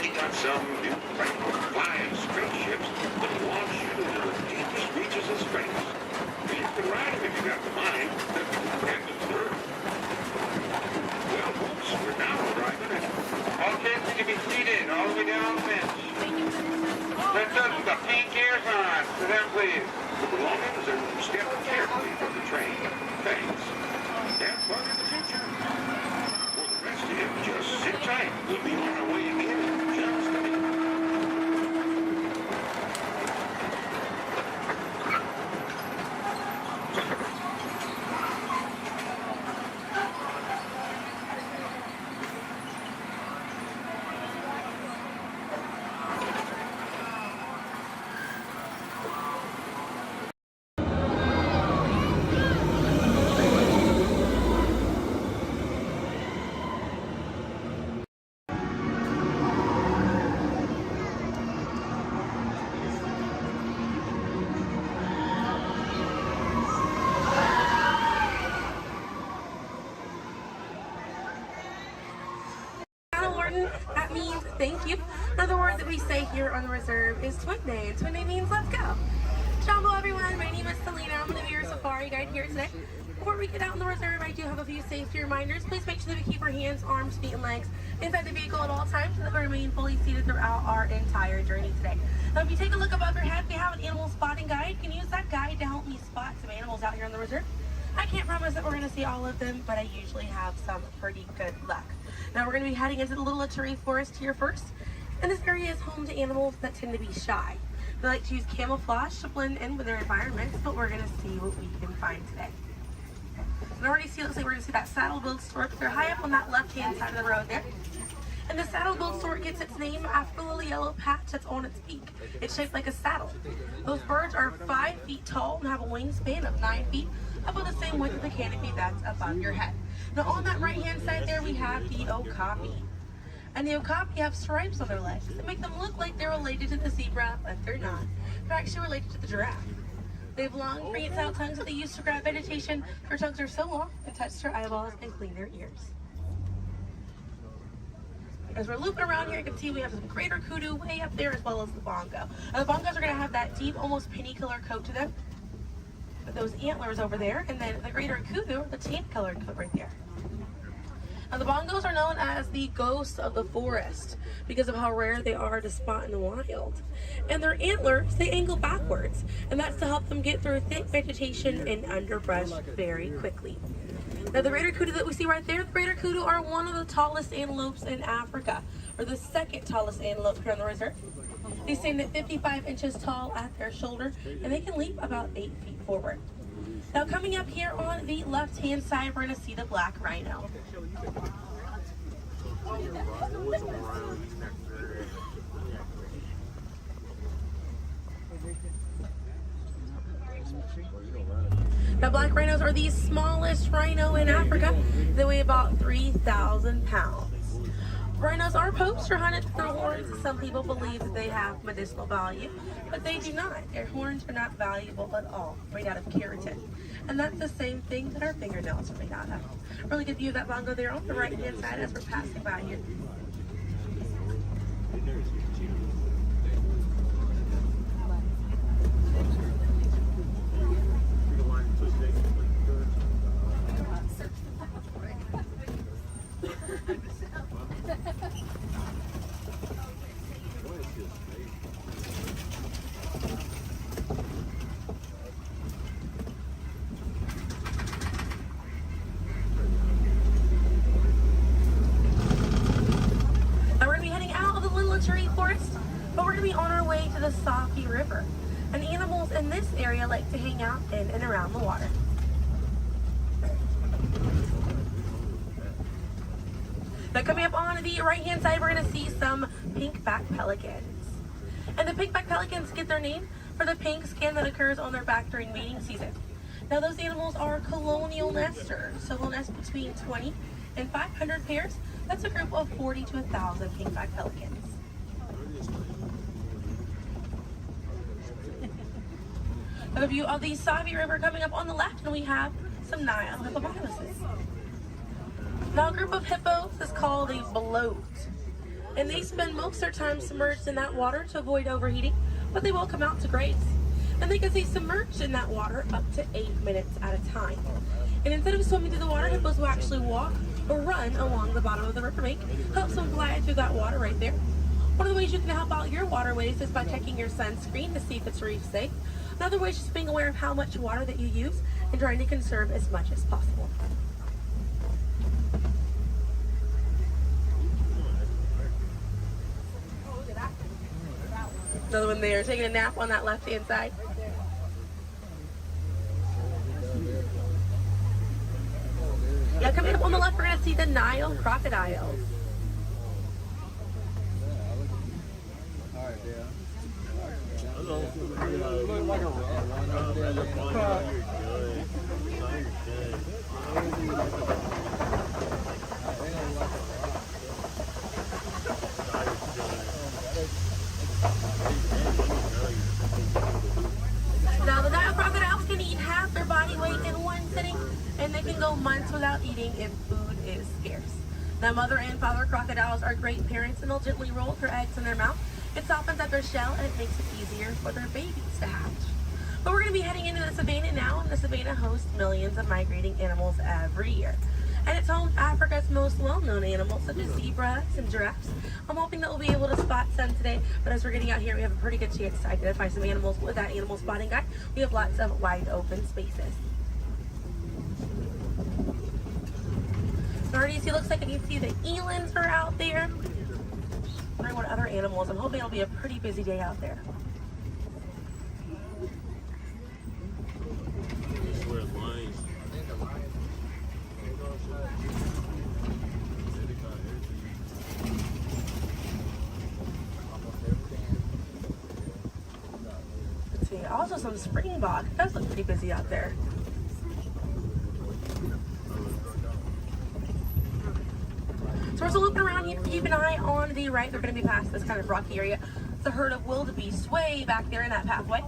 He got some new flying spaceships that launch you to the deepest reaches of space. You can ride them if you got the money. And the third. Well, folks, we're now arriving at... All kids need to be seated all the way down the bench. Let's put the pink ears on. To them, please. The belongings and step carefully from the train. Thanks. Have fun in the future. For the rest of you, just sit tight. We'll be on our way again in just a minute. That means thank you. Another word that we say here on the reserve is Twin Day, and Twin Day means let's go. Jumbo everyone, my name is Selena. I'm going to be your safari guide here today. Before we get out on the reserve, I do have a few safety reminders. Please make sure that we keep our hands, arms, feet, and legs inside the vehicle at all times so that we remain fully seated throughout our entire journey today. Now, if you take a look above your head, we have an animal spotting guide. You can use that guide to help me spot some animals out here on the reserve. I can't promise that we're going to see all of them, but I usually have some pretty good luck. Now we're going to be heading into the Little Terry Forest here first, and this area is home to animals that tend to be shy. They like to use camouflage to blend in with their environments, but we're going to see what we can find today. And I already see, looks like we're going to see that saddle-billed stork. They're high up on that left-hand side of the road there. And the saddle-billed stork gets its name after the little yellow patch that's on its beak. It's shaped like a saddle. Those birds are 5 feet tall and have a wingspan of 9 feet, about the same width of the canopy that's above your head. Now on that right-hand side there, we have the okapi. And the okapi have stripes on their legs that make them look like they're related to the zebra, but they're not. They're actually related to the giraffe. They have long, prehensile tongues that they use to grab vegetation. Their tongues are so long, they touch their eyeballs and clean their ears. As we're looping around here, you can see we have some greater kudu way up there, as well as the bongo. Now, the bongos are going to have that deep, almost penny colored coat to them, with those antlers over there, and then the greater kudu, the tan colored coat right there. Now, the bongos are known as the ghosts of the forest because of how rare they are to spot in the wild. And their antlers, they angle backwards, and that's to help them get through thick vegetation and underbrush very quickly. Now, the greater kudu that we see right there, the greater kudu are one of the tallest antelopes in Africa, or the second tallest antelope here on the reserve. They stand at 55 inches tall at their shoulder, and they can leap about 8 feet forward. Now, coming up here on the left-hand side, we're going to see the black rhino. Now, black rhinos are the smallest rhino in Africa. They weigh about 3,000 pounds. Rhinos are poached or hunted for their horns. Some people believe that they have medicinal value, but they do not. Their horns are not valuable at all, made out of keratin. And that's the same thing that our fingernails are made out of. Really good view of that bongo there on the right-hand side as we're passing by here. But we're going to be on our way to the Safi River, and animals in this area like to hang out in and around the water. Now, coming up on the right-hand side, we're going to see some pink-back pelicans. And the pink-back pelicans get their name for the pink skin that occurs on their back during mating season. Now, those animals are colonial nesters, so they'll nest between 20 and 500 pairs. That's a group of 40 to 1,000 pink-back pelicans. A view of the Savi River coming up on the left, and we have some Nile hippopotamuses. Now, a group of hippos is called a bloat. and they spend most of their time submerged in that water to avoid overheating, but they will come out to graze. And they can stay submerged in that water up to 8 minutes at a time. And instead of swimming through the water, hippos will actually walk or run along the bottom of the riverbank, helps them glide through that water right there. One of the ways you can help out your waterways is by checking your sunscreen to see if it's reef safe. Another way is just being aware of how much water that you use and trying to conserve as much as possible. Another one there, taking a nap on that left-hand side. Now coming up on the left, we're going to see the Nile crocodiles. Now the Nile crocodiles can eat half their body weight in one sitting, and they can go months without eating if food is scarce. Now mother and father crocodiles are great parents, and they'll gently roll their eggs in their mouth. It softens up their shell, and it makes it easier for their babies to hatch. But we're going to be heading into the savannah now, and the savannah hosts millions of migrating animals every year. And it's home to Africa's most well-known animals, such as zebras and giraffes. I'm hoping that we'll be able to spot some today, but as we're getting out here, we have a pretty good chance to identify some animals with that animal spotting guide. We have lots of wide open spaces. Already see, looks like you can see the elands are out there. Wondering what other animals. I'm hoping it'll be a pretty busy day out there. Let's see, also some springbok. It does look pretty busy out there. So we're still looking around here. Keep an eye on the right. They're going to be past this kind of rocky area. It's a herd of wildebeest way back there in that pathway.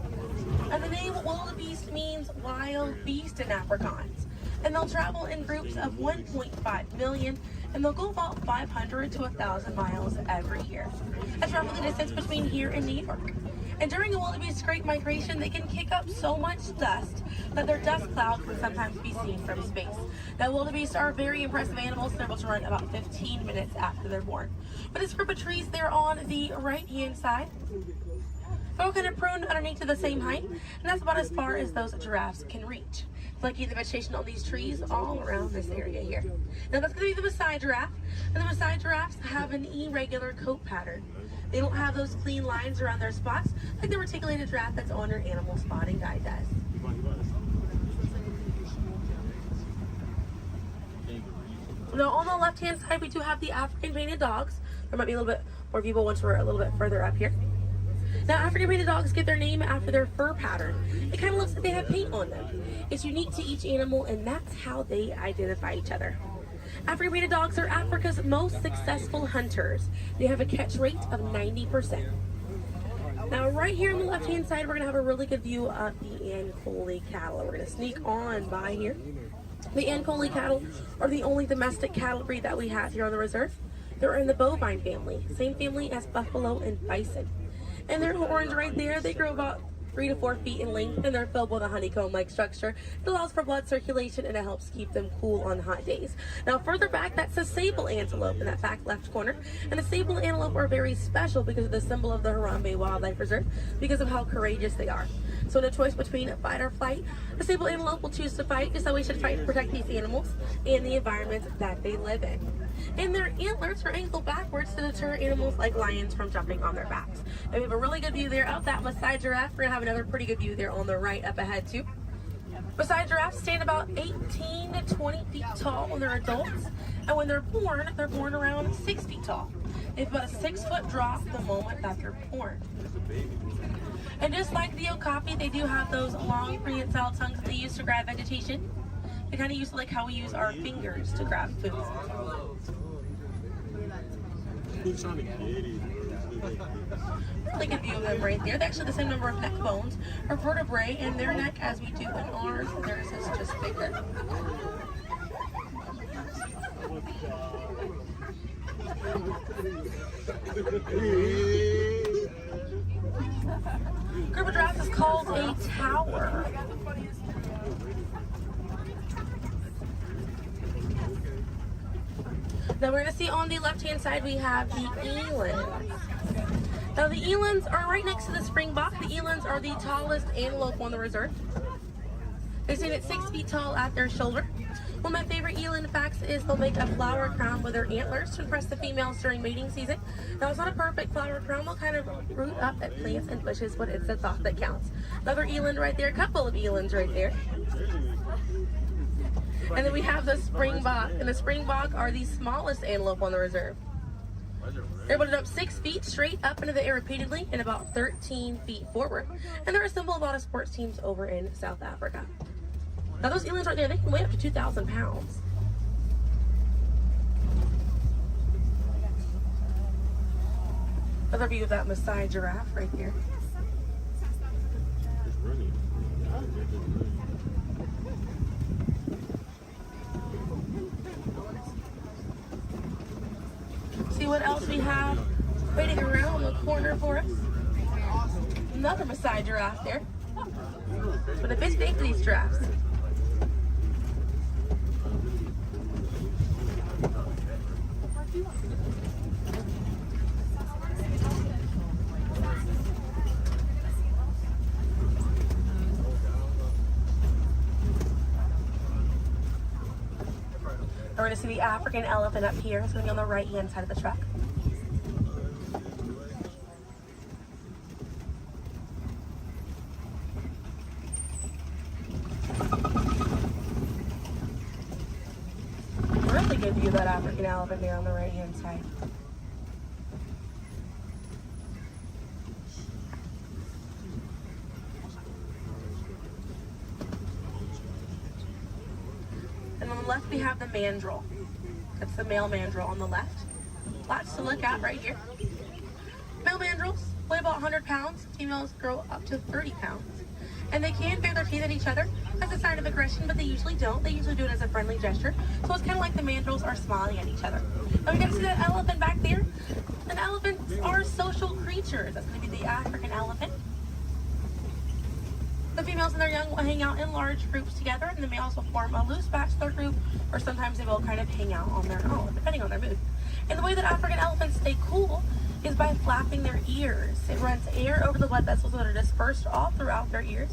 And the name wildebeest means wild beast in Afrikaans. And they'll travel in groups of 1.5 million, and they'll go about 500 to 1,000 miles every year. That's roughly the distance between here and New York. And during a wildebeest's great migration, they can kick up so much dust that their dust cloud can sometimes be seen from space. Now, wildebeest are very impressive animals. They're able to run about 15 minutes after they're born. But this group of trees there on the right-hand side, they're all kind of pruned underneath to the same height, and that's about as far as those giraffes can reach. Like the vegetation on these trees all around this area here. Now that's going to be the Maasai giraffe, and the Maasai giraffes have an irregular coat pattern. They don't have those clean lines around their spots like the reticulated giraffe that's on your animal spotting guide does. Now on the left-hand side, we do have the African painted dogs. There might be a little bit more people once we're a little bit further up here. Now, African painted dogs get their name after their fur pattern. It kind of looks like they have paint on them. It's unique to each animal, and that's how they identify each other. African painted dogs are Africa's most successful hunters. They have a catch rate of 90%. Now, right here on the left-hand side, we're going to have a really good view of the Ankole cattle. We're going to sneak on by here. The Ankole cattle are the only domestic cattle breed that we have here on the reserve. They're in the bovine family, same family as buffalo and bison. And their horns right there, they grow about 3 to 4 feet in length, and they're filled with a honeycomb-like structure. It allows for blood circulation, and it helps keep them cool on hot days. Now, further back, that's a sable antelope in that back left corner. And the sable antelope are very special because of the symbol of the Harambe Wildlife Reserve, because of how courageous they are. So in a choice between fight or flight, the sable antelope will choose to fight, just how we should fight to protect these animals and the environment that they live in. And their antlers are angled backwards to deter animals like lions from jumping on their backs. And we have a really good view there of that Maasai giraffe. We're going to have another pretty good view there on the right up ahead too. Maasai giraffes stand about 18 to 20 feet tall when they're adults. And when they're born around 6 feet tall. They have about a 6-foot drop the moment that they're born. And just like the okapi, they do have those long prehensile tongues that they use to grab vegetation. They kind of use like how we use our fingers to grab food. Really good view of them right there. They're actually the same number of neck bones or vertebrae in their neck as we do in ours. Theirs is just bigger. Group of giraffes is called a tower. Now we're going to see on the left-hand side we have the elands. Now the elands are right next to the springbok. The elands are the tallest antelope on the reserve. They stand at 6 feet tall at their shoulder. One of my favorite eland facts is they'll make a flower crown with their antlers to impress the females during mating season. Now it's not a perfect flower crown, they'll kind of root up at plants and bushes, but it's the thought that counts. Another eland right there, a couple of elands right there. And then we have the springbok, and the springbok are the smallest antelope on the reserve. They're able to jump 6 feet straight up into the air repeatedly and about 13 feet forward. And they're a symbol of a lot of sports teams over in South Africa. Now those elands right there, they can weigh up to 2,000 pounds. Another view of that Maasai giraffe right there. See what else we have waiting around the corner for us. Another Maasai giraffe there. But a big day for these giraffes. We're going to see the African elephant up here. It's going to be on the right-hand side of the truck. Really good view of that African elephant there on the right-hand side. And on the left we have the mandrill. That's the male mandrill on the left. Lots to look at right here. Male mandrills weigh about 100 pounds. Females grow up to 30 pounds. And they can bare their teeth at each other as a sign of aggression, but they usually don't. They usually do it as a friendly gesture. So it's kind of like the mandrills are smiling at each other. Now we got to see that elephant back there. And elephants are social creatures. That's going to be the African elephant. The females and their young will hang out in large groups together, and the males will form a loose bachelor group, or sometimes they will kind of hang out on their own, depending on their mood. And the way that African elephants stay cool is by flapping their ears. It runs air over the blood vessels that are dispersed all throughout their ears,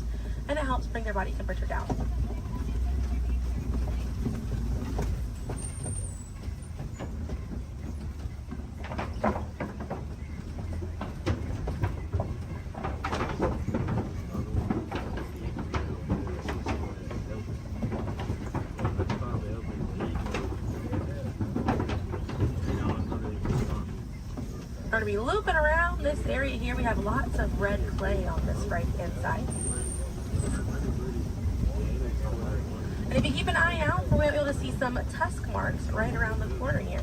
and it helps bring their body temperature down. We're going to be looping around this area here. We have lots of red clay on this right-hand side. And if you keep an eye out, we're going to be able to see some tusk marks right around the corner here.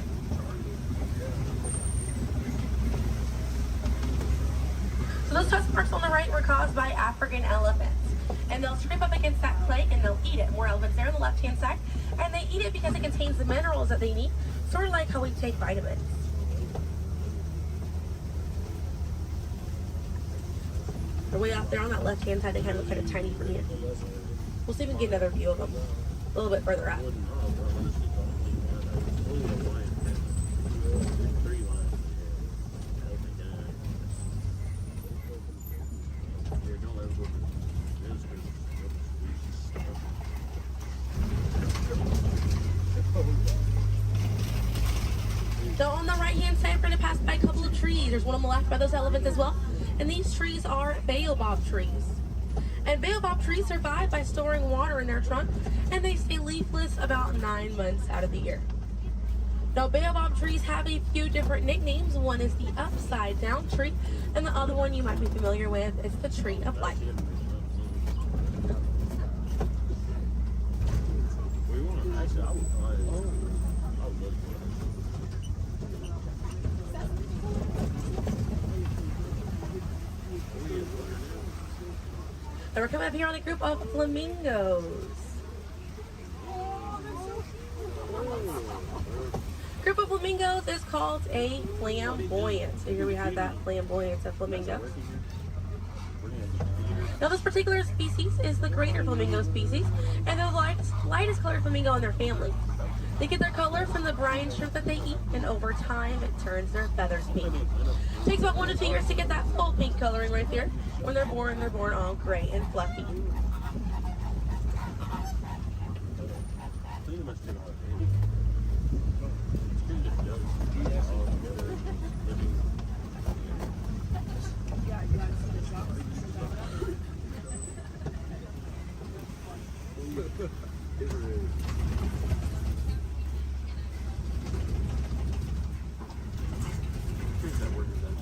So those tusk marks on the right were caused by African elephants. And they'll scrape up against that clay and they'll eat it. More elephants there on the left-hand side. And they eat it because it contains the minerals that they need, sort of like how we take vitamins. They're way out there on that left-hand side. They kind of look kind of tiny from here. We'll see if we can get another view of them a little bit further out. So on the right-hand side, we're going to pass by a couple of trees. There's one on the left by those elephants as well. And these trees are baobab trees. And baobab trees survive by storing water in their trunk, and they stay leafless about 9 months out of the year. Now, baobab trees have a few different nicknames. One is the upside down tree, and the other one you might be familiar with is the tree of life. And we're coming up here on a group of flamingos. Group of flamingos is called a flamboyant. So here we have that flamboyant of flamingo. Now this particular species is the greater flamingo species, and they're the lightest colored flamingo in their family. They get their color from the brine shrimp that they eat, and over time it turns their feathers pink. It takes about 1 to 2 years to get that full pink coloring right there. When they're born all gray and fluffy.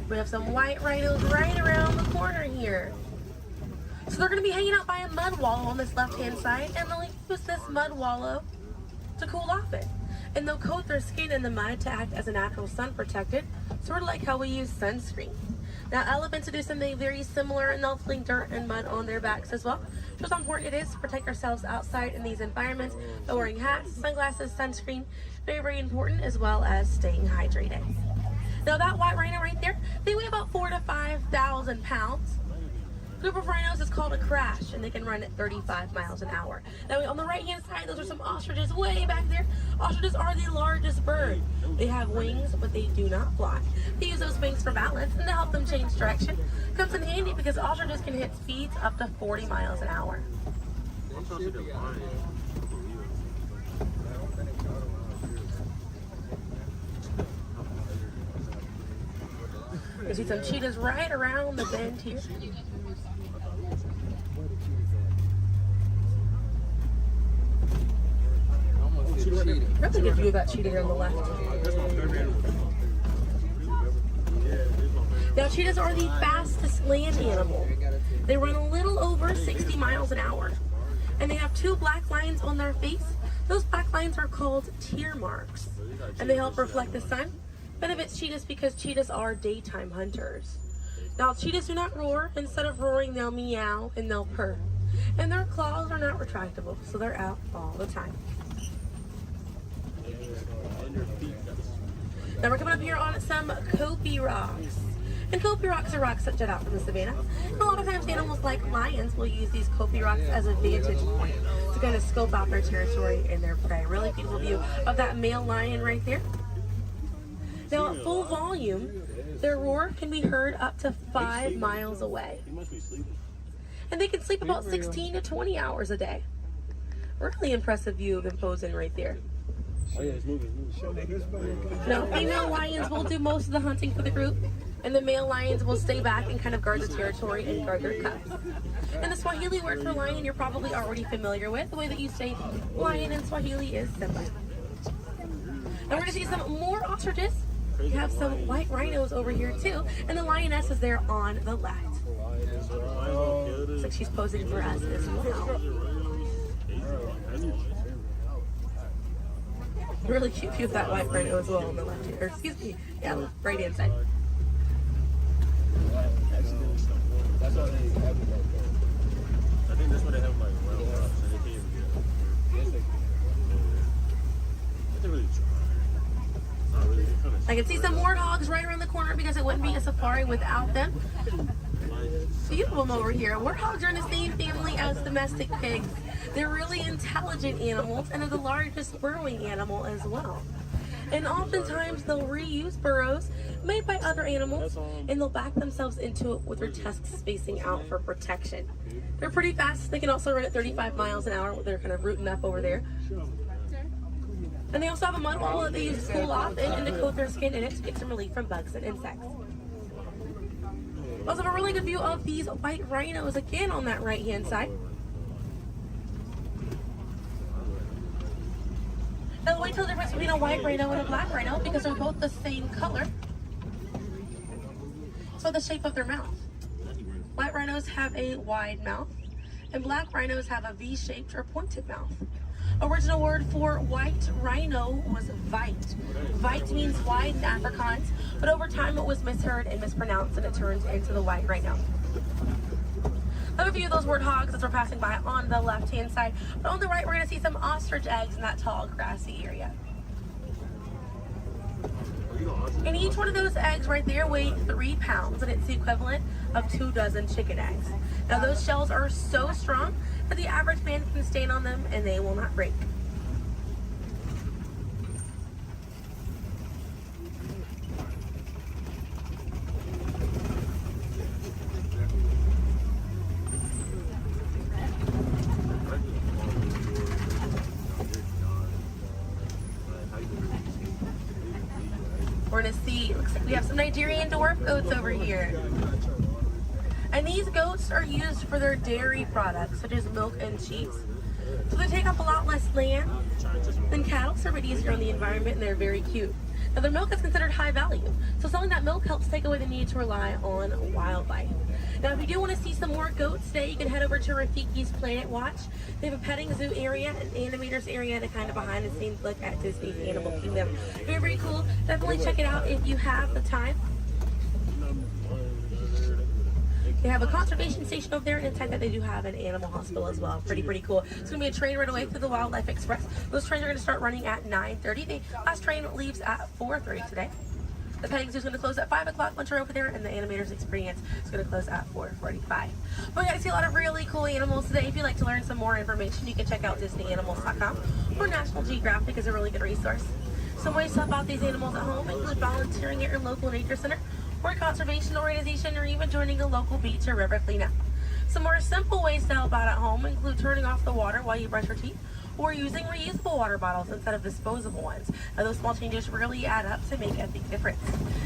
We have some white rhinos right around the corner here. So they're going to be hanging out by a mud wallow on this left-hand side, and they'll use this mud wallow to cool off it. And they'll coat their skin in the mud to act as a natural sun protectant, sort of like how we use sunscreen. Now elephants do something very similar, and they'll fling dirt and mud on their backs as well. Just how important it is to protect ourselves outside in these environments by wearing hats, sunglasses, sunscreen. Very, very important, as well as staying hydrated. Now that white rhino right there, they weigh about 4,000 to 5,000 pounds. A group of rhinos is called a crash, and they can run at 35 miles an hour. Now on the right hand side, those are some ostriches way back there. Ostriches are the largest bird. They have wings, but they do not fly. They use those wings for balance and to help them change direction. Comes in handy because ostriches can hit speeds up to 40 miles an hour. You see some cheetahs right around the bend here. That's a good view of that cheetah here on the left. Now cheetahs are the fastest land animal. They run a little over 60 miles an hour. And they have 2 black lines on their face. Those black lines are called tear marks. And they help reflect the sun. Benefits cheetahs because cheetahs are daytime hunters. Now cheetahs do not roar. Instead of roaring, they'll meow and they'll purr. And their claws are not retractable, so they're out all the time. Now we're coming up here on some Kopi rocks. And Kopi rocks are rocks that jut out from the savannah. And a lot of times animals like lions will use these Kopi rocks as a vantage point to kind of scope out their territory and their prey. Really beautiful view of that male lion right there. Now at full volume, their roar can be heard up to 5 miles away. And they can sleep about 16 to 20 hours a day. Really impressive view of them posing right there. Now, female lions will do most of the hunting for the group, and the male lions will stay back and kind of guard the territory and guard their cubs. And the Swahili word for lion you're probably already familiar with. The way that you say lion in Swahili is Simba. And we're going to see some more ostriches. We have some white rhinos over here too, and the lioness is there on the left. Looks like she's posing for us as well. Really cute view of that white rhino as well on the left here. Or excuse me, yeah, right hand side. That's all they have. I think that's what they have like wild rocks, and they can't even get it. Yes, they can. They really try. Not really. I can see some warthogs right around the corner because it wouldn't be a safari without them. Few of them over here. Warthogs are in the same family as domestic pigs. They're really intelligent animals, and they're the largest burrowing animal as well. And oftentimes they'll reuse burrows made by other animals, and they'll back themselves into it with their tusks spacing out for protection. They're pretty fast. They can also run at 35 miles an hour. They're kind of rooting up over there. And they also have a mud wall that they use to cool off and to coat their skin in it to get some relief from bugs and insects. We also have a really good view of these white rhinos again on that right hand side. Now the white difference between a white rhino and a black rhino because they're both the same color. So the shape of their mouth. White rhinos have a wide mouth, and black rhinos have a V-shaped or pointed mouth. Original word for white rhino was vite. Vite means wide in Afrikaans, but over time it was misheard and mispronounced, and it turns into the white rhino. I have a few of those warthogs as we're passing by on the left-hand side, but on the right we're going to see some ostrich eggs in that tall grassy area. And each one of those eggs right there weigh 3 pounds, and it's the equivalent of 2 dozen chicken eggs. Now those shells are so strong that the average man can stand on them and they will not break. We're gonna see, looks like we have some Nigerian dwarf goats over here. And these goats are used for their dairy products, such as milk and cheese. So they take up a lot less land than cattle, so they're easier on the environment, and they're very cute. Now their milk is considered high value, so selling that milk helps take away the need to rely on wildlife. Now if you do want to see some more goats today, you can head over to Rafiki's Planet Watch. They have a petting zoo area, an animators area, and a kind of behind the scenes look at Disney's Animal Kingdom. Very, very cool. Definitely check it out if you have the time. They have a conservation station over there, and inside that they do have an animal hospital as well. Pretty cool. It's going to be a train right away through the Wildlife Express. Those trains are going to start running at 9:30. The last train leaves at 4:30 today. The petting zoo is going to close at 5 o'clock once you're over there, and the animators experience is going to close at 4:45. But we got to see a lot of really cool animals today. If you'd like to learn some more information, you can check out DisneyAnimals.com, or National Geographic is a really good resource. Some ways to help out these animals at home include volunteering at your local nature center, or a conservation organization, or even joining a local beach or river cleanup. Some more simple ways to help out at home include turning off the water while you brush your teeth, or using reusable water bottles instead of disposable ones. Now, those small changes really add up to make a big difference.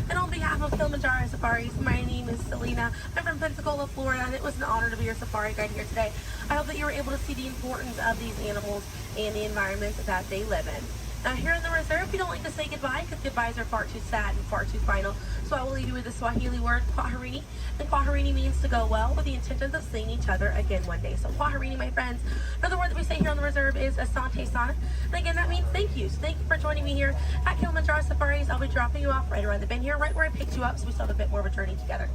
And on behalf of Kilimanjaro Safaris, my name is Selena. I'm from Pensacola, Florida, and it was an honor to be your safari guide here today. I hope that you were able to see the importance of these animals and the environment that they live in. Now here in the reserve, we don't like to say goodbye because goodbyes are far too sad and far too final. So I will leave you with the Swahili word, kwaherini. And kwaherini means to go well, with the intentions of seeing each other again one day. So kwaherini, my friends. Another word that we say here on the reserve is asante sana. And again, that means thank you. So thank you for joining me here at Kilimanjaro Safaris. I'll be dropping you off right around the bend here, right where I picked you up, so we still have a bit more of a journey together.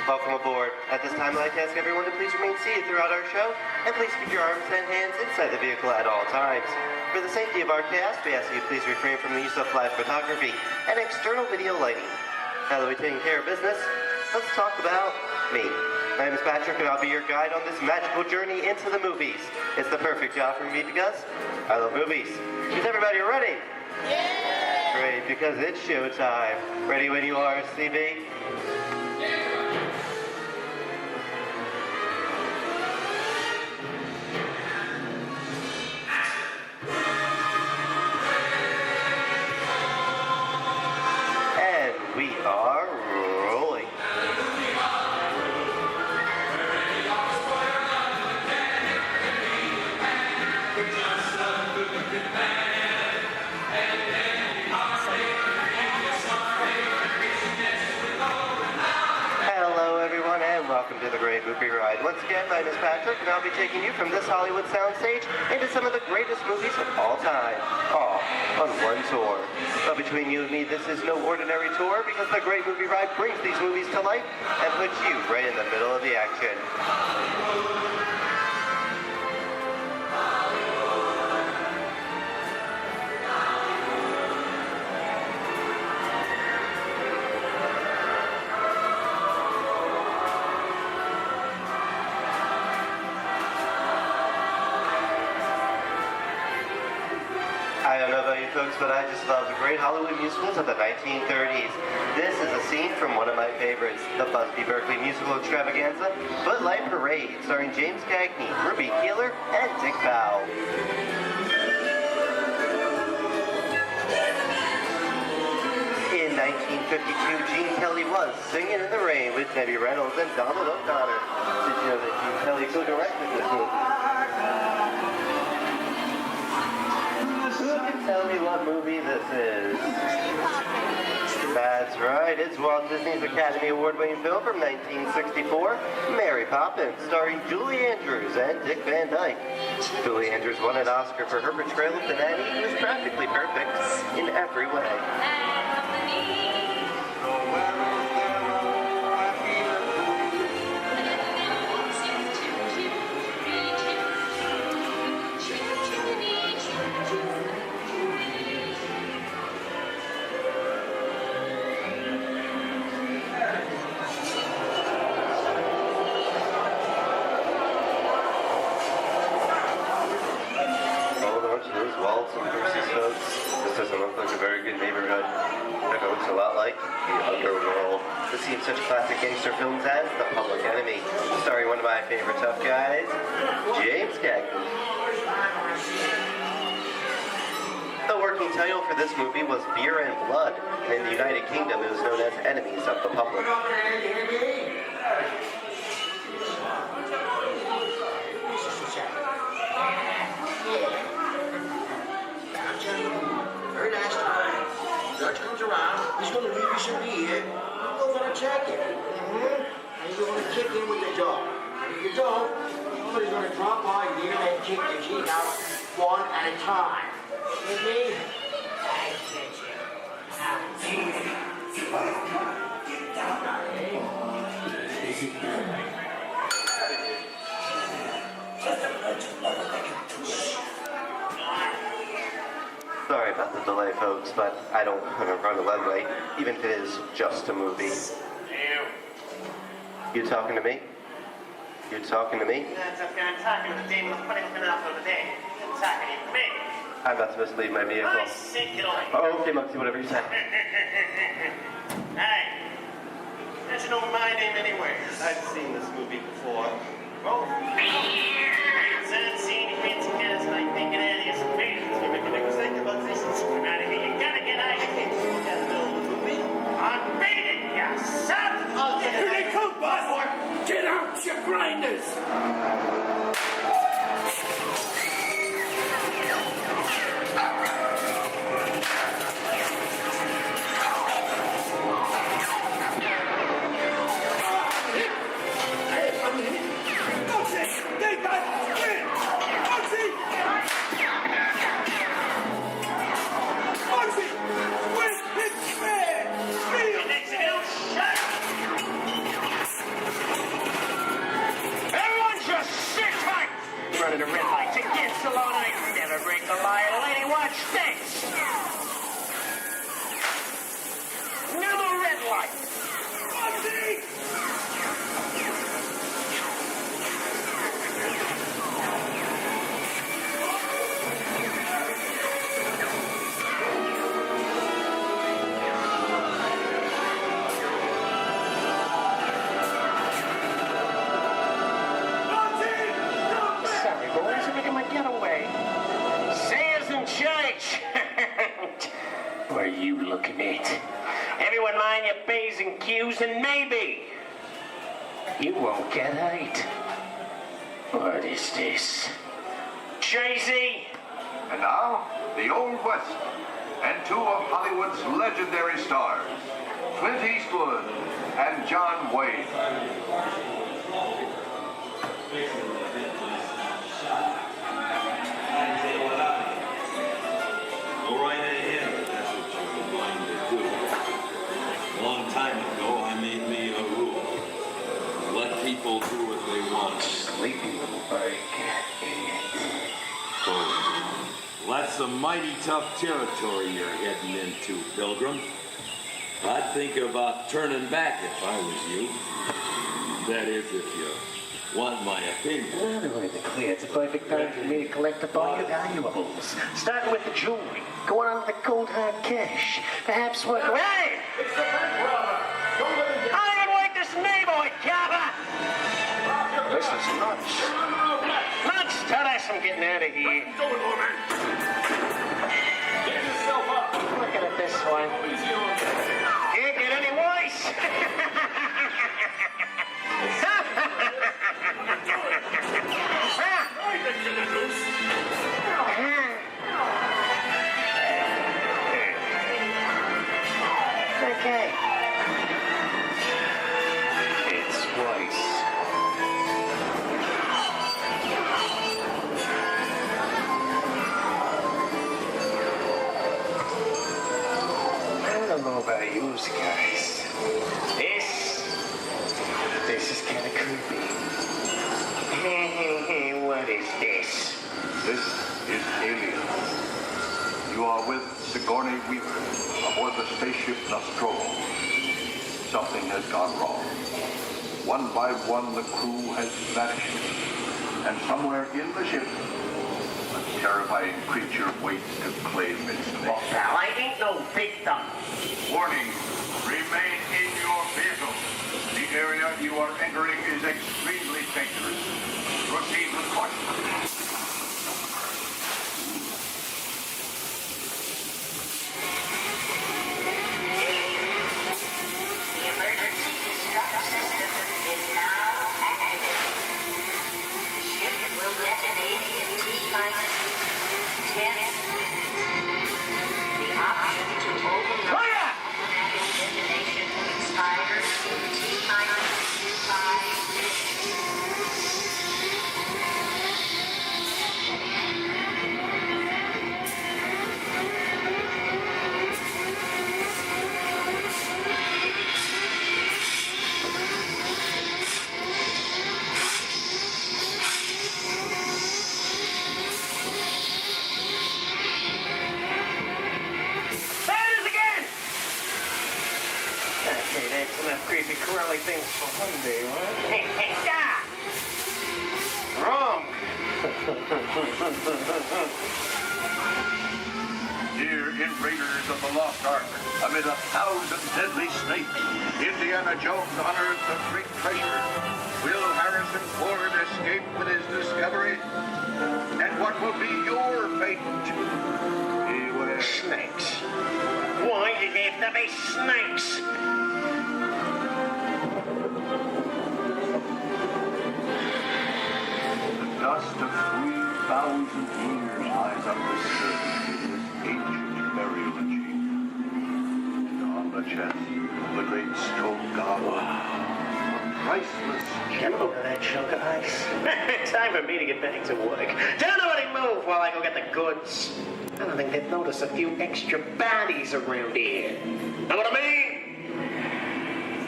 Welcome aboard. At this time, I'd like to ask everyone to please remain seated throughout our show, and please keep your arms and hands inside the vehicle at all times. For the safety of our cast, we ask that you please refrain from the use of flash photography and external video lighting. Now that we've taken care of business, let's talk about me. My name is Patrick, and I'll be your guide on this magical journey into the movies. It's the perfect job for me because I love movies. Is everybody ready? Yeah! Great, because it's showtime. Ready when you are, CB? We are rolling. Hello everyone, and welcome to the Great Movie Ride. Once again, my name is Patrick, and I'll be taking you from this Hollywood soundstage into some of the greatest movies of all time, all on one tour. But between you and me, this is no ordinary tour, because the Great Movie Ride brings these movies to life and puts you right in the middle of the action. folks, but I just love the great Hollywood musicals of the 1930s. This is a scene from one of my favorites, the Busby Berkeley musical extravaganza, Footlight Parade, starring James Cagney, Ruby Keeler, and Dick Bow. In 1952, Gene Kelly was Singing in the Rain with Debbie Reynolds and Donald O'Connor. Did you know that Gene Kelly co-directed this movie? Who can tell me what movie this is? That's right, it's Walt Disney's Academy Award-winning film from 1964, Mary Poppins, starring Julie Andrews and Dick Van Dyke. Julie Andrews won an Oscar for her portrayal of the nanny who was practically perfect in every way. Walt and Bruce's folks. This doesn't look like a very good neighborhood. It looks a lot like the underworld. This seems such classic gangster films as The Public Enemy, starring one of my favorite tough guys, James Cagney. The working title for this movie was Beer and Blood, and in the United Kingdom it was known as Enemies of the Public. Very nice time. Judge comes around, he's going to leave you some beer. You're going to check it. And you're going to kick in with the dog. If you don't, somebody's going to drop by you and kick the teeth out one at a time. With me? I get you. Sorry about the delay, folks, but I don't want to run a red light, even if it is just a movie. You talking to me? You talking to me? That's okay. I'm talking to the demon who's putting me out for the day. I'm talking to me. I'm about to mislead my vehicle. I say get away. Oh, okay, Muggsy, whatever you say. Hey, how'd you know my name anyway? I've seen this movie before. Oh. I've seen fancy cats like thinking out of here some patience. You make a mistake about this. Come out of here. You gotta get out of here. Look at the middle of the movie. I'm beating you, son! Here they come, boss! Get out, you grinders! Running the red lights against the law, I never break the law. Lady, watch this. Now the red light. What are you looking at? Everyone mind your P's and Q's, and maybe you won't get hate. What is this? Tracy? And now, the Old West, and two of Hollywood's legendary stars, Clint Eastwood and John Wayne. Go right ahead, if that's what you're going to do. A long time ago, I made me a rule. Let people do what they want. Sleepy little bird. Oh, that's some mighty tough territory you're heading into, Pilgrim. I'd think about turning back if I was you. That is, if you want my opinion. Now that we're in the clear, it's a perfect time for me to collect up all your valuables. Starting with the jewelry, going on to the cold hard cash. Perhaps work... Hey! It's the bank robber. Don't let him get... I don't even like this neighborhood, Kappa! This is nuts. Nuts! Tell us I'm getting out of here. What are you doing, little man? Get yourself up. Looking at this one. Easy on that. Can't get any worse. I think you're the loose. Okay. It's Weiss. I don't know about you guys. This is kind of creepy. What is this? This is Alien. You are with Sigourney Weaver aboard the spaceship Nostromo. Something has gone wrong. One by one, the crew has vanished. And somewhere in the ship, a terrifying creature waits to claim its nest. Pal, I ain't no victim. Warning, remain in your vehicle. The area you are entering is extremely dangerous. Proceed with caution. The emergency distress system is now activated. The ship will detonate in T-minus 10. The option to override automatic detonation expires in T-minus 5 minutes. There it is again! Okay, that's enough creepy crawly things for one day, huh? Hey, stop! Wrong! Here in Raiders of the Lost Ark, amid 1,000 deadly snakes, Indiana Jones unearthed a great treasure. Will Harrison Ford escape with his discovery? And what will be your fate? Beware. Snakes. Why did they have to be snakes? The dust of 3,000 years lies undisturbed in this ancient burial chamber. And on the chest of the great stone god, a priceless Get jewel. over that chunk of ice. Time for me to get back to work. Don't nobody move while I go get the goods. I don't think they'd notice a few extra bodies around here. Know what I mean?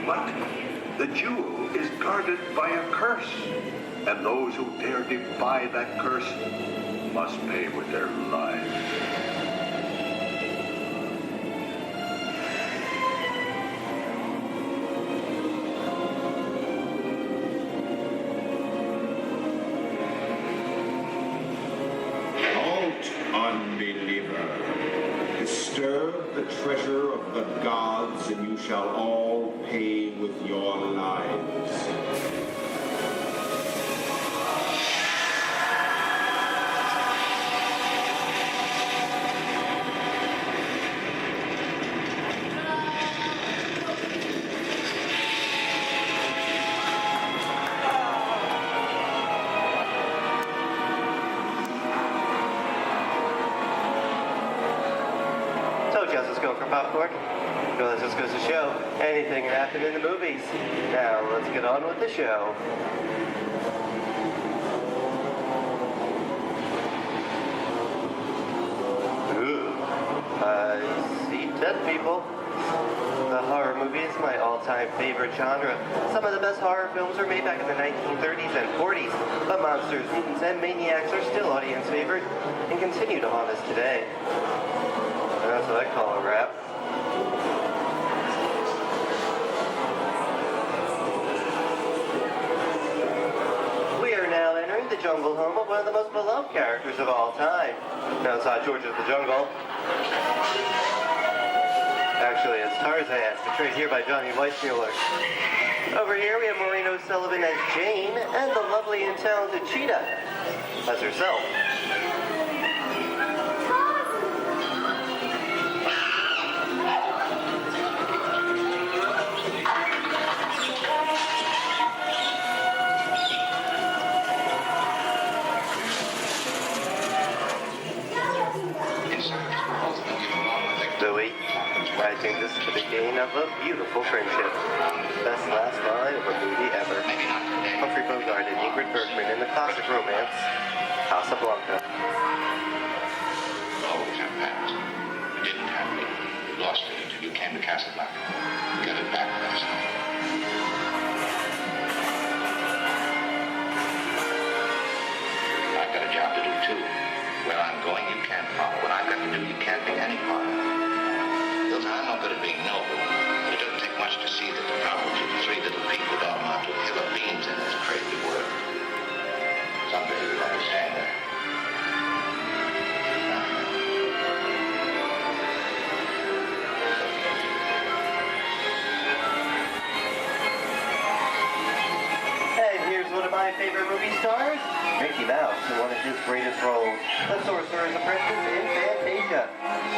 But the jewel is guarded by a curse. And those who dare defy that curse must pay with their lives. Halt, unbeliever. Disturb the treasure of the gods, and you shall all pay with your lives. So just let's go for popcorn. Well, this just goes to show anything can happen in the movies. Now let's get on with the show. Ooh, I see dead people. The horror movie is my all-time favorite genre. Some of the best horror films were made back in the 1930s and 40s, but monsters, mutants, and maniacs are still audience favorite and continue to haunt us today. And that's what I call a wrap. jungle home of one of the most beloved characters of all time. Now inside George's the Jungle. Actually, it's Tarzan, portrayed here by Johnny Weissmuller. Over here, we have Maureen O'Sullivan as Jane, and the lovely and talented Cheetah as herself. Louis, I think this is the beginning of a beautiful friendship. Best last line of a movie ever. Humphrey Bogart and Ingrid Bergman in the classic romance, Casablanca. Oh, Champagne. You didn't have me. You lost it until you came to Casablanca. You got it back last night. I've got a job to do too. Where I'm going, you can't follow. What I've got to do, you can't be any part of. Hilton, I'm no good at being noble, but it doesn't take much to see that the problems of the three little people don't amount to a hill of beans in this crazy world. Someday you'll understand that. And here's one of my favorite movie stars, Mickey Mouse, in one of his greatest roles, the Sorcerer's Apprentice in Fantasia.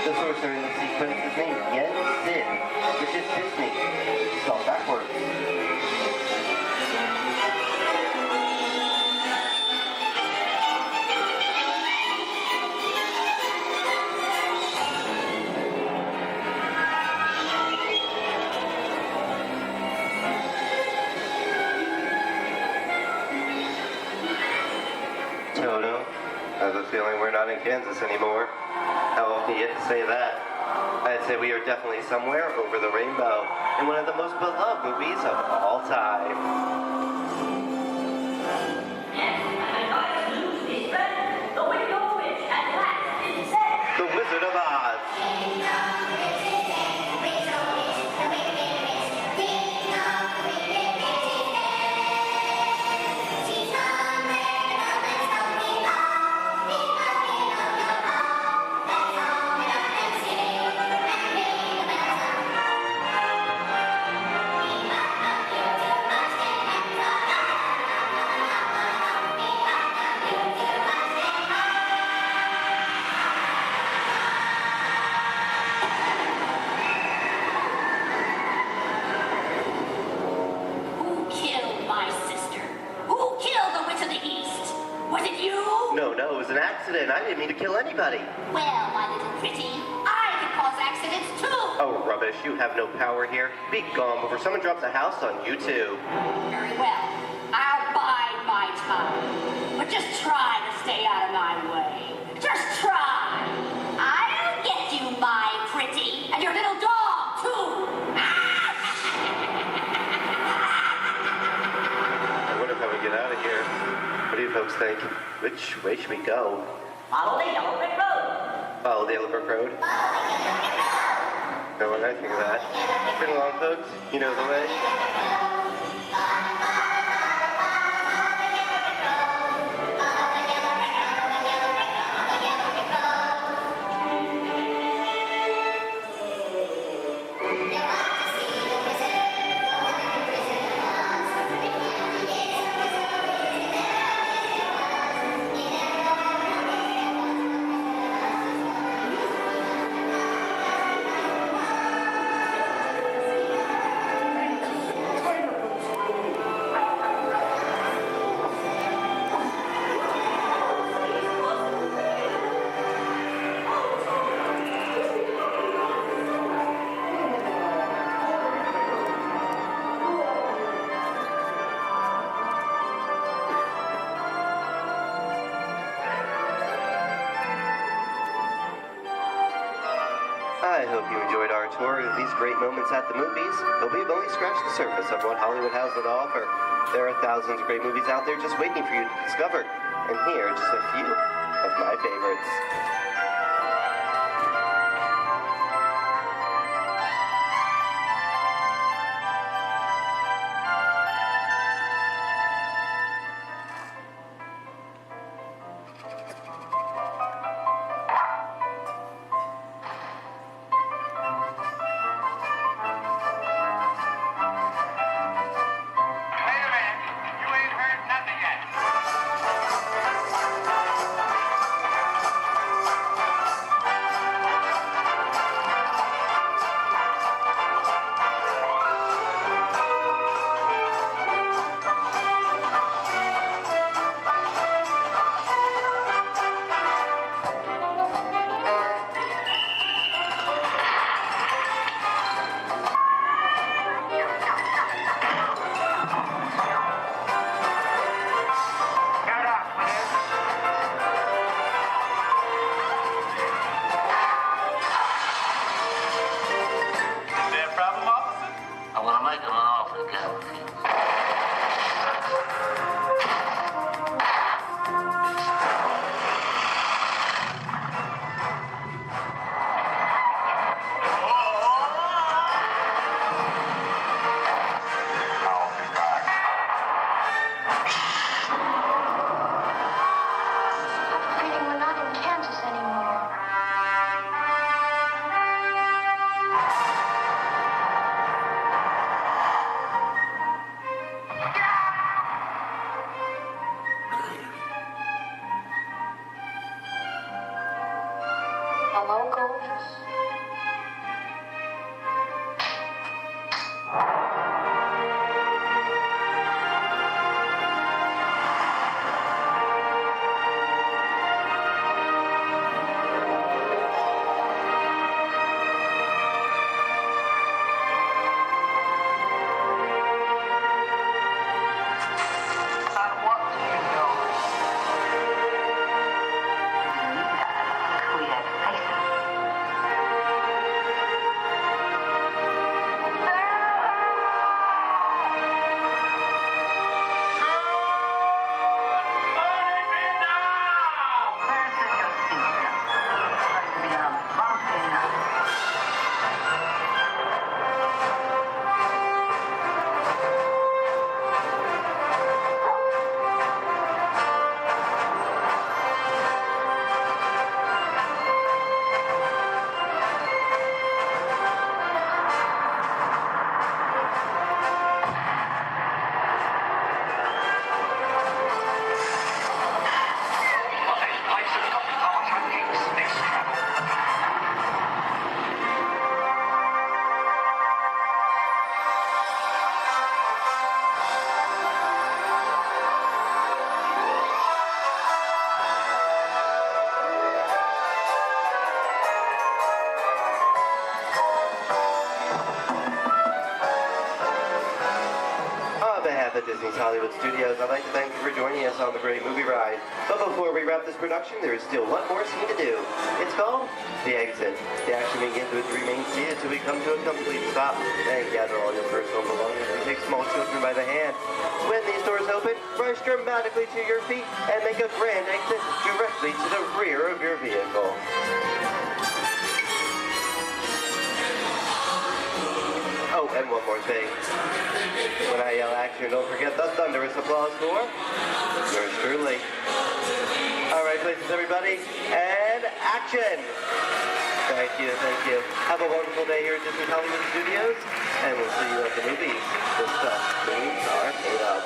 The sorcerer in the sequence is named Yen Sid, which is Disney, spelled backwards. Toto, I have a feeling we're not in Kansas anymore. How often do you get to say that? I'd say we are definitely somewhere over the rainbow in one of the most beloved movies of all time. The Wizard of Oz. No, it was an accident. I didn't mean to kill anybody. Well, my little pretty, I can cause accidents too. Oh, rubbish. You have no power here. Be gone before someone drops a house on you, too. Very well. I'll bide my time. But just try to stay out of my way. Just try. I'll get you, my pretty. And your little dog, too. I wonder how we get out of here. What do you folks think? Which way should we go? Follow the yellow brick road. Follow the yellow brick road? No one I think of that. Bring along, folks. You know the way. I hope you enjoyed our tour of these great moments at the movies, but we've only scratched the surface of what Hollywood has to offer. There are thousands of great movies out there just waiting for you to discover, and here are just a few of my favorites. Hello, gorgeous. On behalf of Disney's Hollywood Studios, I'd like to thank you for joining us on the great movie ride. But before we wrap this production, there is still one more scene to do. It's called The Exit. The action begins with you remain seated until we come to a complete stop. Then gather all your personal belongings and take small children by the hand. When these doors open, rush dramatically to your feet and make a grand exit directly to the rear of your vehicle. Oh, and one more thing. When I yell action, don't forget the thunderous applause for yours truly. All right, places, everybody, and action! Thank you, thank you. Have a wonderful day here at Disney Hollywood Studios, and we'll see you at the movies. The stuff movies are made of.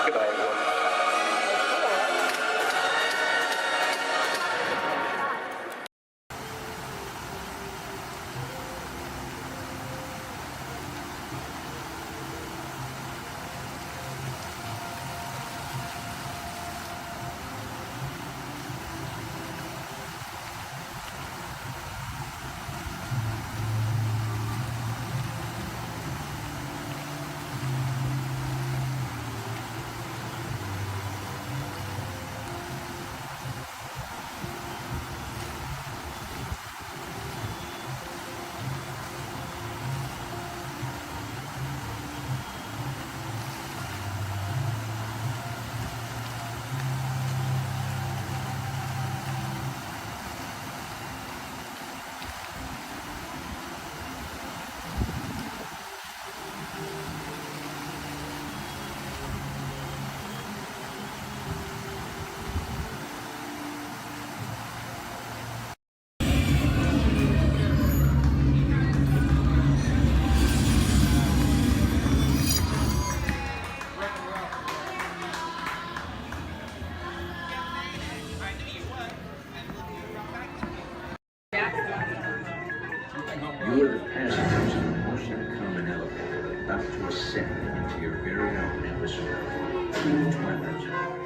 Goodbye, everyone. You are the passengers of the Ocean Common Elevator about to ascend into your very own episode, True Twilight Zone.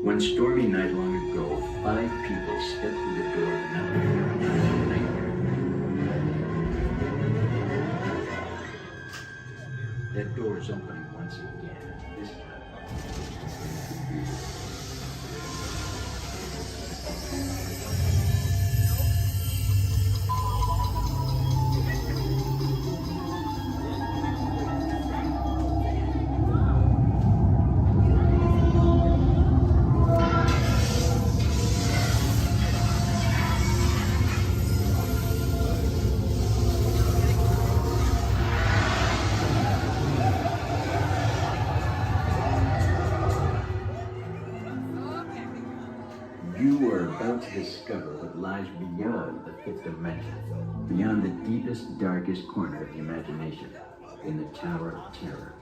One stormy night long ago, 5 people stepped through the door of an elevator into a nightmare. That door is opening once again, this time. about to discover what lies beyond the fifth dimension, beyond the deepest, darkest corner of the imagination, in the Tower of Terror.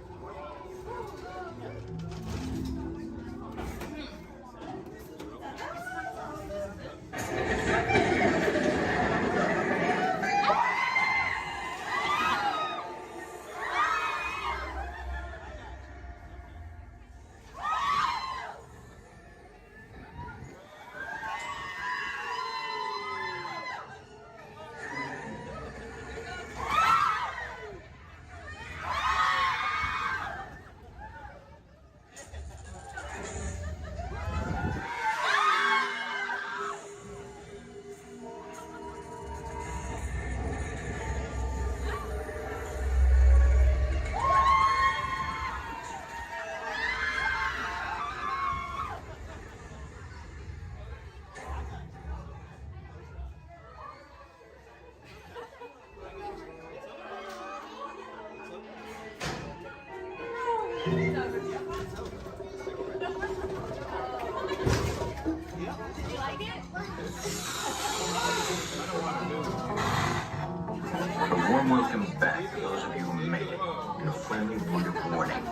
A warm welcome back to those of you who made it, and a friendly word of warning.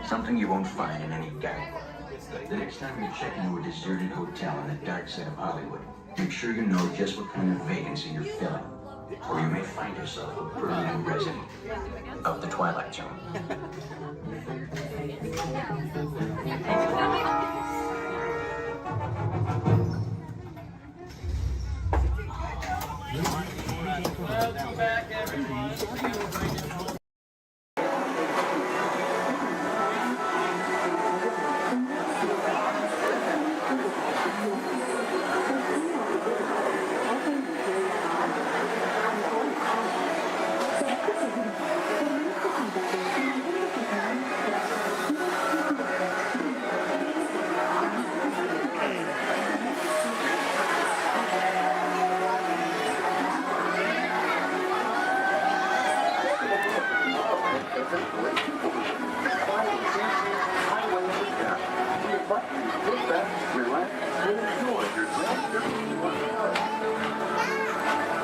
Something you won't find in any guidebook. The next time you check into a deserted hotel on the dark side of Hollywood, make sure you know just what kind of vacancy you're filling, or you may find yourself a permanent resident of the Twilight Zone. Welcome back, everyone.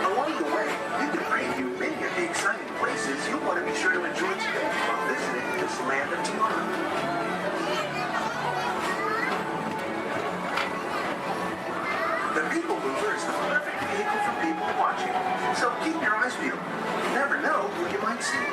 Along the way, you can preview many of the exciting places you'll want to be sure to enjoy today while visiting this land of tomorrow. The People Mover is the perfect vehicle for people watching, so keep your eyes peeled. You never know who you might see.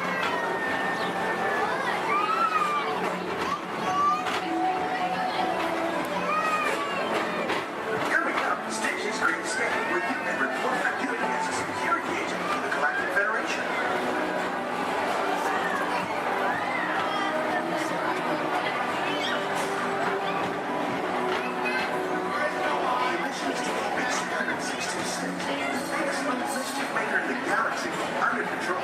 Coming up, Stacy's Great Escape, where you can report your duty as a security agent for the Galactic Federation. Missions to BC-10626, the biggest mischief maker in the galaxy, under control.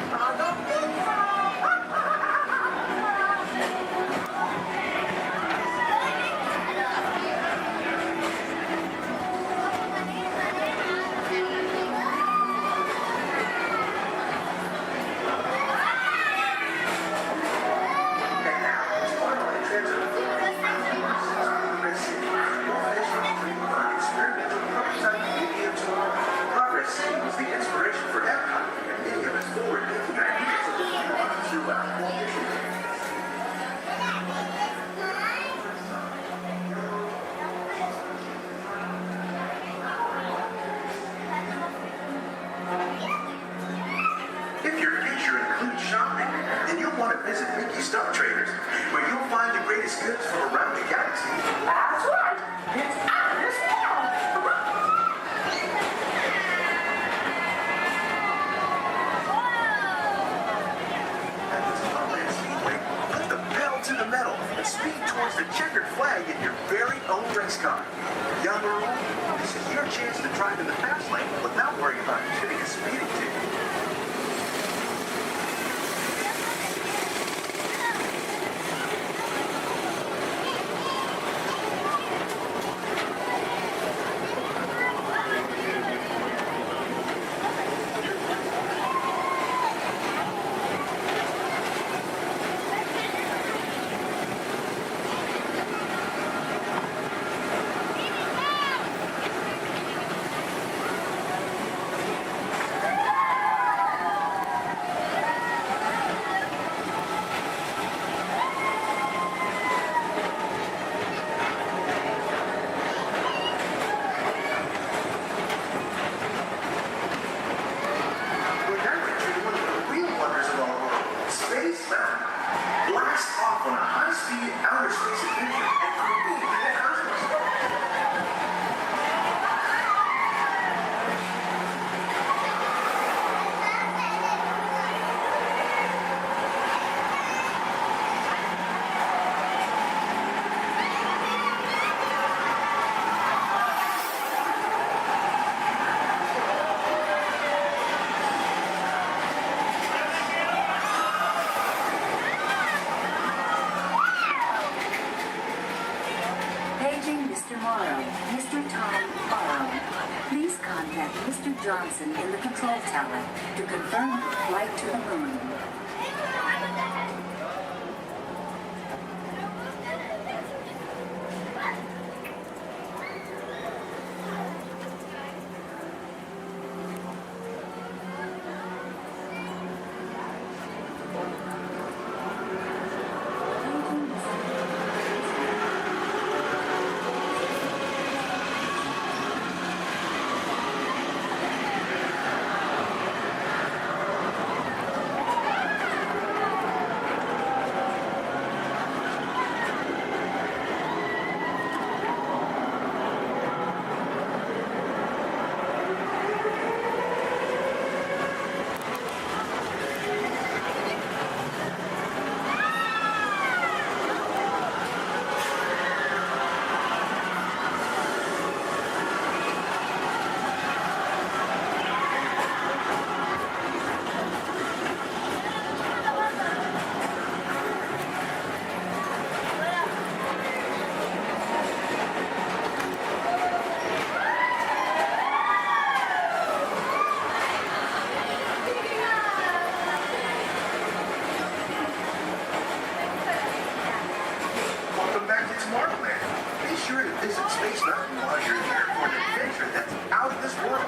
Progress seems the inspiration for Epcot, and many of its forward-thinking ideas have been brought throughout Walt Disneyland. If your future includes shopping, then you'll want to visit Mickey Stock Traders, where you'll find the greatest goods from around the galaxy. That's right. It's out of this world. At the Disneyland Speedway, put the pedal to the metal and speed towards the checkered flag in your very own race car. Young or old, this is your chance to drive in the fast lane without worrying about getting a speeding ticket. Johnson in the control tower to confirm flight to the moon. Welcome back to Tomorrowland. Be sure to visit Space Mountain while you're here for an adventure that's out of this world.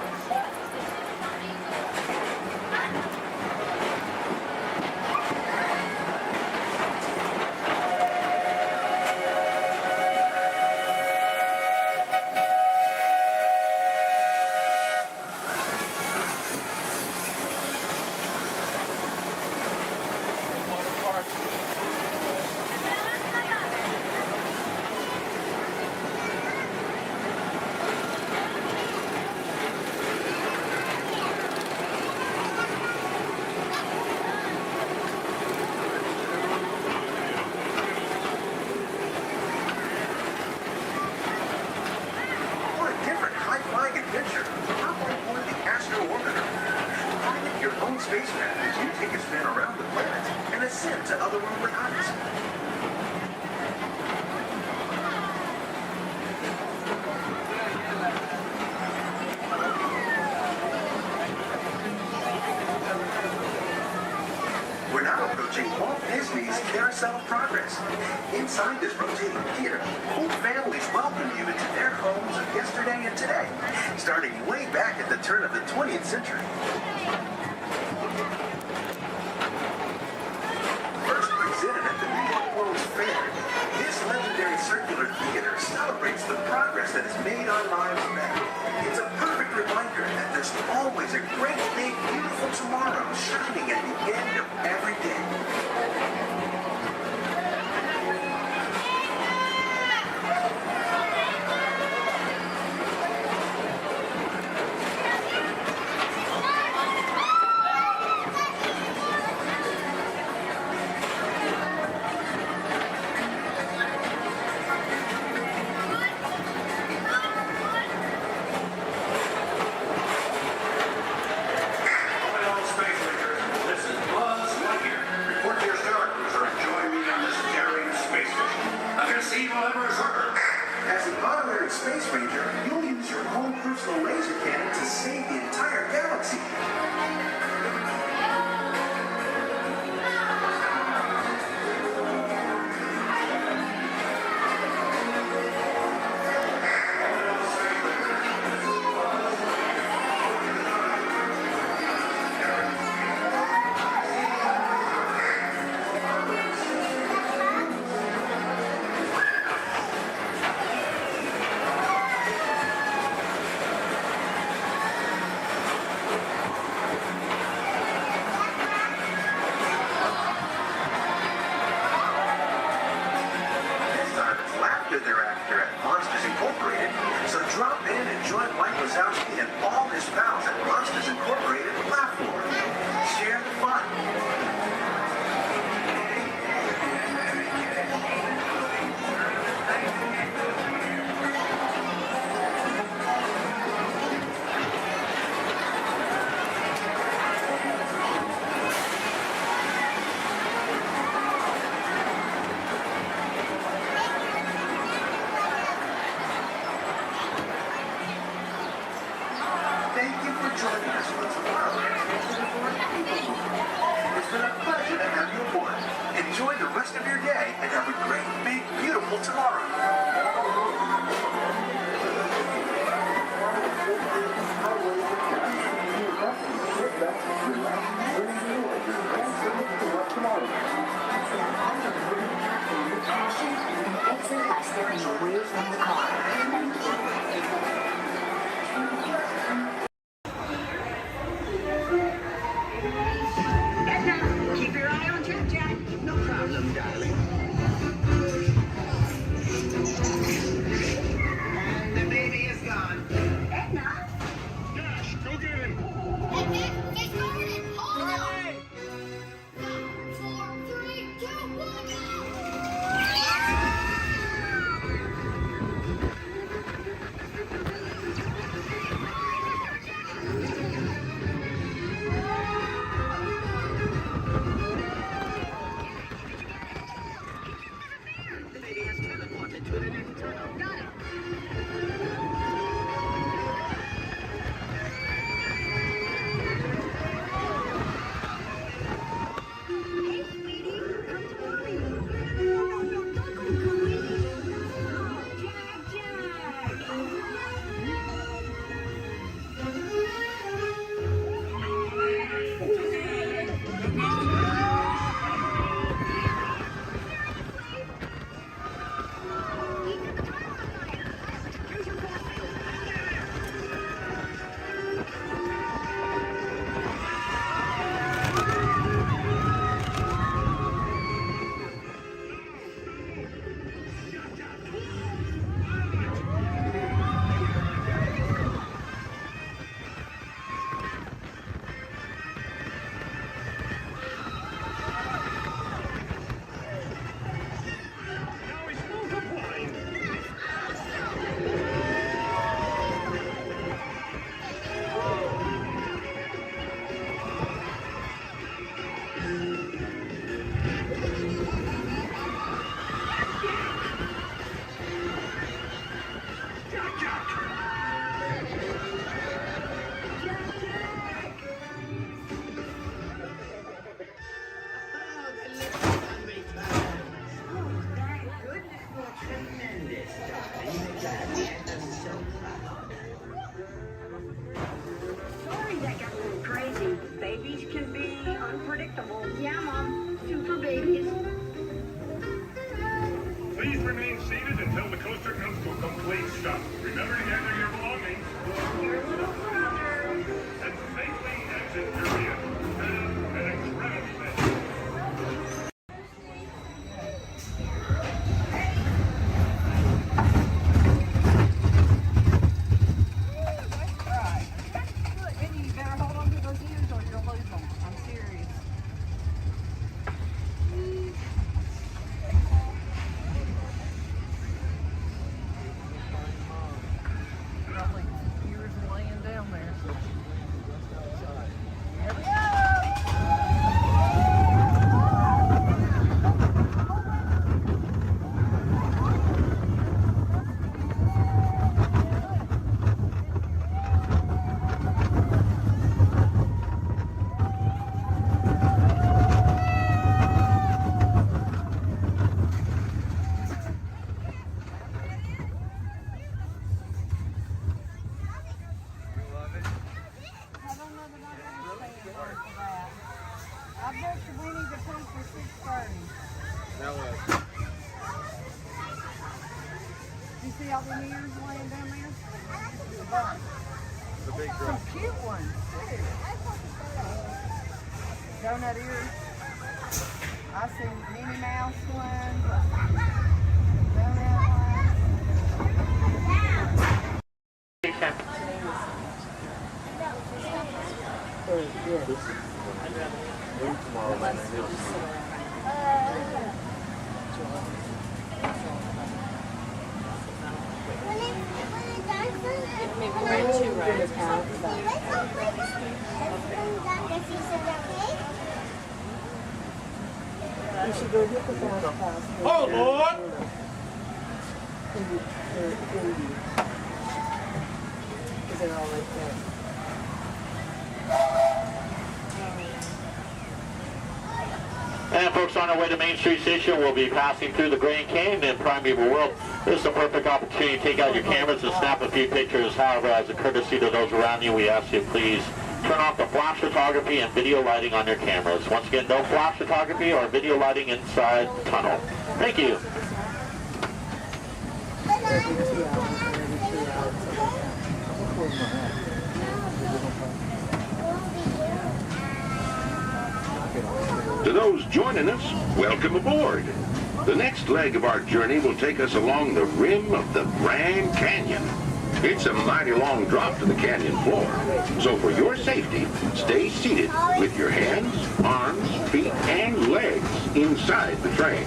What a different high-flying adventure. Hop on board the Astro Orbiter. Pilot your own spacecraft as you take a spin around the planet and ascend to otherworldly heights. We're now approaching Walt Disney's Carousel of Progress. Inside this rotating theater, whole families welcome you into their homes of yesterday and today, starting way back at the turn of the 20th century. First presented at the New York World's Fair, this legendary circular theater celebrates the progress that has made our lives better. It's a perfect reminder that there's always a great, big, beautiful tomorrow shining at the end of every day. This is Buzz Lightyear, reporting and have a great, big, beautiful tomorrow. Exit by stepping away from the car. Thank you. Edna, keep your eye on Jack Jack. No problem, darling. And the baby is gone. Edna? Dash, go get him. Edna, get started. Hold on. 5, 4, 3, 2, 1, go! The baby has teleported to the next tunnel. Got it. Hey, sweetie, come to mommy. No, don't go, Cooey. Oh, Jack, Jack. Sorry that got a little crazy. Babies can be unpredictable. Yeah, Mom. Super babies. Please remain seated until the coaster comes to a complete stop. Remember to gather your belongings. And safely exit your vehicle. Have an incredible day. You better hold on to those ears or you'll lose them. I'm serious. Probably ears laying down there. Here we go! I don't know that I understand for that. I bet you we need to come for 6:30. Now what? You see all the ears laying down there? The bunch. The big Some cute ones, too. Donut ears. I see Minnie Mouse ones. Donut Tomorrow, man. Maybe we're two rides. You should go hit the fast pass. Oh, Lord! Because they're all right there. Again, folks, on our way to Main Street Station, we'll be passing through the Grand Canyon and Primeval World. This is a perfect opportunity to take out your cameras and snap a few pictures. However, as a courtesy to those around you, we ask you please turn off the flash photography and video lighting on your cameras. Once again, no flash photography or video lighting inside the tunnel. Thank you. To those joining us, welcome aboard. The next leg of our journey will take us along the rim of the Grand Canyon. It's a mighty long drop to the canyon floor, so for your safety, stay seated with your hands, arms, feet, and legs inside the train.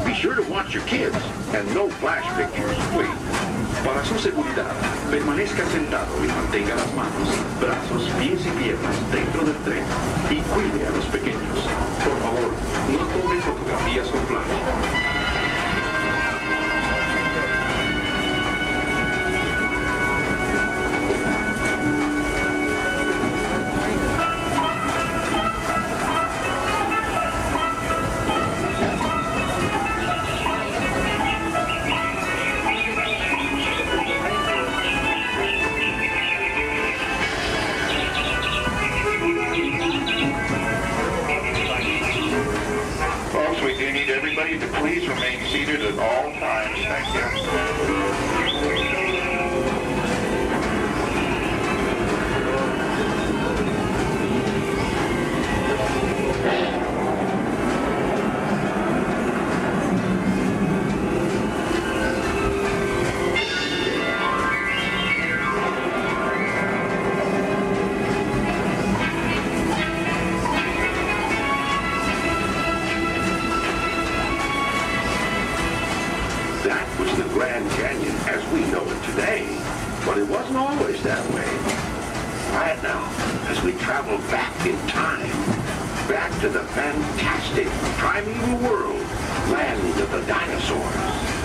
Be sure to watch your kids and no flash pictures, please. Para su seguridad, permanezca sentado y mantenga las manos, brazos, pies y piernas dentro del tren y cuide a los pequeños. Por favor, no tome fotografías con flash. To please remain seated at all times. Thank you. Grand Canyon as we know it today, but it wasn't always that way. Right now, as we travel back in time, back to the fantastic primeval world, land of the dinosaurs.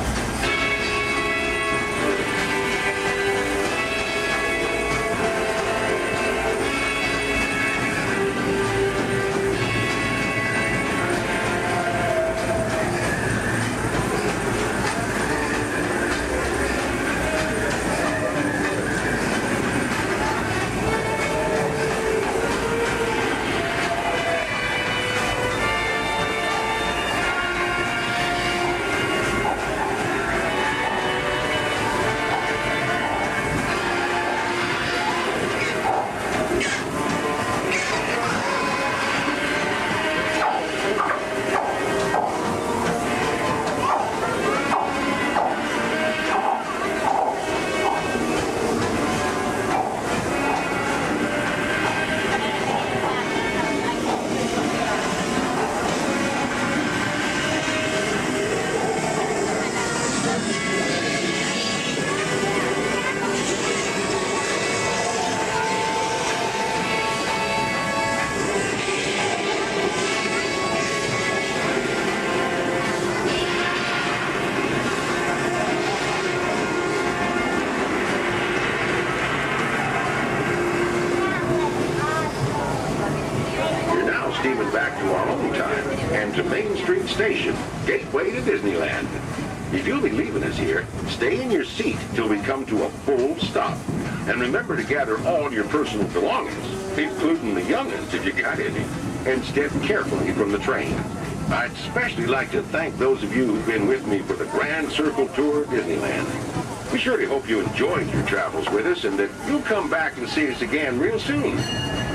Steaming back to our own time and to Main Street Station, gateway to Disneyland. If you'll be leaving us here, stay in your seat till we come to a full stop. And remember to gather all your personal belongings, including the young'uns if you got any, and step carefully from the train. I'd especially like to thank those of you who've been with me for the Grand Circle Tour of Disneyland. We surely hope you enjoyed your travels with us and that you'll come back and see us again real soon.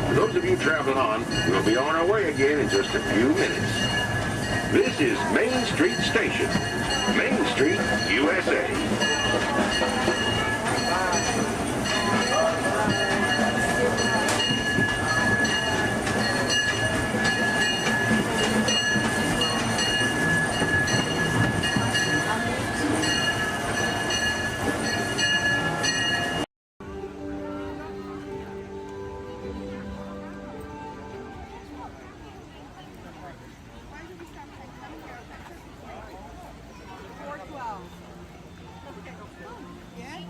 For those of you traveling on, we'll be on our way again in just a few minutes. This is Main Street Station, Main Street, USA. Yeah?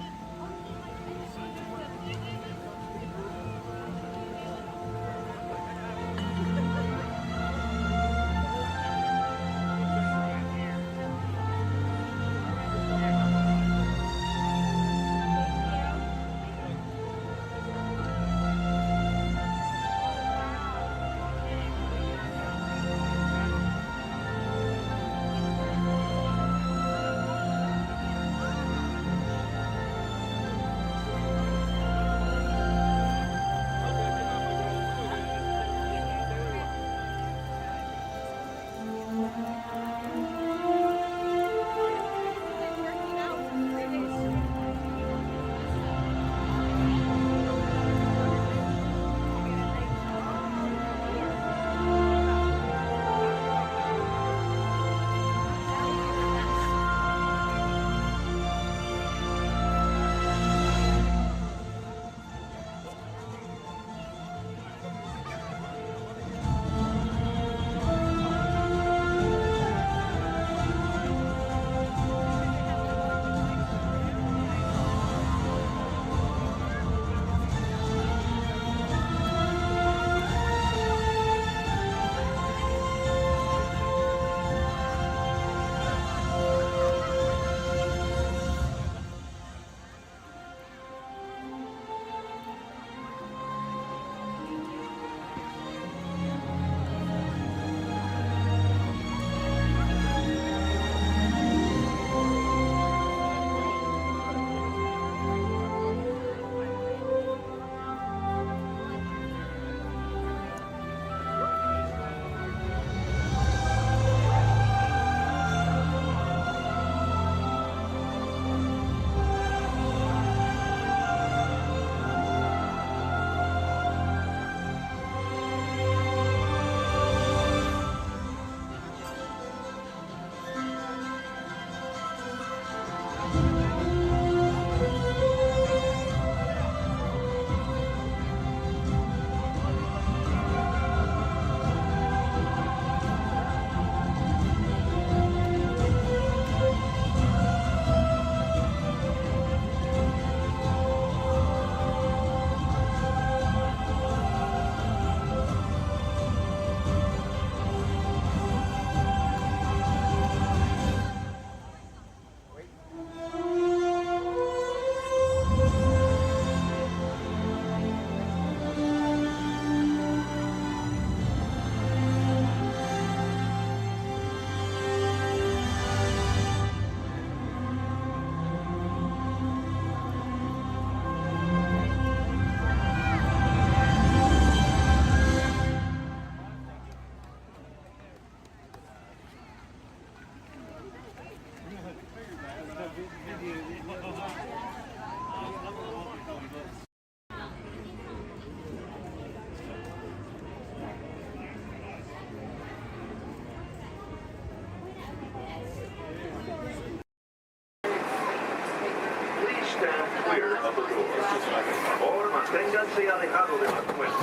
Manténganse alejado de las puertas.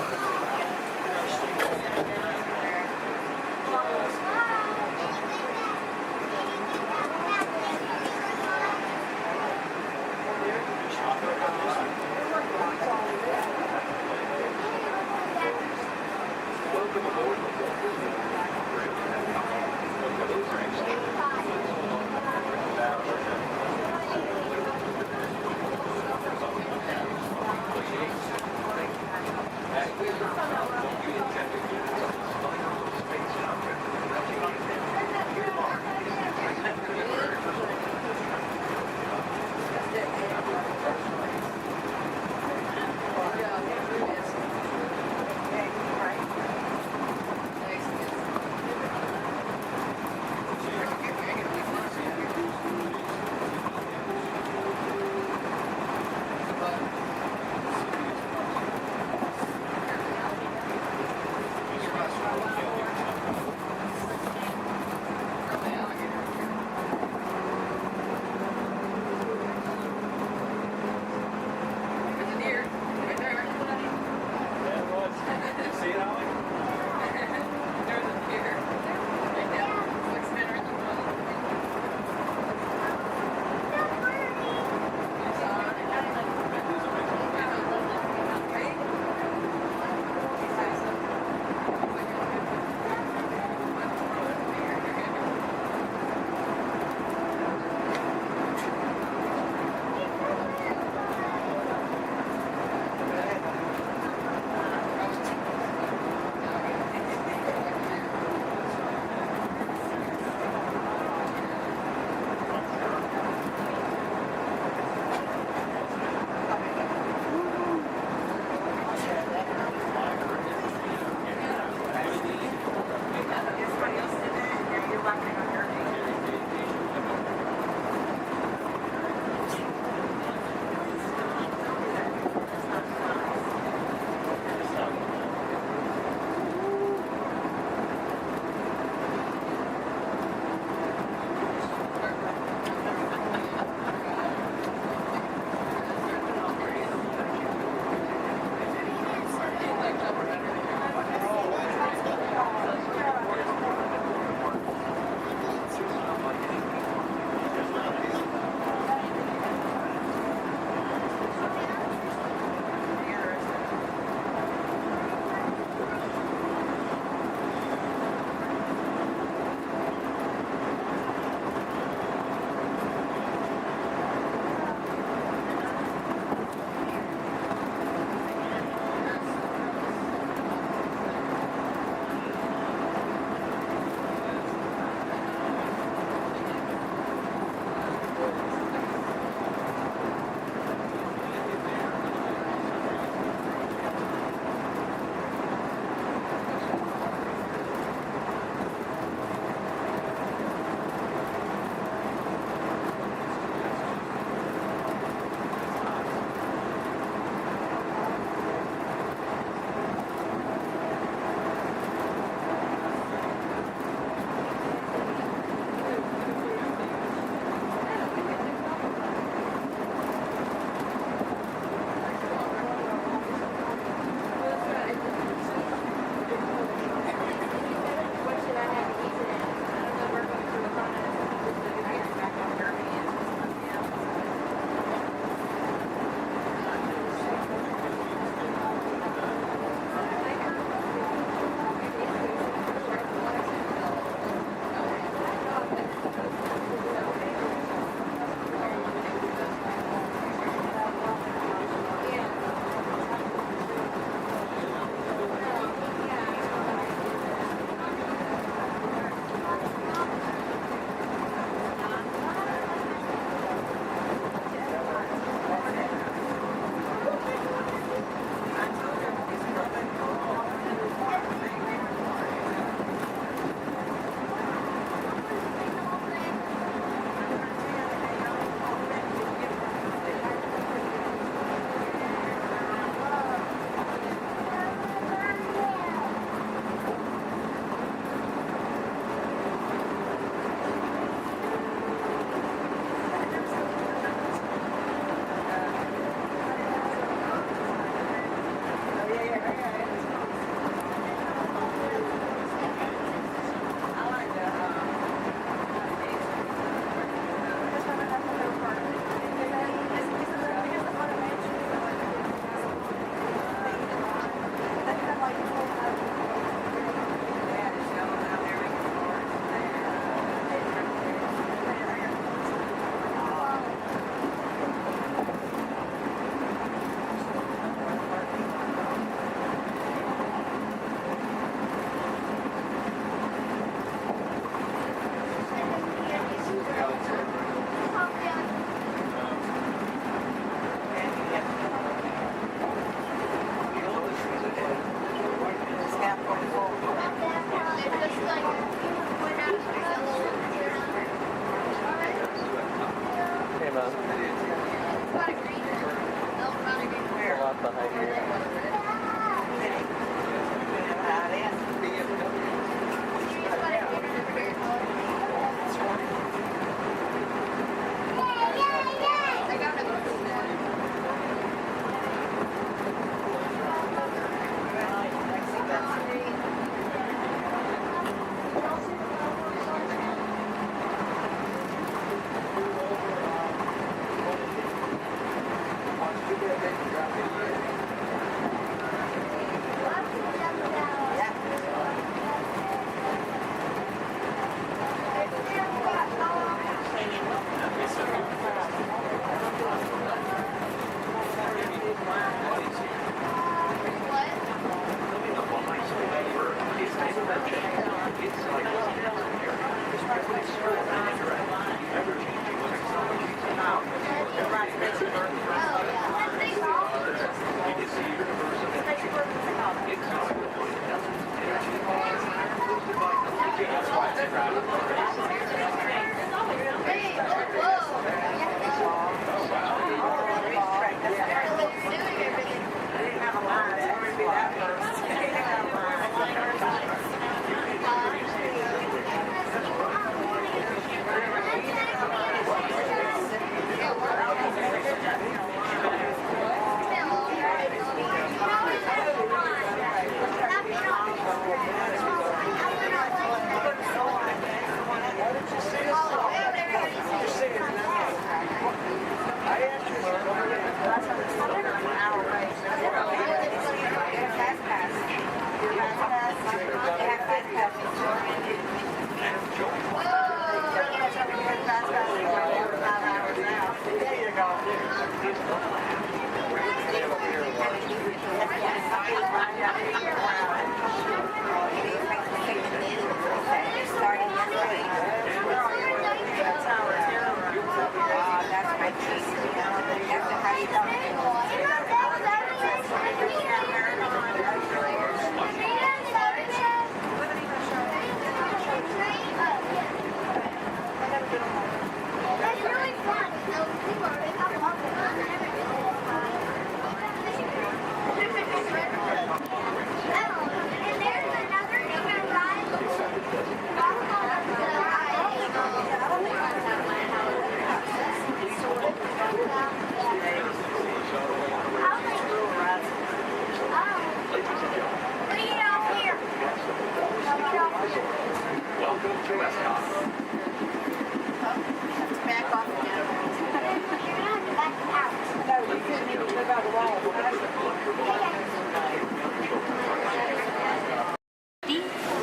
Welcome aboard the Walt Disney World.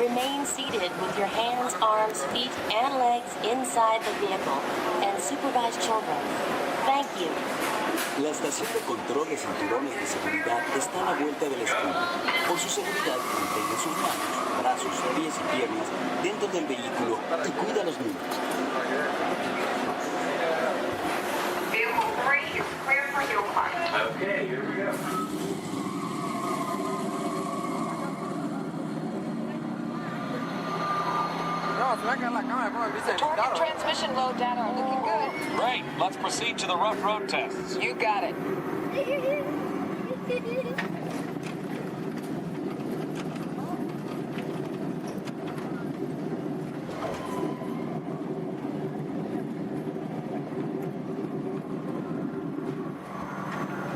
Remain seated with your hands, arms, feet, and legs inside the vehicle and supervise children. Thank you. La estación de control de cinturones de seguridad está a la vuelta de la esquina. Por su seguridad, mantenga sus manos, brazos, pies y piernas dentro del vehículo y cuida a los niños. Vehicle 3 is clear for your park. Okay, here we go. The torque and transmission load data are looking good. Great. Let's proceed to the rough road tests. You got it.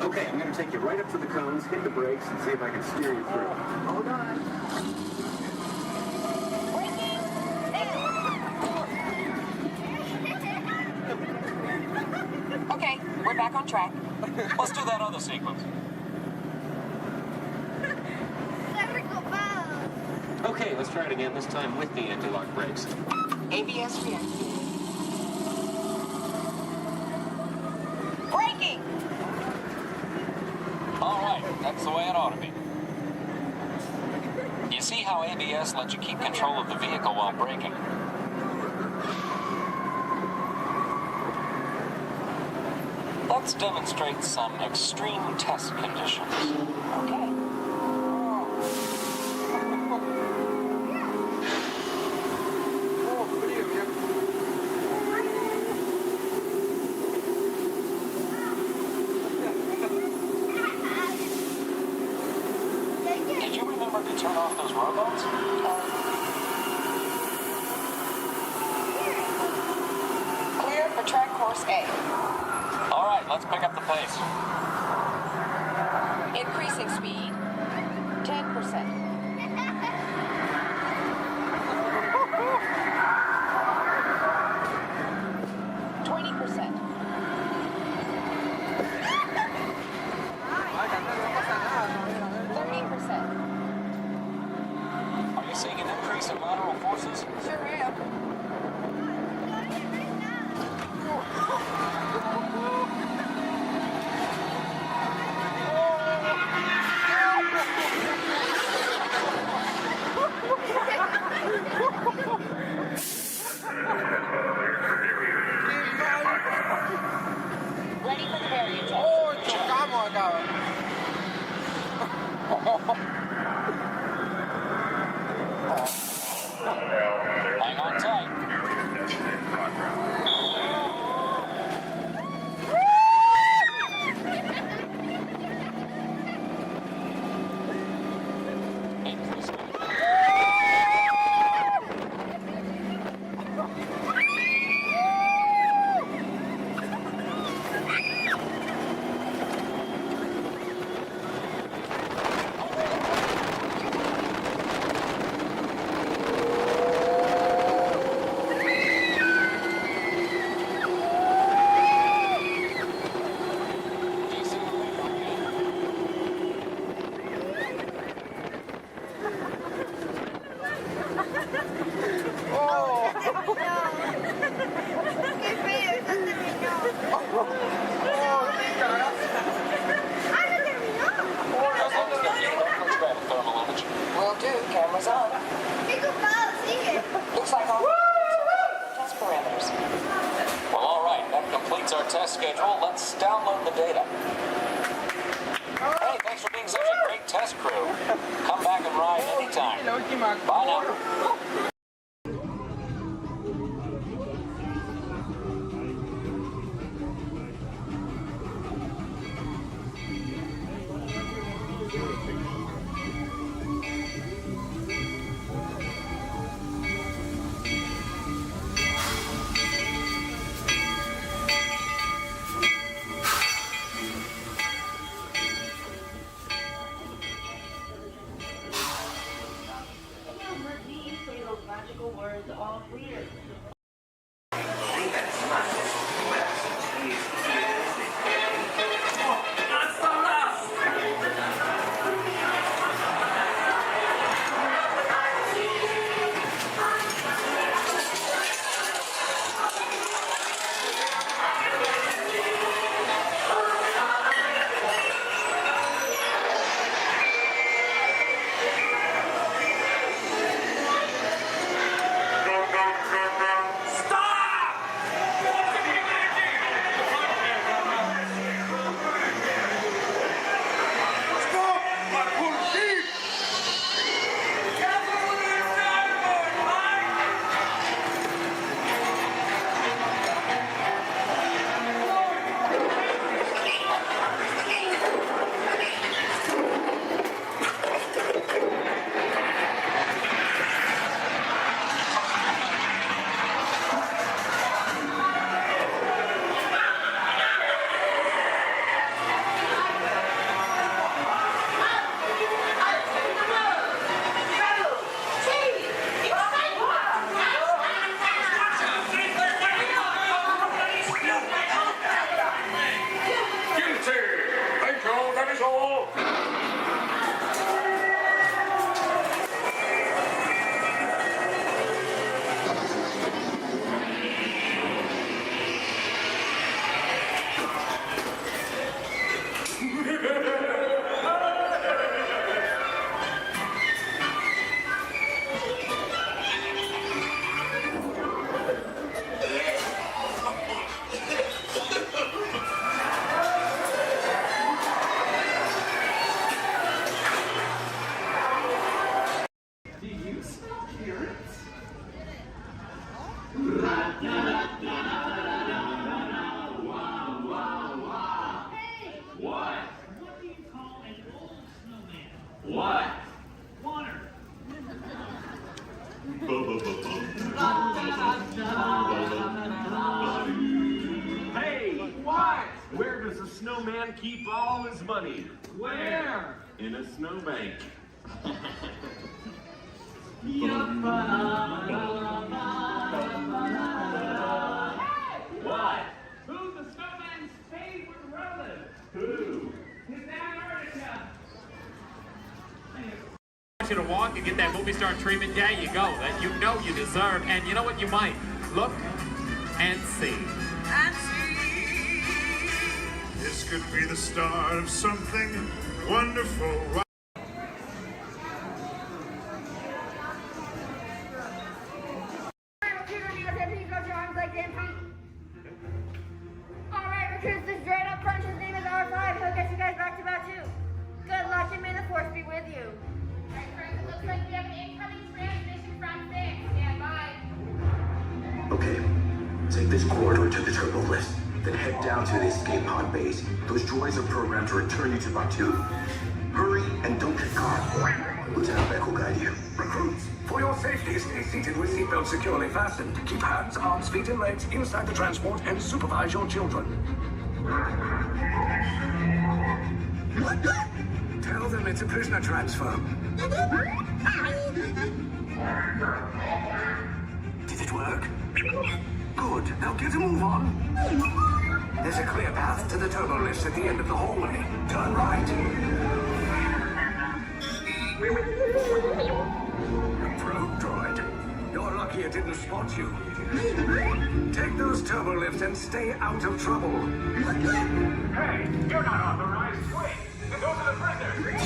Okay, I'm going to take you right up to the cones, hit the brakes, and see if I can steer you through. Hold on. Okay, we're back on track. Let's do that other sequence. Okay, let's try it again, this time with the anti-lock brakes. ABS reactive. Braking! All right, that's the way it ought to be. You see how ABS lets you keep control of the vehicle while braking? Let's demonstrate some extreme test conditions. Okay. Did you remember to turn off those robots? Clear for track course A. All right, let's pick up the pace. Increasing speed. 10%. 20%. Are you seeing an increase in lateral forces? Sure am. Qué feo, eso terminó. Ah, no terminó. As long as they're viewing, let's grab a thermal image. Will do. Camera's on. Qué ocupado, sigue. Looks like all test parameters. Well, all right. That completes our test schedule. Let's download the data. Hey, thanks for being such a great test crew. Come back and ride anytime. Bye now. Hey, what? Where does a snowman keep all his money? Where? In a snowbank. What? Who's the snowman's favorite relative? Who? His Antarctica. You to walk and get that movie star treatment, there you go. That you know you deserve, and you know what, you might look and see. And see. This could be the start of something wonderful. Alright, recruits, this dread up front, his name is R5. He'll get you guys back to about 2. Good luck and may the force be with you. Alright, friends, it looks like we have an incoming transmission from 6. Stand by. Okay, take this corridor to the turbo lift, then head down to the escape pod base. Those droids are programmed to return you to Batu. Hurry and don't get caught. Lieutenant Beck will guide you. Recruits, for your safety, stay seated with seatbelts securely fastened. Keep hands, arms, feet, and legs inside the transport and supervise your children. Tell them it's a prisoner transfer. Did it work? Good. Now get a move on. There's a clear path to the turbo lifts at the end of the hallway. Turn right. Probe droid. Your You're lucky it didn't spot you. Take those turbo lifts and stay out of trouble. Hey, you're not authorized. Wait, those are the prisoners.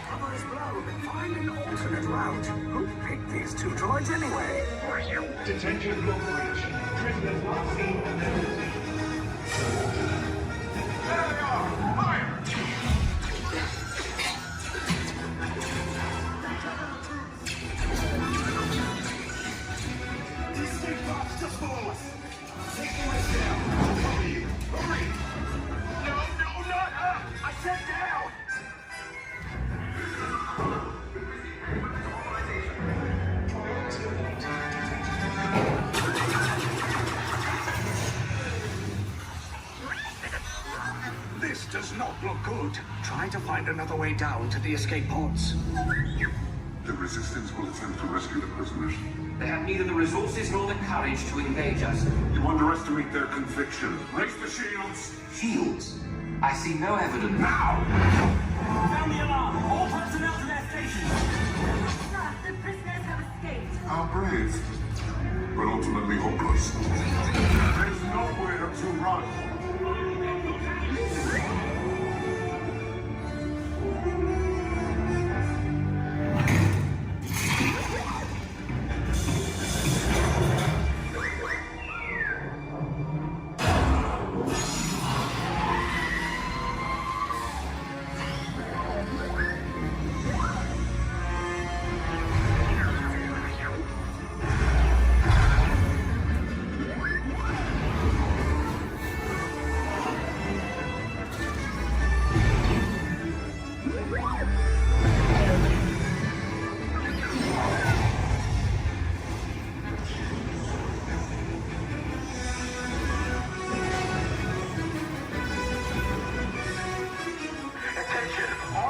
Cover is blown. Find an alternate route. Who picked these two droids anyway? Detention blockage. Prisoners not seen and then there they are. Fire! This does not look good. Try to find another way down to the escape pods. The Resistance will attempt to rescue the prisoners. They have neither the resources nor the courage to engage us. You underestimate their conviction. Raise the shields! Shields? I see no evidence. Now! Sound the alarm. All personnel to their stations. Sir, the prisoners have escaped. How brave, but ultimately hopeless. There's nowhere to run.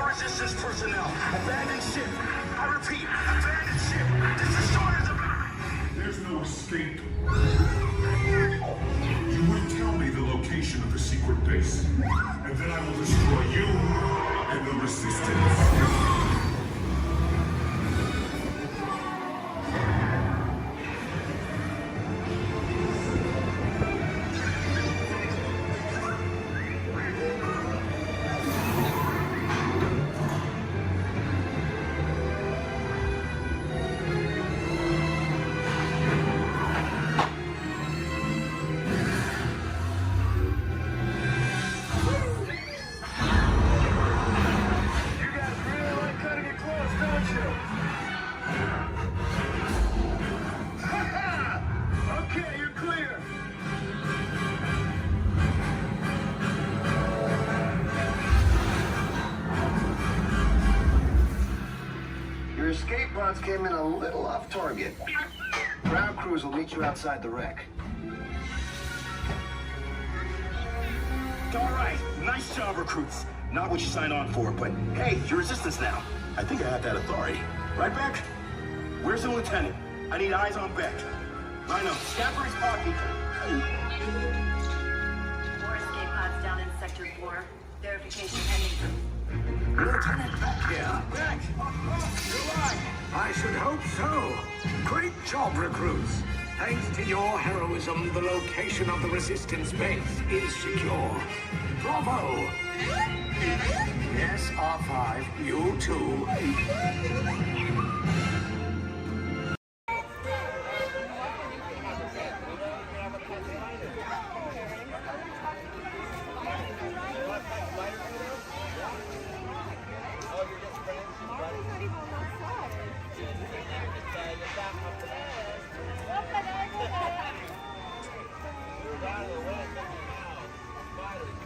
Resistance personnel, abandon ship. I repeat, abandon ship. This destroyer's about. There's no escape. You will tell me the location of the secret base, and then I will destroy you and the Resistance. Your escape pods came in a little off target. Ground crews will meet you outside the wreck. All right, nice job, recruits. Not what you signed on for, but hey, you're Resistance now. I think I have that authority. Right, Beck? Where's the lieutenant? I need eyes on Beck. Rhino, scan for his pod people. 4 escape pods down in Sector 4. Verification pending. Lieutenant Beck here. Beck! You're alive! I should hope so. Great job, recruits. Thanks to your heroism, the location of the Resistance base is secure. Bravo! Yes, R5, you too. No, the spiders.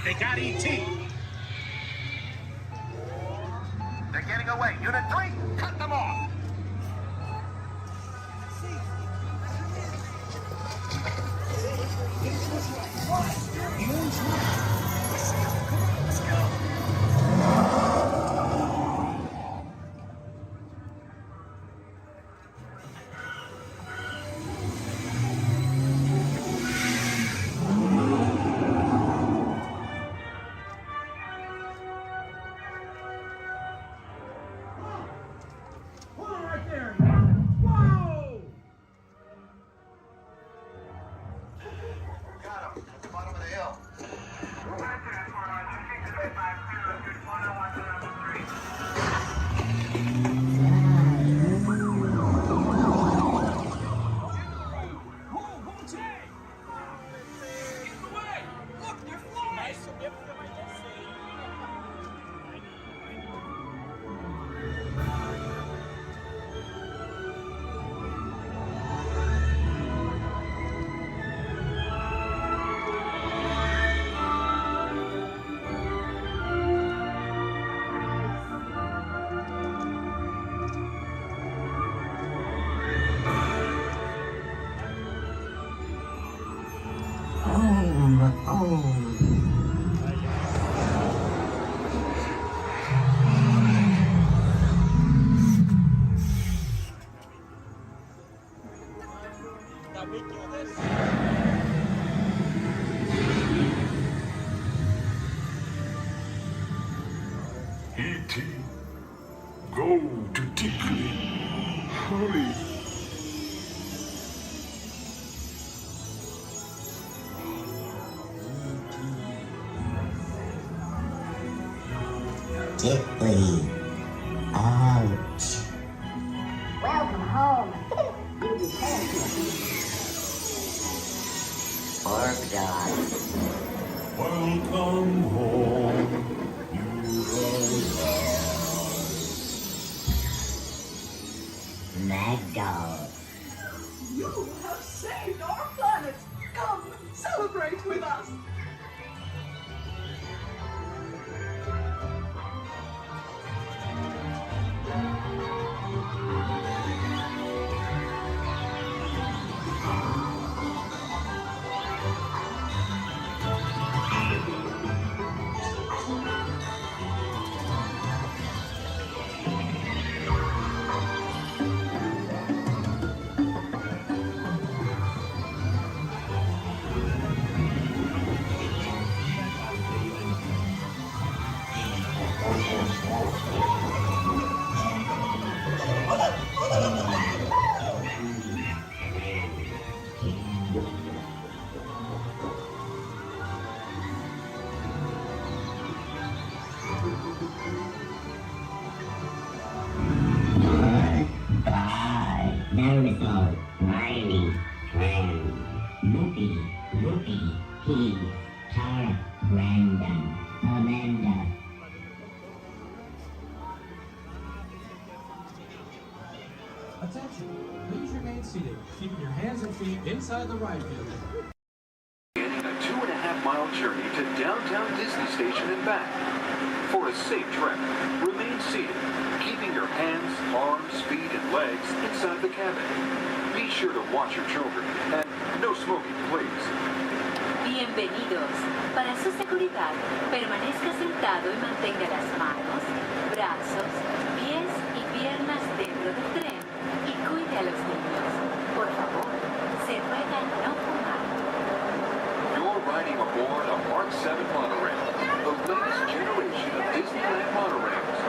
They got E.T. They're getting away. Unit 3, cut them off. E.T. Go to Dickley. Hurry. Dickley. Ouch. Welcome home. You deserve Orb dog. Welcome home. Mad dog. You have saved our planet. Come, celebrate with us. Naruto, Riley, Clan, Luffy, Key, Tara, Brandon, Amanda. Attention, please remain seated, keeping your hands and feet inside the ride vehicle. Beginning a 2.5-mile journey to downtown Disney Station and back. For a safe trek, remain seated, keeping your hands, arms, feet, and legs inside the cabin. Be sure to watch your children, and no smoking, please. Bienvenidos. Para su seguridad, permanezca sentado y mantenga las manos, brazos, pies y piernas dentro del tren y cuide a los niños. Por favor, se ruega no fumar. You're riding aboard a Mark 7 monorail, the latest generation of Disneyland monorails.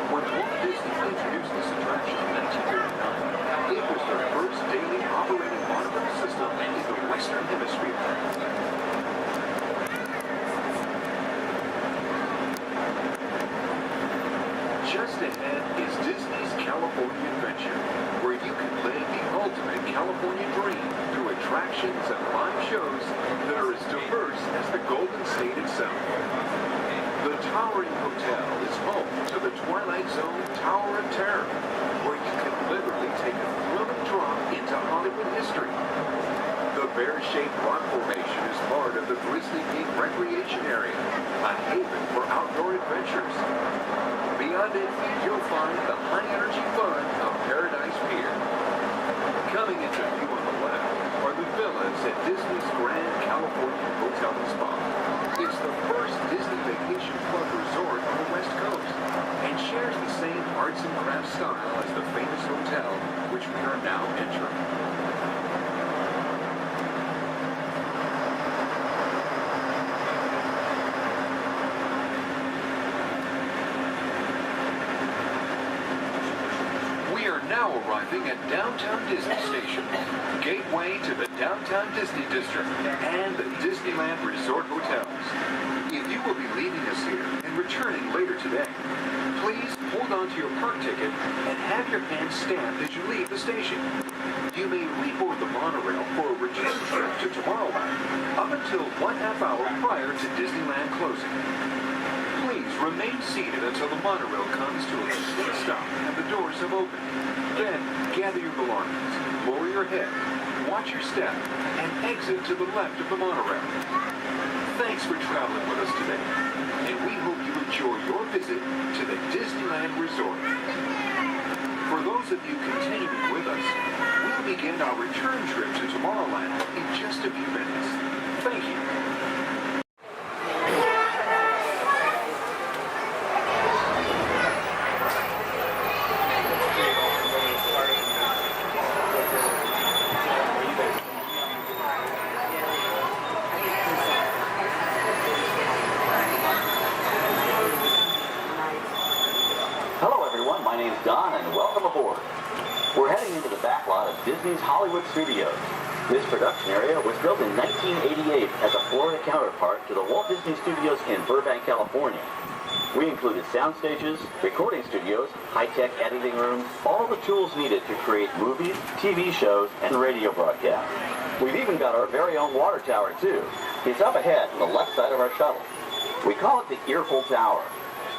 When Walt Disney introduced this attraction in 1939, it was the first daily operating monorail system in the Western Hemisphere. Just ahead is Disney's California Adventure, where you can live the ultimate California dream through attractions and live shows that are as diverse as the Golden State itself. The Towering Hotel is home to the Twilight Zone Tower of Terror, where you can literally take a thrilling drop into Hollywood history. The bear-shaped rock formation is part of the Grizzly Peak Record recreation area, a haven for outdoor adventures. Beyond it, you'll find the high-energy fun of Paradise Pier. Coming into view on the left are the villas at Disney's Grand California Hotel and Spa. It's the first Disney Vacation Club resort on the West Coast and shares the same arts and crafts style as the famous hotel, which we are now entering. Now arriving at Downtown Disney Station, gateway to the Downtown Disney District and the Disneyland Resort Hotels. If you will be leaving us here and returning later today, please hold on to your park ticket and have your hand stamped as you leave the station. You may reboard the monorail for a return trip to Tomorrowland up until 1/2 hour prior to Disneyland closing. Please remain seated until the monorail comes to a complete stop and the doors have opened. Then, gather your belongings, lower your head, watch your step, and exit to the left of the monorail. Thanks for traveling with us today, and we hope you enjoy your visit to the Disneyland Resort. For those of you continuing with us, we'll begin our return trip to Tomorrowland in just a few minutes. Thank you. My name's Don, and welcome aboard. We're heading into the backlot of Disney's Hollywood Studios. This production area was built in 1988 as a Florida counterpart to the Walt Disney Studios in Burbank, California. We included sound stages, recording studios, high-tech editing rooms, all the tools needed to create movies, TV shows, and radio broadcasts. We've even got our very own water tower, too. It's up ahead on the left side of our shuttle. We call it the Earful Tower.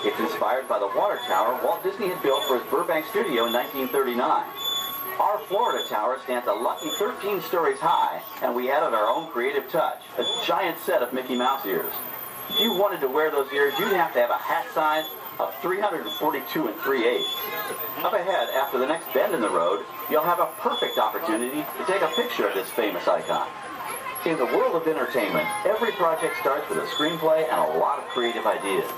It's inspired by the water tower Walt Disney had built for his Burbank studio in 1939. Our Florida tower stands a lucky 13 stories high, and we added our own creative touch, a giant set of Mickey Mouse ears. If you wanted to wear those ears, you'd have to have a hat size of 342 3/8. Up ahead, after the next bend in the road, you'll have a perfect opportunity to take a picture of this famous icon. In the world of entertainment, every project starts with a screenplay and a lot of creative ideas.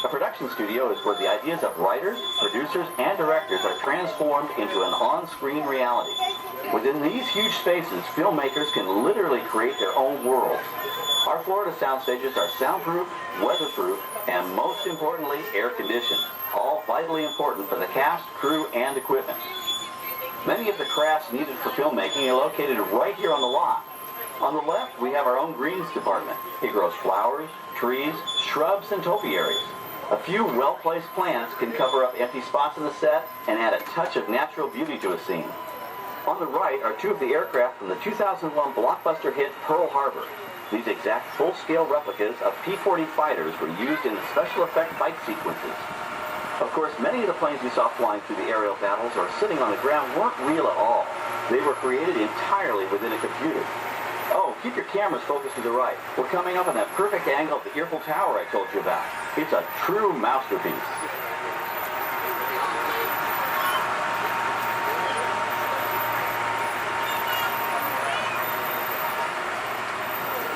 A production studio is where the ideas of writers, producers, and directors are transformed into an on-screen reality. Within these huge spaces, filmmakers can literally create their own worlds. Our Florida sound stages are soundproof, weatherproof, and most importantly, air-conditioned, all vitally important for the cast, crew, and equipment. Many of the crafts needed for filmmaking are located right here on the lot. On the left, we have our own greens department. It grows flowers, trees, shrubs, and topiaries. A few well-placed plants can cover up empty spots in the set and add a touch of natural beauty to a scene. On the right are two of the aircraft from the 2001 blockbuster hit Pearl Harbor. These exact full-scale replicas of P-40 fighters were used in the special effect fight sequences. Of course, many of the planes we saw flying through the aerial battles or sitting on the ground weren't real at all. They were created entirely within a computer. Oh, keep your cameras focused to the right. We're coming up on that perfect angle of the Earful Tower I told you about. It's a true masterpiece.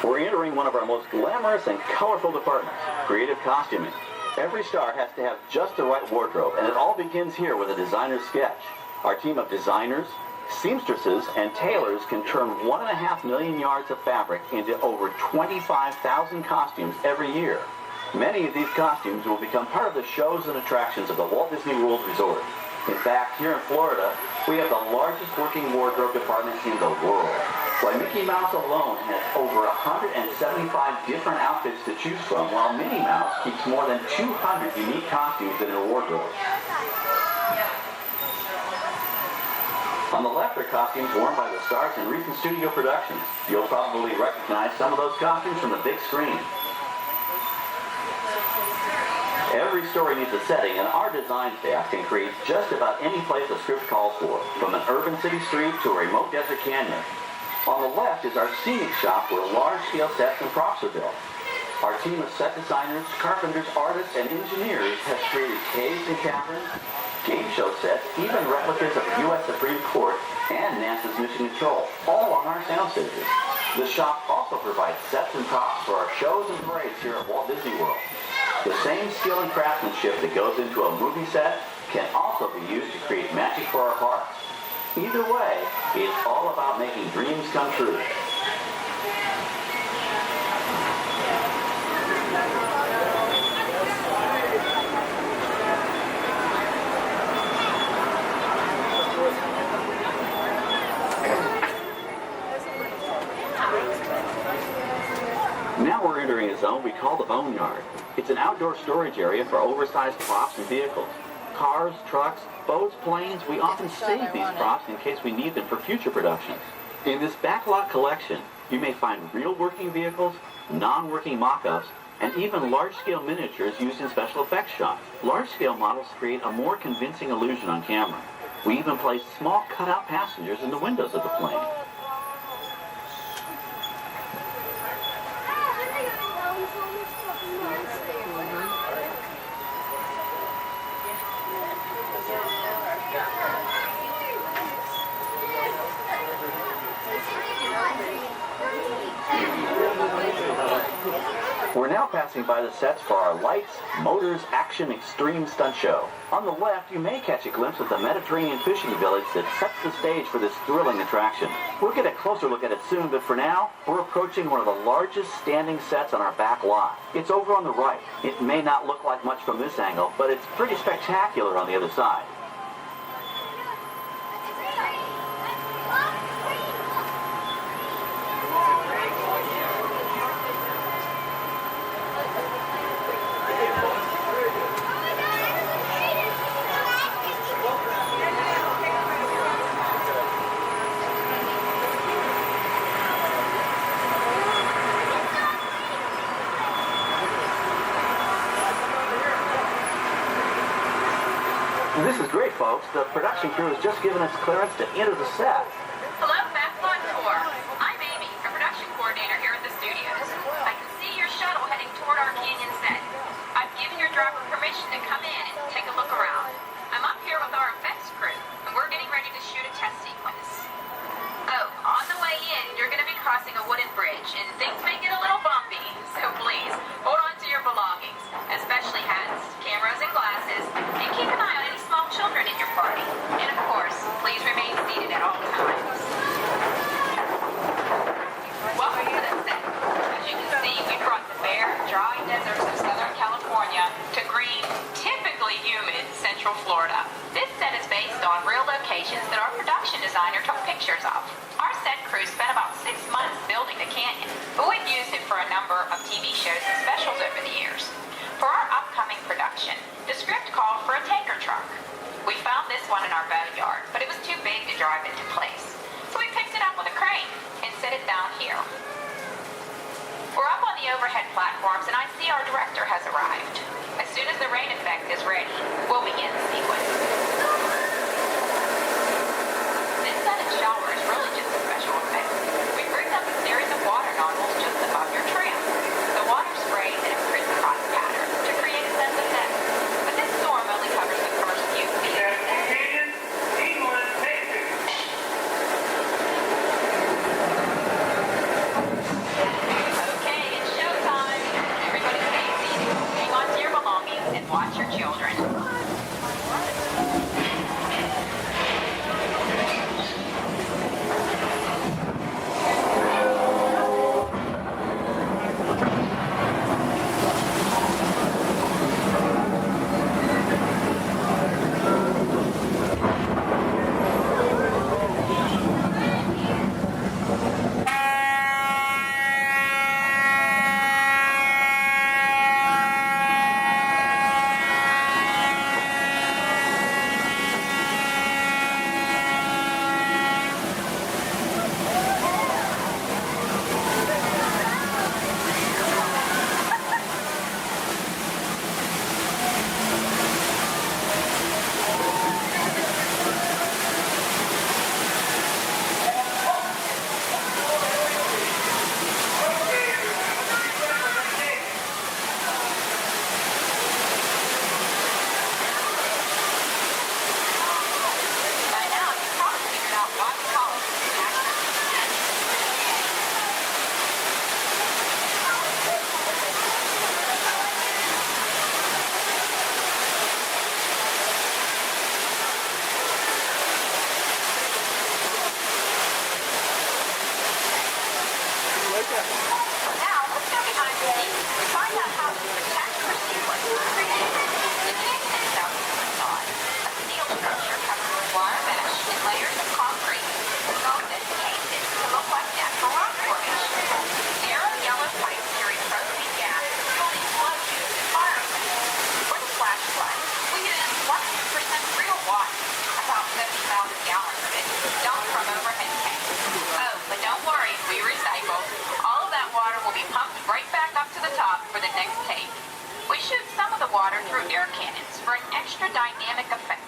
We're entering one of our most glamorous and colorful departments, creative costuming. Every star has to have just the right wardrobe, and it all begins here with a designer's sketch. Our team of designers, seamstresses, and tailors can turn 1.5 million yards of fabric into over 25,000 costumes every year. Many of these costumes will become part of the shows and attractions of the Walt Disney World Resort. In fact, here in Florida, we have the largest working wardrobe department in the world. Why, Mickey Mouse alone has over 175 different outfits to choose from, while Minnie Mouse keeps more than 200 unique costumes in her wardrobe. On the left are costumes worn by the stars in recent studio productions. You'll probably recognize some of those costumes from the big screen. Every story needs a setting, and our design staff can create just about any place a script calls for, from an urban city street to a remote desert canyon. On the left is our scenic shop where large-scale sets and props are built. Our team of set designers, carpenters, artists, and engineers has created caves and caverns, game show sets, even replicas of the U.S. Supreme Court and NASA's Mission Control, all on our sound stages. The shop also provides sets and props for our shows and parades here at Walt Disney World. The same skill and craftsmanship that goes into a movie set can also be used to create magic for our parks. Either way, it's all about making dreams come true. Now we're entering a zone we call the Boneyard. It's an outdoor storage area for oversized props and vehicles. Cars, trucks, boats, planes, we often save these props in case we need them for future productions. In this backlot collection, you may find real working vehicles, non-working mock-ups, and even large-scale miniatures used in special effects shots. Large-scale models create a more convincing illusion on camera. We even place small cutout passengers in the windows of the plane. We're now passing by the sets for our Lights, Motors, Action Extreme Stunt Show. On the left, you may catch a glimpse of the Mediterranean fishing village that sets the stage for this thrilling attraction. We'll get a closer look at it soon, but for now, we're approaching one of the largest standing sets on our back lot. It's over on the right. It may not look like much from this angle, but it's pretty spectacular on the other side. This is great, folks. The production crew has just given us clearance to enter the set. Hello, Backlot Tour. I'm Amy, a production coordinator here at the studios. I can see your shuttle heading toward our canyon set. I've given your driver permission to come in and take a look around. I'm up here with our effects crew, and we're getting ready to shoot a test sequence. Oh, on the way in, you're going to be crossing a wooden bridge, and things may get a little bumpy, so please, hold on to your belongings, especially hats, cameras, and glasses, and keep an eye on any small children in your party. And of course, please remain seated at all times. Welcome to the set. As you can see, we brought the bare, dry deserts of Southern California to green, typically humid Central Florida. This set is based on real locations that our production designer took pictures of. Our set crew spent about 6 months building the canyon, but we've used it for a number of TV shows and specials over the years. For our upcoming production, the script called for a tanker truck. We found this one in our boneyard, but it was too big to drive into place. So we picked it up with a crane and set it down here. We're up on the overhead platforms, and I see our director has arrived. As soon as the rain effect is ready, we'll begin the sequence. This set and shower is really just a special effect. We've rigged up a series of water nozzles just above your tram. The water sprays in a crisscross pattern to create a sense of depth. But this storm only covers the first few feet. Okay, it's showtime. Everybody stay seated. Hang on to your belongings and watch your children. gallons of it, dumped from overhead tanks. Oh, but don't worry, we recycle. All of that water will be pumped right back up to the top for the next take. We shoot some of the water through air cannons for an extra dynamic effect.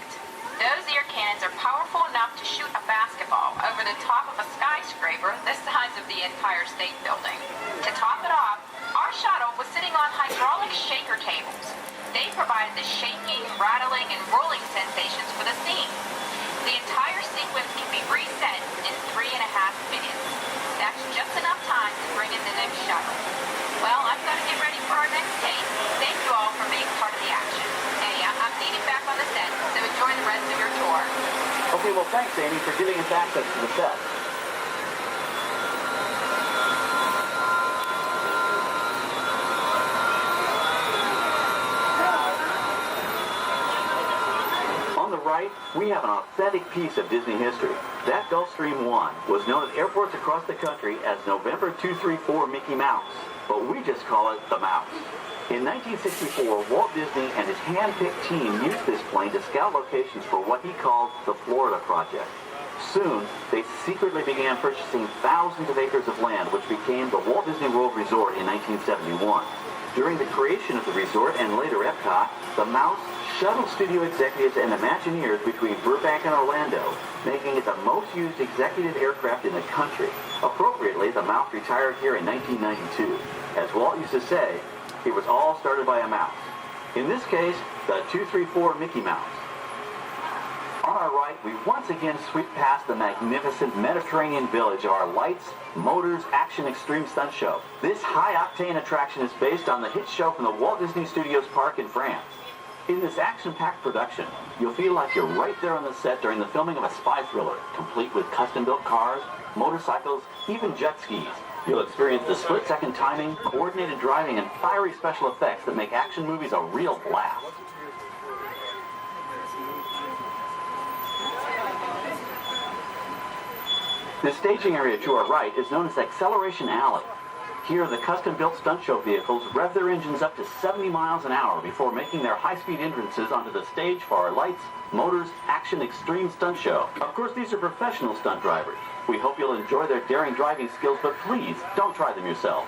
Those air cannons are powerful enough to shoot a basketball over the top of a skyscraper the size of the Empire State Building. To top it off, our shuttle was sitting on hydraulic shaker tables. They provided the shaking, rattling, and rolling sensations for the scene. The entire sequence can be reset in 3.5 minutes. That's just enough time to bring in the next shuttle. Well, I've got to get ready for our next take. Thank you all for being part of the action. Hey, I'm needed back on the set, so enjoy the rest of your tour. Okay, well, thanks, Amy, for giving us access to the set. On the right, we have an authentic piece of Disney history. That Gulfstream 1 was known at airports across the country as November 234 Mickey Mouse, but we just call it the Mouse. In 1964, Walt Disney and his hand-picked team used this plane to scout locations for what he called the Florida Project. Soon, they secretly began purchasing thousands of acres of land, which became the Walt Disney World Resort in 1971. During the creation of the resort and later Epcot, the Mouse shuttled studio executives and Imagineers between Burbank and Orlando, making it the most used executive aircraft in the country. Appropriately, the Mouse retired here in 1992. As Walt used to say, it was all started by a mouse. In this case, the 234 Mickey Mouse. On our right, we once again sweep past the magnificent Mediterranean village of our lights, motors, action extreme stunt show. This high-octane attraction is based on the hit show from the Walt Disney Studios Park in France. In this action-packed production, you'll feel like you're right there on the set during the filming of a spy thriller, complete with custom-built cars, motorcycles, even jet skis. You'll experience the split-second timing, coordinated driving, and fiery special effects that make action movies a real blast. The staging area to our right is known as Acceleration Alley. Here, the custom-built stunt show vehicles rev their engines up to 70 miles an hour before making their high-speed entrances onto the stage for our lights, motors, action extreme stunt show. Of course, these are professional stunt drivers. We hope you'll enjoy their daring driving skills, but please, don't try them yourself.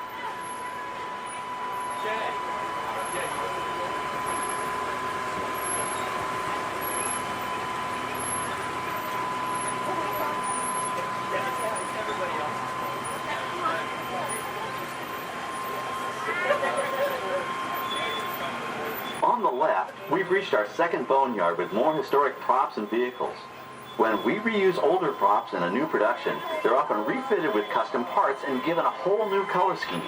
On the left, we've reached our second boneyard with more historic props and vehicles. When we reuse older props in a new production, they're often refitted with custom parts and given a whole new color scheme.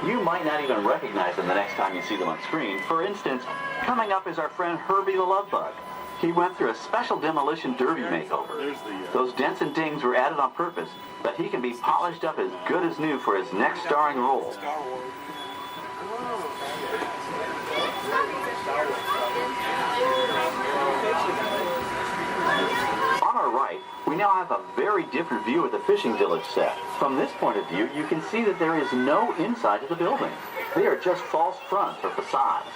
You might not even recognize them the next time you see them on screen. For instance, coming up is our friend Herbie the Love Bug. He went through a special demolition derby makeover. Those dents and dings were added on purpose, but he can be polished up as good as new for his next starring role. On our right, we now have a very different view of the fishing village set. From this point of view, you can see that there is no inside of the building. They are just false fronts or facades.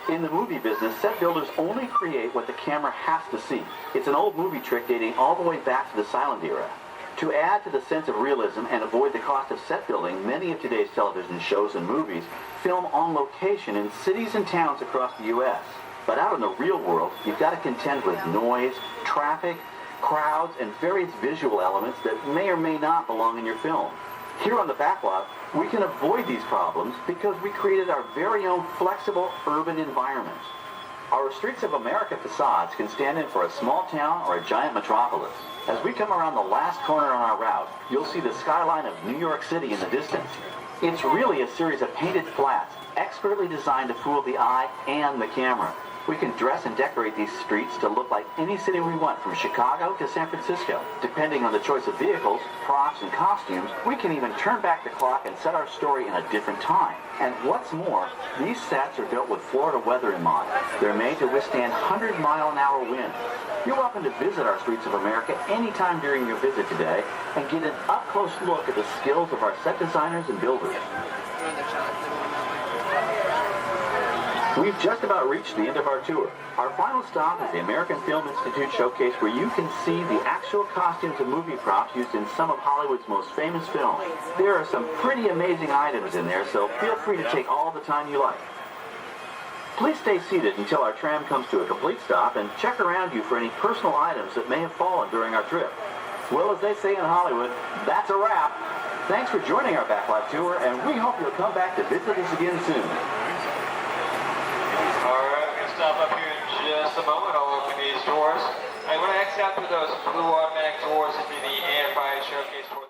In the movie business, set builders only create what the camera has to see. It's an old movie trick dating all the way back to the silent era. To add to the sense of realism and avoid the cost of set building, many of today's television shows and movies film on location in cities and towns across the U.S. But out in the real world, you've got to contend with noise, traffic, crowds, and various visual elements that may or may not belong in your film. Here on the backlot, we can avoid these problems because we created our very own flexible urban environment. Our Streets of America facades can stand in for a small town or a giant metropolis. As we come around the last corner on our route, you'll see the skyline of New York City in the distance. It's really a series of painted flats, expertly designed to fool the eye and the camera. We can dress and decorate these streets to look like any city we want, from Chicago to San Francisco. Depending on the choice of vehicles, props, and costumes, we can even turn back the clock and set our story in a different time. And what's more, these sets are built with Florida weather in mind. They're made to withstand 100-mile-an-hour winds. You're welcome to visit our Streets of America anytime during your visit today and get an up-close look at the skills of our set designers and builders. We've just about reached the end of our tour. Our final stop is the American Film Institute showcase, where you can see the actual costumes and movie props used in some of Hollywood's most famous films. There are some pretty amazing items in there, so feel free to take all the time you like. Please stay seated until our tram comes to a complete stop and check around you for any personal items that may have fallen during our trip. Well, as they say in Hollywood, that's a wrap. Thanks for joining our backlot tour, and we hope you'll come back to visit us again soon. Alright, we're going to stop up here in just a moment. I'll open these doors. I'm going to exit out through those blue automatic doors into the AFI showcase for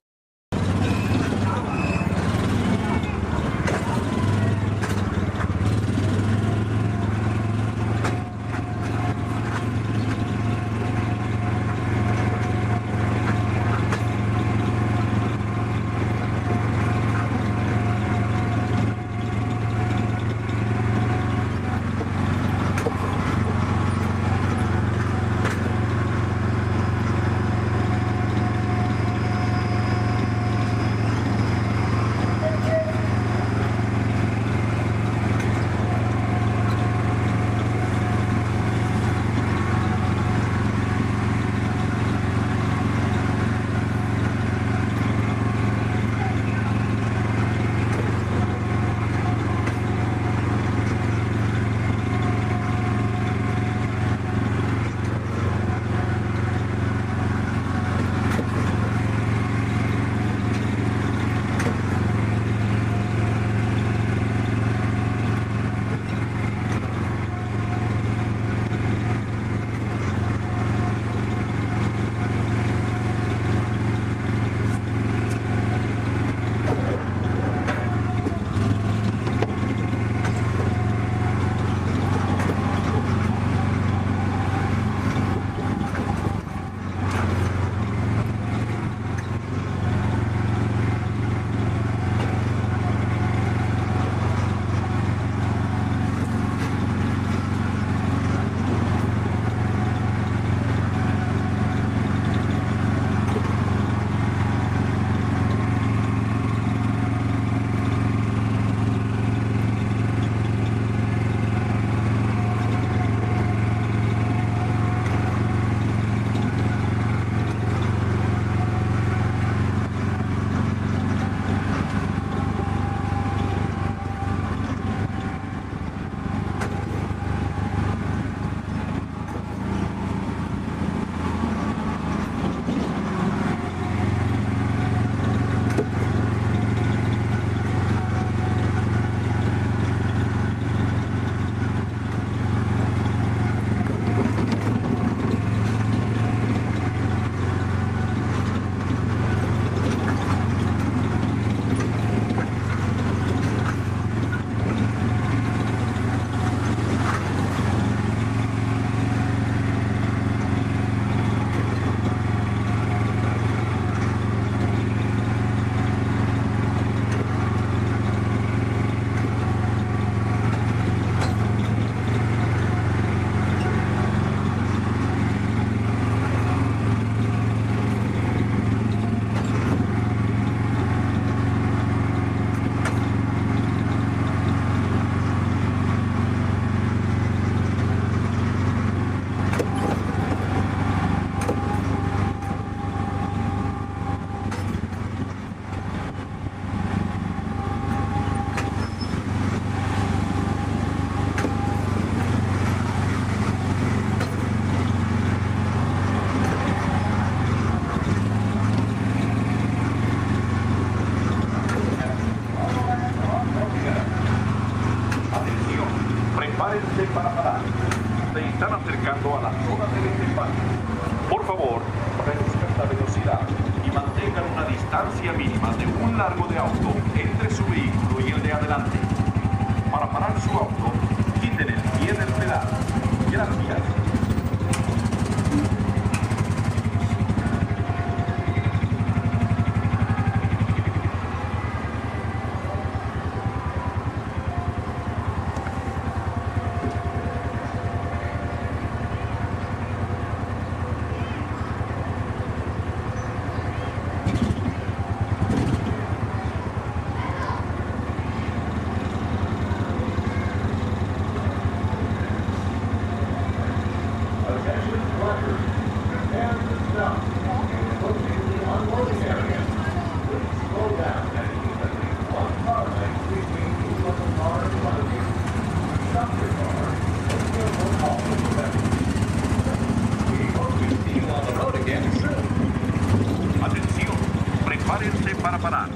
prepárense para parar.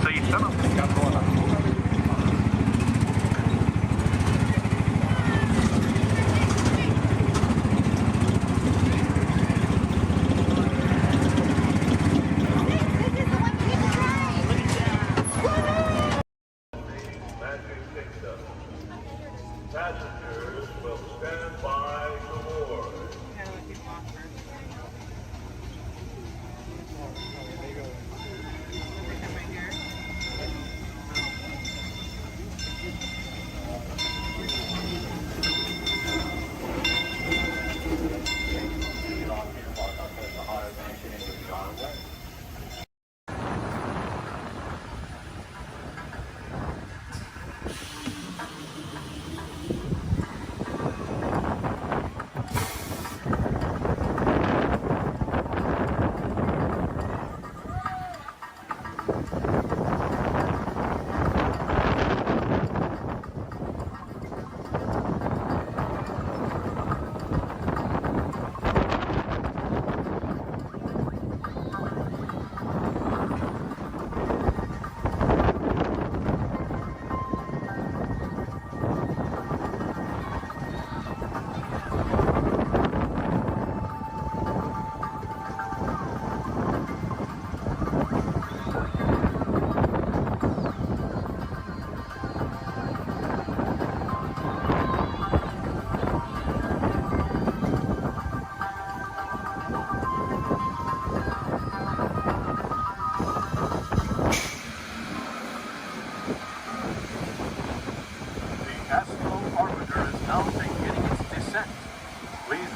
Se están acercando a la zona de... Passengers will stand by to board.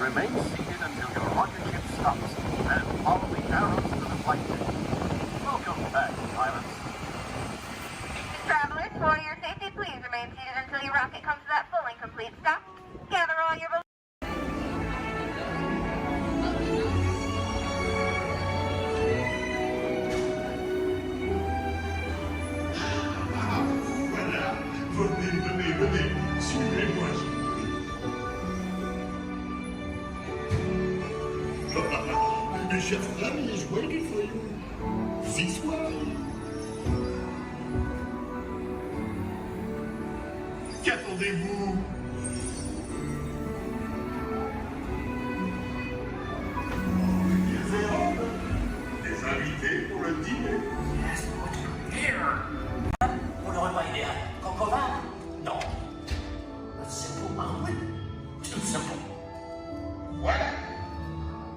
Remain seated until your rocket ship stops and follow the arrows to the flight deck. Welcome back, pilots. Travelers, for your safety, please remain seated until your rocket comes to that full and complete stop. Gather all your belongings. Voilà. Venez. Suivez-moi. Mes chers amis, is waiting for you. This way. Qu'attendez-vous? Des invités pour le dîner? Yes, but here. Vous n'aurez pas idée. Concovin? Non. Simple, oui. Too simple. Voilà.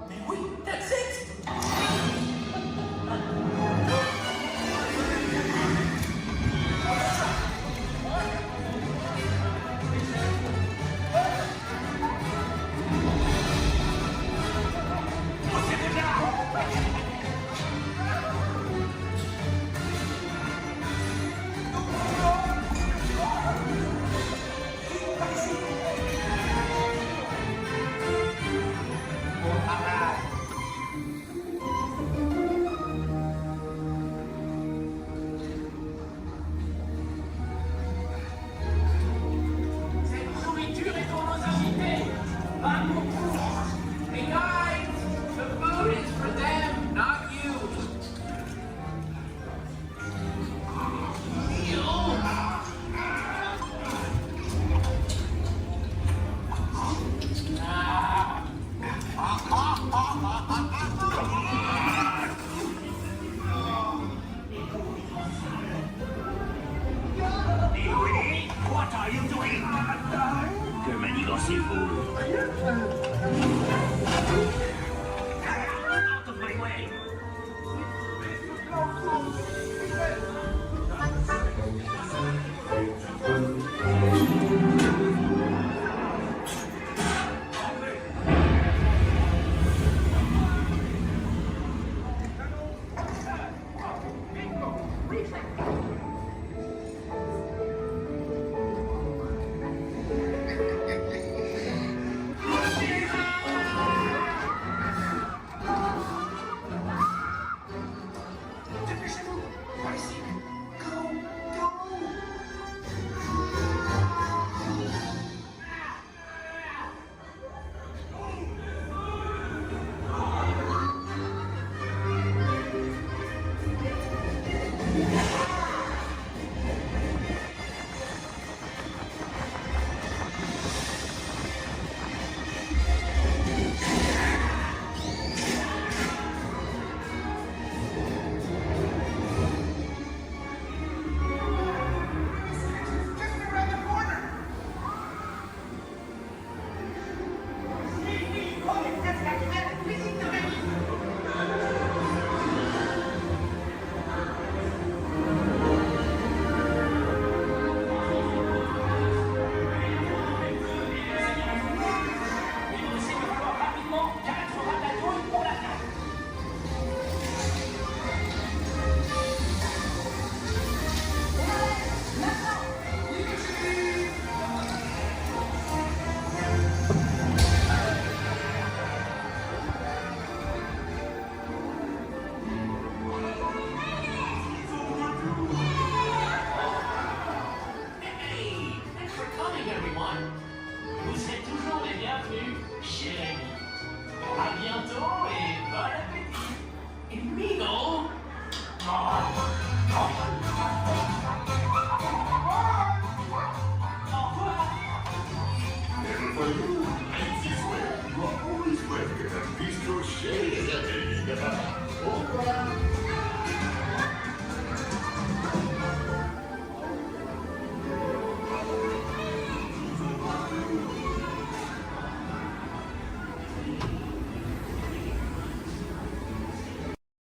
Mais oui, that's it. Hey guys, the food is for them, not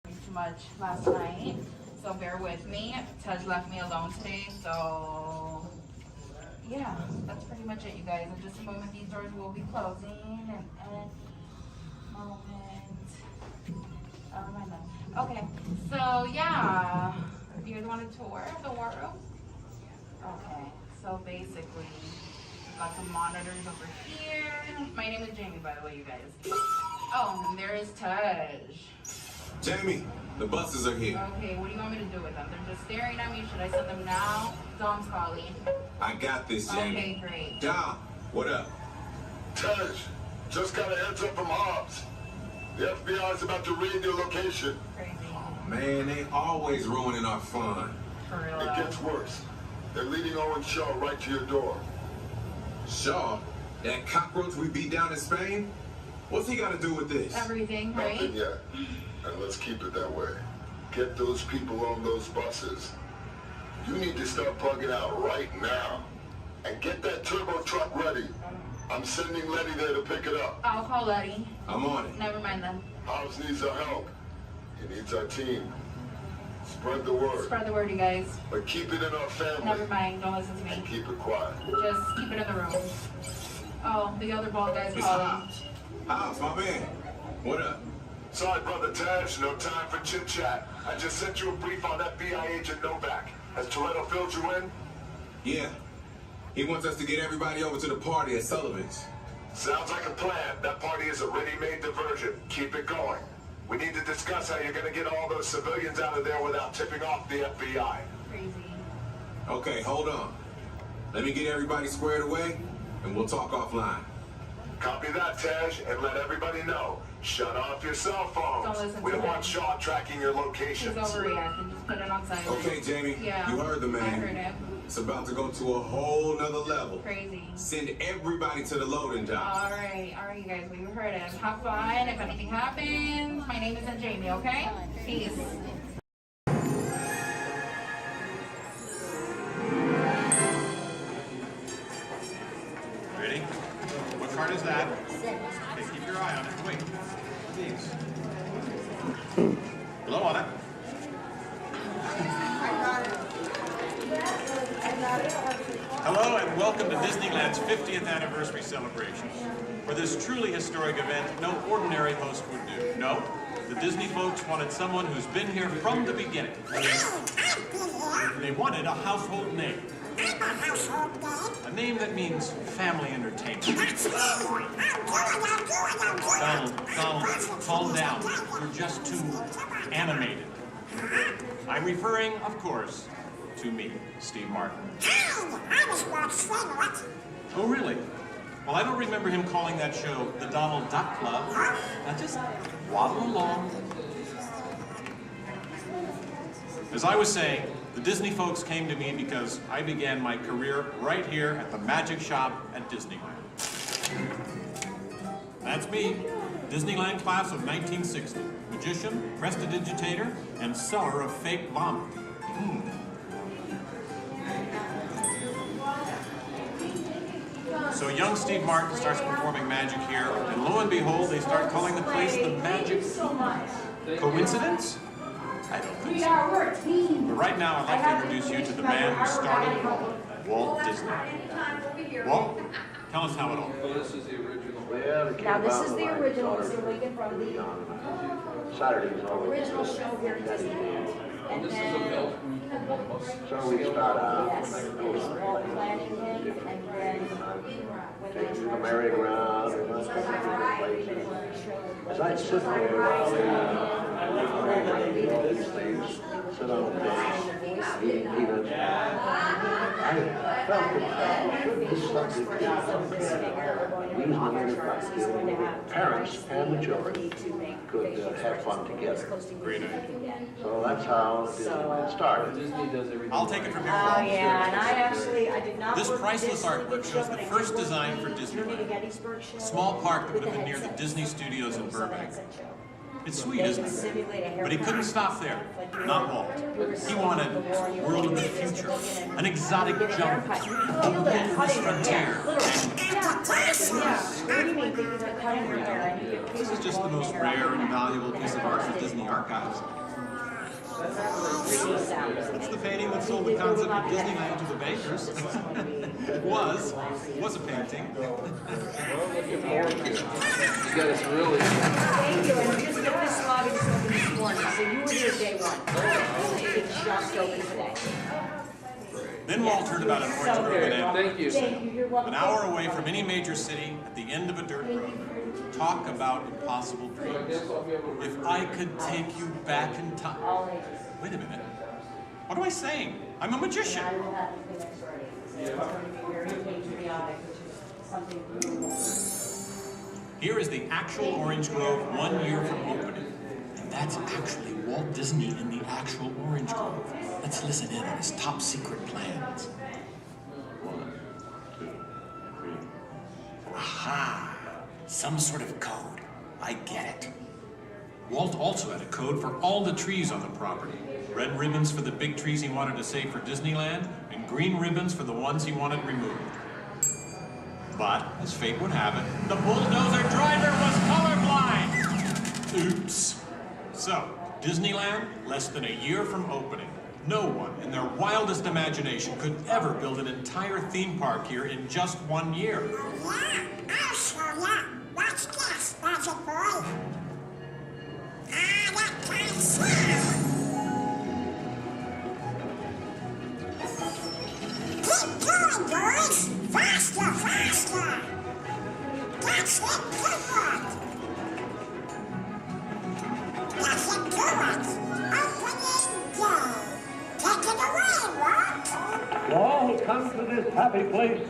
Too much last night, so bear with me. Tej left me alone today, so yeah, that's pretty much it, you guys. In just a moment, these doors will be closing, and okay, so yeah, you guys want a tour of the war room? Okay, so basically, we've got some monitors over here. My name is Jamie, by the way, you guys. Oh, and there is Tej. Jamie, the buses are here. Okay, what do you want me to do with them? They're just staring at me. Should I send them now? Dom's calling. I got this, Jamie. Okay, great. Dom, what up? Tej, just got a heads up from Hobbs. The FBI is about to raid your location. Crazy. Man, they always ruining our fun. For real. It gets worse. They're leading Owen Shaw right to your door. Shaw? That cockroach we beat down in Spain? What's he got to do with this? Everything, right? Nothing yet. And let's keep it that way. Get those people on those buses. You need to start plugging out right now. And get that turbo truck ready. I'm sending Letty there to pick it up. I'll call Letty. I'm on it. Never mind then. Hobbs needs our help. He needs our team. Spread the word. Spread the word, you guys. But keep it in our family. Never mind. Don't listen to me. And keep it quiet. Just keep it in the room. Oh, the other bald guy's It's calling. Hobbs, my man. What up? Sorry, Brother Tej, no time for chit-chat. I just sent you a brief on FBI agent Novak. Has Toretto filled you in? Yeah. He wants us to get everybody over to the party at Sullivan's. Sounds like a plan. That party is a ready-made diversion. Keep it going. We need to discuss how you're going to get all those civilians out of there without tipping off the FBI. Crazy. Okay, hold on. Let me get everybody squared away, and we'll talk offline. Copy that, Tej, and let everybody know. Shut off your cell phones. Don't listen We to don't him. want Shaw tracking your He's locations. overreacting. Just put it on silent. Okay, Jamie, Yeah. you heard the man. I heard him. It's about to go to a whole nother level. Crazy. Send everybody to the loading dock. All right, you guys. We heard him. Have fun. If anything happens, my name isn't Jamie. Okay? Peace. Ready? What card is that? Okay, keep your eye on it. Wait. Please. Blow on it. Hello and welcome to Disneyland's 50th anniversary celebration. For this truly historic event, no ordinary host would do. No, the Disney folks wanted someone who's been here from the beginning. They wanted a household name. A name that means family entertainment. Donald, calm down. You're just too animated. I'm referring, of course, to me, Steve Martin. Oh, really? Well, I don't remember him calling that show the Donald Duck Club. Now just waddle along. As I was saying, the Disney folks came to me because I began my career right here at the Magic Shop at Disneyland. That's me, Disneyland class of 1960. Magician, prestidigitator, and seller of fake vomit. So young Steve Martin starts performing magic here, and lo and behold, they start calling the place the Magic Kingdom. Coincidence? I don't think so. But right now, I'd like to introduce you to the man who started it all, Walt Disney. Walt, tell us how it all. Well, this is the original. Now, this is the original, so we get from the Saturdays always. original show here at Disneyland. And This is a then, milk. So we start out. yes, it was Walt planning it, and then when Take they you to the merry-go-round, and let's go to different places. As I sit there while they do all these things, sit on the bench, eat peanuts, I felt that this subject is something that parents and the children could have fun together. Great idea. So that's how Disneyland started. I'll take it from here. Oh, yeah, and I did not. This work priceless this artwork show, shows but the I did first work design the for Disneyland. Gettysburg show A small park that would with have the been near the headsets. Disney Studios in It was a Burbank. headset show. It's sweet, isn't it? But he couldn't stop there. Not Walt. He wanted a world of the future, an exotic jungle, a wilderness frontier. This is just the most rare and valuable piece of art for Disney Archives. It's the painting that sold the concept of Disneyland to the bakers. It was a painting. You guys really... Thank you, and just know this lobby just opened this morning, so you were here day one. It just opened today. Then Walt heard about an orange grove in Anaheim. Thank you. An hour away from any major city, at the end of a dirt road. Talk about impossible dreams. If I could take you back in time. Wait a minute. What am I saying? I'm a magician. Here is the actual orange grove 1 year from opening. And that's actually Walt Disney in the actual orange grove. Let's listen in on his top secret plans. 1, 2, 3. Aha! Some sort of code. I get it. Walt also had a code for all the trees on the property. Red ribbons for the big trees he wanted to save for Disneyland, and green ribbons for the ones he wanted removed. But, as fate would have it, the bulldozer driver was colorblind! Oops. So, Disneyland, less than a year from opening. No one, in their wildest imagination, could ever build an entire theme park here in just 1 year. Yeah, I'll show ya. Watch this, Budget Boy. That kind of sound. Keep going, boys. Faster, faster. That's it, good. That's it, good. Opening day. Take it away, Walt. Walt, come to this happy place.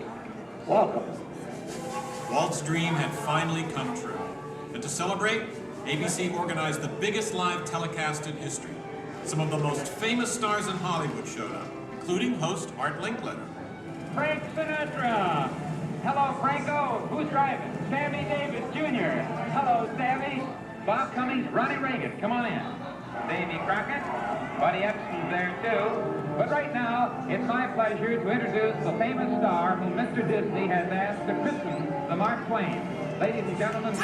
Welcome. Walt's dream had finally come true. And to celebrate, ABC organized the biggest live telecast in history. Some of the most famous stars in Hollywood showed up, including host Art Linkletter. Frank Sinatra. Hello, Franco. Who's driving? Sammy Davis Jr. Hello, Sammy. Bob Cummings, Ronnie Reagan. Come on in. Davy Crockett. Buddy Epson's there, too. But right now, it's my pleasure to introduce the famous star whom Mr. Disney has asked to christen the Mark Twain. Ladies and gentlemen...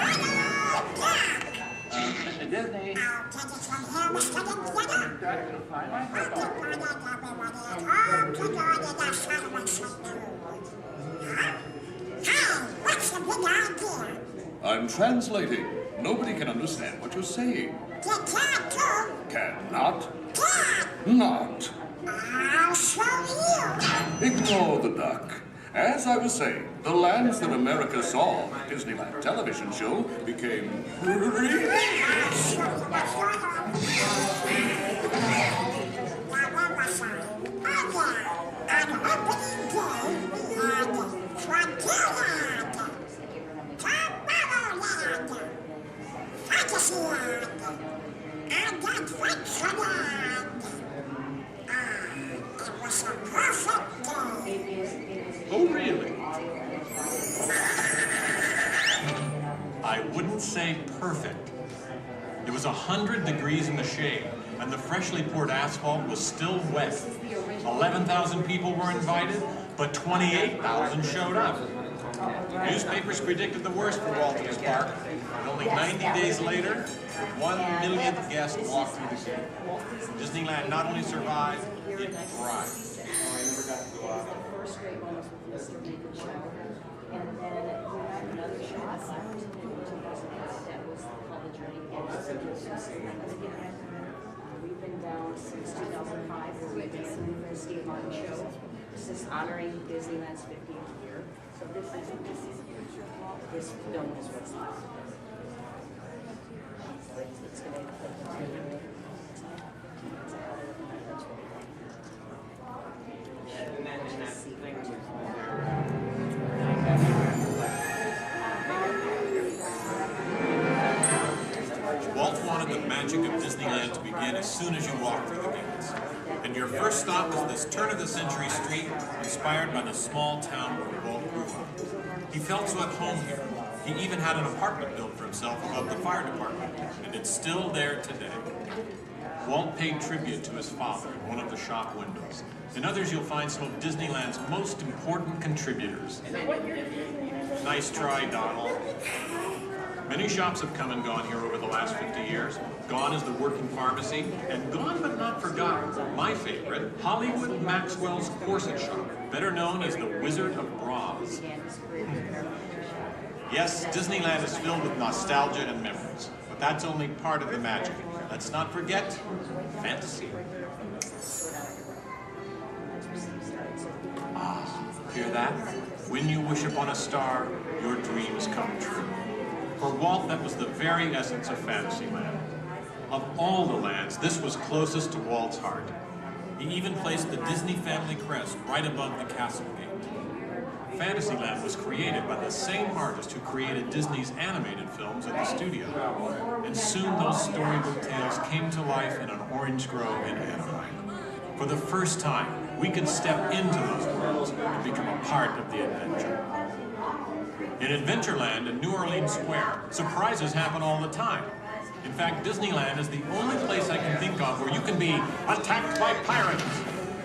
Mr. Disney. I'll take it from here, Mr. Linkletter. Hey, what's the big idea? I'm translating. Nobody can understand what you're saying. You can't do. Cannot. Can. Not. I'll show you. Ignore the duck. As I was saying, the lands that America saw on the Disneyland television show became real. I'll show you what's going on. Now, where was I? Oh, yeah. On opening day, we had Frontierland, Tomorrowland, Fantasyland, and Adventureland. It was a perfect day. Oh, really? I wouldn't say perfect. It was 100 degrees in the shade, and the freshly poured asphalt was still wet. 11,000 people were invited, but 28,000 showed up. Newspapers predicted the worst for Walt and his park, and only 90 days later, 1 millionth guest walked through the gate. Disneyland not only survived, it thrived. First grade one was with Mr. Nathan Show, and then we had another show in 2008 that was called The Journey. We've been down since 2005, where we've been singing for the Steve Martin Show. This is honoring Disneyland's 50th year. So this film is what's left. It's today. Walt wanted the magic of Disneyland to begin as soon as you walk through the gates. And your first stop was this turn-of-the-century street inspired by the small town where Walt grew up. He felt so at home here. He even had an apartment built for himself above the fire department. and it's still there today. Walt paid tribute to his father in one of the shop windows. In others, you'll find some of Disneyland's most important contributors. Nice try, Donald. Many shops have come and gone here over the last 50 years. Gone is the working pharmacy, and gone but not forgotten, my favorite, Hollywood Maxwell's corset shop, better known as the Wizard of Bras. Yes, Disneyland is filled with nostalgia and memories, but that's only part of the magic. Let's not forget fantasy. Ah, hear that? When you wish upon a star, your dreams come true. For Walt, that was the very essence of Fantasyland. Of all the lands, this was closest to Walt's heart. He even placed the Disney family crest right above the castle gate. Fantasyland was created by the same artist who created Disney's animated films at the studio. And soon those storybook tales came to life in an orange grove in Anaheim. For the first time, we could step into those worlds and become a part of the adventure. In Adventureland in New Orleans Square, surprises happen all the time. In fact, Disneyland is the only place I can think of where you can be attacked by pirates,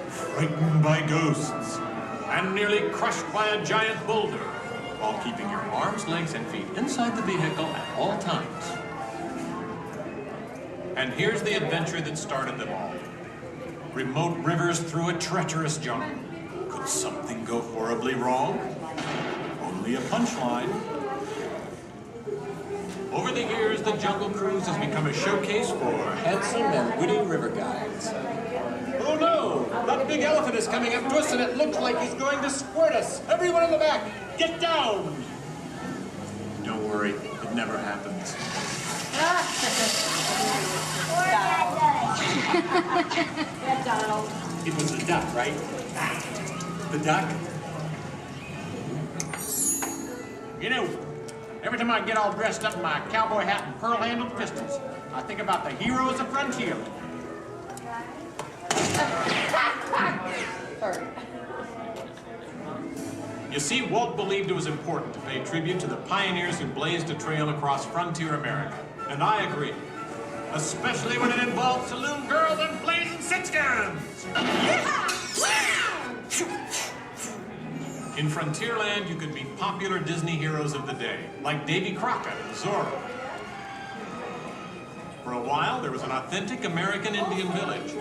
frightened by ghosts, and nearly crushed by a giant boulder, while keeping your arms, legs, and feet inside the vehicle at all times. And here's the adventure that started them all. Remote rivers through a treacherous jungle. Could something go horribly wrong? Only a punchline. Over the years, the Jungle Cruise has become a showcase for handsome and witty river guides. Oh no! That big elephant is coming up to us and it looks like he's going to squirt us! Everyone in the back, get down! Don't worry, it never happens. Yeah, Donald. It was the duck, right? The duck? You know, every time I get all dressed up in my cowboy hat and pearl-handled pistols, I think about the heroes of Frontierland. You see, Walt believed it was important to pay tribute to the pioneers who blazed a trail across frontier America. And I agree. Especially when it involves saloon girls and blazing sit-downs. In Frontierland, you could meet popular Disney heroes of the day, like Davy Crockett and Zorro. For a while, there was an authentic American Indian village.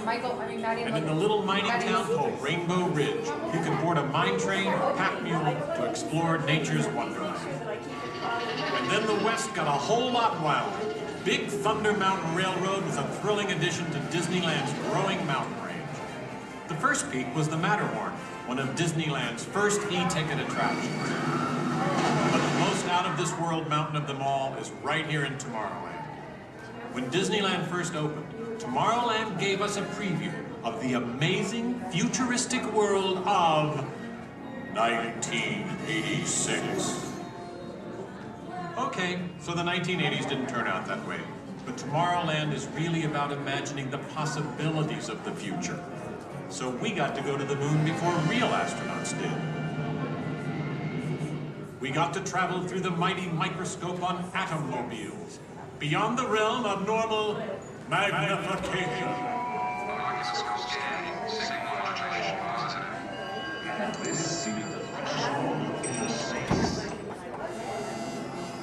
And in the little mining town called Rainbow Ridge, you could board a mine train or pack mule to explore nature's wonderland. And then the West got a whole lot wilder. Big Thunder Mountain Railroad was a thrilling addition to Disneyland's growing mountain range. The first peak was the Matterhorn, one of Disneyland's first e-ticket attractions. But the most out-of-this-world mountain of them all is right here in Tomorrowland. When Disneyland first opened, Tomorrowland gave us a preview of the amazing, futuristic world of 1986. Okay, so the 1980s didn't turn out that way. But Tomorrowland is really about imagining the possibilities of the future. So we got to go to the moon before real astronauts did. We got to travel through the mighty microscope on atommobiles, beyond the realm of normal magnification.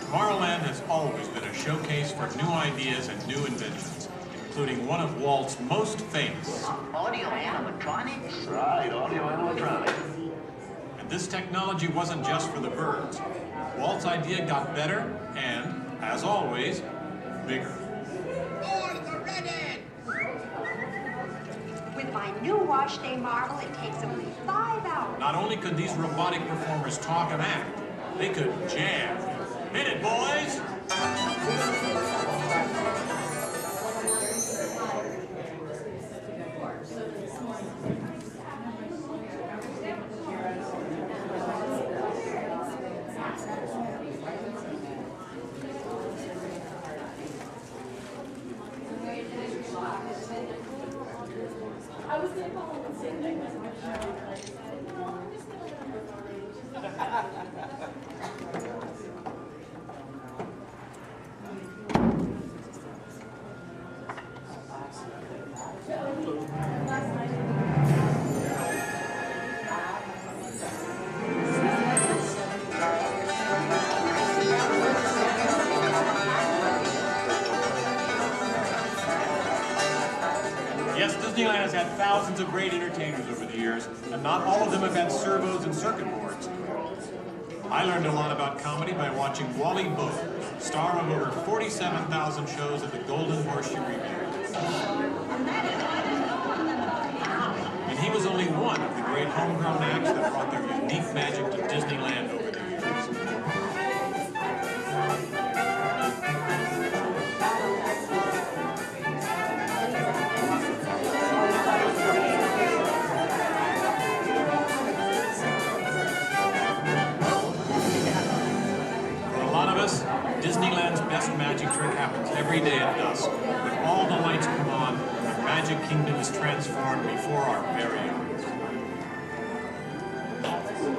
Tomorrowland has always been a showcase for new ideas and new inventions, including one of Walt's most famous. Audio animatronics? Right, audio animatronics. And this technology wasn't just for the birds. Walt's idea got better and, as always, bigger. With my new wash day marvel, it takes only 5 hours. Not only could these robotic performers talk and act, they could jam. Hit it, boys! Yes, Disneyland has had thousands of great entertainers over the years, and not all of them have had servos and circuit boards. I learned a lot about comedy by watching Wally Boat, star of over 47,000 shows at the Golden Horseshoe Revue. And he was only one of the great homegrown acts that brought their unique magic to Disneyland over the years. Disneyland's best magic trick happens every day at dusk, when all the lights come on and the Magic Kingdom is transformed before our very eyes.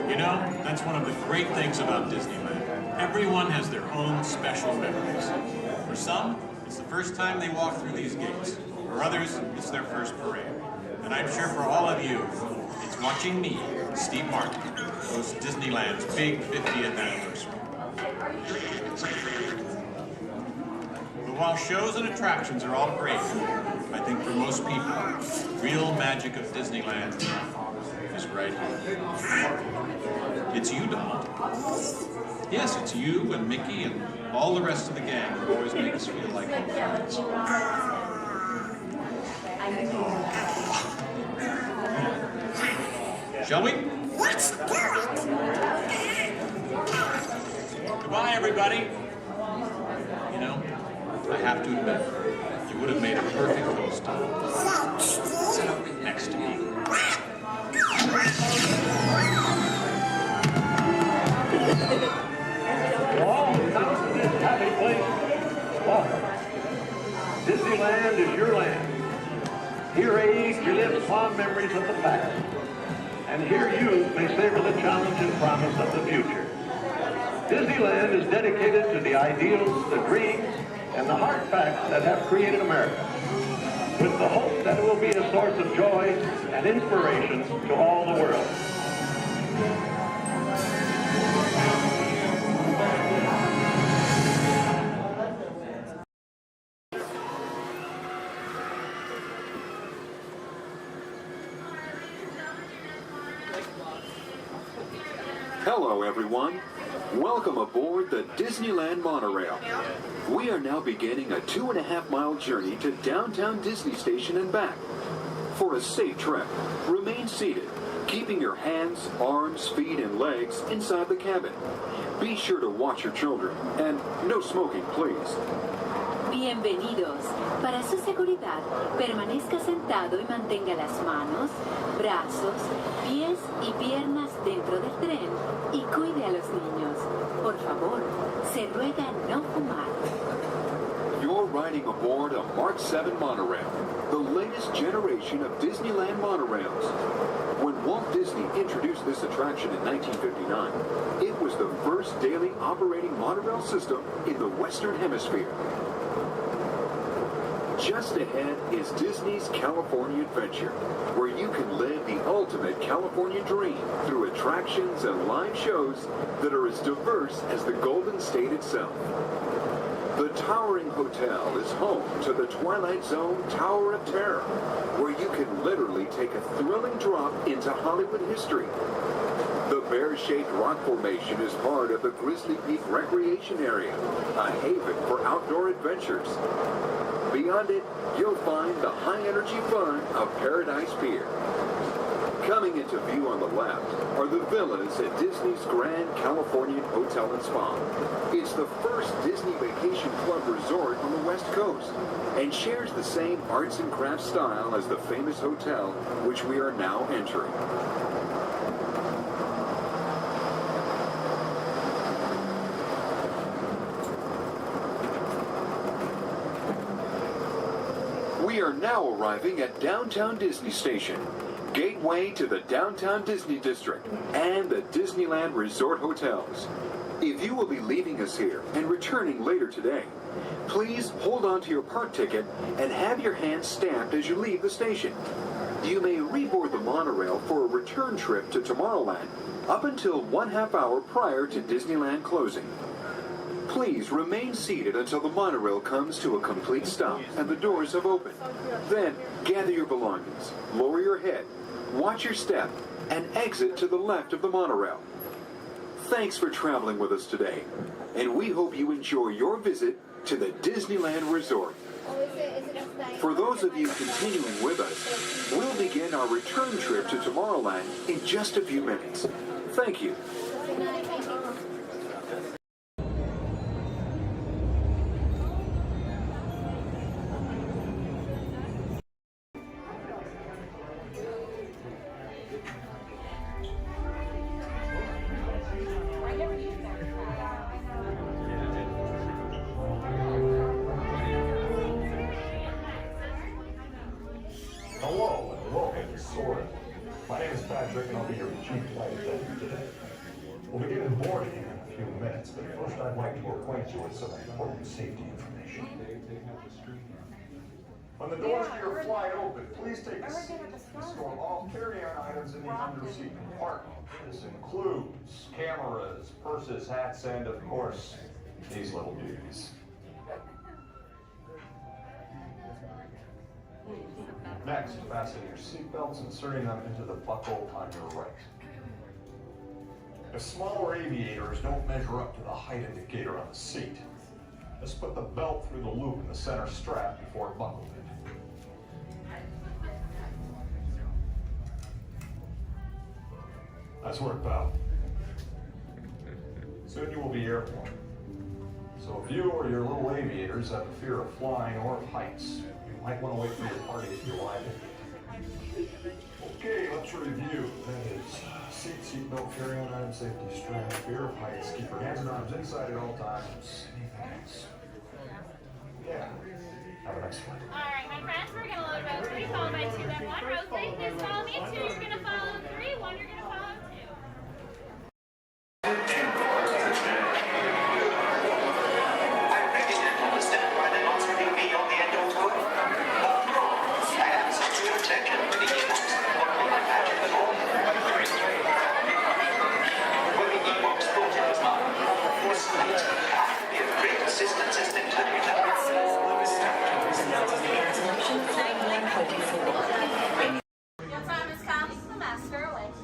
You know, that's one of the great things about Disneyland. Everyone has their own special memories. For some, it's the first time they walk through these gates. For others, it's their first parade. And I'm sure for all of you, it's watching me, Steve Martin, host Disneyland's big 50th anniversary. But while shows and attractions are all great, I think for most people, real magic of Disneyland is right here. It's you, Donald. Yes, it's you and Mickey and all the rest of the gang who always make us feel like home. Shall we? Let's do it! Goodbye, everybody. You know, I have to admit, you would have made a perfect host next to me. All come to this happy place, welcome. Disneyland is your land. Here age relives fond memories of the past. And here you may savor the challenge and promise of the future. Disneyland is dedicated to the ideals, the dreams, and the hard facts that have created America, with the hope that it will be a source of joy and inspiration to all the world. Hello, everyone. Welcome aboard the Disneyland monorail. We are now beginning a 2.5-mile journey to downtown Disney Station and back. For a safe trip, remain seated, keeping your hands, arms, feet, and legs inside the cabin. Be sure to watch your children, and no smoking, please. Bienvenidos. Para su seguridad, permanezca sentado y mantenga las manos, brazos, pies y piernas dentro del tren y cuide a los niños. Por favor, se ruega no fumar. You're riding aboard a Mark 7 monorail, the latest generation of Disneyland monorails. When Walt Disney introduced this attraction in 1959, it was the first daily operating monorail system in the Western Hemisphere. Just ahead is Disney's California Adventure, where you can live the ultimate California dream through attractions and live shows that are as diverse as the Golden State itself. The towering hotel is home to the Twilight Zone Tower of Terror, where you can literally take a thrilling drop into Hollywood history. The bear-shaped rock formation is part of the Grizzly Peak Recreation Area, a haven for outdoor adventures. Beyond it, you'll find the high-energy fun of Paradise Pier. Coming into view on the left are the villas at Disney's Grand Californian Hotel and Spa. It's the first Disney Vacation Club resort on the West Coast and shares the same arts and crafts style as the famous hotel which we are now entering. We are now arriving at Downtown Disney Station, gateway to the Downtown Disney District and the Disneyland Resort Hotels. If you will be leaving us here and returning later today, please hold on to your park ticket and have your hands stamped as you leave the station. You may reboard the monorail for a return trip to Tomorrowland up until 1/2 hour prior to Disneyland closing. Please remain seated until the monorail comes to a complete stop and the doors have opened. Then, gather your belongings, lower your head, watch your step, and exit to the left of the monorail. Thanks for traveling with us today, and we hope you enjoy your visit to the Disneyland Resort. For those of you continuing with us, we'll begin our return trip to Tomorrowland in just a few minutes. Thank you. Hello and welcome to Soarin'. My name is Patrick and I'll be your chief flight attendant today. We'll begin boarding in a few minutes, but first I'd like to acquaint you with some important safety information. When the doors to your flight open, please take a seat and store all carry-on items in the underseat compartment. This includes cameras, purses, hats, and of course, these little beauties. Next, fasten your seatbelts, inserting them into the buckle on your right. If smaller aviators don't measure up to the height indicator on the seat, just put the belt through the loop in the center strap before buckling it. Nice work, pal. Soon you will be airborne. So if you or your little aviators have a fear of flying or of heights, you might want to wait for your party if you like. Okay, let's review. That is seatbelt, carry-on item, safety strap, fear of heights, keep your hands and arms inside at all times. Anything else? Yeah. Have a nice flight. All right, my friends, we're going to load about 3, followed by 2, then 1. Rotate, please follow me. 2, you're going to follow 3. 1, you're going to follow 2. Your time has come. The master awaits.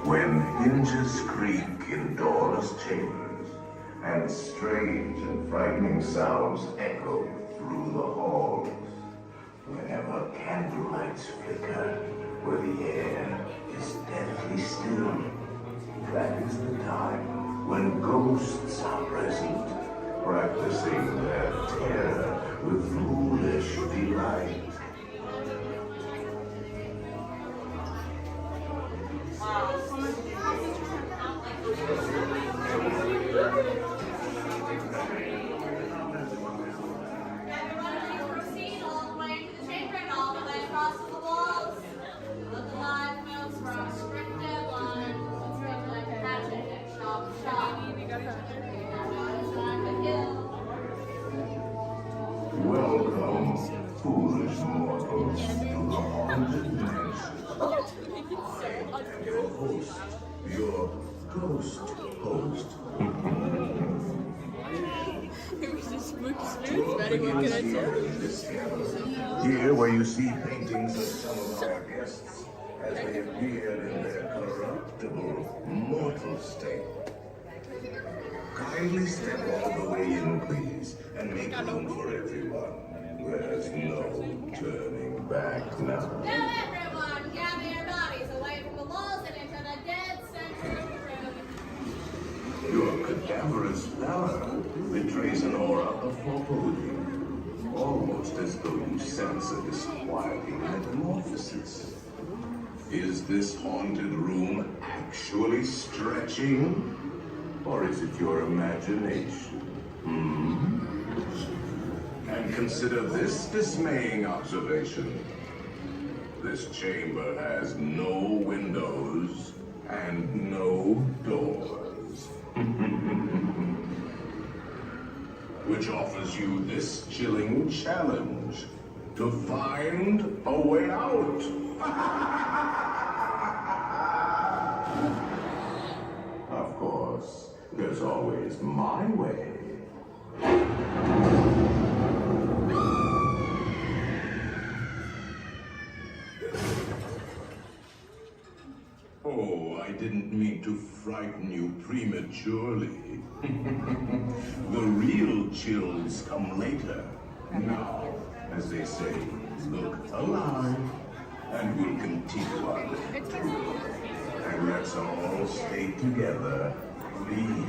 When hinges creak in doorless chambers, and strange and frightening sounds echo through the halls, whenever candlelights flicker, where the air is deathly still, that is the time when ghosts are present, practicing their terror with foolish delight. Proceed all the way to the chamber and all the way across the walls. Look alive, folks, we're on a strict deadline. Let's go like a hatchet and chop chop. Welcome, foolish mortals, to the haunted mansion. Your host, your ghost host. Here where you see paintings of some of our guests as they appeared in their corruptible, mortal state. Kindly step all the way in, please, and make room for everyone. There's no turning back now. Now everyone, gather your bodies away from the walls and into the dead center of the room. Your cadaverous pallor betrays an aura of foreboding, almost as though you sense a disquieting metamorphosis. Is this haunted room actually stretching? Or is it your imagination? And consider this dismaying observation. This chamber has no windows and no doors. which offers you this chilling challenge to find a way out. Of course, there's always my way. Oh, I didn't mean to frighten you prematurely. The real chills come later. Now, as they say, look alive, and we'll continue on. And let's all stay together, please.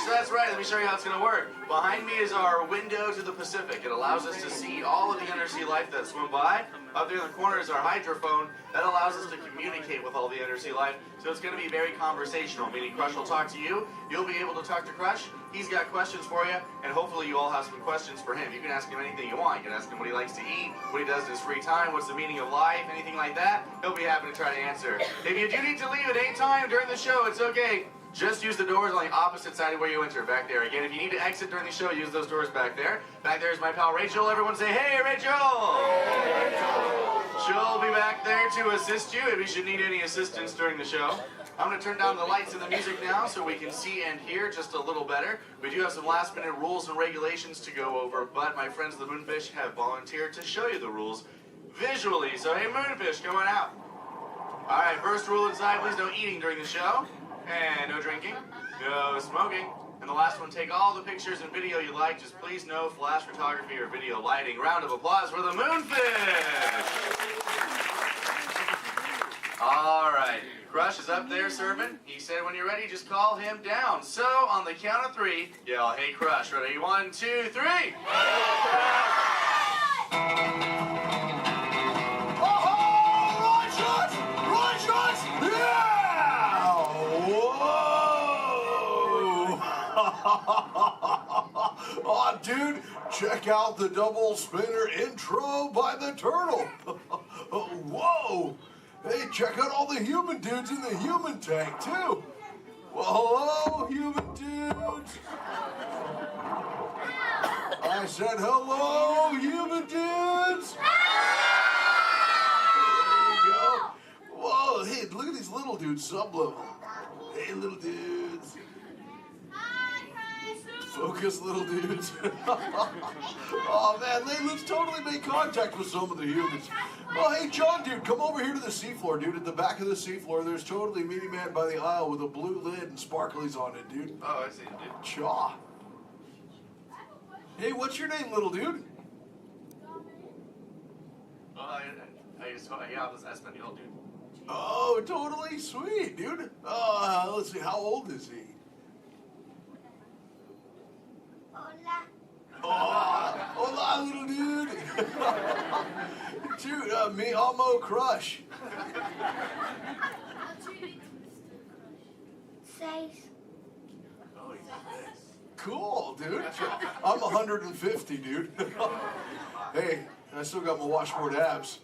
So that's right, let me show you how it's going to work. Behind me is our window to the Pacific. It allows us to see all of the undersea life that swim by. Up there in the corner is our hydrophone. That allows us to communicate with all the undersea life. So it's going to be very conversational, meaning Crush will talk to you, you'll be able to talk to Crush, he's got questions for you, and hopefully you all have some questions for him. You can ask him anything you want. You can ask him what he likes to eat, what he does in his free time, what's the meaning of life, anything like that. He'll be happy to try to answer. If you do need to leave at any time during the show, it's okay. Just use the doors on the opposite side of where you enter, back there. Again, if you need to exit during the show, use those doors back there. Back there is my pal Rachel. Everyone say, hey, Rachel! Hey, Rachel! She'll be back there to assist you if you should need any assistance during the show. I'm going to turn down the lights and the music now so we can see and hear just a little better. We do have some last-minute rules and regulations to go over, but my friends the Moonfish have volunteered to show you the rules visually. So, hey, Moonfish, come on out. All right, first rule inside, please no eating during the show. And no drinking, no smoking. And the last one, take all the pictures and video you like, just please no flash photography or video lighting. Round of applause for the Moonfish! All right, Crush is up there serving. He said when you're ready, just call him down. So on the count of 3, yell, hey Crush, ready? 1, 2, 3! Hey, Oh, dude, check out the double spinner intro by the turtle. Whoa! Hey, check out all the human dudes in the human tank, too. Well, hello, human dudes. I said hello, human dudes. There you go. Whoa, hey, look at these little dudes, sub-level. Hey, little dudes. Focus, little dudes. Oh, man, let's totally make contact with some of the humans. Oh, hey, John, dude, come over here to the seafloor, dude. At the back of the seafloor, there's totally Meaty Man by the aisle with a blue lid and sparklies on it, dude. Oh, I see, dude. Chaw. Hey, what's your name, little dude? That's Espanol, dude. Oh, totally sweet, dude. Let's see, how old is he? Hola, little dude. Dude, me amo Crush. 6. Cool, dude. I'm 150, dude. Hey, I still got my washboard abs.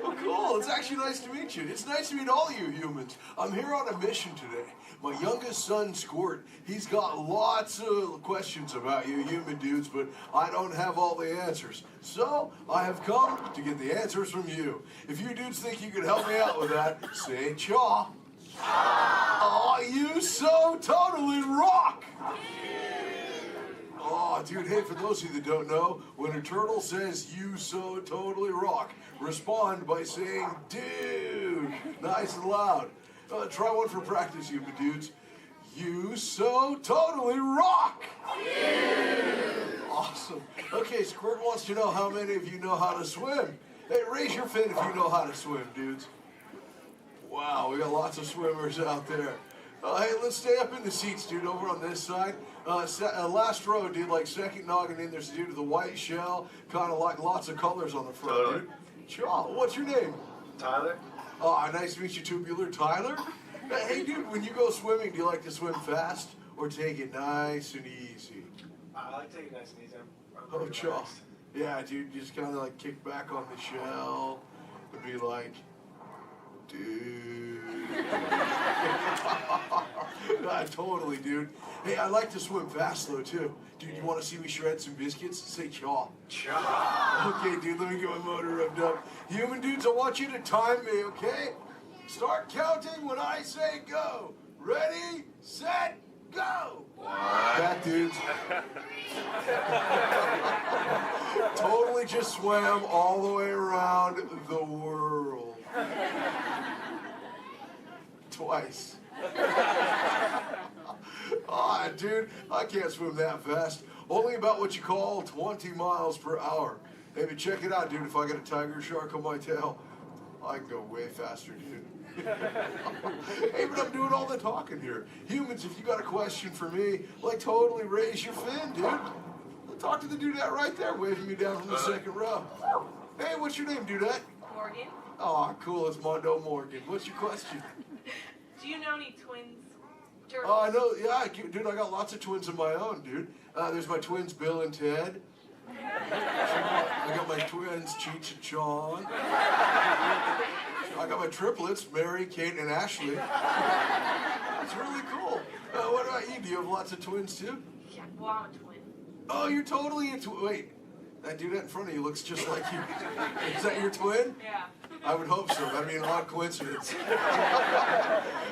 Well, cool. It's actually nice to meet you. It's nice to meet all you humans. I'm here on a mission today. My youngest son, Squirt, he's got lots of questions about you human dudes, but I don't have all the answers. So, I have come to get the answers from you. If you dudes think you can help me out with that, say chaw. Oh, you so totally rock! Oh, dude, hey, for those of you that don't know, when a turtle says, you so totally rock, respond by saying, dude, nice and loud. Try one for practice, human dudes. You so totally rock! Awesome. Okay, Squirt wants to know how many of you know how to swim. Hey, raise your fin if you know how to swim, dudes. Wow, we got lots of swimmers out there. Hey, let's stay up in the seats, dude, over on this side. Last row, dude, like second noggin in, there's a dude with a white shell, kind of like lots of colors on the front, dude. Chaw, what's your name? Tyler. Oh, nice to meet you, Tubular. Tyler? Hey, dude, when you go swimming, do you like to swim fast or take it nice and easy? I like taking it nice and easy. Oh, chaw. Yeah, dude, just kind of like kick back on the shell and be like, dude. Totally, dude. Hey, I like to swim fast, though, too. Dude, you want to see me shred some biscuits? Say chaw. Chaw. Okay, dude, let me get my motor revved up. Human dudes, I want you to time me, okay? Start counting when I say go. Ready, set, go. That dudes. Totally just swam all the way around the world. Twice. Ah, dude, I can't swim that fast. Only about what you call 20 miles per hour. Hey, but check it out, dude. If I got a tiger shark on my tail, I can go way faster, dude. Hey, but I'm doing all the talking here. Humans, if you got a question for me, like totally raise your fin, dude. Talk to the dudette right there, waving me down from the second row. Hey, what's your name, dudette? Morgan. Oh, cool, it's Mondo Morgan. What's your question? Do you know any twins? Oh, I know, yeah, dude, I got lots of twins of my own, dude. There's my twins, Bill and Ted. I got my twins, Cheech and John. I got my triplets, Mary, Kate, and Ashley. It's really cool. What about you? Do you have lots of twins, too? Yeah, well, I'm a twin. Oh, you're totally into. Wait, that dude in front of you looks just like you. Is that your twin? Yeah. I would hope so. That'd be an odd coincidence.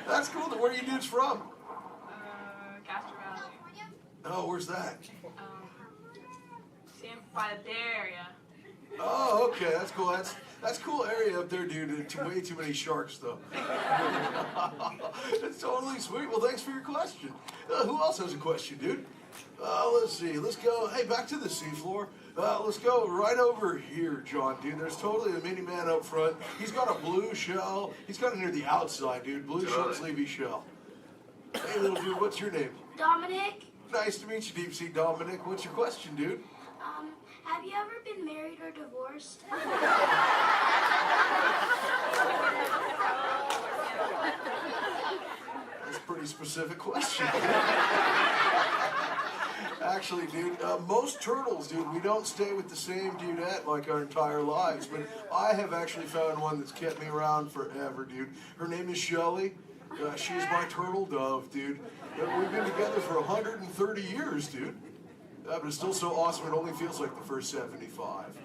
That's cool. Where are you dudes from? Castro Valley. Oh, where's that? By the Bay Area. Oh, okay. That's cool. That's cool area up there, dude. Way too many sharks, though. It's totally sweet. Well, thanks for your question. Who else has a question, dude? Let's see. Let's go. Hey, back to the seafloor. Let's go right over here, John, dude. There's totally a mini man up front. He's got a blue shell. He's kind of near the outside, dude. Blue short sleevey shell. Hey, little dude, what's your name? Dominic, Nice to meet you, Deep Sea Dominic. What's your question, dude? have you ever been married or divorced? That's a pretty specific question. Actually, dude, most turtles, dude, we don't stay with the same dudette like our entire lives, but I have actually found one that's kept me around forever, dude. Her name is Shelly. She's my turtle dove, dude. We've been together for 130 years, dude. But it's still so awesome, it only feels like the first 75.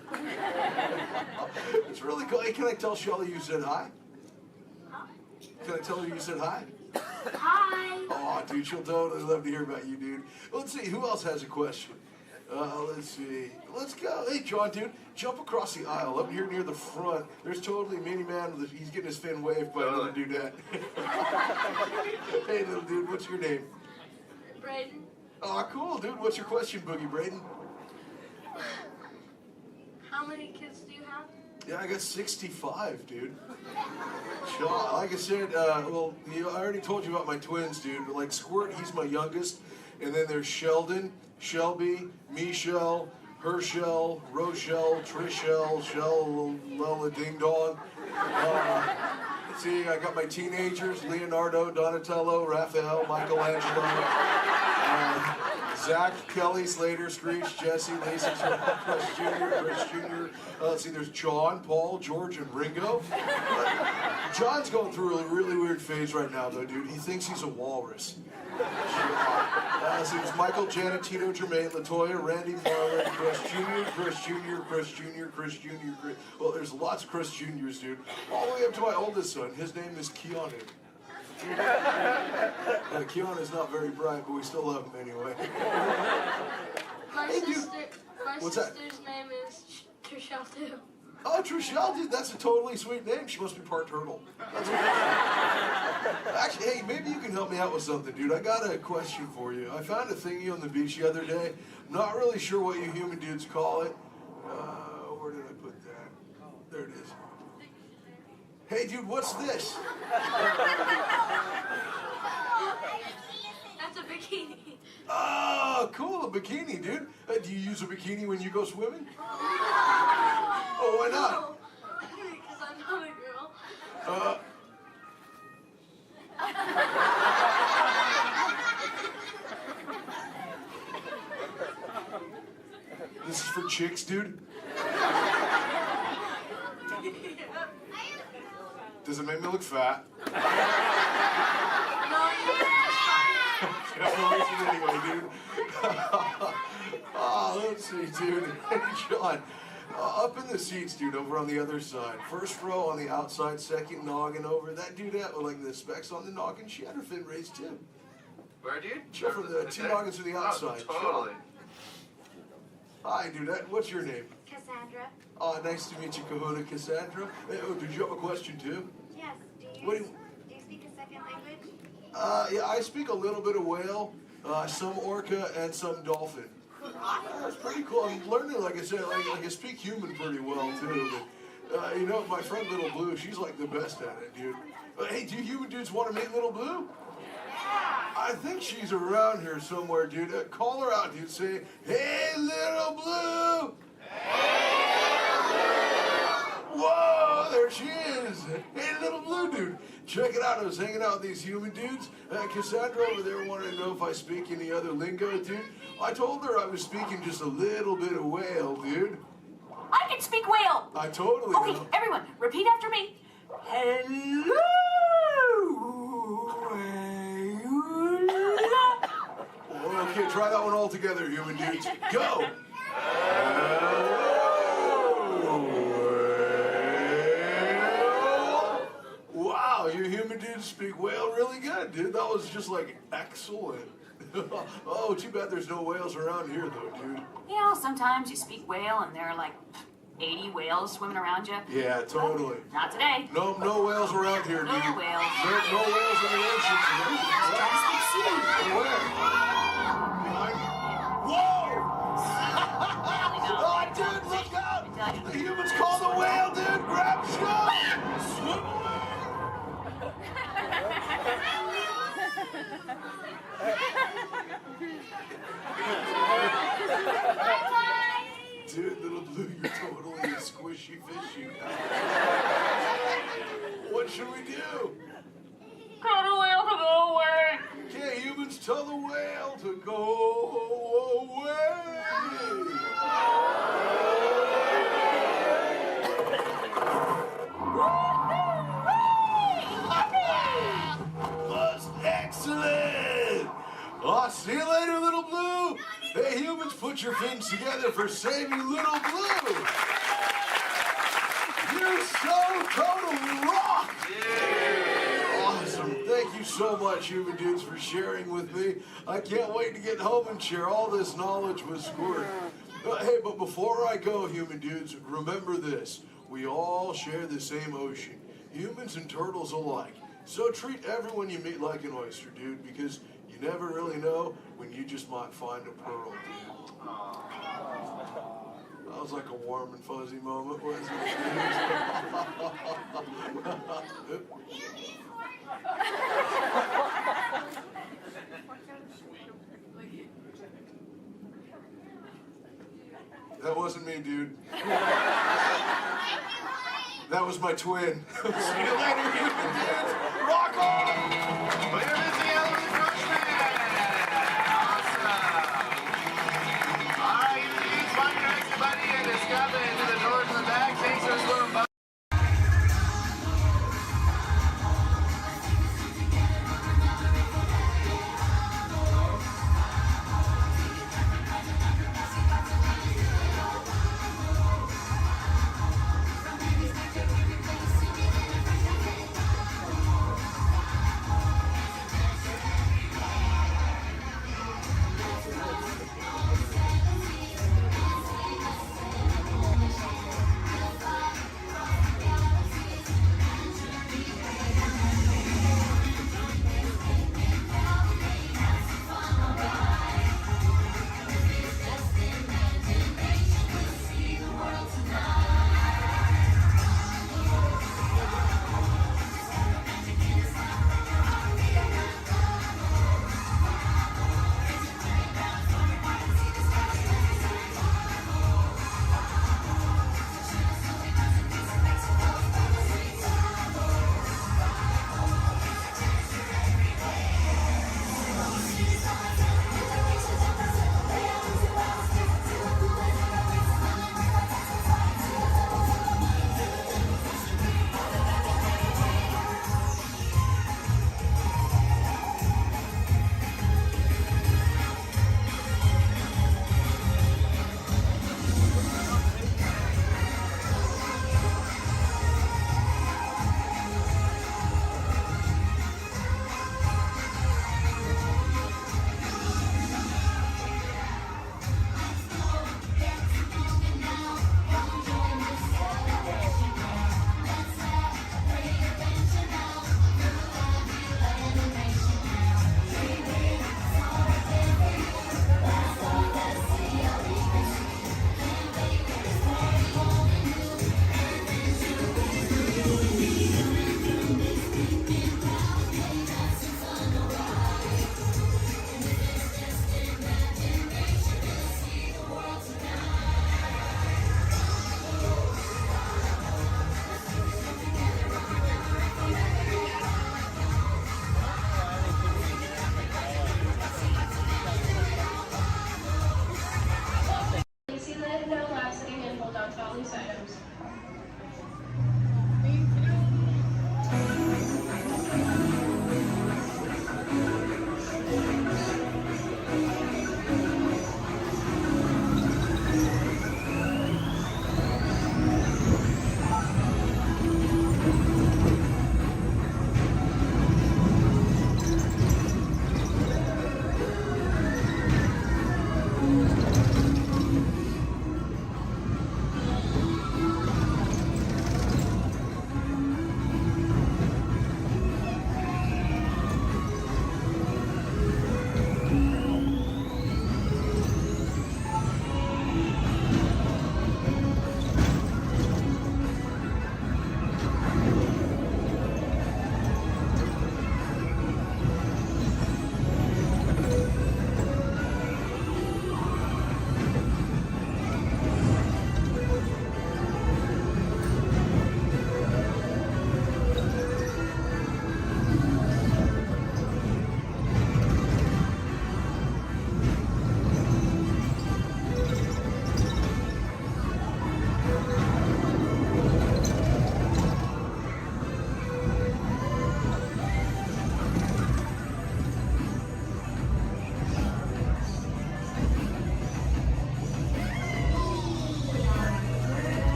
It's really cool. Hey, can I tell Shelly you said hi? Can I tell her you said hi? Hi. Oh, dude, she'll totally love to hear about you, dude. Let's see, who else has a question? Let's see. Let's go. Hey, John, dude, jump across the aisle up here near the front. There's totally a mini man. He's getting his fin waved by another dudette. Hey, little dude, what's your name? Braden. Oh, cool, dude. What's your question, Boogie Braden? How many kids do you have? Yeah, I got 65, dude. Sean, like I said, I already told you about my twins, dude. But like Squirt, he's my youngest. And then there's Sheldon, Shelby, Michelle, Herschel, Rochelle, Trishelle, Shell, Lella Ding Dong. See, I got my teenagers, Leonardo, Donatello, Raphael, Michelangelo, Zach, Kelly, Slater, Screech, Jesse, Lacey, Chris Jr. Let's see, there's John, Paul, George, and Ringo. John's going through a really weird phase right now, though, dude. He thinks he's a walrus. See, there's Michael, Janet, Tito, Jermaine, LaToya, Randy, Marlon, Chris Jr., Chris Jr., Chris Jr., Chris Jr., Chris. Well, there's lots of Chris Jr.'s, dude. All the way up to my oldest son. His name is Keanu. Keanu's not very bright, but we still love him anyway. My What's that? sister's name is Trishelle too. Oh, Trishelle, dude, that's a totally sweet name. She must be part turtle. That's Actually, hey, maybe you can help me out with something, dude. I got a question for you. I found a thingy on the beach the other day. I'm not really sure what you human dudes call it. Where did I put that? There it is. Hey, dude, what's this? That's a bikini. Oh, cool, a bikini, dude. Do you use a bikini when you go swimming? Oh, why not? Because I'm not a girl. This is for chicks, dude? Does it make me look fat? Anyway, dude. Let's see, dude. Hey, John. Up in the seats, dude, over on the other side. First row on the outside, second noggin over. That dudette with like the specs on the noggin, she had her fin raised too. Where, dude? Sure, from the two noggins to the outside. Oh, totally. Hi, dudette. What's your name? Cassandra. Oh, nice to meet you, Kahuna Cassandra. Hey, oh, did you have a question too? Yes. Do you speak a second language? Yeah, I speak a little bit of whale, some orca, and some dolphin. That's pretty cool. I'm learning, like I said, like I speak human pretty well too. You know, my friend Little Blue, she's like the best at it, dude. Hey, do you human dudes want to meet Little Blue? I think she's around here somewhere, dude. Call her out, dude. Say, hey, Little Blue! Whoa, there she is. Hey, Little Blue, dude. Check it out. I was hanging out with these human dudes. Cassandra over there wanted to know if I speak any other lingo, dude. I told her I was speaking just a little bit of whale, dude. I can speak whale. I totally Okay, know. everyone, repeat after me. Hello. Okay, try that one all together, human dudes. Go! Wow, you human dudes speak whale really good, dude. That was just like excellent. Oh, too bad there's no whales around here, though, dude. You know, sometimes you speak whale and there are like 80 whales swimming around you. Yeah, totally. Not today. No whales around here, dude. No whales. No whales in the ocean today. Try to speak sea. Where? Whoa! Oh, dude, look out! The humans call the whale, dude! Grab stuff! Swim away! Dude, Little Blue, you're totally a squishy fishy. What should we do? Tell the whale to go away. Can't humans tell the whale to go away? That's excellent! I'll see you later, Little Blue! Hey, humans, put your fins together for saving Little Blue! You so totally rock! Yeah. Awesome. Thank you so much, human dudes, for sharing with me. I can't wait to get home and share all this knowledge with Squirt. Hey, but before I go, human dudes, remember this. We all share the same ocean, humans and turtles alike. So treat everyone you meet like an oyster, dude, because you never really know when you just might find a pearl, dude. That was like a warm and fuzzy moment, wasn't it? That wasn't me, dude. That was my twin. See you later, dudes. Rock on! Later, Missy Ellen the Freshman! Awesome! Alright, you dudes, find your exit buddy and discover into the doors in the back. Thanks for swimming by.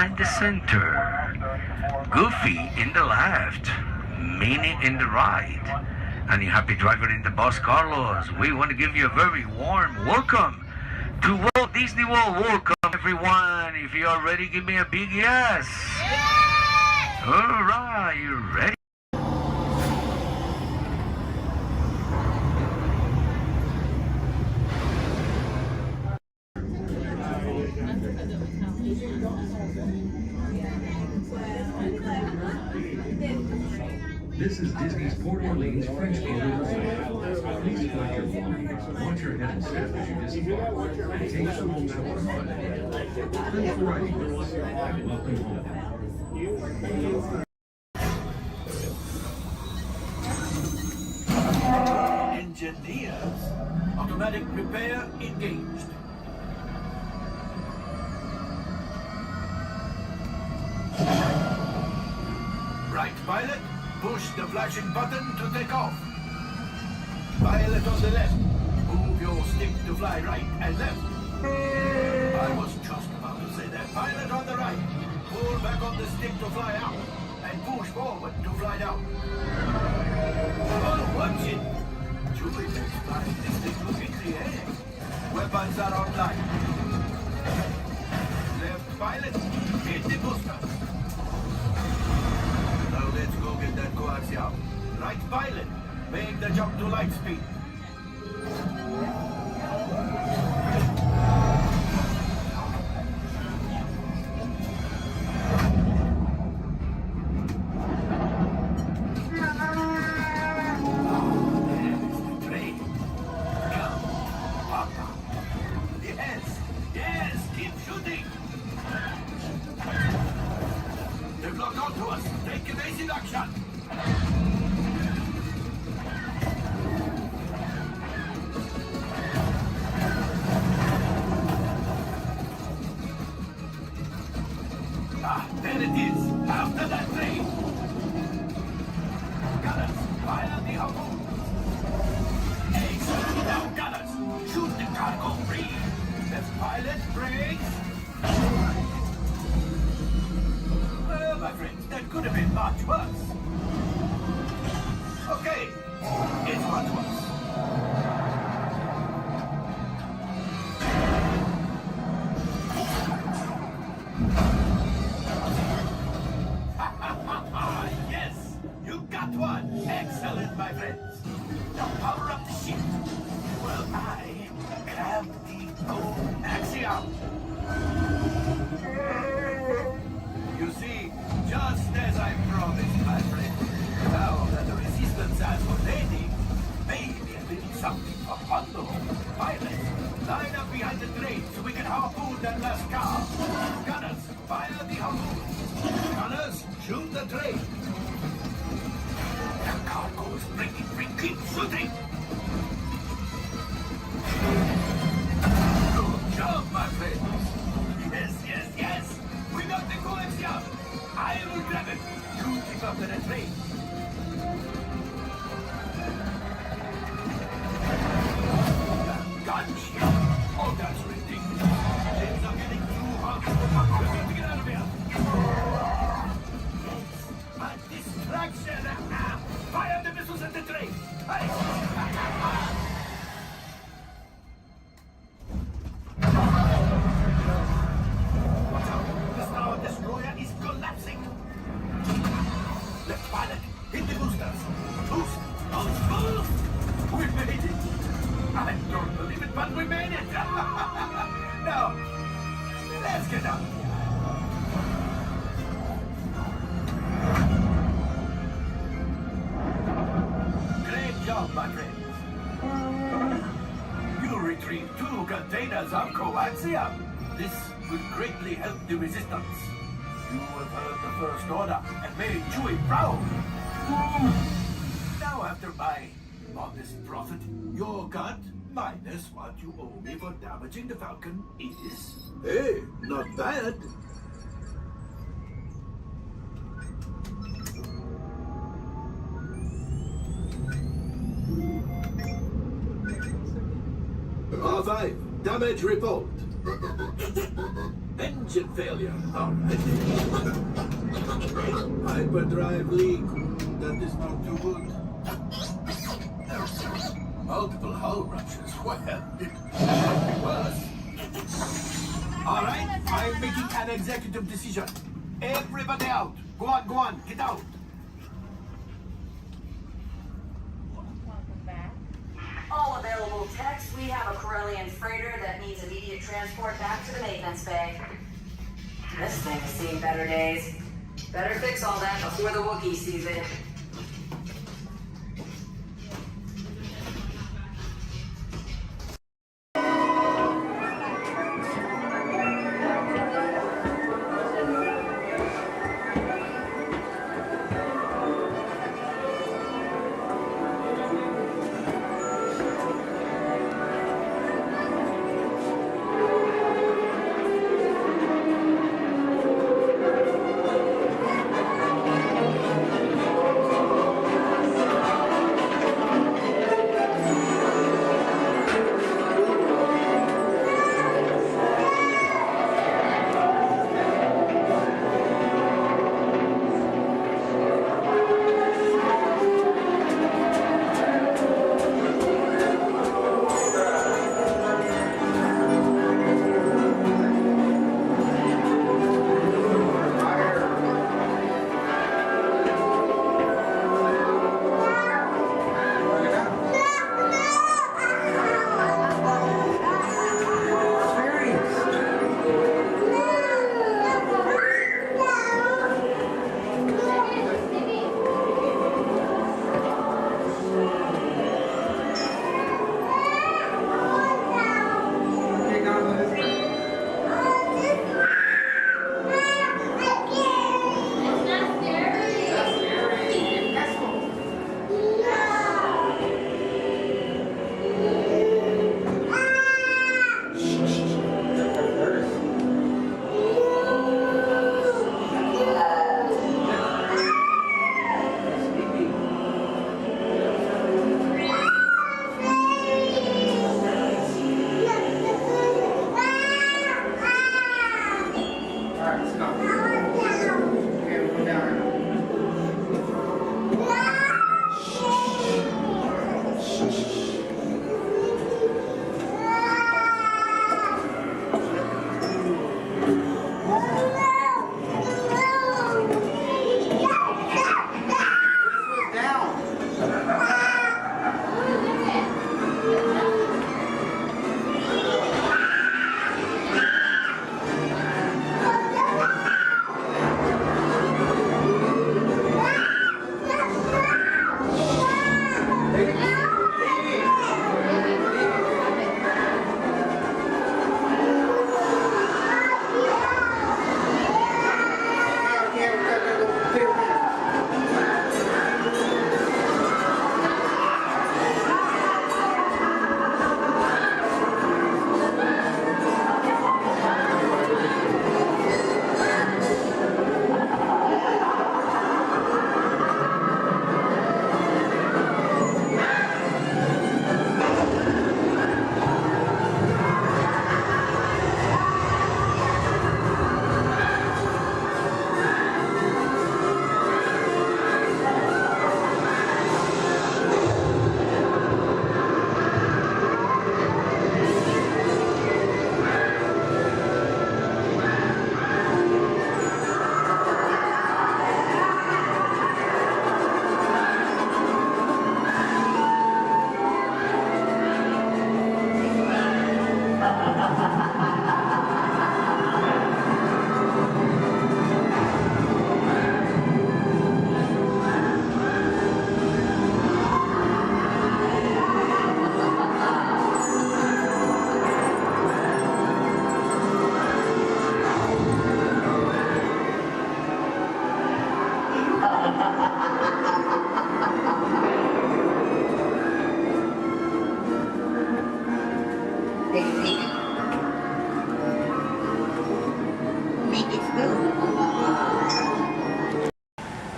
in the center, Goofy in the left, Minnie in the right, and your happy driver in the bus, Carlos. We want to give you a very warm welcome to Walt Disney World. Welcome, everyone. If you are ready, give me a big yes. Yes! All right, you ready? This is Disney's Port Orleans French Quarter Resort. Please find your belongings, watch your head and step as you disembark, and take some home to our fun. Thanks for riding with us, and welcome home. Engineers, automatic repair engaged. Right pilot, push the flashing button to take off. Pilot on the left, move your stick to fly right and left. I was just about to say that. Pilot on the right, pull back on the stick to fly out, and push forward to fly down. Oh, watch it! Chewie is flying this thing look in the air. Weapons are online. Left pilot, hit the booster. Now let's go get that coaxial. Right pilot, make the jump to light speed. There it is, after that train. Gunners, fire the harpoon. Excellent, now gunners, shoot the cargo free. Left pilot, brakes. Well, my friends, that could have been much worse. Okay, it's much worse. Yes, you got one. Excellent, my friends. Now power up the ship. Well, I grabbed the coaxial. You see, just as I promised, my friend. Now that the resistance has what they need, maybe a little something for Hondo. Pilots, line up behind the train so we can harpoon that last car. Gunners, fire the harpoon. Gunners, shoot the train. The cargo is breaking free. Keep shooting. Good job, my friends. Yes, yes, yes. We got the coaxial. I will grab it. You keep up to the train. Gunship. Oh, that's ridiculous. Things are getting too hot. We got to get out of here. Yes, a distraction. Fire the missiles at the train. Hey. Watch out. The Star Destroyer is collapsing. Left pilot, hit the boosters. Boost. We made it. I don't believe it, but we made it. Now, let's get out. Great job, my friends. You retrieved 2 containers of coaxium. This will greatly help the resistance. You have heard the First Order and made Chewie proud. Now, after my modest profit, your cut minus what you owe me for damaging the Falcon is... Hey, not bad. R5, damage report. Then engine failure. Alright. Hyperdrive leak. That is not too good. Multiple hull ruptures. Well, it could be worse. Alright, I'm making an executive decision. Everybody out. Go on, get out. All available techs, we have a Corellian freighter that needs immediate transport back to the maintenance bay. This thing has seen better days. Better fix all that before the Wookiee sees it.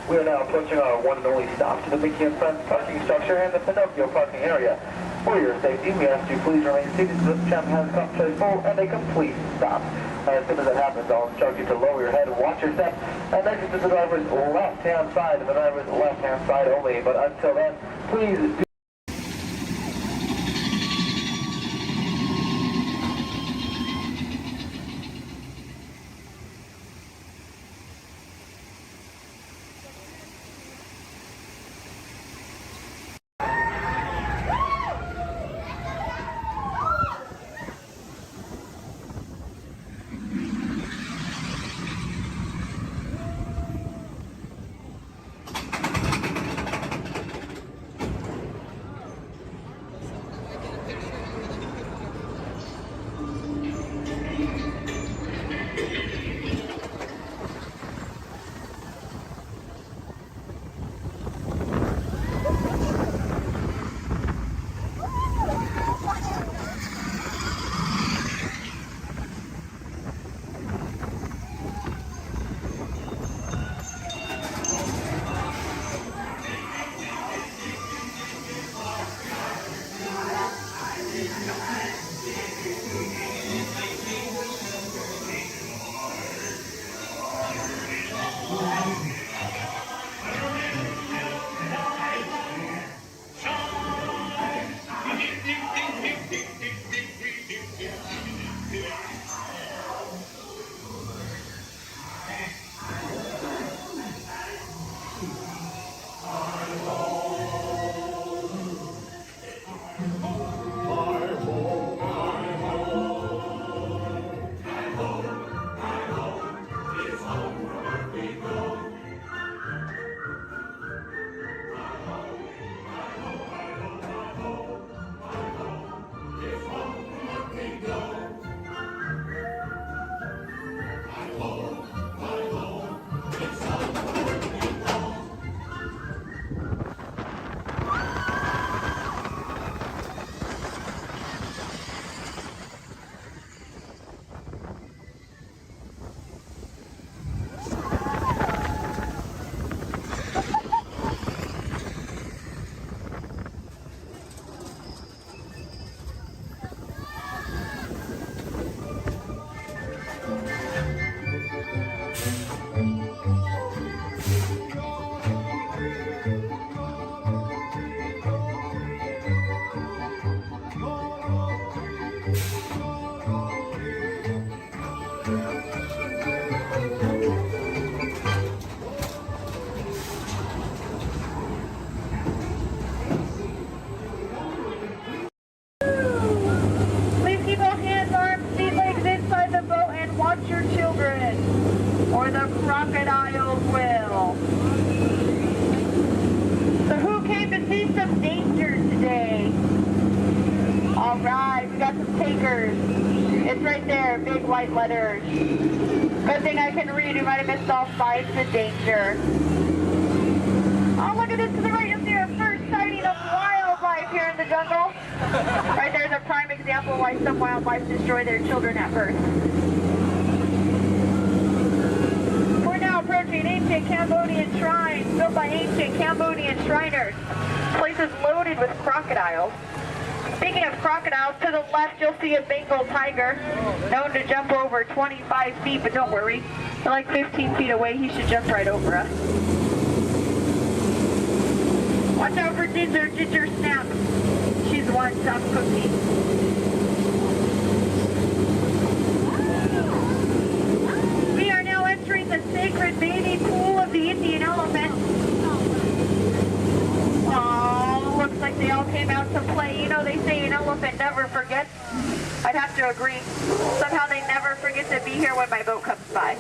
We are now approaching our one and only stop to the Mickey and Friends parking structure and the Pinocchio parking area. For your safety, we ask you please remain seated until the tram has come to a full and a complete stop. As soon as that happens, I'll instruct you to lower your head and watch your step, and exit to the driver's left-hand side, the driver's left-hand side only. But until then, please do It's right there, big white letters. Good thing I can read. You might have missed all signs of danger. Oh, look at this to the right. You'll see our first sighting of wildlife here in the jungle. Right there's a prime example of why some wildlife destroy their children at birth. We're now approaching ancient Cambodian shrines built by ancient Cambodian Shriners. This place is loaded with crocodiles. Speaking of crocodiles, to the left you'll see a Bengal tiger, known to jump over 25 feet, but don't worry, we're like 15 feet away, he should jump right over us. Watch out for Ginger, Ginger Snap. She's the one tough cookie. We are now entering the sacred bathing pool of the Indian elephant. Oh, looks like they all came out to play. You know, they say an elephant never forgets. I'd have to agree. Somehow they never forget to be here when my boat comes by.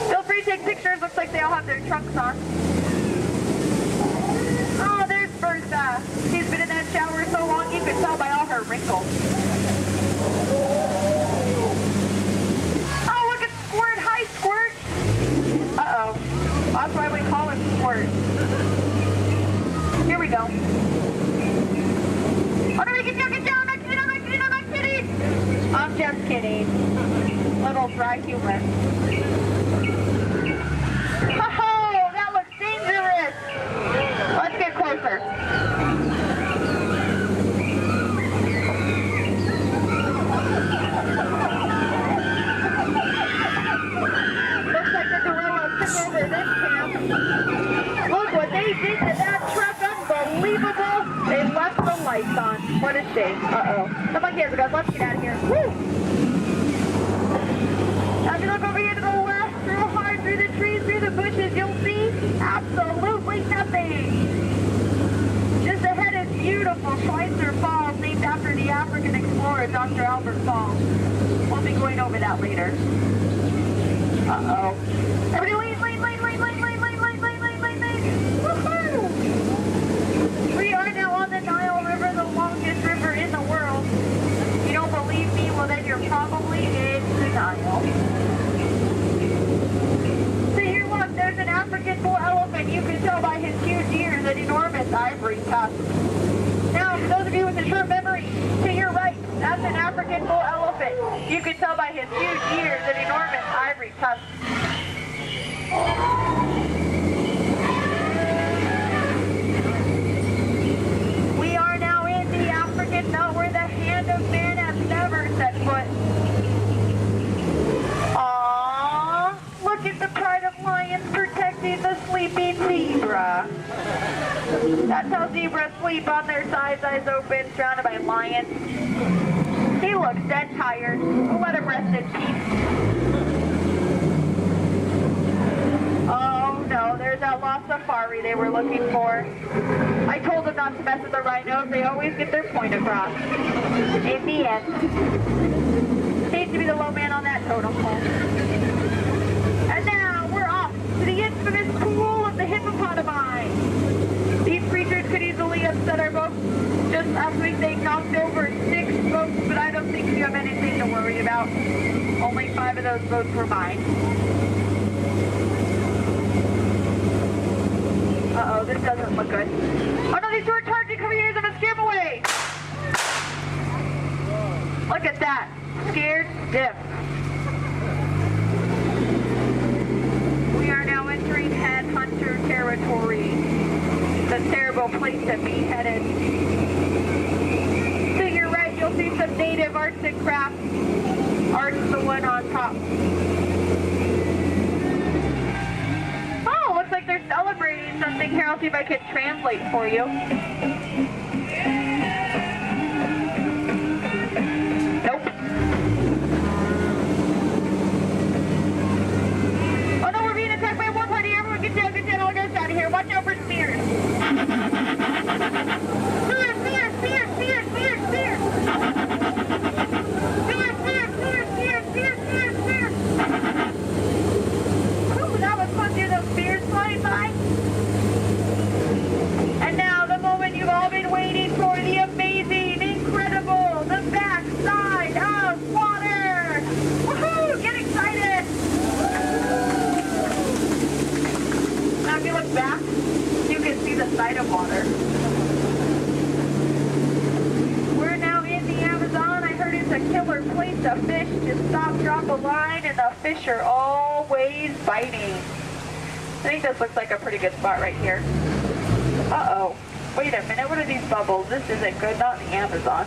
Feel free to take pictures. Looks like they all have their trunks on. Oh, there's Bertha. She's been in that shower so long you can tell by all her wrinkles. Oh, look at Squirt. Hi, Squirt. Uh-oh. That's why we call him Squirt. Here we go. Oh, no, get down, I'm not kidding, I'm not kidding, I'm not kidding. I'm just kidding. Little dry humor. Oh, that looks dangerous. Let's get closer. stay. Uh-oh. The monkey has a gun. Let's get out of here. Woo! As you look over here to the left, real hard through the trees, through the bushes, you'll see absolutely nothing. Just ahead is beautiful Schweitzer Falls, named after the African explorer, Dr. Albert Falls. We'll be going over that later. Uh-oh. Everybody lean, lean, lean, lean, lean, lean, lean, lean, lean, lean, lean, lean. Woohoo! We are now on the Nile River, the longest river in the world. You don't believe me? Well, then you're probably in the Nile. So here, look, there's an African bull elephant. You can tell by his huge ears and enormous ivory tusks. Now, for those of you with a short memory, to your right, that's an African bull elephant. You can tell by his huge ears and enormous ivory tusks. We are now in the African belt where the hand of man has never set foot. Aww, look at the pride of lions protecting the sleeping zebra. That's how zebras sleep, on their sides, eyes open, surrounded by lions. He looks dead tired. We'll let him rest in peace. Oh no, there's that lost safari they were looking for. I told them not to mess with the rhinos. They always get their point across. In the end. Hate to be the low man on that totem pole. And now we're off to the infamous pool of the hippopotami. These creatures could easily upset our boat. Just last week they knocked over 6 boats, but I don't think you have anything to worry about. Only 5 of those boats were mine. Uh-oh, this doesn't look good. Oh no, these two are charging, coming here, gonna scare them away! Look at that. Scared stiff. We are now entering headhunter territory. The terrible place to be headed. To your right, you'll see some native arts and crafts. Art's the one on top. Oh, looks like they're celebrating something here. I'll see if I can translate for you. Nope. Oh no, we're being attacked by a war party. Everyone get down, all get out of here. Watch out for spears. Spears, spears, spears, spears, spears, spears. Spears, spears, spears, spears, spears, spears, spears. Ooh, that was fun to hear those spears flying by. And now the moment you've all been waiting for, the amazing, incredible, the backside of water. Woohoo! Get excited! Now if you look back, you can see the side of water. We're now in the Amazon. I heard it's a killer place to fish. Just stop, drop a line, and the fish are always biting. I think this looks like a pretty good spot right here. Uh-oh. Wait a minute, what are these bubbles? This isn't good, not in the Amazon.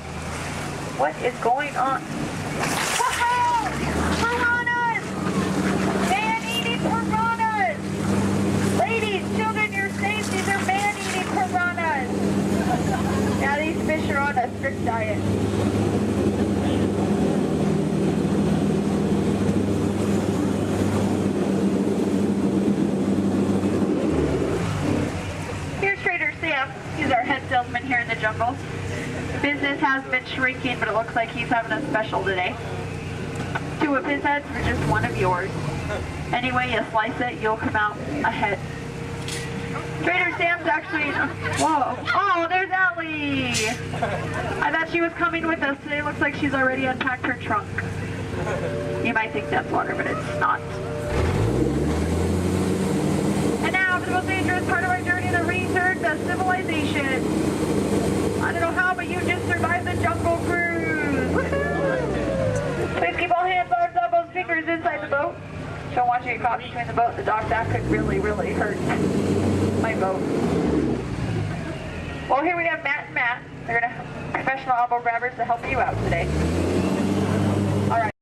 What is going on? Woohoo! Piranhas! Man-eating piranhas! Ladies, children, you're safe. These are man-eating piranhas. Now these fish are on a strict diet. Here's Trader Sam. He's our head salesman here in the jungle. Business has been shrinking, but it looks like he's having a special today. 2 of his heads for just 1 of yours. Any way you slice it, you'll come out ahead. Trader Sam's actually... Whoa. Oh, there's Ellie! I thought she was coming with us today. Looks like she's already unpacked her trunk. You might think that's water, but it's not. And now for the most dangerous part of our journey, the return to civilization. I don't know how, but you just survived the jungle cruise. Woohoo! Please keep all hands, arms, elbows, fingers inside the boat. Don't want you to get caught between the boat and the dock. That could really, really hurt my boat. Well, here we have Matt and Matt. They're going to have professional elbow grabbers to help you out today. All right.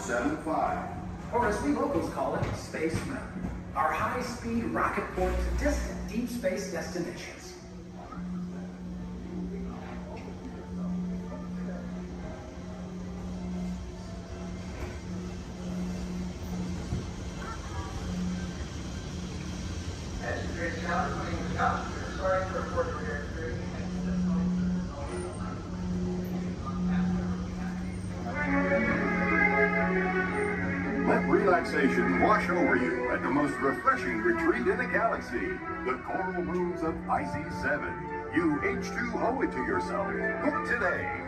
75. Or as we locals call it, Space Mountain. Our high-speed rocket port to distant deep space destinations. Let relaxation wash over you at the most refreshing retreat in the galaxy, the coral moons of Pisces 7. You H2O it to yourself. Book today.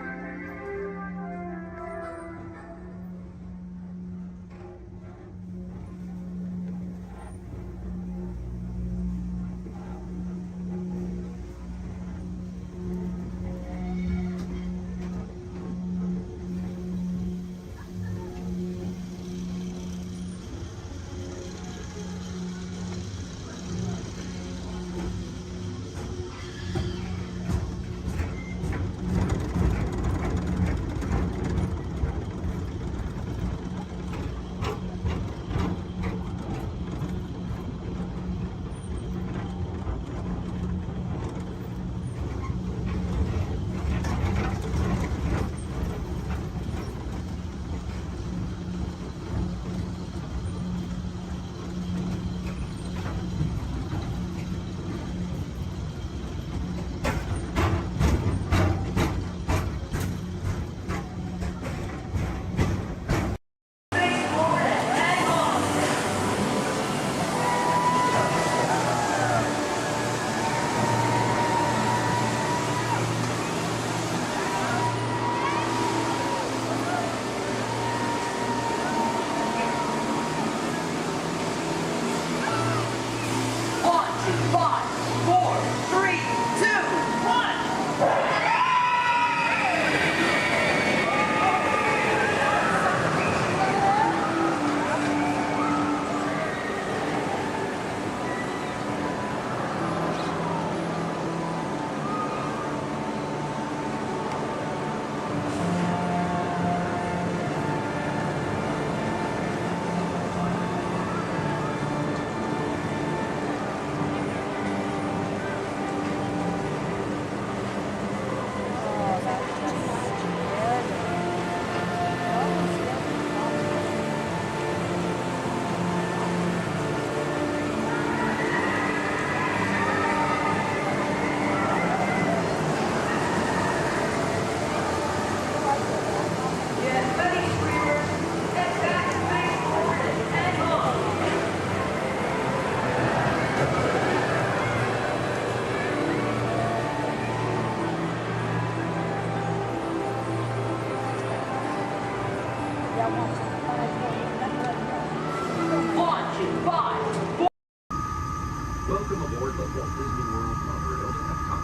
Welcome aboard the Walt Disney World monorail to Epcot.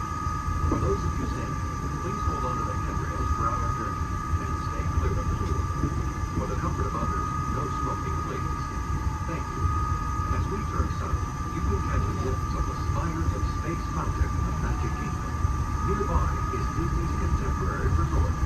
For those of you standing, please hold on to the handrails throughout our journey and stay clear of the door. For the comfort of others, no smoking, please. Thank you. As we turn south, you can catch a glimpse of the spires of Space Mountain in the Magic Kingdom. Nearby is Disney's contemporary resort.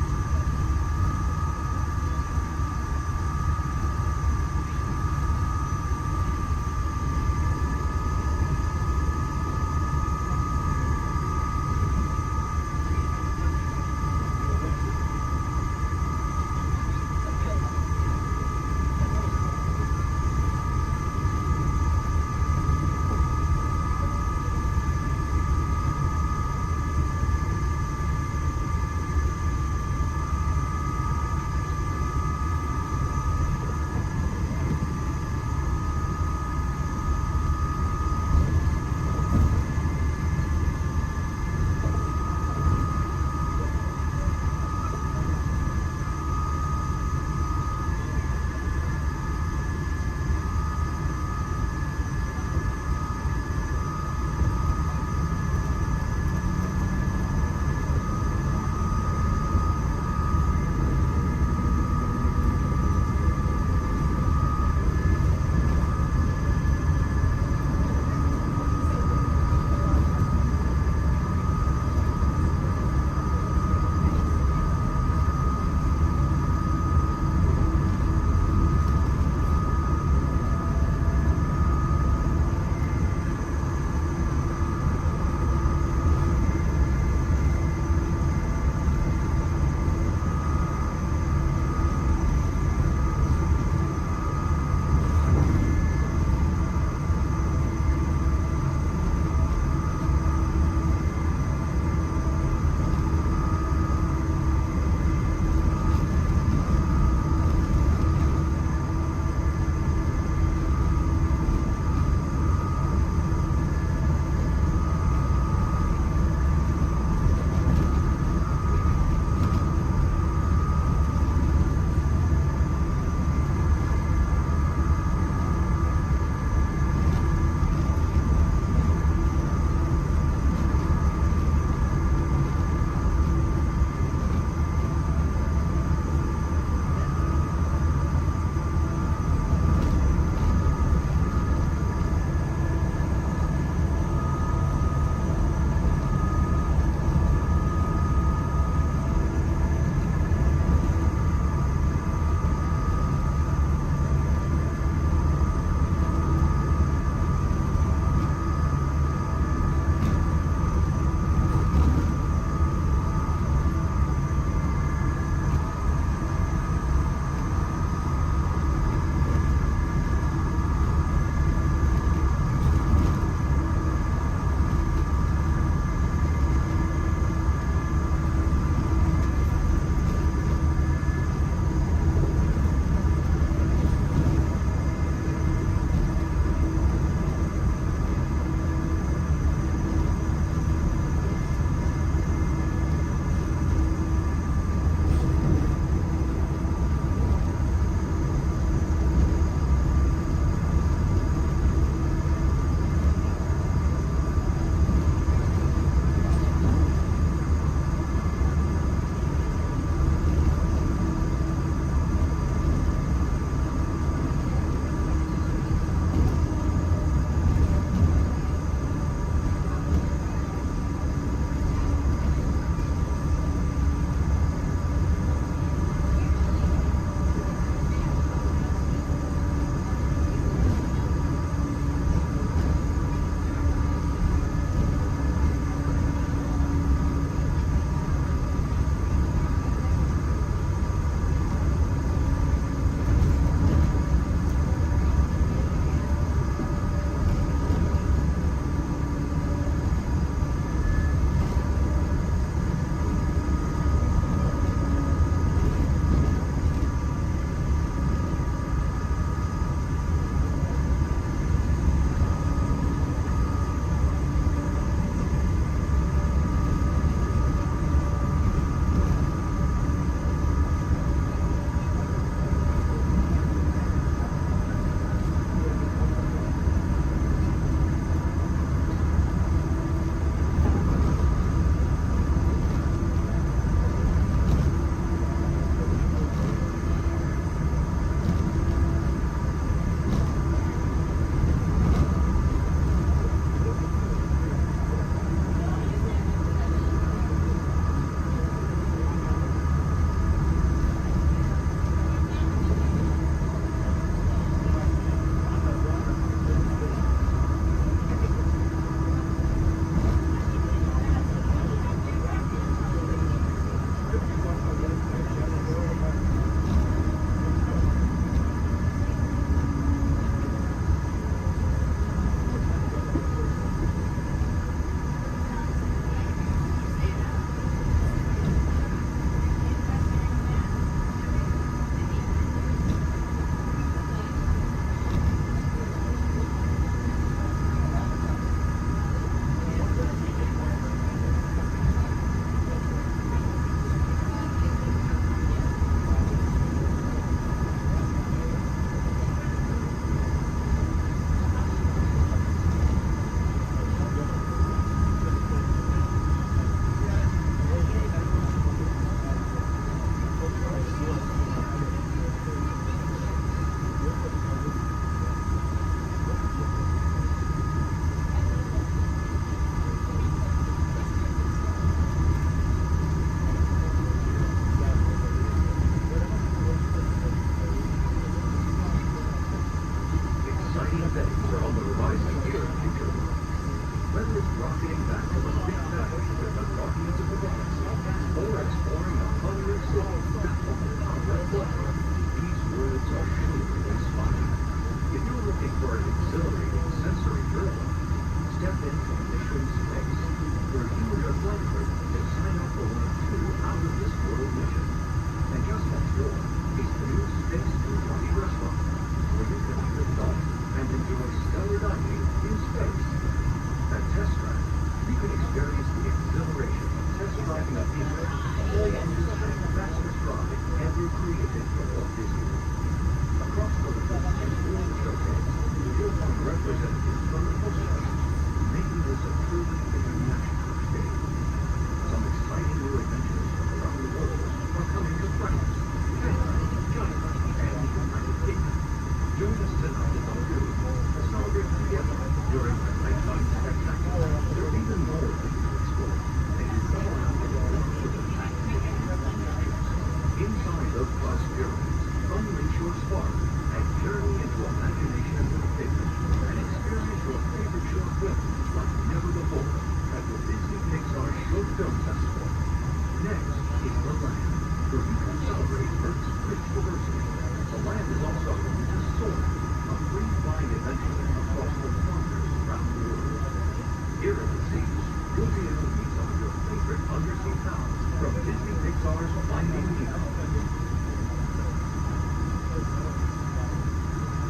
Pixar's Finding Nemo.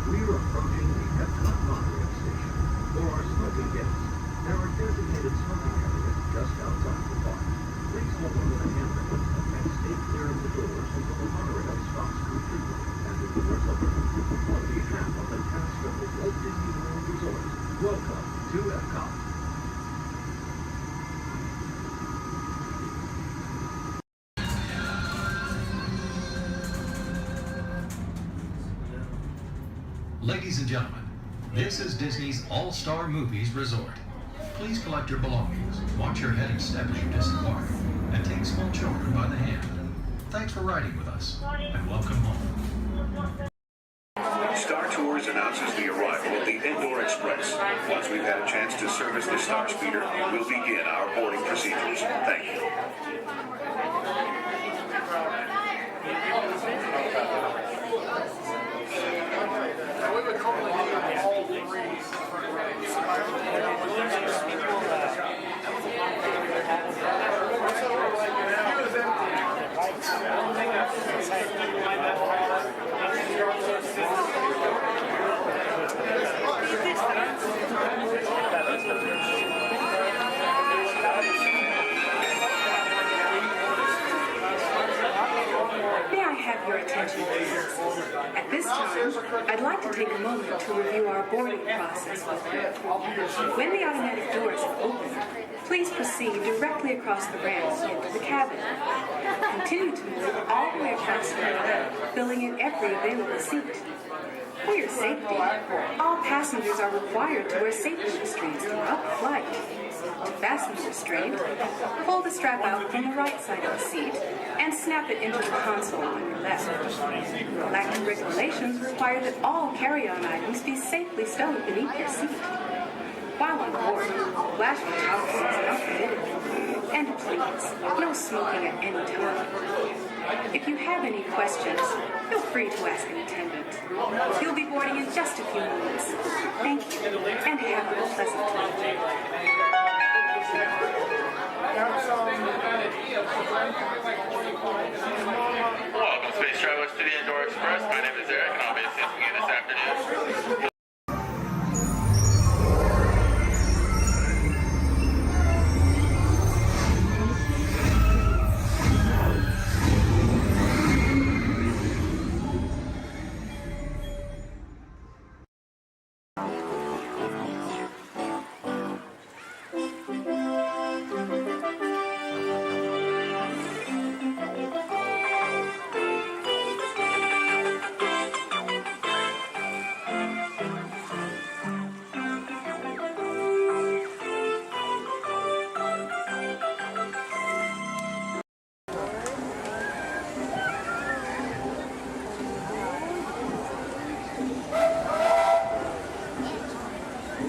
We're approaching the Epcot monorail station. For our smoking guests, there are designated smoking areas just outside the park. Please hold on to the handrail and stay clear of the doors until the monorail stops completely and the doors open. On behalf of the cast of the Walt Disney World Resort, welcome to Epcot. Ladies and gentlemen, this is Disney's All-Star Movies Resort. Please collect your belongings, watch your head and step as you disembark, and take small children by the hand. Thanks for riding with us, and welcome home. Star Tours announces the arrival of the Indoor Express. Once we've had a chance to service the Star Speeder, we'll begin our boarding procedures. Thank you. May I have your attention, please? At this time, I'd like to take a moment to review our boarding process with you. When the automatic doors have opened, please proceed directly across the ramp into the cabin. Continue to move all the way across the ramp, filling in every available seat. For your safety, all passengers are required to wear safety restraints throughout the flight. To fasten the restraint, pull the strap out from the right side of the seat and snap it into the console on your left. Galactic regulations require that all carry-on items be safely stowed beneath your seat. While on board, flash photographers are not permitted. And please, no smoking at any time. If you have any questions, feel free to ask an attendant. You'll be boarding in just a few moments. Thank you, and have a pleasant time. Welcome, Space Travelers, to the Indoor Express. My name is Eric, and I'll be assisting you this afternoon.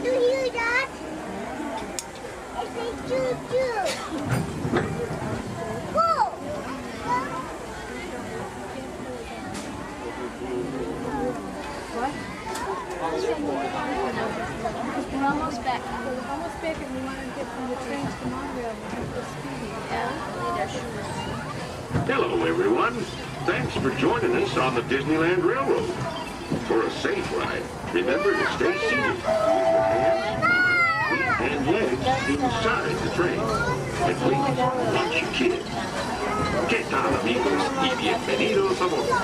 Do you hear that? It says choo-choo. Go! What? We're almost back. We're almost back and we want to get from the train to the monorail and have the speed. Hello, everyone. Thanks for joining us on the Disneyland Railroad. For a safe ride, remember to stay seated with your hands, feet, and legs inside the train. And please, watch your kids. ¿Qué tal, amigos? Y bienvenidos a bordo.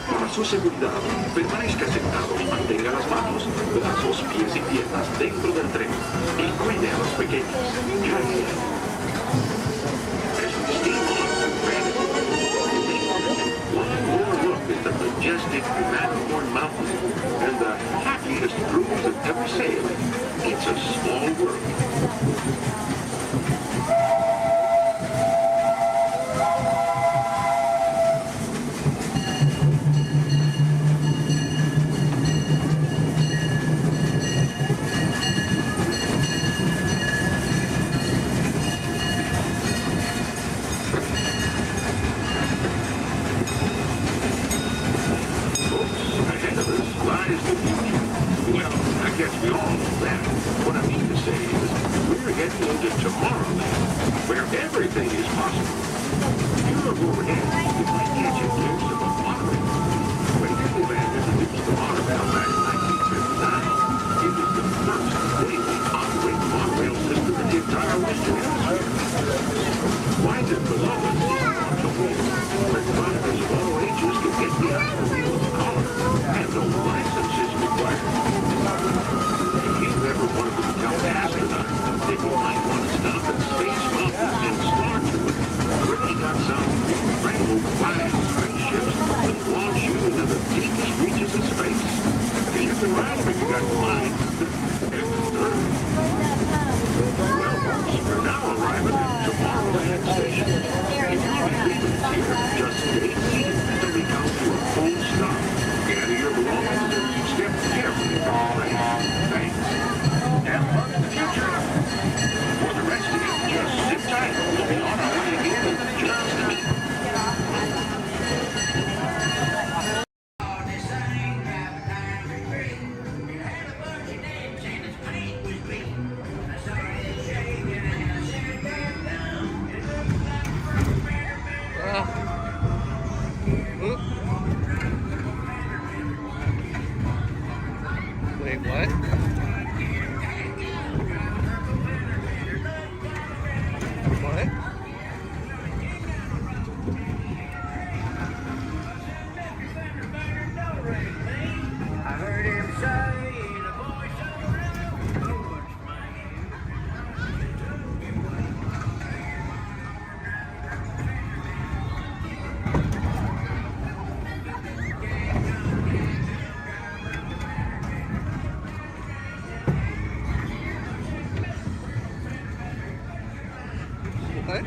Para su seguridad, permanezca sentado y mantenga las manos, brazos, pies y piernas dentro del tren. Y cuide a los pequeños. Gracias. As we steam on, one more look at the majestic Matterhorn Mountain and the happiest cruise of ever sailed. It's a small world. Where everything is possible. You're up overhead, it might get you close to the monorail. When Disneyland introduced the monorail back in 1959, it was the first daily on-wing monorail system in the entire Western Hemisphere. Winding below us is on the wing, where drivers of all ages can get behind the wheel of the car, and no license is required. If you ever wanted to become an astronaut, then you might want to stop at Space Mountain in Star Tours, where they got some incredible flying spaceships that launch you into the deepest reaches of space. You can ride them if you got flying. Well, we're now arriving at Tomorrowland Station. Just stay seated until we count to a full stop. Gather your belongings and step carefully from the lane. Thanks. Have fun in the future. For the rest of you, just sit tight. We'll be on our way again in just a minute. Wait, what? What? I heard him say the voice of the railroad What?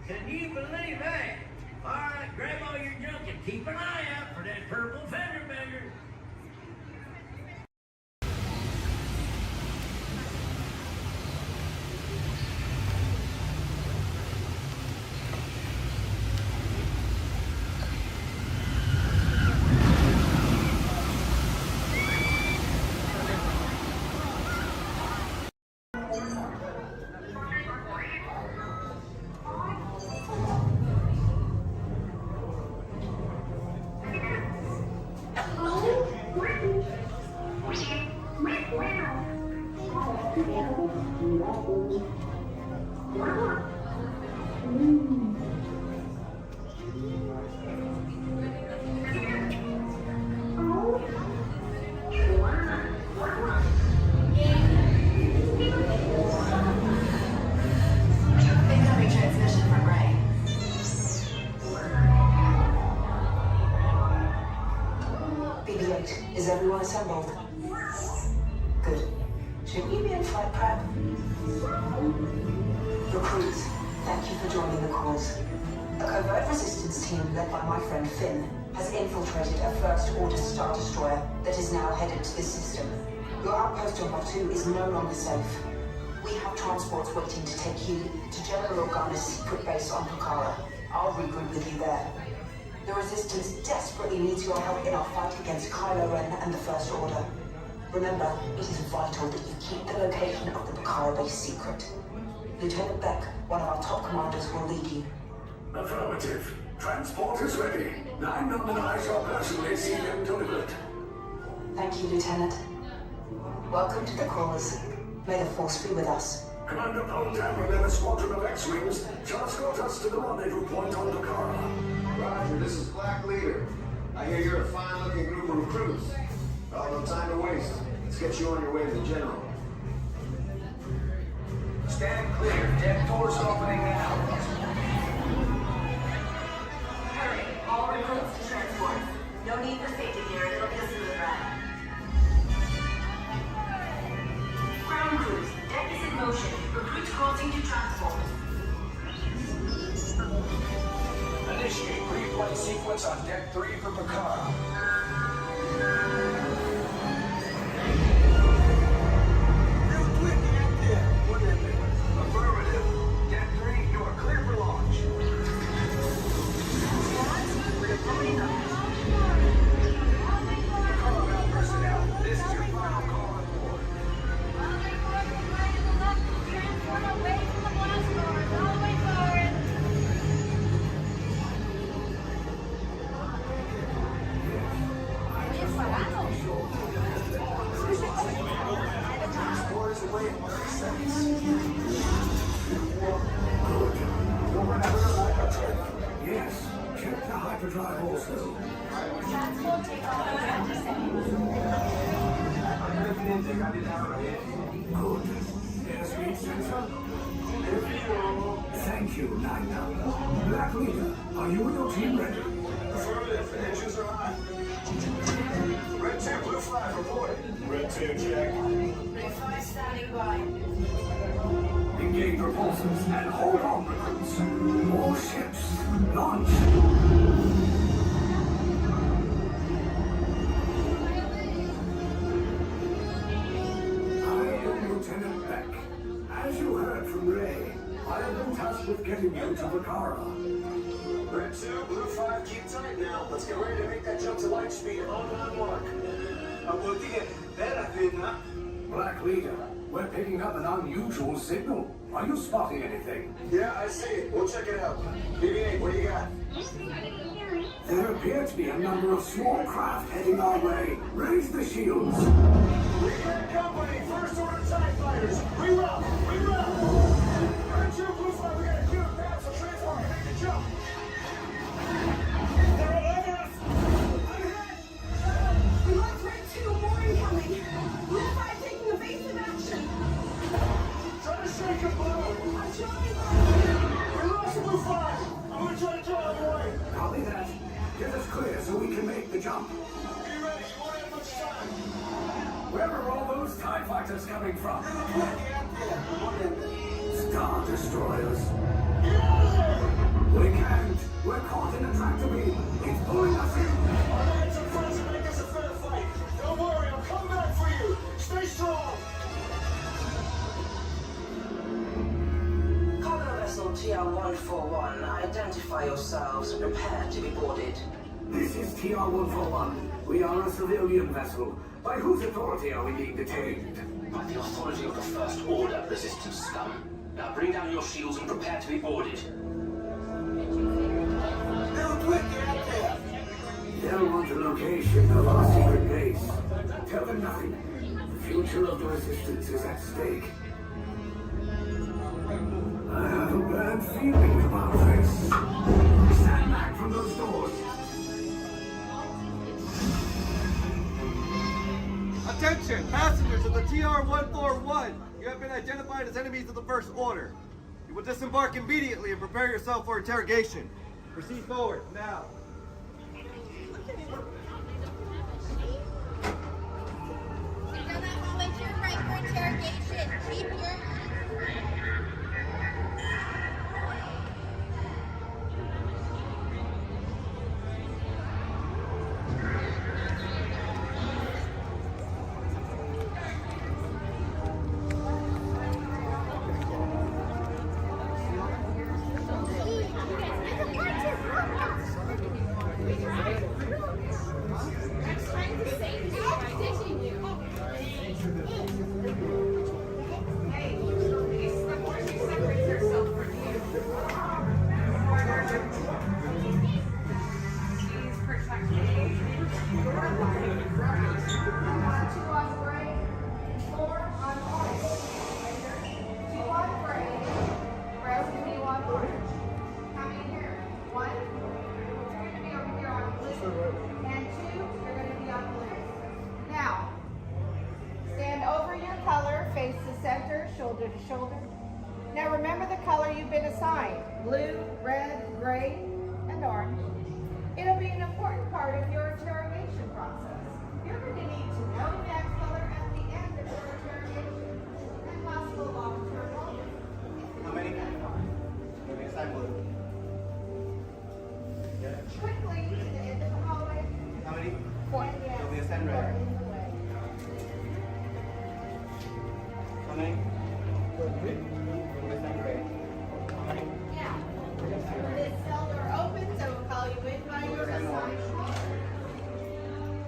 Can you believe that? All right, grab all your junk and keep an eye out for that purple fender bender. Incoming transmission from Ray. BB-8, is everyone assembled? Good. Shouldn't you be in flight prep? Recruits, thank you for joining the cause. A covert resistance team led by my friend Finn has infiltrated a First Order Star Destroyer that is now headed to this system. Your outpost on Batu is no longer safe. We have transports waiting to take you to General Organa's secret base on Pucara. I'll regroup with you there. The Resistance desperately needs your help in our fight against Kylo Ren and the First Order. Remember, it is vital that you keep the location of the Pucara base secret. Lieutenant Beck, one of our top commanders, will lead you. Affirmative. Transport is ready. 9 on and I shall personally see them delivered. Thank you, Lieutenant. Welcome to the cause. May the Force be with us. Commander Poltam and a squadron of X-Wings just got us to the rendezvous point on Pucara. Roger, this is Black Leader. I hear you're a fine-looking group of recruits. Well, no time to waste. Let's get you on your way to the General. Stand clear. Deck doors opening now. Hurry, all recruits to transport. No need for safety gear. It'll be a smooth ride. Reports on Deck 3 for Picard. Affirmative. Deck 3, you are clear for launch. Picard personnel, this is your final call on board. Transport is away in 30 seconds. Yes, check the hyperdrive also. Transport takeoff in 20 seconds. Good. Airspeed sensor? Thank you, Nina. Black Leader, are you and your team ready? Affirmative. Engines are hot. Red 2, blue flag, reporting. Red 2, check. Blue 5 standing by. Engage repulsors and hold on, recruits. More ships. Launch. I am Lieutenant Beck. As you heard from Ray, I have been tasked with getting you to Vakara. Red 2, blue 5, keep tight now. Let's get ready to make that jump to light speed on mark. Black Leader, we're picking up an unusual signal. Are you spotting anything? Yeah, I see it. We'll check it out. BB-8, what do you got? There appear to be a number of small craft heading our way. Raise the shields. Repair company, first order TIE fighters. Reroute, reroute. Red 2, blue 5, we got a clear path, so transport, make the jump. They're all over us. I'm hit. We lost Red 2, more incoming. Blue 5 taking evasive action. Try to shake him, Blue. I'm trying. We lost blue 5. I'm gonna try to draw him away. Copy that. Get us clear so we can make the jump. Be ready. You won't have much time. Where are all those TIE fighters coming from? Star Destroyers. We can't. We're caught in a tractor beam. It's pulling us in. Our knights are friends and make us a fair fight. Don't worry, I'll come back for you. Stay strong. Cargo vessel TR-141, identify yourselves and prepare to be boarded. This is TR-141. We are a civilian vessel. By whose authority are we being detained? By the authority of the First Order, resistance scum. Now bring down your shields and prepare to be boarded. They'll want a location of our secret base. Tell them nothing. The future of the resistance is at stake. I have a bad feeling about this. Stand back from those doors. Attention, passengers of the TR-141. You have been identified as enemies of the First Order. You will disembark immediately and prepare yourself for interrogation. Proceed forward, now. Keep your shoulder to shoulder. Now remember the color you've been assigned, blue, red, gray, and orange. It'll be an important part of your interrogation process. You're going to need to know that color at the end of your interrogation and possible long-term motive. How many? Maybe it's time blue. Quickly This cell door opens, I will call you in by your side.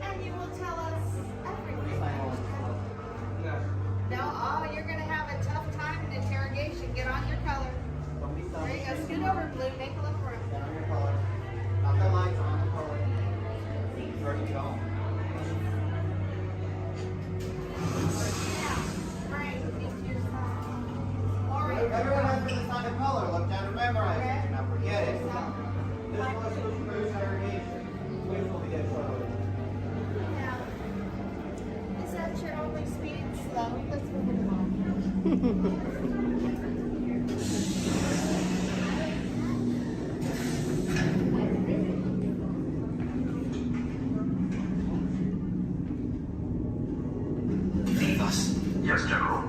And you will tell us everything. No, oh, you're going to have a tough time in interrogation. Get on your color. There you go. Scoot over, Blue. Make a little room. Get on your color. Not the lights, on the color. Where you go? Everyone has to decide a color. Look down and memorize it. Do not forget it. This was Bruce interrogation. Which will be get shortly. Is that your only speed? Slow. Let's move it along. Leave us. Yes, General.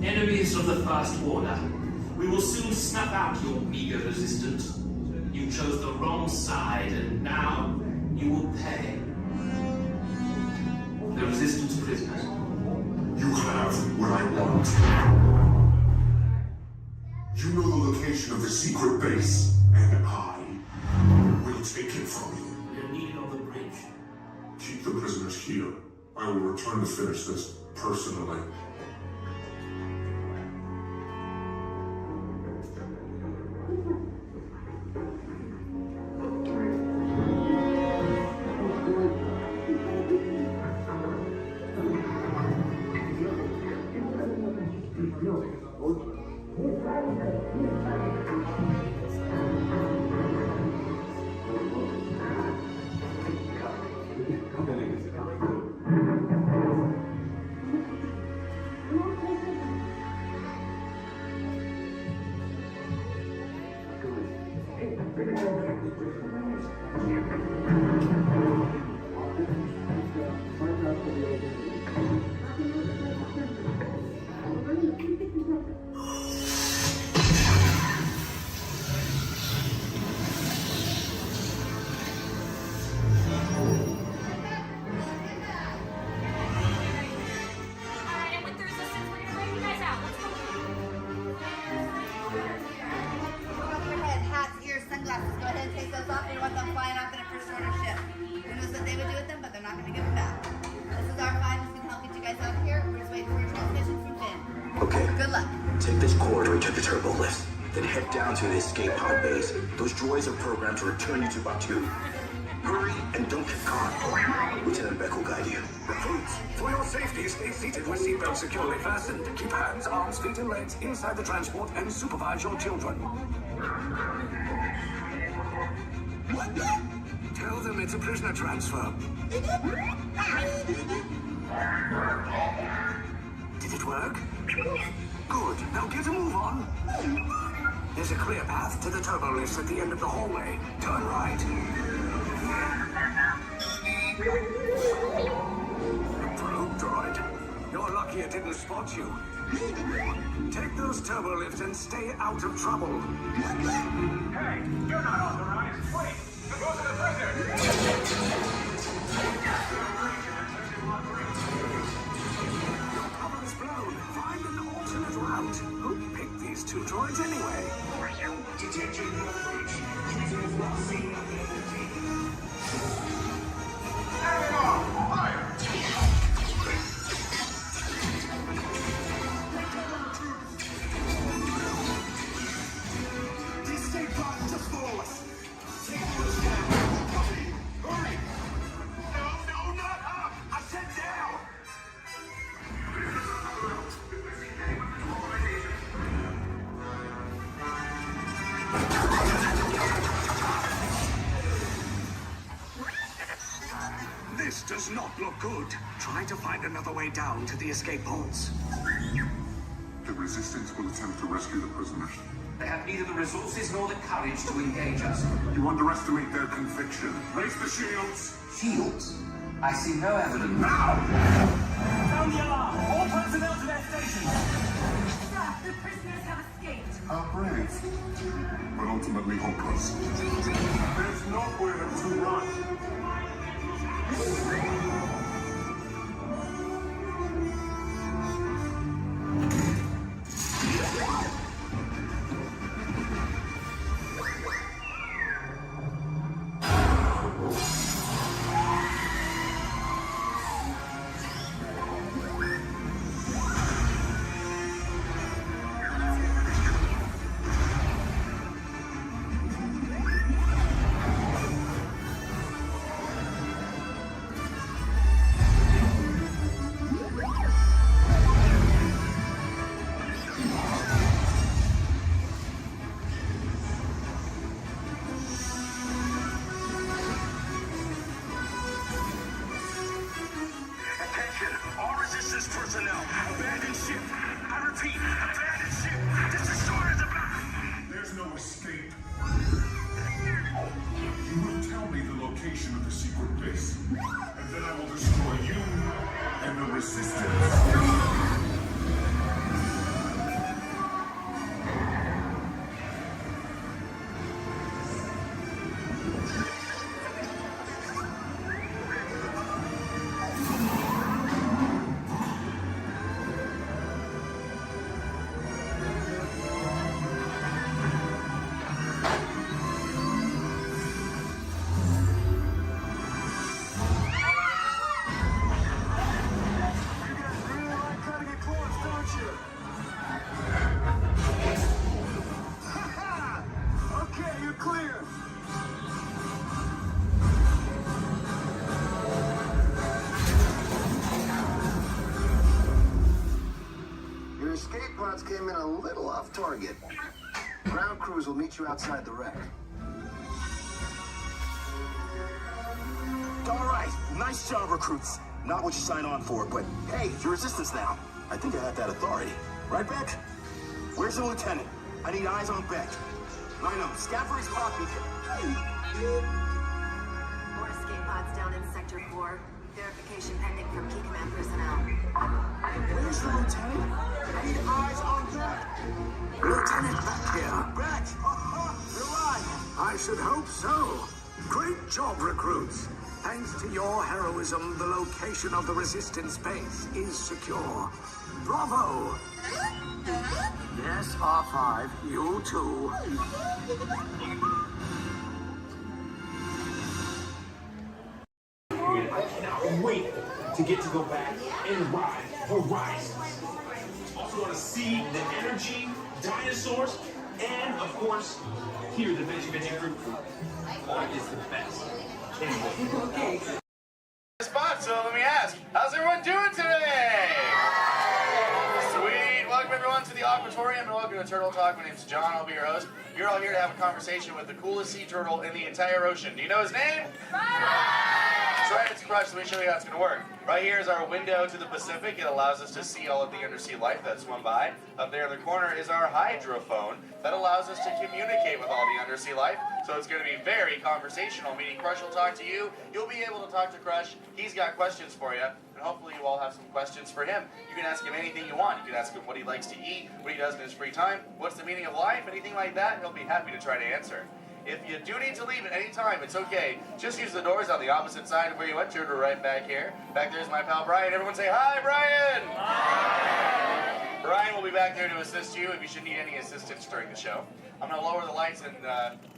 Enemies of the First Order. We will soon snuff out your meager resistance. You chose the wrong side, and now you will pay. The Resistance prisoners. You have what I want. You know the location of the secret base, and I will take it from you. We're needed on the bridge. Keep the prisoners here. I will return to finish this personally. To the escape pod base. Those droids are programmed to return you to Batuu. Hurry and don't get caught. Lieutenant Beck will guide you. Recruits, for your safety, stay seated with seatbelts securely fastened. Keep hands, arms, feet, and legs inside the transport and supervise your children. Tell them it's a prisoner transfer. Did it work? Good. Now get a move on. There's a clear path to the turbo lifts at the end of the hallway. Turn right. Probe droid. You're lucky it didn't spot you. Take those turbo lifts and stay out of trouble. Hey, you're not authorized. Wait, go to the prisoners. Your cover is blown. Find an alternate route. Who picked these two droids anyway? Detention approach. Prisoners not seen at the other team. Everyone, fire! These escape pods just follow us. Take those down. Copy. Hurry. No, not up. I said down. This does not look good. Try to find another way down to the escape pods. The Resistance will attempt to rescue the prisoners. They have neither the resources nor the courage to engage us. You underestimate their conviction. Raise the shields! Shields? I see no evidence. Now! Sound the alarm! All personnel to their stations! Sir, the prisoners have escaped. How brave, but ultimately hopeless. There's nowhere to run. personnel. Abandon ship. I repeat, abandon ship. This destroyer is about. There's no escape. You will tell me the location of the secret base, and then I will destroy you and the Resistance. Okay, you're clear. Your escape pods came in a little off target. Ground crews will meet you outside the wreck. All right, nice job, recruits. Not what you signed on for, but hey, you're Resistance now. I think I have that authority. Right, Beck? Where's the lieutenant? I need eyes on Beck. Line up. Scan for his pop beacon. More escape pods down in Sector 4. Verification pending from key command personnel. Where's the lieutenant? I need eyes on Beck. Lieutenant Beck here. Beck! You're alive! I should hope so. Great job, recruits. Thanks to your heroism, the location of the Resistance base is secure. Bravo! Yes, R5, you too. I cannot wait to get to go back and ride Horizons. Also want to see the energy, dinosaurs, and of course, hear the Veggie group. Boy, is the best. Okay. Spot, so let me ask, how's everyone doing today? Sweet. Welcome everyone to the Aquatorium and welcome to Turtle Talk. My name's John, I'll be your host. You're all here to have a conversation with the coolest sea turtle in the entire ocean. Do you know his name? That's right, it's Crush. Let me show you how it's going to work. Right here is our window to the Pacific. It allows us to see all of the undersea life that swim by. Up there in the corner is our hydrophone that allows us to communicate with all the undersea life. So it's going to be very conversational, meaning Crush will talk to you. You'll be able to talk to Crush. He's got questions for you. And hopefully you all have some questions for him. You can ask him anything you want. You can ask him what he likes to eat, what he does in his free time, what's the meaning of life, anything like that. He'll be happy to try to answer. If you do need to leave at any time, it's okay. Just use the doors on the opposite side of where you entered or right back here. Back there's my pal Brian. Everyone say hi, Brian! Hi! Brian will be back there to assist you if you should need any assistance during the show. I'm going to lower the lights and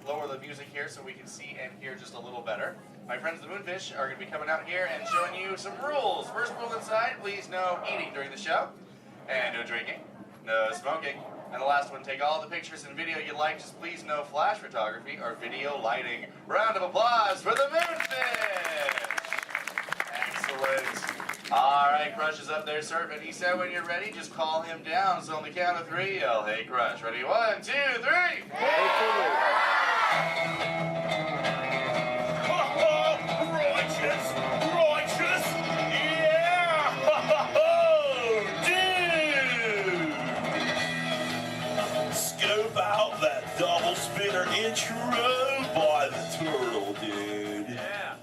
lower the music here so we can see and hear just a little better. My friends the Moonfish are going to be coming out here and showing you some rules. First rule inside, please no eating during the show. And no drinking. No smoking. And the last one, take all the pictures and video you like, just please no flash photography or video lighting. Round of applause for the Moonfish! Excellent. All right, Crush is up there serving. He said when you're ready, just call him down. So on the count of 3, yell, hey, Crush. Ready? 1, 2, 3. Hey! Righteous! Righteous! Yeah! Dude! Scope out that double spinner intro by the turtle, dude. Yeah.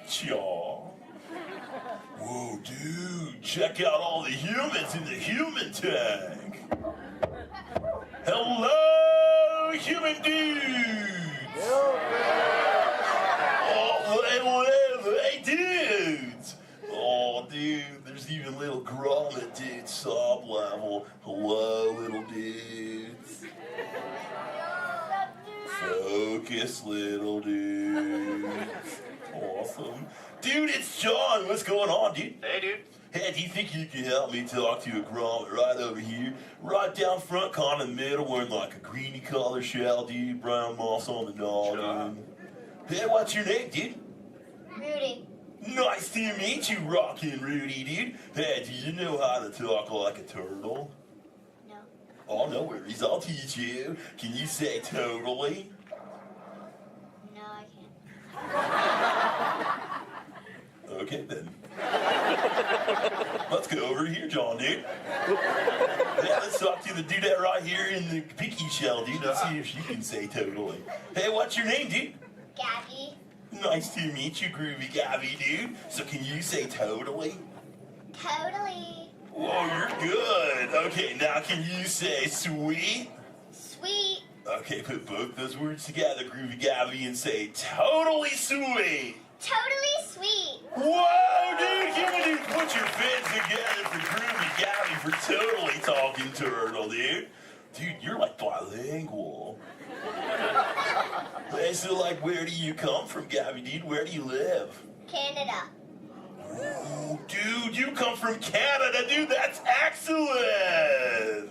Chaw. Whoa, dude. Check out all the humans in the human tank. Hello, human dudes. Oh, whatever. Hey, dudes. Oh, dude, there's even little grommet dudes, sob level. Hello, little dudes. Focus, little dudes. Awesome. Dude, it's John. What's going on, dude? Hey, dude. Hey, do you think you can help me talk to a grommet right over here? Right down front, kind of in the middle, wearing like a greeny color shell, dude. Brown moss on the noggin. Hey, what's your name, dude? Rudy. Nice to meet you, Rockin' Rudy, dude. Hey, do you know how to talk like a turtle? No. Oh, no worries. I'll teach you. Can you say totally? No, I can't. Okay, then. Let's go over here. John, dude. Yeah, let's talk to the dude right here in the pinky shell, dude. Let's see if she can say totally. Hey, what's your name, dude? Gabby. Nice to meet you, Groovy Gabby, dude. So can you say totally? Totally. Whoa, you're good. Okay, now can you say sweet? Sweet. Okay, put both those words together, Groovy Gabby, and say totally sweet. Totally sweet. Whoa, dude, give me, dude, put your fins together for Groovy Gabby for totally talking turtle, dude. Dude, you're like bilingual. Hey, so like, where do you come from, Gabby, dude? Where do you live? Canada. Ooh, dude, you come from Canada, dude. That's excellent.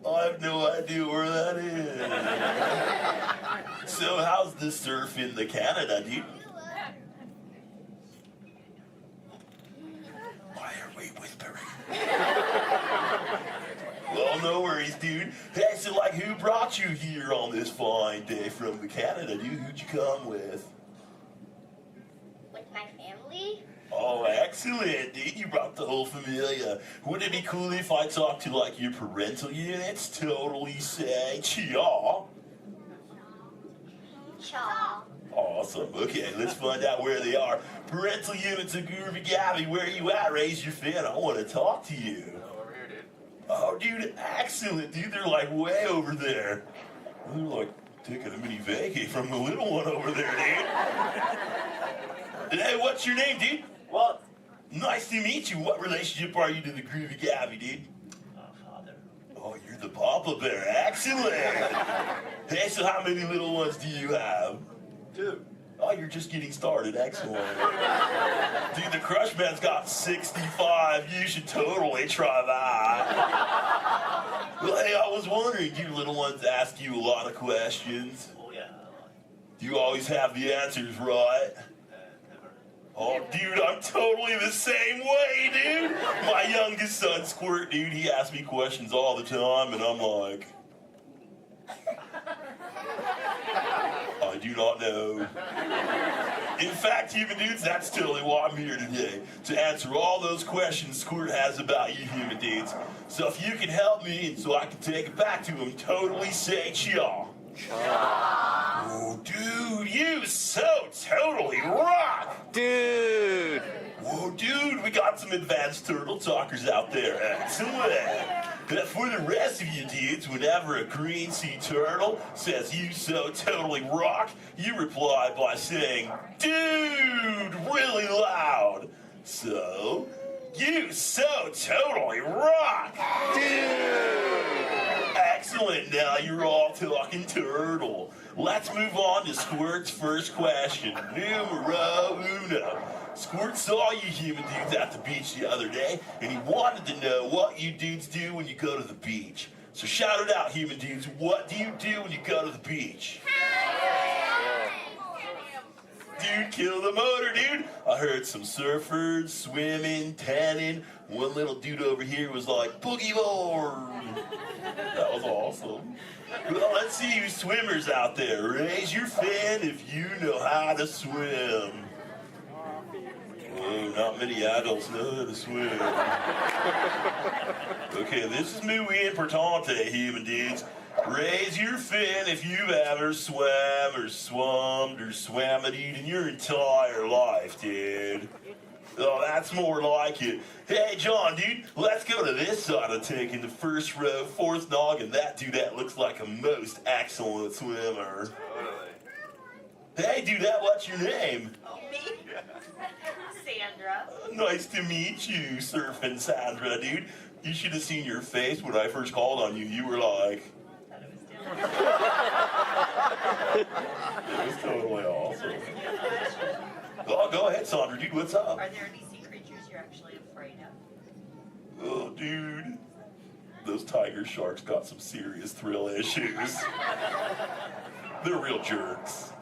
I have no idea where that is. So how's the surf in the Canada, dude? Why are we whispering? Well, no worries, dude. Hey, so like, who brought you here on this fine day from the Canada, dude? Who'd you come with? With my family. Oh, excellent, dude. You brought the whole familia. Wouldn't it be cool if I talked to, like, your parental units? Totally say chaw. Chaw. Awesome. Okay, let's find out where they are. Parental units of Groovy Gabby, where are you at? Raise your fin. I want to talk to you. Over here, dude. Oh, dude, excellent, dude. They're, like, way over there. They're, like, taking a mini vacay from the little one over there, dude. Hey, what's your name, dude? Walt. Nice to meet you. What relationship are you to the Groovy Gabby, dude? Father. Oh, you're the Papa Bear. Excellent. Hey, so how many little ones do you have? 2. Oh, you're just getting started. Excellent. Dude, the Crush Man's got 65. You should totally try that. Well, hey, I was wondering, do your little ones ask you a lot of questions? Oh, yeah. Do you always have the answers right? Oh, dude, I'm totally the same way, dude. My youngest son, Squirt, dude, he asks me questions all the time, and I'm like, I do not know. In fact, human dudes, that's totally why I'm here today, to answer all those questions Squirt has about you human dudes. So if you can help me, and so I can take it back to him, totally say chaw. Oh, dude, you so totally rock! Dude! Whoa, dude, we got some advanced turtle talkers out there. Excellent. But for the rest of you dudes, whenever a green sea turtle says you so totally rock, you reply by saying, dude, really loud. So, you so totally rock! Dude! Excellent, now you're all talking turtle. Let's move on to Squirt's first question. Numero uno. Squirt saw you human dudes at the beach the other day, and he wanted to know what you dudes do when you go to the beach. So shout it out, human dudes. What do you do when you go to the beach? Dude, kill the motor, dude. I heard some surfers, swimming, tanning. One little dude over here was like, boogie board. That was awesome. Well, let's see you swimmers out there. Raise your fin if you know how to swim. Oh, not many adults know how to swim. Okay, this is muy importante, human dudes. Raise your fin if you've ever swam or swummed or swam it in your entire life, dude. Oh, that's more like it. Hey, John, dude, let's go to this side of the tank in the first row, fourth noggin. That dude, that looks like a most excellent swimmer. Hey, dude, what's your name? Me? Sandra. Nice to meet you, Surfing Sandra, dude. You should have seen your face when I first called on you. You were like... It was totally awesome. Oh, go ahead, Sandra, dude, what's up? Are there any sea creatures you're actually afraid of? Oh, dude. Those tiger sharks got some serious thrill issues. They're real jerks.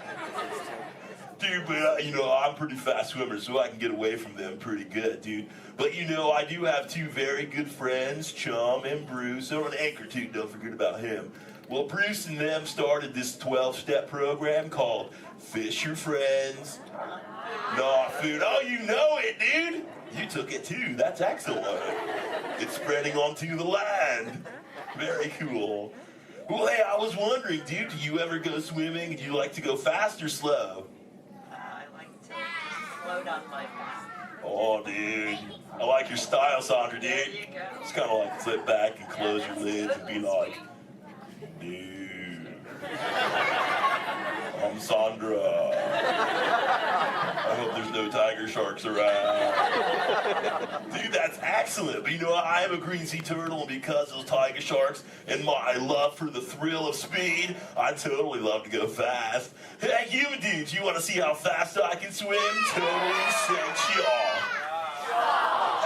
Dude, but, I'm a pretty fast swimmer, so I can get away from them pretty good, dude. But, I do have two very good friends, Chum and Bruce. Oh, and Anchor, too. Don't forget about him. Well, Bruce and them started this 12-step program called Fish Your Friends, Not Food. Oh, you know it, dude. You you took it too. That's excellent. It's spreading onto the land. Very cool. Well, hey, I was wondering, dude, do you ever go swimming? Do you like to go fast or slow? I like to slow down my fast. Oh, dude. I like your style, Sandra, dude. There you go. It's kind of like flip back and close your lids and be like, dude, I'm Sandra. I hope there's no tiger sharks around. Dude, that's excellent. But you know what? I am a green sea turtle, and because of those tiger sharks and my love for the thrill of speed, I totally love to go fast. Hey, you dudes, you want to see how fast I can swim? Totally sexual.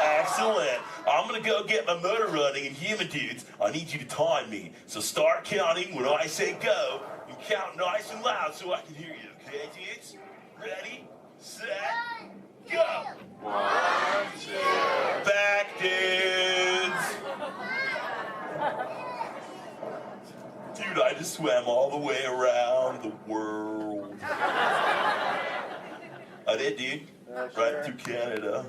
Excellent. I'm going to go get my motor running, and human dudes, I need you to time me. So start counting when I say go, and count nice and loud so I can hear you. Okay, dudes? Ready, set, go. 1, 2. Back, dudes. Dude, I just swam all the way around the world. I did, dude. Right through Canada.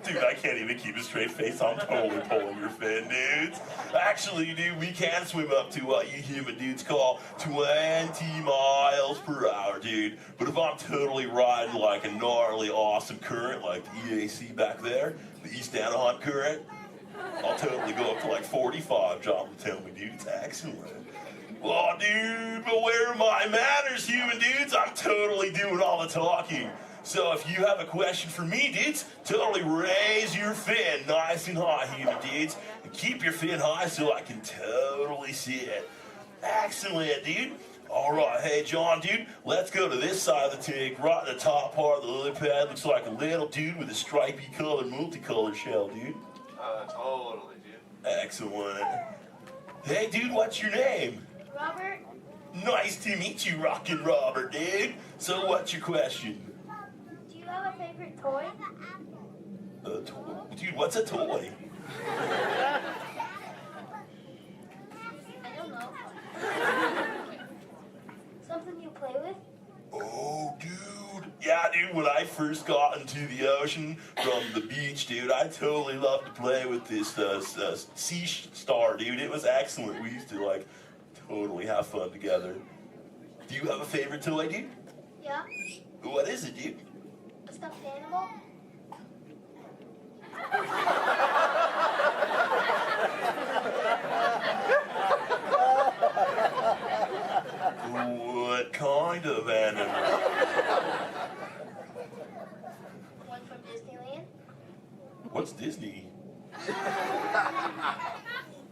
Dude, I can't even keep a straight face. I'm totally pulling your fin, dudes. Actually, dude, we can swim up to what you human dudes call 20 miles per hour, dude. But if I'm totally riding like a gnarly, awesome current, like the EAC back there, the East Anaheim current, I'll totally go up to like 45, John will tell me, dude. It's excellent. Oh, dude, but where are my manners, human dudes? I'm totally doing all the talking. So if you have a question for me, dudes, totally raise your fin nice and high, human dudes. And keep your fin high so I can totally see it. Excellent, dude. All right, hey, John, dude, let's go to this side of the tank. Right in the top part of the lily pad looks like a little dude with a stripy colored, multicolored shell, dude. Totally, dude. Excellent. Hey, dude, what's your name? Robert? Nice to meet you, Rockin' Robert, dude. So what's your question? Do you have a favorite toy? A toy? Dude, what's a toy? I don't know. Something you play with? Oh, dude. Yeah, dude, when I first got into the ocean from the beach, dude, I totally loved to play with this sea star, dude. It was excellent. We used to, like, totally have fun together. Do you have a favorite toy, dude? Yeah. What is it, dude? A stuffed animal? What kind of animal? One from Disneyland? What's Disney?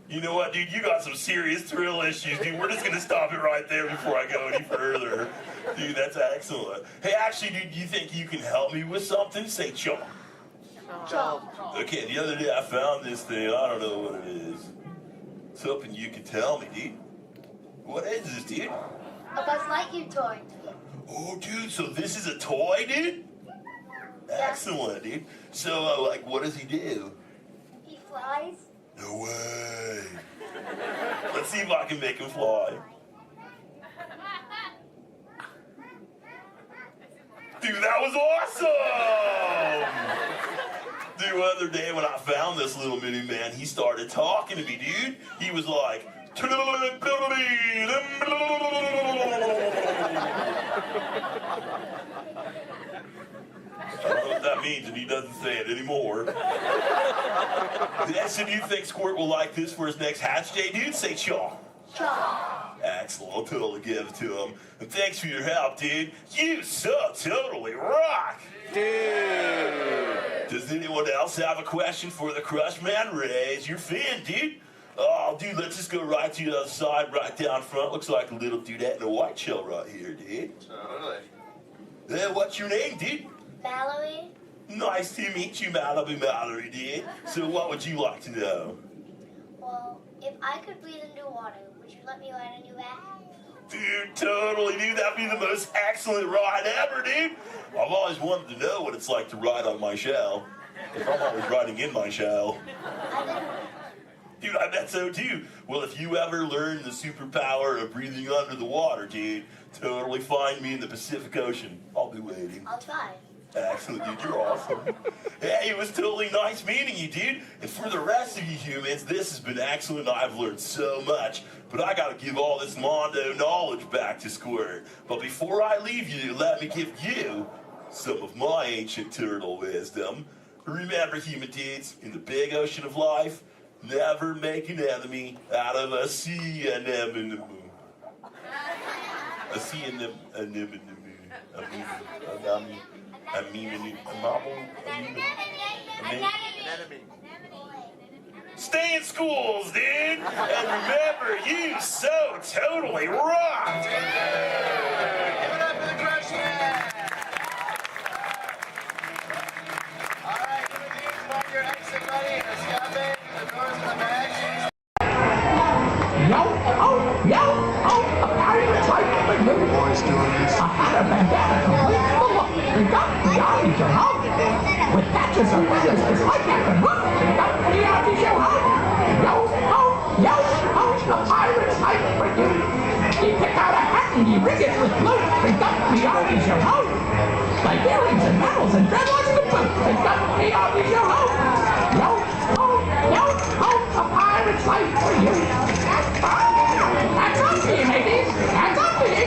You know what, dude? You got some serious thrill issues, dude. We're just gonna stop it right there before I go any further. Dude, that's excellent. Hey, actually, dude, do you think you can help me with something? Say chomp. Chomp. Okay, the other day I found this thing. I don't know what it is. It's hoping you can tell me, dude. What is this, dude? A Buzz Lightyear toy. Oh, dude, so this is a toy, dude? Excellent, dude. So, like, what does he do? He flies. No way. Let's see if I can make him fly. Dude, that was awesome! Dude, the other day when I found this little mini man, he started talking to me, dude. He was like, I don't know what that means, and he doesn't say it anymore. So do you think Squirt will like this for his next hatch day, dude? Say chaw. Chaw. Excellent, I'll totally give it to him. And thanks for your help, dude. You so totally rock. Dude. Does anyone else have a question for the Crush Man? Raise your fin, dude. Oh, dude, let's just go right to the other side, right down front. Looks like a little dudette in a white shell right here, dude. Totally. Hey, what's your name, dude? Mallory? Nice to meet you, Mallory, dude. So what would you like to know? Well, if I could breathe into water, would you let me ride on your back? Dude, totally, dude. That'd be the most excellent ride ever, dude. I've always wanted to know what it's like to ride on my shell. If I'm always riding in my shell. Dude, I bet so too. Well, if you ever learn the superpower of breathing under the water, dude, totally find me in the Pacific Ocean. I'll be waiting. I'll try. Excellent, dude. You're awesome. Hey, it was totally nice meeting you, dude. And for the rest of you humans, this has been excellent. I've learned so much. But I gotta give all this Mondo knowledge back to Squirt. But before I leave you, let me give you some of my ancient turtle wisdom. Remember, human dudes, in the big ocean of life, never make an enemy out of a sea anemone. A sea anemone. Stay in schools, dude! And remember, you so totally rocked! Give it up for the Crush Man! Alright, give it to you your exit money, the scumbag, the doors in the bag. Boys doing this. I had a bandana complete full of we got the army to help. With patches of feathers, it's like that can look. We got the army to help. Yo, a pirate's life for you. He pick out a hat and he rig it with blue. We got the army to help. Like earrings and medals and dreadlocks to boot. We got the army to help. Yo, a pirate's life for you. That's up to you, mateys. That's up to you.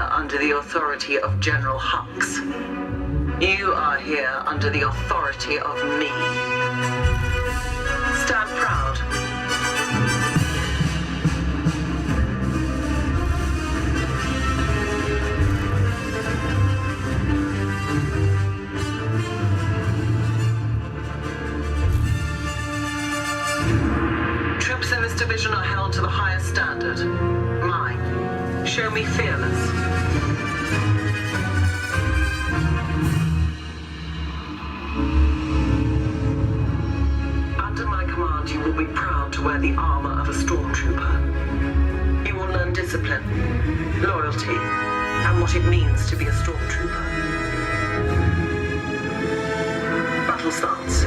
Under the authority of General Hux. You are here under the authority of me. Stand proud. Troops in this division are held to the highest standard. Mine. Show me fearless. Under my command, you will be proud to wear the armor of a stormtrooper. You will learn discipline, loyalty, and what it means to be a stormtrooper. Battle starts.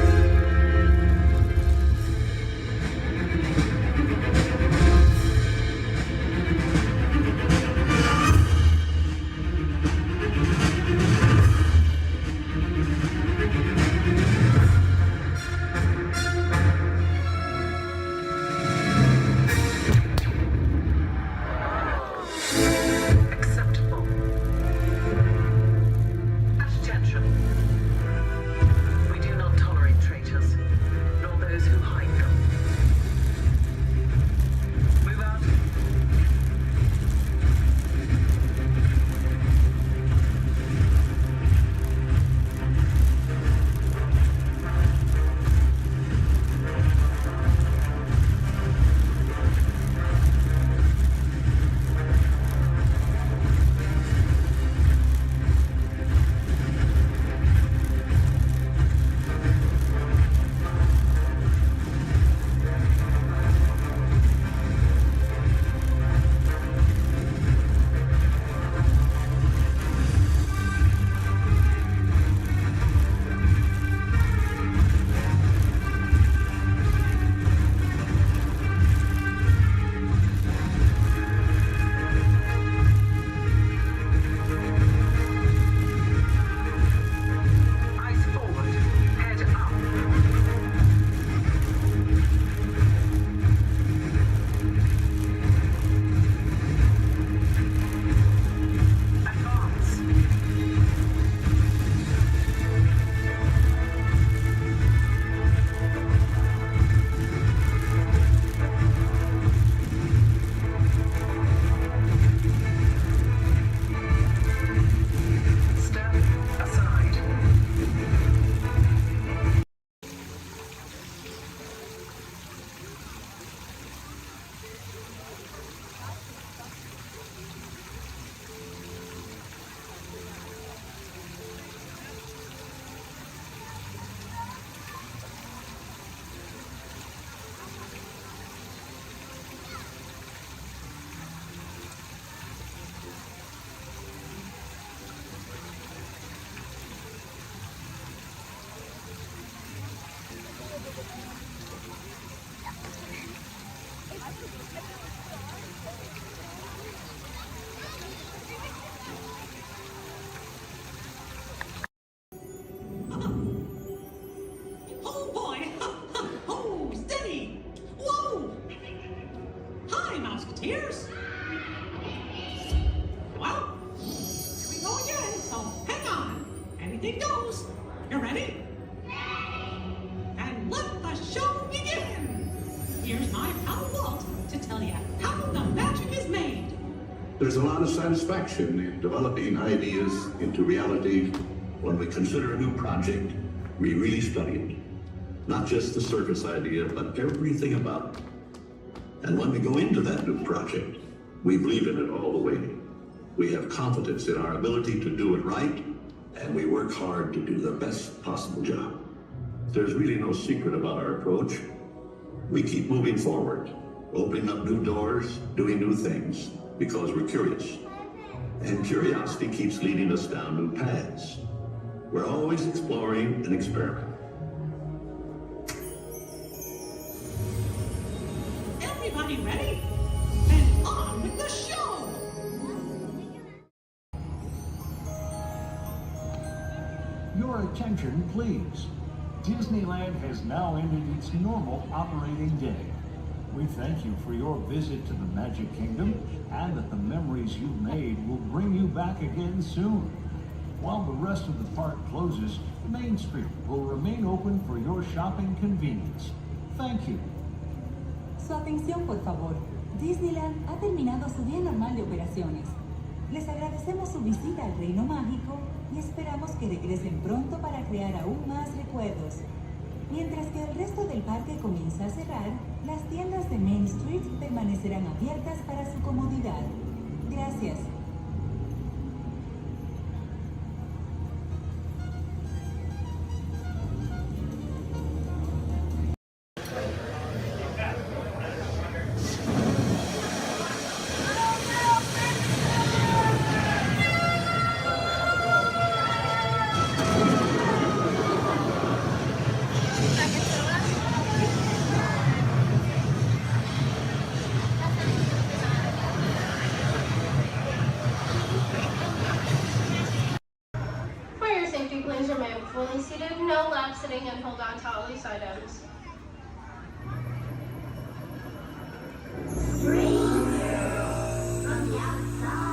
anything goes. You ready? And let the show begin. Here's my pal Walt to tell you how the magic is made. There's a lot of satisfaction in developing ideas into reality. When we consider a new project, we really study it. Not just the surface idea, but everything about it. And when we go into that new project, we believe in it all the way. We have confidence in our ability to do it right, and we work hard to do the best possible job. There's really no secret about our approach. We keep moving forward, opening up new doors, doing new things, because we're curious. And curiosity keeps leading us down new paths. We're always exploring and experimenting. Everybody ready? And on with the show! Your attention, please. Disneyland has now ended its normal operating day. We thank you for your visit to the Magic Kingdom and that the memories you've made will bring you back again soon. While the rest of the park closes, Main Street will remain open for your shopping convenience. Thank you. Su atención, por favor. Disneyland ha terminado su día normal de operaciones. Les agradecemos su visita al Reino Mágico y esperamos que regresen pronto para crear aún más recuerdos. Mientras que el resto del parque comienza a cerrar, las tiendas de Main Street permanecerán abiertas para su comodidad. Gracias. Fully seated, no lap sitting, and hold on to all loose items. From the outside.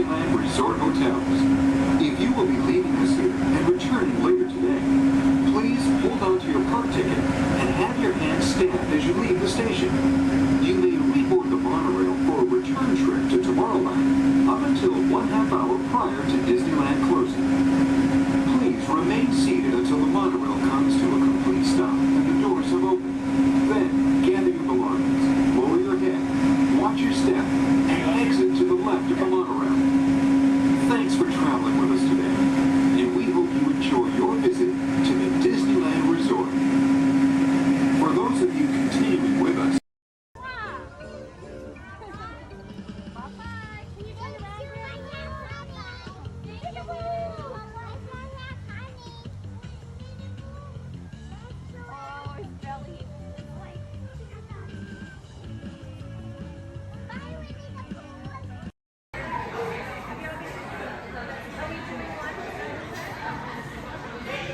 Disneyland Resort Hotels. If you will be leaving us here and returning later today, please hold on to your park ticket and have your hands stamped as you leave the station. You may reboard the monorail for a return trip to Tomorrowland up until 1/2 hour prior to Disneyland closing. Please remain seated until the monorail comes to a complete stop and the doors have opened. Then, gather your belongings, lower your head, watch your step, and exit to the left of the monorail. Thanks for traveling with us today, and we hope you enjoy your visit to the Disneyland Resort. For those of you continuing with us,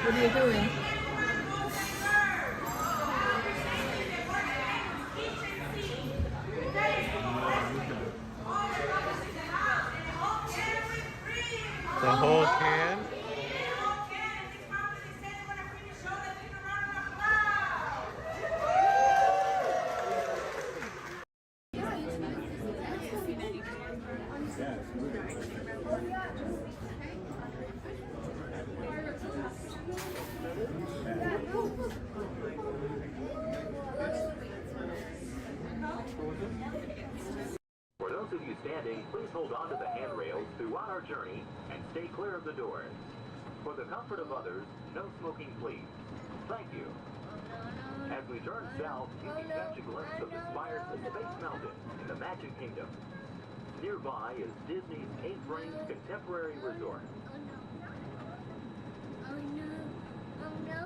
What are you doing? The whole can? For those of you standing, please hold on to the handrails throughout our journey and stay clear of the doors. For the comfort of others, no smoking please. Thank you. As we turn south, you can catch a glimpse of the spires of Space Mountain in the Magic Kingdom. Nearby is Disney's 8th-ranked contemporary resort. Oh no. Oh no.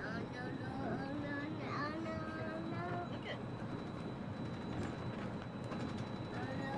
Oh no, no, oh no, no, oh no, oh no. Look at. Oh no.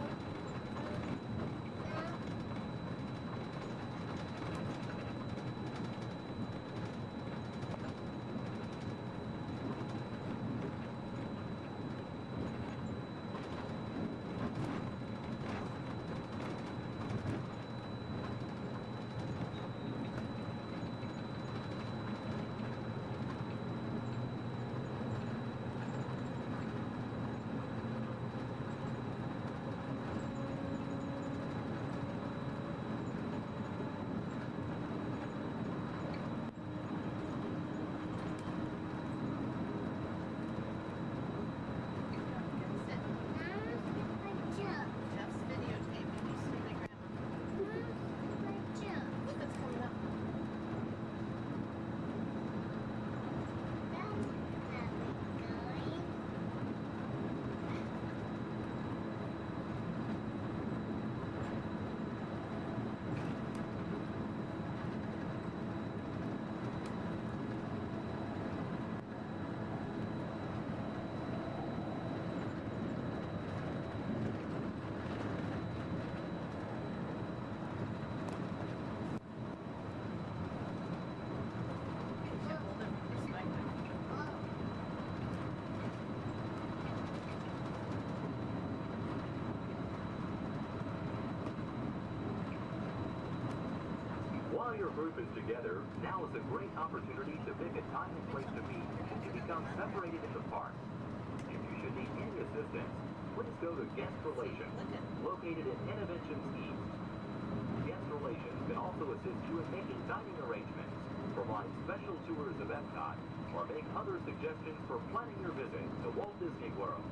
While your group is together, now is a great opportunity to pick a time and place to meet and to become separated in the park. If you should need any assistance, please go to Guest Relations, located in Interventions East. Guest Relations can also assist you in making dining arrangements, provide special tours of Epcot, or make other suggestions for planning your visit to Walt Disney World.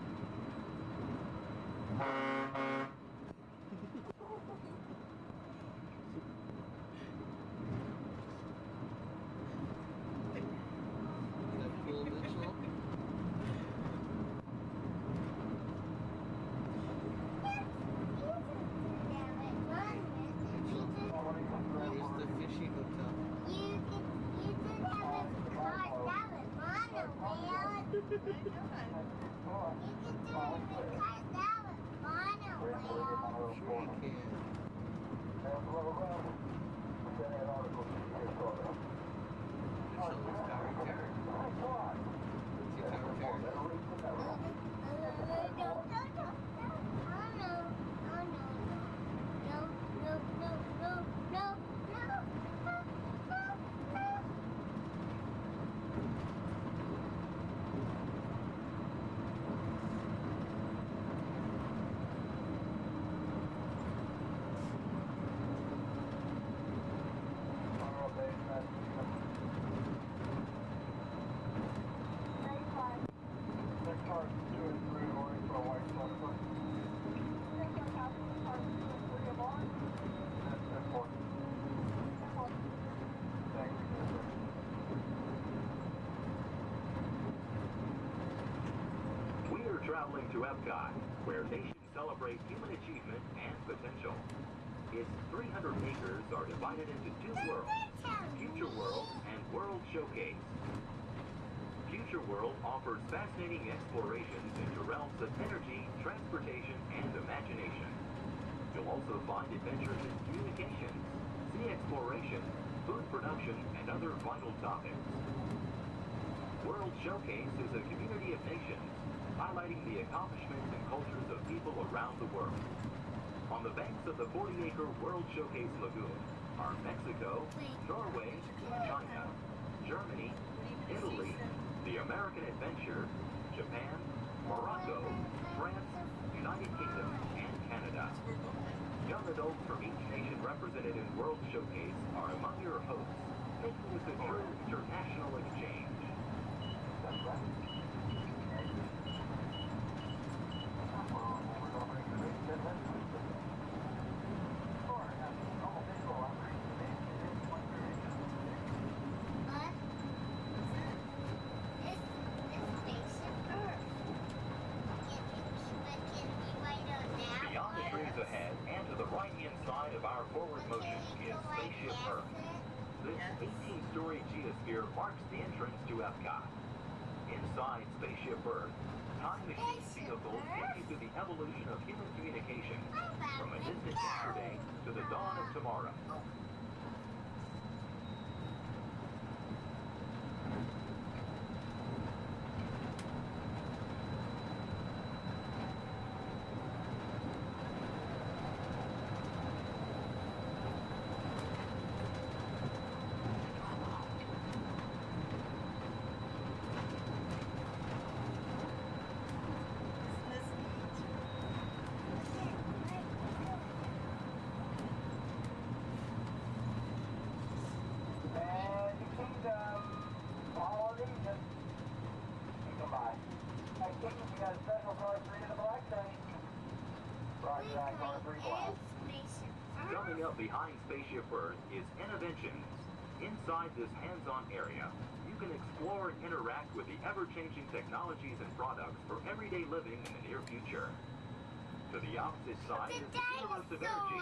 to Epcot, where nations celebrate human achievement and potential. Its 300 acres are divided into two worlds, Future World and World Showcase. Future World offers fascinating explorations into realms of energy, transportation, and imagination. You'll also find adventures in communications, sea exploration, food production, and other vital topics. World Showcase is a community of nations, highlighting the accomplishments and cultures of people around the world. On the banks of the 40-acre World Showcase Lagoon are Mexico, Norway, China, Germany, Italy, the American Adventure, Japan, Morocco, France, United Kingdom, and Canada. Young adults from each nation represented in World Showcase are among your hosts, making this a true international exchange. Beyond the trees ahead and to the right-hand side of our forward motion is Spaceship Earth. This 18-story geosphere marks the entrance to Epcot. Inside Spaceship Earth, time machine vehicles take you through the evolution of human communication, from a distant yesterday to the dawn of tomorrow. Coming up behind Spaceship Earth is Innovations. Inside this hands-on area, you can explore and interact with the ever-changing technologies and products for everyday living in the near future. To the opposite side is the Universe of Energy.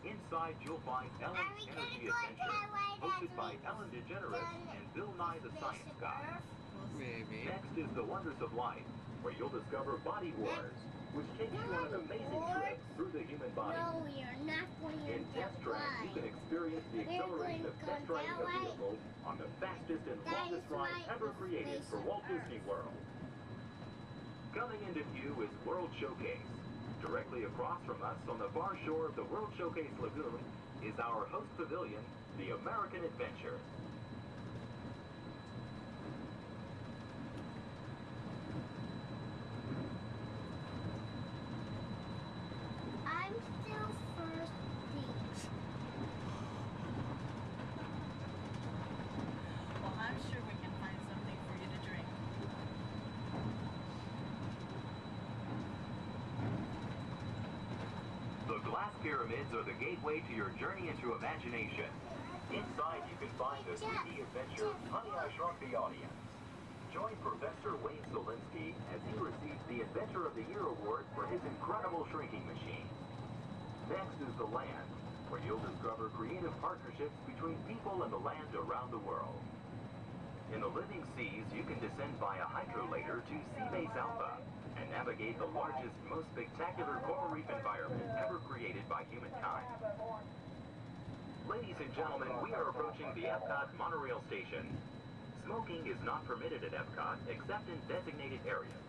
Inside you'll find Ellen's Energy Adventure, hosted by Ellen DeGeneres and Bill Nye the Science Guy. Maybe. Next is the Wonders of Life, where you'll discover Body Wars, which takes you on an amazing trip through the human body. No, we are not going to In Test Track, you can experience the acceleration of test driving a vehicle on the fastest and longest ride ever created for Walt Disney World. Coming into view is World Showcase. Directly across from us on the far shore of the World Showcase Lagoon is our host pavilion, the American Adventure. I'm still thirsty. Well, I'm sure we can find something for you to drink. The glass pyramids are the gateway to your journey into imagination. Inside you can find the 3D adventure, Honey, I Shrunk the Audience. Join Professor Wayne Solinsky as he receives the Adventure of the Year award for his incredible shrinking machine. Next is the land, where you'll discover creative partnerships between people and the land around the world. In the living seas, you can descend via hydrolator to Seabase Alpha and navigate the largest, most spectacular coral reef environment ever created by humankind. Ladies and gentlemen, we are approaching the Epcot monorail station. Smoking is not permitted at Epcot except in designated areas.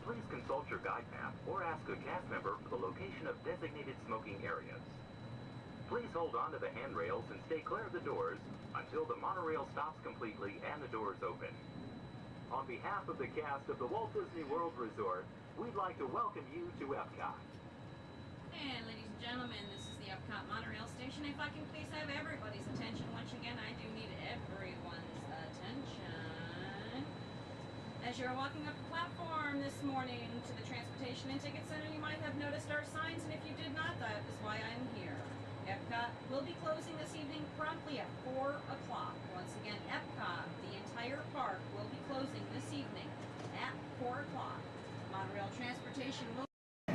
Please consult your guide map or ask a cast member for the location of designated smoking areas. Please hold on to the handrails and stay clear of the doors until the monorail stops completely and the doors open. On behalf of the cast of the Walt Disney World Resort, we'd like to welcome you to Epcot. And ladies and gentlemen, this is the Epcot monorail station. If I can please have everybody's attention. Once again, I do need everyone's attention. As you're walking up the platform this morning to the Transportation and Ticket Center, you might have noticed our signs, and if you did not, that is why I'm here. Epcot will be closing this evening promptly at 4 o'clock. Once again, Epcot, the entire park, will be closing this evening at 4 o'clock. My monorail transportation will...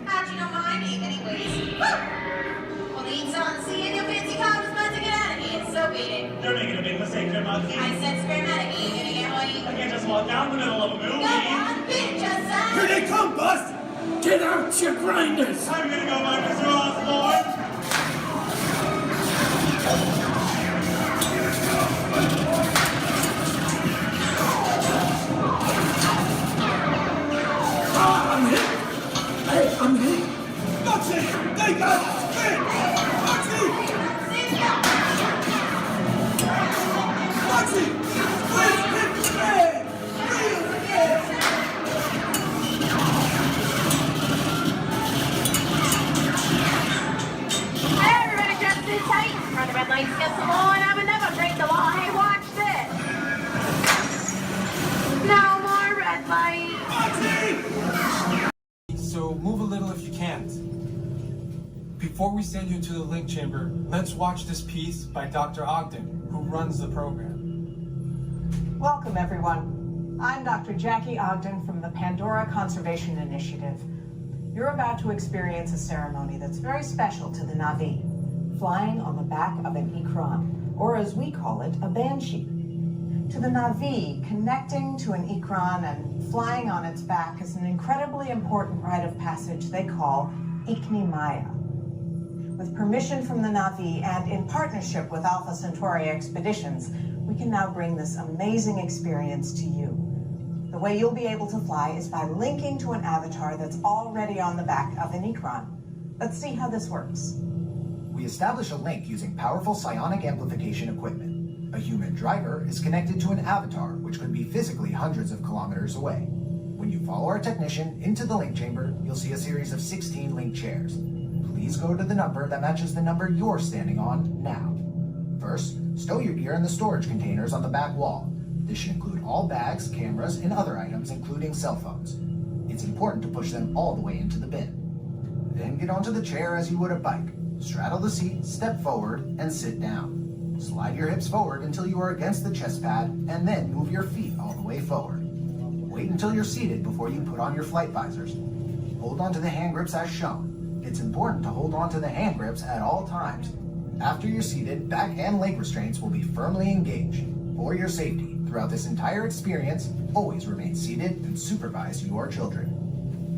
How'd you know my name, anyways? Well, the eats on the sea and your fancy car was about to get out of here, so beat it. You're making a big mistake, Grandma. I said scrammatic, you gonna get what you... I can't just walk down the middle of a movie. Go on, bitch, just Here they come, Bust! Get out your grinders! I'm gonna go by Mr. Osborne. I'm hit! Hey, I'm hit! Foxy! They got it! Foxy! Foxy! Please hit the bag! Reel the bag! Hey, everybody, just sit tight. Run the red lights against the wall and have another break the law. Hey, watch this. No more red light. So move a little if you can't. Before we send you to the link chamber, let's watch this piece by Dr. Ogden, who runs the program. Welcome, everyone. I'm Dr. Jackie Ogden from the Pandora Conservation Initiative. You're about to experience a ceremony that's very special to the Na'vi, flying on the back of an Ikran, or as we call it, a banshee. To the Na'vi, connecting to an Ikran and flying on its back is an incredibly important rite of passage they call Ikni Maya. With permission from the Na'vi and in partnership with Alpha Centauri Expeditions, we can now bring this amazing experience to you. The way you'll be able to fly is by linking to an avatar that's already on the back of an Ikran. Let's see how this works. We establish a link using powerful psionic amplification equipment. A human driver is connected to an avatar, which could be physically hundreds of kilometers away. When you follow our technician into the link chamber, you'll see a series of 16 link chairs. Please go to the number that matches the number you're standing on now. First, stow your gear in the storage containers on the back wall. This should include all bags, cameras, and other items, including cell phones. It's important to push them all the way into the bin. Then get onto the chair as you would a bike. Straddle the seat, step forward, and sit down. Slide your hips forward until you are against the chest pad, and then move your feet all the way forward. Wait until you're seated before you put on your flight visors. Hold onto the hand grips as shown. It's important to hold onto the hand grips at all times. After you're seated, back and leg restraints will be firmly engaged. For your safety, throughout this entire experience, always remain seated and supervise your children.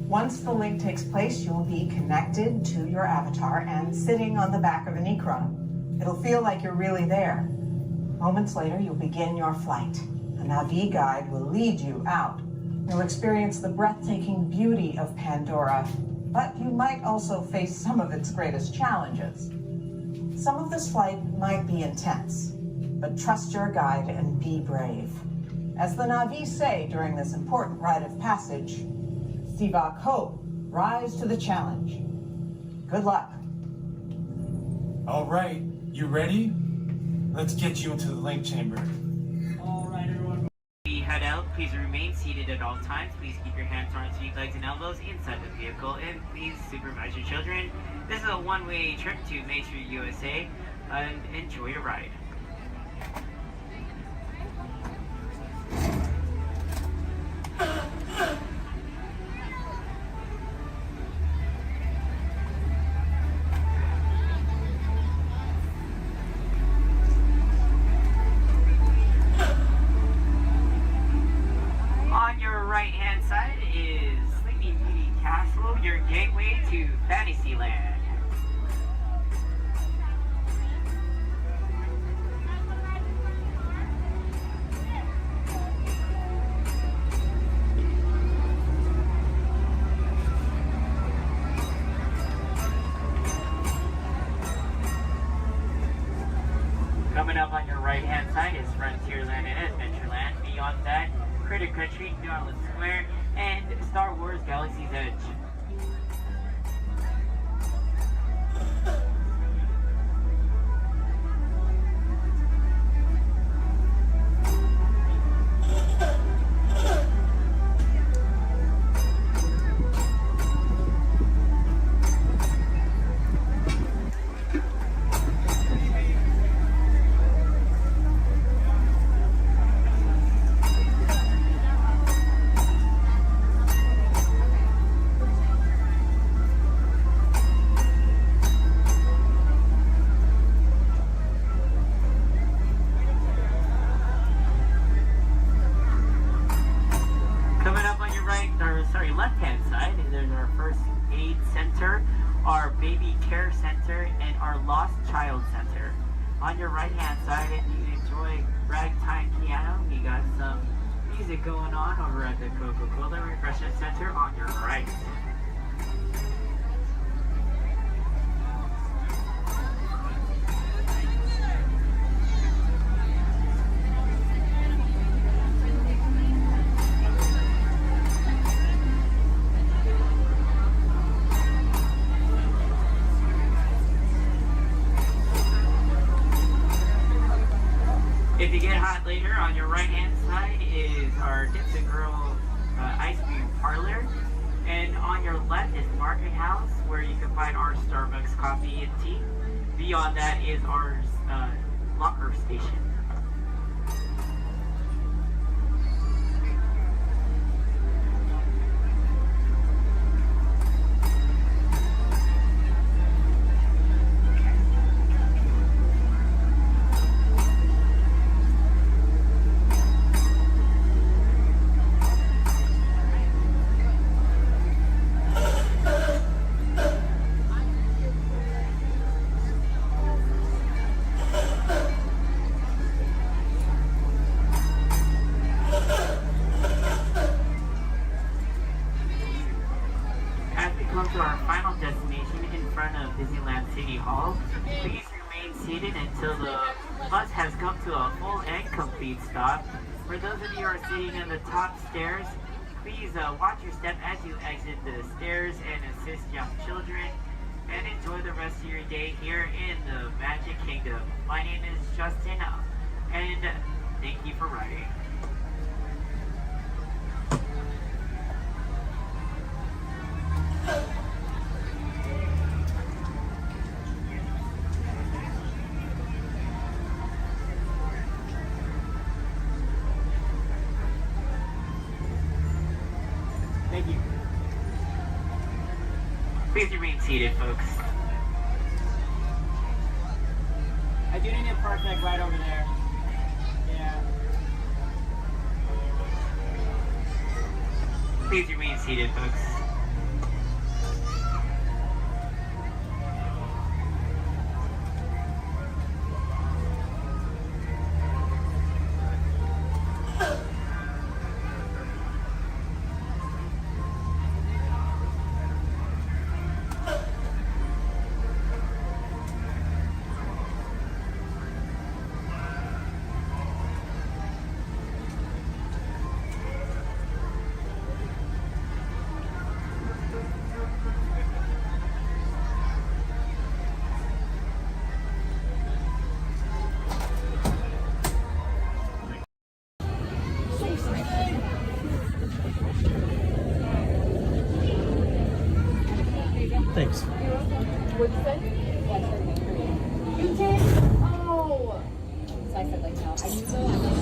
Once the link takes place, you'll be connected to your avatar and sitting on the back of an Ikran. It'll feel like you're really there. Moments later, you'll begin your flight. A Na'vi guide will lead you out. You'll experience the breathtaking beauty of Pandora, but you might also face some of its greatest challenges. Some of this flight might be intense, but trust your guide and be brave. As the Na'vi say during this important rite of passage, Sivak Ho, rise to the challenge. Good luck. All right, you ready? Let's get you into the link chamber. We head out. Please remain seated at all times. Please keep your hands, arms, feet, legs, and elbows inside the vehicle, and please supervise your children. This is a one-way trip to Main Street, USA, and enjoy your ride. On your right-hand side is Sleeping Beauty Castle, your gateway to Fantasyland. Coming up on your right-hand side is Frontierland and Adventureland. Beyond that, Critter Country, Darling Square, and Star Wars Galaxy's Edge. Center, our Baby Care Center, and our Lost Child Center. On your right hand side, if you enjoy ragtime piano, we got some music going on over at the Coca-Cola Refreshment Center on your right. If you get hot later, on your right-hand side is our Dipsy Girl ice cream parlor. And on your left is Market House, where you can find our Starbucks coffee and tea. Beyond that is our locker station. To our final destination in front of Disneyland City Hall. Please remain seated until the bus has come to a full and complete stop. For those of you who are sitting in the top stairs, please watch your step as you exit the stairs and assist young children, and enjoy the rest of your day here in the Magic Kingdom. My name is Justin, and thank you for riding. Thank you. Please remain seated, folks. I do need a park deck right over there. Yeah. Please remain seated, folks. Thanks. What'd you say? You did? Oh! So I said, like, no. I knew so. I'm like,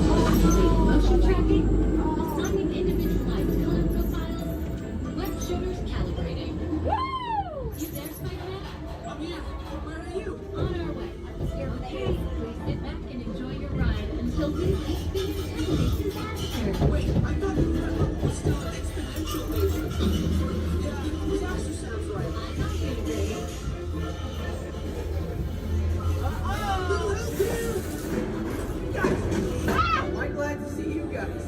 motion tracking, assigning individualized color profiles, blood sugars calibrating. Woo! You there, Spider-Man? I'm here. Where are you? On our way. Okay, please sit back and enjoy your ride until we reach the intimidating disaster. Wait, I thought you were going to start exponential. Disaster sounds right. I'm not here today. I'm glad to see you guys.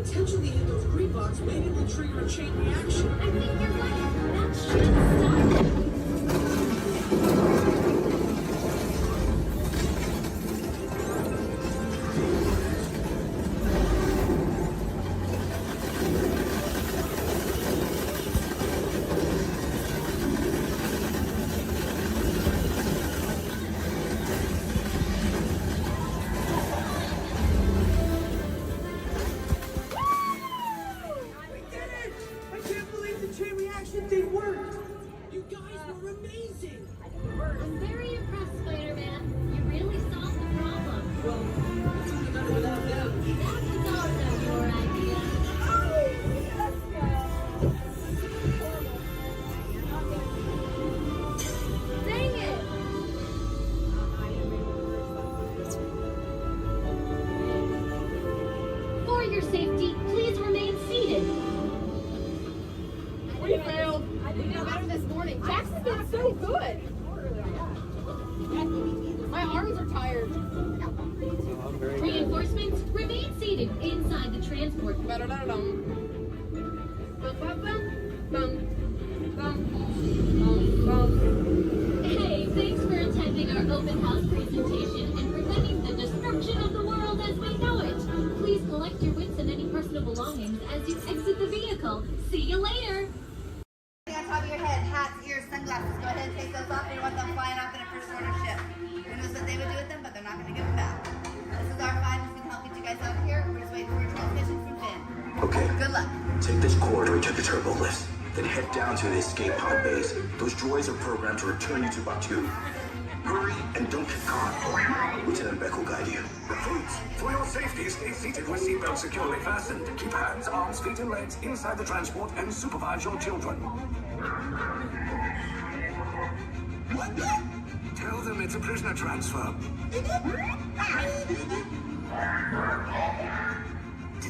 intentionally hit those green blocks, maybe we'll trigger a chain reaction. I think you're right. That should stop it. I'm very impressed, Spider-Man. You really solved the problem. Well, it's only better without them. That was also your idea. Dang it! For your safety, please remain seated. We failed. I did better this morning. Jackson did so good. My arms are tired. Reinforcements, remain seated inside the transport. Hey, thanks for attending our open house presentation and preventing the destruction of the world as we know it. Please collect your wits and any personal belongings as you exit the vehicle. See you later. On top of your head, hats, ears, sunglasses. Go ahead and take those off. We don't want them flying off in a first order ship. Who knows what they would do with them, but they're not going to give them back. This is our 5. We can help get you guys out of here. We're just waiting for a transmission from Finn. Okay. Good luck. Take this corridor to the turbo lift. Then head down to the escape pod base. Those droids are programmed to return you to Batu. Hurry and don't get caught. Lieutenant Beck will guide you. Recruits, for your safety, stay seated with seatbelts securely fastened. Keep hands, arms, feet, and legs inside the transport and supervise your children. Tell them it's a prisoner transfer. Did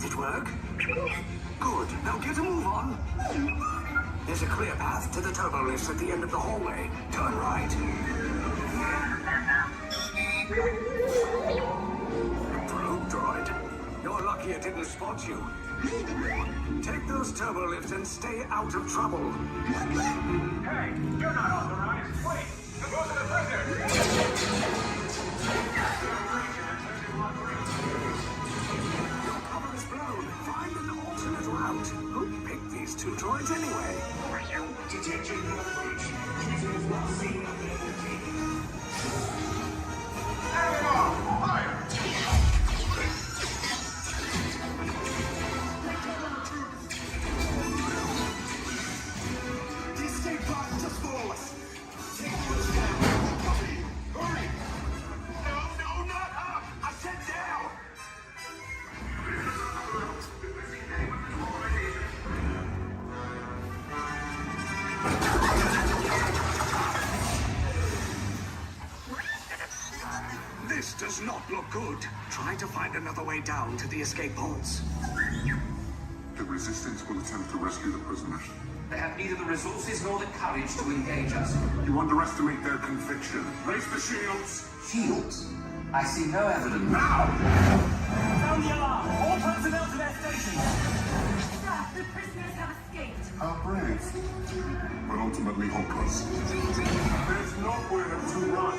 it work? Good. Now get a move on. There's a clear path to the turbo lifts at the end of the hallway. Turn right. Probe droid. You're lucky it didn't spot you. Take those turbo lifts and stay out of trouble. Hey, you're not authorized. Wait, those are the prisoners. Your cover is blown. Find an alternate route. Who picked these 2 droids anyway? Detention approach. Prisoners not seen on the fire! The escape pod just below us. Take those down. Copy. Hurry. No, not up. I said down. This does not look good. Try to find another way down to the escape pods. The resistance will attempt to rescue the prisoners. They have neither the resources nor the courage to engage us. You underestimate their conviction. Raise the shields! Shields? I see no evidence. Now! Sound the alarm! All personnel to their stations! Sir, the prisoners have escaped. How brave, but ultimately hopeless. There's nowhere to run.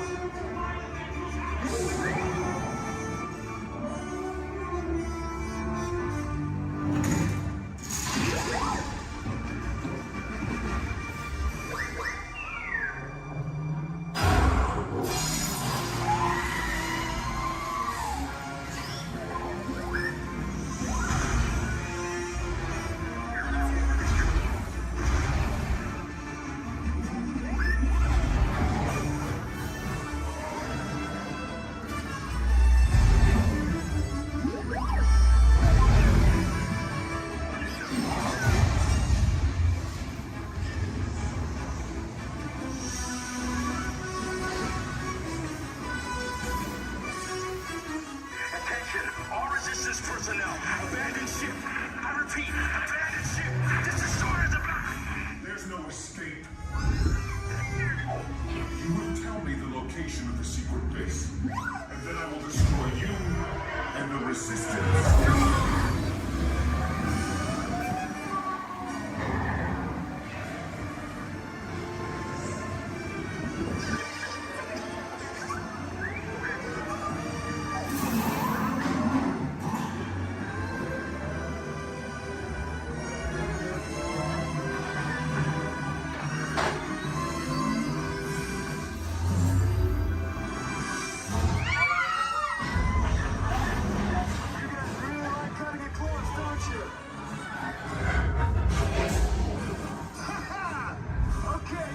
Personnel, abandoned ship. I repeat, abandoned ship. This destroyer's about. There's no escape. You will tell me the location of the secret base, and then I will destroy you and the resistance.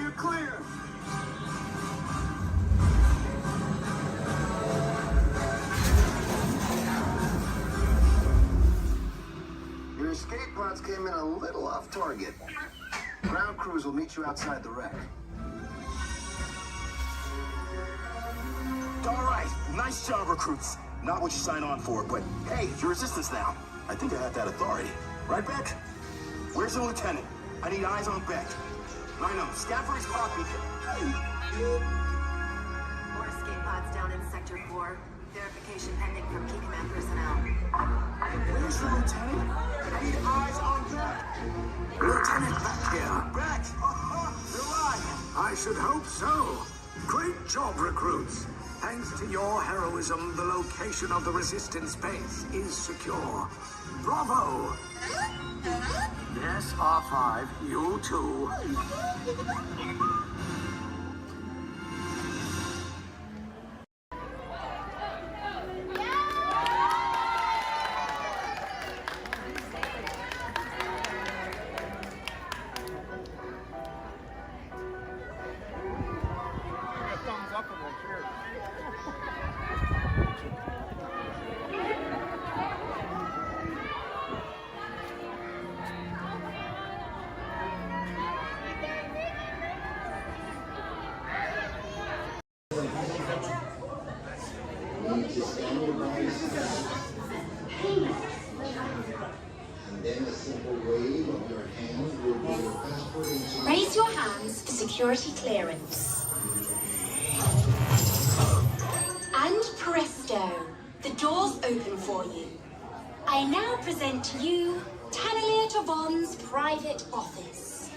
You're clear. Your escape pods came in a little off target. Ground crews will meet you outside the wreck. All right, nice job, recruits. Not what you signed on for, but hey, you're resistance now. I think I have that authority. Right, Beck? Where's the lieutenant? I need eyes on Beck. I know, Scaffold's copy. More escape pods down in Sector 4. Verification pending from key command personnel. Where's the lieutenant? I need eyes on Beck. Lieutenant Beck here. Beck! You're alive! I should hope so. Great job, recruits. Thanks to your heroism, the location of the resistance base is secure. Bravo! Yes, R5, you too. Raise your hands for security clearance. And presto, the doors open for you. I now present to you Tannelier Tavon's private office.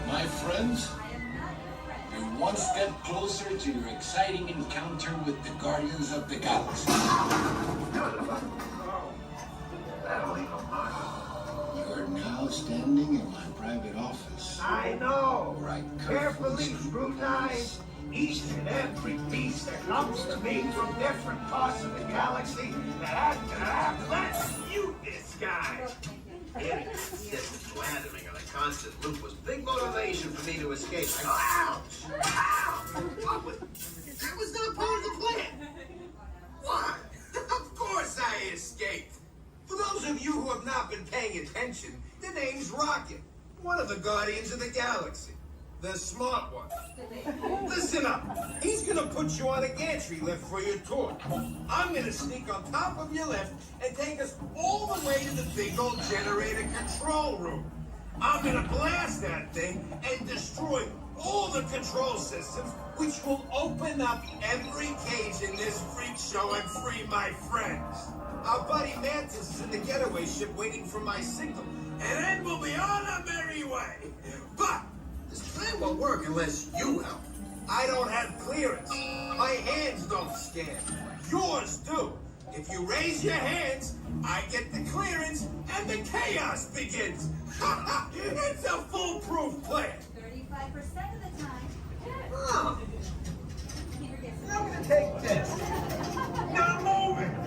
My friends, you're one step closer to your exciting encounter with the Guardians of the Galaxy. You're now standing in my private office. I know. Where I Carefully scrutinize each and every piece that comes to me from different parts of the galaxy that let's mute this guy. Hearing this slandering on a constant loop was big motivation for me to escape. I go, ouch! Ouch! What was, that was not part of the plan. What? Of course I escaped. For those of you who have not been paying attention, the name's Rocket, one of the Guardians of the Galaxy. The smart one. Listen up. He's gonna put you on a gantry lift for your tour. I'm gonna sneak on top of your lift and take us all the way to the big old generator control room. I'm gonna blast that thing and destroy all the control systems, which will open up every cage in this freak show and free my friends. Our buddy Mantis is in the getaway ship waiting for my signal, and then we'll be on our merry way. But this plan won't work unless you help. I don't have clearance. My hands don't scan. Yours do. If you raise your hands, I get the clearance and the chaos begins. It's a foolproof plan. 35% of the time. Oh. I'm gonna take this. Not moving.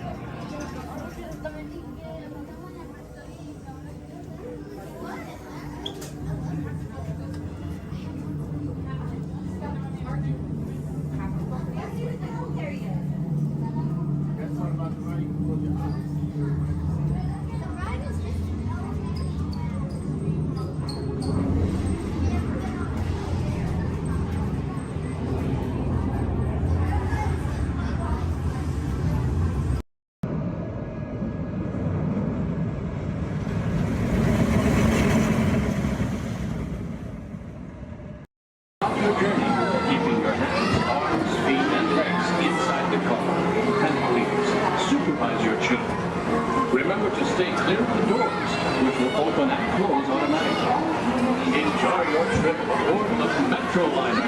your trip aboard the Metroliner.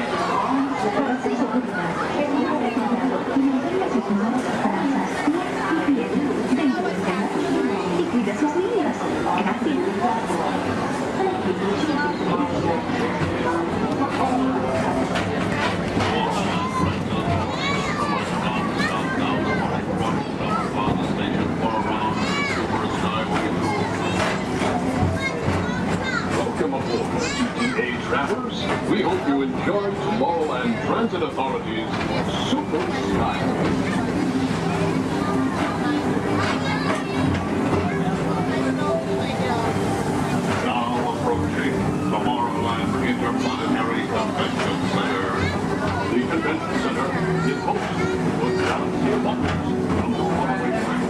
Welcome aboard, CTA travelers. We hope you enjoy Tomorrowland Transit Authority's Super Skyway. Now approaching Tomorrowland Interplanetary Convention Center. The convention center is host to a galaxy of wonders from the following planet.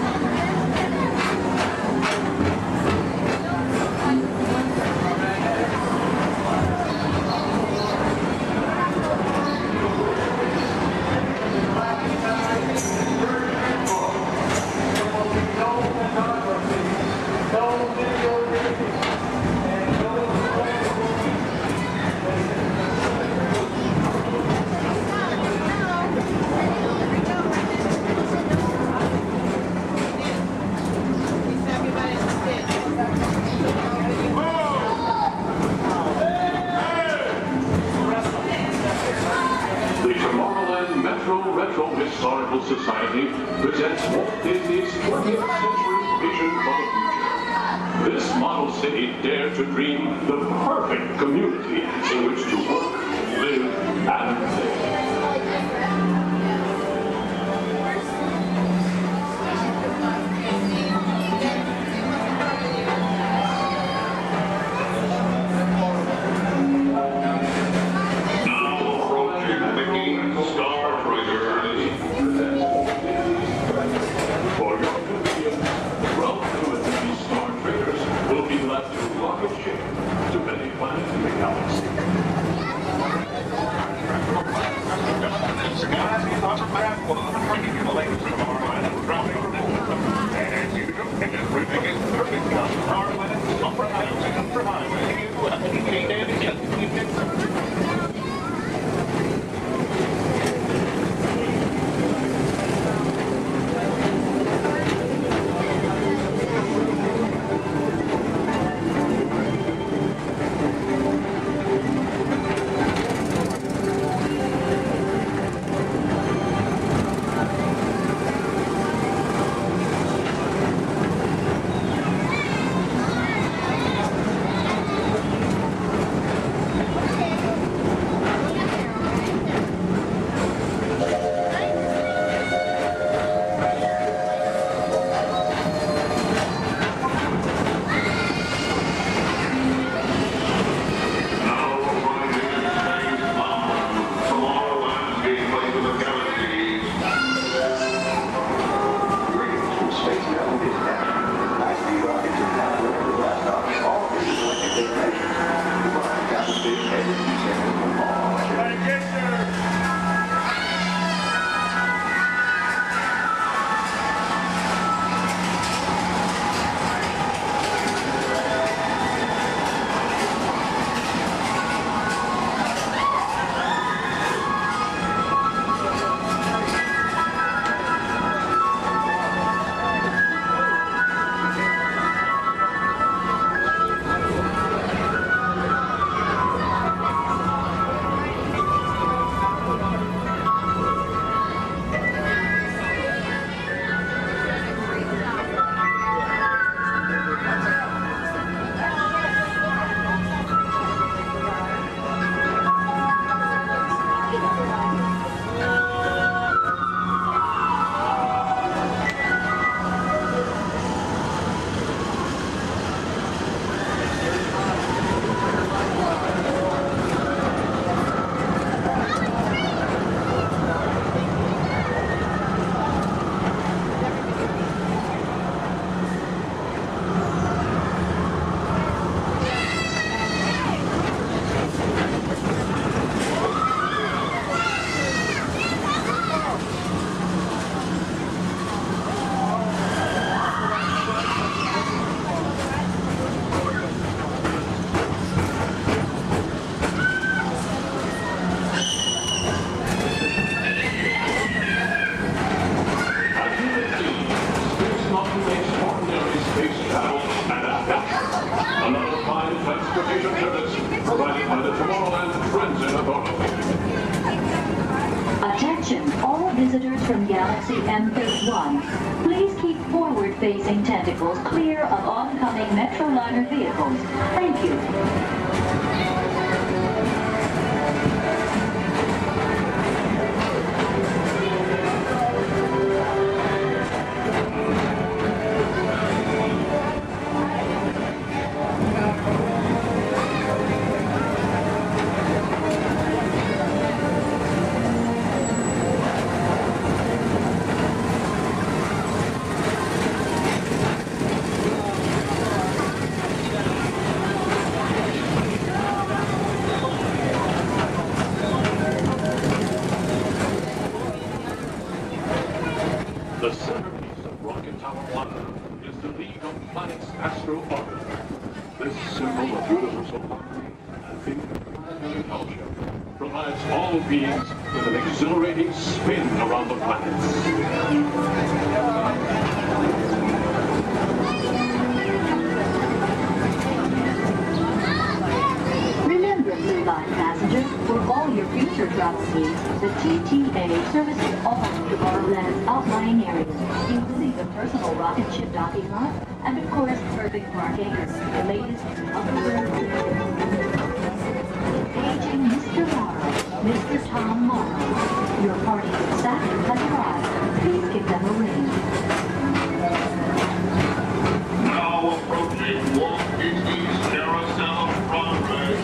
The Tomorrowland Retro Historical Society presents Walt Disney's 20th century vision for the future. This model city dared to dream the perfect community in which to work, live, and play. To many planets in the galaxy. Attention, all visitors from Galaxy M31. Please keep forward-facing tentacles clear of oncoming Metroliner vehicles. Thank you. The centerpiece of Rocket Tower 1 is the League of Planets Astro Orbiter. This symbol of universal harmony and culture provides all beings with an exhilarating spin around the planets. Remember, Blue Line passengers, for all your future travel needs, the TTA services all of Tomorrowland's outlying areas, including the personal rocket ship docking lot, and of course, perfect parking, the latest Paging Mr. Morrow, Mr. Tom Morrow. Your party with Saturn has arrived. Please give them a ring. Now approaching Walt Disney's Carousel of Progress.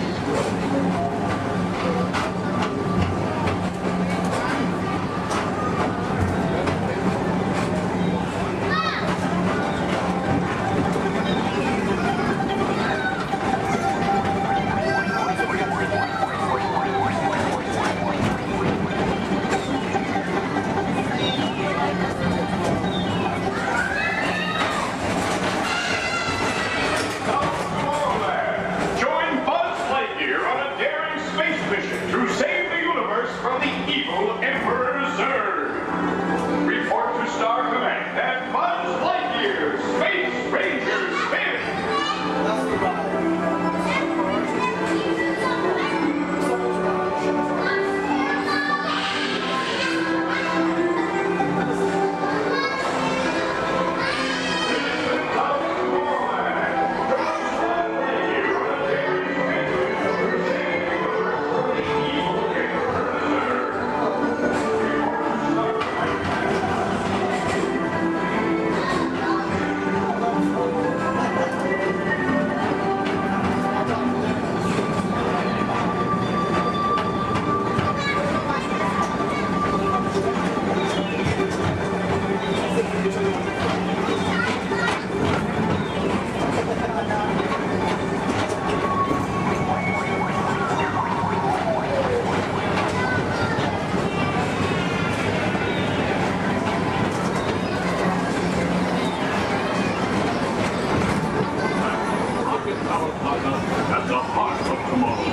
At the heart of tomorrow.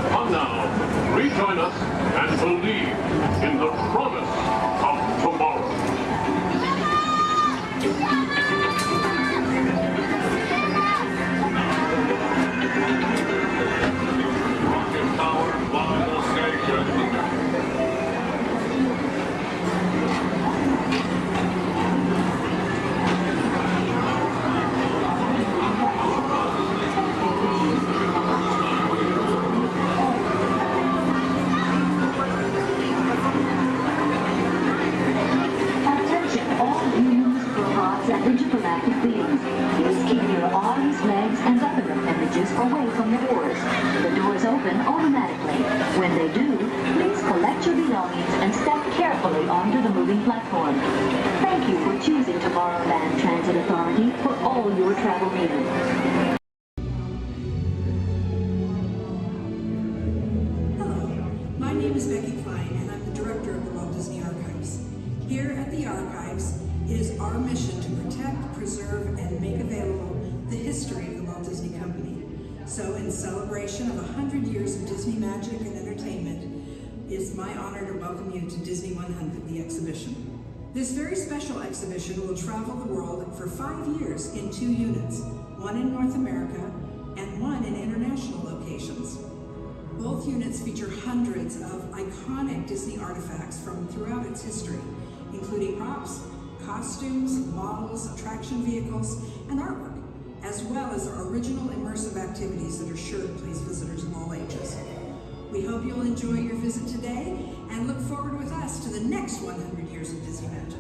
Come now, rejoin us and believe in the promise of tomorrow. Rocket Tower final station. Intergalactic beings. Please keep your arms, legs, and other appendages away from the doors. The doors open automatically. When they do, please collect your belongings and step carefully onto the moving platform. Thank you for choosing Tomorrowland Transit Authority for all your travel needs. My name is Becky Klein, and I'm the director of the Walt Disney Archives. Here at the Archives, it is our mission to protect, preserve, and make available the history of the Walt Disney Company. So in celebration of 100 years of Disney magic and entertainment, it's my honor to welcome you to Disney 100, the exhibition. This very special exhibition will travel the world for 5 years in 2 units, one in North America and one in international locations. Both Both units feature hundreds of iconic Disney artifacts from throughout its history, including props, costumes, models, attraction vehicles, and artwork, as well as our original immersive activities that are sure to please visitors of all ages. We hope you'll enjoy your visit today and look forward with us to the next 100 years of Disney Magic.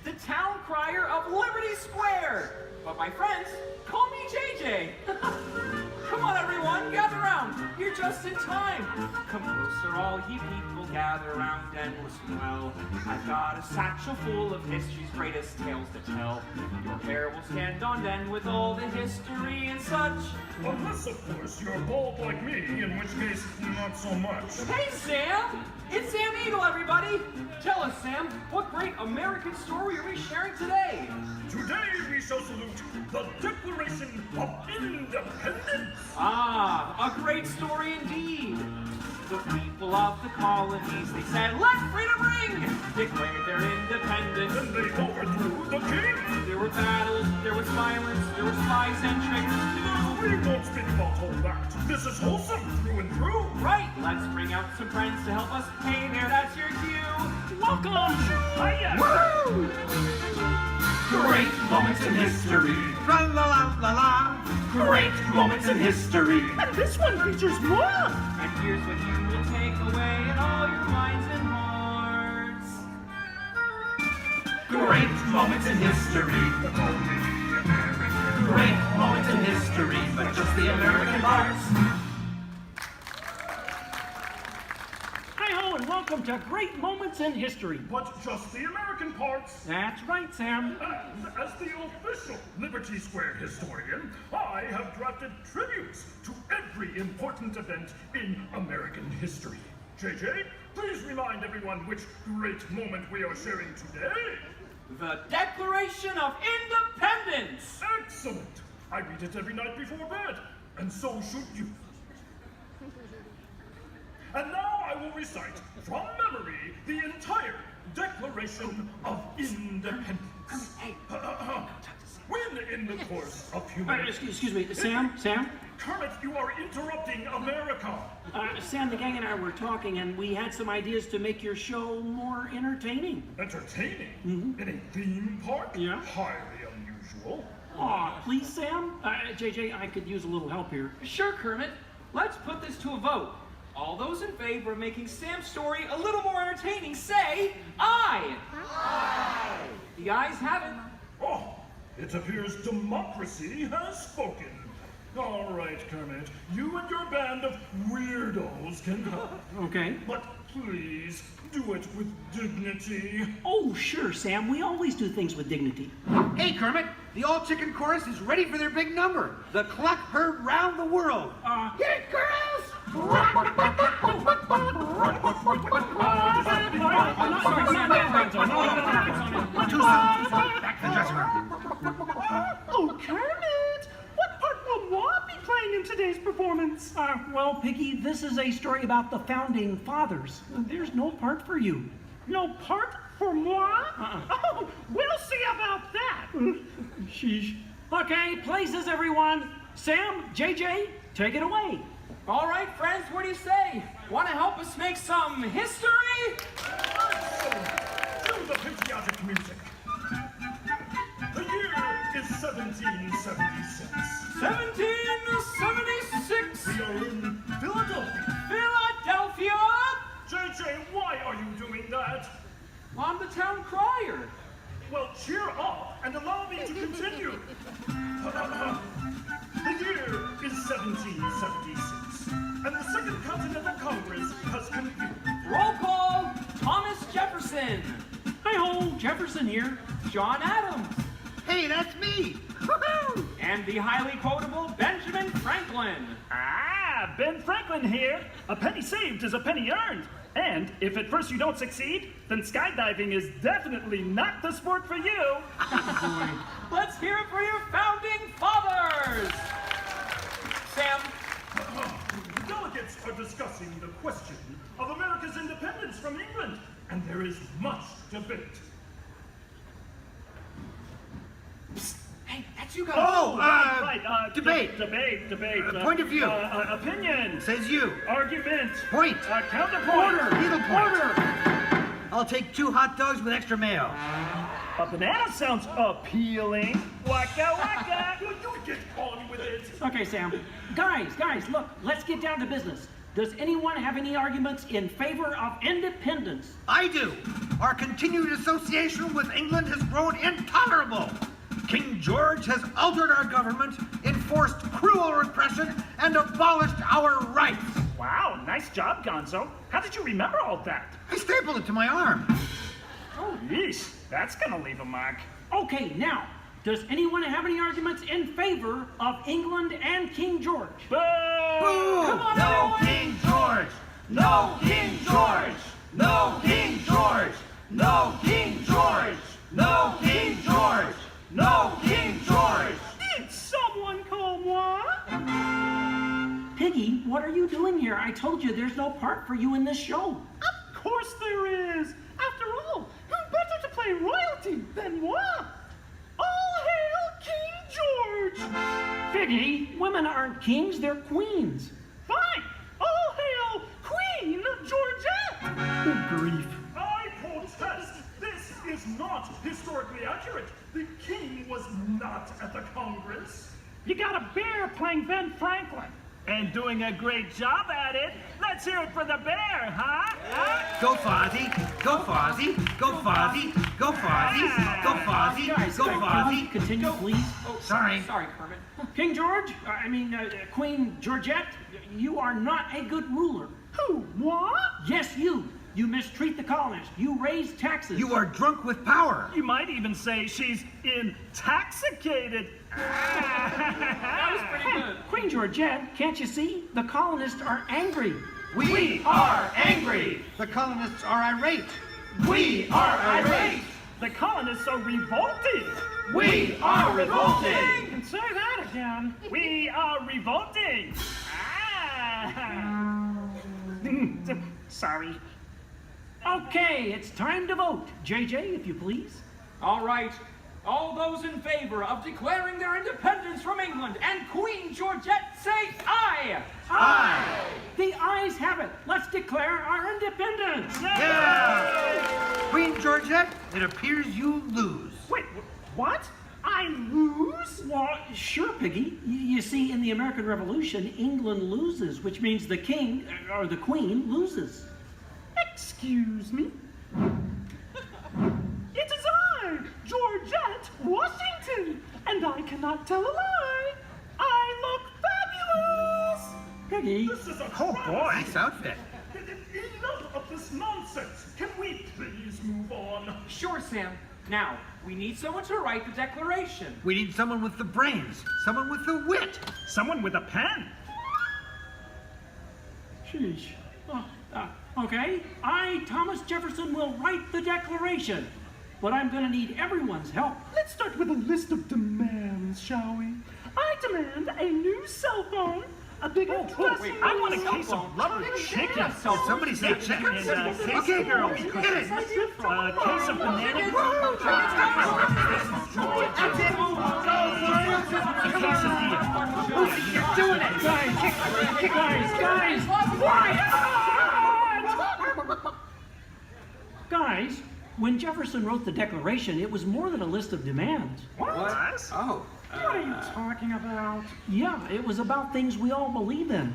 The town crier of Liberty Square. But my friends, call me JJ. Come on, everyone, gather round. You're just in time. Come closer, all ye people, gather round and listen well. I've got a satchel full of history's greatest tales to tell. Your hair will stand on end with all the history and such. Unless, of course, you're bald like me, in which case, not so much. Hey, Sam! It's Sam Eagle, everybody! Tell us, Sam, what great American story are we sharing today? Today we shall salute the Declaration of Independence! Ah, a great story indeed! The people of the colonies, they said, let freedom ring! Declared their independence. And they overthrew the king! There were battles, there was violence, there were spies and traitors too! We won't speak about all that. This is wholesome through and through! Right, let's bring out some friends to help us. Hey there, that's your cue! Welcome! Hiya! Woo! Great moments in history! Tra-la-la-la-la! Great moments in history! And this one features more! And here's what you will take away in all your minds and hearts. Great moments in history! Great moments in history, but just the American parts. Hi-ho, and welcome to Great Moments in History. But just the American parts. That's right, Sam. And as the official Liberty Square historian, I have drafted tributes to every important event in American history. JJ, please remind everyone which great moment we are sharing today. The Declaration of Independence! Excellent! I read it every night before bed, and so should you. And now I will recite from memory the entire Declaration of Independence. When in the course of human... Excuse me, Sam? Kermit, you are interrupting America. Sam, the gang and I were talking, and we had some ideas to make your show more entertaining. Entertaining? Mm-hmm. In a theme park? Yeah. Highly unusual. Aw, please, Sam? JJ, I could use a little help here. Sure, Kermit. Let's put this to a vote. All those in favor of making Sam's story a little more entertaining, say aye! Aye! The ayes have it. Oh, it appears democracy has spoken. All right, Kermit, you and your band of weirdos can come. Okay. But please, do it with dignity. Oh, sure, Sam. We always do things with dignity. Hey, Kermit, the all-chicken chorus is ready for their big number. The cluck heard round the world. Get it, girls! Back to the dressing room. Oh, Kermit! What part will Walt be playing in today's performance? Well, Piggy, this is a story about the Founding Fathers. There's no part for you. No part for moi? Oh, we'll see about that. Sheesh. Okay, places, everyone. Sam, JJ, take it away. All right, friends, what do you say? Want to help us make some Some history. To the patriotic music. The year is 1776. 1776. We are in Philadelphia. Philadelphia. JJ, why are you doing that? I'm the town crier. Well, cheer up and allow me to continue. The year is 1776, and the Second Continental Congress has convened. Roll call, Thomas Jefferson. Hi-ho, Jefferson here. John Adams. Hey, that's me. Woohoo! And the highly quotable Benjamin Franklin. Ah, Ben Franklin here. A penny saved is a penny earned. And if at first you don't succeed, then skydiving is definitely not the sport for you. Let's hear it for your founding fathers. Sam. The delegates are discussing the question of America's independence from England, and there is much debate. Psst. Hey, that's you guys. Oh, right. Debate. Debate. Point of view. Opinion. Says you. Argument. Point. Counterpoint. Order. Needlepoint. I'll take 2 hot dogs with extra mayo. A banana sounds appealing. Waka waka. You get on with it. Okay, Sam. Guys, look, let's get down to business. Does anyone have any arguments in favor of independence? I do. Our continued association with England has grown intolerable. King George has altered our government, enforced cruel repression, and abolished our rights. Wow, nice job, Gonzo. How did you remember all that? I stapled it to my arm. Oh, yeesh. That's gonna leave a mark. Okay, now, does anyone have any arguments in favor of England and King George? Boo! Boo! Come on, no everyone! King George! No King George! No King George! No King George! No King George! No King George! Did someone call moi? Piggy, what are you doing here? I told you there's no part for you in this show. Of course there is. After all, who better to play royalty than moi? All hail King George! Piggy, women aren't kings, they're queens. Fine! All hail Queen Georgette! Good grief. I protest! This is not historically accurate. The king was not at the Congress. You got a bear playing Ben Franklin. And doing a great job at it. Let's hear it for the bear, huh? Go Fozzie! Go Fozzie! Go Fozzie! Go Fozzie! Go Fozzie! Go Fozzie! Continue, please. Oh, Sorry. Sorry, Kermit. King George, Queen Georgette, you are not a good ruler. Who? What? Yes, you. You mistreat the colonists. You raise taxes. You are drunk with power. You might even say she's intoxicated. That was pretty good. Queen Georgette, can't you see? The colonists are angry. We are angry. The colonists are irate. We are irate. The colonists are revolted. We are revolting. And say that again. We are revolting. Sorry. Okay, it's time to vote. JJ, if you please. All right. All those in favor of declaring their independence from England and Queen Georgette say aye! Aye! The ayes have it. Let's declare our independence. Yeah! Queen Georgette, it appears you lose. Wait, what? I lose? Well, sure, Piggy. You see, in the American Revolution, England loses, which means the king, or the queen, loses. Excuse me? It is I, Georgette Washington, and I cannot tell a lie. I look fabulous! Piggy. This is a Oh boy, nice outfit. Enough of this nonsense. Can we please move on? Sure, Sam. Now, we need someone to write the declaration. We need someone with the brains, someone with the wit. Someone with a pen. Sheesh. Okay, I, Thomas Jefferson, will write the declaration. But I'm going to need everyone's help. Let's start with a list of demands, shall we? I demand a new cell phone, a bigger dressing room. I want a case of rubber chicken. Somebody say chicken. Okay, girls, hit it. A case of banana. You're doing it! Guys, quiet! guys, when Jefferson wrote the Declaration, it was more than a list of demands. What? Oh. What are you talking about? Yeah, it was about things we all believe in.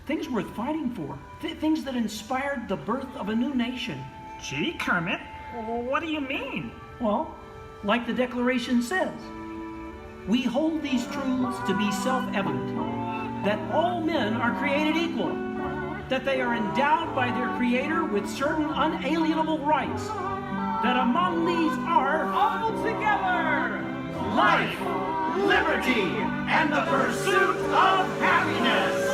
Things worth fighting for. Things that inspired the birth of a new nation. Gee, Kermit, what do you mean? Well, like the Declaration says, we hold these truths to be self-evident, that all men are created equal, that they are endowed by their Creator with certain unalienable rights, that among these are all together life, liberty, and the pursuit of happiness.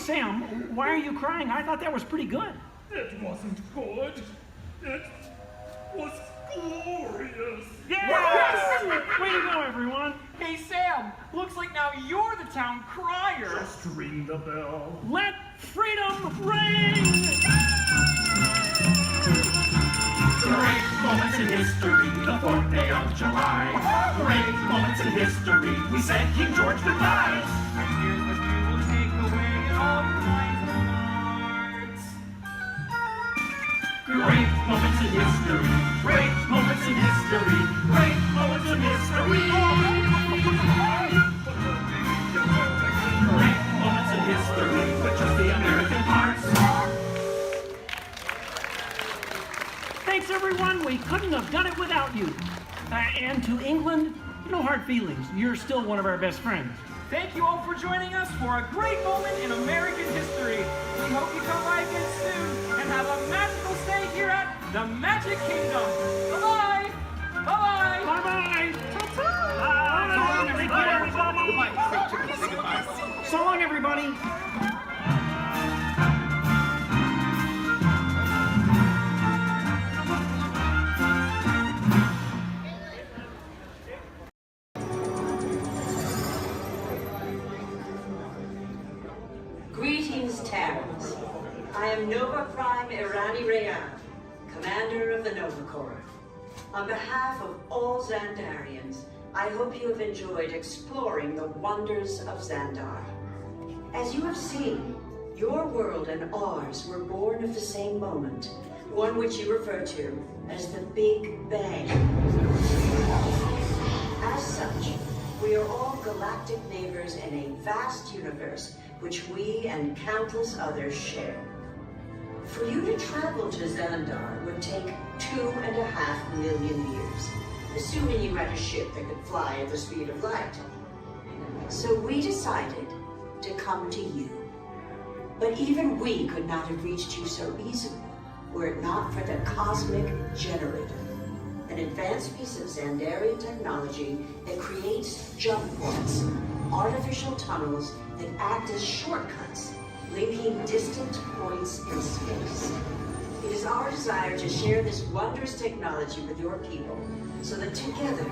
Sam, why are you crying? I thought that was pretty good. It wasn't good. It was glorious. Yes! Way to go, everyone. Hey, Sam, looks like now you're the town crier. Just ring the bell. Let freedom ring! Great moments in history, the 4th day of July. Great moments in history, we said King George goodbye. And here's what you will take away in all your minds and hearts. Great moments in history, great moments in history, great moments in history. Great moments in history, but just the American parts. Thanks, everyone. We couldn't have done it without you. And to England, no hard feelings. You're still one of our best friends. Thank you all for joining us for a great moment in American history. We hope you come by again soon and have a magical stay here at the Magic Kingdom. Bye-bye. Bye-bye. Bye-bye. Bye-bye. So long, everybody. Greetings, Terrans. I am Nova Prime Irani Rayan, commander of the Nova Corps. On behalf of all Xandarians, I hope you have enjoyed exploring the wonders of Xandar. As you have seen, your world and ours were born of the same moment, one which you refer to as the Big Bang. As such, we are all galactic neighbors in a vast universe which we and countless others share. For you to travel to Xandar would take 2.5 million years, assuming you had a ship that could fly at the speed of light. So we decided to come to you. But even we could not have reached you so easily were it not for the Cosmic Generator, an advanced piece of Xandarian technology that creates jump points, artificial tunnels that act as shortcuts, linking distant points in space. It is our desire to share this wondrous technology with your people, so that together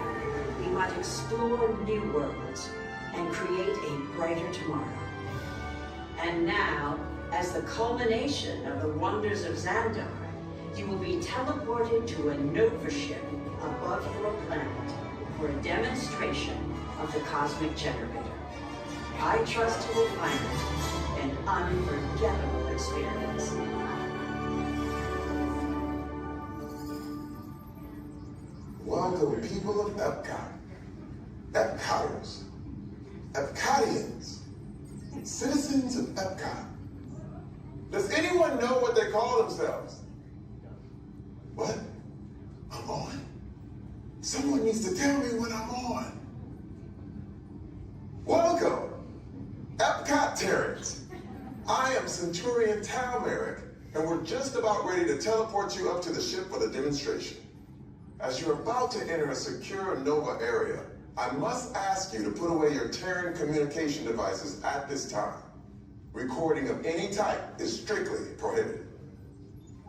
we might explore new worlds and create a brighter tomorrow. And now, as the culmination of the wonders of Xandar, you will be teleported to a Nova ship above your planet for a demonstration of the Cosmic Generator. I trust you will find it an unforgettable experience. Welcome, people of Epcot, Epcoters, Epcotians, citizens of Epcot. Does anyone know what they call themselves? What? I'm on? Someone needs to tell me when I'm on. Welcome, Epcot Terrans. I am Centurion Talmeric, and we're just about ready to teleport you up to the ship for the demonstration. As you're about to enter a secure Nova area, I must ask you to put away your Terran communication devices at this time. Recording of any type is strictly prohibited.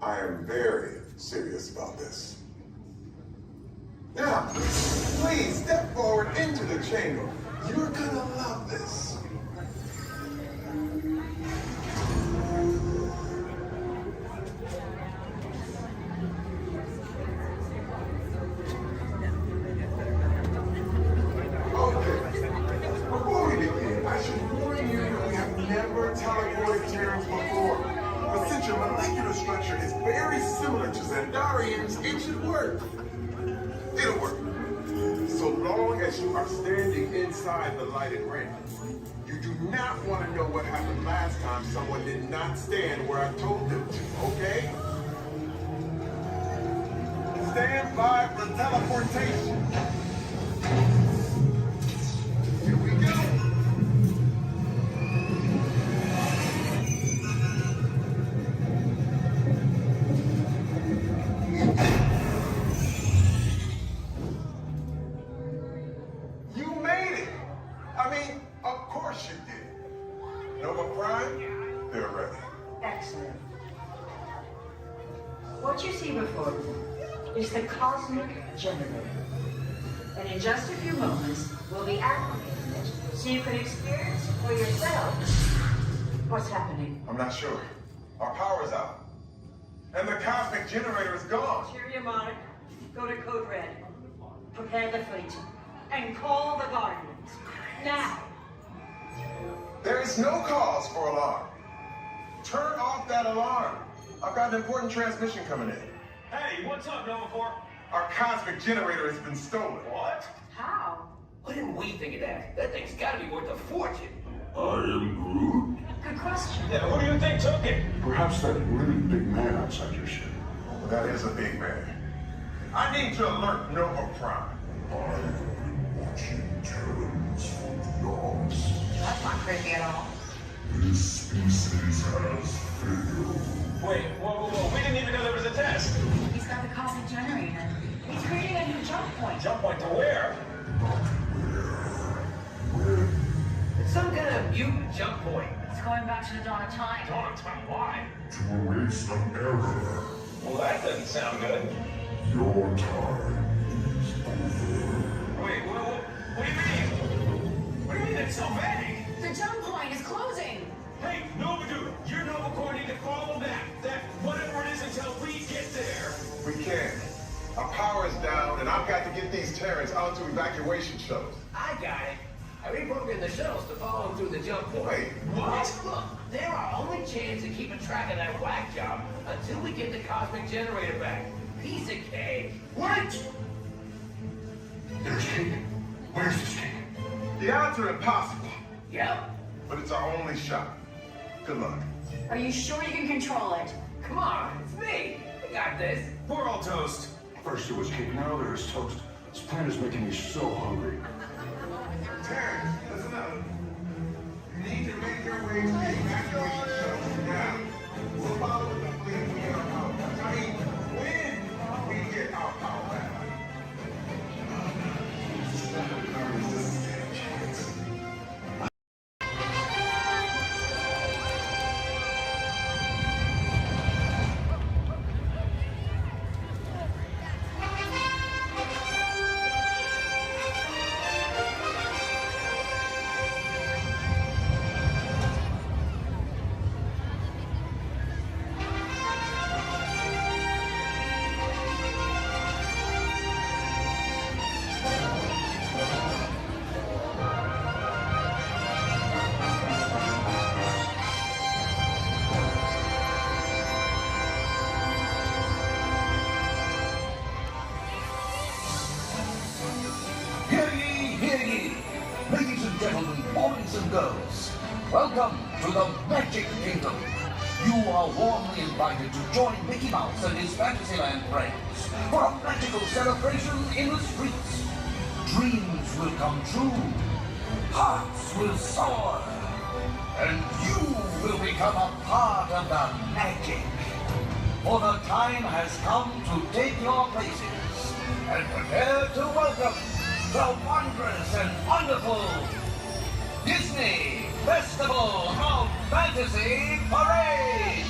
I am very serious about this. Now, please step forward into the chamber. You're gonna love this. Okay, before we begin, I should warn work. It'll work. So long as you are standing inside the lighted ring. You do not want to know what happened last time someone did not stand where I told them to, okay? Stand by for teleportation. Here we go. You made it. I mean, of course you did. Nova Prime, they're ready. Excellent. What you see before you is the cosmic generator. And in just a few moments, we'll be activating it so you can experience for yourselves what's happening. I'm not sure. Our power's out. And the cosmic generator is gone. Cheer Monarch. Go to Code Red. Prepare the fleet. And call the Guardians. Now. There is no cause for alarm. Turn off that alarm. I've got an important transmission coming in. Hey, what's up, Nova Corps? Our cosmic generator has been stolen. What? How? Why didn't we think of that? That thing's gotta be worth a fortune. I am Groot. Good question. Yeah, who do you think took it? Perhaps that really big man outside your ship. Well, that is a big man. I need to alert Nova Prime. I've been watching Terrans for dogs. That's not creepy at all. This species has failed. Wait, whoa. We didn't even know there was a test. He's got the cosmic generator. He's creating a new jump point. Jump point to where? Not where. When? It's some kind of mutant jump point. It's going back to the dawn of time. Dawn of time, why? To erase an error. Well, that doesn't sound good. Your time is over. Wait, what do you mean? What do you mean it's so vague? The jump point is closing. Hey, Nova Dude, you're Nova Corps need to follow that whatever it is until we get there. We can. Our power is down, and I've got to get these Terrans onto evacuation shuttles. I got it. I reprogrammed the shuttles to follow them through the jump point. Wait, what? Look, they're our only chance of keeping track of that whack job until we get the cosmic generator back. Piece of cake. What? There's cake. Where's this cake? The odds are impossible, Yep. but it's our only shot. Good luck. Are you sure you can control it? Come on, it's me. I got this. We're all toast. First it was cake, now there is toast. This plan is making me so hungry. Terrans, listen up. You need to make your way to the evacuation shuttles now. We'll follow the fleet when we get our power back. I mean, when we get our power back. Welcome to the Magic Kingdom. You are warmly invited to join Mickey Mouse and his Fantasyland friends for a magical celebration in the streets. Dreams will come true, hearts will soar, and you will become a part of the magic. For the time has come to take your places and prepare to welcome the wondrous and wonderful Disney Festival of Fantasy Parade!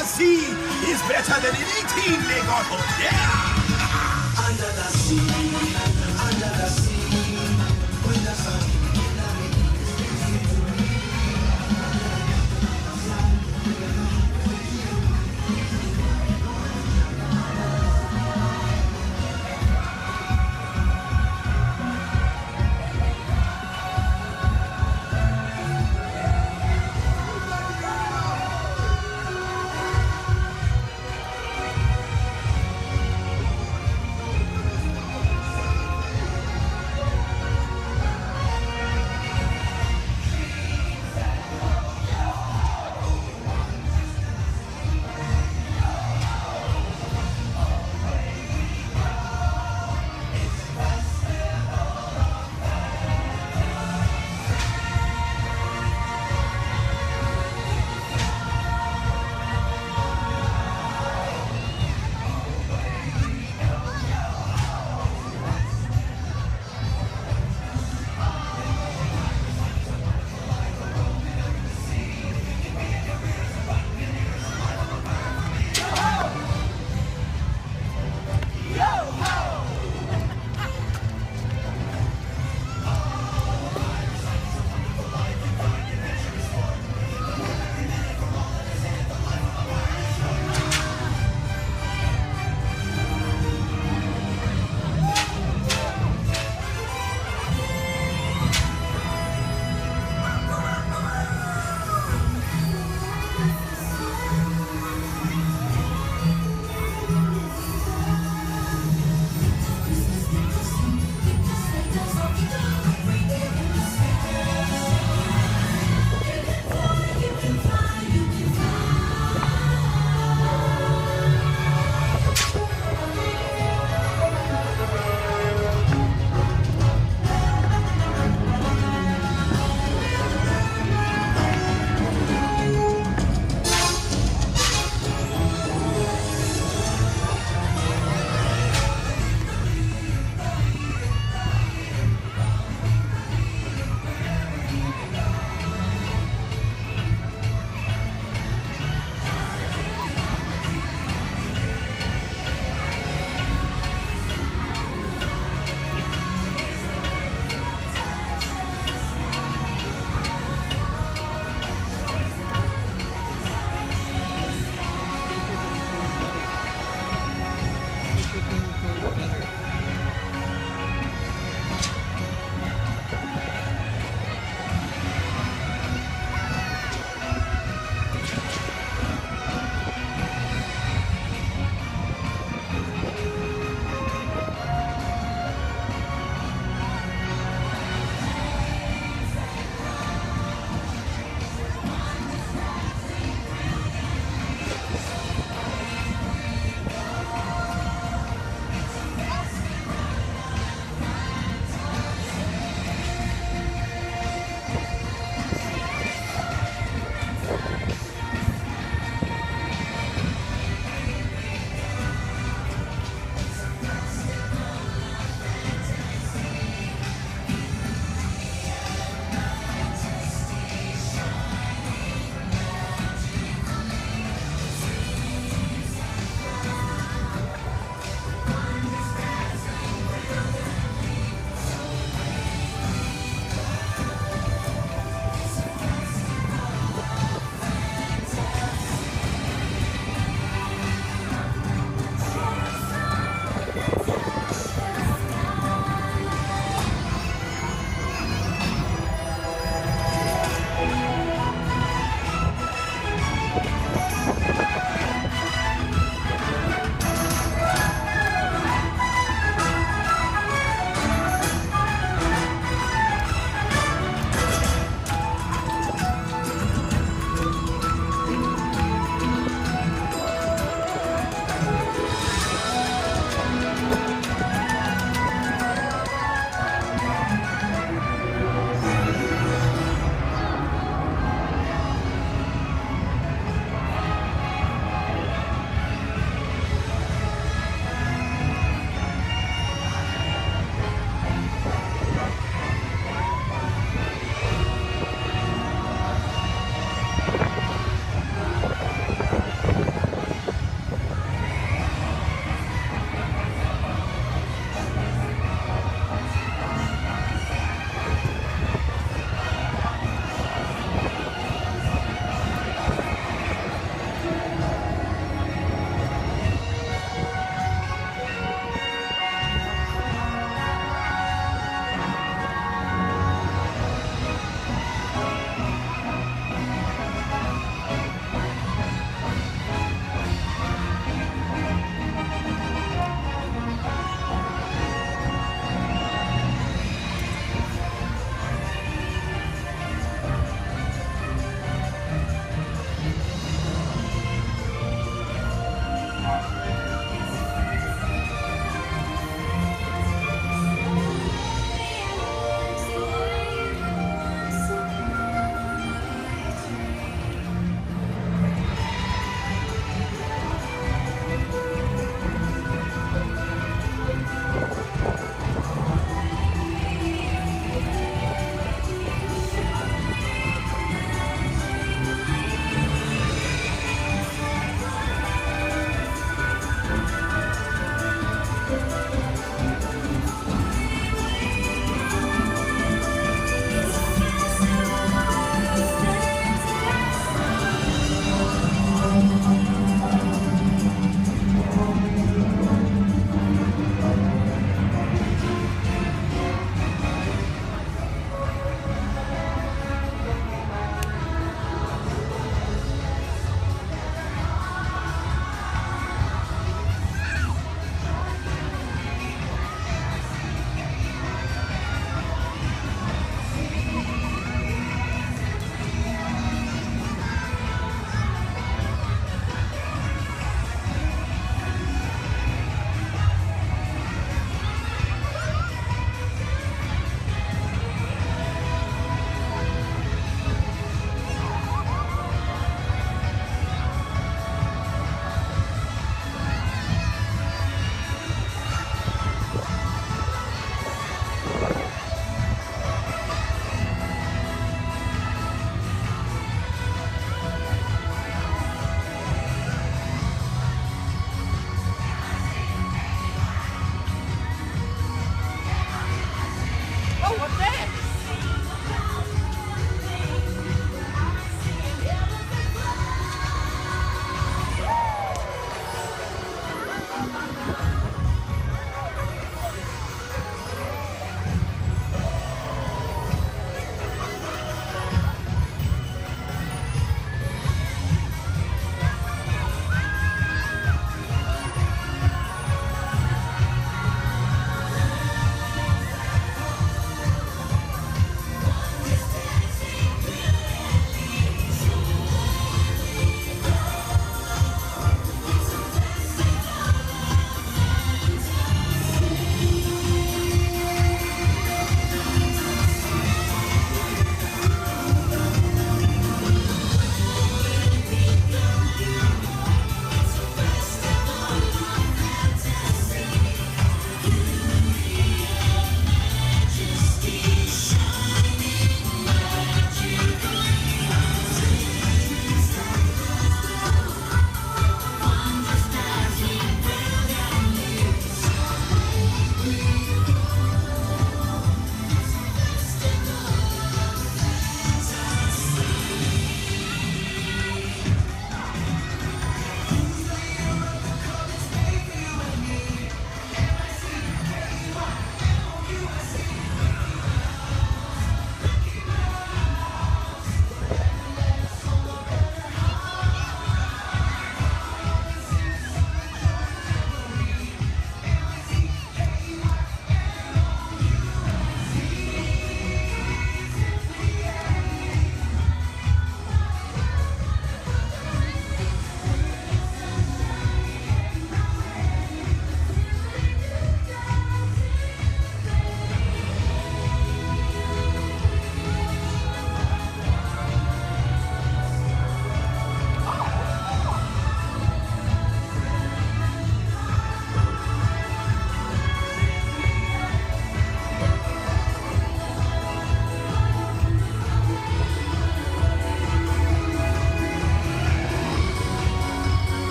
the sea is better than any team they got up there. Under the sea, with the sun.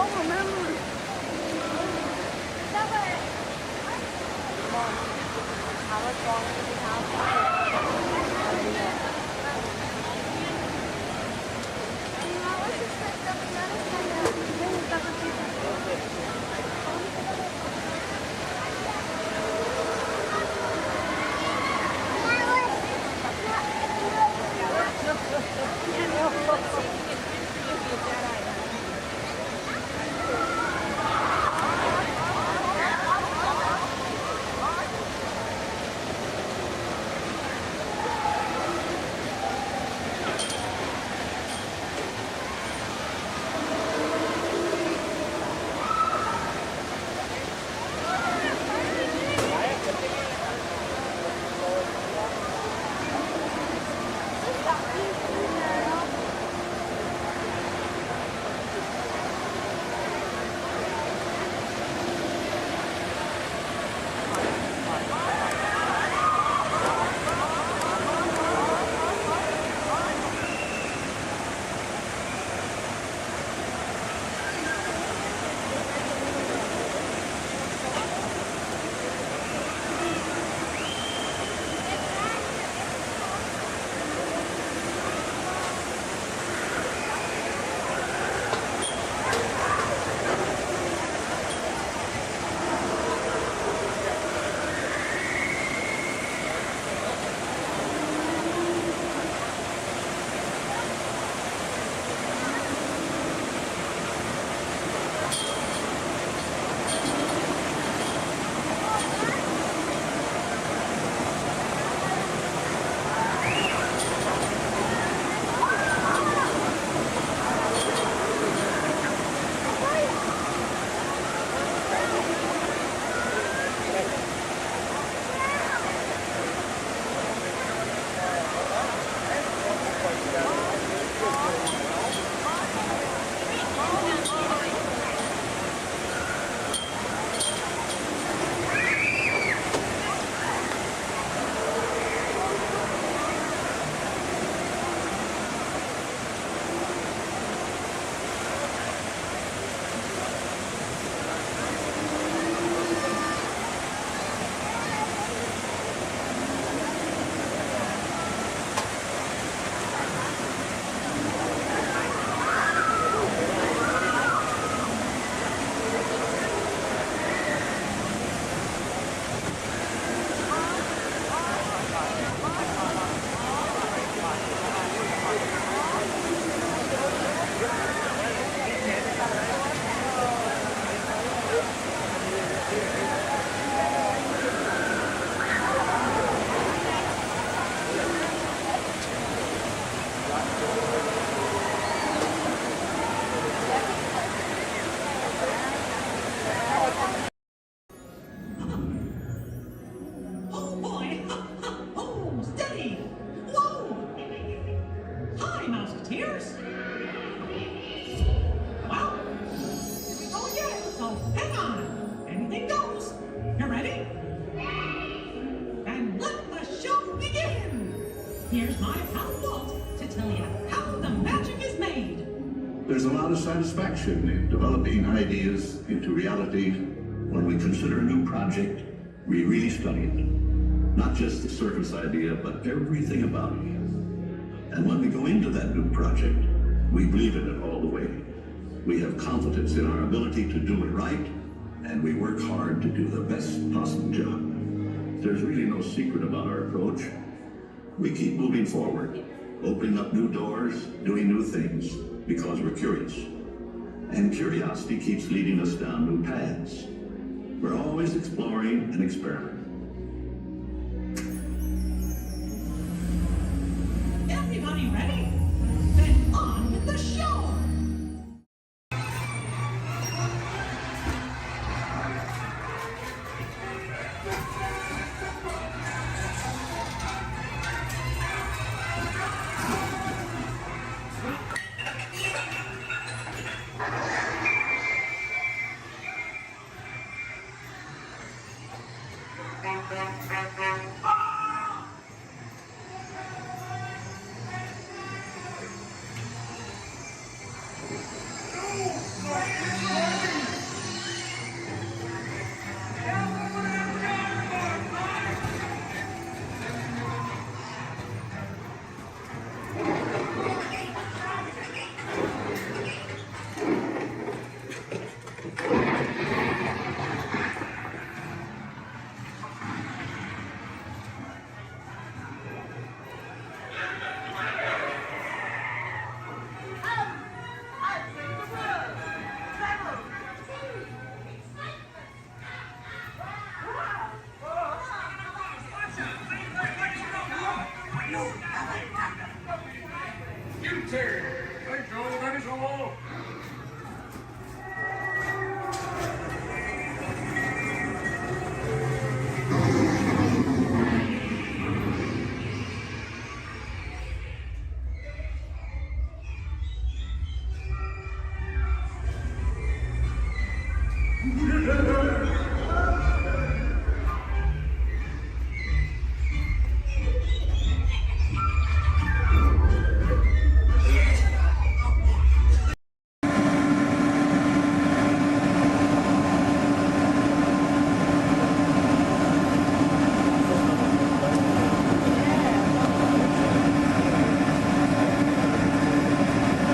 don't remember. How much longer do we have? Here's my pal Walt to tell you how the magic is made. There's a lot of satisfaction in developing ideas into reality. When we consider a new project, we really study it. Not just the surface idea, but everything about it. And when we go into that new project, we believe in it all the way. We have confidence in our ability to do it right, and we work hard to do the best possible job. There's really no secret about our approach. We keep moving forward, opening up new doors, doing new things, because we're curious. And curiosity keeps leading us down new paths. We're always exploring and experimenting. Everybody ready? Then on with the show! maintained. Thank you, that is all.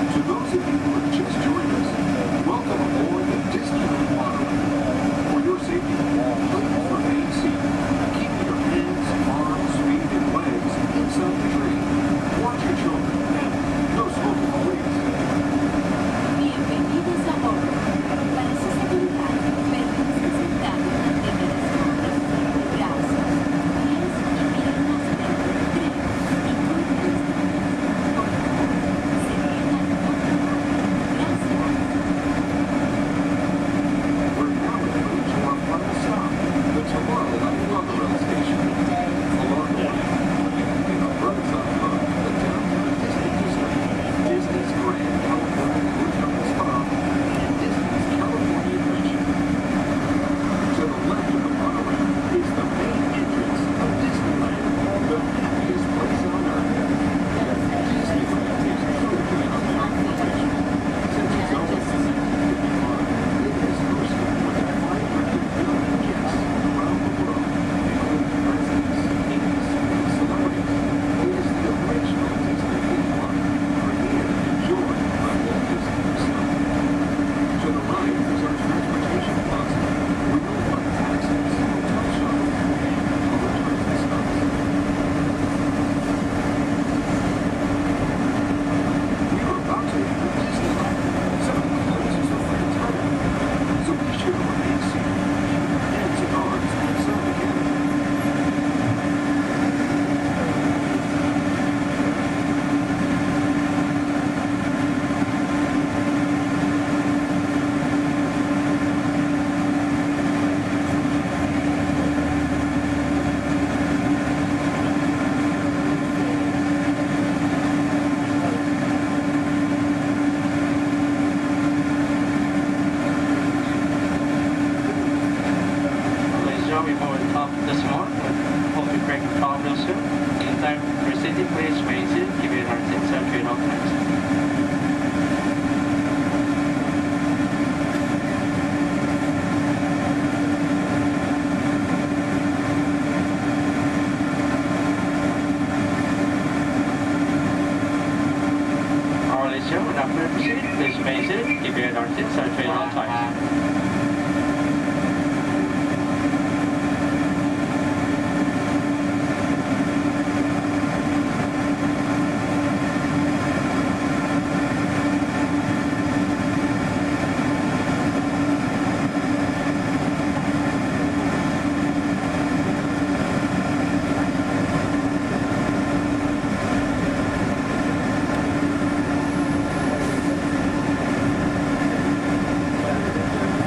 To those of you who have just joined us, welcome aboard the Disneyland Water. For your safety, please remain seated. Keep your hands, arms, feet, and legs inside the train. Watch your children and no smoking, please. Bienvenidos a bordo. Para su seguridad, permanezcan sentados en primeras filas. Gracias. Pies y piernas dentro del tren y cuelgues. Por favor, se quedan cómodos. Gracias. We're now moving to our final stop, the Tomorrowland Wonderland Station. Along the way, you can take a bird's eye look at the downtown Disney district, Disney's Grand California Hotel Spa, and Disney's California Adventure. To the left of the monorail is the main entrance of Disneyland, the happiest place on earth. Disneyland is truly an American tradition. Since its opening in 1955, it has hosted more than 500 million guests around the world, including presidents, kings, and celebrities. It is the original Disney theme park, created and enjoyed by Walt Disney himself. To the right is our transportation plaza, where you'll find taxis, hotel shuttles, and public transit stops. We are about to enter Disneyland, so it closes the free time. So be sure to remain seated, keep your hands and arms inside the cabin. Ladies and gentlemen, before we top this morning, hope you break the call real soon. Meantime, receipt, please remain seated. Give you our tips and trade off next. All right, ladies and gentlemen, now clear to proceed. Please remain seated. Give you our tips and trade off times.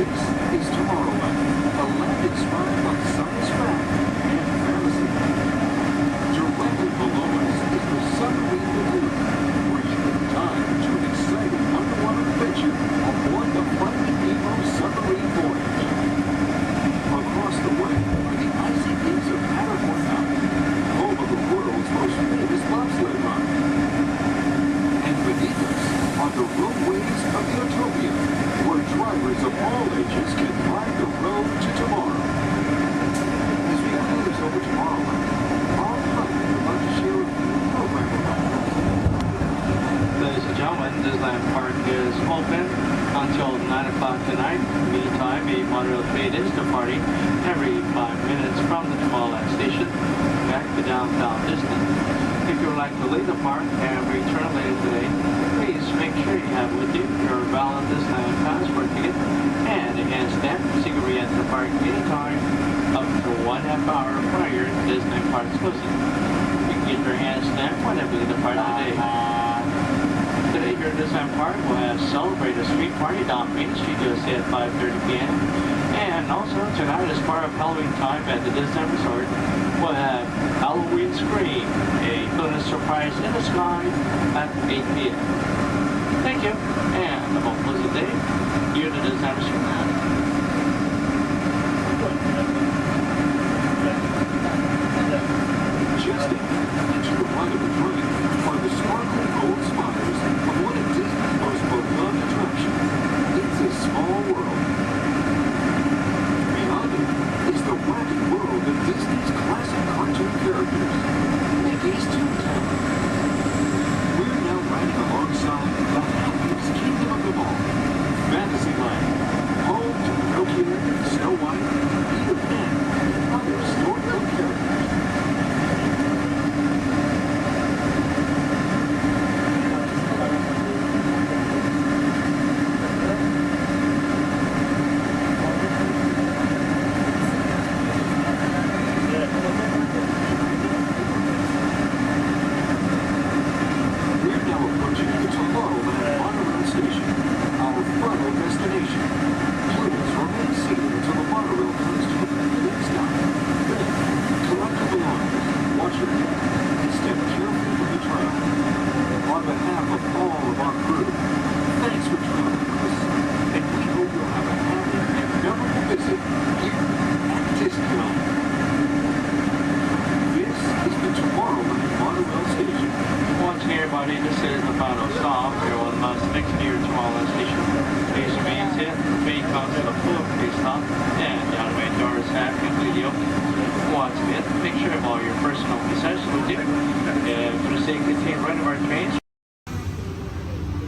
This is Tomorrowland, a land inspired by science fact and fantasy. Directly below us is the submarine lagoon, where you can dive into an exciting underwater adventure aboard the Finding Nemo submarine voyage. Across the way are the icy peaks of Matterhorn Mountain, home of the world's most famous bobsled run. And beneath us are the roadways of Utopia, where drivers of all ages can ride the road to tomorrow. As we cruise over Tomorrowland, our pilot would like to share a few program reminders. Ladies and gentlemen, Disneyland Park is open until 9 o'clock tonight. Meantime, a monorail train is departing every 5 minutes from the Tomorrowland station back to downtown Disney. If you would like to leave the park and return later today, please make sure you have with you your valid Disneyland passport ticket and a hand stamp so you can re-enter the park anytime up to 1/2 hour prior to Disneyland Park's closing. You can get your hand stamp whenever you depart today. here at Disneyland Park, we'll have Celebrate a Street Party down Main Street USA at 5:30 p.m. And also tonight, as part of Halloween time at the Disneyland Resort, we'll have Halloween Scream, a bonus surprise in the sky at 8 p.m. Thank you, and have a pleasant day here at the Disneyland Resort. Just into the right of the train are the sparkling gold spires of one of Disney's most beloved attractions. It's a small world. Beyond it is the wacky world of Disney's classic cartoon characters, Mickey's Toontown. We're now riding alongside the happiest kingdom of them all, Fantasyland, home to Pinocchio, Snow White, Peter Pan, and other storybook characters.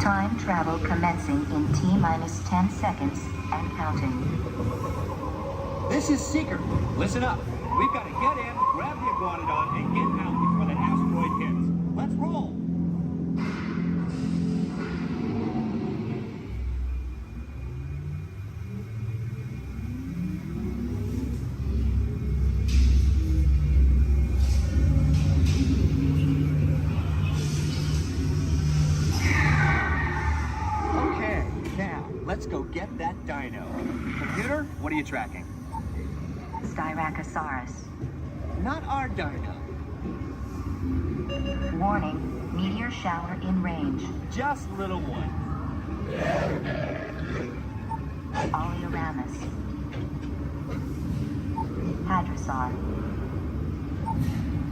Time travel commencing in T-minus 10 seconds and counting. This is Seeker. Listen up. We've got to get in, grab the iguanodon, and get out before that asteroid hits. Let's roll. Let's go get that dino. Computer, what are you tracking? Styracosaurus. Not our dino. Warning, meteor shower in range. Just little one. Oleoramus. Hadrosaur.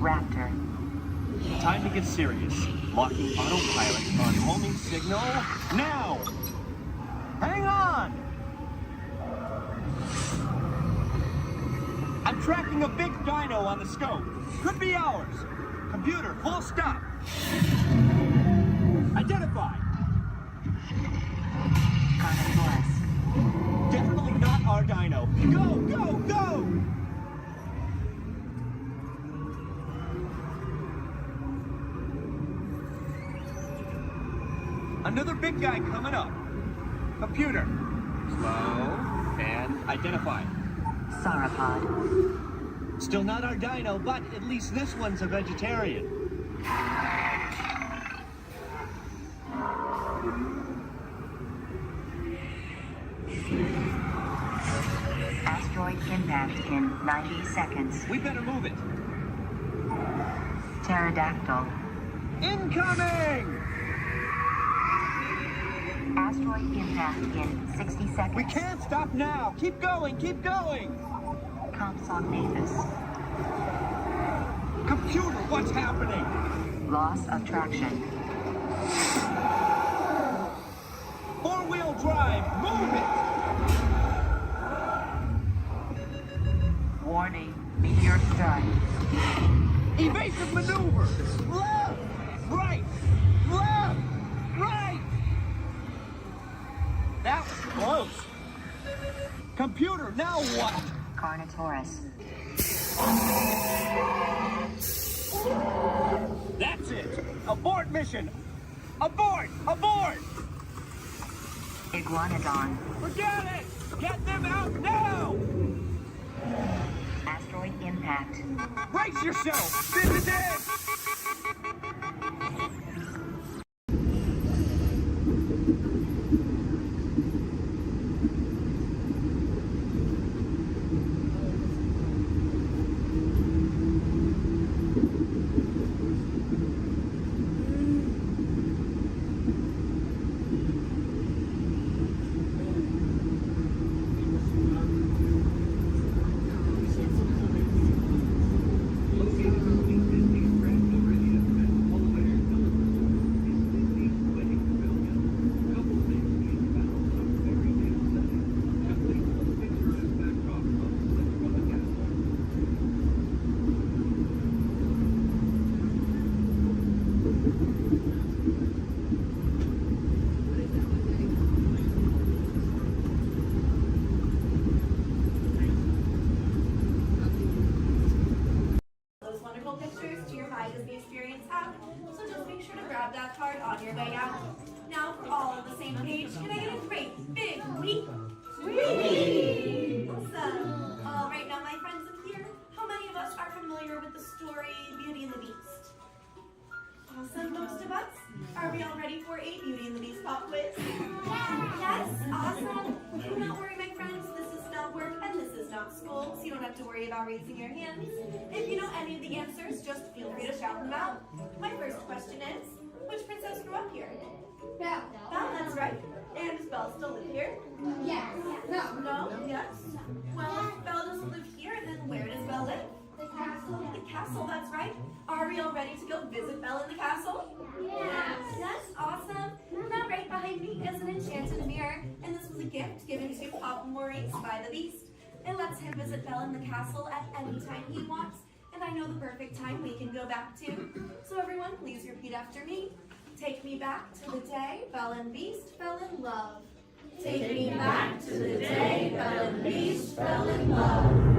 Raptor. Time to get serious. Locking autopilot on homing signal now! Hang on! I'm tracking a big dino on the scope. Could be ours. Computer, full stop. Identify. Carnotaurus. Definitely not our dino. Go, go, go! Another big guy coming up. Computer. Slow. And identify. Sauropod. Still not our dino, but at least this one's a vegetarian. Asteroid impact in 90 seconds. We better move it. Pterodactyl. Incoming! Asteroid impact in 60 seconds. We can't stop now. Keep going, keep going. Compsognathus. Computer, what's happening? Loss of traction. Four-wheel drive, move it. Warning, meteor strike. Evasive maneuver. Left, right, left, right. That was close. Computer, now what? Carnotaurus. That's it. Abort mission. Abort, abort. Iguanodon. Forget it. Get them out now. Asteroid impact. Brace yourself. This is it. Those wonderful pictures to your My Disney Experience app, so just make sure to grab that card on your way out. Now for all on the same page, can I get a great big wee? Wee! Awesome. All right, now my friends in here, how many of us are familiar with the story Beauty and the Beast? Awesome, most of us. Are we all ready for a Beauty and the Beast pop quiz? Yes, awesome. Do not worry, my friends. This is not work and this is not school, so you don't have to worry about raising your hands. If you know any of the answers, just feel free to shout them out. My first question is, which princess grew up here? Belle. Belle, that's right. And does Belle still live here? Yes. No. No? Yes? Well, if Belle doesn't live here, then where does Belle live? The castle. The castle, that's right. Are we all ready to go visit Belle in the castle? Yes. Yes, awesome. Now right behind me is an enchanted mirror, and this was a gift given to Papa Maurice by the Beast. It lets him visit Belle in the castle at any time he wants, and I know the perfect time we can go back to. So everyone, please repeat after me. Take me back to the day Belle and Beast fell in love. Take me back to the day Belle and Beast fell in love.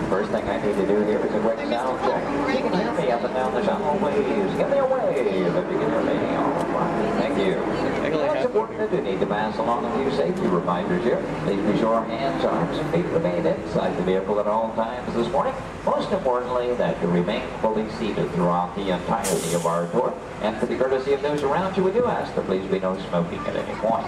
First thing I need to do here is a quick sound check. You can hear me up and down the shuttle waves. Give me a wave if you can hear me. All right, thank you. It's important that you need to pass along a few safety reminders here. Please be sure hands, arms, and feet remain inside the vehicle at all times this morning. Most importantly, that you remain fully seated throughout the entirety of our tour. And for the courtesy of those around you, we do ask that please be no smoking at any point.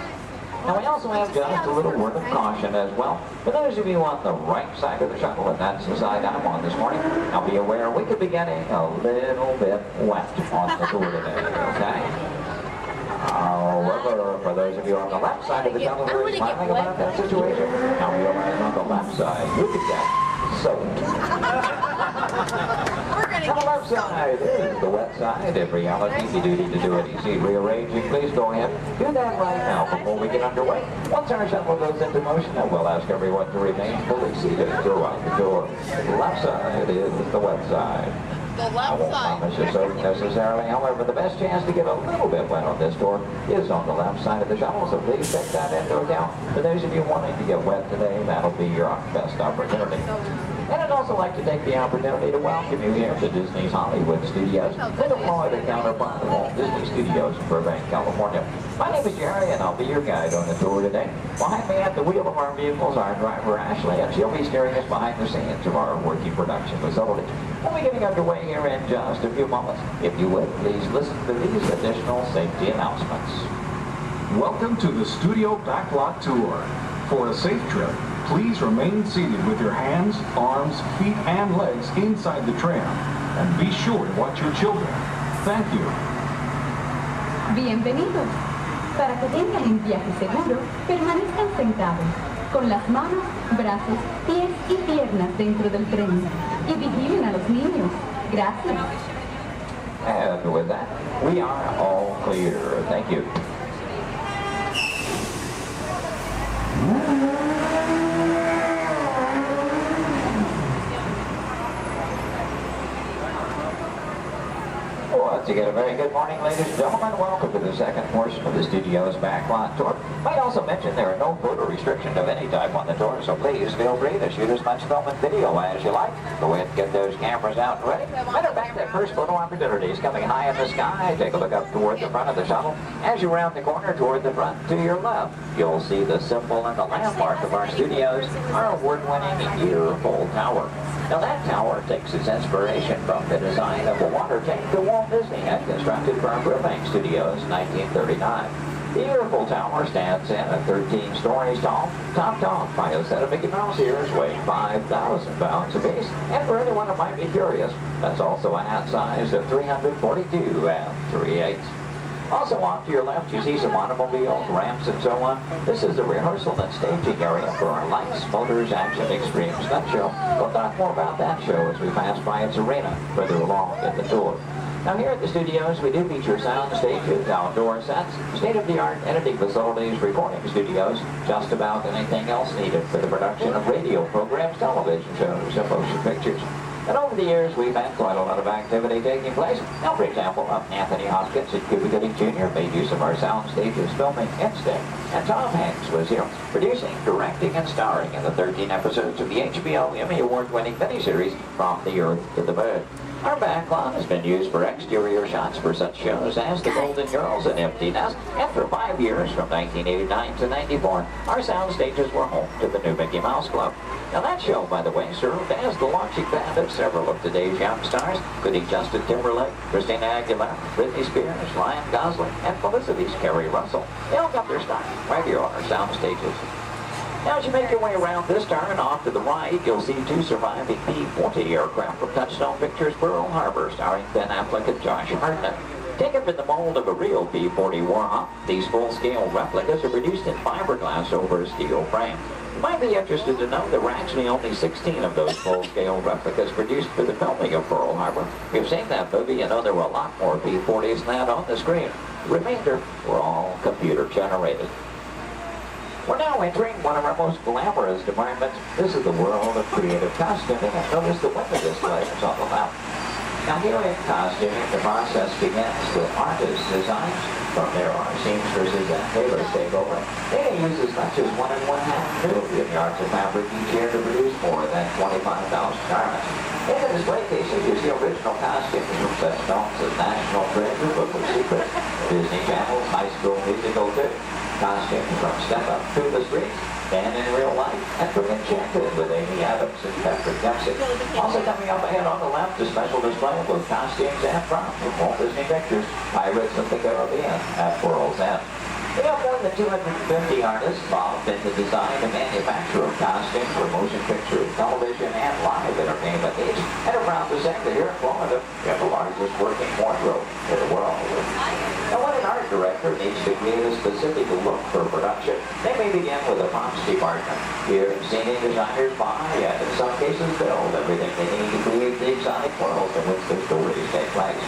Now we also have just a little word of caution as well. For those of you on the right side of the shuttle, and that's the side I'm on this morning, now be aware we could be getting a little bit wet on the tour today, okay? However, for those of you on the left side of the shuttle who are smiling about that situation, now realize on the left side, you could get soaked. On the left side is the wet side. In reality, if you do need to do any seat rearranging, please go ahead. Do that right now before we get underway. Once our shuttle goes into motion, I will ask everyone to remain fully seated throughout the tour. The left side is the wet side. The left I won't promise you so necessarily. However, the best chance to get a little bit wet on this tour is on the left side of the shuttle, so please take that into account. For those of you wanting to get wet today, that'll be your best opportunity. And I'd also like to take the opportunity to welcome you here to Disney's Hollywood Studios. They deploy the counterpart of Walt Disney Studios in Burbank, California. My name is Jerry, and I'll be your guide on the tour today. Behind me at the wheel of our vehicles, our driver Ashley, and she'll be steering us behind the scenes of our working production facility. We'll be getting underway here in just a few moments. If you would, please listen to these additional safety announcements. Welcome to the Studio Backlot Tour. For a safe trip, please remain seated with your hands, arms, feet, and legs inside the tram. And be sure to watch your children. Thank you. Bienvenidos. Para que tengan un viaje seguro, permanezcan sentados, con las manos, brazos, pies y piernas dentro del tren. Y vigilen a los niños. Gracias. And with that, we are all clear. Thank you. Once again, a very good morning, ladies and gentlemen. Welcome to the the second portion of the studio's backlot tour. Might also mention there are no photo restrictions of any type on the tour, so please feel free to shoot as much film and video as you like. Go ahead and get those cameras out and ready. Matter of fact, that first photo opportunity is coming high in the sky. Take a look up toward the front of the shuttle. As you round the corner toward the front to your left, you'll see the symbol and the landmark of our studios, our award-winning year-old tower. Now that tower takes its inspiration from the design of a water tank that Walt Disney had constructed for our Burbank Studios in 1939. The Yearful Tower stands in at 13 stories tall, topped off by a set of Mickey Mouse ears weighing 5,000 pounds apiece. And for anyone who might be curious, that's also a hat size of 342 3/8. Also off to your left, you see some automobiles, ramps, and so on. This is the rehearsal and staging area for our Lights, Motors, Action Extreme stunt show. We'll talk more about that show as we pass by its arena further along in the tour. Now here at the studios, we do feature sound stages, outdoor sets, state-of-the-art editing facilities, recording studios, just about anything else needed for the production of radio programs, television shows, and motion pictures. And over the years, we've had quite a lot of activity taking place. Now, for example, Anthony Hopkins and Cuba Gooding Jr. made use of our sound stages filming Instinct. And Tom Hanks was here, producing, directing, and starring in the 13 episodes of the HBO Emmy Award-winning miniseries From the Earth to the Moon. Our backlot has been used for exterior shots for such shows as The Golden Girls and Empty Nest, and for 5 years, from 1989 to 94, our sound stages were home to the new Mickey Mouse Club. Now that show, by the way, served as the launching pad of several of today's young stars, including Justin Timberlake, Christina Aguilera, Britney Spears, Ryan Gosling, and Felicity's Kerry Russell. They all got their start right here on our sound stages. Now, as you make your way around this turn off to the right, you'll see 2 surviving P-40 aircraft from Touchstone Pictures Pearl Harbor, starring Ben Affleck and Josh Hartnett. Taken from the mold of a real P-40 Warhawk, these full-scale replicas are produced in fiberglass over a steel frame. You might be interested to know there were actually only 16 of those full-scale replicas produced for the filming of Pearl Harbor. If you've seen that movie, you know there were a lot more P-40s than that on the screen. The remainder were all computer-generated. We're now entering one of our most glamorous departments. This is the world of creative costuming, and notice the window displays on the left. Now here in costuming, the process begins with artist designs. From there, our seamstresses and tailors take over. They may use as much as 1 1/2 million yards of fabric each year to produce more than 25,000 garments. In the display cases, you see original costumes from such films as National Treasure, Book of Secrets, Disney Channel's High School Musical 2, costumes from Step Up to the Streets, and in Real Life, and from Enchanted with Amy Adams and Patrick Dempsey. Also coming up ahead on the left, a special display of both costumes and props from Walt Disney Pictures, Pirates of the Caribbean at World's End. We have more than 250 artists involved in the design and manufacture of costumes for motion pictures, television, and live entertainment needs. And I'm proud to say that here in Florida, we have the largest working wardrobe in the world. Now, when an art director needs to create a specific look for production, they may begin with a props department. Here, scenery designers buy and in some cases build everything they need to create the exotic world in which their stories take place.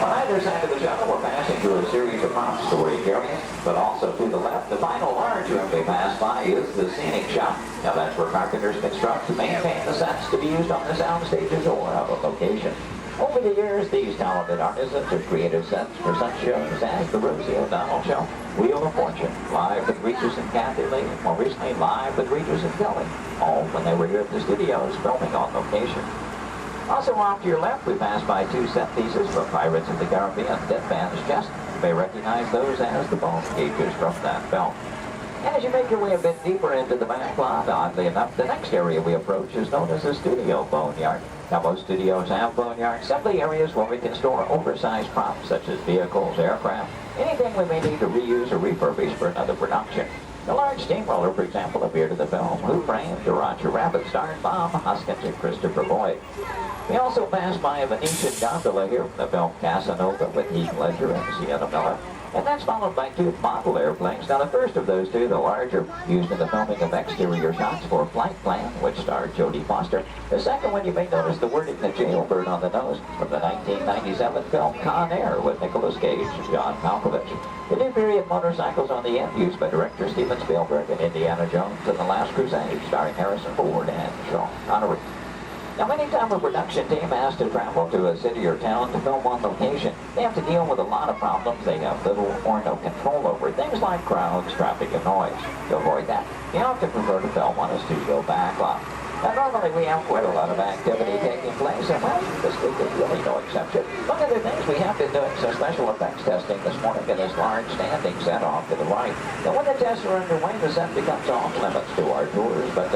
On either side of the shuttle, we're passing through a series of prop storage areas, but also to the left, the final large room we pass by is the scenic shop. Now that's where carpenters construct to maintain the sets to be used on the sound stages or other locations. Over the years, these talented artisans have created sets for such shows as the Rosie O'Donnell Show, Wheel of Fortune, Live with Regis and Kathy Lee, and more recently, Live with Regis and Kelly, all when they were here at the studios filming on location. Also off to your left, we pass by 2 set pieces from Pirates of the Caribbean, Dead Man's Chest. You may recognize those as the bone cages from that film. And as you make your way a bit deeper into the back lot, oddly enough, the next area we approach is known as the studio boneyard. Now, most studios have boneyards, simply areas where we can store oversized props such as vehicles, aircraft, anything we may need to reuse or refurbish for another production. The large steamroller, for example, appeared in the film Who Framed Roger Rabbit, starring Bob Hoskins and Christopher Lloyd. We also passed by a Venetian gondola here from the film Casanova with Heath Ledger and Sienna Miller. And that's followed by 2 model airplanes. Now the first of those 2, the larger, used in the filming of exterior shots for Flight Plan, which starred Jodie Foster. The second one, you may notice the wording, the jailbird on the nose, from the 1997 film Con Air with Nicolas Cage and John Malkovich. The new period motorcycles on the end, used by director Steven Spielberg and Indiana Jones and The Last Crusade, starring Harrison Ford and Sean Connery. Now, anytime a production team has to travel to a city or town to film on location, They have to deal with a lot of problems they have little or no control over. Things like crowds, traffic, and noise. To avoid that, you often prefer to film on a studio backlot. Now, normally we have quite a lot of activity taking place, and well, this week is really no exception. One of the things we have been doing some special effects testing this morning in this large standing set off to the right. Now, when the tests are underway, the set becomes off limits to our tours, but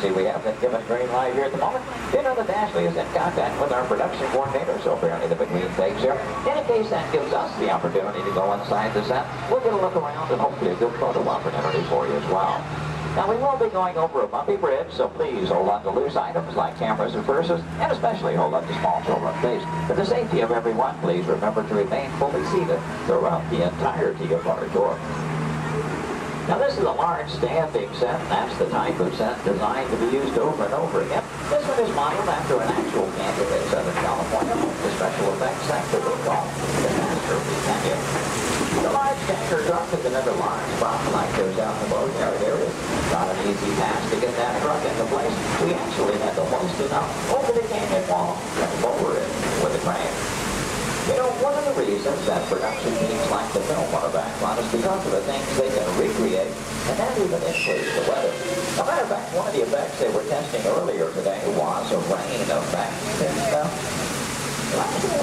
see, we have been given green light here at the moment. You know that Ashley is in contact with our production coordinator, so apparently the between takes here. In case that gives us the opportunity to go inside the set, we'll get a look around and hopefully a good photo opportunity for you as well. Now, we will be going over a bumpy bridge, so please hold on to loose items like cameras and purses, and especially hold on to small children, please. For the safety of everyone, please remember to remain fully seated throughout the entirety of our tour. Now, this is a large standing set. That's the type of set designed to be used over and over again. This one is modeled after an actual canyon in Southern California, the special effects sector we call the Master Canyon. The large tanker truck is another large problem like those out in the boat yard area. Not an easy task to get that truck into place. We actually had to hoist it up over the canyon wall and lower it with a crane. You know, one of the reasons that production teams like to film on a backlot is because of the things they can recreate and then even influence the weather. As a matter of fact, one of the effects they were testing earlier today was a rain effect. I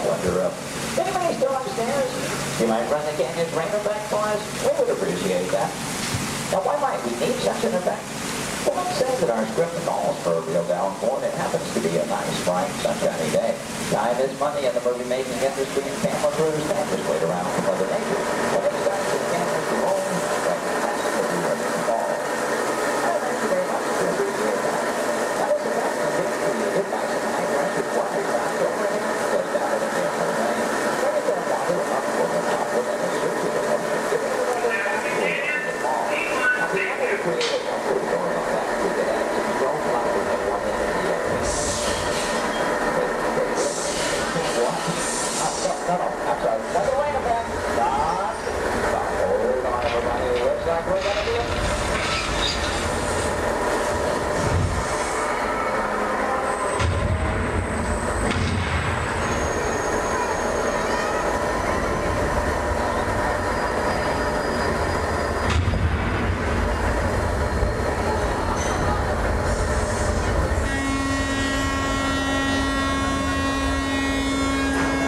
wonder, anybody still upstairs? You might run the canyon's rain effect for us? We would appreciate that. Now, why might we need such an effect? Well, let's say that our script calls for a real downpour, and it happens to be a nice, bright, sunshiny day. Time is money in the movie-making industry, and camera crews can't just wait around for Mother Nature. When it starts to cameras to roll, that's what we are to call. Well, thank you very much. We appreciate that. Now, this effect is being created by some high-pressure water drops over an outlet down in the camera lane. Then it can water up with an outlet and a circular motion, giving it a little backwards in the fall.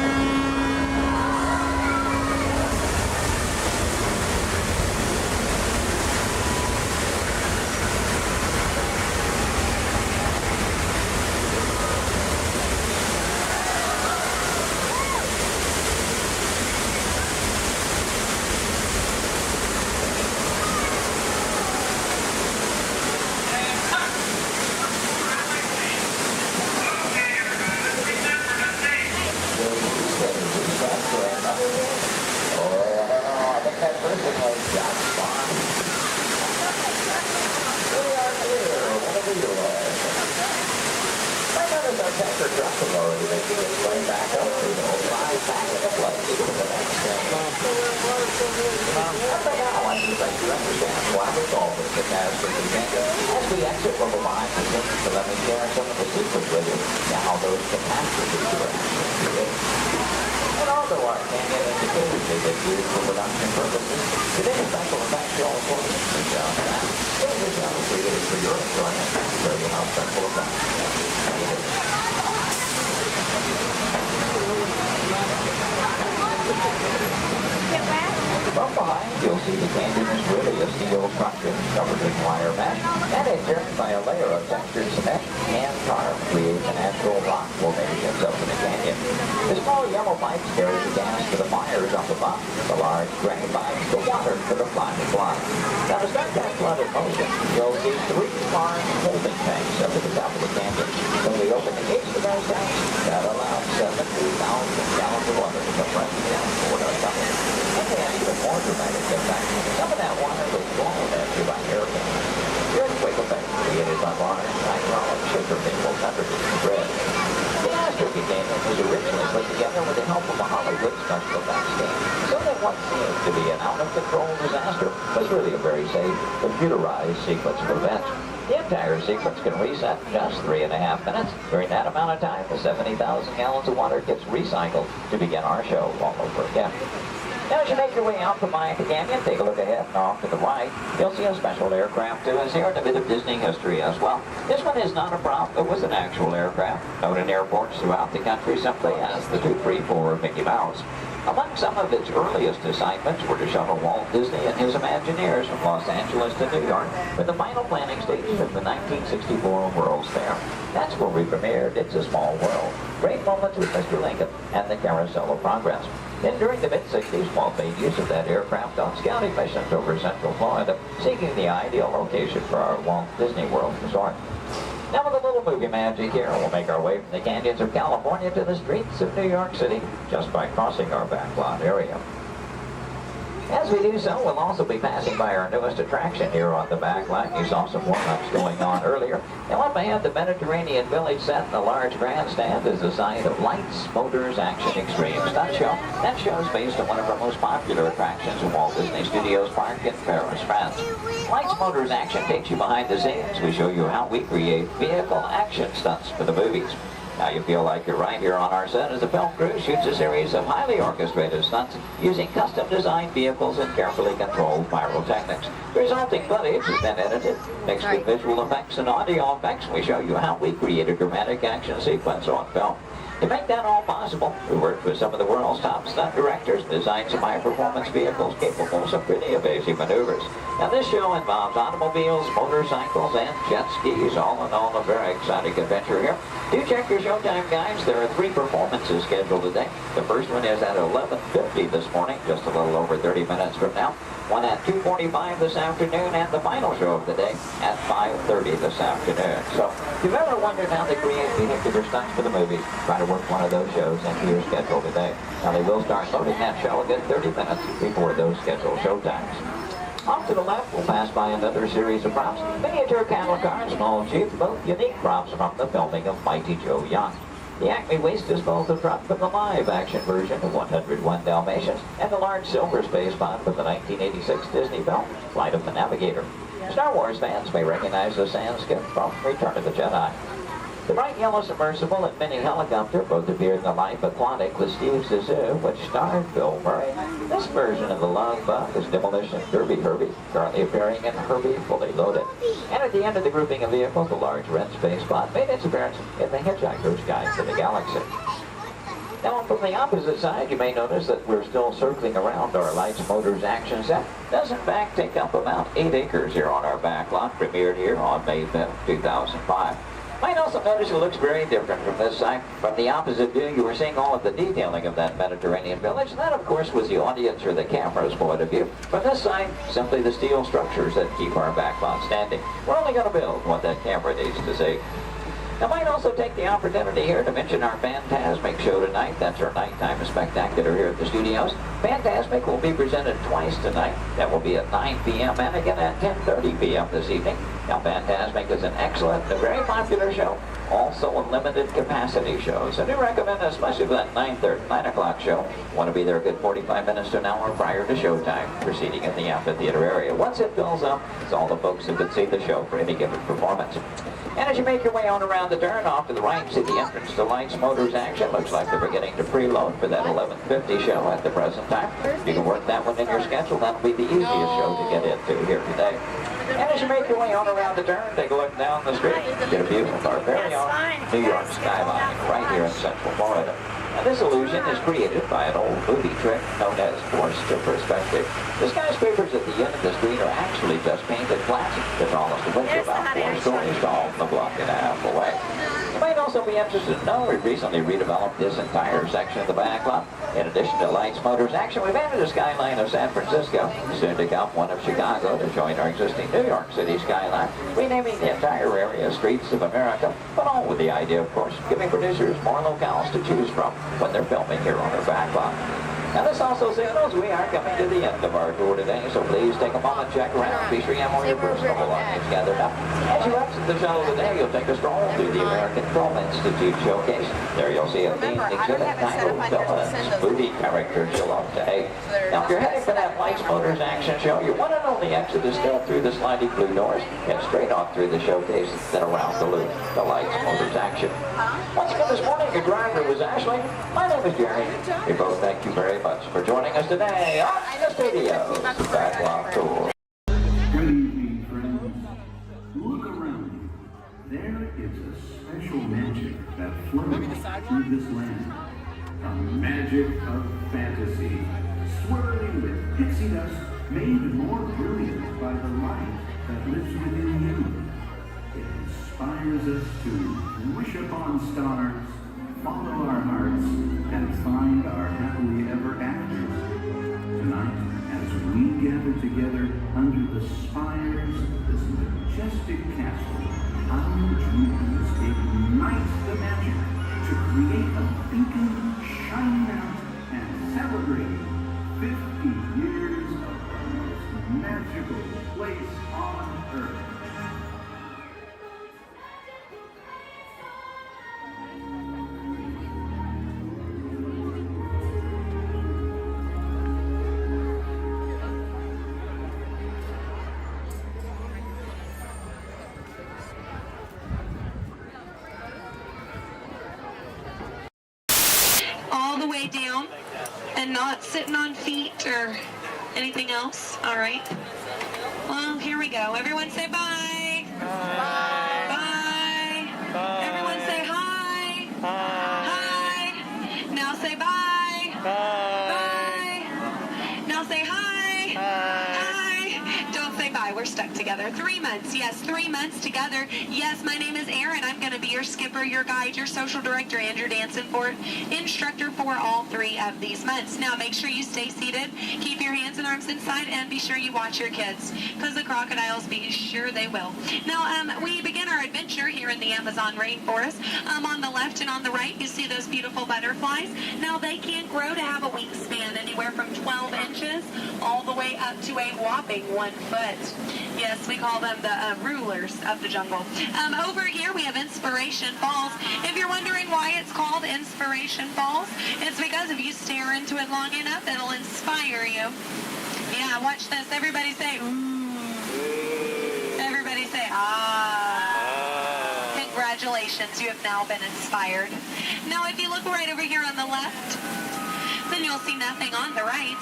Now, we wanted to create a comfort zone effect. We could add some strobe lighting and one in the No, I'm sorry. Wait a minute. Stop. Hold on, everybody. It looks like we're going to be From behind, you'll see the canyon is really a steel structure covered in wire mesh, and adjoined by a layer of textured cement and tar creates a natural rock formations up in the canyon. The small yellow pipes carry the gas to the fires up above. The large gray pipes the water to the flying blind. Now, to start that flood in motion, you'll see 3 large holding tanks up at the top of the canyon. When we open the gates to those tanks, that allows 70,000 gallons of water to come rushing down toward our tunnel. And they have even more dramatic impact. Some of that water was blown at you by hurricanes. The earthquake effect created by large hydraulic sugar minerals underneath the bridge. The Astrophy Canyon was originally put together with the help of a Hollywood special effects team, so that what seemed to be an out-of-control disaster was really a very safe, computerized sequence of events. Yet entire sequence can reset in just 3.5 minutes. During that amount of time, the 70,000 gallons of water gets recycled to begin our show all over again. Now, as you make your way out to Maya Canyon, take a look ahead and off to the right. You'll see a special aircraft too, is here in a bit of Disney history as well. This one is not a prop, it was an actual aircraft, known in airports throughout the country simply as the 234 of Mickey Mouse. Among some of its earliest assignments were to shuttle Walt Disney and his Imagineers from Los Angeles to New York for the final planning stages of the 1964 World's Fair. That's where we premiered It's a Small World. Great moments with Mr. Lincoln and the Carousel of Progress. Then during the mid-60s, Walt made use of that aircraft on scouting missions over Central Florida, seeking the ideal location for our Walt Disney World resort. Now with a little movie magic here, we'll make our way from the canyons of California to the streets of New York City just by crossing our backlot area. As we do so, we'll also be passing by our newest attraction here on the backlot. You saw some warm-ups going on earlier. Now up ahead, the Mediterranean Village set in the large grandstand is the site of Lights, Motors, Action Extreme Stunt Show. That show is based on one of our most popular attractions in Walt Disney Studios Park in Paris, France. Lights, Motors, Action takes you behind the scenes. We show you how we create vehicle action stunts for the movies. Now you feel like you're right here on our set as the film crew shoots a series of highly orchestrated stunts using custom-designed vehicles and carefully controlled pyrotechnics. The resulting footage has been edited, mixed with visual effects and audio effects. We show you how we create a dramatic action sequence on film. To make that all possible, we worked with some of the world's top stunt directors and designed some high-performance vehicles capable of some pretty evasive maneuvers. Now this show involves automobiles, motorcycles, and jet skis, all in all a very exciting adventure here. Do check your showtime guides. There are 3 performances scheduled today. The first one is at 11:50 this morning, just a little over 30 minutes from now. One at 2:45 this afternoon, and the final show of the day at 5:30 this afternoon. So if you've ever wondered how they create vehicular stunts for the movies, try to work one of those shows into your schedule today. Now they will start loading that show a good 30 minutes before those scheduled showtimes. Off to the left, we'll pass by another series of props. Miniature cattle cars, small jeep, both unique props from the filming of Mighty Joe Young. The Acme Waste Disposal truck from the live-action version of 101 Dalmatians, and the large silver space pod from the 1986 Disney film, Flight of the Navigator. Star Wars fans may recognize the sand skip from Return of the Jedi. The bright yellow submersible and mini helicopter both appeared in The Life Aquatic with Steve Zissou, which starred Bill Murray. This version of the Love Bug is Demolition Derby Herbie, currently appearing in Herbie Fully Loaded. And at the end of the grouping of vehicles, the large red space pod made its appearance in The Hitchhiker's Guide to the Galaxy. Now from the opposite side, you may notice that we're still circling around our Lights, Motors, Action set. It does in fact take up about 8 acres here on our backlot, premiered here on May 5th, 2005. Might also notice it looks very different from this side. From the opposite view, you were seeing all of the detailing of that Mediterranean village. That, of course, was the audience or the camera's point of view. From this side, simply the steel structures that keep our backlot standing. We're only going to build what that camera needs to see. I might also take the opportunity here to mention our Fantasmic show tonight. That's our nighttime spectacular here at the studios. Fantasmic will be presented twice tonight. That will be at 9 p.m. and again at 10:30 p.m. this evening. Now, Fantasmic is an excellent and very popular show, also a limited capacity show. So I do recommend, especially for that 9 o'clock show, want to be there a good 45 minutes to an hour prior to showtime, proceeding in the amphitheater area. Once it fills up, it's all the folks who can see the show for any given performance. And as you make your way on around the turn, off to the right, see the entrance to Lights, Motors, Action. Looks like they're beginning to preload for that 11:50 show at the present time. You can work that one in your schedule. That'll be the easiest show to get into here today. And as you make your way on around the turn, take a look down the street. Get a view of our very own New York skyline right here in Central Florida. Now this illusion is created by an old movie trick known as forced to perspective. The skyscrapers at the end of the street are actually just painted glass. The tallest of which is about 4 stories tall from a block and a half away. You might also be interested to know we've recently redeveloped this entire section of the backlot. In addition to Lights, Motors, Action, we've added a skyline of San Francisco, soon to come one of Chicago to join our existing New York City skyline, renaming the entire area Streets of America, but all with the idea, of course, giving producers more locales to choose from when they're filming here on our backlot. Now this also signals we are coming to the end of our tour today, so please take a moment, check around, be sure you have all your personal belongings gathered up. As you exit the shuttle today, you'll take a stroll through the American Film Institute showcase. There you'll see a themed exhibit titled Villains, Movie Characters You'll Love to Hate. Now if you're heading for that Lights, Motors, Action show, your one and only exit is still through the sliding blue doors and straight on through the showcase, then around the loop. The Lights, Motors, Action. Once again this morning, your driver was Ashley. My name is Jerry. We both thank you very much for joining us today on the Studios Backlot Tour. Good evening, friends. Look around you. There is a special magic that flows through this land. A magic of fantasy, swirling with pixie dust, made more brilliant by the light that lives within you. It inspires us to wish upon stars, follow our hearts, and find our happily ever afters. Tonight, as we gather together under the spires of this majestic castle, our dreams ignite the magic to create a beacon shining out and celebrating 50 years of the most magical place on earth. All the way down and not sitting on feet or anything else. All right. Well, here we go. Everyone say bye. Bye. Bye. Bye. Everyone say hi. Hi. Hi. Now say bye. Bye. Bye. Now say hi. Hi. Don't say bye. We're stuck together. 3 months. Yes, 3 months together. Yes, my name is Erin. I'm going to be your skipper, your guide, your social director, and your dance instructor for all 3 of these months. Now, make sure you stay seated, keep your hands and arms inside, and be sure you watch your kids, because the crocodiles, be sure they will. Now, we begin our adventure here in the Amazon rainforest. On the left and on the right, you see those beautiful butterflies. Now, they can grow to have a wingspan anywhere from 12 inches all the way up to a whopping 1 foot. Yes, we call them the rulers of the jungle. Over here, we have Inspiration Falls. If you're wondering why it's called Inspiration Falls, it's because if you stare into it long enough, it'll inspire you. Yeah, watch this. Everybody say, ooh. Everybody say, ah. Congratulations, you have now been inspired. Now, if you look right over here on the left, then you'll see nothing on the right.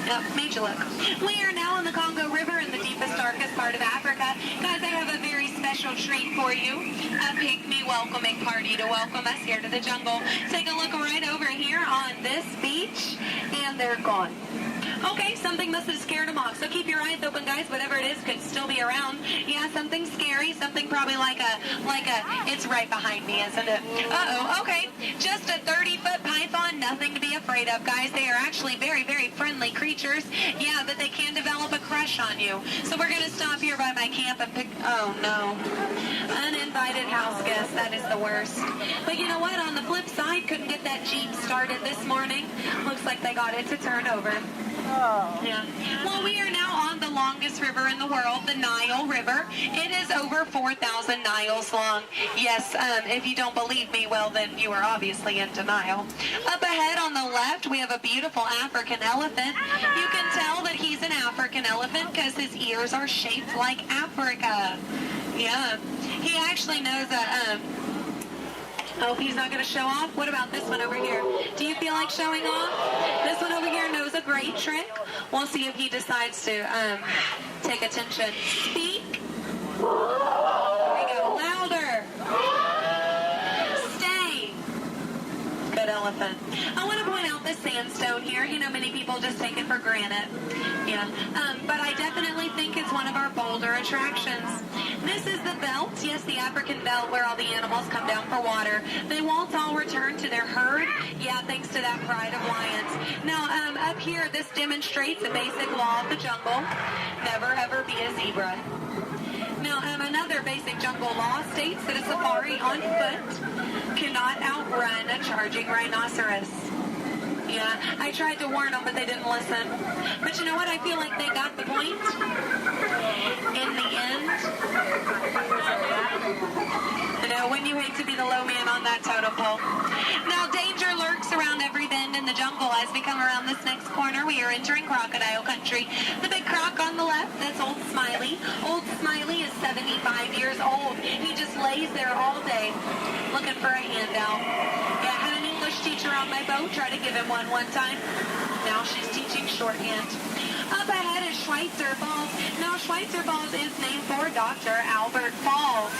Yep, made you look. We are now in the Congo River in the deepest, darkest part of Africa. Guys, I have a very special treat for you. A pygmy welcoming party to welcome us here to the jungle. Take a look right over here on this beach, and they're gone. Okay, something must have scared them off. So keep your eyes open, guys. Whatever it is could still be around. Yeah, something scary. Something probably like a, it's right behind me, isn't it? Uh-oh, okay. Just a 30-foot python. Nothing to be afraid of, guys. They are actually very, very friendly creatures. Yeah, but they can develop a crush on you. So we're going to stop here by my camp and pick, oh no. Uninvited house guests. That is the worst. But you know what? On the flip side, couldn't get that Jeep started this morning. Looks like they got it to turn over. Oh. Yeah. Well, we are now on the longest river in the world, the Nile River. It is over 4,000 Niles long. Yes, if you don't believe me, well, then you are obviously in denial. Up ahead on the left, we have a beautiful African elephant. You can tell that he's an African elephant because his ears are shaped like Africa. Yeah. He actually knows a, oh, he's not going to show off? What about this one over here? Do you feel like showing off? This one over here knows a great trick. We'll see if he decides to take attention. Speak. There we go. Louder. Stay. Good elephant. I want to point out this sandstone here. You know, many people just take it for granted. Yeah. But I definitely think it's one of our bolder attractions. This is the belt, yes, the African belt where all the animals come down for water. They won't all return to their herd, yeah, thanks to that pride of lions. Now, up here, this demonstrates a basic law of the jungle. Never, ever be a zebra. Now, another basic jungle law states that a safari on foot cannot outrun a charging rhinoceros. Yeah, I tried to warn them, but they didn't listen. But you know what? I feel like they got the point. In the end, you know, wouldn't you hate to be the low man on that totem pole? Now, danger lurks around every bend in the jungle, as as we come around this next corner, we are entering crocodile country. The big croc on the left, that's Old Smiley. Old Smiley is 75 years old. He just lays there all day looking for a handout. Yeah, I had an English teacher on my boat, try to give him one time. Now she's teaching shorthand. Up ahead is Schweitzer Falls. Now Schweitzer Falls is named for Dr. Albert Falls.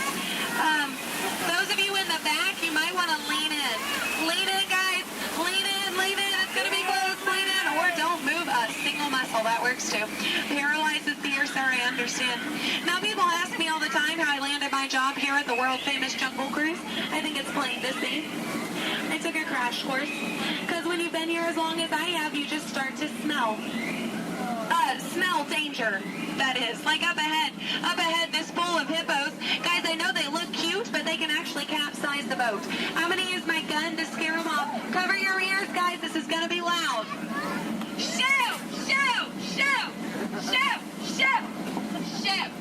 Those of you in the back, you might want to lean in. Lean in, guys. Lean in, lean in. It's going to be close. Lean in, or don't move a single muscle. That works too. Paralyzes the ear, sir, I understand. Now people ask me all the time how I landed my job here at the world famous Jungle Cruise. I think it's plain to see. I took a crash course. Because when you've been here as long as I have, you just start to smell. Smell danger, that is. Like up ahead, this pool of hippos. Guys, I know they look cute, but they can actually capsize the boat. I'm going to use my gun to scare them off. Cover your ears, guys. This is going to be loud. Shoot! Shoot! Shoot! Shoot! Shoot! Shoot!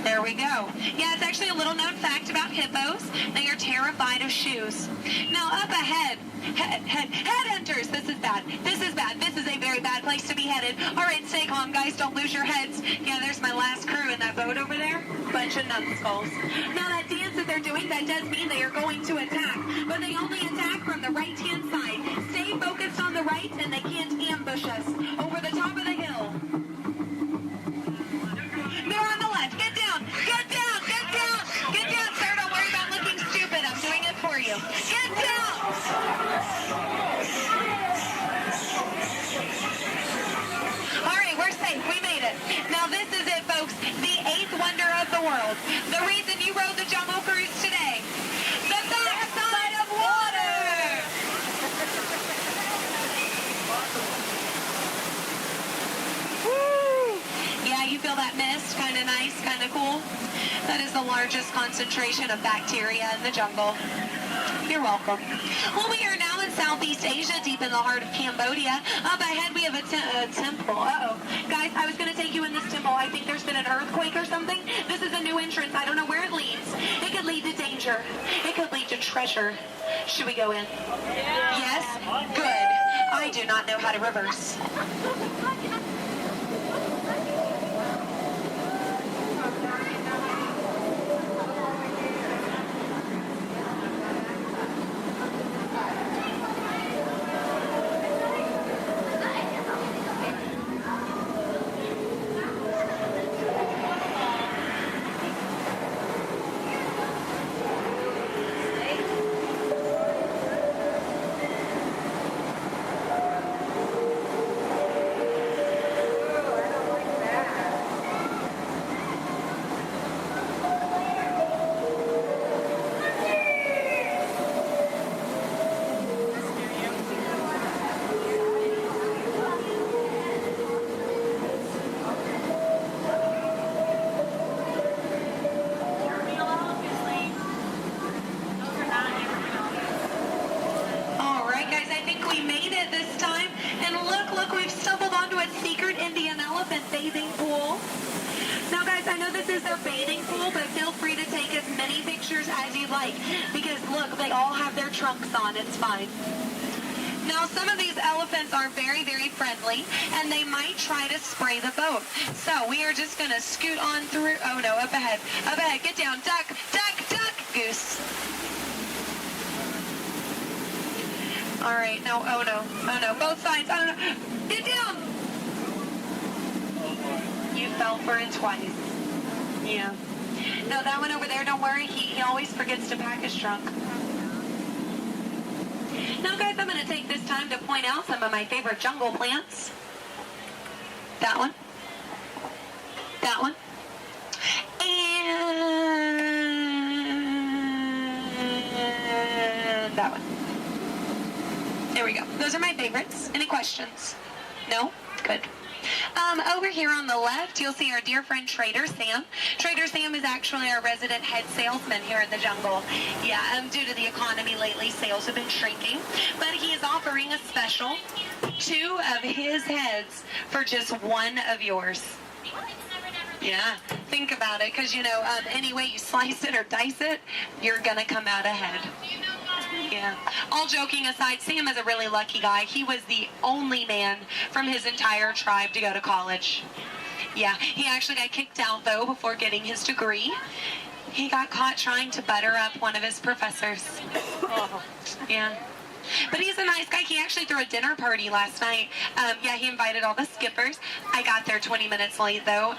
There we go. Yeah, it's actually a little known fact about hippos. They are terrified of shoes. Now up ahead, headhunters. This is bad. This is bad. This is a very bad place to be headed. All right, stay calm, guys. Don't lose your heads. Yeah, there's my last crew in that boat over there. Bunch of numbskulls. Now that dance that they're doing, that does mean they are going to attack. But they only attack from the right-hand side. Stay focused on the right, and they can't ambush us. Over the top of the hill. They're on the left. Get down. Get down. Get down. Get down, sir. Don't worry about looking stupid. I'm doing it for you. Get down. All right, we're safe. We made it. Now this is it, folks. The 8th wonder of the world. The reason you rode the Jungle Cruise today. The backside of water. Woo! Yeah, you feel that mist? Kind of nice, kind of cool. That is the largest concentration of bacteria in the jungle. You're welcome. Well, we are now in Southeast Asia, deep in the heart of Cambodia. Up ahead, we have a temple. Uh-oh. Guys, I was going to take you in this temple. I think there's been an earthquake or something. This is a new entrance. I don't know where it leads. It could lead to danger. It could lead to treasure. Should we go in? Yeah. Yes? Good. I do not know how to reverse. Because look, they all have their trunks on. It's fine. Now, some of these elephants are very, very friendly, and they might try to spray the boat. So we are just going to scoot on through. Oh, no, up ahead. Up ahead. Get down. Duck, duck, duck. Goose. All right. No, oh, no. Oh, no. Both sides. Oh, no. Get down. You fell for it twice. Yeah. No, that one over there, don't worry. He always forgets to pack his trunk. Now, guys, I'm going to take this time to point out some of my favorite jungle plants. That one. That one. And that one. There we go. Those are my favorites. Any questions? No? Good. Over here on the left, you'll see our dear friend Trader Sam. Trader Sam is actually our resident head salesman here in the jungle. Yeah, due to the economy lately, sales have been shrinking. But he is offering a special 2 of his heads for just 1 of yours. Yeah, think about it, because, you know, any way you slice it or dice it, you're going to come out ahead. Yeah. All joking aside, Sam is a really lucky guy. He was the only man from his entire tribe to go to college. Yeah, he actually got kicked out, though, before getting his degree. He got caught trying to butter up one of his professors. Yeah. But he's a nice guy. He actually threw a dinner party last night. Yeah, he invited all the skippers. I got there 20 minutes late, though.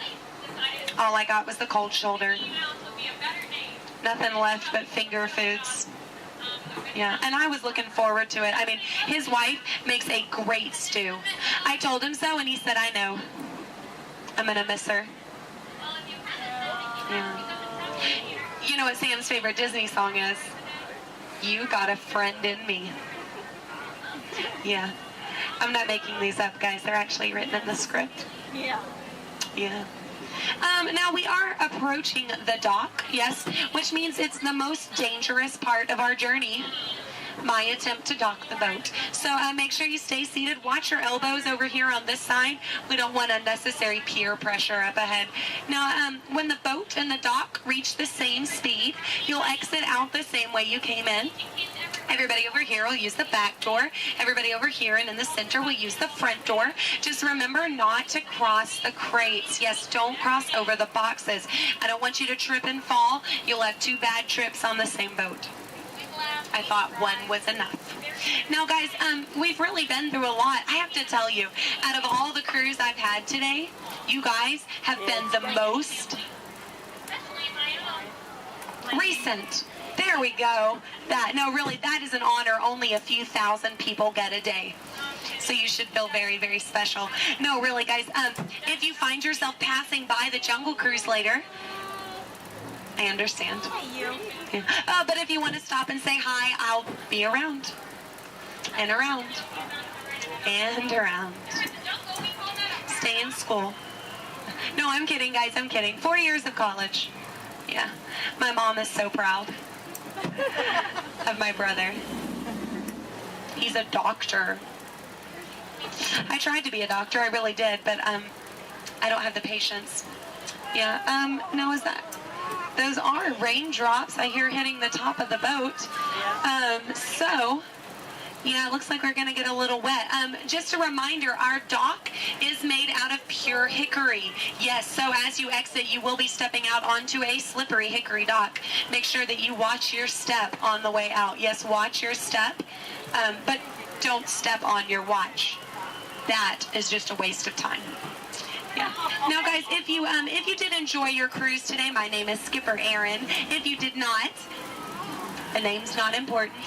All I got was the cold shoulder. Nothing left but finger foods. Yeah, and I was looking forward to it. I mean, his wife makes a great stew. I told him so, and he said, I know. I'm going to miss her. Yeah. You know what Sam's favorite Disney song is? You Got a Friend in Me. Yeah. I'm not making these up, guys. They're actually written in the script. Yeah. Yeah. Now we are approaching the dock, yes, which means it's the most dangerous part of our journey. My attempt to dock the boat. So make sure you stay seated. Watch your elbows over here on this side. We don't want unnecessary peer pressure up ahead. Now, when the boat and the dock reach the same speed, you'll exit out the same way you came in. Everybody over here will use the back door. Everybody over here and in the center will use the front door. Just remember not to cross the crates. Yes, don't cross over the boxes. I don't want you to trip and fall. You'll have 2 bad trips on the same boat. I thought one was enough. Now, guys, we've really been through a lot. I have to tell you, out of all the crews I've had today, you guys have been the most recent. There we go. No, really, that is an honor only a few thousand people get a day. So you should feel very, very special. No, really, guys, if you find yourself passing by the Jungle Cruise later, I understand. Yeah. But if you want to stop and say hi, I'll be around. And around. And around. Stay in school. No, I'm kidding, guys. I'm kidding. 4 years of college. Yeah. My mom is so proud of my brother. He's a doctor. I tried to be a doctor. I really did. But I don't have the patience. Yeah. No, is that... Those are raindrops I hear hitting the top of the boat. So, yeah, it looks like we're going to get a little wet. Just a reminder, our dock is made out of pure hickory. Yes, so as you exit, you will be stepping out onto a slippery hickory dock. Make sure that you watch your step on the way out. Yes, watch your step, but don't step on your watch. That is just a waste of time. Yeah. Now, guys, if you did enjoy your cruise today, my name is Skipper Aaron. If you did not, the name's not important.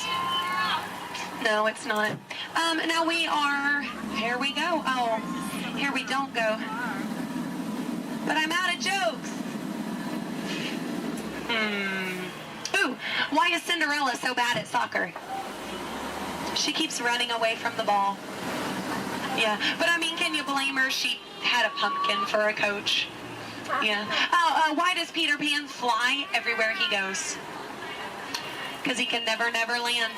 No, it's not. Now we are, here we go. Oh, here we don't go. But I'm out of jokes. Ooh, why is Cinderella so bad at soccer? She keeps running away from the ball. Yeah, but I mean, can you blame her? She had a pumpkin for a coach. Yeah. Oh, why does Peter Pan fly everywhere he goes? Because he can never land.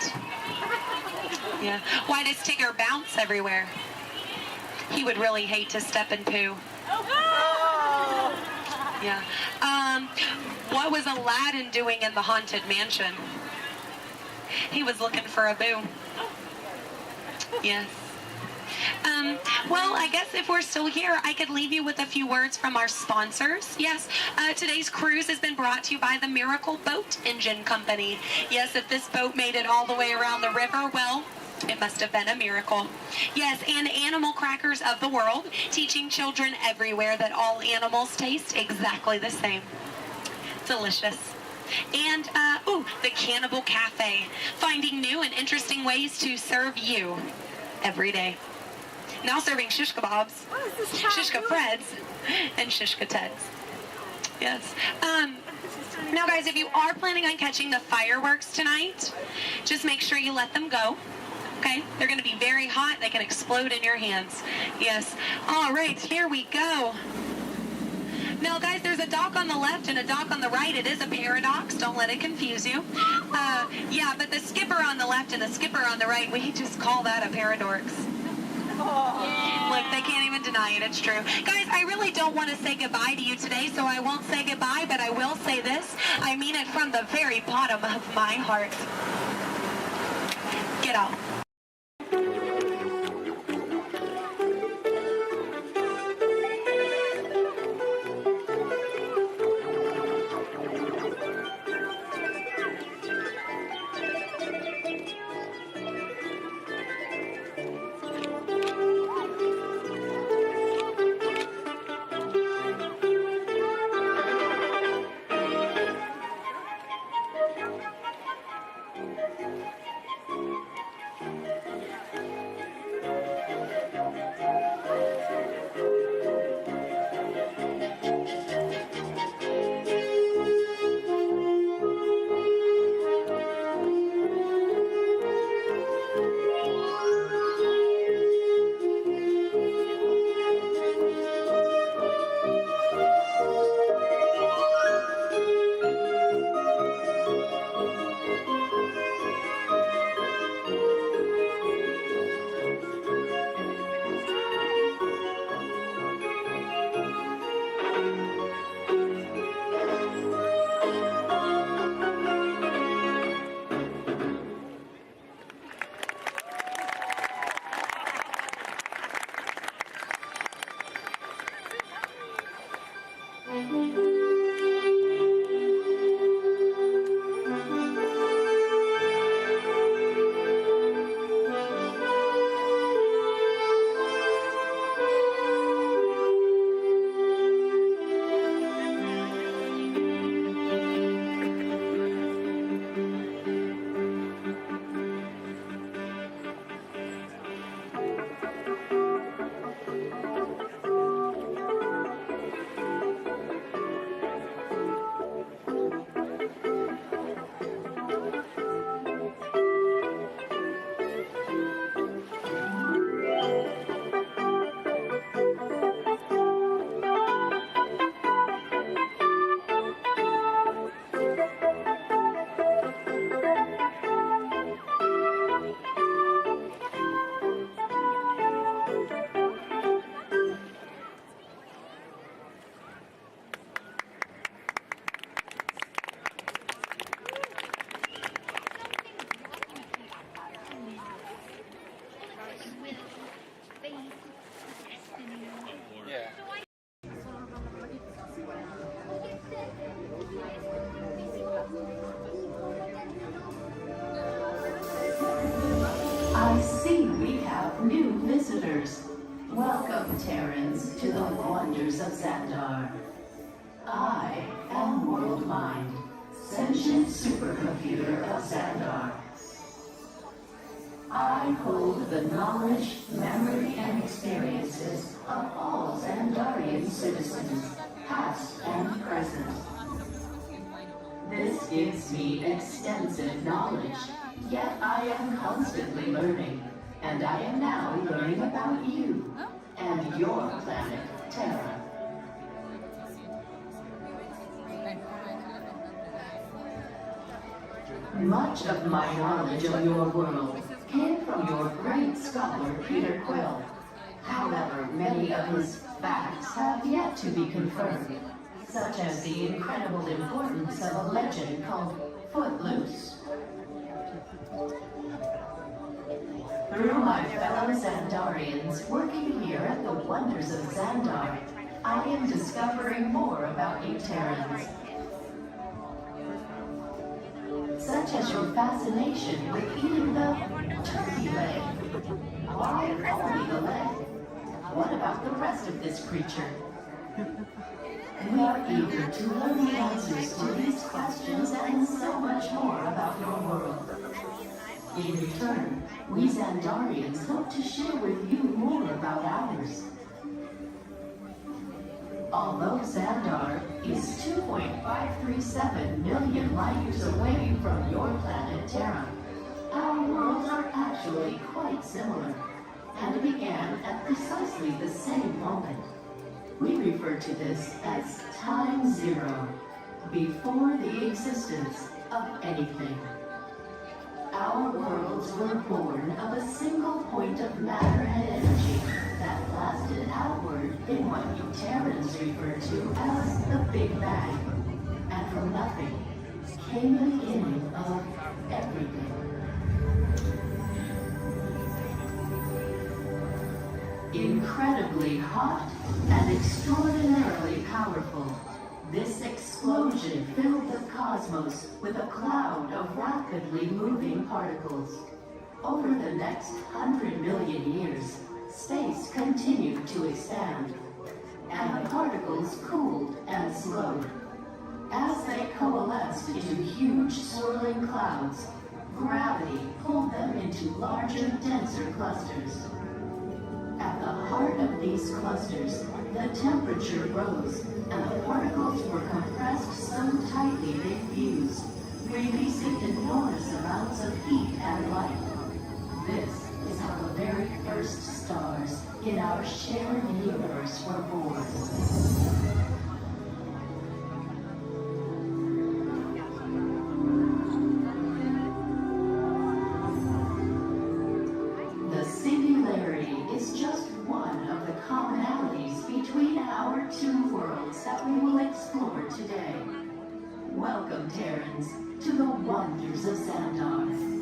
Yeah. Why does Tigger bounce everywhere? He would really hate to step in poo. Yeah. What was Aladdin doing in the Haunted Mansion? He was looking for a boo. Yes. Well, I guess if we're still here, I could leave you with a few words from our sponsors. Yes, today's cruise has been brought to you by the Miracle Boat Engine Company. Yes, if this boat made it all the way around the river, well, it must have been a miracle. Yes, and Animal Crackers of the World, teaching children everywhere that all animals taste exactly the same. Delicious. And, the Cannibal Cafe, finding new and interesting ways to serve you every day. Now serving shish kebabs, shish freds, and shish teds. Yes. Now, guys, if you are planning on catching the fireworks tonight, just make sure you let them go. Okay? They're going to be very hot. They can explode in your hands. Yes. All right, here we go. Now, guys, there's a dock on the left and a dock on the right. It is a paradox. Don't let it confuse you. Yeah, but the skipper on the left and the skipper on the right, we just call that a paradox. Look, they can't even deny it. It's true. Guys, I really don't want to say goodbye to you today, so I won't say goodbye, but I will say this. I mean it from the very bottom of my heart. Get out. I see we have new visitors. Welcome, Terrans, to the wonders of Xandar. I am World Mind, sentient supercomputer of Xandar. I hold the knowledge, memory, and experiences of all Xandarian citizens, past and present. This gives me extensive knowledge, yet I am constantly learning, and I am now learning about you and your planet, Terra. Much of my knowledge of your world came from your great scholar, Peter Quill. However, many of his facts have yet to be confirmed, such as the incredible importance of a legend called Footloose. Through my fellow Xandarians working here at the wonders of Xandar, I am discovering more about you Terrans. Such as your fascination with eating the turkey leg. Why only the leg? What about the rest of this creature? We are eager to learn the answers to these questions and so much more about your world. In return, we Xandarians hope to share with you more about ours. Although Xandar is 2.537 million light years away from your planet Terra, our worlds are actually quite similar and began at precisely the same moment. We refer to this as time zero, before the existence of anything. Our worlds were born of a single point of matter and energy that blasted outward in what you Terrans refer to as the Big Bang. And from nothing came the beginning of everything. Incredibly hot and extraordinarily powerful, this explosion filled the cosmos with a cloud of rapidly moving particles. Over the next 100 million years, space continued to expand, and the particles cooled and slowed. As they coalesced into huge swirling clouds, gravity pulled them into larger, denser clusters. At the heart of these clusters, the temperature rose, and the particles were compressed so tightly they fused, releasing enormous amounts of heat and light. This is how the very first stars in our shared universe were born. The singularity is just one of the commonalities between our two worlds that we will explore today. Welcome, Terrans, to the wonders of Xandar.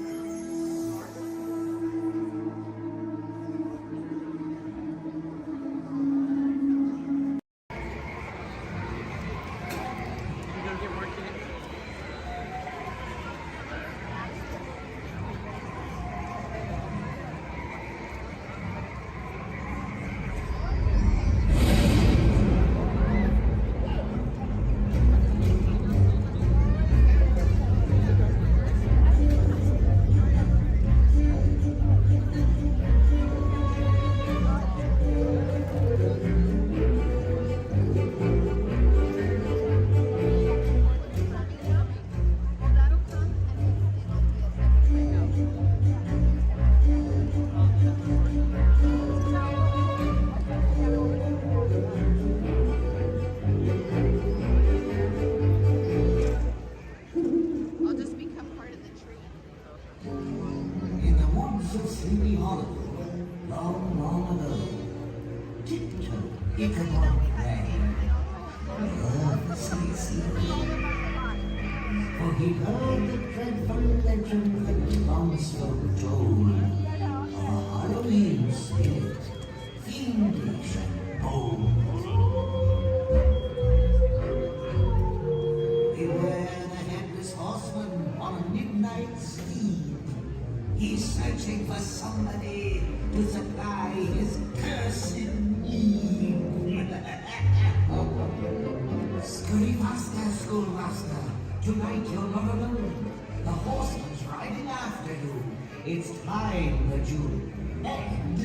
Tonight you're not alone. The horseman's riding after you. It's time that you end.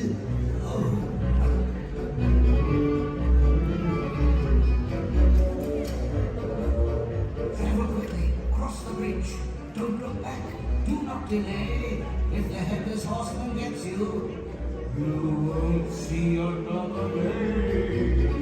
Travel quickly. Cross the bridge. Don't look back. Do not delay. If the headless horseman gets you, you won't see another day.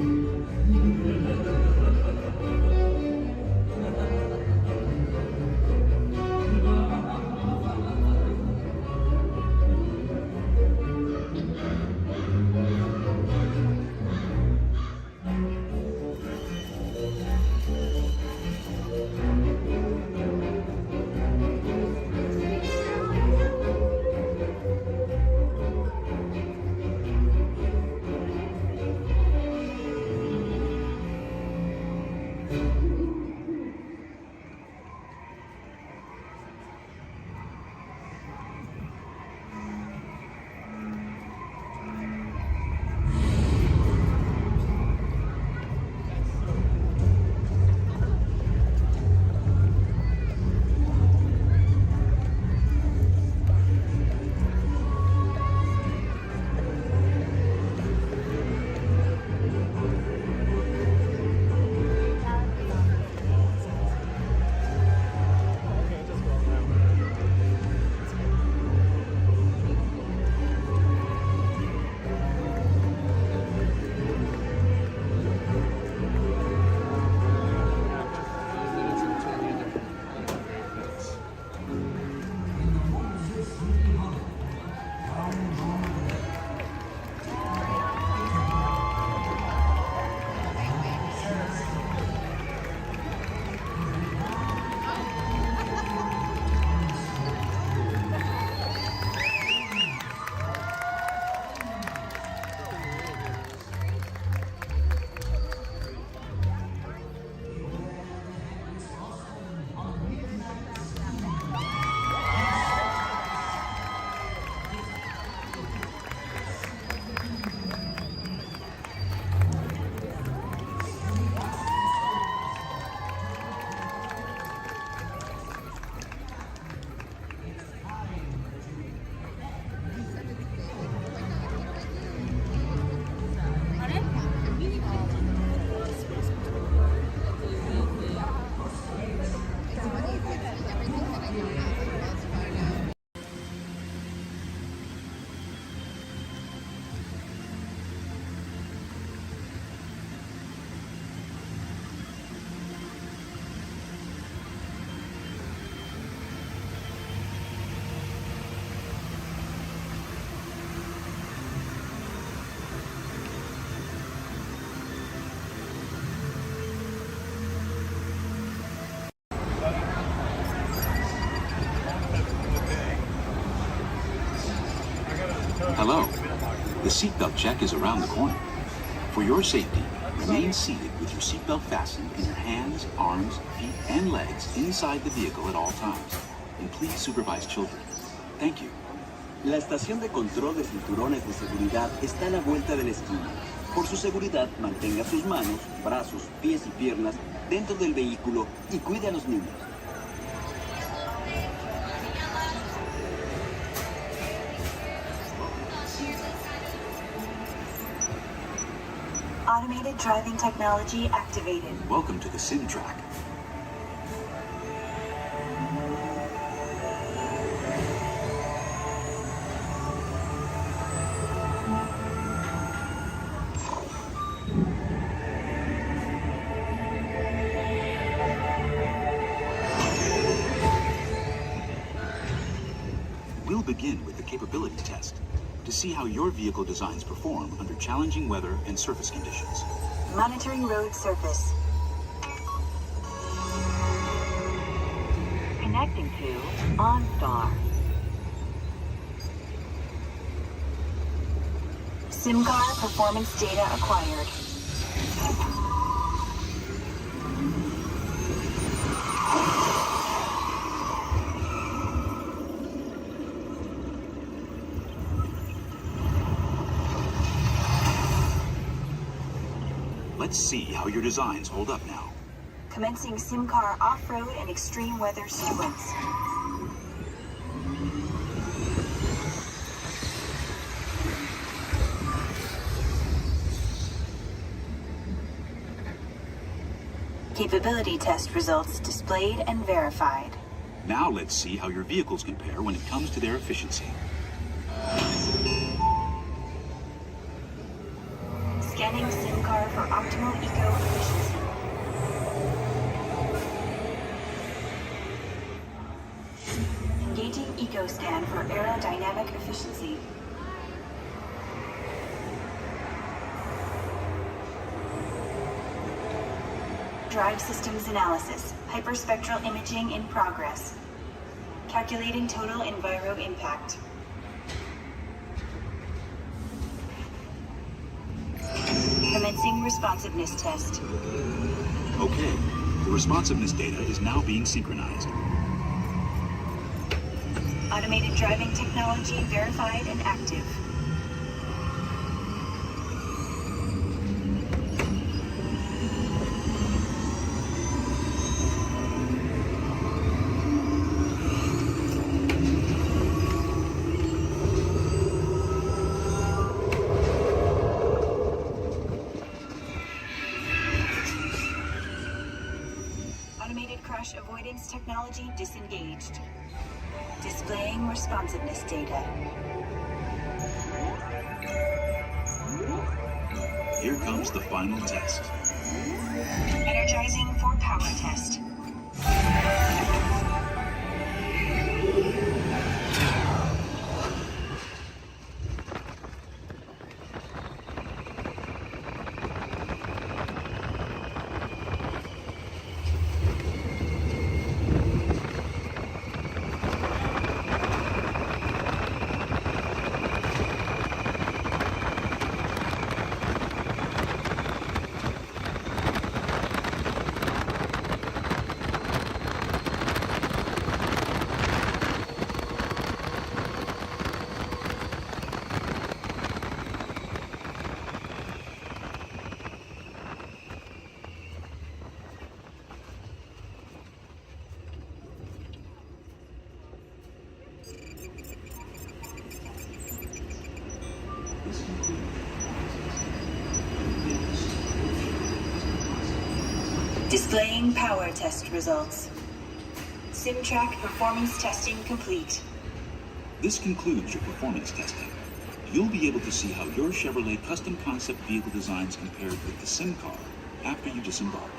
seatbelt check is around the corner. For your safety, remain seated with your seatbelt fastened and your hands, arms, feet, and legs inside the vehicle at all times. And please supervise children. Thank you. La estación de control de cinturones de seguridad está a la vuelta de la esquina. Por su seguridad, mantenga sus manos, brazos, pies y piernas dentro del vehículo y cuide a los niños. Automated driving technology activated. Welcome to the sim track. We'll begin with the capability test to see how your vehicle designs perform under challenging weather and surface conditions. Monitoring road surface. Connecting to OnStar. SIM-car performance data acquired. Let's see how your designs hold up now. Commencing SIM-car off-road and extreme weather sequence. Capability test results displayed and verified. Now let's see how your vehicles compare when it comes to their efficiency. Scanning SIM-car for optimal eco-efficiency. Engaging eco-scan for aerodynamic efficiency. Drive systems analysis. Hyperspectral imaging in progress. Calculating total enviro impact. Commencing responsiveness test. Okay, the responsiveness data is now being synchronized. Automated driving technology verified and active. Automated crash avoidance technology disengaged. Displaying responsiveness data. Here comes the final test. Energizing for power test. Displaying power test results. SimTrack performance testing complete. This concludes your performance testing. You'll be able to see how your Chevrolet custom concept vehicle designs compared with the sim car after you disembark.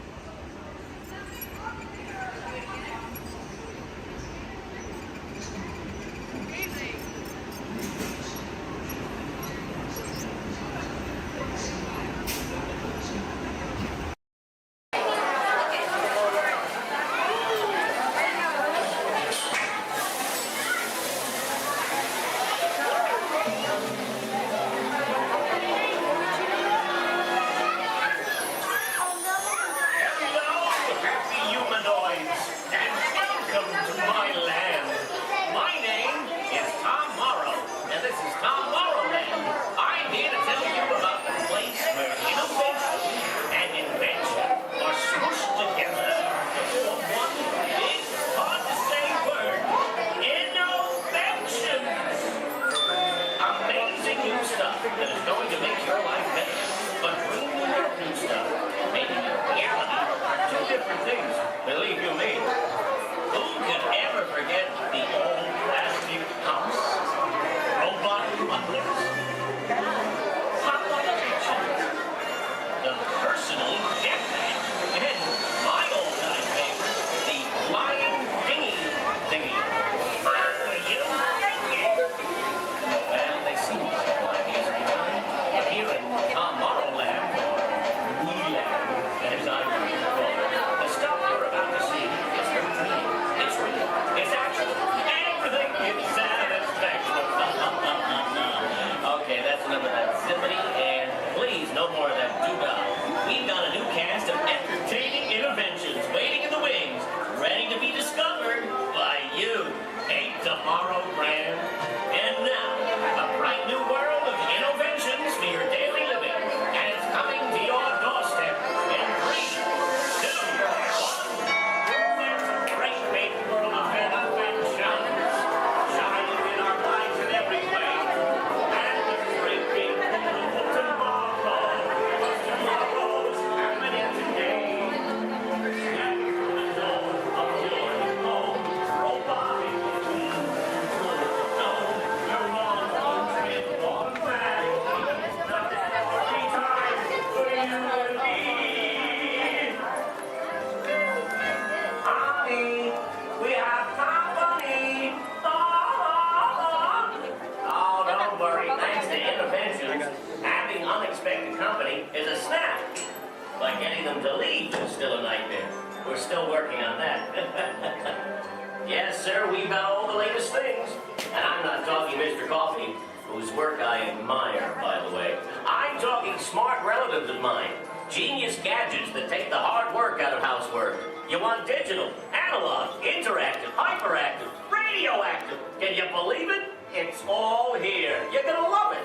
genius gadgets that take the hard work out of housework. You want digital, analog, interactive, hyperactive, radioactive. Can you believe it? It's all here. You're gonna love it.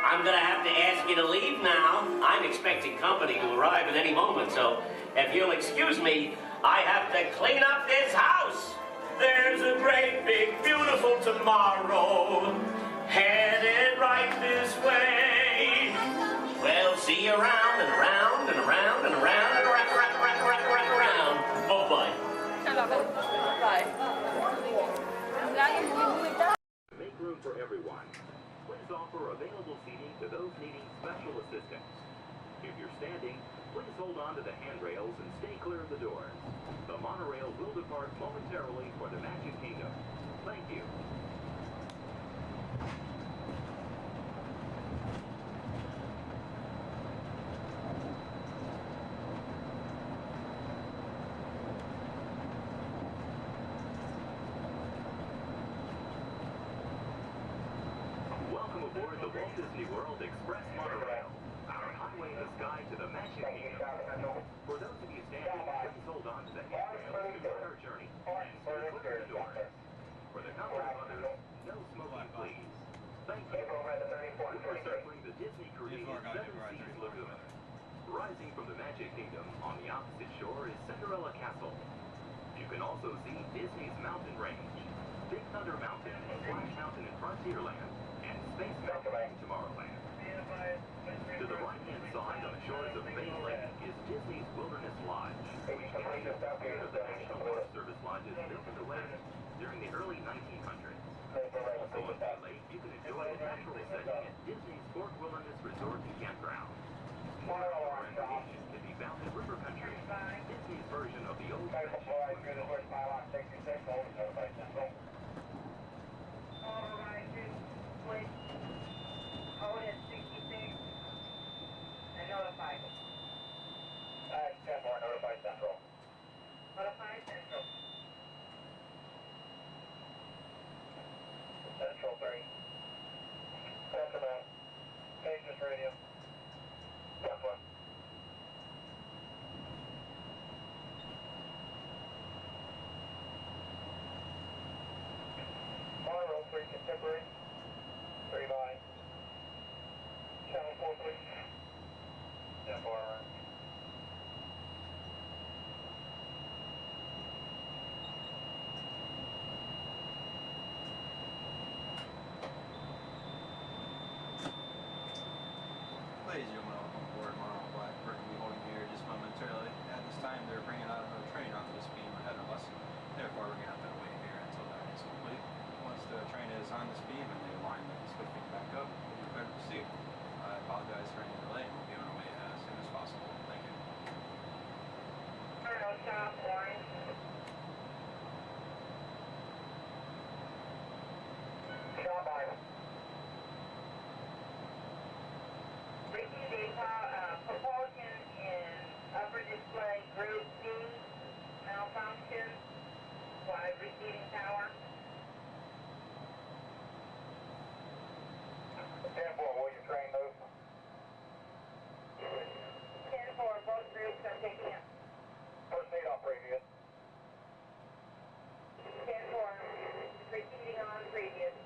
I'm gonna have to ask you to leave now. I'm expecting company to arrive at any moment, so if you'll excuse me, I have to clean up this house. There's a great, big, beautiful tomorrow, headed right this way. Well, see you around and around and around and around and around. Oh, bye. Make room for everyone. Please offer available seating to those needing special assistance. If you're standing, please hold on to the handrails and stay clear of the doors. The monorail will depart momentarily for the Magic Kingdom. Thank you. Welcome aboard the Walt Disney World Express Monorail, our highway in the sky to the Magic Kingdom. For those of you standing, please hold on to the handrails to start our journey and stay clear of the doors. For the comfort of others, no smoking, please. Thank you. We're circling the Disney-created Seven Seas Lagoon. Rising from the Magic Kingdom on the opposite shore is Cinderella Castle. You can also see Disney's Mountain Range, Big Thunder Mountain, Splash Mountain in Frontierland, and Space Mountain in Tomorrowland. To the right-hand side on the shores of Bay Lake is Disney's Wilderness Lodge, which contains one of the National Forest Service lodges built in the West during the early 1900s. Also on Bay Lake, you can enjoy a natural setting at Disney's Fort Wilderness Resort and Campground. More outdoor recreation can be found in River Country, Disney's version of the old fashioned swimming pool. Code is 66 and notify. 10-4, notify Central. Notify Central. Central 3. Command. Pages radio. 10-4. Monorail 3 contemporary. 3 by. Channel 4, please. Yeah, 4, right. Ladies and gentlemen, welcome aboard Monorail Blackbird. We'll be holding here just momentarily. At this time, they're bringing out another train onto this beam ahead of us. Therefore, we're going to have to wait here until that is complete. Once the train is on this beam and the line is switching back up, we'll be prepared to proceed. I apologize for any delay, and we'll be on our way as soon as possible. Thank you. No stop, warning. Stop by. Ricky data, propulsion in upper display group D, malfunction, wide receiving tower. 10-4, will your train move? 10-4, both groups are picking up. Proceed on previous. 10-4, proceeding on previous.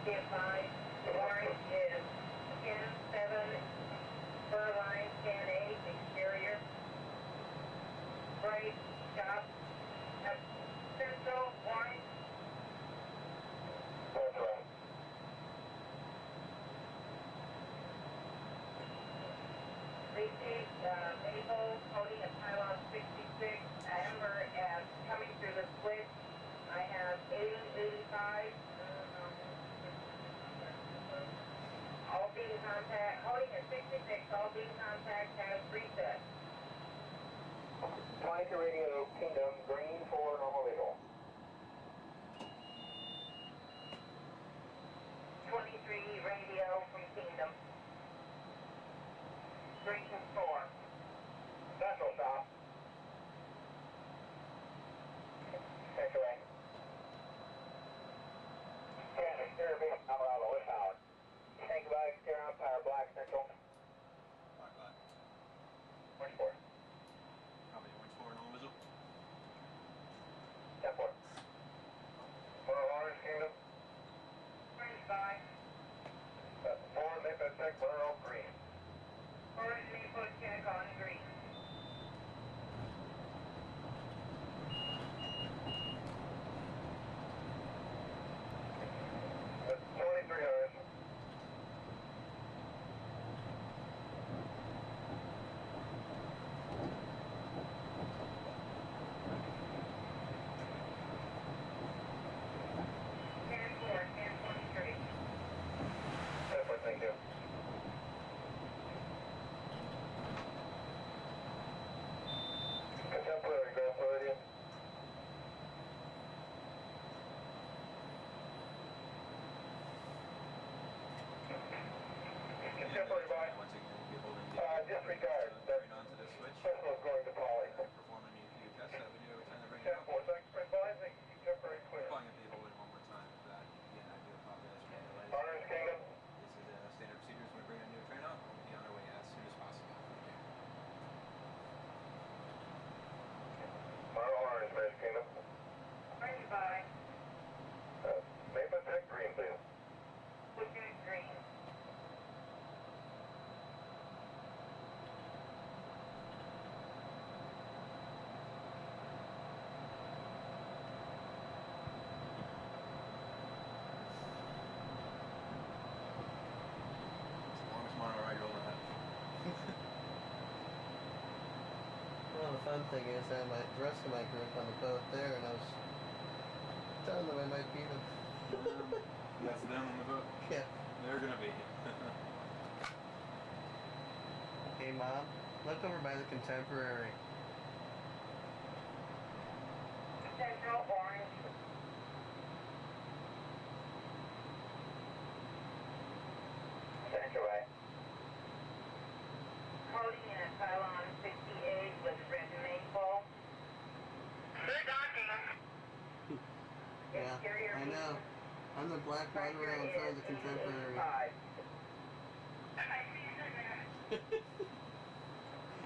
10-5. Orange is 10-7. Furline 10-8. Exterior. Right. Stop. Central. Orange. That's right. Repeat, Maple, holding at pylon 66, Amber as coming through the switch. I have 80-85. All beam contact, holding at 66, all beam contact has reset. 22 radio, Kingdom, green for normal visual. 23 radio from Kingdom. Green 4. Central stop. Take away. And exterior beam Colorado, with power. Thank you, bye. Exterior on power, black, central. Black. Orange 4. Probably orange 4 normal visual. 10-4. For Orange Kingdom. Orange 5. 4, Maple 6, Monroe, green. Orange Maple, Cancon, green. That's 23 hours. Thank you. Contemporary, Grand Floridian. Contemporary by. Disregard. Bring onto the switch. Personal going to Polly. Perform an EQ test. That video every time they bring it up. 10-4, thanks for advising. Contemporary clear. Probably gonna be holding one more time for that. Again, I do apologize for the delays. Orange Kingdom. This is standard procedures when we bring a new train up. We'll be on our way as soon as possible. Orange, Orange Kingdom. Orange 5. Maple 6, green, please. Which is green? Well, the fun thing is I had the rest of my group on the boat there, and I was telling them I might beat them. That's them on the boat? Yeah. They're gonna beat you. Hey, Mom, look over by the Contemporary. Central, orange. Central, right? Coding in at pylon 68 with red maple. They're docking. Yeah, I know. I'm the black monorail in front of the Contemporary.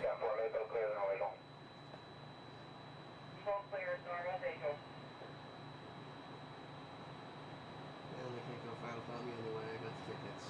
Yeah, 4 maple clear, no wiggle. Full clear, normal visual. Yeah, they can't go far without me anyway. I got the tickets.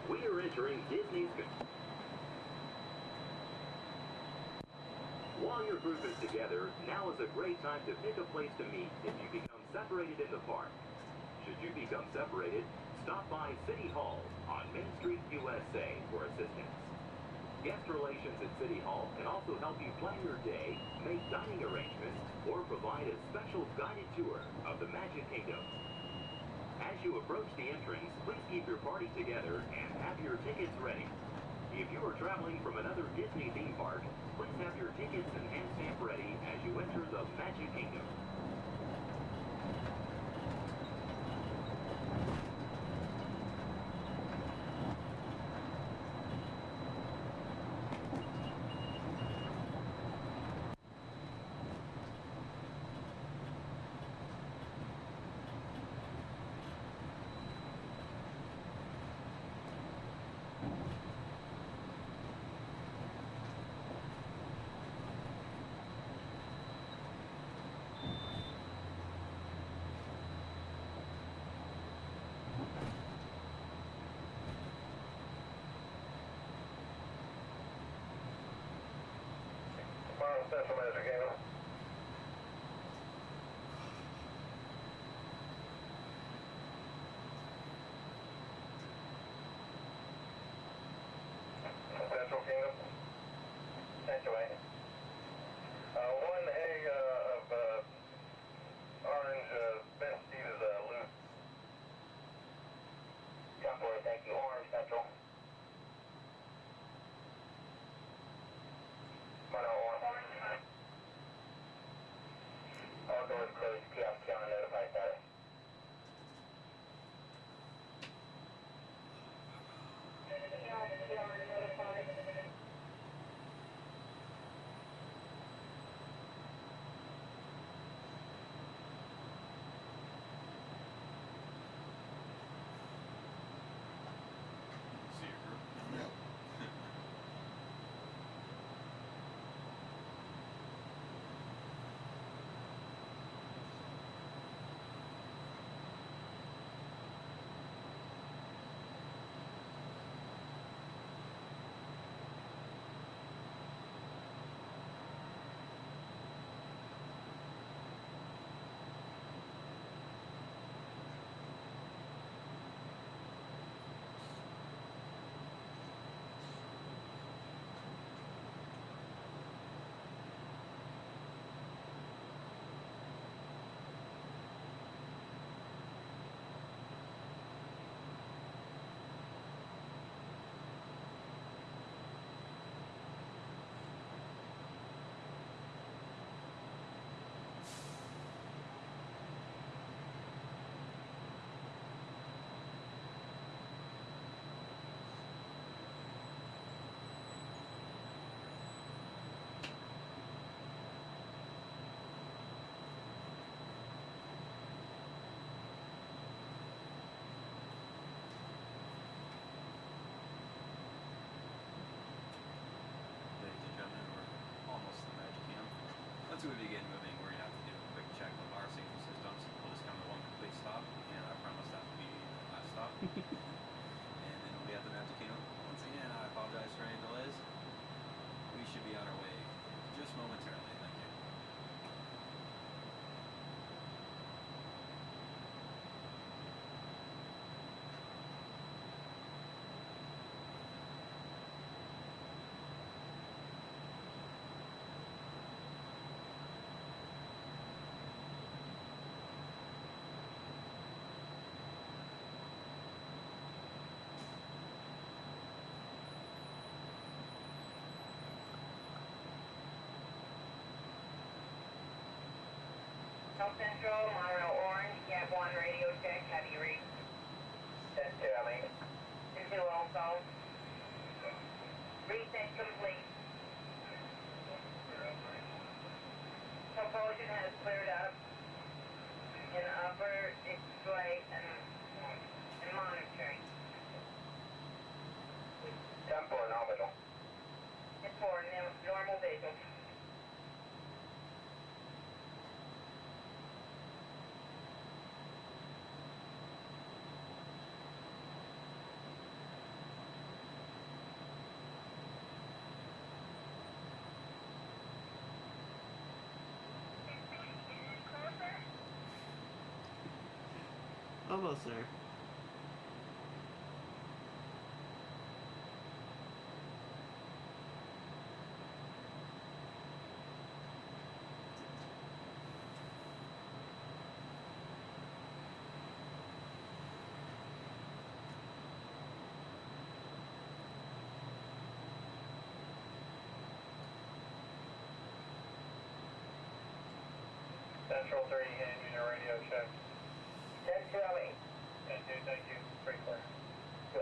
We are entering Disney's. While your group is together, now is a great time to pick a place to meet if you become separated in the park. Should you become separated, stop by City Hall on Main Street, USA for assistance. Guest relations at City Hall can also help you plan your day, make dining arrangements, or provide a special guided tour of the Magic Kingdom. As you approach the entrance, please keep your party together and have your tickets ready. If you are traveling from another Disney theme park, please have your tickets and hand stamp ready as you enter the Magic Kingdom. Central Magic Kingdom. Central Kingdom. Sanctuary. One egg of orange bent seed is loose. Temporary, thank you. Orange Central. Orange. All doors closed. Kiosk on notify status. See your group? Yep. Ladies and gentlemen, we're almost to the Magic Kingdom. Once we begin moving, we're going to have to do a quick check of our safety systems. We'll just come to one complete stop, and I promise that will be the last stop. And then we'll be at the Magic Kingdom. Once again, I apologize for any delays. We should be on our way just momentarily. Thank you. South Central, Monorail Orange, Gap 1 radio check, have you reached? That's Charlie. 2 also. Reset complete. Propulsion has cleared up in upper display and monitoring. Time for an orbital. It's for normal visual. Almost there. Central 3, engine and radio check. 10 Charlie. 10-2, thank you. Pretty clear. Go.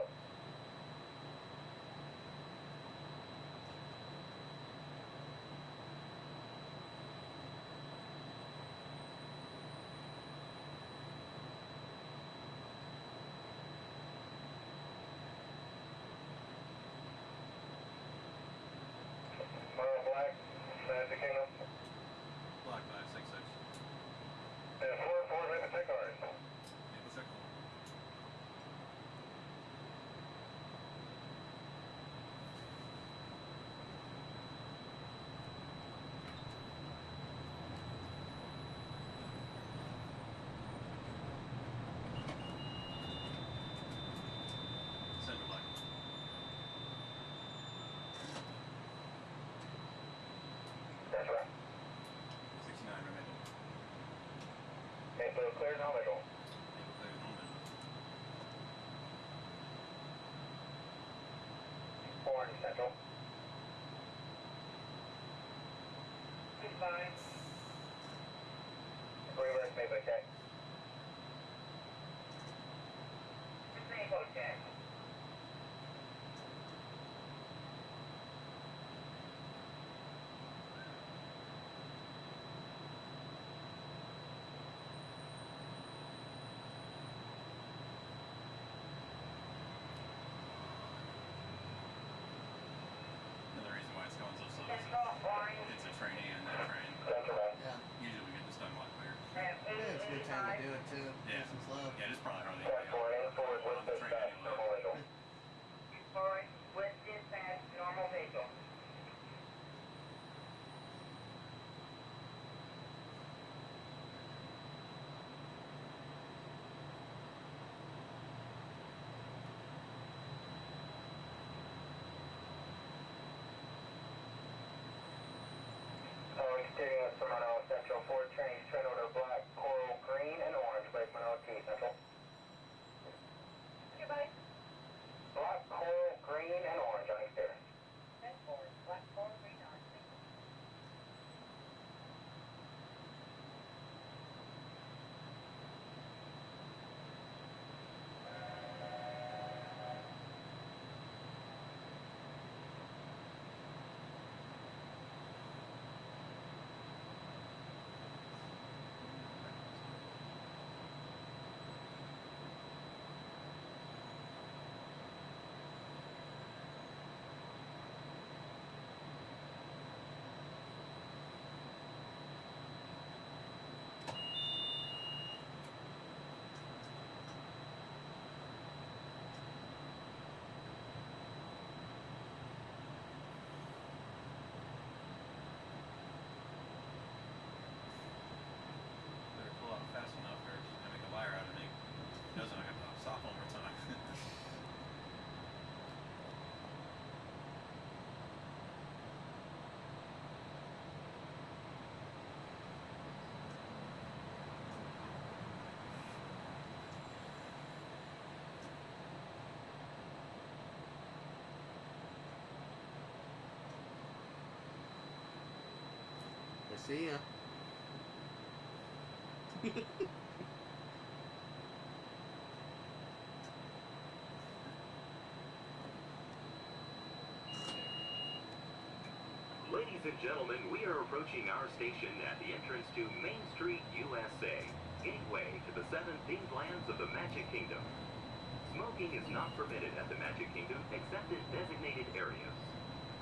Mile Black, Magic Kingdom. Black 566. And 4-4, make the take ours. Maple Circle. Vehicle clear, no visual. Orange Central. 6-9. Reverse made by check. 6-8 code check. And the reason why it's going so slow is it's a trainee and that train. Yeah. Usually we get this done a lot quicker. Yeah, it's a good time to do it too. Yeah. Nice and slow. Yeah, it's probably hardly on the train anyway. Forward with dispatch, normal vehicle. Exterior of Toronto Central, 4 trains, train order black, coral, green, and orange, break Monroe T Central. Goodbye. Black, coral, green, and orange on exterior. Black, coral, green, orange. Better pull out fast enough or I make a liar out of me. Doesn't I have to stop one more time. I see ya. Ladies and gentlemen, we are approaching our station at the entrance to Main Street, USA, gateway to the 7 themed lands of the Magic Kingdom. Smoking is not permitted at the Magic Kingdom except in designated areas.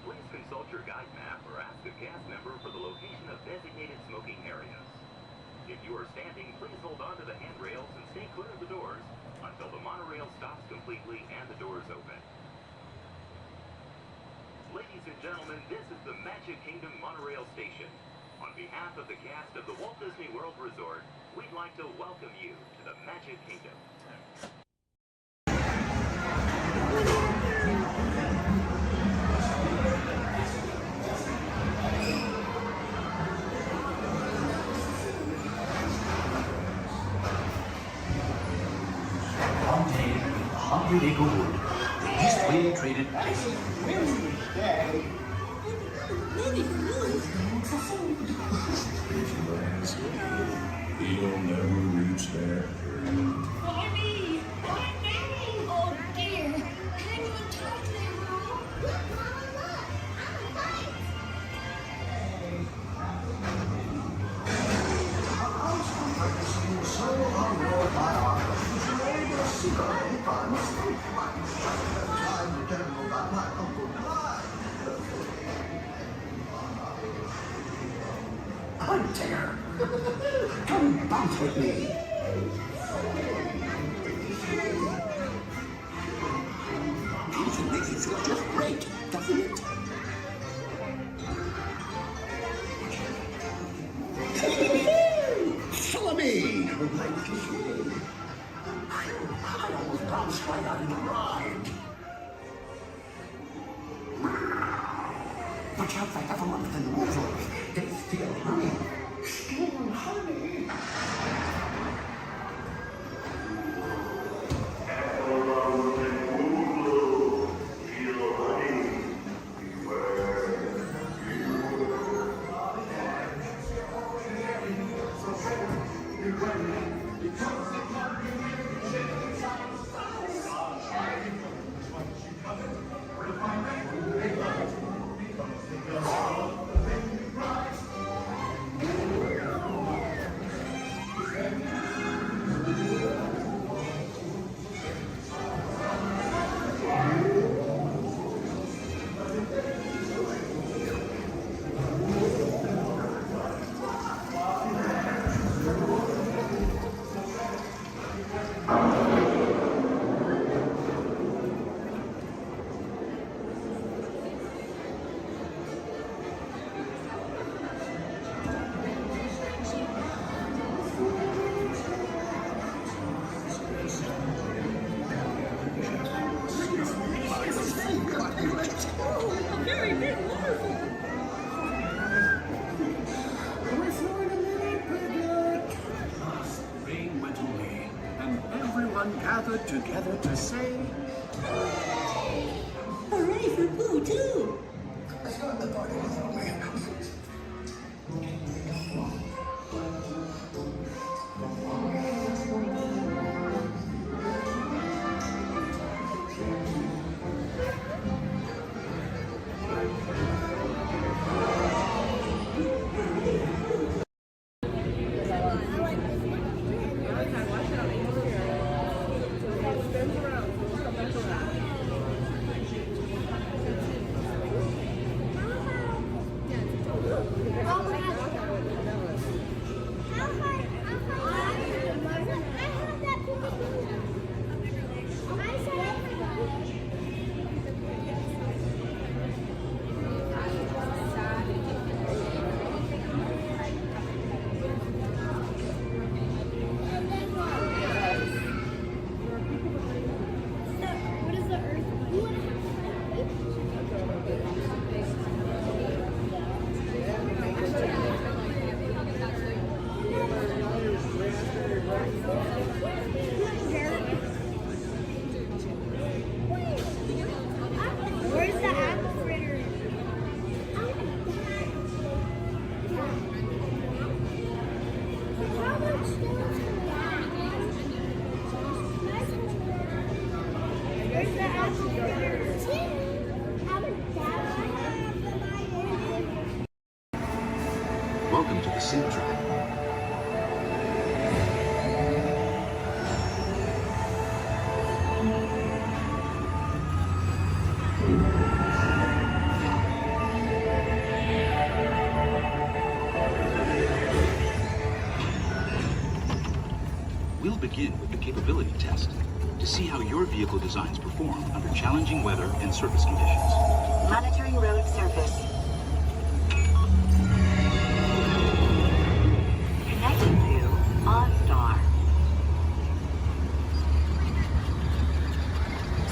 Please consult your guide map or ask a cast member for the location of designated smoking areas. If you are standing, please hold on to the handrails and stay clear of the doors until the monorail stops completely and the doors open. Ladies and gentlemen, this is the Magic Kingdom Monorail Station. On behalf of the cast of the Walt Disney World Resort, we'd like to welcome you to the Magic Kingdom. Hungry Eagle Wood, the Eastway Traded Place. He'll never reach there. Bonnie! Bonnie! Oh dear! Can't even talk to them, Mom! Look, Mama, look! I'm a bite! So unrolled by our secret if I mistake. Time to tell you about my Uncle Clyde. I'm Tigger. Come bounce with me. It makes you feel just great, doesn't it? Follow me! My little fool. I almost bounced right out of the ride. Watch out for everyone in the water. They steal honey. Steal honey. Very big waterfall. Rain went away, and everyone gathered together to say, Hooray for Boo, too. Welcome to the Sim Track. We'll begin with the capability test to see how your vehicle designs perform under challenging weather and surface conditions. Monitoring road surface. Connecting to OnStar.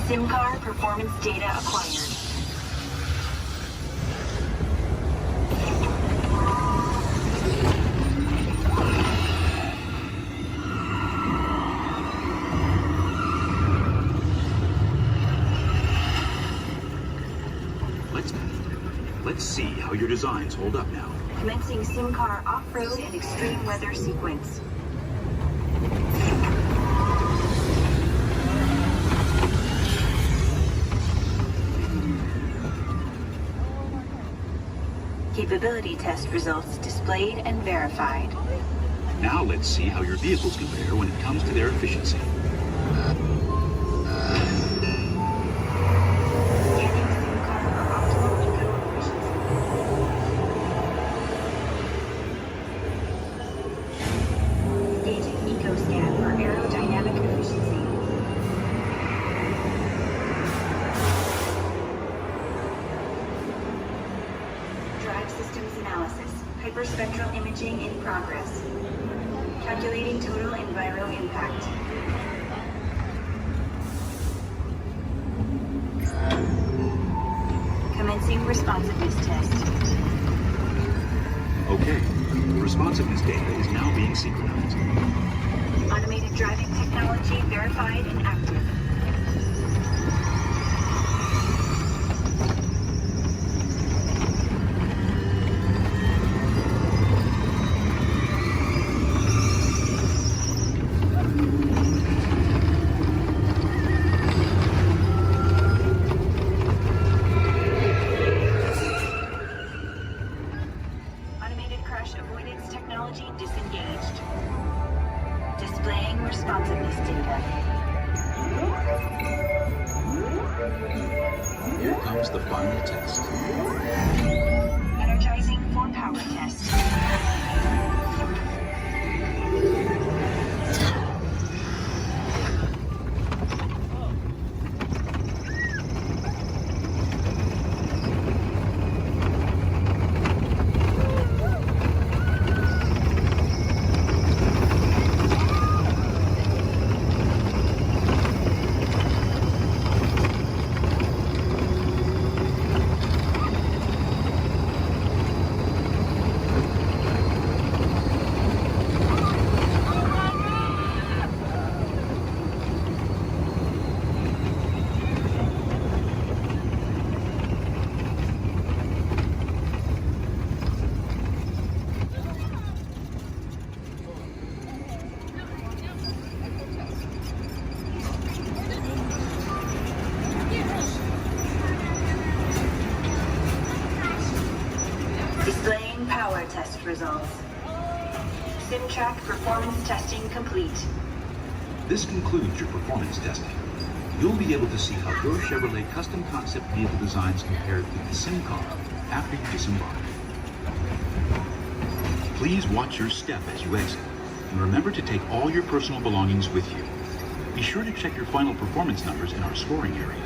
SIM car performance data acquired. Let's see how your designs hold up now. Commencing SIM car off-road and extreme weather sequence. Capability test results displayed and verified. Now let's see how your vehicles compare when it comes to their efficiency. Hyperspectral imaging in progress. Calculating total enviro impact. Commencing responsiveness test. Okay, responsiveness data is now being synchronized. Automated driving technology verified and active. Disengaged. Displaying responsiveness data. Here comes the final test. Energizing for power test. test results. SimTrack performance testing complete. This concludes your performance testing. You'll be able to see how your Chevrolet custom concept vehicle designs compare to the sim car after you disembark. Please watch your step as you exit, and remember to take all your personal belongings with you. Be sure to check your final performance numbers in our scoring area.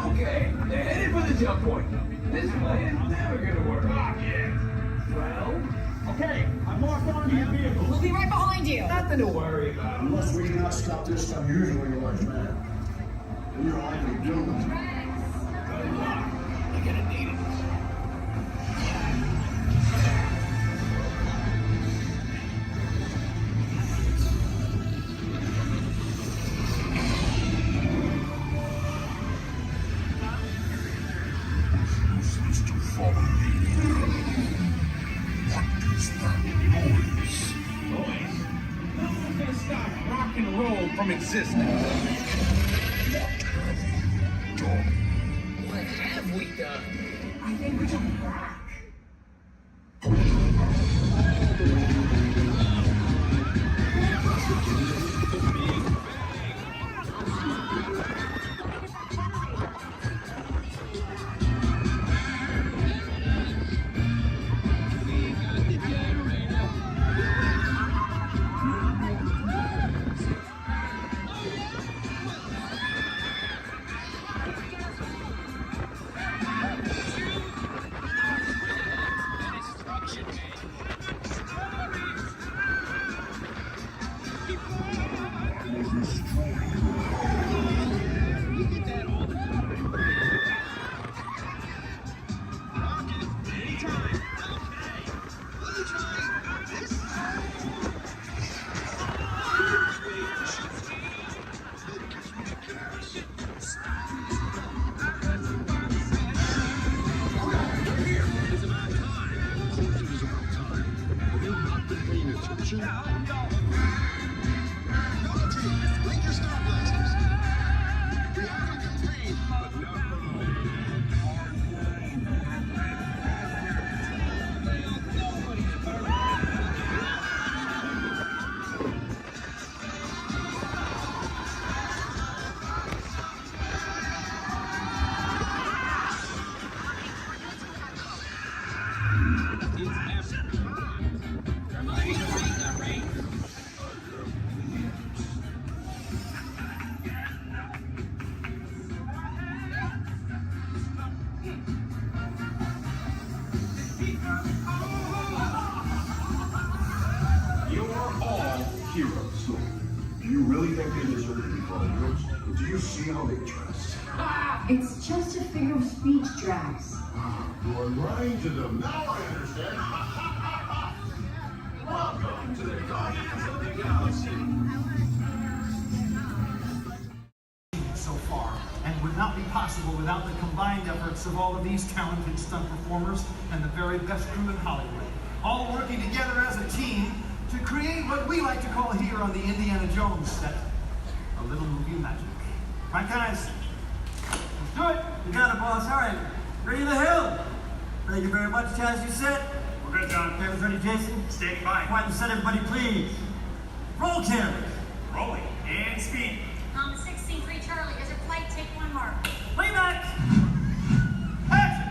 Okay, they're headed for the jump point. This plan is never gonna work. Ah, yeah. Well, okay, I'm locked onto your vehicle. We'll be right behind you. Nothing to worry about. Unless we cannot stop this unusually large man. You're likely doomed. Good luck. You're gonna need it. Supposed to follow me. What is that noise? Noise? No one's gonna stop rock and roll from existing. What have we done? I think we took rock. Prosecuted Heroes. Do you really think they deserve to be called heroes? Do you see how they dress? It's just a figure of speech, Drax. You are lying to them. Now I understand. Welcome to the Guardians of the Galaxy. So far, and would not be possible without the combined efforts of all of these talented stunt performers and the very best crew in Hollywood, all working together as a team to create what we like to call here on the Indiana Jones set, a little movie magic. Right, guys? Let's do it. You got it, boss. All right. Ready to the hill. Thank you very much, Chaz. You set? We're good, John. Cameras ready, Jason? Standing by. Quiet and set, everybody, please. Roll cameras. Rolling. And speed. 16-3 Charlie, as your flight, take 1 mark. Playback. Action.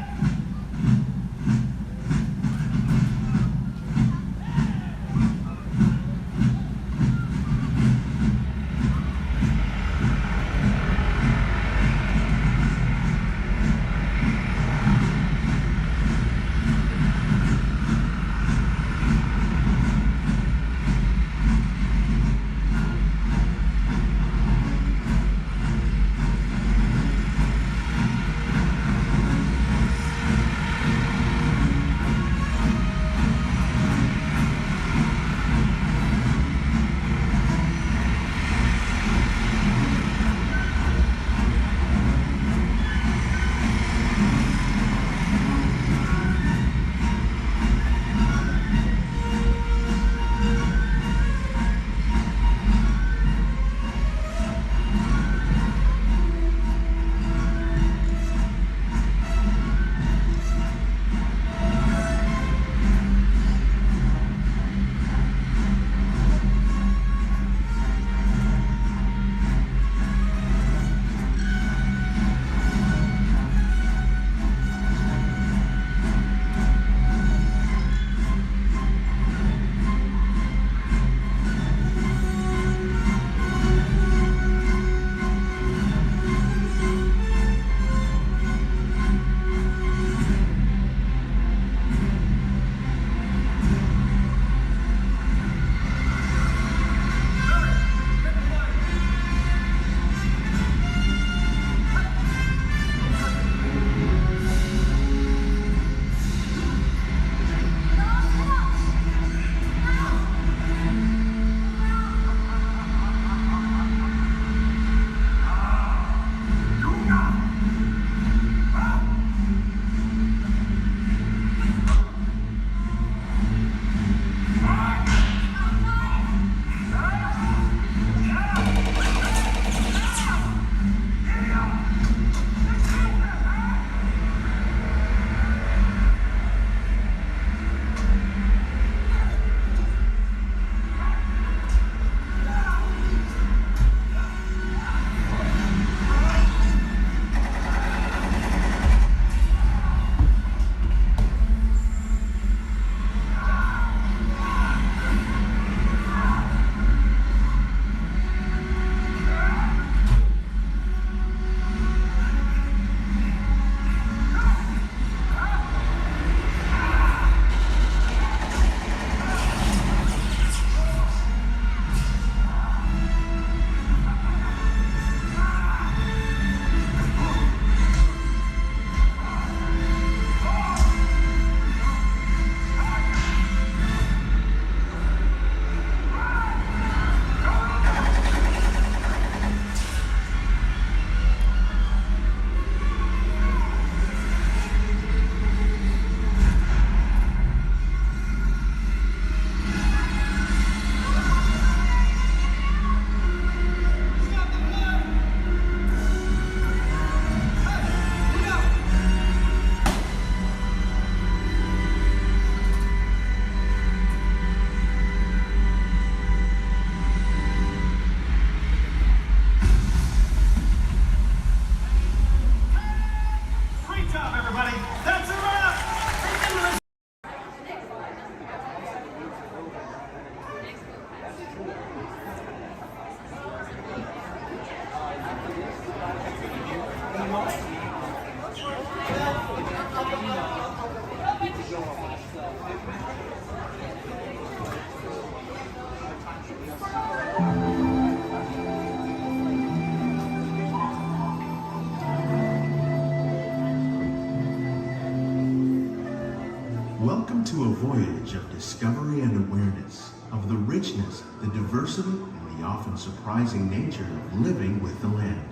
Welcome to a voyage of discovery and awareness of the richness, the diversity, and the often surprising nature of living with the land.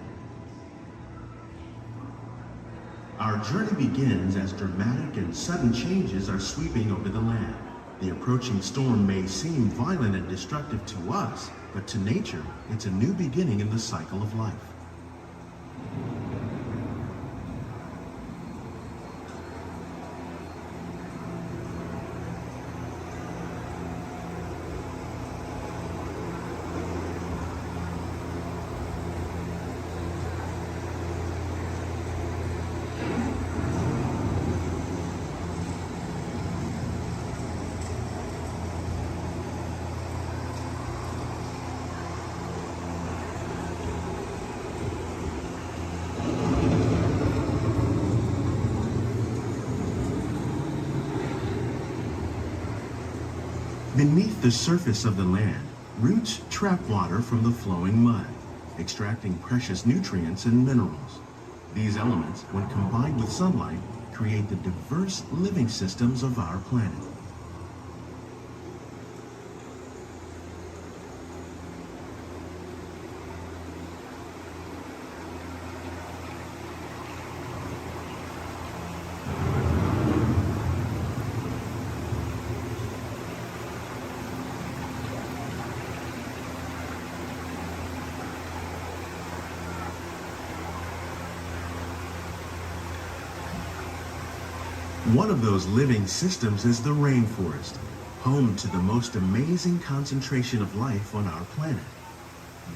Our journey begins as dramatic and sudden changes are sweeping over the land. The approaching storm may seem violent and destructive to us, but to nature, it's a new beginning in the cycle of life. Beneath the surface of the land, roots trap water from the flowing mud, extracting precious nutrients and minerals. These elements, when combined with sunlight, create the diverse living systems of our planet. One of those living systems is the rainforest, home to the most amazing concentration of life on our planet.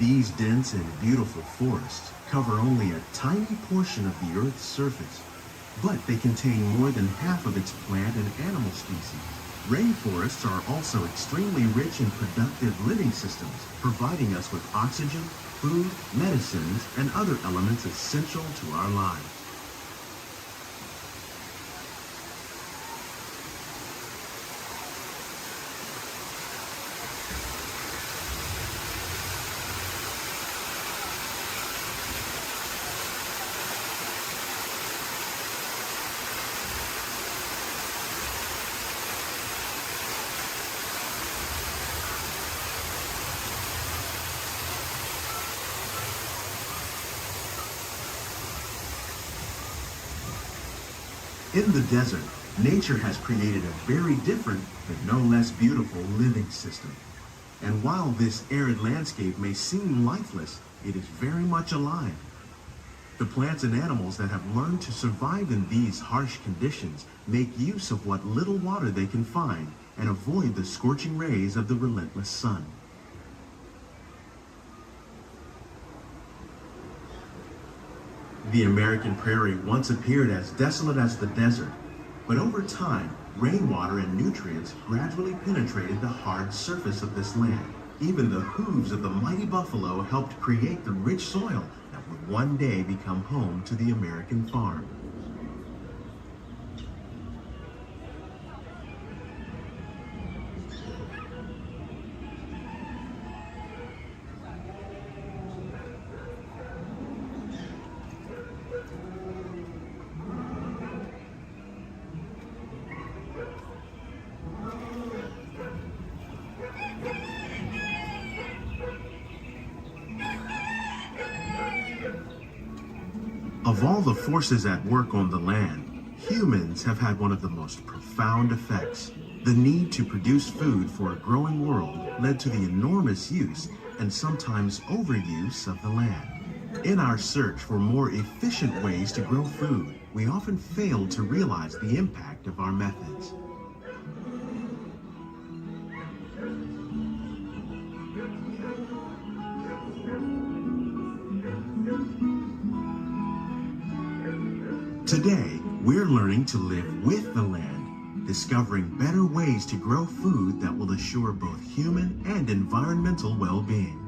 These dense and beautiful forests cover only a tiny portion of the Earth's surface, but they contain more than half of its plant and animal species. Rainforests are also extremely rich in productive living systems, providing us with oxygen, food, medicines, and other elements essential to our lives. In the desert, nature has created a very different, but no less beautiful living system. And while this arid landscape may seem lifeless, it is very much alive. The plants and animals that have learned to survive in these harsh conditions make use of what little water they can find and avoid the scorching rays of the relentless sun. The American prairie once appeared as desolate as the desert, but over time, rainwater and nutrients gradually penetrated the hard surface of this land. Even the hooves of the mighty buffalo helped create the rich soil that would one day become home to the American farm. Of all the forces at work on the land, humans have had one of the most profound effects. The need to produce food for a growing world led to the enormous use and sometimes overuse of the land. In our search for more efficient ways to grow food, we often fail to realize the impact of our methods. Today, we're learning to live with the land, discovering better ways to grow food that will assure both human and environmental well-being.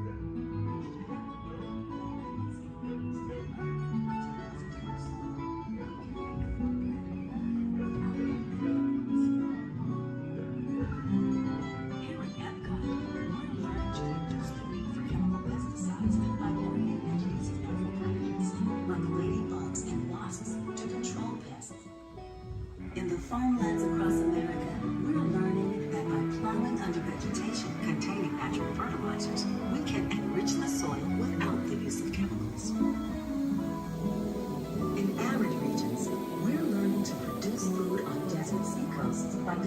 In the farmlands across America,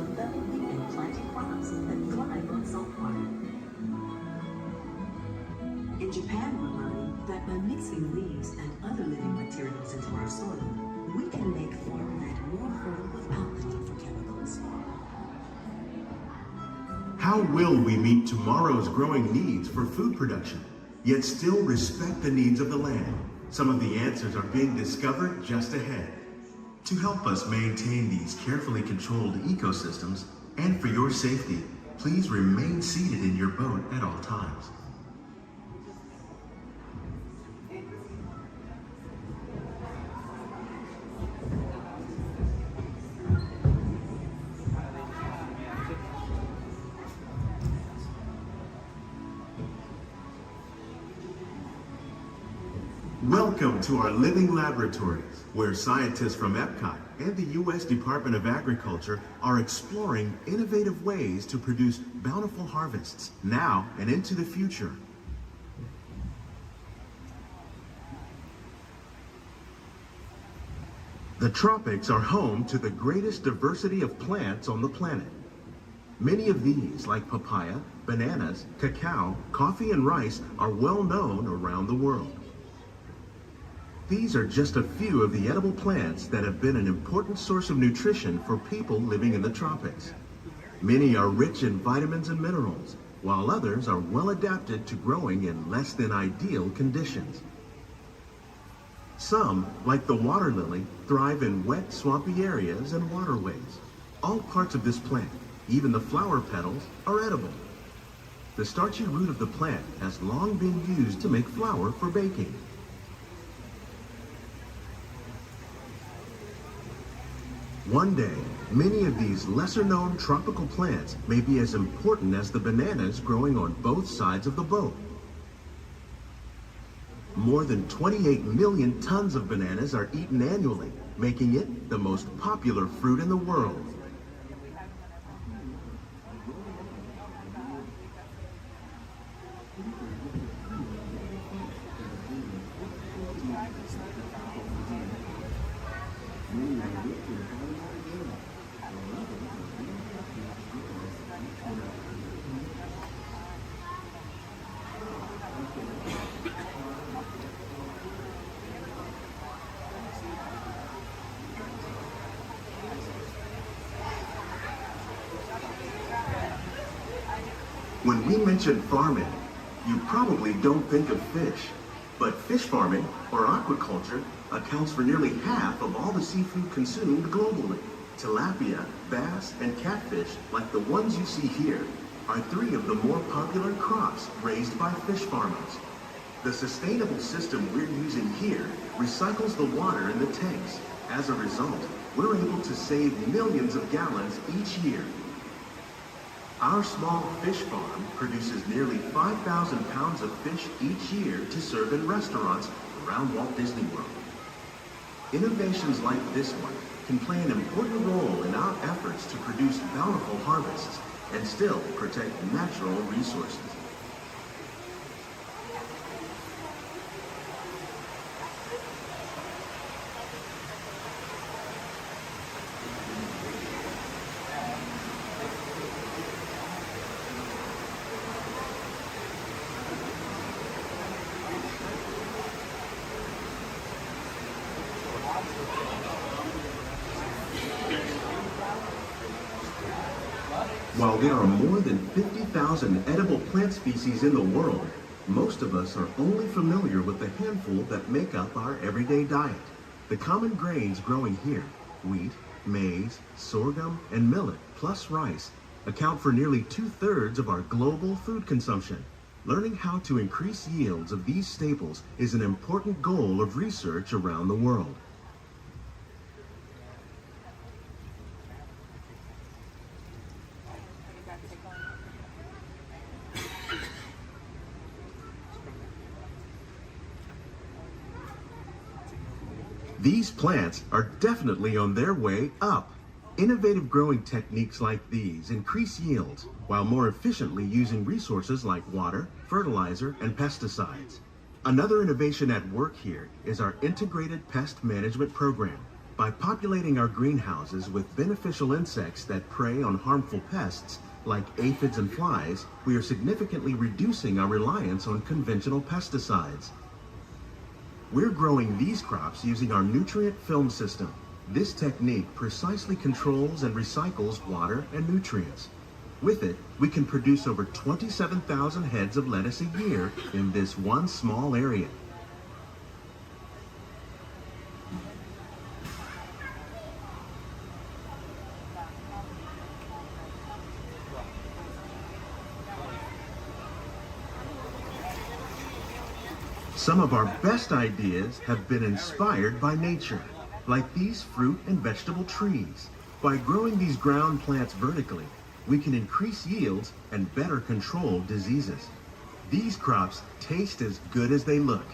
developing and planting crops that thrive on salt water. In Japan, we're learning that by mixing leaves and other living materials into our soil, we can make farmland more fertile without the need for chemicals. How will we meet tomorrow's growing needs for food production, yet still respect the needs of the land? Some of the answers are being discovered just ahead. To help us maintain these carefully controlled ecosystems, and for your safety, please remain seated in your boat at all times. Welcome to our living laboratories, where scientists from Epcot and the U.S. Department of Agriculture are exploring innovative ways to produce bountiful harvests now and into the future. The tropics are home to the greatest diversity of plants on the planet. Many of these, like papaya, bananas, cacao, coffee, and rice, are well known around the world. These are just a few of the edible plants that have been an important source of nutrition for people living in the tropics. Many are rich in vitamins and minerals, while others are well adapted to growing in less than ideal conditions. Some, like the water lily, thrive in wet, swampy areas and waterways. All parts of this plant, even the flower petals, are edible. The starchy root of the plant has long been used to make flour for baking. One day, many of these lesser-known tropical plants may be as important as the bananas growing on both sides of the boat. More than 28 million tons of bananas are eaten annually, making it the most popular fruit in the world. When we mention farming, you probably don't think of fish, but fish farming, or aquaculture, accounts for nearly half of all the seafood consumed globally. Tilapia, bass, and catfish, like the ones you see here, are three of the more popular crops raised by fish farmers. The sustainable system we're using here recycles the water in the tanks. As a result, we're able to save millions of gallons each year. Our small fish farm produces nearly 5,000 pounds of fish each year to serve in restaurants around Walt Disney World. Innovations like this one can play an important role in our efforts to produce bountiful harvests and still protect natural resources. While there are more than 50,000 edible plant species in the world, most of us are only familiar with the handful that make up our everyday diet. The common grains growing here, wheat, maize, sorghum, and millet, plus rice, account for nearly 2/3 of our global food consumption. Learning how to increase yields of these staples is an important goal of research around the world. These plants are definitely on their way up. Innovative growing techniques like these increase yields while more efficiently using resources like water, fertilizer, and pesticides. Another innovation at work here is our integrated pest management program. By populating our greenhouses with beneficial insects that prey on harmful pests, like aphids and flies, we are significantly reducing our reliance on conventional pesticides. We're growing these crops using our nutrient film system. This technique precisely controls and recycles water and nutrients. With it, we can produce over 27,000 heads of lettuce a year in this one small area. Some of our best ideas have been inspired by nature, like these fruit and vegetable trees. By growing these ground plants vertically, we can increase yields and better control diseases. These crops taste as good as they look.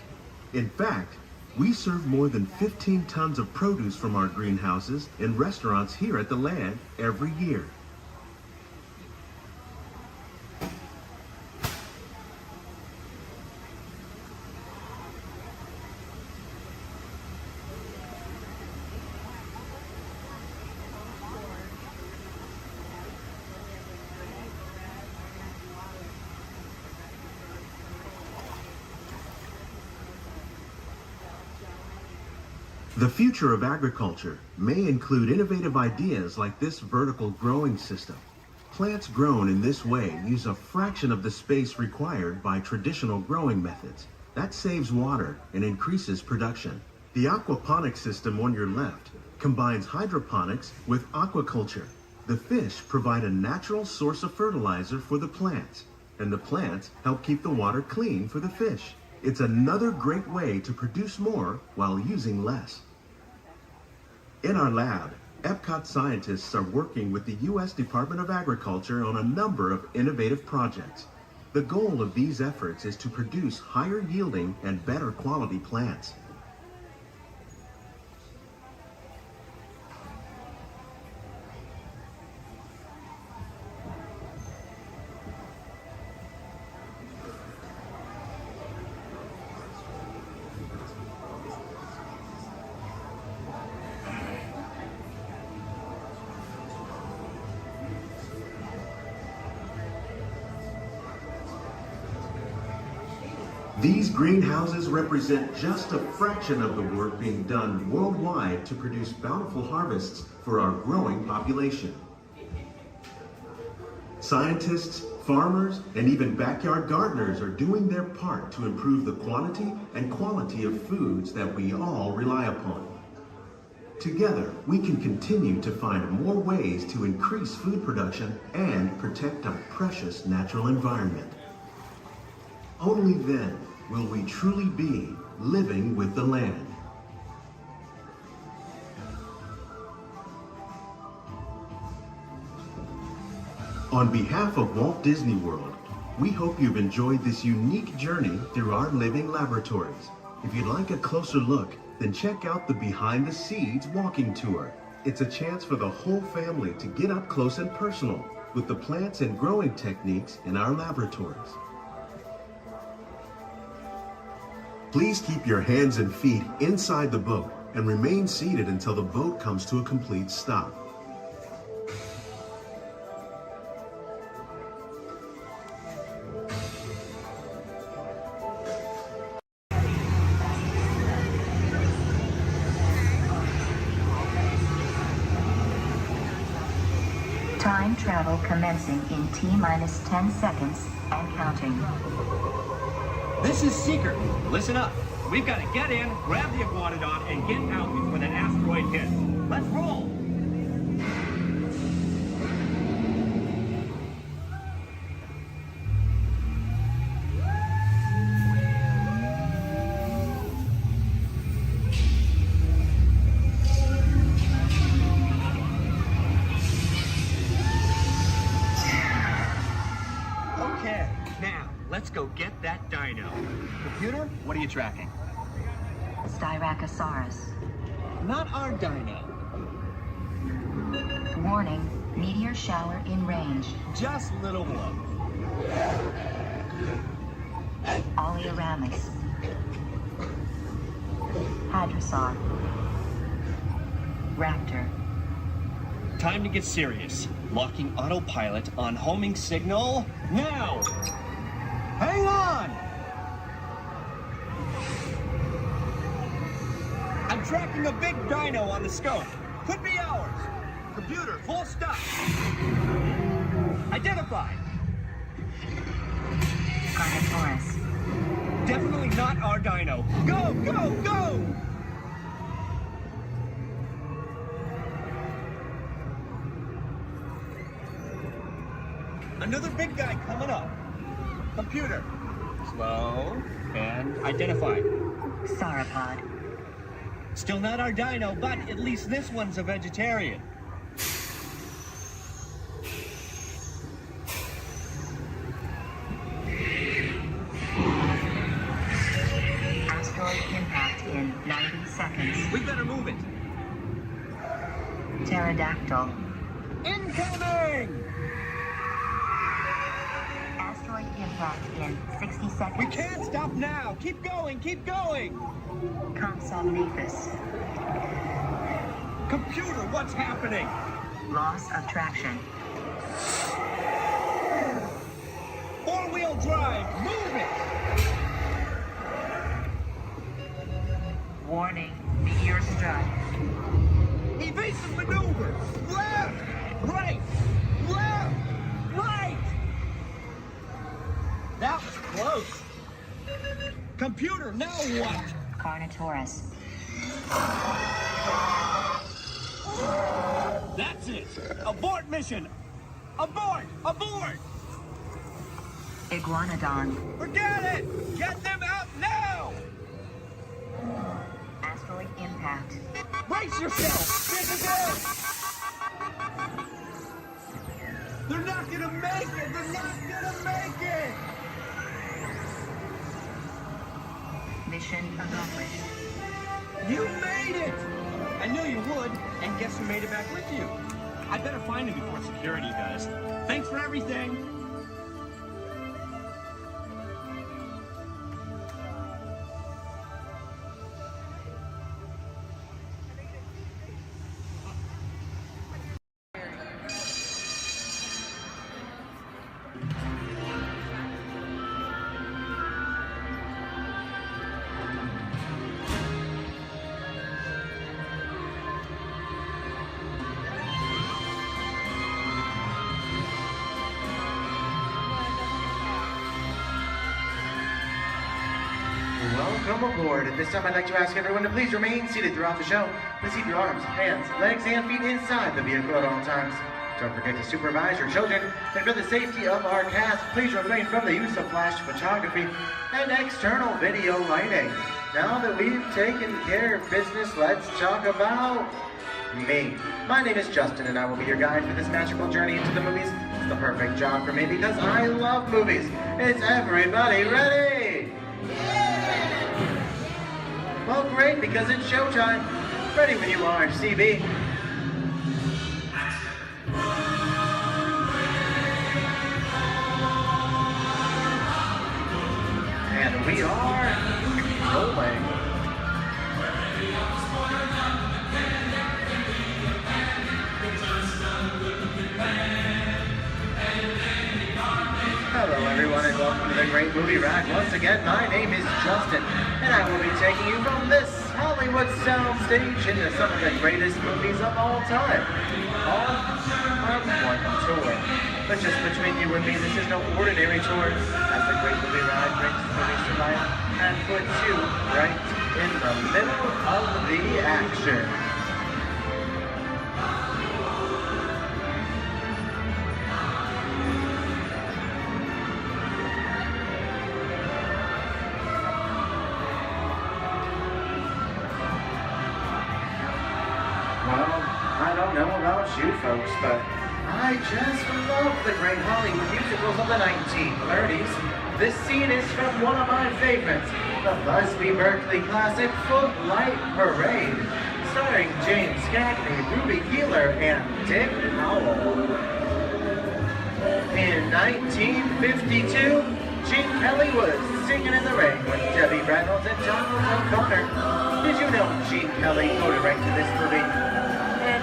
In fact, we serve more than 15 tons of produce from our greenhouses in restaurants here at the land every year. The future of agriculture may include innovative ideas like this vertical growing system. Plants grown in this way use a fraction of the space required by traditional growing methods. That saves water and increases production. The aquaponics system on your left combines hydroponics with aquaculture. The fish provide a natural source of fertilizer for the plants, and the plants help keep the water clean for the fish. It's another great way to produce more while using less. In our lab, Epcot scientists are working with the U.S. Department of Agriculture on a number of innovative projects. The goal of these efforts is to produce higher yielding and better quality plants. These greenhouses represent just a fraction of the work being done worldwide to produce bountiful harvests for our growing population. Scientists, farmers, and even backyard gardeners are doing their part to improve the quantity and quality of foods that we all rely upon. Together, we can continue to find more ways to increase food production and protect our precious natural environment. Only then will we truly be living with the land. On behalf of Walt Disney World, we hope you've enjoyed this unique journey through our living laboratories. If you'd like a closer look, then check out the Behind the Seeds walking tour. It's a chance for the whole family to get up close and personal with the plants and growing techniques in our laboratories. Please keep your hands and feet inside the boat and remain seated until the boat comes to a complete stop. Time travel commencing in T-minus 10 seconds and counting. This is Seeker. Listen up. We've got to get in, grab the iguanodon, and get out before that asteroid hits. Let's roll! Okay, now, let's go get that dino. Computer, what are you tracking? Styracosaurus. Not our dino. Warning, meteor shower in range. Just little blow. Oleoramus. Hadrosaur. Raptor. Time to get serious. Locking autopilot on homing signal now. Hang on! I'm tracking a big dino on the scope. Could be ours. Computer, full stop. Identified. Carnotaurus. Definitely not our dino. Go, go, go! Another big guy coming up. Computer. Slow and identified. Sauropod. Still not our dino, but at least this one's a vegetarian. Asteroid impact in 90 seconds. We better move it. Pterodactyl. Incoming! Asteroid impact in 60 seconds. We can't stop now. Keep going, keep going. Compsognathus. Computer, what's happening? Loss of traction. Four-wheel drive, move it! Warning, meteor strike. Evasive maneuver! Left! Right! Left! Right! That was close. Computer, now what? Carnotaurus. That's it! Abort mission! Abort! Abort! Iguanodon. Forget it! Get them out now! Asteroid impact. Brace yourself! This is it! They're not gonna make it! They're not gonna make it! Mission accomplished. You made it! I knew you would, and guess who made it back with you? I better find him before security does. Thanks for everything! Welcome aboard. At this time, I'd like to ask everyone to please remain seated throughout the show. Please keep your arms, hands, legs, and feet inside the vehicle at all times. Don't forget to supervise your children. And for the safety of our cast, please refrain from the use of flash photography and external video lighting. Now that we've taken care of business, let's talk about me. My name is Justin, and I will be your guide for this magical journey into the movies. It's the perfect job for me because I love movies. Is everybody ready? Well, great, because it's showtime. Ready when you are, CB. And we are rolling. Hello everyone and welcome to the Great Movie Rack. Once again, my name is Justin, and I will be taking you from this Hollywood soundstage into some of the greatest movies of all time. On one tour. But just between you and me, this is no ordinary tour, as the Great Movie Ride brings movies to life and puts you right in the middle of the action. I don't know about you folks, but I just love the great Hollywood musicals of the 1930s. This scene is from one of my favorites, the Busby Berkeley classic Footlight Parade, starring James Cagney, Ruby Keeler, and Dick Powell. In 1952, Gene Kelly was singing in the rain with Debbie Reynolds and Donald O'Connor. Did you know Gene Kelly co-directed this movie?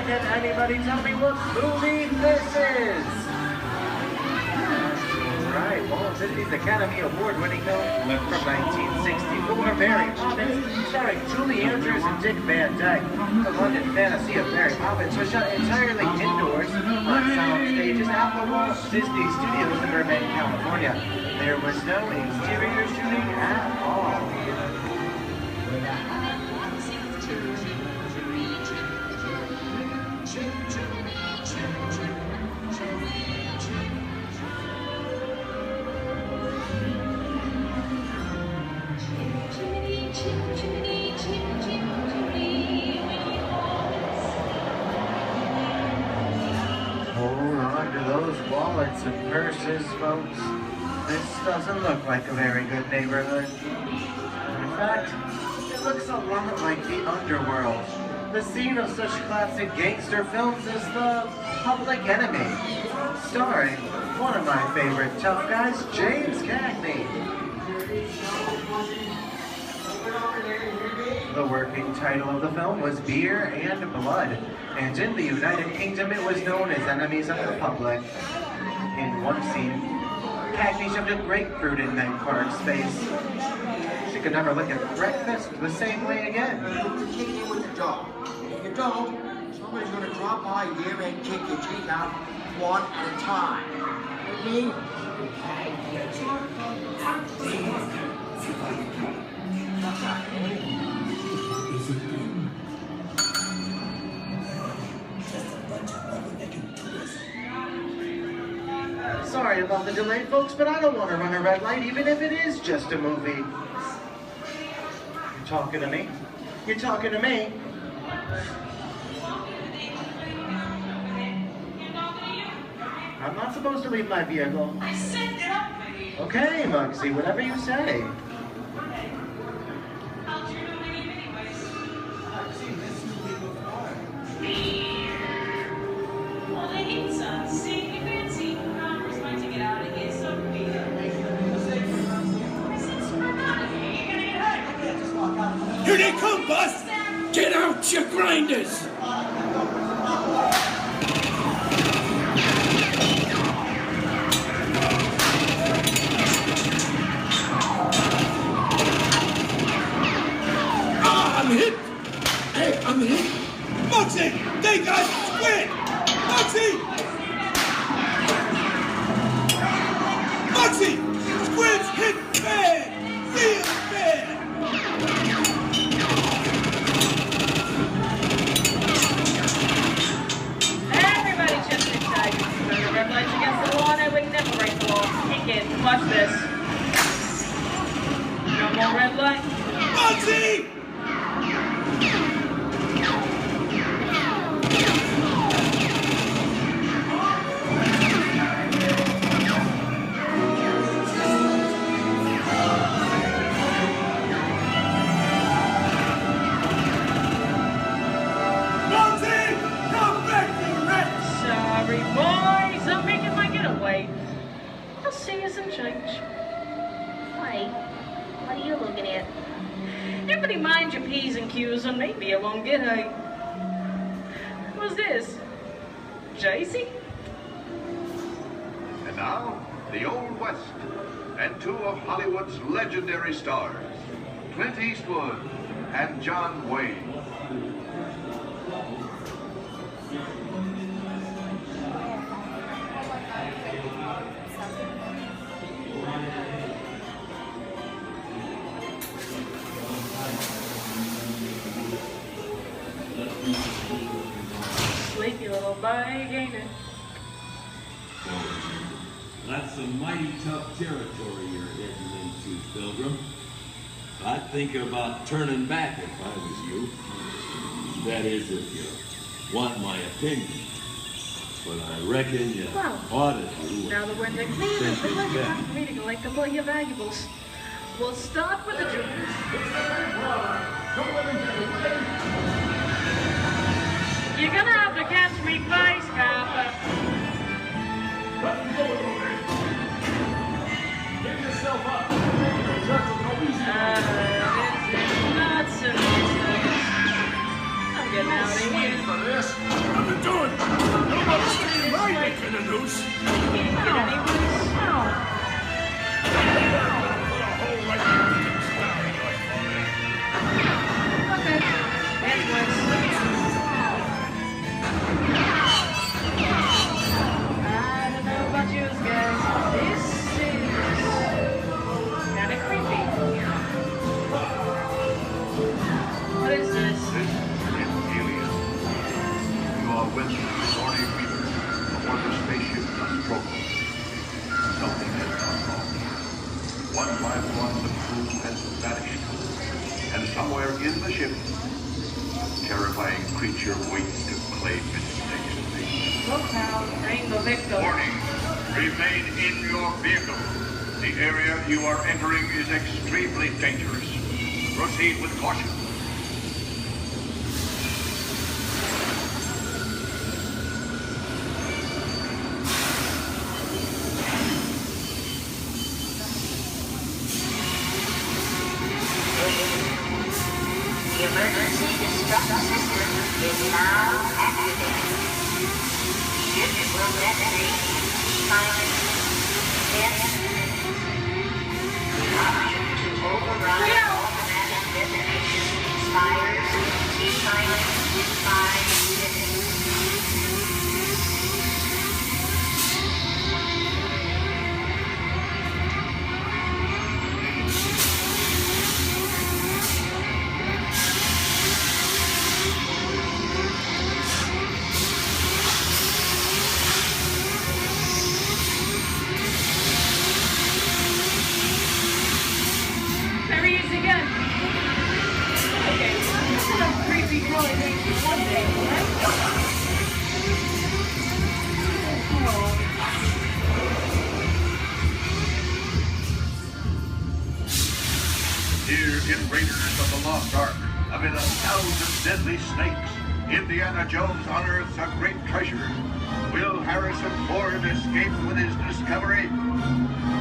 Can anybody tell me what movie this is? Right, Walt Disney's Academy Award-winning film from 1964, Mary Poppins, starring Julie Andrews and Dick Van Dyke. The London fantasy of Mary Poppins was shot entirely indoors on sound stages at the Walt Disney Studios in Burbank, California. There was no exterior shooting at all. Hold on to those wallets and purses, folks. This doesn't look like a very good neighborhood. In fact, it looks a lot like the underworld, the scene of such classic gangster films as The Public Enemy, starring one of my favorite tough guys, James Cagney. The working title of the film was Beer and Blood, and in the United Kingdom it was known as Enemies of the Public. In one scene, Cagney shoved a grapefruit in Meg Clark's face. She could never look at breakfast the same way again. You kick in with the dog. If you don't, somebody's going to drop by here and kick your teeth out one at a time. With me? Sorry about the delay, folks, but I don't want to run a red light, even if it is just a movie. You talking to me? You talking to me? I'm not supposed to leave my vehicle. I said get up! Okay, Muggsy, whatever you say. I'll turn on my name anyways. I've seen this movie before. Well, they need some. See, you fancy. Connor's going to get out of here, so be it. I said screw out of here. You're gonna get hurt. Here they come, boss! Get out your grinders! I'm hit! Hey, I'm hit! Muggsy! They got Squid! Muggsy! Muggsy! Squid's hit bad! Real bad! Everybody just inside. Remember, red lights against the law, and I would never break the law. Kick it. Watch this. No more red light. Muggsy! Sorry, boys. I'm making my getaway. I'll see you some change. Wait, what are you looking at? Everybody mind your P's and Q's, and maybe I won't get hurt. Who's this? Jay-Z? And now, the Old West, and two of Hollywood's legendary stars, Clint Eastwood and John Wayne. Sleepy little bag, ain't it? That's some mighty tough territory you're heading into, Pilgrim. I'd think about turning back if I was you. That is, if you want my opinion. But I reckon you ought to do Now that we're in the clear, it's been like time for me to collect up all your valuables. We'll start with the jewels. You're gonna have to catch me first, Copper. Give yourself up. This is nuts and nuts. I'm getting out of here. For this. creature waits to claim its next mate. Look now, bring the victim. Warning, remain in your vehicle. The area you are entering is extremely dangerous. Proceed with caution. The emergency destruct system is now activated. Ship will detonate silent 10 minutes. The option to override automatic detonation expires silent 5 minutes. There he is again. Okay, this is a creepy boy thing for one day, right? Oh. Here in Raiders of the Lost Ark, amid 1,000 deadly snakes, Indiana Jones unearths a great treasure. Will Harrison Ford escape with his discovery?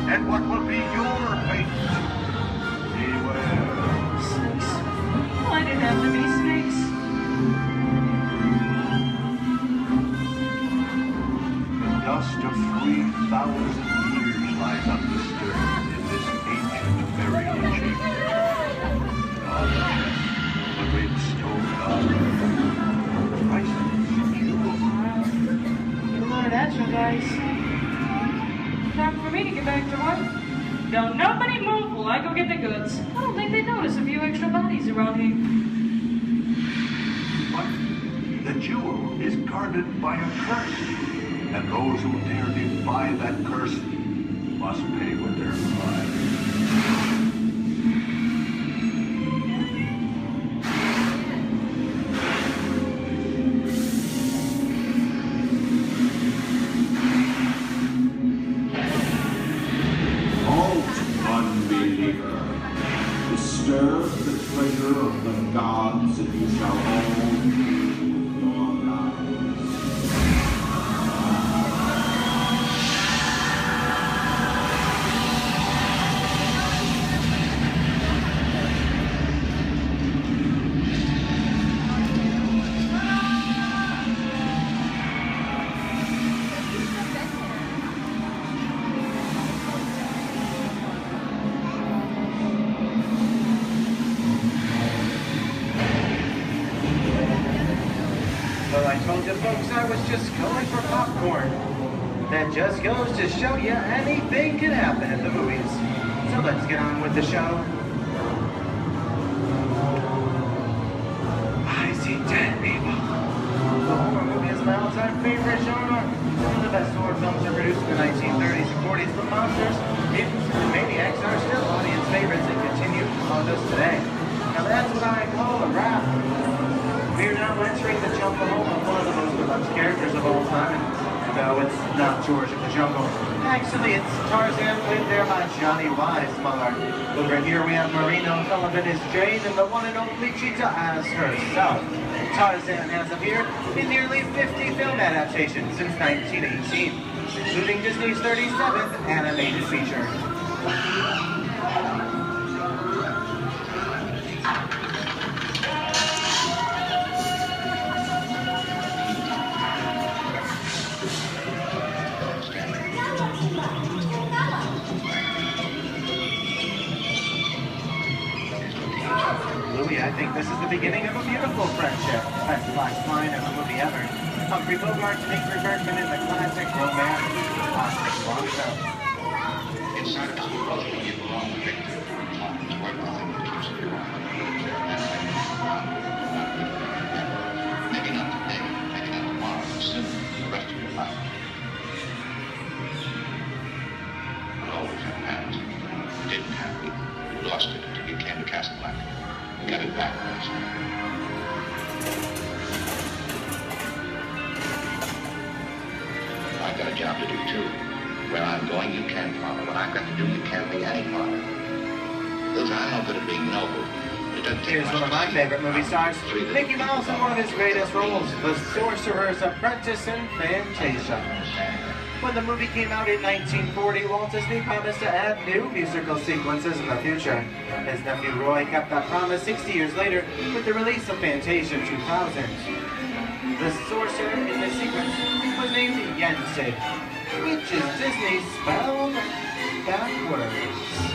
And what will be your fate? Beware. Snakes. Why did it have to be snakes? The dust of 3,000 years lies undisturbed in this ancient burial chamber. On the chest, the great stone god, priceless jewel. You learned that, you guys. Time for me to get back to work. Don't nobody move while I go get the goods. I don't think they notice a few extra bodies around here. But the jewel is guarded by a curse, and those who dare defy that curse must pay with their lives. Disturb the treasure of the gods, and you shall own your lives. Well, I told you folks I was just going for popcorn. That just goes to show you anything can happen at the movies. So let's get on with the show. I see dead people. The horror movie is my all-time favorite genre. Some of the best horror films are produced in the 1930s and 40s, but monsters, mutants, and maniacs are still audience favorites and continue to haunt us today. Now that's what I call a wrap. We're now entering the jungle home of one of the most beloved characters of all time. And no, it's not George of the Jungle. Actually, it's Tarzan, played there by Johnny Weissmuller. Over here we have Marino Sullivan as Jane, and the one and only Cheetah as herself. Tarzan has appeared in nearly 50 film adaptations since 1918, including Disney's 37th animated feature. Louis, I think this is the beginning of a beautiful friendship. Best last line of the movie ever. Humphrey Bogart to Ingrid Bergman in the classic romance, Classic Bronco. Inside of us, both of you belong to Victor. We're nothing to do with you. Maybe not today, maybe not tomorrow, but soon, the rest of your life. But always have had it. You didn't have it. You lost it until you came to Casablanca. You got it back. too. Where I'm going, you can follow. What I've got to do, you can't be any part of. Listen, I'm no good at being noble. It doesn't take Here's much one of to my see favorite movie stars, three that Mickey Mouse in one of his greatest roles, The Sorcerer's Apprentice in Fantasia. When the movie came out in 1940, Walt Disney promised to add new musical sequences in the future. His nephew Roy kept that promise 60 years later with the release of Fantasia 2000. The sorcerer in the sequence was named Yensid, which is Disney spelled backwards.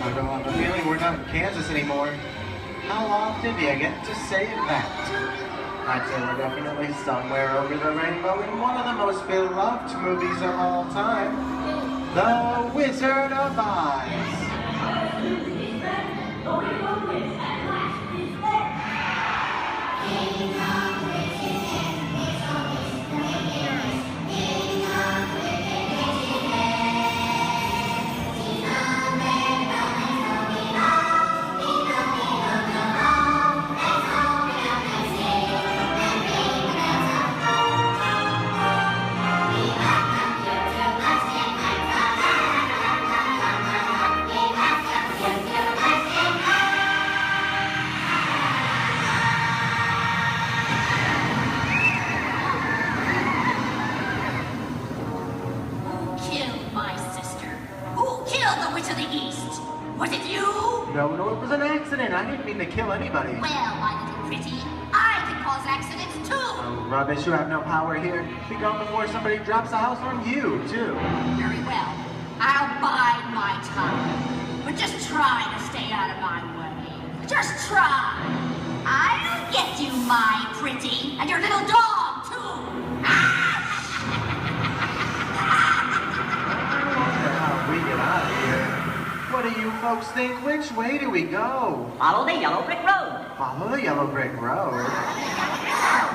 I don't have a feeling we're not in Kansas anymore. How often do you get to say that? I'd say we're definitely somewhere over the rainbow in one of the most beloved movies of all time, The Wizard of Oz. No, it was an accident. I didn't mean to kill anybody. Well, my little pretty, I can cause accidents too. Oh, rubbish. You have no power here. Be gone before somebody drops a house on you, too. Very well. I'll bide my time. But just try to stay out of my way. Just try. I'll get you, my pretty, and your little dog, too. How we get out of here. What do you folks think? Which way do we go? Follow the yellow brick road. Follow the yellow brick road?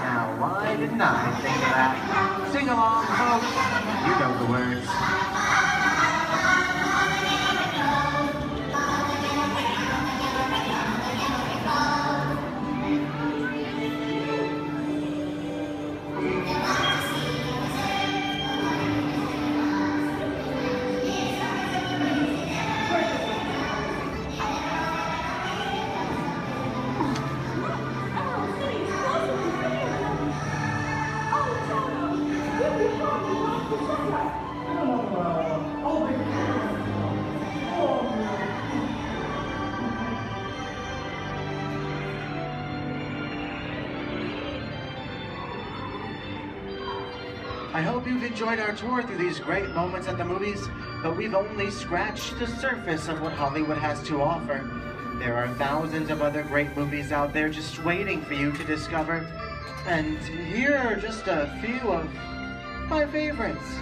Now, why didn't I think of that? Sing along, folks. You know the words. I hope you've enjoyed our tour through these great moments at the movies, but we've only scratched the surface of what Hollywood has to offer. There are thousands of other great movies out there just waiting for you to discover. And here are just a few of my favorites.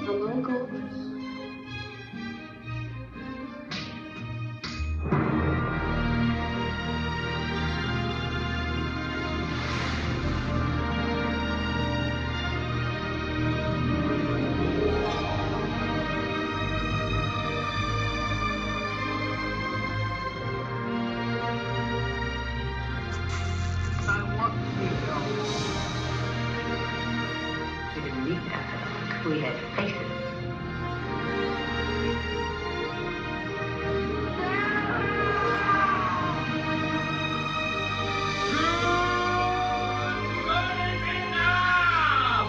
the local. We had faces.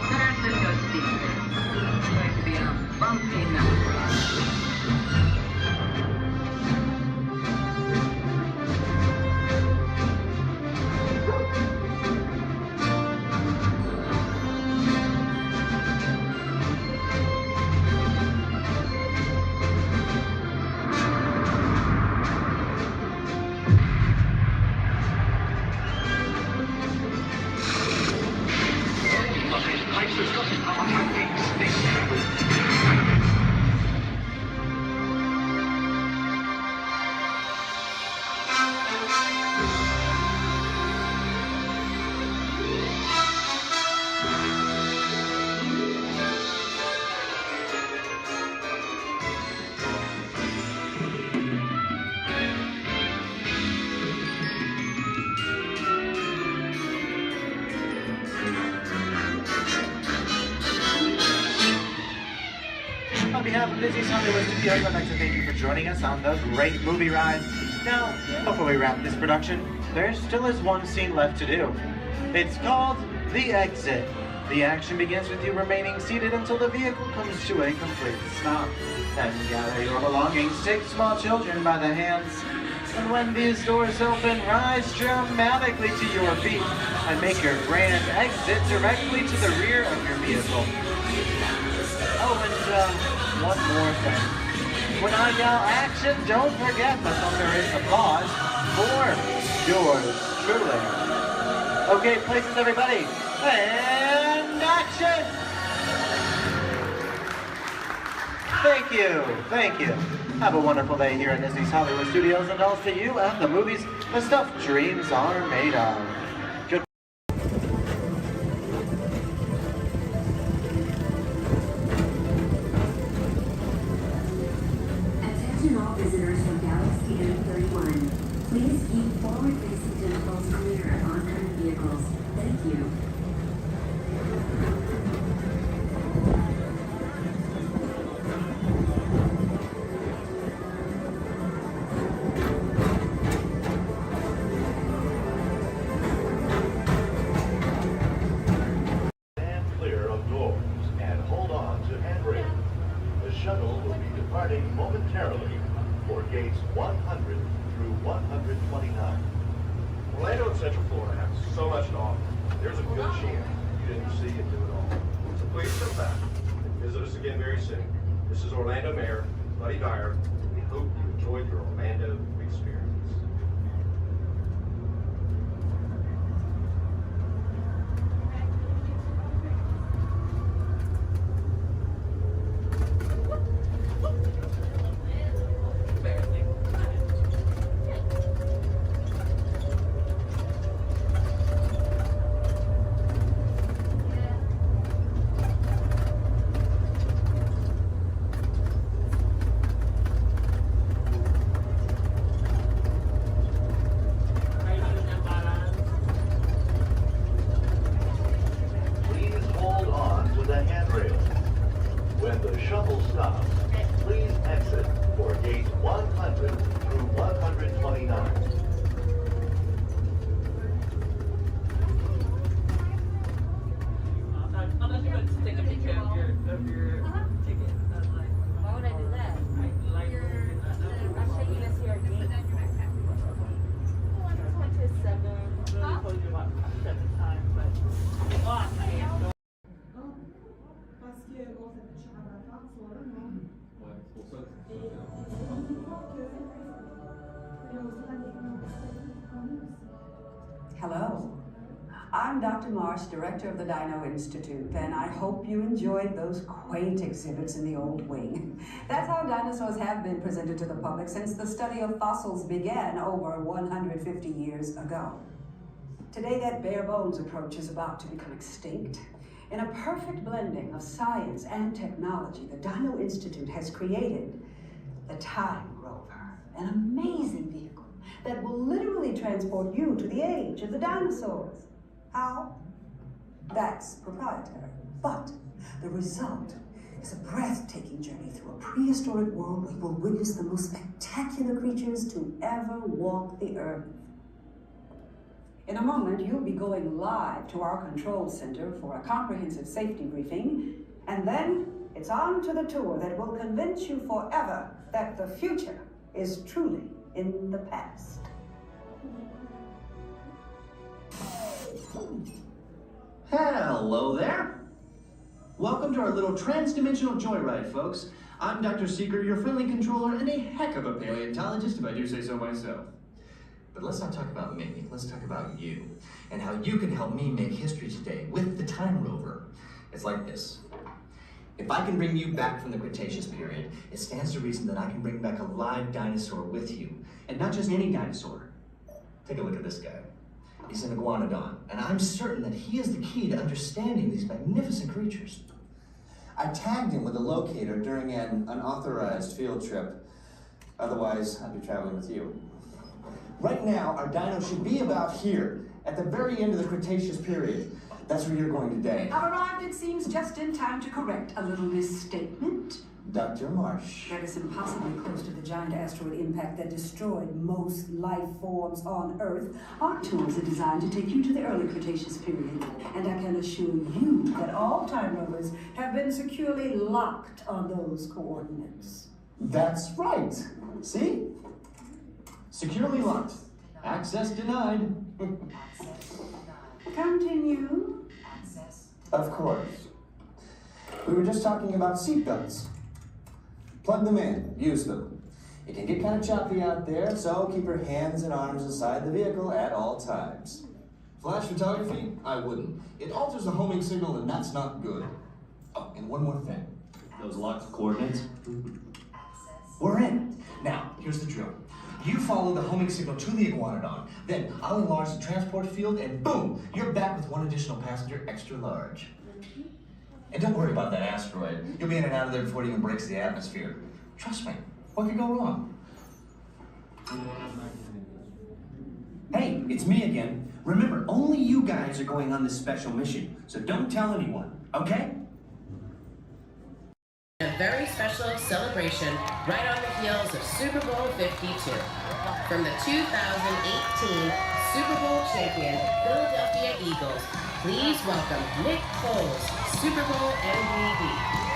Person goes to be it's going to be a bumpy night. On behalf of Disney's Hollywood Studios, I'd like to thank you for joining us on the great movie ride. Now, before we wrap this production, there still is one scene left to do. It's called The Exit. The action begins with you remaining seated until the vehicle comes to a complete stop. Then gather your belongings, take small children by the hands, and when these doors open, rise dramatically to your feet and make your grand exit directly to the rear of your vehicle. Oh, and one more thing. When I yell action, don't forget the thunderous applause for yours truly. Okay, places everybody, and action! Thank you. Have a wonderful day here at Disney's Hollywood Studios, and also you and the movies, the stuff dreams are made of. Good. Attention all visitors from Galaxy M31. Please keep forward-facing tentacles clear of oncoming vehicles. Thank you. Stand clear of doors and hold on to handrails. The shuttle will be departing momentarily for gates 100 through 129. Orlando and Central Florida have so much to offer. There's a good chance you didn't see and do it all. So please come back and visit us again very soon. This is Orlando Mayor Buddy Dyer. We hope you enjoyed your Orlando experience. Please hold on to the handrail. When the shuttle stops, please exit for gates 100 through 129. Unless you want to take a picture of your ticket. Why would I do that? I'm shaking this here again. I went to 7. Really told you about 7 times, but Parce que bon, ça fait cher à la fin, soit là, non? Ouais, c'est pour ça que Et on voit que l'Australie, non, c'est quand même aussi. Hello. I'm Dr. Marsh, director of the Dino Institute, and I hope you enjoyed those quaint exhibits in the old wing. That's how dinosaurs have been presented to the public since the study of fossils began over 150 years ago. Today, that bare bones approach is about to become extinct. In a perfect blending of science and technology, the Dino Institute has created the Time Rover, an amazing vehicle that will literally transport you to the age of the dinosaurs. How? That's proprietary. But the result is a breathtaking journey through a prehistoric world where you will witness the most spectacular creatures to ever walk the earth. In a moment, you'll be going live to our control center for a comprehensive safety briefing, and then it's on to the tour that will convince you forever that the future is truly in the past. Hello there. Welcome to our little trans-dimensional joyride, folks. I'm Dr. Seeker, your friendly controller, and a heck of a paleontologist, if I do say so myself. But let's not talk about me, let's talk about you, and how you can help me make history today with the Time Rover. It's like this. If I can bring you back from the Cretaceous period, it stands to reason that I can bring back a live dinosaur with you. And not just any dinosaur. Take a look at this guy. He's an iguanodon, and I'm certain that he is the key to understanding these magnificent creatures. I tagged him with a locator during an unauthorized field trip. Otherwise, I'd be traveling with you. Right now, our dino should be about here, at the very end of the Cretaceous period. That's where you're going today. I've arrived, it seems, just in time to correct a little misstatement. Dr. Marsh. That is impossibly close to the giant asteroid impact that destroyed most life forms on Earth. Our tours are designed to take you to the early Cretaceous period, and I can assure you that all Time Rovers have been securely locked on those coordinates. That's right. See? Securely locked. Access denied. Continue. Of course. We were just talking about seatbelts. Plug them in, use them. It can get kind of choppy out there, so keep your hands and arms inside the vehicle at all times. Flash photography? I wouldn't. It alters the homing signal, and that's not good. Oh, and one more thing. Those locked coordinates? We're in. Now, here's the drill. You follow the homing signal to the iguanodon, then I'll enlarge the transport field, and boom, you're back with one additional passenger extra large. And don't worry about that asteroid. You'll be in and out of there before it even breaks the atmosphere. Trust me, what could go wrong? Hey, it's me again. Remember, only you guys are going on this special mission, so don't tell anyone, okay? A very special celebration right on the heels of Super Bowl 52. From the 2018 Super Bowl champion Philadelphia Eagles, please welcome Nick Foles, Super Bowl MVP.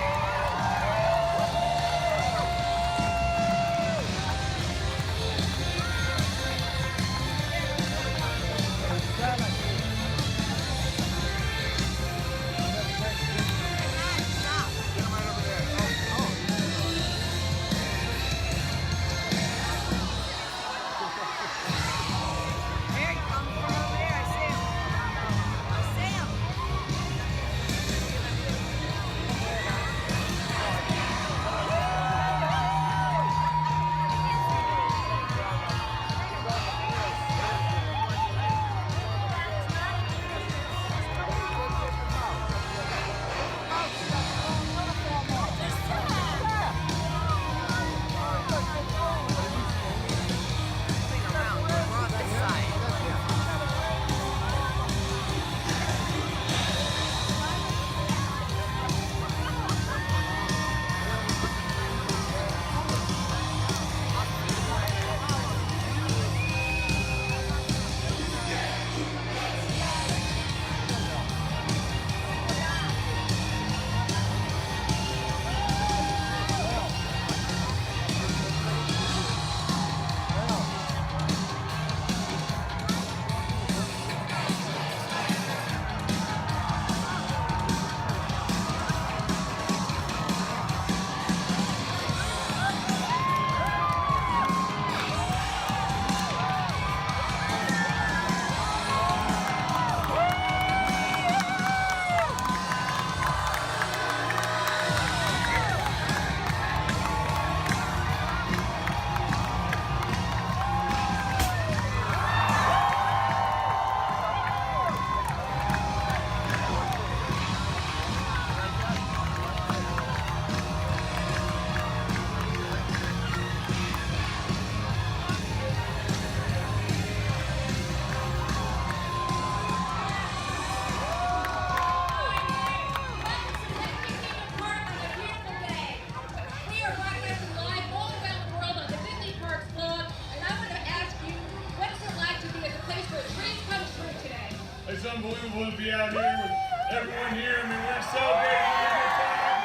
It's unbelievable to be out here with everyone here. I mean, we're celebrating a good time.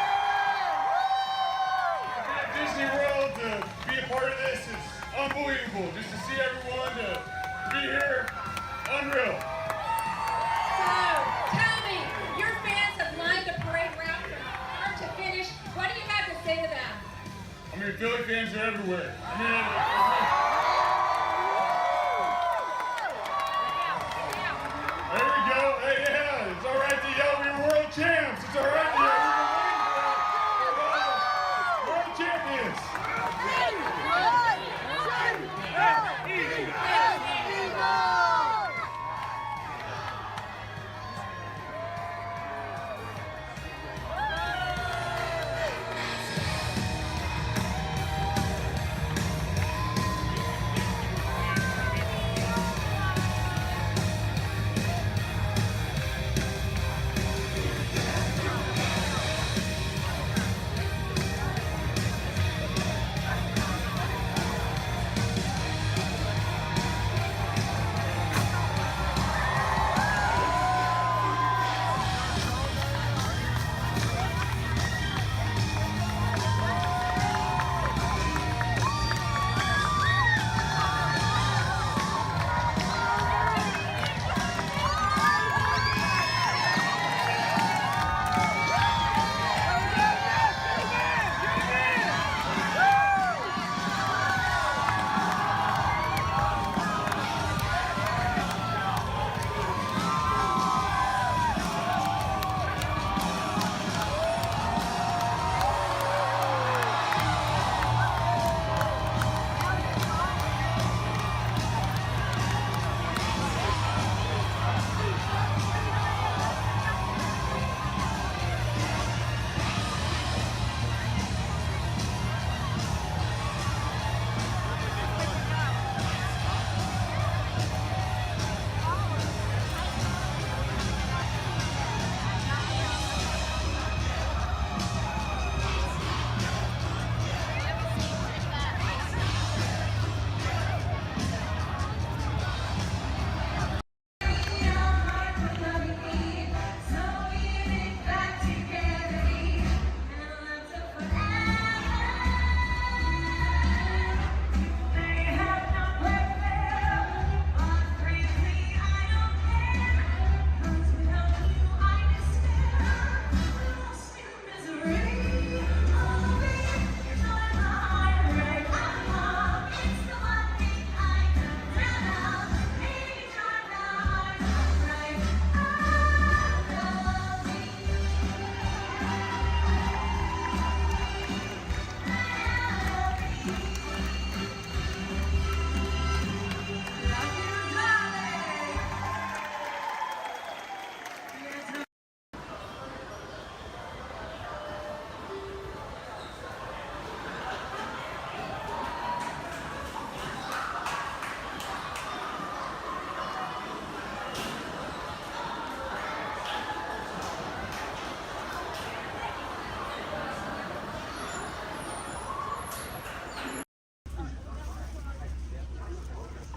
To be at Disney World, to be a part of this, it's unbelievable. Just to see everyone, to be here, unreal. So, tell me, your fans have lined the parade route from start to finish. What do you have to say to them? I mean, Philly fans are everywhere. I mean, there we go. Hey, yeah, it's all right to yell we're world champs. It's all right to yell we're world champions.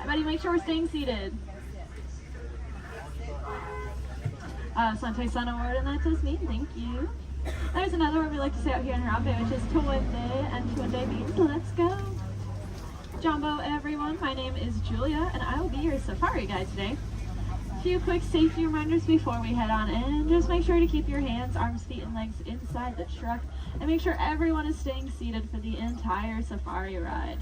Everybody make sure we're staying seated. Sante Sun Award, and that's us, me. Thank you. There's another word we like to say out here in Harambe, which is Tuwende, and Tuwende means let's go. Jumbo, everyone. My name is Julia, and I will be your safari guide today. A few quick safety reminders before we head on in. Just make sure to keep your hands, arms, feet, and legs inside the truck, and make sure everyone is staying seated for the entire safari ride.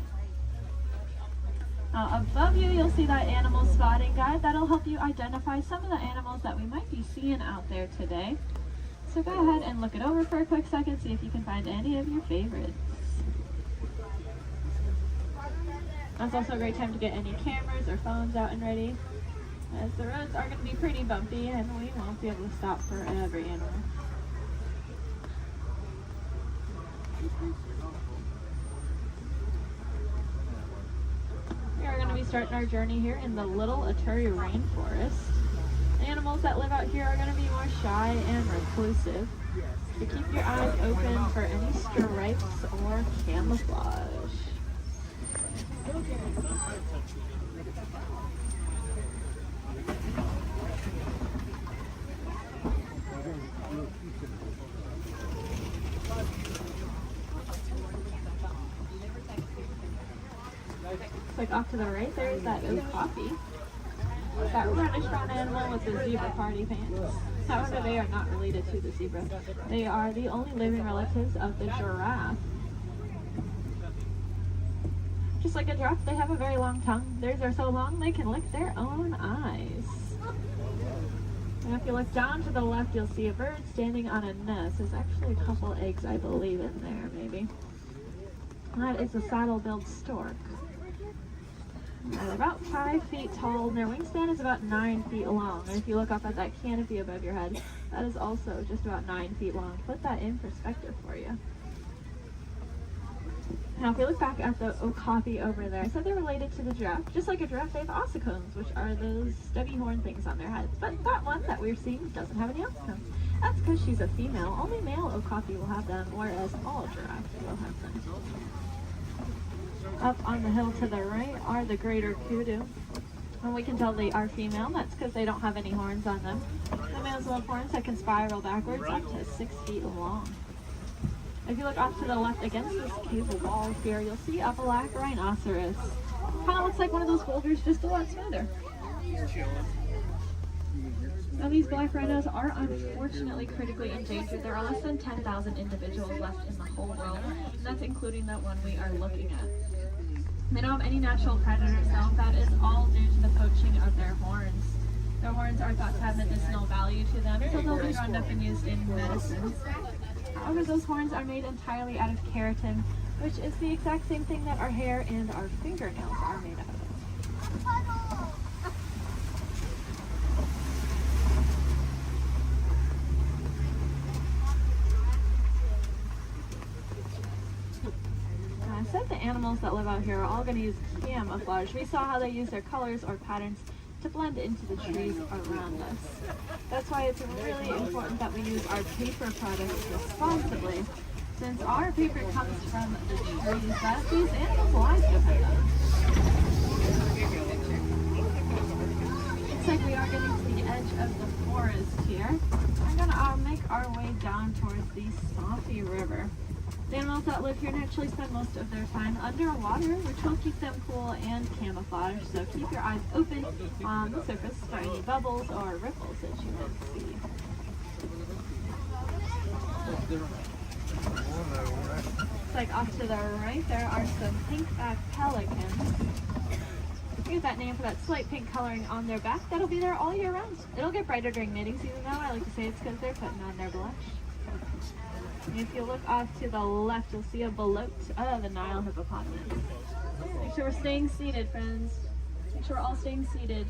Above you, you'll see that animal spotting guide. That'll help you identify some of the animals that we might be seeing out there today. So go ahead and look it over for a quick second, see if you can find any of your favorites. That's also a great time to get any cameras or phones out and ready, as the roads are going to be pretty bumpy and we won't be able to stop for every animal. We are going to be starting our journey here in the Little Aturi Rainforest. Animals that live out here are going to be more shy and reclusive, so keep your eyes open for any stripes or camouflage. like off to the right there is that okapi. That reddish brown animal with the zebra party pants. However, they are not related to the zebra. They are the only living relatives of the giraffe. Just like a giraffe, they have a very long tongue. Theirs are so long they can lick their own eyes. And if you look down to the left, you'll see a bird standing on a nest. There's actually a couple eggs, I believe, in there, maybe. And that is a saddle-billed stork. They're about 5 feet tall, and their wingspan is about 9 feet long. And if you look up at that canopy above your head, that is also just about 9 feet long. Put that in perspective for you. Now, if we look back at the okapi over there, I said they're related to the giraffe. Just like a giraffe, they have ossicones, which are those stubby horn things on their heads. But that one that we're seeing doesn't have any ossicones. That's because she's a female. Only male okapi will have them, whereas all giraffes will have them. Up on the hill to the right are the greater kudu. And we can tell they are female. That's because they don't have any horns on them. The males will have horns that can spiral backwards up to 6 feet long. If you look off to the left against this cable wall here, you'll see a black rhinoceros. Kind of looks like one of those boulders, just a lot smoother. Now, these black rhinos are unfortunately critically endangered. There are less than 10,000 individuals left in the whole world, and that's including the one we are looking at. They don't have any natural predators, though. That is all due to the poaching of their horns. Their horns are thought to have medicinal value to them, so they'll be rounded up and used in medicine. However, those horns are made entirely out of keratin, which is the exact same thing that our hair and our fingernails are made out of. I said the animals that live out here are all going to use camouflage. We saw how they use their colors or patterns to blend into the trees around us. That's why it's really important that we use our paper products responsibly, since our paper comes from the trees that these animals' lives depend on. Looks like we are getting to the edge of the forest here. We're gonna make our way down towards the Swampy River. The animals that live here naturally spend most of their time underwater, which will keep them cool and camouflaged, so keep your eyes open on the surface for any bubbles or ripples that you can see. It's like off to the right, there are some pink-backed pelicans. You get that name for that slight pink coloring on their back. That'll be there all year round. It'll get brighter during mating season, though. I like to say it's because they're putting on their blush. And if you look off to the left, you'll see a bloat of the Nile hippopotamus. Make sure we're staying seated, friends. Make sure we're all staying seated.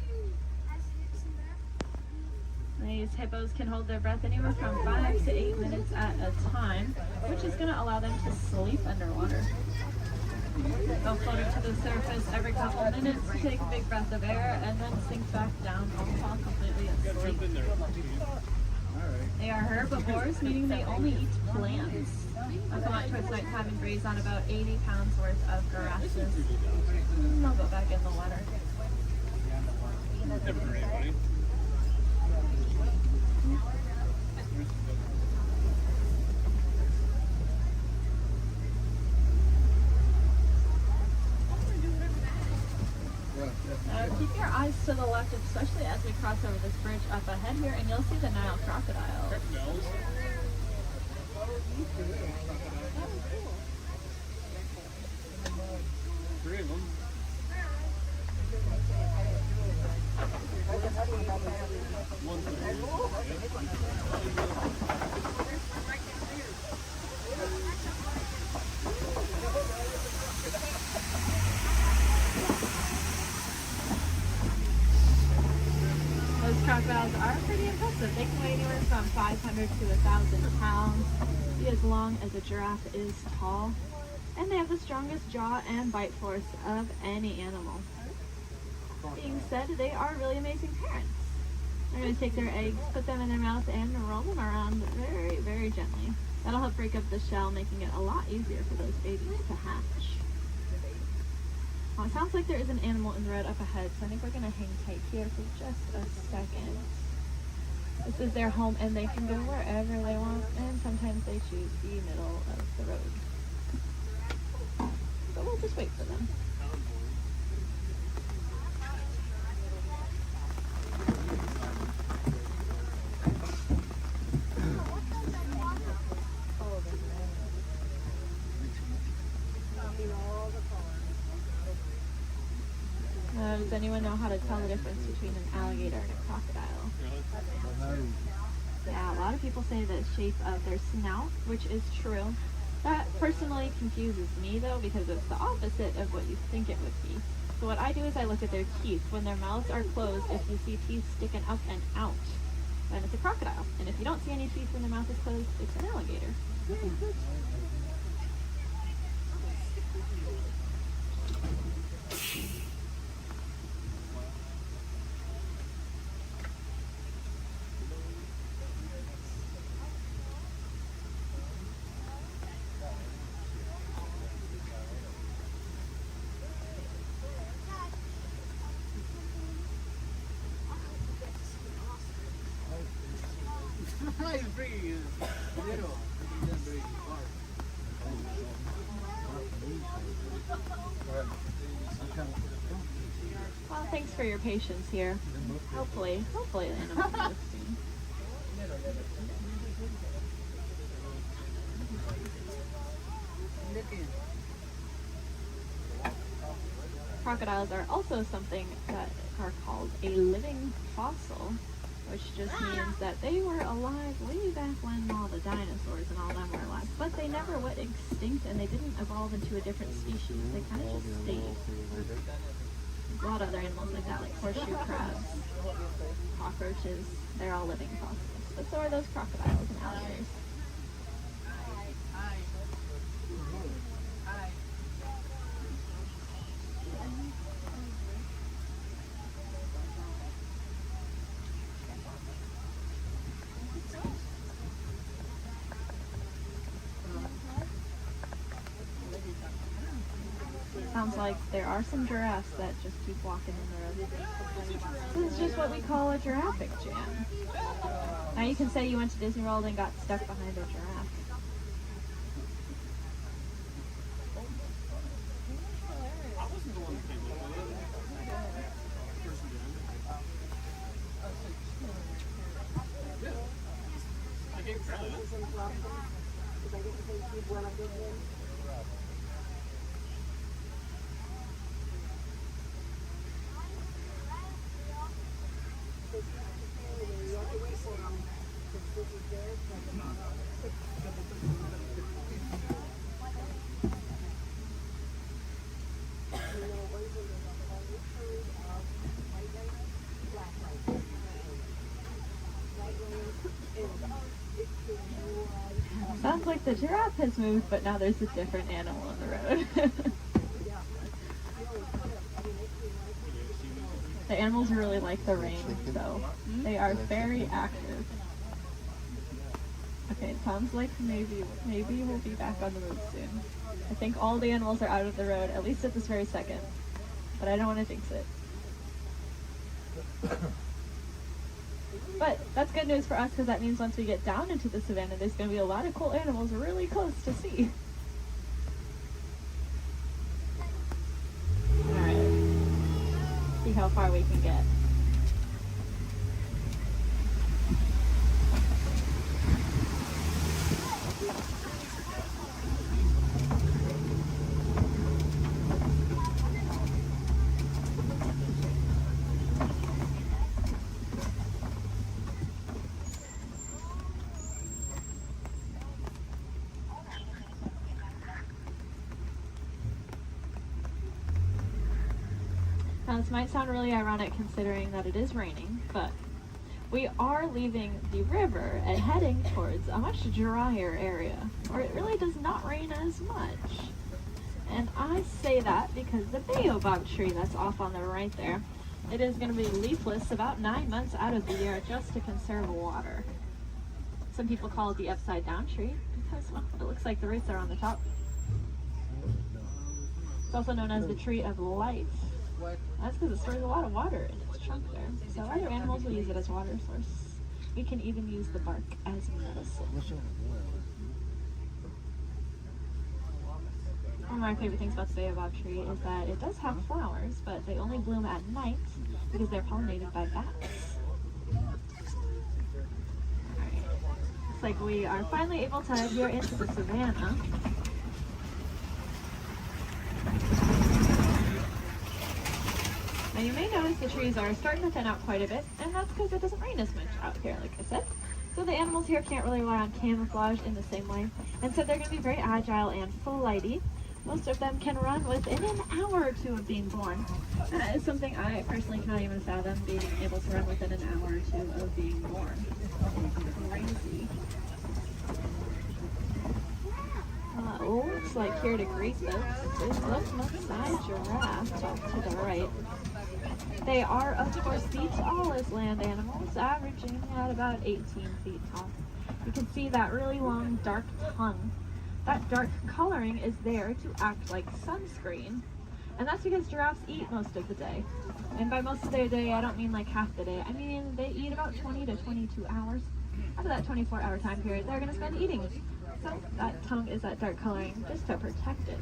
These hippos can hold their breath anywhere from 5 to 8 minutes at a time, which is going to allow them to sleep underwater. They'll float to the surface every couple of minutes, take a big breath of air, and then sink back down and fall completely asleep. They are herbivores, meaning they only eat plants. They'll come out towards nighttime and graze on about 80 pounds worth of grasses. And they'll go back in the water. Keep your eyes to the left, especially as we cross over this bridge up ahead here, and you'll see the Nile crocodiles. Three of them. Those crocodiles are pretty impressive. They can weigh anywhere from 500 to 1,000 pounds, be as long as a giraffe is tall, and they have the strongest jaw and bite force of any animal. Being said, they are really amazing parents. They're going to take their eggs, put them in their mouth, and roll them around very, very gently. That'll help break up the shell, making it a lot easier for those babies to hatch. Well, it sounds like there is an animal in the road up ahead, so I think we're going to hang tight here for just a second. This is their home, and they can go wherever they want, and sometimes they choose the middle of the road. So we'll just wait for them. how to tell the difference between an alligator and a crocodile. Yeah, a lot of people say the shape of their snout, which is true. That personally confuses me though, because it's the opposite of what you think it would be. So what I do is I look at their teeth. When their mouths are closed, if you see teeth sticking up and out, then it's a crocodile. And if you don't see any teeth when their mouth is closed, it's an alligator. Well, thanks for your patience here. Hopefully the animals will soon. Crocodiles are also something that are called a living fossil, which just means that they were alive way back when all the dinosaurs and all them were alive. But they never went extinct and they didn't evolve into a different species. They kind of just stayed. A lot of other animals like that, like horseshoe crabs, cockroaches, they're all living fossils. But so are those crocodiles and alligators. Sounds like there are some giraffes that just keep walking in the road. This is just what we call a giraffic jam. Now you can say you went to Disney World and got stuck behind a giraffe. Sounds like the giraffe has moved, but now there's a different animal on the road. The animals really like the rain, so they are very active. Okay, it sounds like maybe we'll be back on the road soon. I think all the animals are out of the road, at least at this very second. But I don't want to jinx it. But that's good news for us, because that means once we get down into the savannah, there's going to be a lot of cool animals really close to see. Alright. See how far we can get. Now this might sound really ironic considering that it is raining, but we are leaving the river and heading towards a much drier area, where it really does not rain as much. And I say that because the baobab tree that's off on the right there, it is going to be leafless about 9 months out of the year just to conserve water. Some people call it the upside down tree because, well, it looks like the roots are on the top. It's also known as the tree of life. That's because it stores a lot of water in its trunk there. So other animals will use it as water source. We can even use the bark as medicine. One of my favorite things about the baobab tree is that it does have flowers, but they only bloom at night because they're pollinated by bats. Alright, looks like we are finally able to head here into the savannah. Now you may notice the trees are starting to thin out quite a bit, and that's because it doesn't rain as much out here, like I said. So the animals here can't really rely on camouflage in the same way, and so they're going to be very agile and flighty. Most of them can run within an hour or two of being born. And that is something I personally cannot even fathom, being able to run within an hour or two of being born. Crazy. Looks like here to greet us is the Maasai giraffe off to the right. They are, of course, the tallest land animals, averaging at about 18 feet tall. You can see that really long, dark tongue. That dark coloring is there to act like sunscreen. And that's because giraffes eat most of the day. And by most of their day, I don't mean like half the day. I mean they eat about 20 to 22 hours. Out of that 24-hour time period, they're going to spend eating. So that tongue is that dark coloring just to protect it,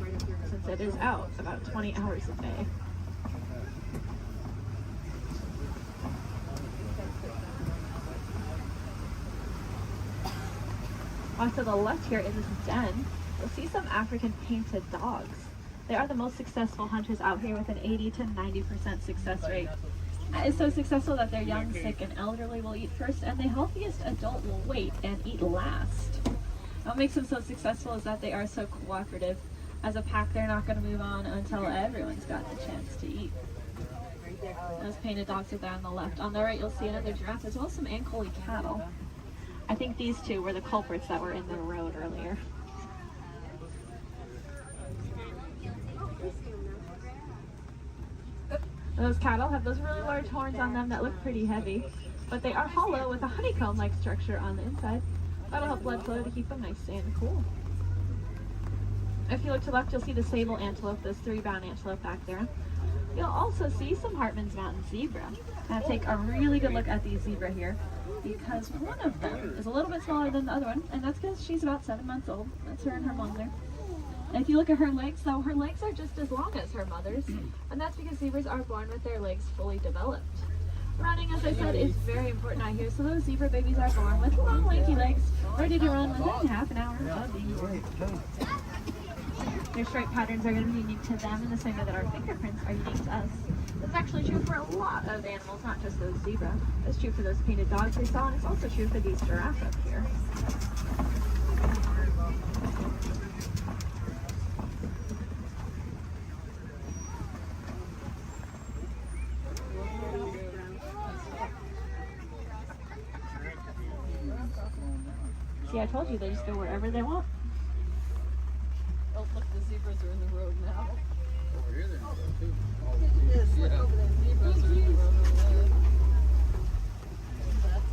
since it is out about 20 hours a day. Off to the left here in this den, you'll see some African painted dogs. They are the most successful hunters out here with an 80 to 90% success rate. It's so successful that their young, sick, and elderly will eat first, and the healthiest adult will wait and eat last. What makes them so successful is that they are so cooperative. As a pack, they're not going to move on until everyone's got the chance to eat. Those painted dogs are there on the left. On the right, you'll see another giraffe, as well as some Ankole cattle. I think these two were the culprits that were in the road earlier. Those cattle have those really large horns on them that look pretty heavy, but they are hollow with a honeycomb-like structure on the inside. That'll help blood flow to keep them nice and cool. If you look to the left, you'll see the sable antelope, those 3 brown antelope back there. You'll also see some Hartman's Mountain zebra. Now take a really good look at the zebra here, because one of them is a little bit smaller than the other one, and that's because she's about 7 months old. That's her and her mom there. And if you look at her legs, though, her legs are just as long as her mother's, and that's because zebras are born with their legs fully developed. Running, as I said, is very important out here, so those zebra babies are born with long, lanky legs, ready to run within half an hour of being born. Their stripe patterns are going to be unique to them in the same way that our fingerprints are unique to us. That's actually true for a lot of animals, not just those zebra. It's true for those painted dogs we saw, and it's also true for these giraffes up here. See, I told you they just go wherever they want. Oh, look, the zebras are in the road now. Over here they're in the road too. Zebras are in the road over there.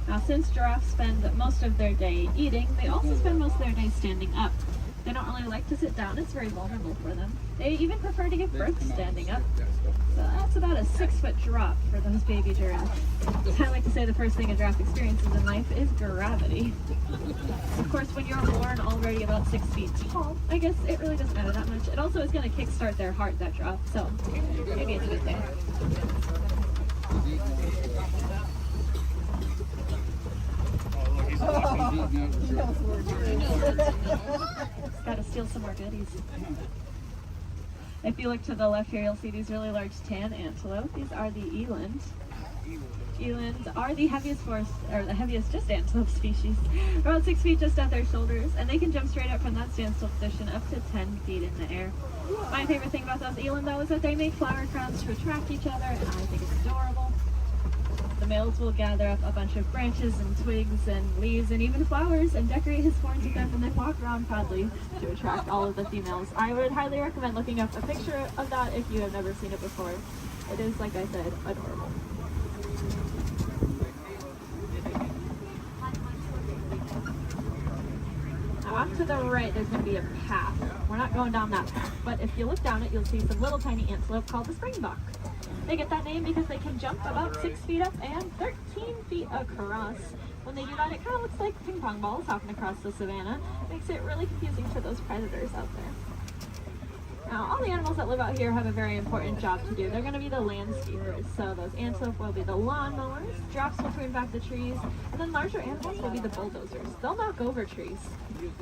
Now, since giraffes spend most of their day eating, they also spend most of their day standing up. They don't really like to sit down. It's very vulnerable for them. They even prefer to give birth standing up. So that's about a 6-foot drop for those baby giraffes. I like to say the first thing a giraffe experiences in life is gravity. Of course, when you're born already about 6 feet tall, I guess it really doesn't matter that much. It also is going to kickstart their heart, that drop. So maybe it's a good thing. Gotta steal some more goodies. If you look to the left here, you'll see these really large tan antelope. These are the eland. Elands are the heaviest just antelope species. They're about 6 feet just at their shoulders, and they can jump straight up from that standstill position up to 10 feet in the air. My favorite thing about those eland, though, is that they make flower crowns to attract each other, and I think it's adorable. The males will gather up a bunch of branches and twigs and leaves and even flowers and decorate his horns with them and then walk around proudly to attract all of the females. I would highly recommend looking up a picture of that if you have never seen it before. It is, like I said, adorable. Now off to the right, there's going to be a path. We're not going down that path, but if you look down it, you'll see some little tiny antelope called the springbok. They get that name because they can jump about 6 feet up and 13 feet across. When they do that, it kind of looks like ping pong balls hopping across the savannah. It makes it really confusing to those predators out there. Now, all the animals that live out here have a very important job to do. They're going to be the landscapers. So those antelope will be the lawnmowers, giraffes will prune back the trees, and then larger animals will be the bulldozers. They'll knock over trees.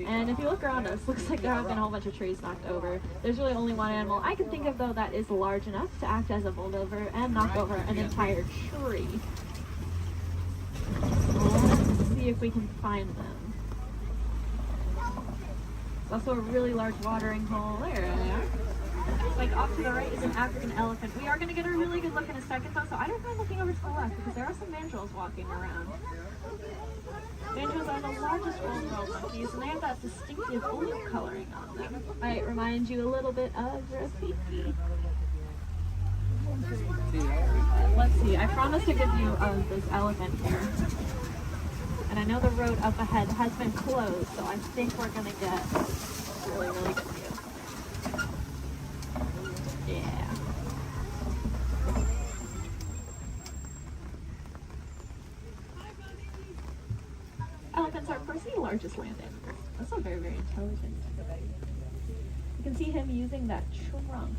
And if you look around us, looks like there have been a whole bunch of trees knocked over. There's really only one animal I can think of, though, that is large enough to act as a bulldozer and knock over an entire tree. Let's see if we can find them. There's also a really large watering hole. There they are. Like off to the right is an African elephant. We are going to get a really good look in a second, though, so I don't mind looking over to the left because there are some mandrills walking around. Mandrills are the largest old-world monkeys, and they have that distinctive blue coloring on them. Might remind you a little bit of Rafiki. Let's see, I promised to give you this elephant here. And I know the road up ahead has been closed, so I think we're going to get a really, really good view. Yeah. Elephants are, of course, the largest land animal. Also very, very intelligent. You can see him using that trunk.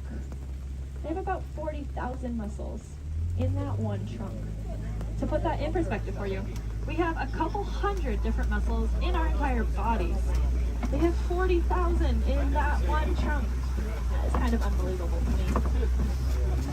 They have about 40,000 muscles in that one trunk. To put that in perspective for you, we have a couple hundred different muscles in our entire bodies. They have 40,000 in that one trunk. That is kind of unbelievable to me.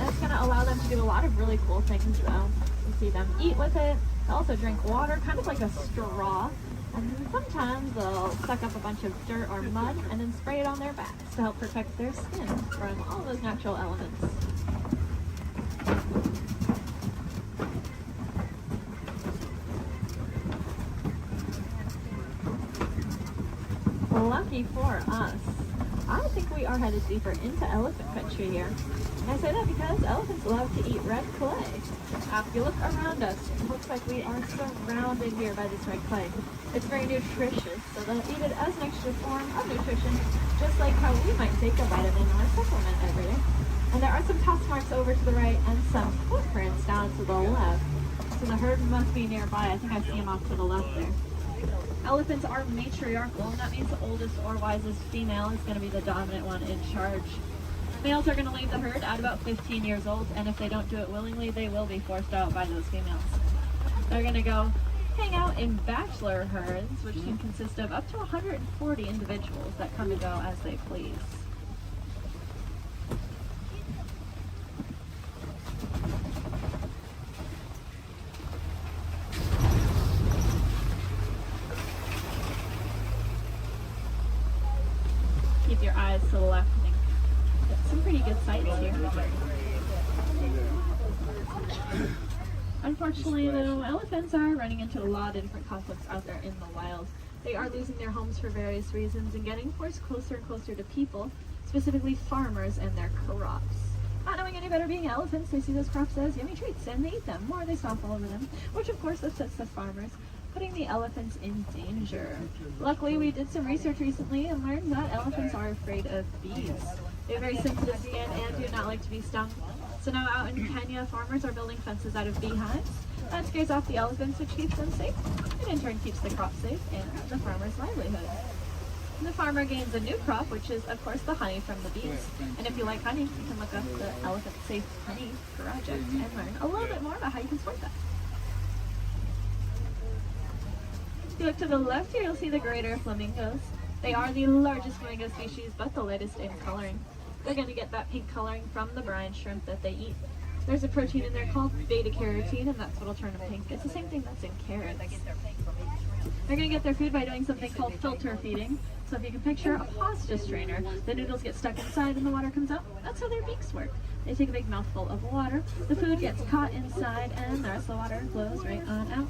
And it's going to allow them to do a lot of really cool things, though. You see them eat with it. They also drink water, kind of like a straw. And then sometimes they'll suck up a bunch of dirt or mud and then spray it on their backs to help protect their skin from all those natural elements. Lucky for us, I think we are headed deeper into elephant country here. And I say that because elephants love to eat red clay. If you look around us, it looks like we are surrounded here by this red clay. It's very nutritious, so they'll eat it as an extra form of nutrition, just like how we might take a vitamin or a supplement every day. And there are some tusk marks over to the right and some footprints down to the left. So the herd must be nearby. I think I see them off to the left there. Elephants are matriarchal, and that means the oldest or wisest female is going to be the dominant one in charge. Males are going to leave the herd at about 15 years old, and if they don't do it willingly, they will be forced out by those females. They're going to go hang out in bachelor herds, which can consist of up to 140 individuals that come and go as they please. Keep your eyes to the left and get some pretty good sights here. Unfortunately, though, elephants are running into a lot of different conflicts out there in the wild. They are losing their homes for various reasons and getting forced closer and closer to people, specifically farmers and their crops. Not knowing any better being elephants, they see those crops as yummy treats and they eat them, or they stomp all over them, which of course upsets the farmers, putting the elephants in danger. Luckily, we did some research recently and learned that elephants are afraid of bees. They have very sensitive skin and do not like to be stung. So now out in Kenya, farmers are building fences out of beehives. That scares off the elephants, which keeps them safe, and in turn keeps the crop safe and the farmer's livelihood. And the farmer gains a new crop, which is, of course, the honey from the bees. And if you like honey, you can look up the Elephant Safe Honey Project and learn a little bit more about how you can support that. If you look to the left here, you'll see the greater flamingos. They are the largest flamingo species, but the lightest in coloring. They're going to get that pink coloring from the brine shrimp that they eat. There's a protein in there called beta-carotene, and that's what'll turn them pink. It's the same thing that's in carrots. They're going to get their food by doing something called filter feeding. So if you can picture a pasta strainer, the noodles get stuck inside and the water comes out. That's how their beaks work. They take a big mouthful of water, the food gets caught inside, and the rest of the water flows right on out.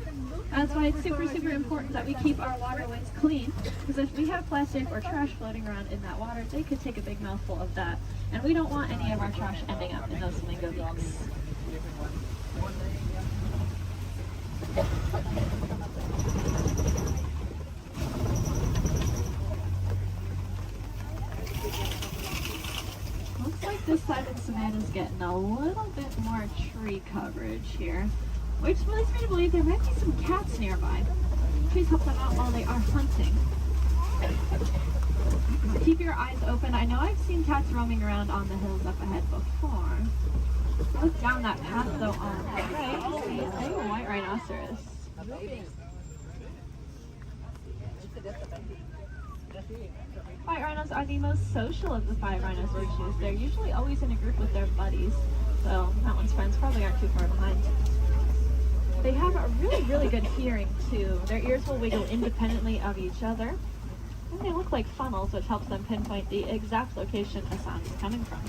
That's why it's super, super important that we keep our waterways clean, because if we have plastic or trash floating around in that water, they could take a big mouthful of that. And we don't want any of our trash ending up in those flamingo beaks. Looks like this side of the savanna's getting a little bit more tree coverage here, which leads me to believe there might be some cats nearby. Please help them out while they are hunting. Keep your eyes open. I know I've seen cats roaming around on the hills up ahead before. Look down that path though on the right. See a white rhinoceros. White rhinos are the most social of the 5 rhino species. They're usually always in a group with their buddies, so that one's friends probably aren't too far behind. They have a really good hearing too. Their ears will wiggle independently of each other, and they look like funnels, which helps them pinpoint the exact location a sound is coming from.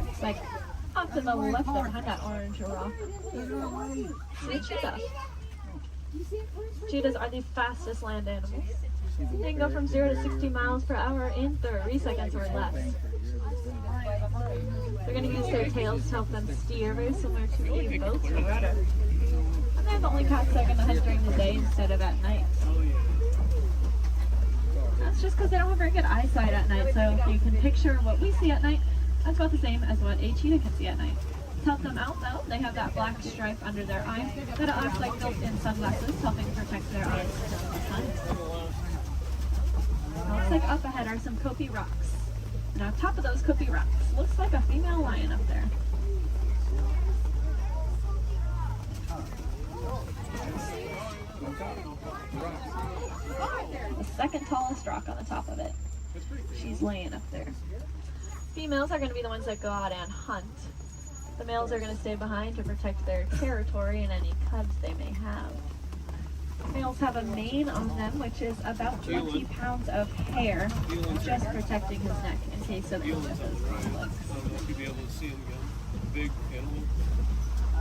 It's like up to the left behind that orange rock. Sweet cheetah. Cheetahs are the fastest land animals. They can go from 0 to 60 miles per hour in 30 seconds or less. They're going to use their tails to help them steer, very similar to a boat's rudder. And they're the only cats that are going to hunt during the day instead of at night. That's just because they don't have very good eyesight at night, so if you can picture what we see at night, that's about the same as what a cheetah can see at night. To help them out though, they have that black stripe under their eye that acts like built-in sunglasses, helping protect their eyes from the sun. Looks like up ahead are some Kopi rocks. And on top of those Kopi rocks, looks like a female lion up there. The second tallest rock on the top of it. She's laying up there. Females are going to be the ones that go out and hunt. The males are going to stay behind to protect their territory and any cubs they may have. Males have a mane on them, which is about 20 pounds of hair, just protecting his neck in case of illness.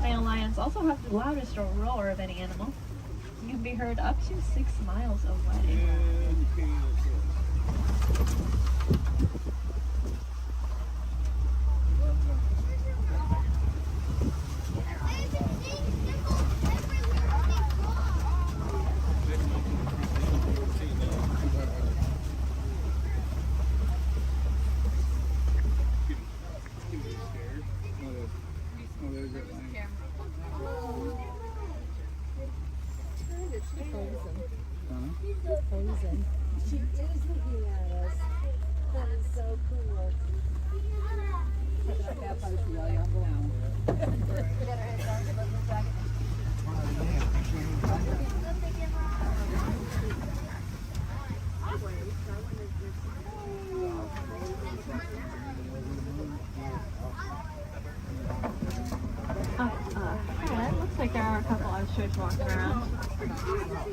Male lions also have the loudest roar of any animal. You can be heard up to 6 miles away. She is looking at us. That is so cool. Looks like there are a couple ostriches walking around.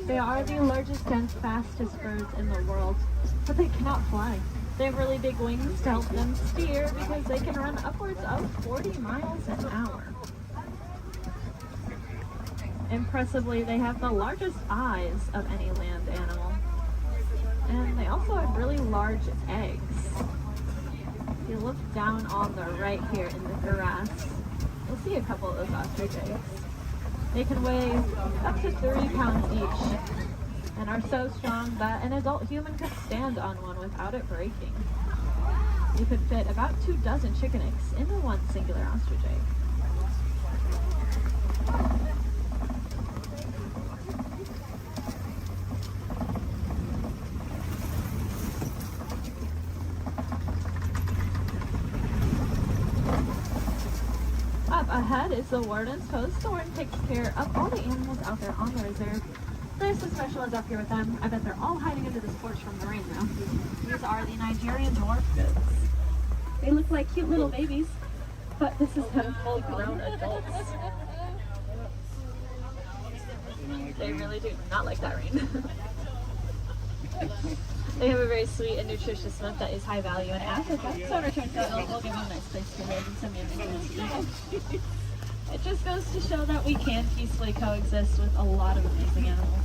They are the largest and fastest birds in the world, but they cannot fly. They have really big wings to help them steer because they can run upwards of 40 miles an hour. Impressively, they have the largest eyes of any land animal. And they also have really large eggs. If you look down on the right here in the grass, you'll see a couple of those ostrich eggs. They can weigh up to 30 pounds each and are so strong that an adult human could stand on one without it breaking. You could fit about 2 dozen chicken eggs into one singular ostrich egg. Up ahead is the warden's post. The warden takes care of all the animals out there on the reserve. There's the special ones up here with them. I bet they're all hiding under this porch from the rain now. These are the Nigerian dwarf goats. They look like cute little babies, but this is them full-grown adults. They really do not like that rain. They have a very sweet and nutritious milk that is high value in Africa, so in return for that, we'll give them a nice place to live and some animals to eat. It just goes to show that we can peacefully coexist with a lot of amazing animals.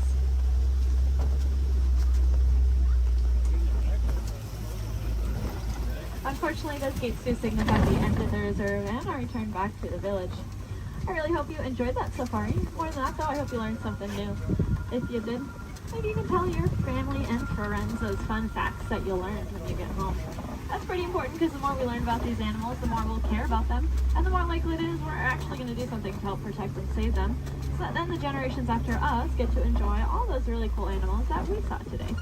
Unfortunately, those gates do signify the end of the reserve and our return back to the village. I really hope you enjoyed that safari. More than that, though, I hope you learned something new. If you did, maybe you can tell your family and friends those fun facts that you'll learn when you get home. That's pretty important because the more we learn about these animals, the more we'll care about them, and the more likely it is we're actually going to do something to help protect and save them, so that then the generations after us get to enjoy all those really cool animals that we saw today.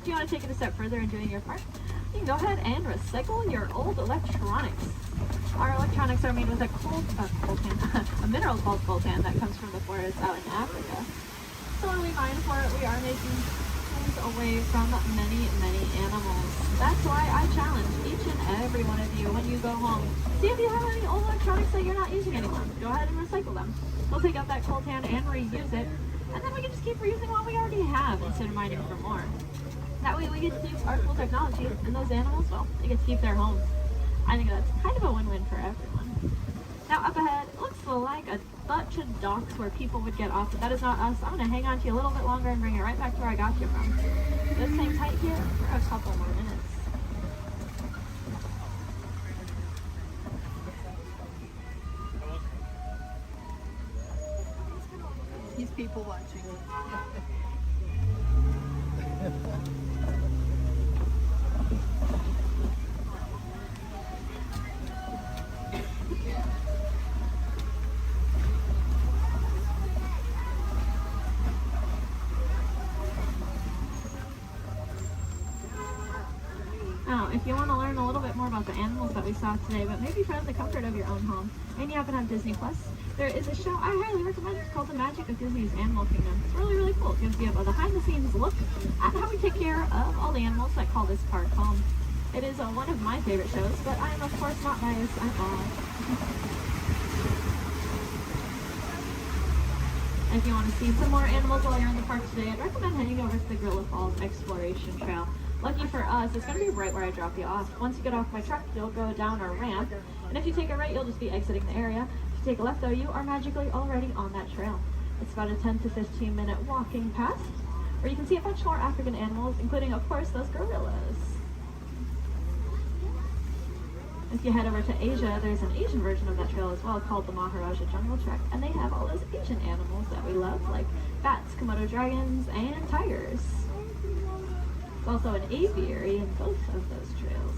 Do you want to take it a step further in doing your part? You can go ahead and recycle your old electronics. Our electronics are made with a a mineral called coltan that comes from the forest out in Africa. So when we mine for it, we are making things away from many, many animals. That's why I challenge each and every one of you when you go home. See if you have any old electronics that you're not using anymore. Go ahead and recycle them. We'll take out that coltan and reuse it, and then we can just keep reusing what we already have instead of mining for more. That way we get to use our cool technology, and those animals, well, they get to keep their homes. I think that's kind of a win-win for everyone. Now up ahead, it looks like a bunch of docks where people would get off, but that is not us. I'm going to hang on to you a little bit longer and bring it right back to where I got you from. Just hang tight here for a couple more minutes. He's people watching. Now, if you want to learn a little bit more about the animals that we saw today, but maybe from the comfort of your own home, and you happen to have Disney Plus, there is a show I highly recommend. It's called The Magic of Disney's Animal Kingdom. It's really, really cool. It gives you a behind-the-scenes look at how we take care of all the animals that call this park home. It is one of my favorite shows, but I am, of course, not biased at all. If you want to see some more animals while you're in the park today, I'd recommend heading over to the Gorilla Falls Exploration Trail. Lucky for us, it's going to be right where I drop you off. Once you get off my truck, you'll go down a ramp, and if you take a right, you'll just be exiting the area. If you take a left, though, you are magically already on that trail. It's about a 10 to 15 minute walking path, where you can see a bunch more African animals, including, of course, those gorillas. If you head over to Asia, there's an Asian version of that trail as well called the Maharaja Jungle Trek, and they have all those Asian animals that we love, like bats, Komodo dragons, and tigers. There's also an aviary in both of those trails.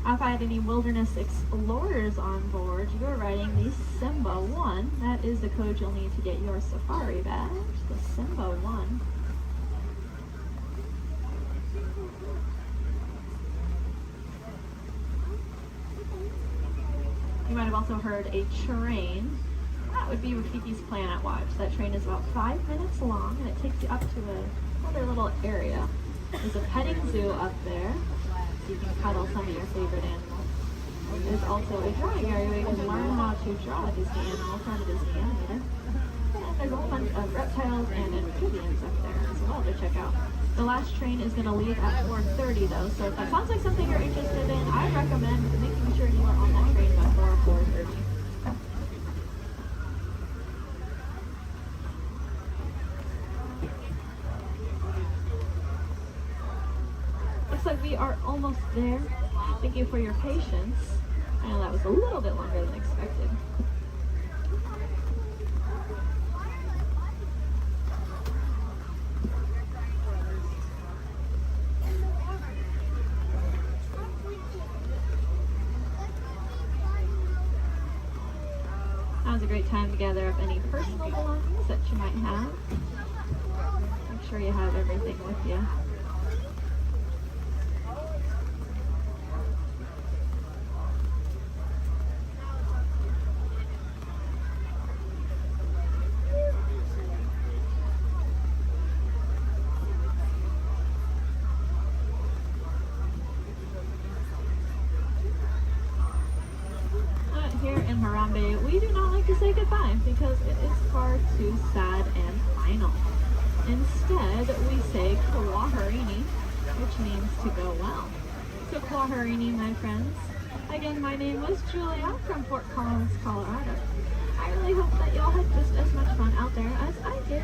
If I had any wilderness explorers on board, you are riding the Simba 1. That is the code you'll need to get your safari badge, the Simba 1. You might have also heard a train. That would be Rafiki's Planet Watch. That train is about 5 minutes long, and it takes you up to another little area. There's a petting zoo up there, so you can cuddle some of your favorite animals. There's also a drawing area where you can learn how to draw a Disney animal from a Disney animator. And there's a whole bunch of reptiles and amphibians up there as well to check out. The last train is going to leave at 4:30 though, so if that sounds like something you're interested in, I recommend making sure you are on that train before 4:30. Looks like we are almost there. Thank you for your patience. I know that was a little bit longer than expected. Now's a great time to gather up any personal belongings that you might have. Make sure you have everything with you. Here in Harambe, we do not like to say goodbye because it is far too sad and final. Instead, we say Kwaherini, which means to go well. So Kwaherini, my friends. Again, my name was Julia from Fort Collins, Colorado. I really hope that y'all had just as much fun out there as I did.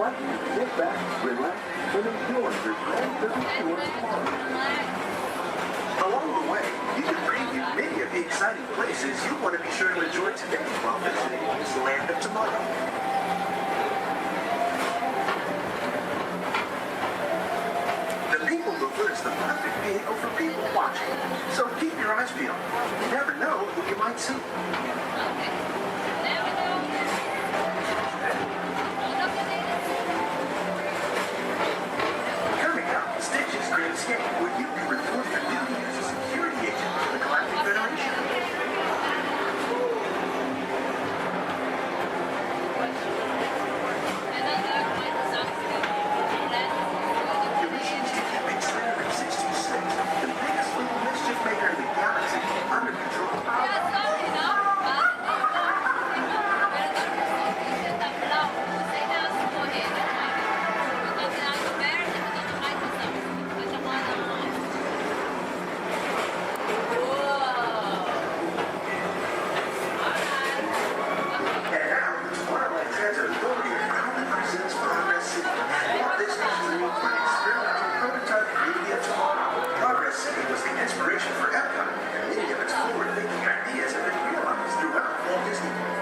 invite you to sit back, relax, and enjoy your Trans-Pacific experience. Along the way, you can preview many of the exciting places you want to be sure to enjoy today while visiting this land of tomorrow. The people mover is the perfect vehicle for people watching, so keep your eyes peeled. You never know who you might see. Coming up, Stitch's Great Escape, where you can report your duty as a security agent for the Galactic Federation. Your mission is to keep Experiment 626, the biggest little mischief maker in the galaxy, under control. And now, Twilight Transit Authority proudly presents Progress City. Walt Disney's dream for an experimental prototype movie of tomorrow. Progress City was the inspiration for Epcot, and many of its forward-thinking ideas have been realized throughout Walt Disney World.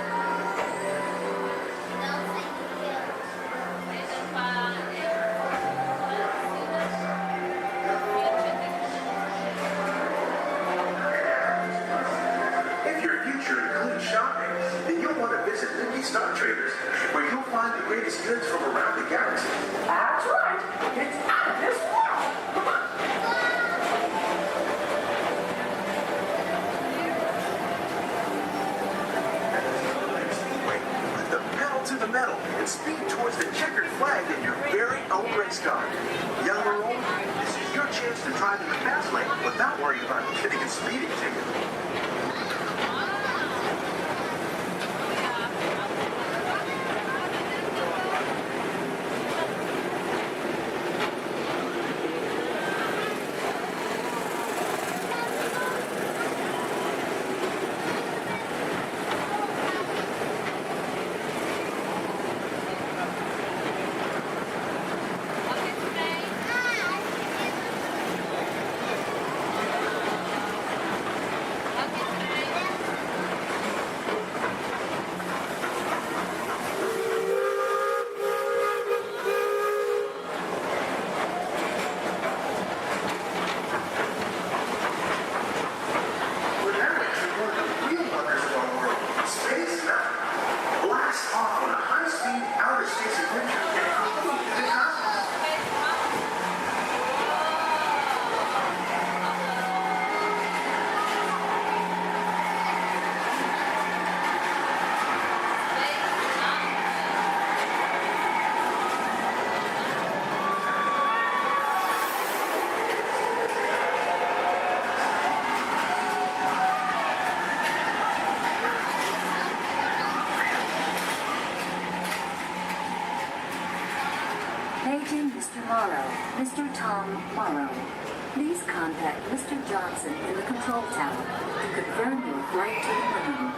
If your future includes shopping, then you'll want to visit Lindy Star Traders, where you'll find the greatest goods from around the galaxy. That's right! It's out of this world! Come on! Put the pedal to the metal and speed towards the checkered flag in your very own race car. Young or old, this is your chance to drive in the fast lane without worrying about getting a speeding ticket. We're now entering one of the real wonders of our world, Space Mountain. Blast off on a high-speed outer space adventure and complete the cosmos. Paging Mr. Morrow, Mr. Tom Morrow. Please contact Mr. Johnson in the control tower to confirm your flight to the moon.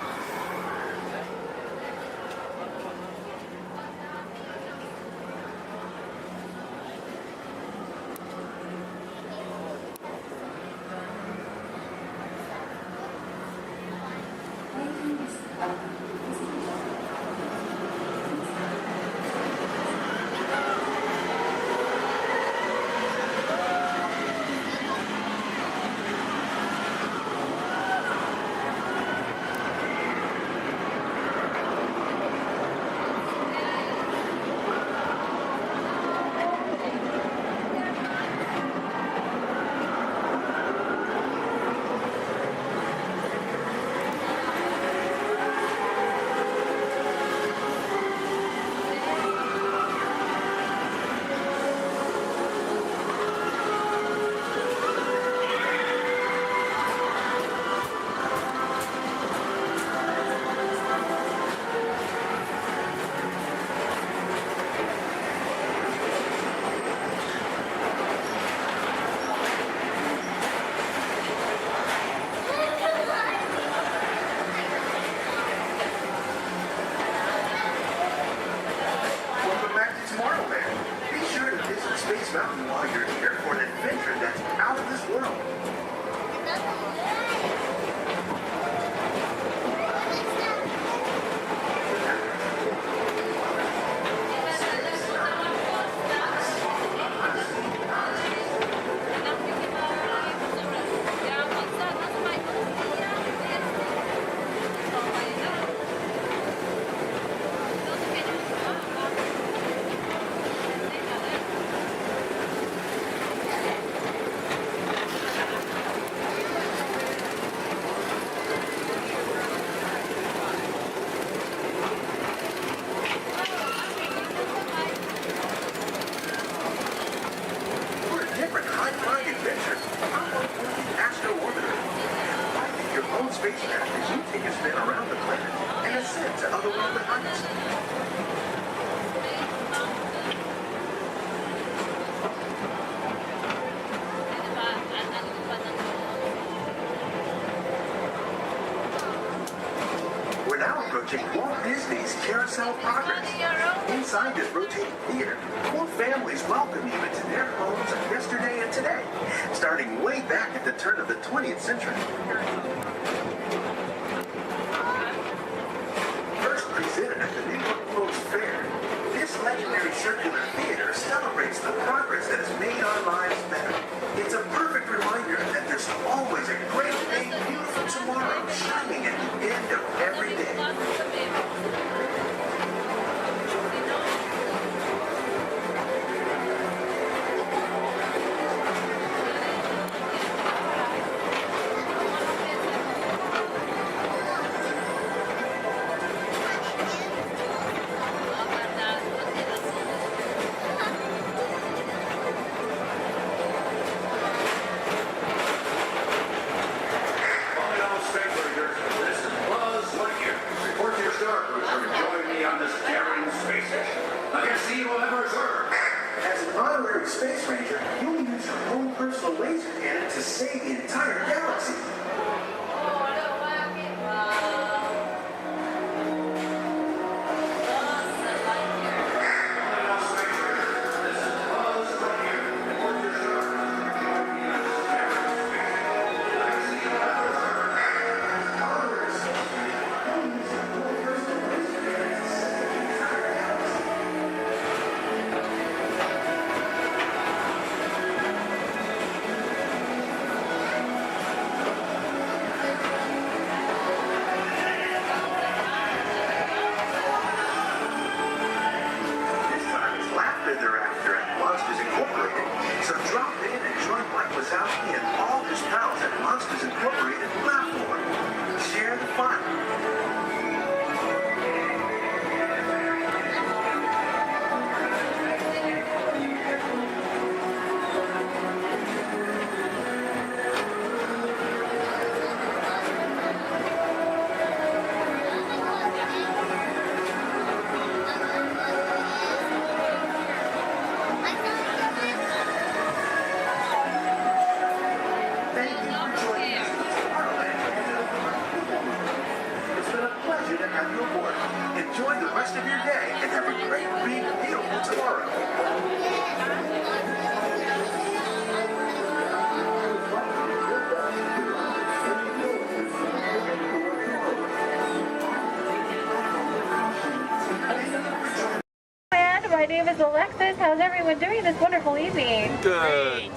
Tomorrowland. Be sure to visit Space Mountain while you're here for an adventure that's out of this world. Walt Disney's Carousel Progress. Inside this rotating theater, Walt families welcome you into their homes of yesterday and today, starting way back at the turn of the 20th century. First presented at the New York World's Fair, this legendary circular theater celebrates the progress that has made our lives better. It's a perfect reminder that there's always a great, big, beautiful tomorrow shining at the end of every day. Space Ranger, you'll use your own personal laser cannon to save the entire galaxy. Enjoy the rest of your day and have a great, big, beautiful tomorrow. My name is Alexis. How's everyone doing this wonderful evening? Good.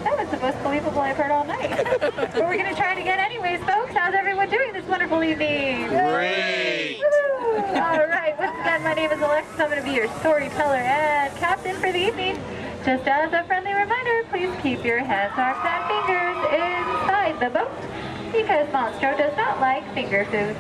That was the most believable I've heard all night. But we're going to try it again anyways, folks. How's everyone doing this wonderful evening? Great. All right. Once again, my name is Alexis. I'm going to be your storyteller and captain for the evening. Just as a friendly reminder, please keep your hands, arms, and fingers inside the boat because Monstro does not like finger food.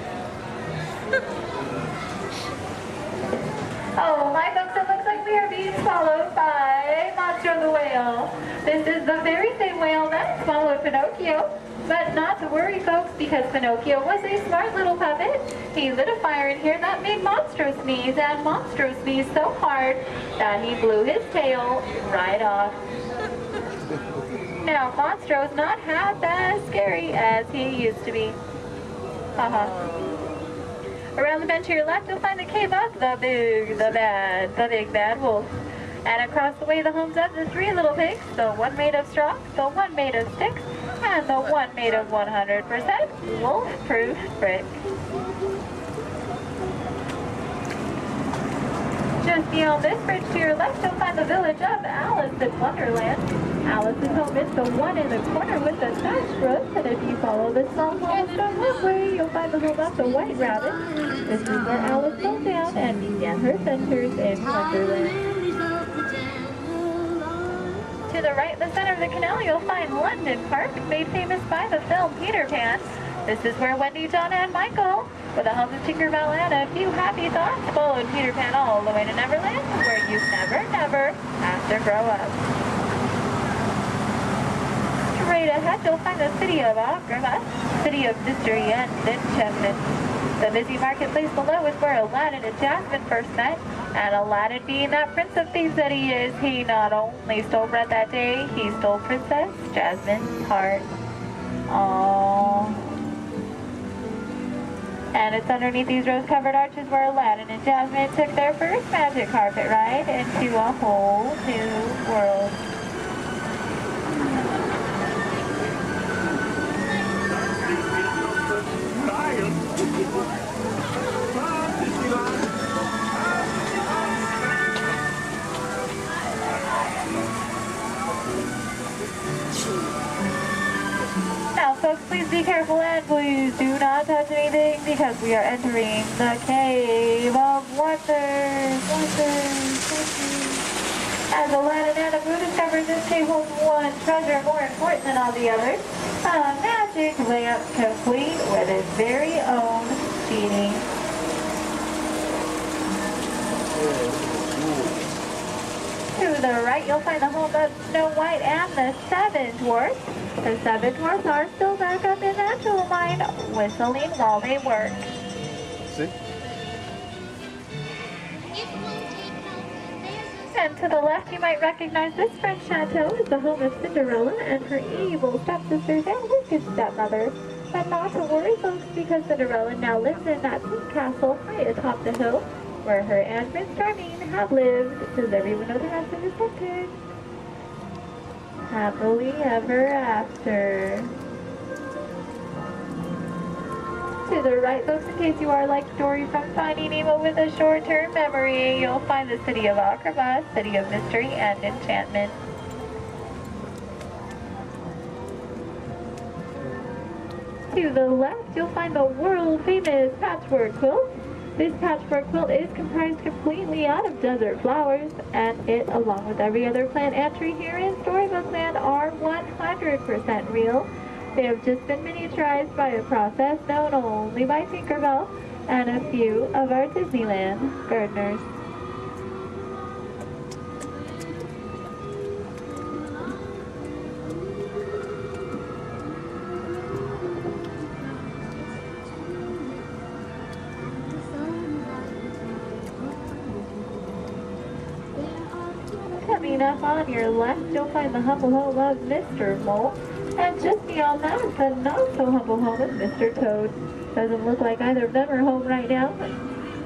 Oh, my folks, it looks like we are being swallowed by Monstro the whale. This is the very same whale that swallowed Pinocchio. But not to worry, folks, because Pinocchio was a smart little puppet. He lit a fire in here that made Monstro sneeze, and Monstro sneezed so hard that he blew his tail right off. Now, Monstro's not half as scary as he used to be. Haha. Around the bend to your left, you'll find the cave of the big bad wolf. And across the way, the homes of the 3 little pigs, the one made of straw, the one made of sticks, and the one made of 100% wolf-proof brick. Just beyond this bridge to your left, you'll find the village of Alice in Wonderland. Alice's home is the one in the corner with the thatched roof, and if you follow the small cobblestone walkway, you'll find the home of the White Rabbit. This is where Alice settled down and began her adventures in Wonderland. To the right, the center of the canal, you'll find London Park, made famous by the film Peter Pan. This is where Wendy, Donna, and Michael, with a home of Tinkerbell and a few happy thoughts, followed Peter Pan all the way to Neverland, where you never have to grow up. Straight ahead, you'll find the city of Agrabah, city of mystery and enchantment. The busy marketplace below is where Aladdin and Jasmine first met, and Aladdin, being that prince of thieves that he is, he not only stole bread that day, he stole Princess Jasmine's heart. Aww. And it's underneath these rose-covered arches where Aladdin and Jasmine took their first magic carpet ride into a whole new world. Now, folks, please be careful and please do not touch anything because we are entering the Cave of Wonders. As Aladdin and Abu discovered, this cave holds one treasure more important than all the others. A magic lamp complete with its very own genie. To the right, you'll find the home of Snow White and the 7 Dwarfs. The 7 Dwarfs are still back up in that jewel mine, whistling while they work. See? And to the left, you might recognize this French chateau is the home of Cinderella and her evil stepsisters and wicked stepmother. But not to worry, folks, because Cinderella now lives in that pink castle high atop the hill, where her and Prince Charming have lived. Does everyone know the rest of the sentence? Happily ever after. To the right, folks, in case you are like Dory from Finding Nemo with a short-term memory, you'll find the city of Agrabah, city of mystery and enchantment. To the left, you'll find the world-famous patchwork quilt. This patchwork quilt is comprised completely out of desert flowers, and it, along with every other plant and tree here in Storybook Land, are 100% real. They have just been miniaturized by a process known only by Tinkerbell and a few of our Disneyland gardeners. Coming up on your left, you'll find the humble home of Mr. Mole. And just beyond that, the not-so-humble home of Mr. Toad. Doesn't look like either of them are home right now.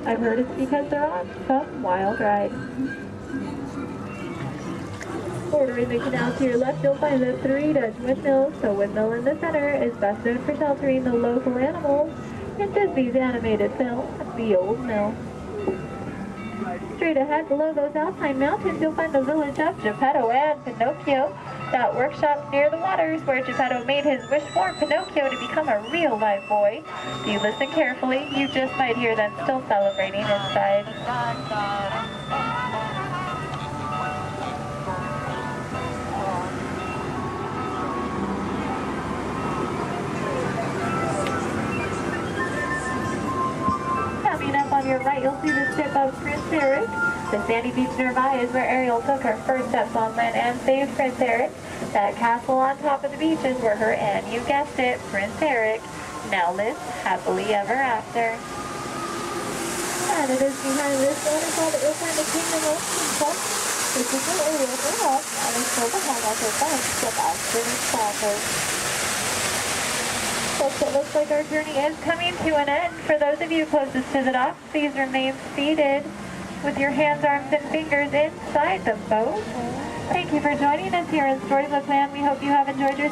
I've heard it's because they're on some wild ride. Bordering the canal to your left, you'll find the 3 Dutch windmills. The windmill in the center is best known for sheltering the local animals in Disney's animated film, The Old Mill. Straight ahead below those Alpine mountains, you'll find the village of Geppetto and Pinocchio. That workshop near the waters where Geppetto made his wish for Pinocchio to become a real live boy. If you listen carefully, you just might hear them still celebrating inside. Coming up on your right, you'll see the ship of Prince Eric. The sandy beach nearby is where Ariel took her first steps on land and saved Prince Eric. That castle on top of the beach is where her and, you guessed it, Prince Eric, now lives happily ever after. And it is behind this waterfall that you'll find the Kingdom of People. This is where Ariel grew up and is still the home of her bunch of Austin and Stalkers. Folks, it looks like our journey is coming to an end. For those of you closest to the dock, please remain seated with your hands, arms, and fingers inside the boat. Thank you for joining us here in Storybook Land. We hope you have enjoyed your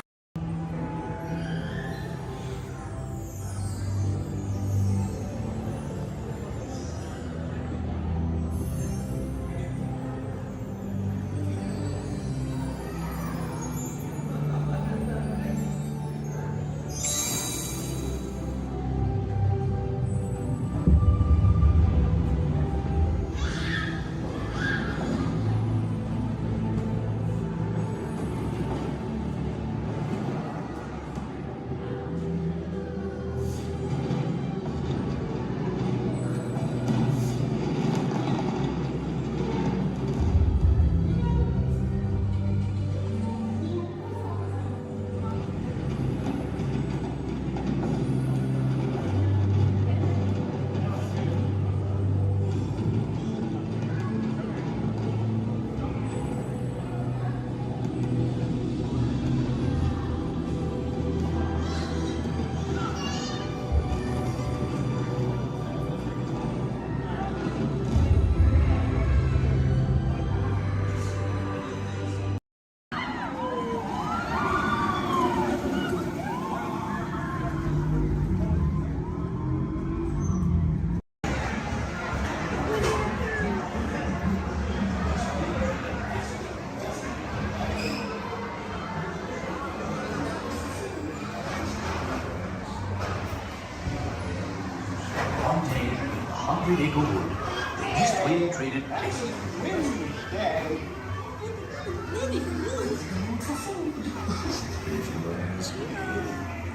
Acre Wood, the East Wind traded place.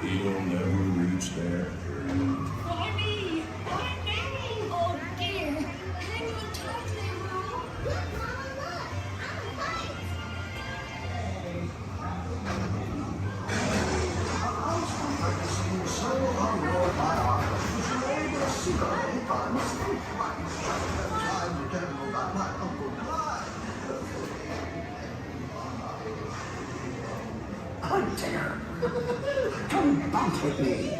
He'll never reach there. Why me? Why me? Oh dear. Hang on tightly, Hunter, come bounce with me.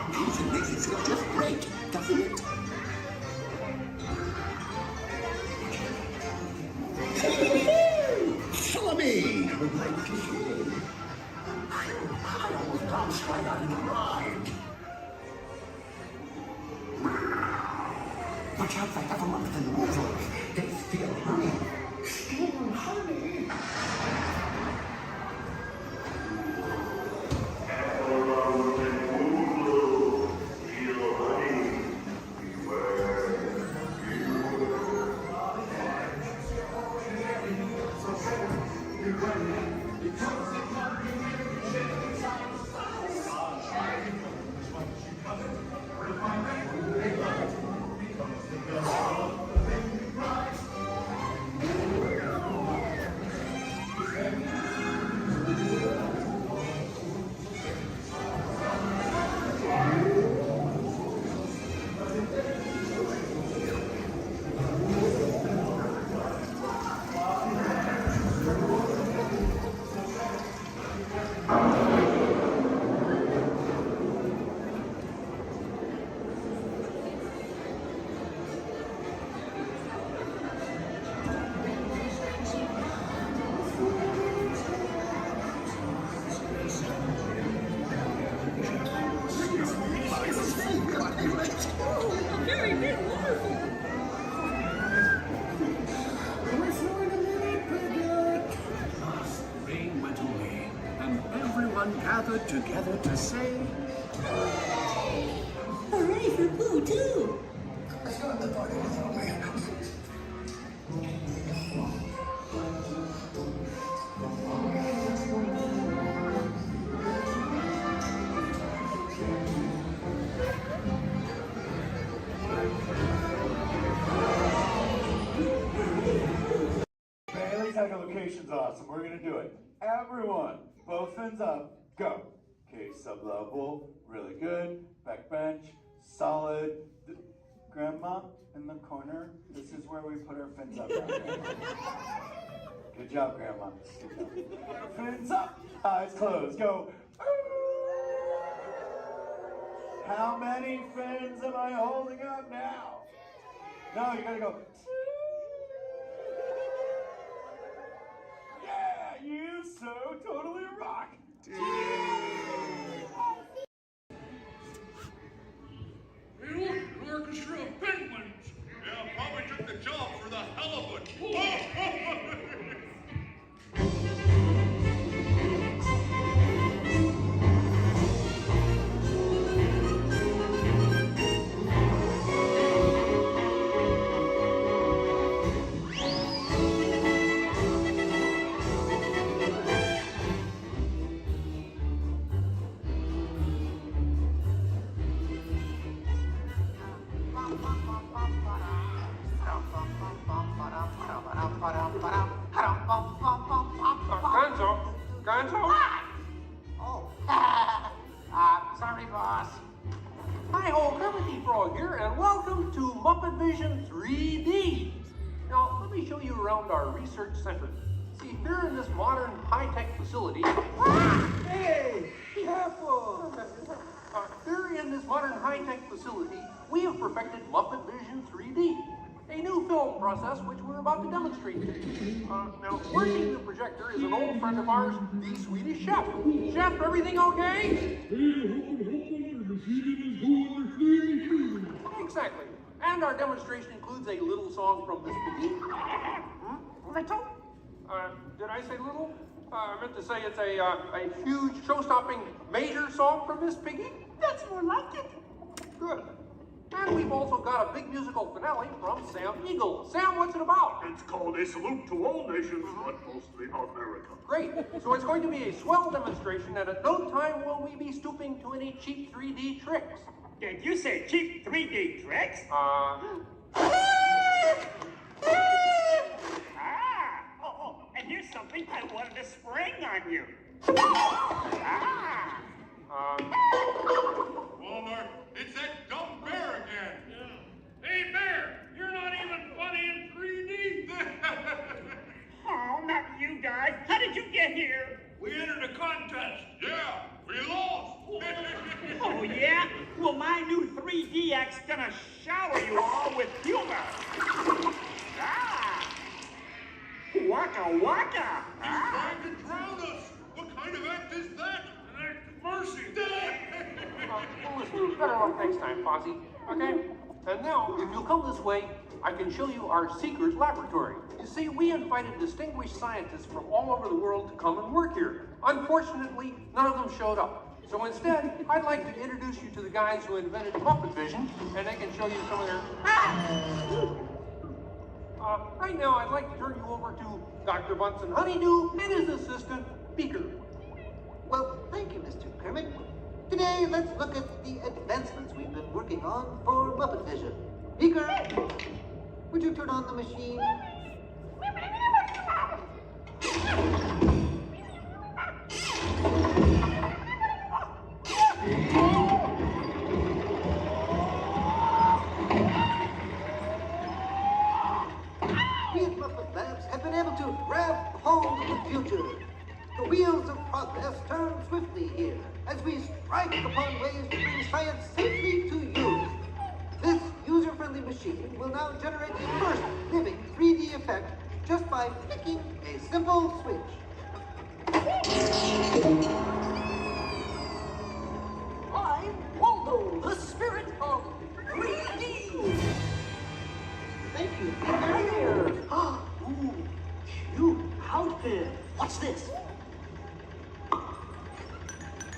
Music makes you feel just great, doesn't it? Follow me! I almost bounced right out of the ride. Watch out for Heffalump and the Woozles. They steal honey. Steal honey? Rain went away, and everyone gathered together to say, hooray for Boo, too! Bailey's echolocation's awesome. We're gonna do it. Everyone, both fins up, go. Okay, sub-level, really good. Back bench, solid. Grandma in the corner. This is where we put our fins up. Good job, Grandma. Good job. Fins up, eyes closed. Go. How many fins am I holding up now? No, you gotta go. Yeah, you so totally rock. Hey, look, an orchestra of penguins. Yeah, probably took the job for the hell of it. Gonzo? Oh. Sorry, boss. Hi-ho, Kermit the Frog here, and welcome to Muppet Vision 3D. Now, let me show you around our research center. See, here in this modern high-tech facility... Hey! Careful! Here in this modern high-tech facility, we have perfected Muppet Vision 3D. A new film process which we're about to demonstrate. Now, working the projector is an old friend of ours, the Swedish chef. Chef, everything okay? Exactly. And our demonstration includes a little song from Miss Piggy. Little? Did I say little? I meant to say it's a huge, show-stopping, major song from Miss Piggy. That's more like it. Good. And we've also got a big musical finale from Sam Eagle. Sam, what's it about? It's called A Salute to All Nations, but mostly America. Great. So it's going to be a swell demonstration, and at no time will we be stooping to any cheap 3D tricks. Did you say cheap 3D tricks? And here's something I wanted to spring on you. Walmart, it's that dumb bear again. Yeah. Hey, Bear, you're not even funny in 3D. Oh, not you guys. How did you get here? We entered a contest. Yeah, we lost. Oh, yeah? Well, my new 3DX gonna shower you all with humor. Waka waka. He's trying to drown us. What kind of act is that? An act of mercy. Well, listen, better luck next time, Fozzie. Okay? And now, if you'll come this way, I can show you our Seekers Laboratory. You see, we invited distinguished scientists from all over the world to come and work here. Unfortunately, none of them showed up. So instead, I'd like to introduce you to the guys who invented Muppet Vision, and they can show you some of their... right now, I'd like to turn you over to Dr. Bunsen Honeydew and his assistant, Beaker. Well, thank you, Mr. Kermit. Today, let's look at the advancements we've been working on for Muppet Vision. Beaker, would you turn on the machine? We at Muppet Labs have been able to grab hold of the future. The wheels of progress turn swiftly here as we strike upon ways to bring science safely to use. This user-friendly machine will now generate the first living 3D effect just by flicking a simple switch. I'm Waldo, the spirit of 3D. Thank you. Here. Ooh, cute outfit. What's this?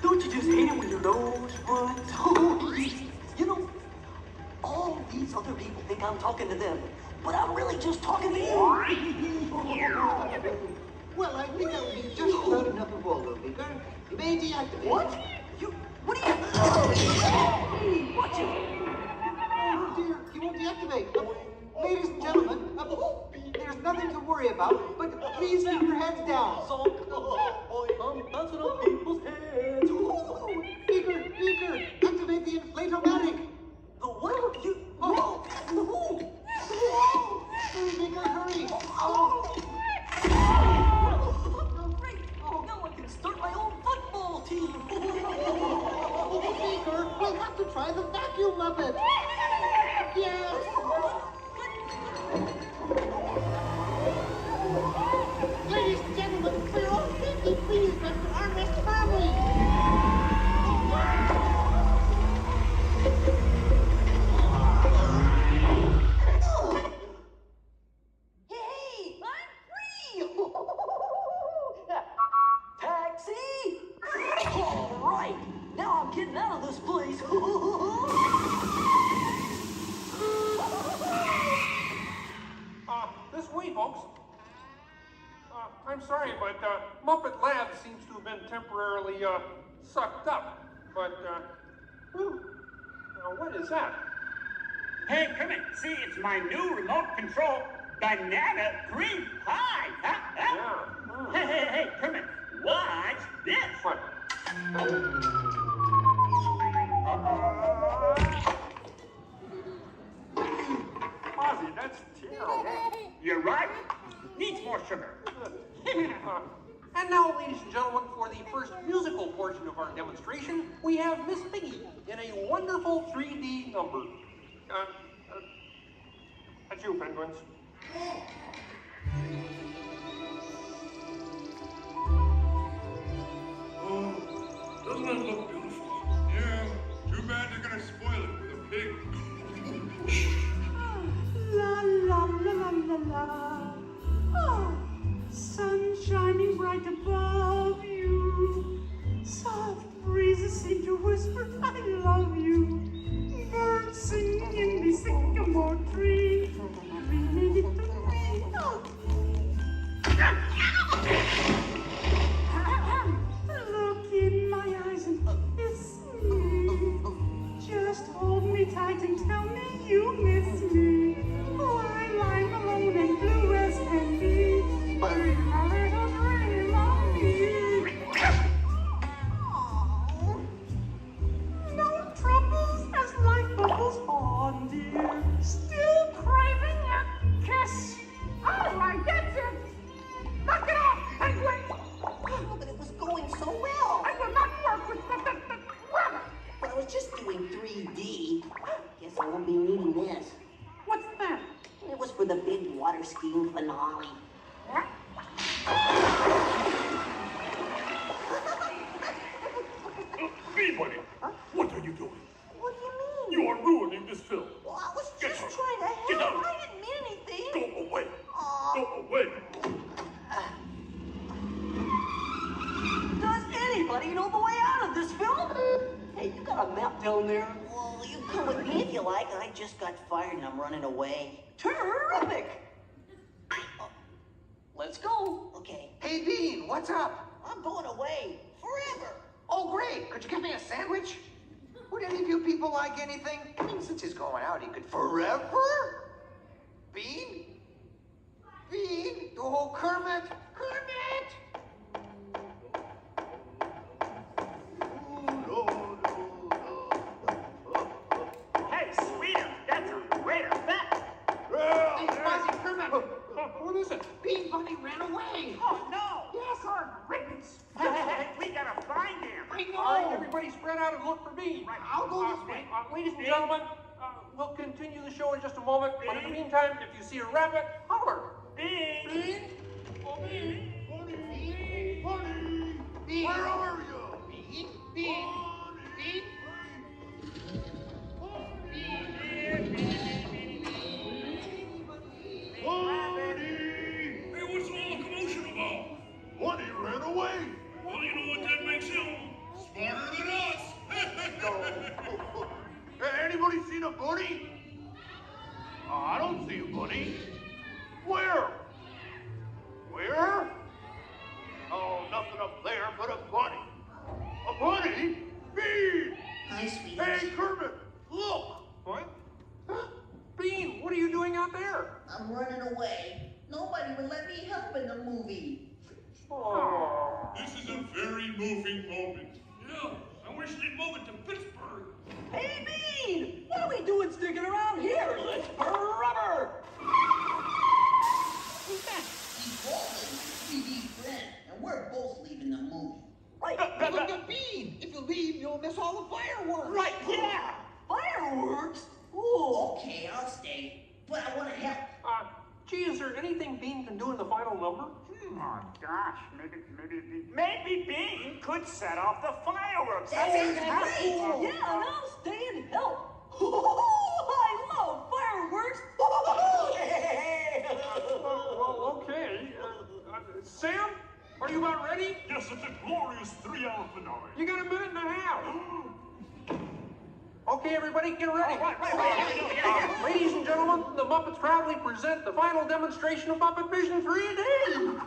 Don't you just hate it when your nose runs? You know, all these other people think I'm talking to them, but I'm really just talking to you. Well, I think that would be just about enough of Waldo, Beaker. You may deactivate. What? What are you... Watch it. Oh dear, he won't deactivate. Ladies and gentlemen, there's nothing to worry about, but please keep your heads down. I'm bouncing on people's heads. Beaker, activate the inflatomatic. The what? You... Hurry, Beaker, hurry. sorry, but Muppet Lab seems to have been temporarily sucked up. But, now what is that? Hey, Kermit, see, it's my new remote control banana cream pie. Huh? Hey, Kermit, watch this. What? Ozzy, that's terrible. You're right. Needs more sugar. And now, ladies and gentlemen, for the first musical portion of our demonstration, we have Miss Piggy in a wonderful 3D number. That's you, penguins. Oh, doesn't it look beautiful? Yeah, too bad they're gonna spoil it with a pig. La la la la la la. Oh, sun shining bright above you. Soft breezes seem to whisper, I love you. Birds singing in the sycamore tree. Look in my eyes and kiss me. Just hold me tight and tell me you miss me. While I'm alone and blue as can be. Dream a little dream of me. No troubles as life bubbles on, dear. Still craving a kiss. All right, that's it. Knock it off, penguin. Oh, but it was going so well. I will not work with the rabbit. But I was just doing 3D. Guess I won't be needing this. What's that? It was for the big water skiing finale. What? Peabody, what are you doing? What do you mean? You are ruining this film. Well, I was Get just out. trying to Get help. out. I didn't mean anything. Go away. Go away. Does anybody know the way out of this film? Hey, you got a map down there? Well, you can come with me if you like. I just got fired and I'm running away. Terrific! Let's go. Okay. Hey, Bean, what's up? I'm going away forever. Oh, great. Could you give me a sandwich? Would any of you people like anything? I mean, since he's going out, he could forever? Bean? Bean? Oh, Kermit! Kermit! Hey, sweeter, that's a great effect. Hey, Fuzzy, Kermit! What is it? Bean Bunny ran away! Oh, no. Yes, Hard riddance. Hey, we gotta find him. I know! All right, everybody spread out and look for Bean. Right. I'll go this way. Ladies and gentlemen, we'll continue the show in just a moment, but in the meantime, if you see a rabbit, holler. Bean. Bean? Oh, Bean! Bunny! Bunny! Bean! Where are you? Bean! Bean! Bean! Hey, what's all the commotion about? Bunny ran away. Well, you know what that makes him? Smarter than us. Hey, anybody seen a bunny? I don't see a bunny. Where? Where? Oh, nothing up there but a bunny. A bunny? Bean! Hi, sweetie. Hey, Kermit, look! What? Bean, what are you doing out there? I'm running away. Nobody would let me help in the movie. Oh. This is a very moving moment. Yeah, I wish they'd move it to Pittsburgh. Hey, Bean! What are we doing sticking around here? Let's forever! Who's that? He's Walt, 3D friend, and we're both leaving the movie. Right, look at Bean! If you leave, you'll miss all the fireworks! Right, yeah! Fireworks? Ooh, okay, I'll stay. But I want to help. Gee, is there anything Bean can do in the final number? Oh, gosh, maybe Bean could set off the fireworks. That sounds great. Cool. Yeah, and I'll stay and help. I love fireworks. Well, okay. Sam, are you about ready? Yes, it's a glorious 3-hour finale. You got a minute and a half. Okay, everybody, get ready. Right. Ladies and gentlemen, the Muppets proudly present the final demonstration of Muppet Vision 3D.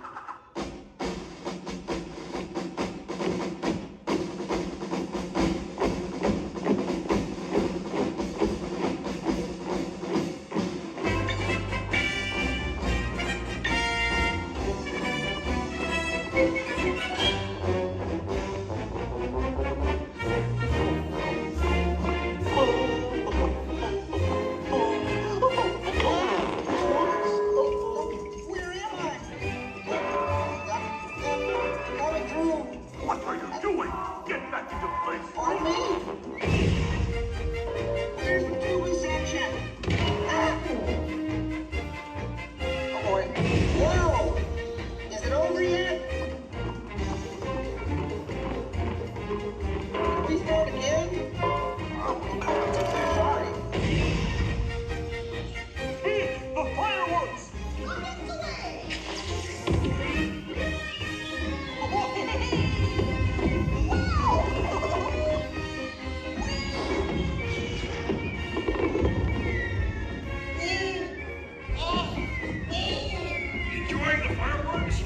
the fireworks?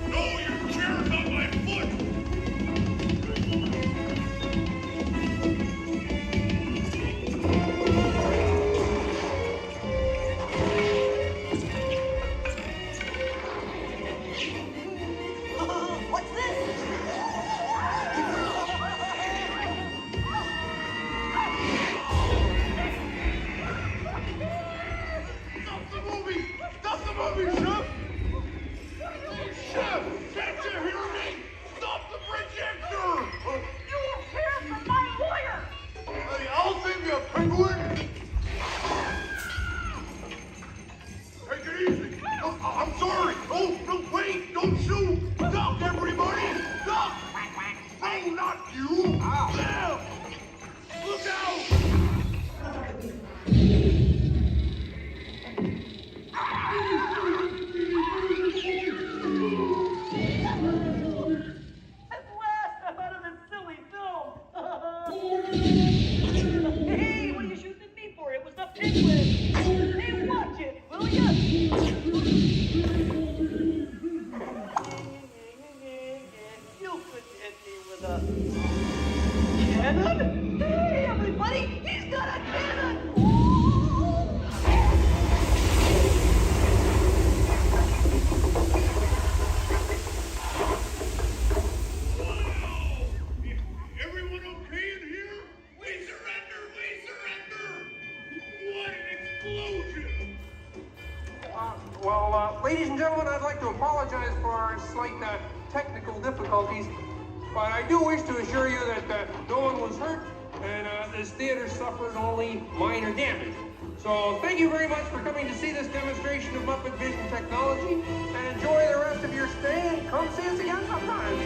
No, your chair's on my foot! What's this? Stop the movie! Stop the movie, Chef! Hey, Chef! Can't you hear me? Stop the projector! You will hear from my lawyer! Hey, I'll save you, penguin! Take it easy! Oh, I'm sorry! Oh, no, wait! Don't shoot! Duck, everybody! Duck! No, not you! Them! Look out! At last, I'm out of this silly film. Hey, what are you shooting at me for? It was the penguin. Hey, watch it, will ya? You could hit me with a cannon? Hey, everybody, he's got a cannon! Everyone okay in here? We surrender! We surrender! What an explosion! Ladies and gentlemen, I'd like to apologize for our slight technical difficulties, but I do wish to assure you that no one was hurt and this theater suffered only minor damage. So thank you very much for coming to see this demonstration of Muppet Vision technology, and enjoy the rest of your stay and come see us again sometime.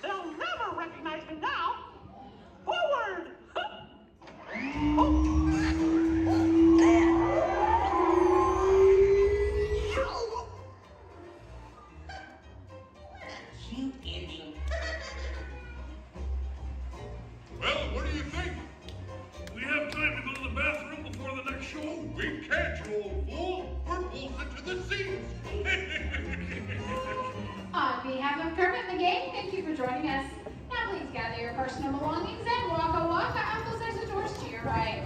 They'll never recognize me now. Forward! Cute ending. Well, what do you think? We have time to go to the bathroom before the next show? We can't, you old fool! We're bolted to the seats! On behalf of Kermit and the gang, thank you for joining us. Now please gather your personal belongings and walk a walk. Uncle says the doors to your right.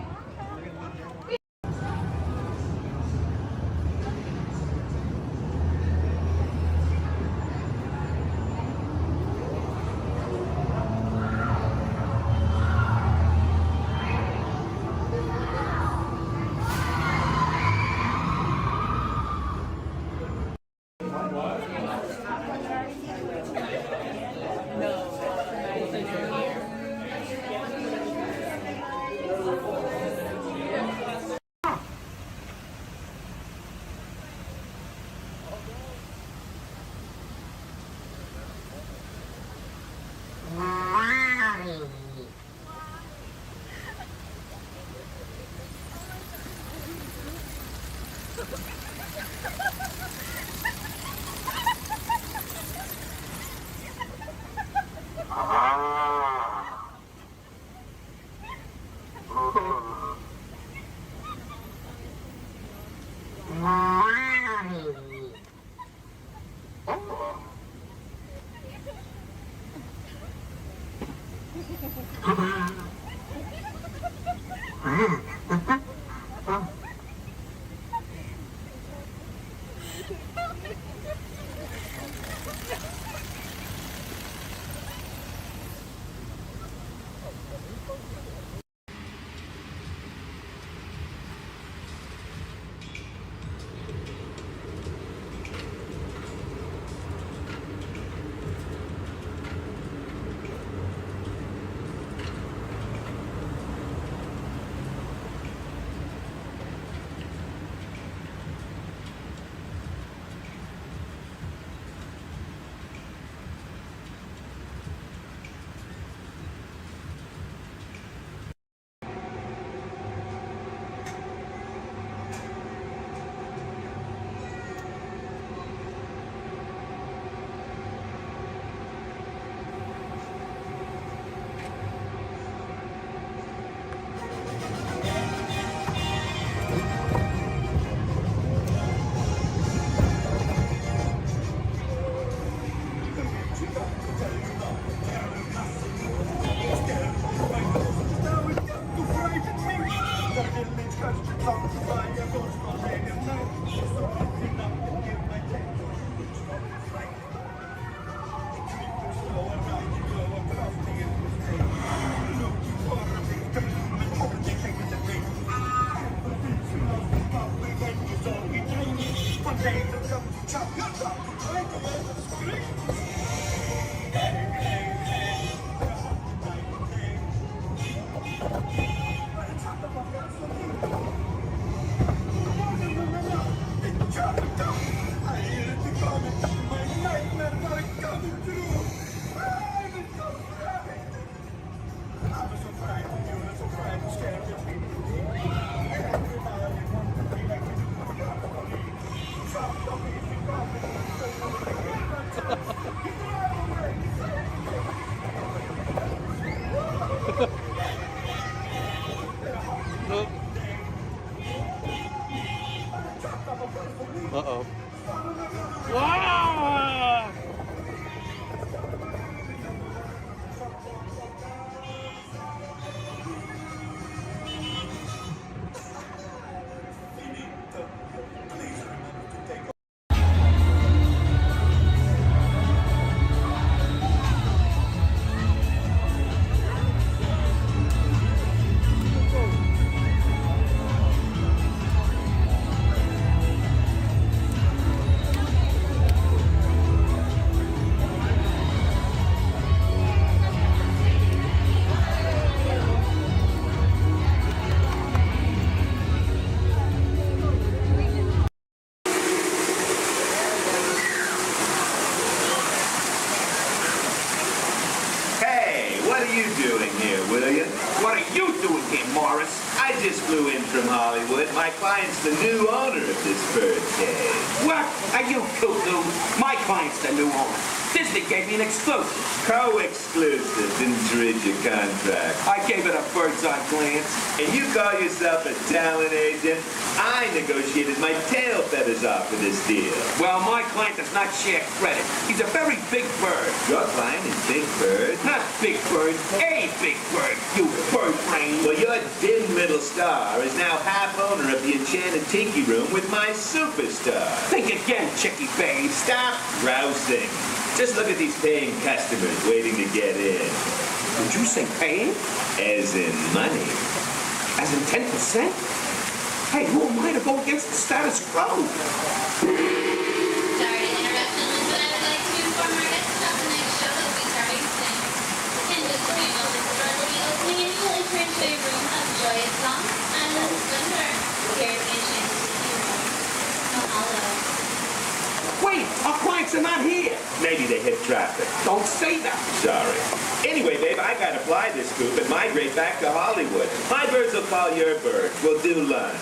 Uh-oh. Wow! Hey, what are you doing here, William? What are you doing here, Morris? I just flew in from Hollywood. My client's the new owner of this bird cage. What? Are you cuckoo? My client's the new owner. Disney gave me an exclusive. Co-exclusive. Didn't you read your contract? I gave it a bird's eye glance. And you call yourself a talent agent? I negotiated my tail feathers off for this deal. Well, my client does not share credit. He's a very big bird. Your client is Big Bird? Not Big Bird, a big bird, you bird brain. Well, your dim middle star is now half owner of the Enchanted Tiki Room with my superstar. Think again, Chickie babe. Stop grousing. Just look at these paying customers waiting to get in. Did you say paying? As in money. As in 10%? Hey, who am I to go against the status quo? Sorry to interrupt, but I would like to inform our guests about the next show that will be starting soon. Attendance will be moments for the opening and newly transferred room of joyous song and the splendor here at the Enchanted Tiki Room. Mahalo. Wait, our clients are not here. Maybe they hit traffic. Don't say that. Sorry. Anyway, babe, I gotta fly this coop and migrate back to Hollywood. My birds will call your birds. We'll do lunch.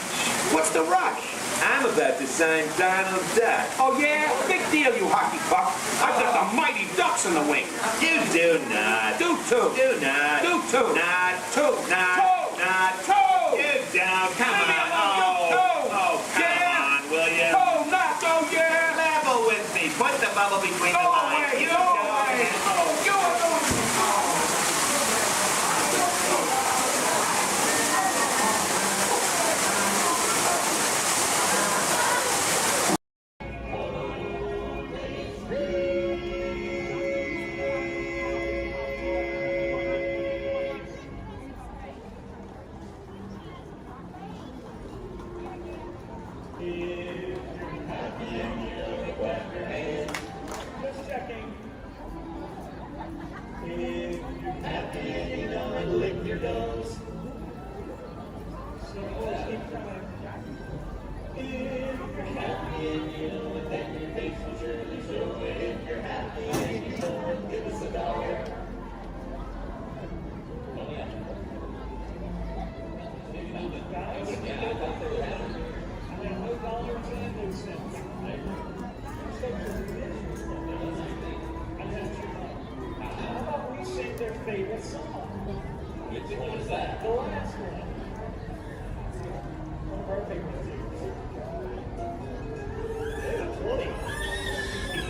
What's the rush? I'm about to sign Donald Duck. Oh, yeah? Big deal, you hockey puck. I've got the mighty ducks in the wing. You do not. Do too. Do not. Do too. Not. Two. Not. Two. Not. Two. You don't. Come Leave me on. alone, Oh, come on, William. Oh, not go, yeah. Level with me. Put the bubble between the Go lines. away. You Go don't. away. Oh. Go away. Their favorite song. Which one is that? The last one. One of our favorite things. Yeah, 20.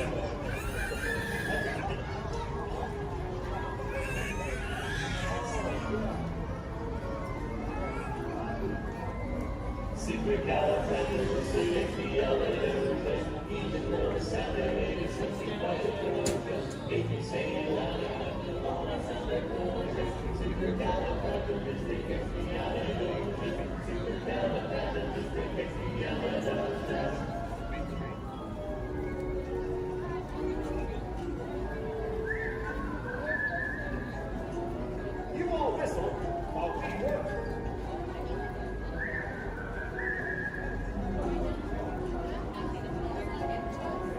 Supercalifragilisticexpialidocious. Even though it sounded like it's something about the gorgeous. If you say it loud enough. You all whistle while we work.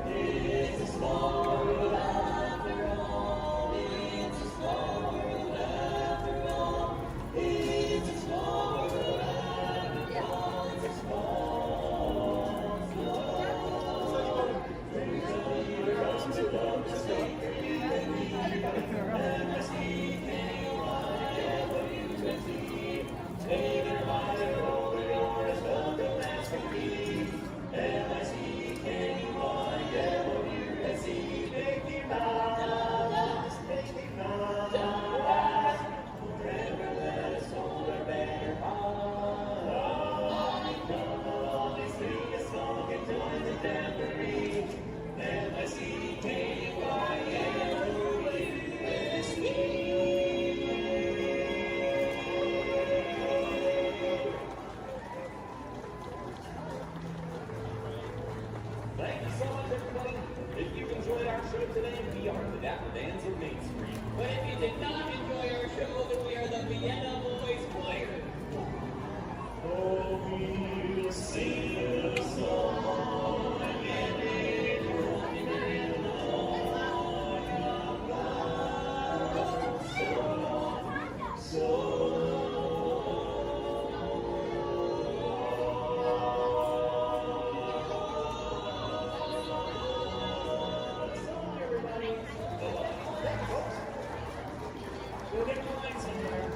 It's a small world after all. It's a small world after all. It's a small world after all. It's a small world. There's a leader on the boat to stay free and leave. And he came on again. Dapper Dans of Main Street. But if you did not enjoy our show, then we are the Vienna Boys Choir. Oh, we'll sing a song and it will be so. We'll get the line somewhere.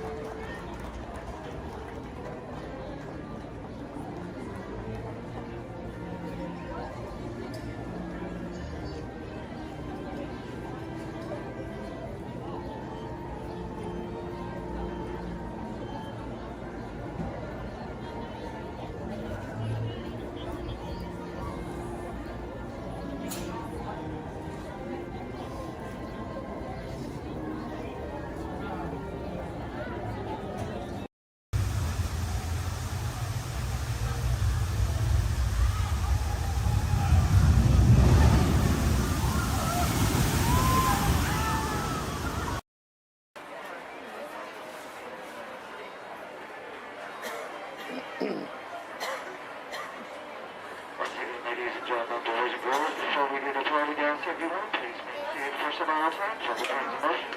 Ladies and gentlemen, boys and girls, before we do the party dance, everyone, please maintain personal time for the times of motion.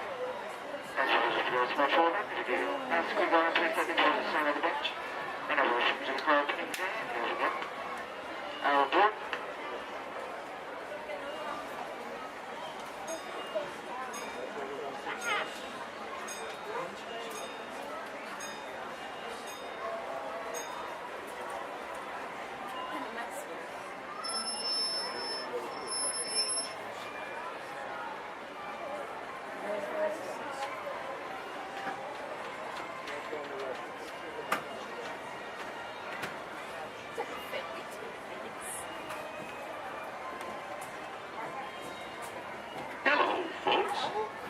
As well as if you're much older, if you ask me to please take it to the center of the bench. And I welcome to the crowd today. Here we go. Our board. Hello, folks.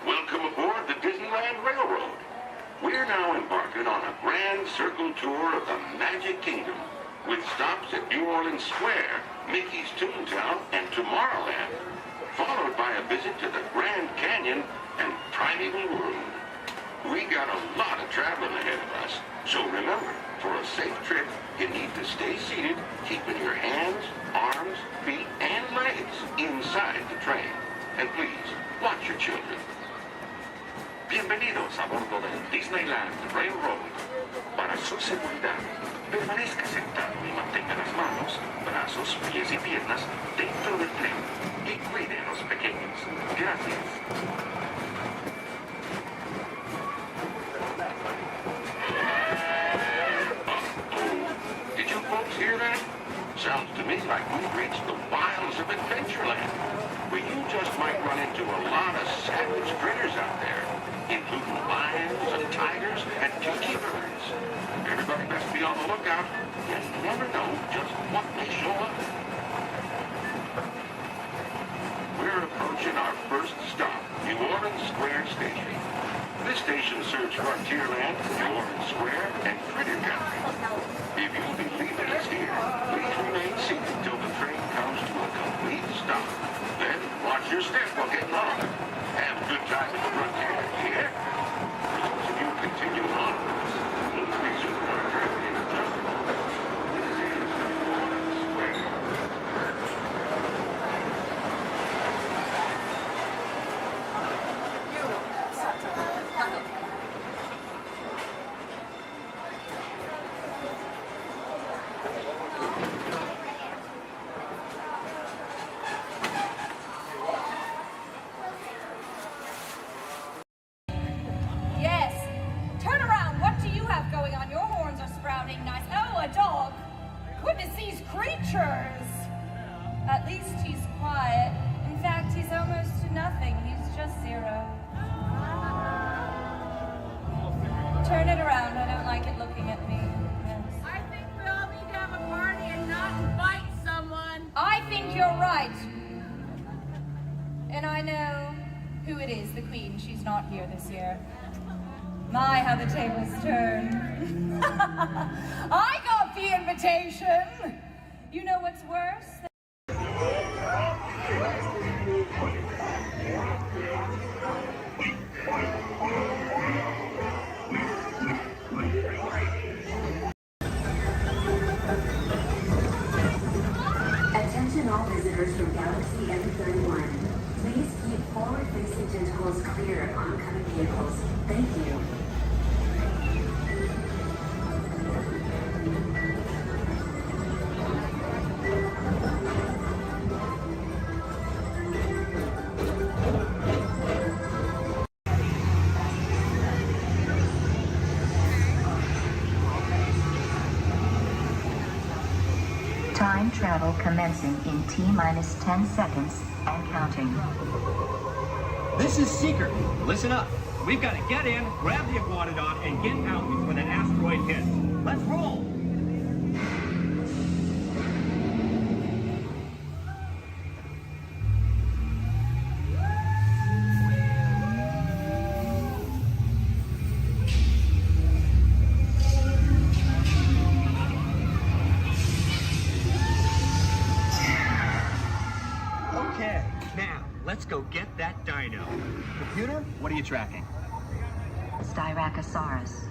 Welcome aboard the Disneyland Railroad. We're now embarking on a grand circle tour of the Magic Kingdom, with stops at New Orleans Square, Mickey's Toontown, and Tomorrowland, followed by a visit to the Grand Canyon and Primeval World. We got a lot of traveling ahead of us, so remember, for a safe trip, you need to stay seated, keeping your hands, arms, feet, and legs inside the train. And please, watch your children. Bienvenidos a bordo del Disneyland Railroad. Para su seguridad, permanezca sentado y mantenga las manos, brazos, pies y piernas dentro del tren. Y cuide a los pequeños. Gracias. Did you folks hear that? Sounds to me like we've reached the wilds of Adventureland, where you just might run into a lot of savage critters out there, including lions and tigers and tiki birds. Everybody best be on the lookout. You never know just what may show up. We're approaching our first stop, New Orleans Square Station. This station serves Frontierland, New Orleans Square, and Critter Country. If you'll be leaving us here, please remain seated till the train comes to a complete stop. Then watch your step while getting on. Have a good time at the Frontier, yeah? For those of you continuing onwards, we'll resume our journey in just a moment. This is New Orleans Square. Yes. Turn around. What do you have going on? Your horns are sprouting nice. Oh, a dog. Goodness, these creatures. At least he's quiet. In fact, he's almost to nothing. He's just zero. Turn it around. I don't like it looking at me. Yes. I think we all need to have a party and not invite someone. I think you're right. And I know who it is, the Queen. She's not here this year. My, how the tables turn. I got the invitation. You know what's worse? Galaxy M31. Please keep forward-facing tentacles clear of oncoming vehicles. Thank you. Time travel commencing in T-minus 10 seconds and counting. This is Seeker. Listen up. We've got to get in, grab the Iguanodon, and get out before that asteroid hits. Let's roll! Okay, now, let's go get that dino. Computer, what are you tracking? Styracosaurus.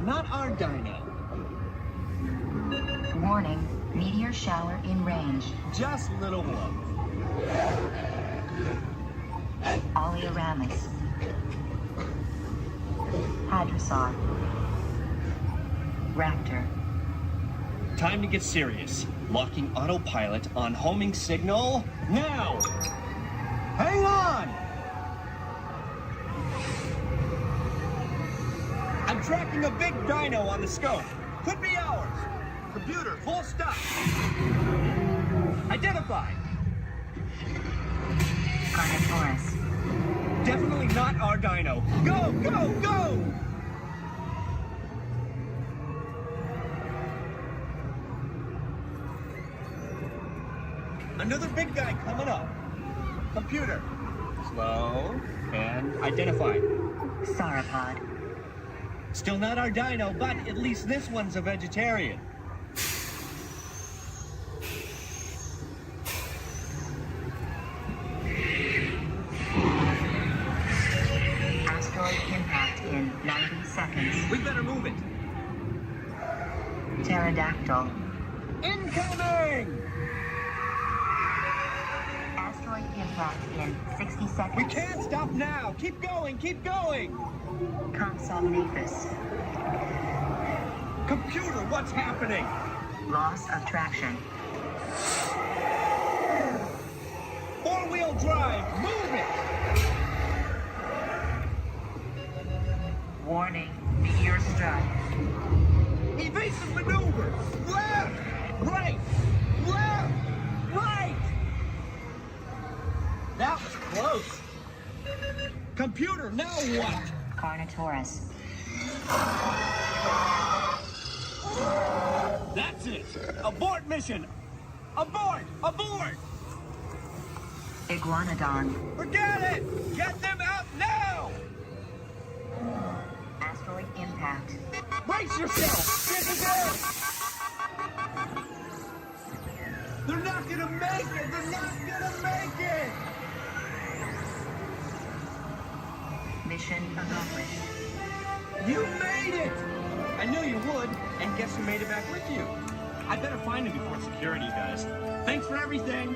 Not our dino. Warning, meteor shower in range. Just little one. Oleoramus. Hadrosaur. Raptor. Time to get serious. Locking autopilot on homing signal now! Hang on! I'm tracking a big dino on the scope. Could be ours. Computer, full stop. Identified. Carnotaurus. Definitely not our dino. Go, go, go! Another big guy coming up. Computer. Slow and identified. Sauropod. Still not our dino, but at least this one's a vegetarian. Asteroid impact in 90 seconds. We better move it. Pterodactyl. Incoming! Asteroid impact in 60 seconds. We can't stop now. Keep going, keep going. Compsognathus. Computer, what's happening? Loss of traction. Four-wheel drive, move it! Warning, meteor strike. Evasive maneuvers! Left! Right! Left! Right! That was close. Computer, now what? Carnotaurus. That's it! Abort mission! Abort! Abort! Iguanodon. Forget it! Get them out now! Asteroid impact. Brace yourself! This is it! They're not gonna make it! They're not gonna make it! Mission accomplished. You made it! I knew you would, and guess who made it back with you? I better find him before security does. Thanks for everything!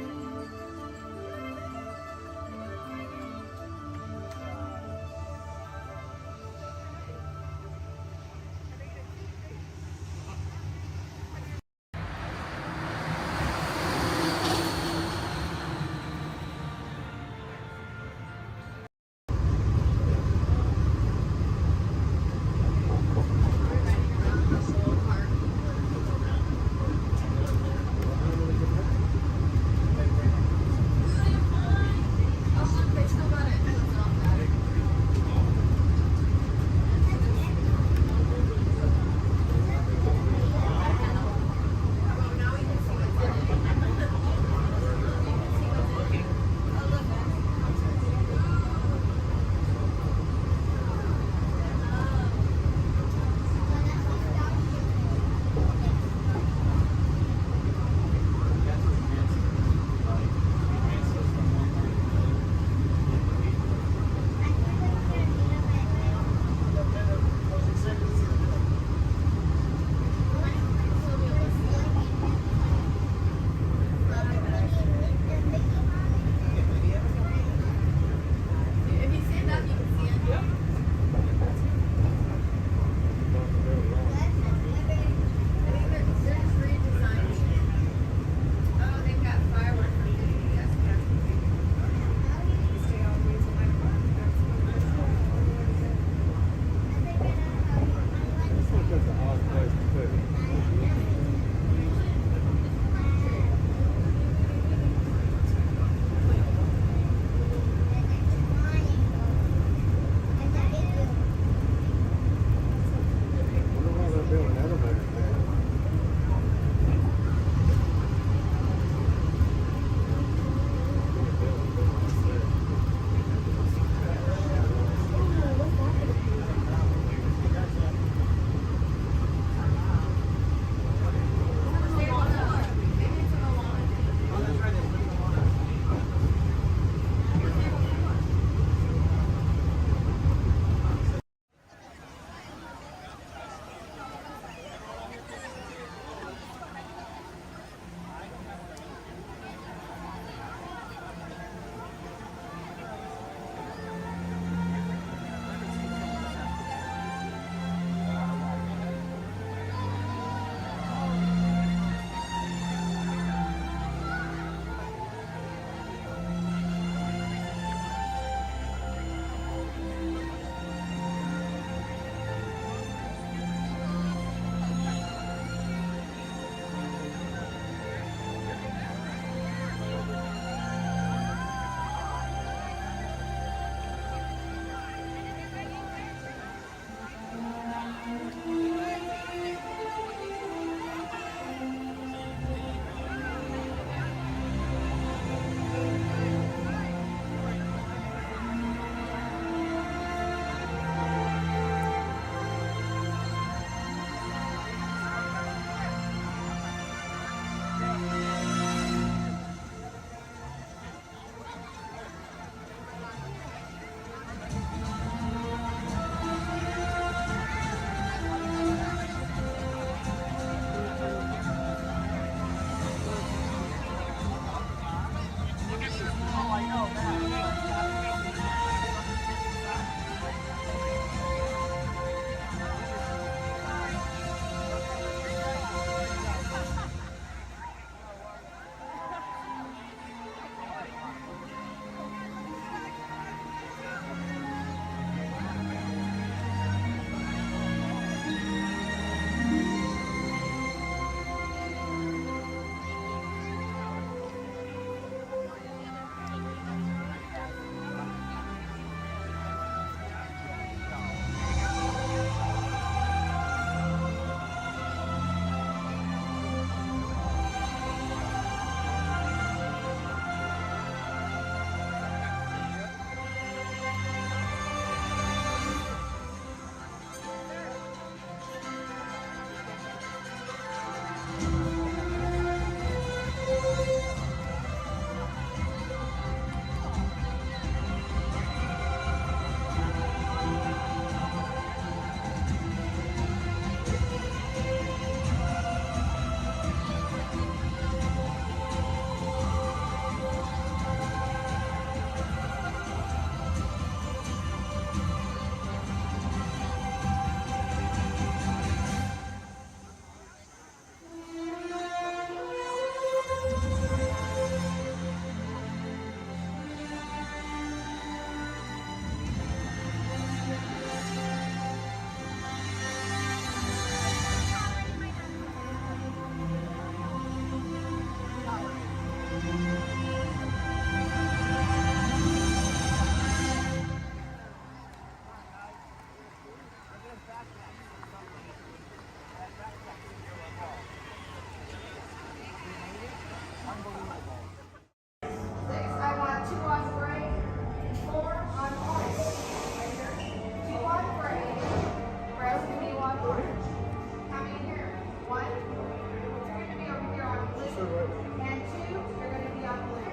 And 2, you're going to be on blue.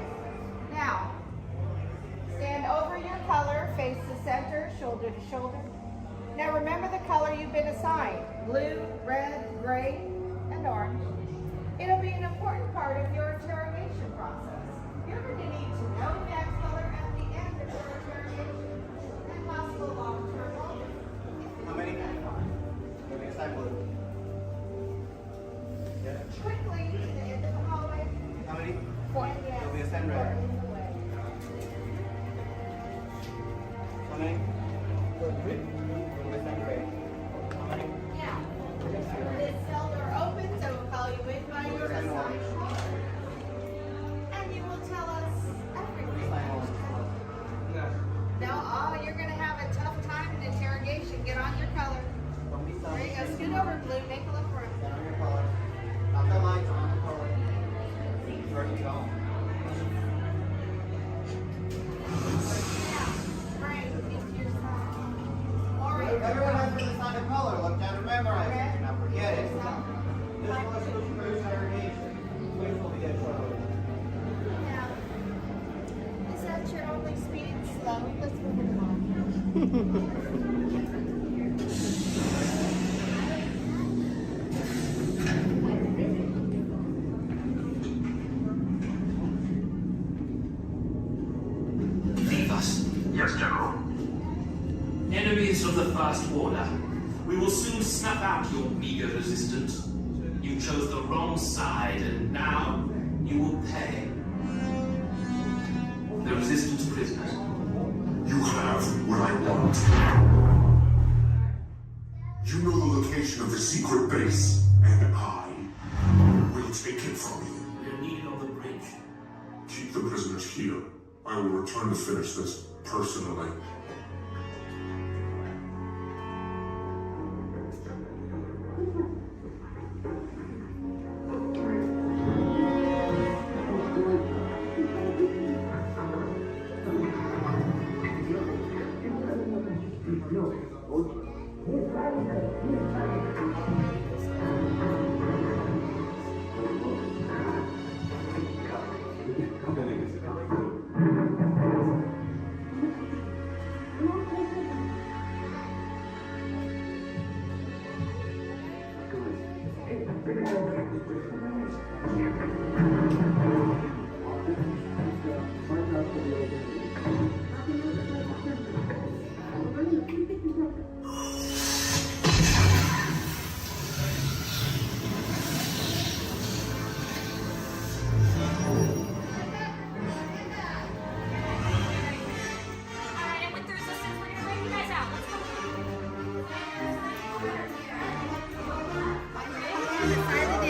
Now, stand over your color, face the center, shoulder to shoulder. Now remember the color you've been assigned, blue, red, gray, and orange. It'll be an important part of your interrogation process. You're going to need to know that color at the end of your interrogation and possible long-term motive. How many? Maybe assign blue. Quickly to the end of the hallway. How many? 4. You'll be assigned red. How many? You'll be assigned gray. How many? Now, this cell door opens, I will call you in by your assigned color. And you will tell us everything. Now, you're going to have a tough time in interrogation. Get on your color. There you go. Scoot over, blue. Make a look for him. Get on your color. Not the lights, on the color. Where do you go? Everyone has to decide a color. Look down and memorize it. Do not forget it. This was the first interrogation. Which will be a trouble. Is that your only speed? Slow. Let's move it along. Leave us. Yes, General. Enemies of the First Order. We will soon snuff out your meager resistance. You chose the wrong side, and now you will pay. The Resistance prisoners. You have what I want. You know the location of the secret base, and I will take it from you. We're needed on the bridge. Keep the prisoners here. I will return to finish this personally.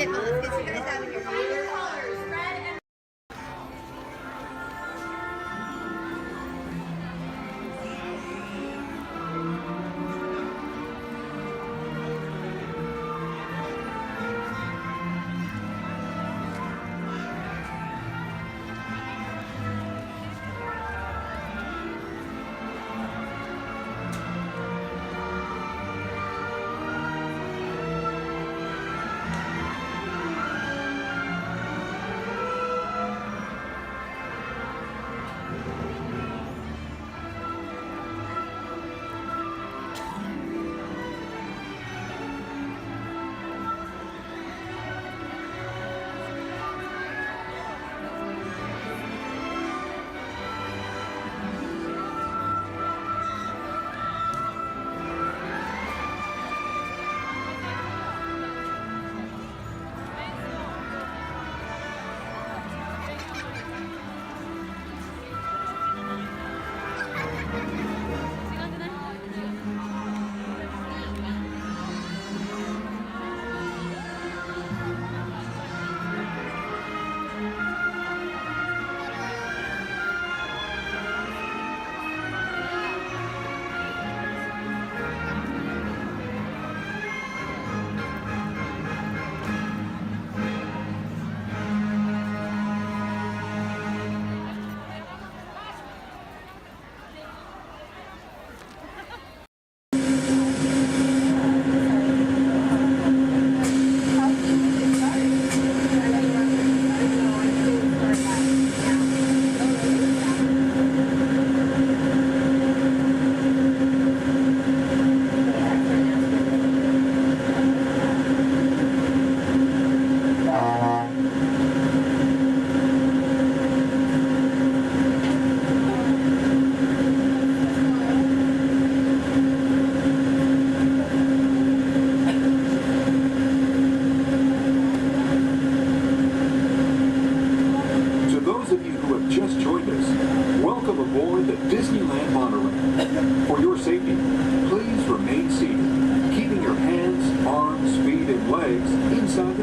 Let's get you guys out of here.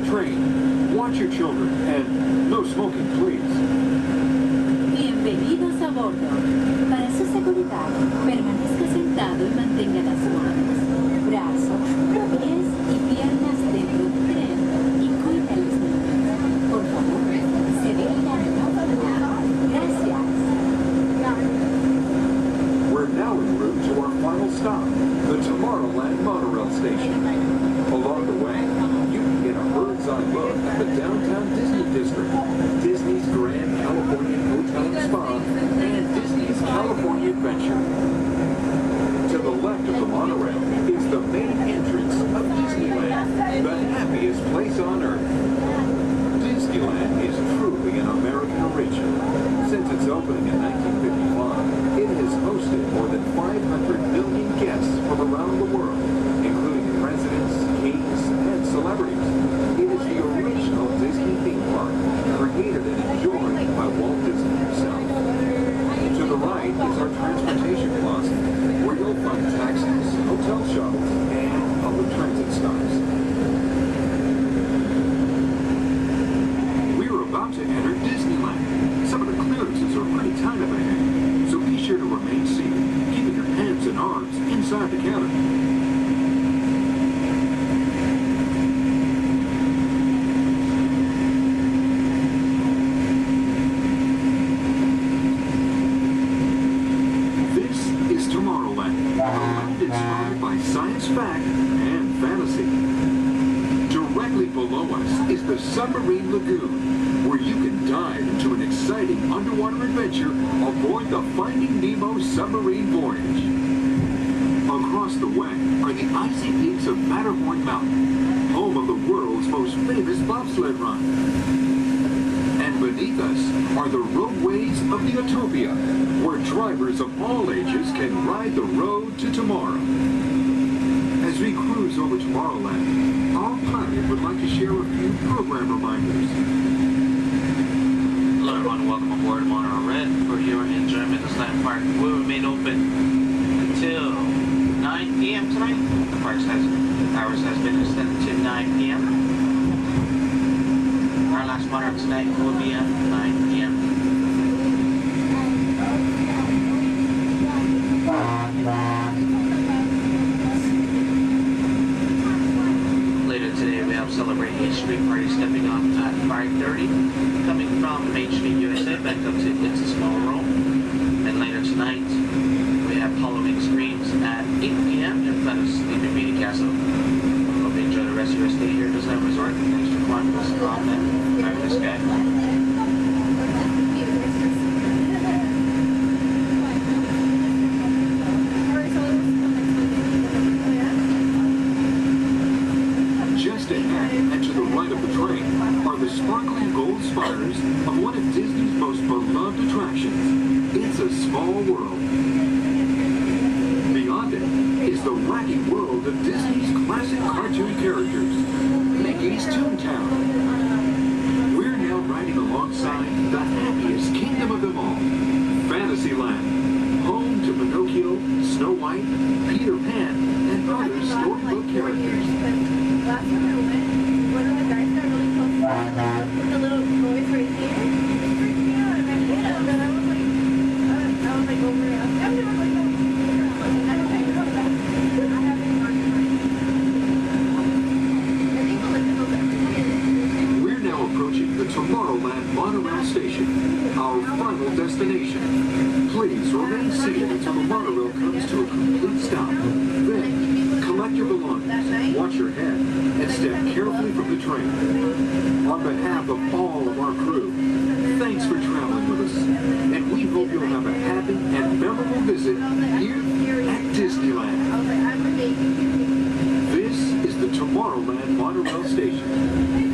train. Watch your children, and no smoking, please. Bienvenidos a bordo. Para su seguridad, permanezca sentado y mantenga las manos, brazos, pies y piernas dentro del tren y cuide a los niños. Por favor, se dirija a Gracias. We're now en route to our final stop, the Tomorrowland monorail station. Along the way, you can get a bird's-eye look at the downtown Disney district, Disney's Grand Californian Hotel and Spa, and Disney's California Adventure. To the left of the monorail is the main entrance of Disneyland, the happiest place on Earth. Disneyland is truly an American original. Since its opening in 1955, it has hosted more than 500 million guests from around the world, including presidents, kings, and celebrities. It is the original Disney theme park, created and enjoyed by Walt Disney himself. To the right is our transportation plaza, where you'll find taxis, hotel shuttles, and public transit stops. We're about to enter Disneyland. Some of the clearances are pretty tight up ahead, so be sure to remain seated, keeping your hands and arms inside the cabin. This is Tomorrowland, a land inspired by science fact and fantasy. Directly below us is the Submarine Lagoon, where you can dive into an exciting underwater adventure aboard the Finding Nemo submarine voyage. Across the way are the icy peaks of Matterhorn Mountain, home of the world's most famous bobsled run. And beneath us are the roadways of the Utopia, where drivers of all ages can ride the road to tomorrow. As we cruise over Tomorrowland, our pilot would like to share a few program reminders. Hello everyone, welcome aboard Monorail Red. For your enjoyment, this land park will remain open until 9 p.m. tonight. The park's hours has been extended to 9 p.m. Our last monorail tonight will be at 9 p.m. Later today we have Celebrate H Street Party stepping off at 5:30, coming from Main Street, USA, back up to It's a Small World. And later tonight we have Halloween Screams at 8 p.m. in front of Sleeping Beauty Castle. Hope you enjoy the rest of your stay here at Disneyland Resort. Thanks for Chronicles on that fabulous guy. Just ahead and to the right of the train are the sparkling gold spires of one of Disney's most beloved attractions, It's a Small World. Beyond it is the wacky world of Disney's classic cartoon characters, Mickey's Toontown. We're now riding alongside the happiest kingdom of them all, Fantasyland, home to Pinocchio, Snow White, Peter Pan, and other storybook characters. Last time I went, one of the guys got really close to the little boys right here. They freaked me out, and I hit him, and I was like over it. I've never like, I don't think about that. I haven't gone to I think we'll look at those every day. We're now approaching the Tomorrowland monorail station, our final destination. Please remain seated until the monorail comes to a complete stop. Then, collect your belongings, watch your head, and step carefully from the train. On behalf of all of our crew, thanks for traveling with us, and we hope you'll have a happy and memorable visit here at Disneyland. This is the Tomorrowland monorail station.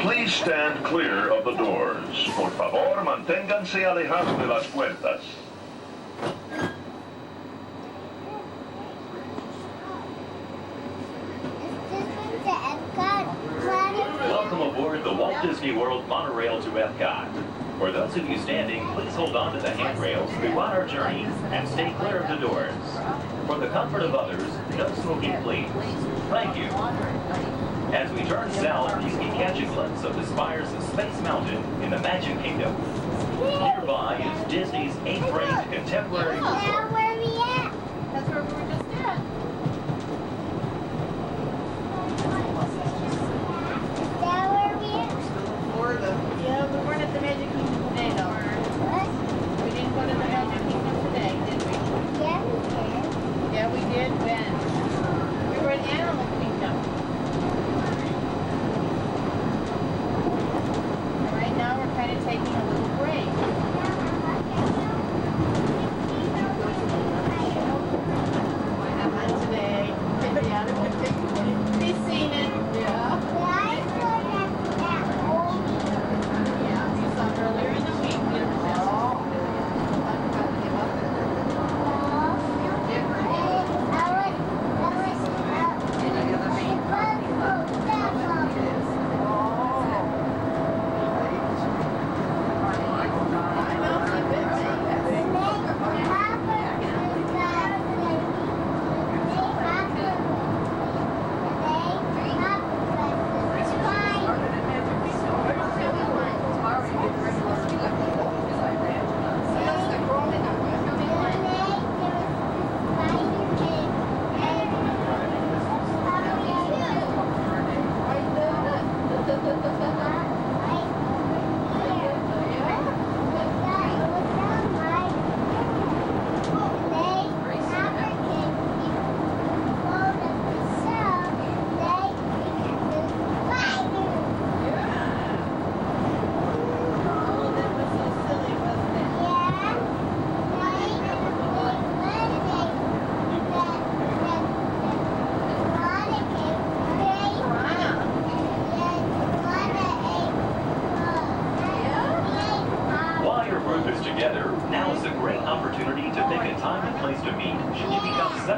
Please stand clear of the doors. Por favor, manténganse alejados de las puertas. Welcome aboard the Walt Disney World monorail to Epcot. For those of you standing, please hold on to the handrails throughout our journey and stay clear of the doors. For the comfort of others, no smoking, please. Thank you. As we turn south, you can catch a glimpse of the spires of Space Mountain in the Magic Kingdom. Nearby is Disney's 8th-ranked contemporary resort. Where are we at? That's where we were just at. Is that where we at? Florida. Yeah, we weren't at the Magic Kingdom today, though. What? We didn't go to the Magic Kingdom today, did we? Yeah, we did. Yeah, we did. When?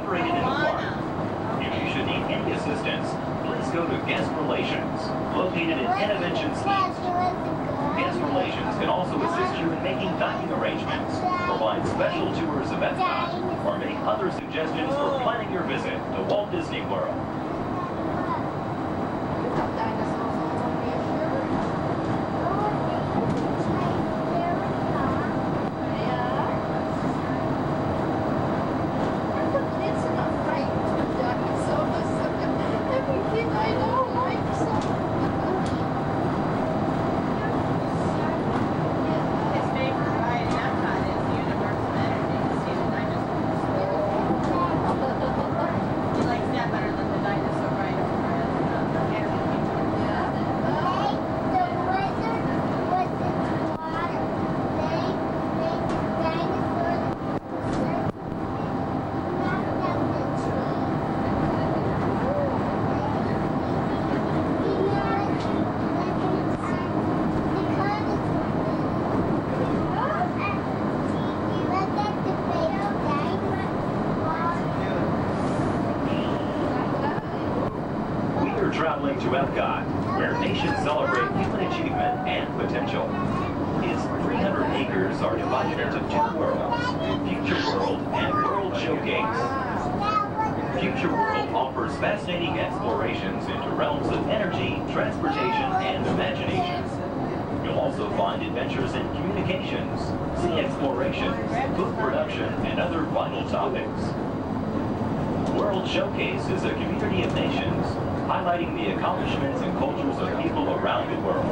separated and apart. If you should need any assistance, please go to Guest Relations, located in Innovations East. Guest Relations can also assist you in making dining arrangements, provide special tours of Epcot, or make other suggestions for planning your visit to Walt Disney World. Traveling to Epcot, where nations celebrate human achievement and potential. Its 300 acres are divided into two worlds, Future World and World Showcase. Future World offers fascinating explorations into realms of energy, transportation, and imagination. You'll also find adventures in communications, sea exploration, food production, and other vital topics. World Showcase is a community of nations, highlighting the accomplishments and cultures of people around the world.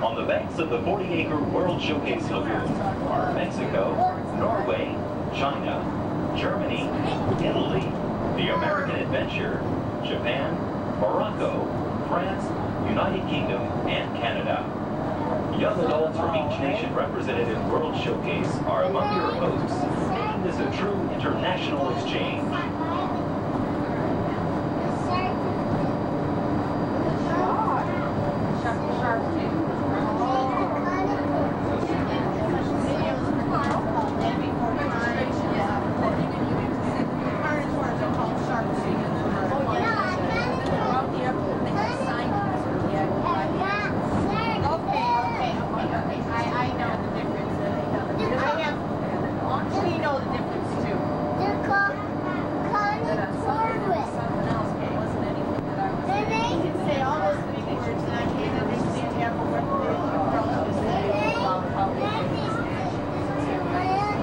On the banks of the 40-acre World Showcase Lagoon are Mexico, Norway, China, Germany, Italy, the American Adventure, Japan, Morocco, France, United Kingdom, and Canada. Young adults from each nation represented in World Showcase are among your hosts, making this a true international exchange.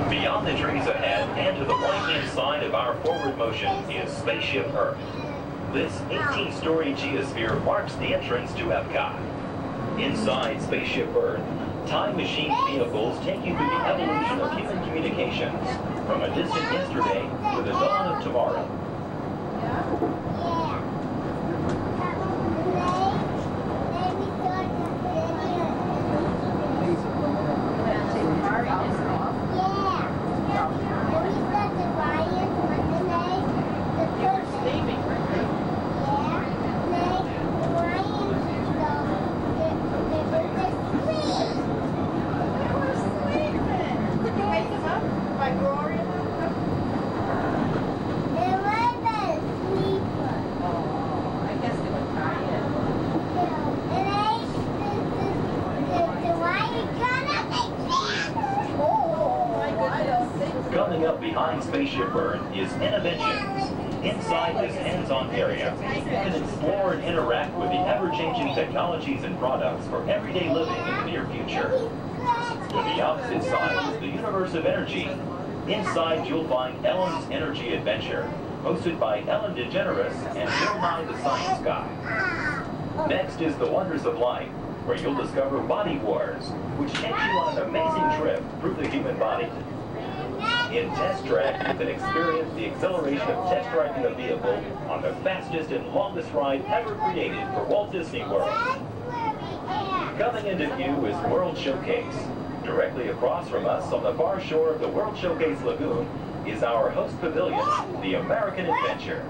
Beyond the trees ahead and to the right-hand side of our forward motion is Spaceship Earth. This 18-story geosphere marks the entrance to Epcot. Inside Spaceship Earth, time machine vehicles take you through the evolution of human communications, from a distant yesterday to the dawn of tomorrow. Coming up behind Spaceship Earth is Innovations. Inside this hands-on area, you can explore and interact with the ever-changing technologies and products for everyday living in the near future. To the opposite side is the universe of energy. Inside, you'll find Ellen's Energy Adventure, hosted by Ellen DeGeneres and Bill Nye the Science Guy. Next is The Wonders of Life, where you'll discover Body Wars, which takes you on an amazing trip through the human body. In Test Track, you can experience the exhilaration of test driving a vehicle on the fastest and longest ride ever created for Walt Disney World. Coming into view is World Showcase. Directly across from us on the far shore of the World Showcase Lagoon is our host pavilion, the American Adventure.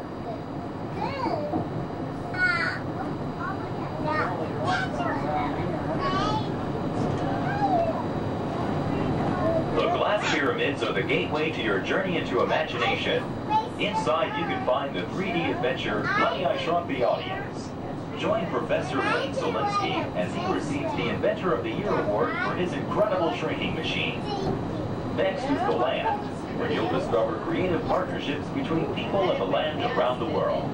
The glass pyramids are the gateway to your journey into imagination. Inside, you can find the 3D adventure Honey, I Shrunk the Audience. Join Professor Wayne Zelinsky as he receives the Inventor of the Year award for his incredible shrinking machine. Next is The Land, where you'll discover creative partnerships between people and the land around the world.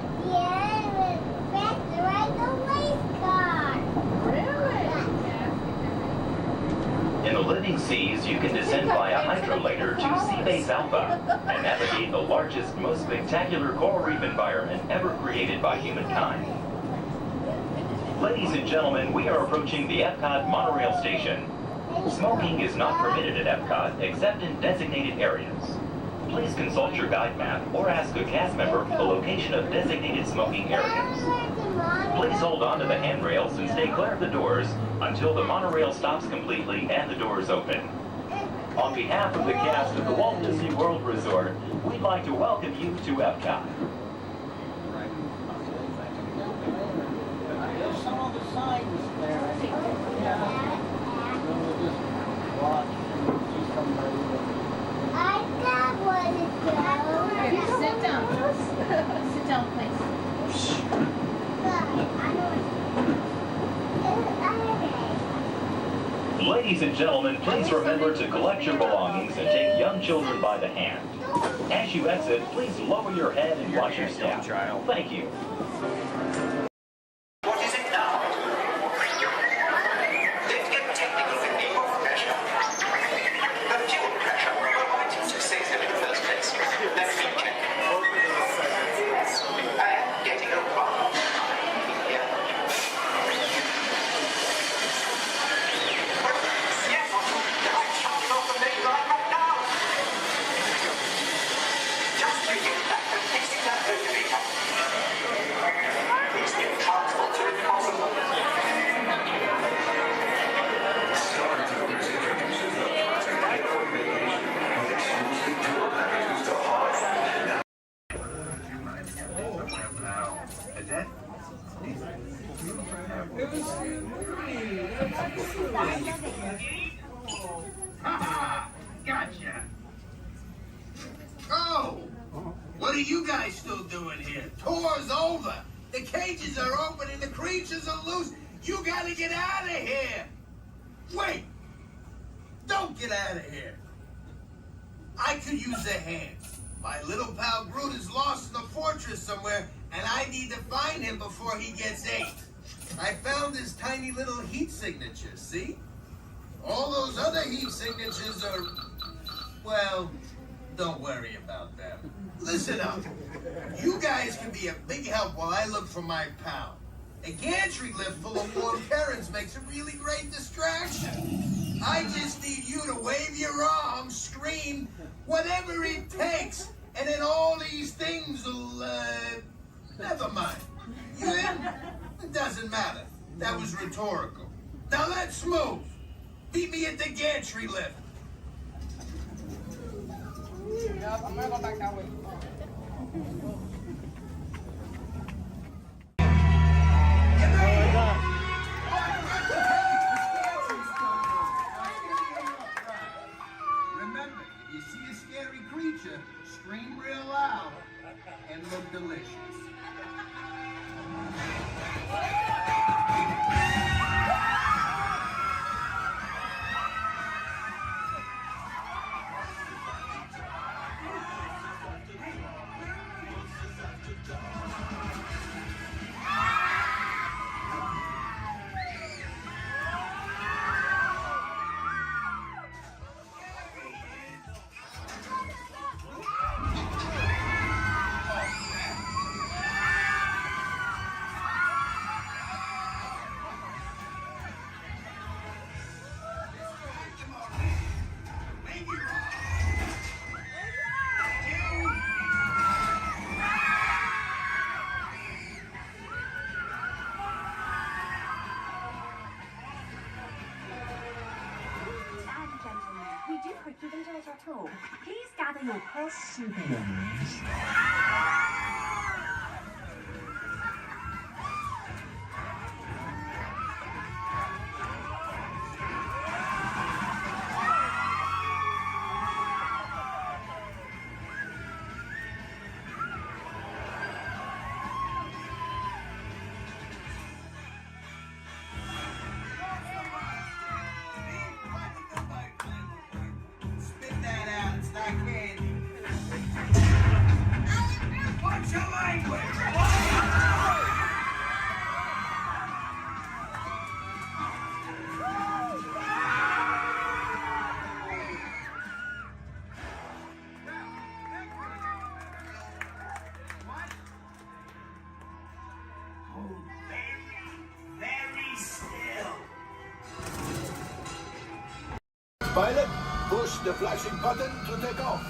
In the living seas, you can descend via hydrolator to Seabase Alpha and navigate the largest, most spectacular coral reef environment ever created by humankind. Ladies and gentlemen, we are approaching the Epcot monorail station. Smoking is not permitted at Epcot except in designated areas. Please consult your guide map or ask a cast member for the location of designated smoking areas. Please hold on to the handrails and stay clear of the doors until the monorail stops completely and the doors open. On behalf of the cast of the Walt Disney World Resort, we'd like to welcome you to Epcot. There's some of the signs there. I think we'll just watch and see somebody. I got one to go. Sit down. Sit down, please. Ladies and gentlemen, please remember to collect your belongings and take young children by the hand. As you exit, please lower your head and watch your step. Thank you. What is it now? Let's get technical with the oil pressure. The fuel pressure. Well, why didn't you say so in the first place? Let me check. I am getting a bomb. Yeah. Yes, I'm jumping off the main line right now. Just reading that and fixing that motivator. Makes the transport to impossible. Gotcha. Oh, what are you guys still doing here? Tour's over. The cages are open and the creatures are loose. You gotta get out of here. Wait. Don't get out of here. I could use a hand. My little pal Groot is lost in the fortress somewhere, and I need to find him before he gets ate. I found his tiny little heat signature, see? All those other heat signatures are, well, don't worry about them. Listen up. You guys can be a big help while I look for my pal. A gantry lift full of warm Karens makes a really great distraction. I just need you to wave your arms, scream, whatever it takes, and then all these things will, never mind. You in? It doesn't matter. That was rhetorical. Now let's move. Meet me at the gantry lift. Yep, I'm gonna go back that way. Remember, if you see a scary creature, scream real loud and look delicious. Please gather your purse souvenirs. Pilot, push the flashing button to take off.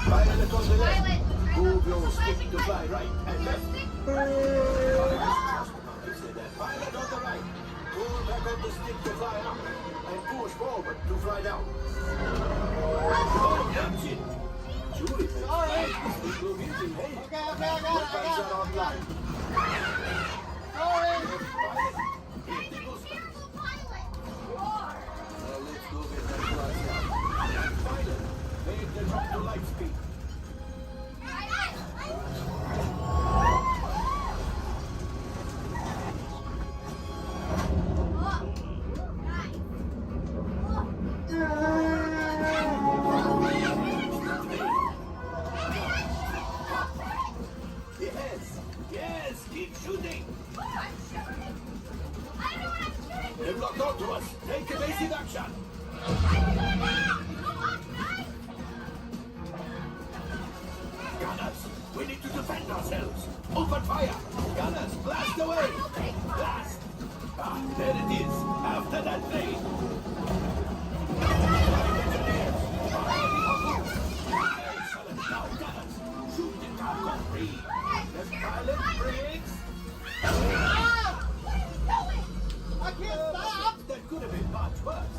Pilot on the left. Move your stick to fly right and left. Pilot on the right. Pull back on the stick to fly up. And push forward to fly down. Oh, that's it. Julie, sorry. This will be easy, hey? Okay, I got it. Sorry. Let's go get that fly out. Pilot, make the drop to light speed. Yes, keep shooting. They've locked onto us. Take evasive action. Gunners, we need to defend ourselves. Open fire. Gunners, blast away. Blast. Ah, there it is. After that plane. Excellent. Now, gunners, shoot the cargo free. Left pilot brakes. I can't stop. That could have been much worse.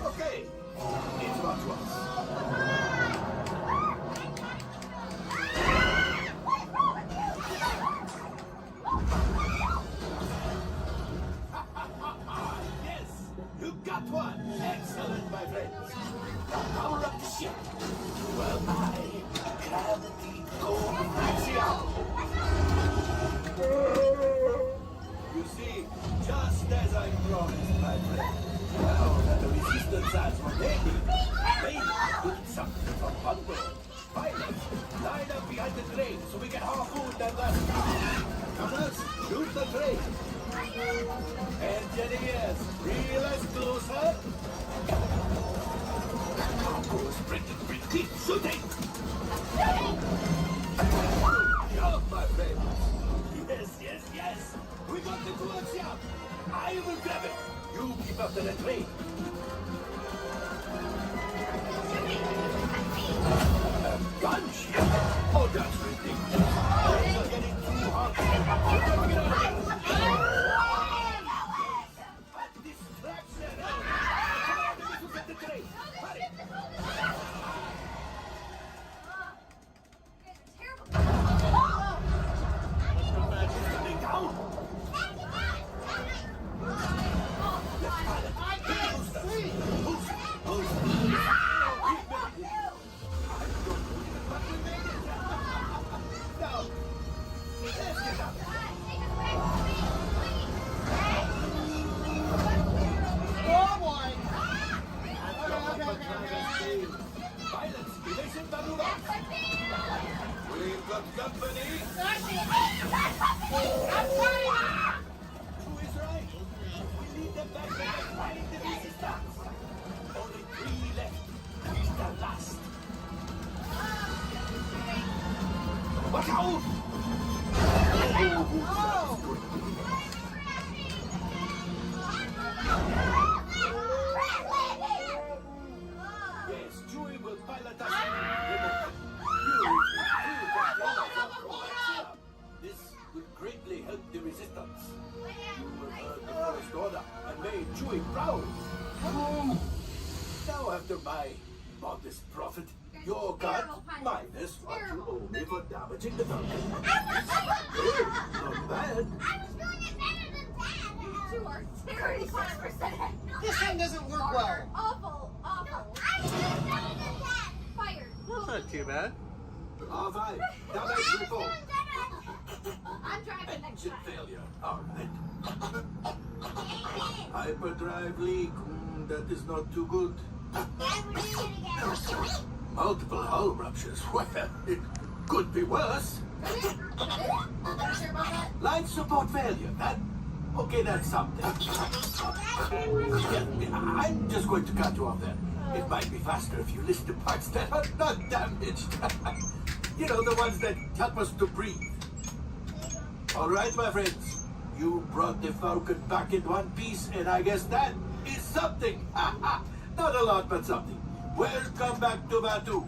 Okay, it's much worse. Yes, you got one. Excellent, my friends. Power up the ship. Well, I have the You see, just as I promised, my friend. Now that the resistance has what they need, they put something from one door. Pilots, line up behind the train so we can harpoon them left. Gunners, shoot the train. Engineers, realize closer. Cargo's pretty, keep shooting. Job, my friends. Yes. We got the coaxium. I will grab it. You keep up to the train. A gunship? Oh, that's ridiculous. Things are getting too hot. We're going to get out of a distraction. Come on, we need to get the train. Hurry. We've got company. Who is right? We lead them back to the fighting the resistance. Only 3 left. He's the last. Watch out! Yes, Chewie will pilot us. This would greatly help the resistance. You have heard the First Order and made Chewie proud. Now, after my modest profit, your cut minus what you owe me for damaging the Falcon. Hey, not bad. I was doing it better than that. You are 35%. This thing doesn't work well. Awful. I was doing better than that. Fired. That's not too bad. R5, damage report. I'm driving next Engine time. failure. All right. Hyperdrive leak. That is not too good. Multiple hull ruptures. Well, it could be worse. Life support failure. Okay, that's something. Yeah, I'm just going to cut you off there. It might be faster if you list the parts that are not damaged. You know, the ones that help us to breathe. All right, my friends. You brought the Falcon back in one piece, and I guess that is something. Not a lot, but something. Welcome back to Batu.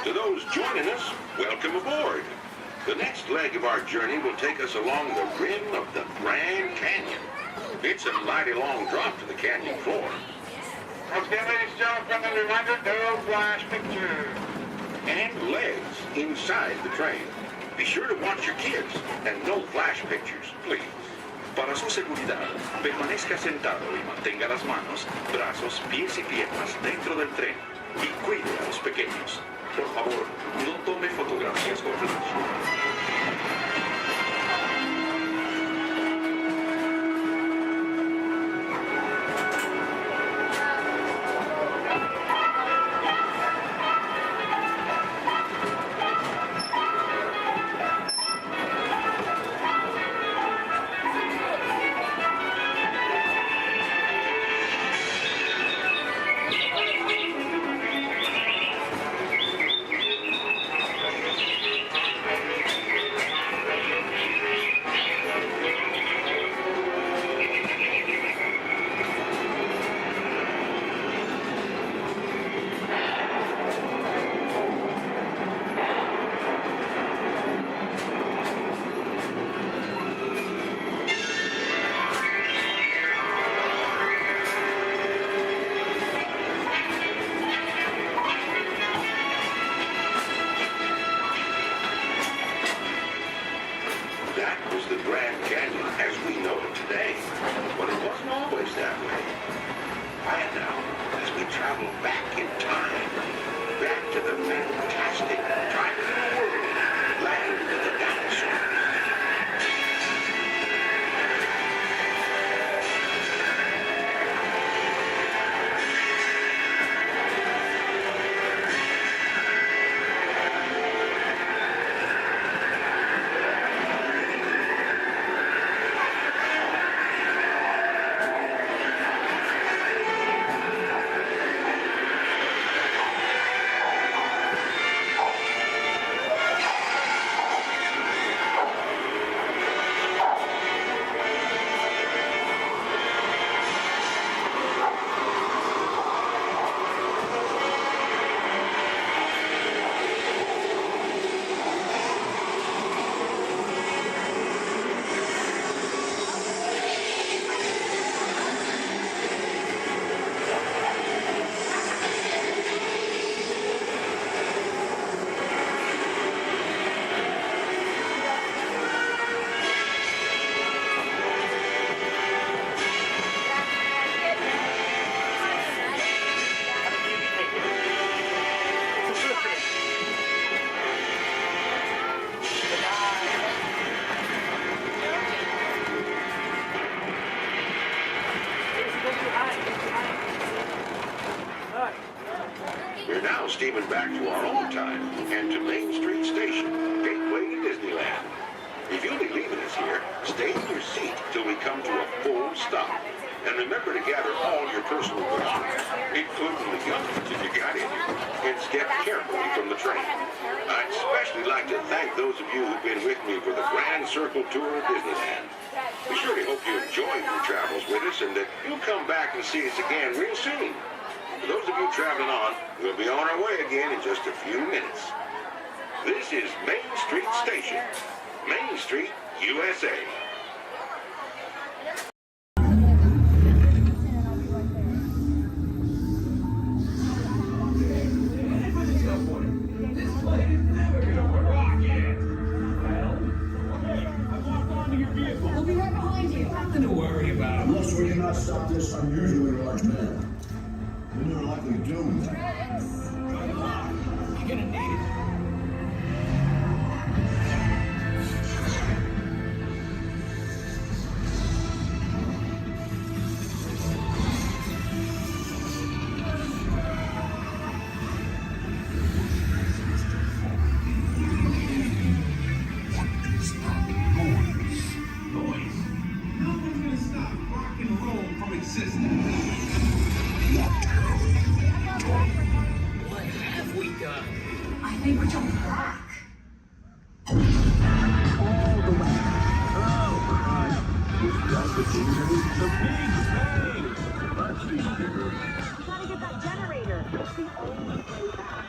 To those joining us, welcome aboard. The next leg of our journey will take us along the rim of the Grand Canyon. It's a mighty long drop to the canyon floor. Okay, ladies and gentlemen, friendly reminder, no flash pictures. And legs inside the train. Be sure to watch your kids and no flash pictures, please. Para su seguridad, permanezca sentado y mantenga las manos, brazos, pies y piernas dentro del tren y cuide a los pequeños. Por favor, no tome fotografías con flash. We're now steaming back to our own time and to Main Street Station, gateway to Disneyland. If you'll be leaving us here, stay in your seat till we come to a full stop. And remember to gather all your personal belongings, including the guns if you got any, and step carefully from the train. I'd especially like to thank those of you who've been with me for the Grand Circle Tour of Disneyland. We surely hope you enjoyed your travels with us and that you'll come back and see us again real soon. For those of you traveling on, we'll be on our way again in just a few minutes. This is Main Street Station, Main Street, USA. Nothing to worry about. Unless we cannot stop this unusually large man. Then you're likely doomed. Good luck. You're gonna need it. I think we're jumping back. All the way. Oh, Christ. We've got the big Let's see here. We gotta get that generator. It's the only way back.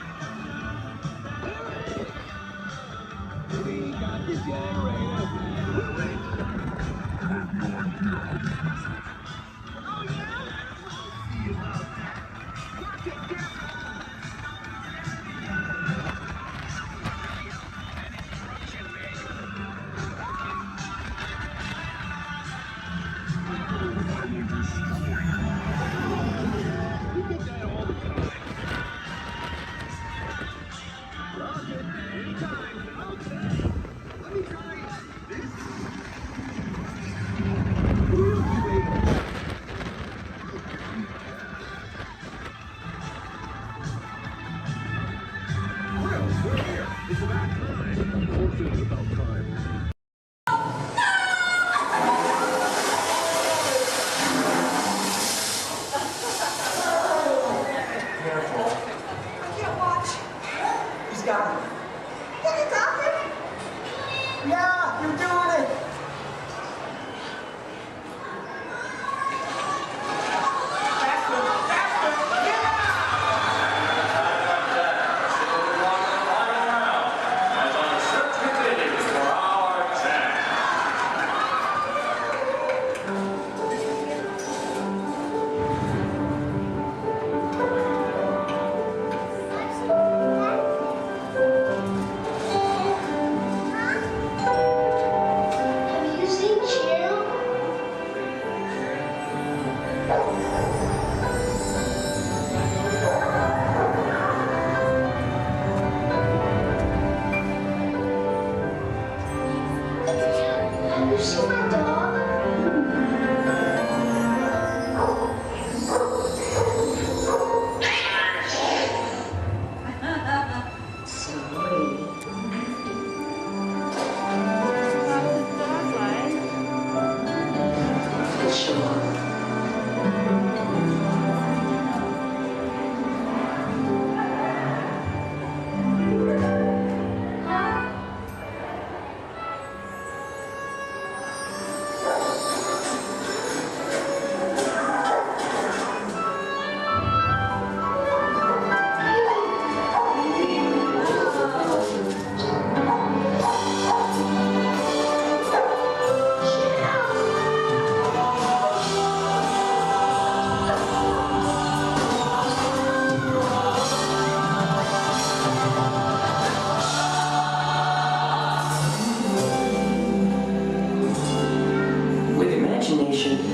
We got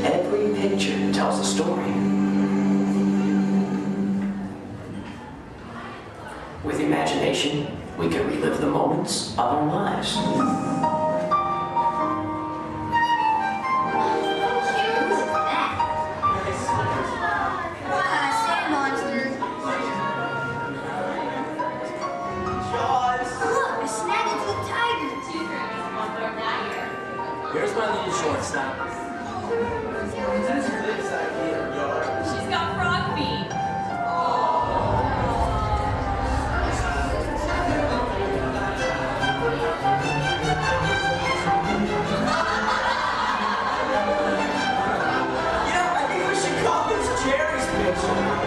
Every picture tells a story. With imagination, we can relive the moments of our lives. Here's my little shortstop. That's a big idea. She's got frog feet. I think we should call this Jerry's picture.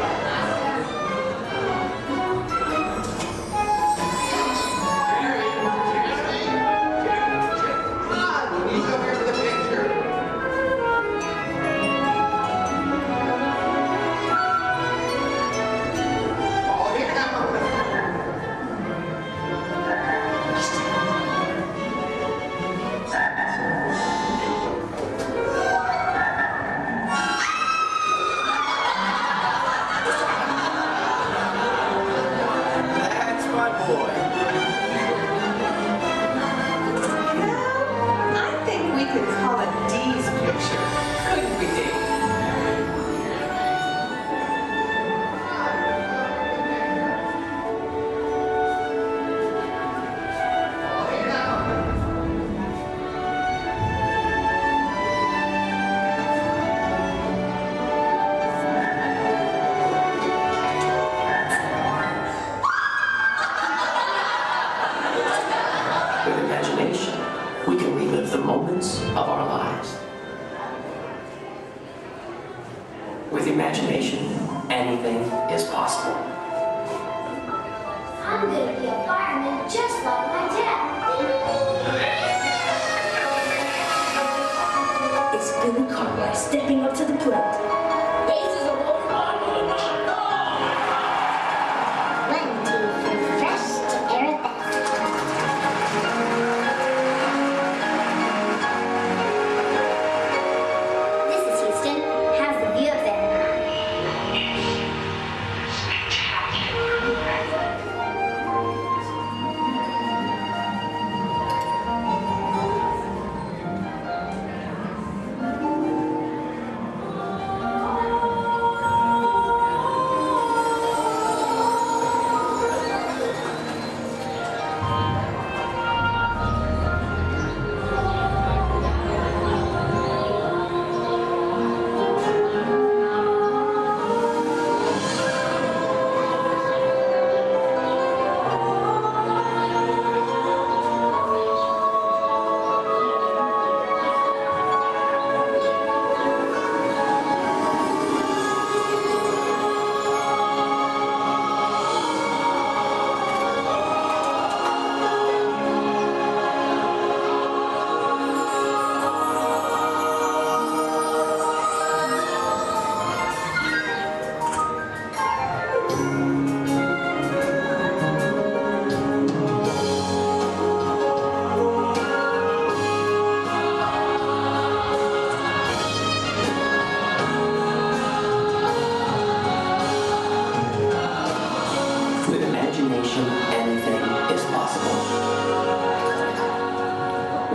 imagination, anything is possible.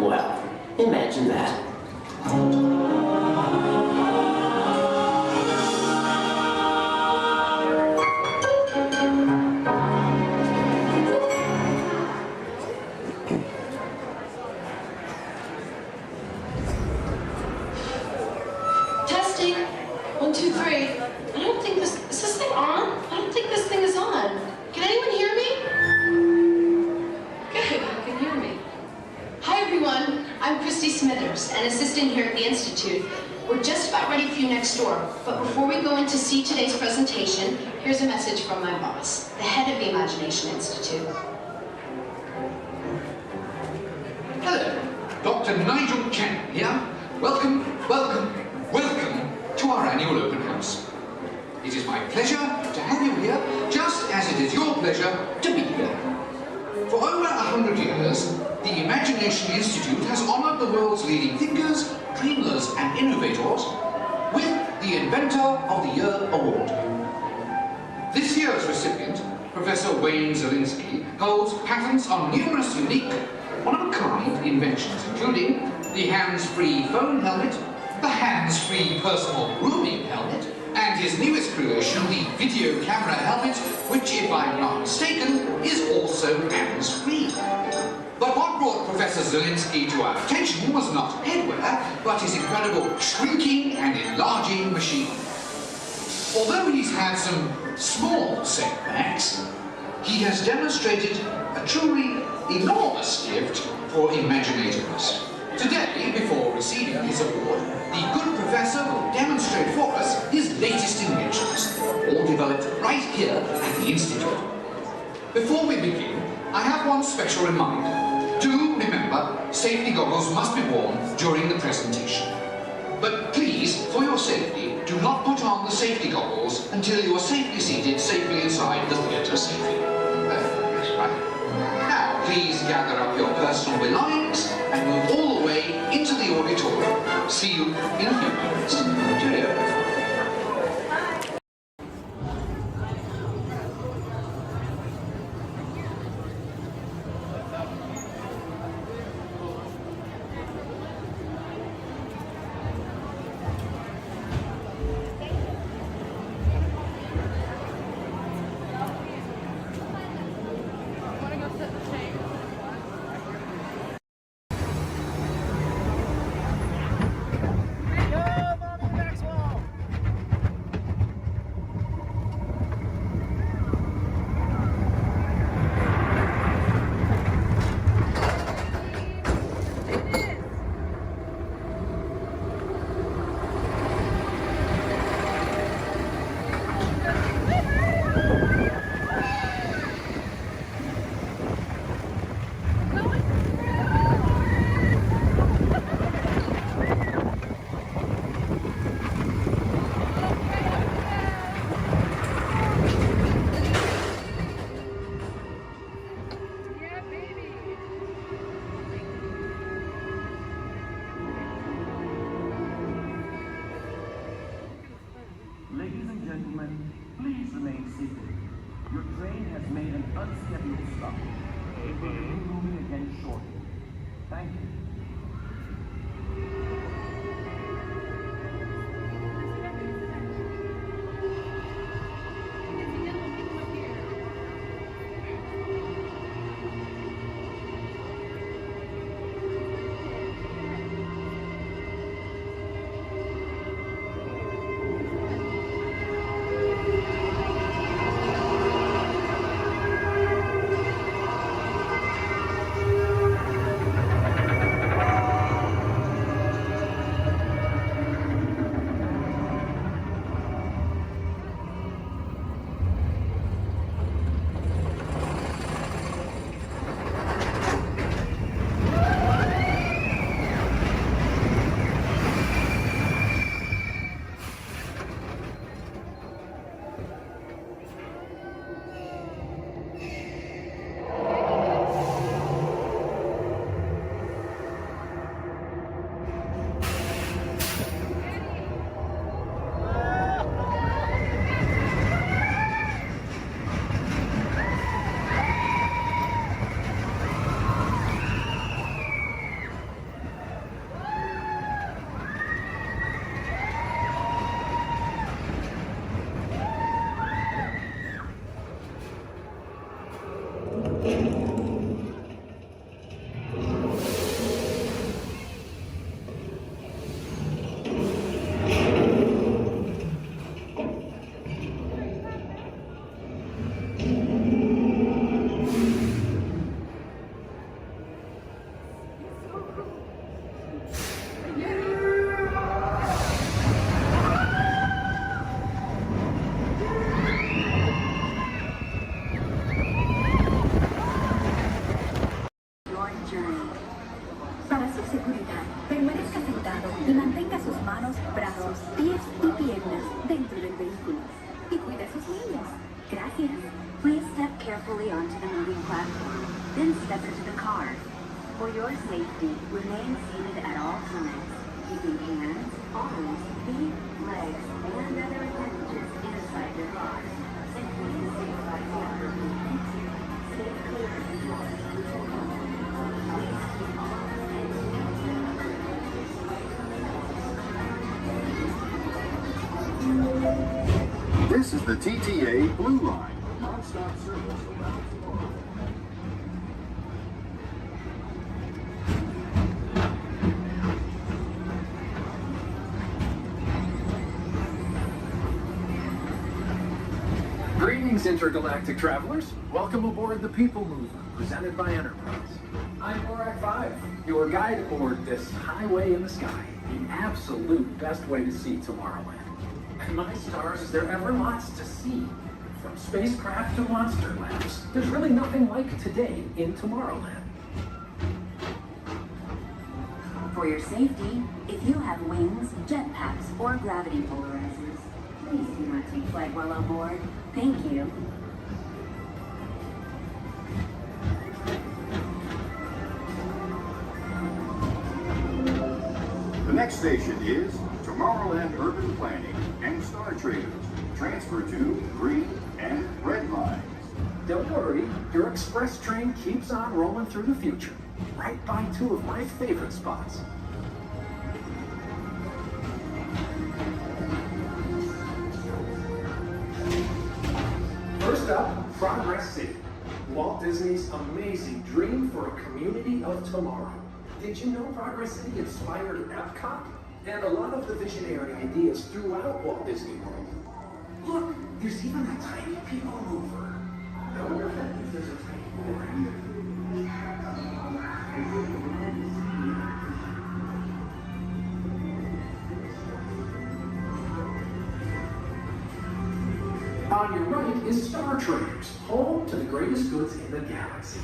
Well, imagine that. Testing. 1, 2, 3. I don't think this... Is this thing on? I don't think this thing is on. Can anyone hear me? Good, you can hear me. Hi, everyone. I'm Christy Smithers, an assistant here at the Institute. We're just about ready for you next door. But before we go in to see today's presentation, here's a message from my boss, the head of the Imagination Institute. Hello, Dr. Nigel Kemp here. Welcome, welcome, welcome to our annual open house. It is my pleasure to have you here, just as it is your pleasure to be here. For over 100 years, the Imagination Institute has honored the world's leading thinkers, dreamers, and innovators with the Inventor of the Year Award. This year's recipient, Professor Wayne Zielinski, holds patents on numerous unique, one-of-a-kind inventions, including the hands-free phone helmet, the hands-free personal grooming helmet, and his newest creation, the video camera helmet, which, if I'm not mistaken, is also hands-free. But what brought Professor Zielinski to our attention was not headwear, but his incredible shrinking and enlarging machine. Although he's had some small setbacks, he has demonstrated a truly enormous gift for imaginativeness. Today, before receiving his award, the good professor will demonstrate for us his latest inventions, all developed right here at the Institute. Before we begin, I have one special reminder. Do remember, safety goggles must be worn during the presentation. But please, for your safety, do not put on the safety goggles until you are safely seated safely inside the theatre safely. Right. Now, please gather up your personal belongings and move all the way into the auditorium. See you in a few minutes. Cheerio. Ladies and gentlemen, please remain seated. Your train has made an unscheduled stop. It will be moving again shortly. Thank you. Para su seguridad, permanezca sentado y mantenga sus manos, brazos, pies y piernas dentro del vehículo. Y cuide a sus niños. Gracias. Please step carefully onto the moving platform, then step into the car. For your safety, remain seated at all times, keeping hands, arms, feet, legs, and other appendages inside the car. And please stay by the other. Stay clear of the doors. Please keep all This is the TTA Blue Line, non-stop service around Florida. Greetings, intergalactic travelers. Welcome aboard the People Mover, presented by Enterprise. I'm Borak 5, your guide aboard this highway in the sky, the absolute best way to see Tomorrowland. And my stars, is there ever lots to see? From spacecraft to monster labs, there's really nothing like today in Tomorrowland. For your safety, if you have wings, jetpacks, or gravity polarizers, please do not take flight while on board. Thank you. The next station is Tomorrowland Urban Planning and Star Traders. Transfer to green and red lines. Don't worry, your express train keeps on rolling through the future, right by two of my favorite spots. First up, Progress City, Walt Disney's amazing dream for a community of tomorrow. Did you know Progress City inspired Epcot? And a lot of the visionary ideas throughout Walt Disney World. Look, there's even a tiny people mover. I wonder if there's a tiny mover in there. On your right is Star Traders, home to the greatest goods in the galaxy.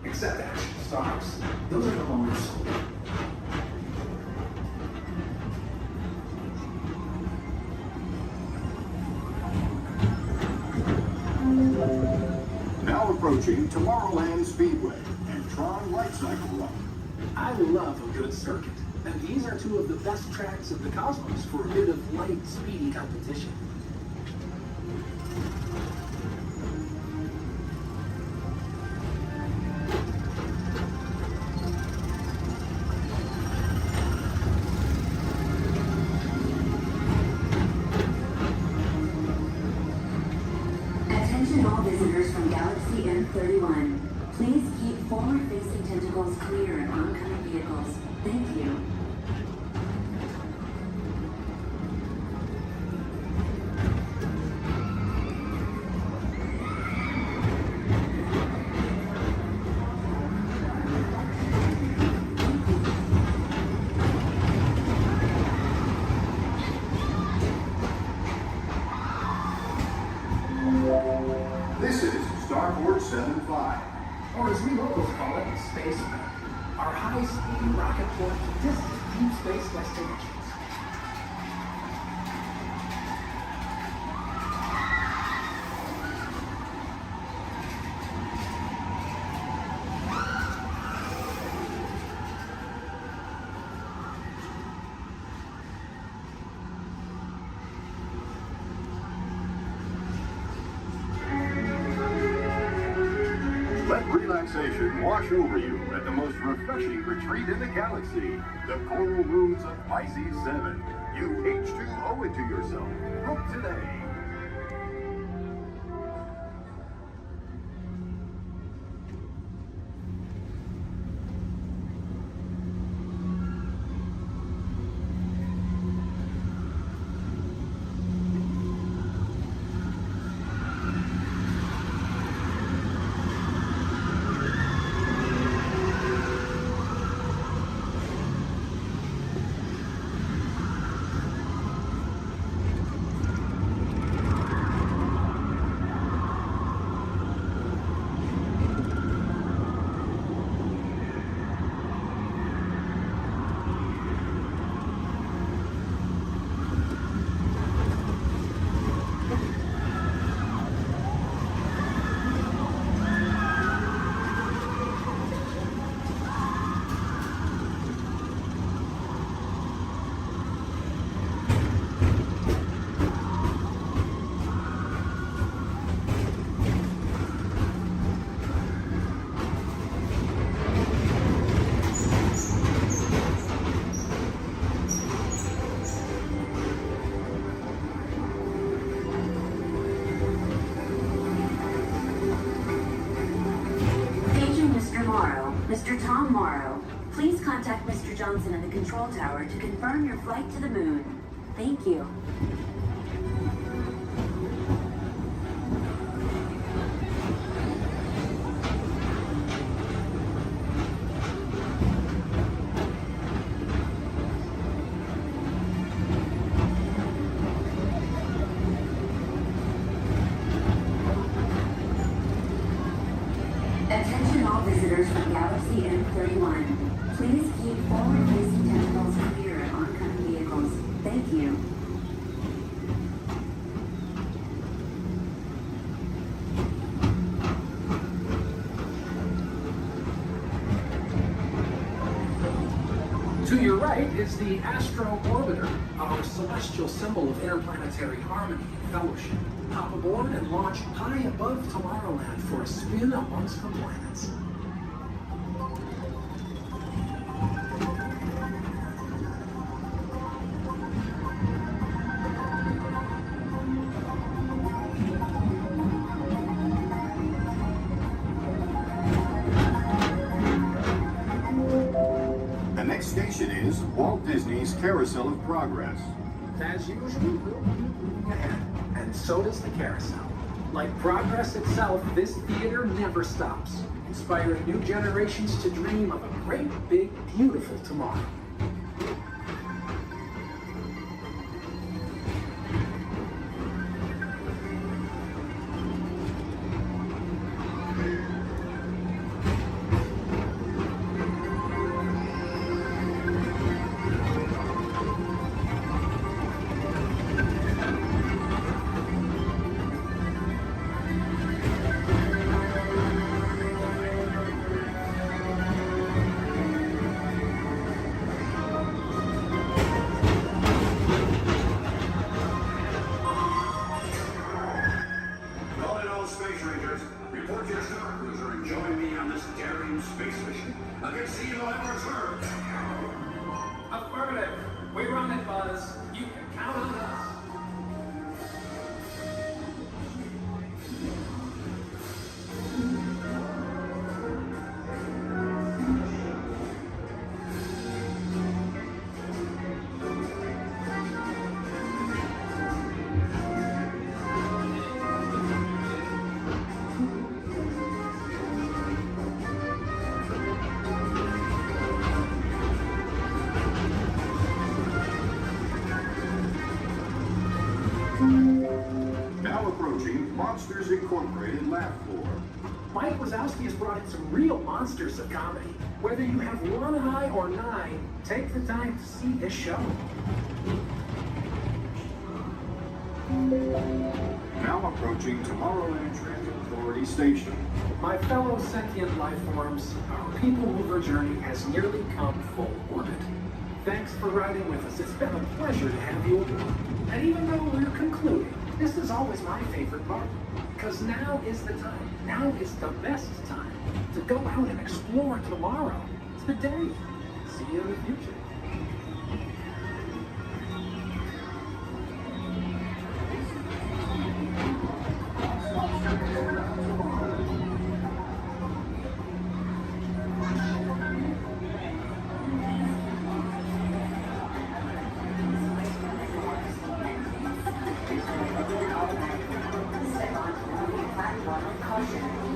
Except action stars. Those are no longer sold. Now approaching Tomorrowland Speedway and Tron Light Cycle Run. I love a good circuit, and these are two of the best tracks in the cosmos for a bit of light, speedy competition. Attention all visitors from Galaxy M31. Please keep forward-facing tentacles clear of oncoming vehicles. Thank you. This is Starport 75. Or as we locals call it, Space Mountain. Our high-speed rocket port to distant deep space destinations. Let relaxation wash over you at the most refreshing retreat in the galaxy, the Coral Rooms of Pisces 7. You H2 owe it to yourself. Book today. tomorrow, Mr. Tom Morrow. Please contact Mr. Johnson at the control tower to confirm your flight to the moon. Thank you. Attention all visitors from Galaxy M31. Please keep forward-facing tentacles clear of oncoming vehicles. Thank you. To your right is the Astro Orbiter, our celestial symbol of interplanetary harmony and fellowship. Hop aboard and launch high above Tomorrowland for a spin amongst the planets. The next station is Walt Disney's Carousel of Progress. As usual, we'll keep moving ahead, and so does the carousel. Like progress itself, this theater never stops, inspiring new generations to dream of a great, big, beautiful tomorrow. Affirmative. We run it, Buzz. You can count on us. Now approaching Monsters Incorporated Laugh Floor. Mike Wazowski has brought in some real monsters of comedy. Whether you have one eye or 9, take the time to see this show. Now approaching Tomorrowland Transit Authority Station. My fellow sentient life forms, our people mover journey has nearly come full orbit. Thanks for riding with us. It's been a pleasure to have you aboard. And even though we're concluding, this is always my favorite part. Because now is the time. Now is the best time to go out and explore tomorrow. Today. See you in the future.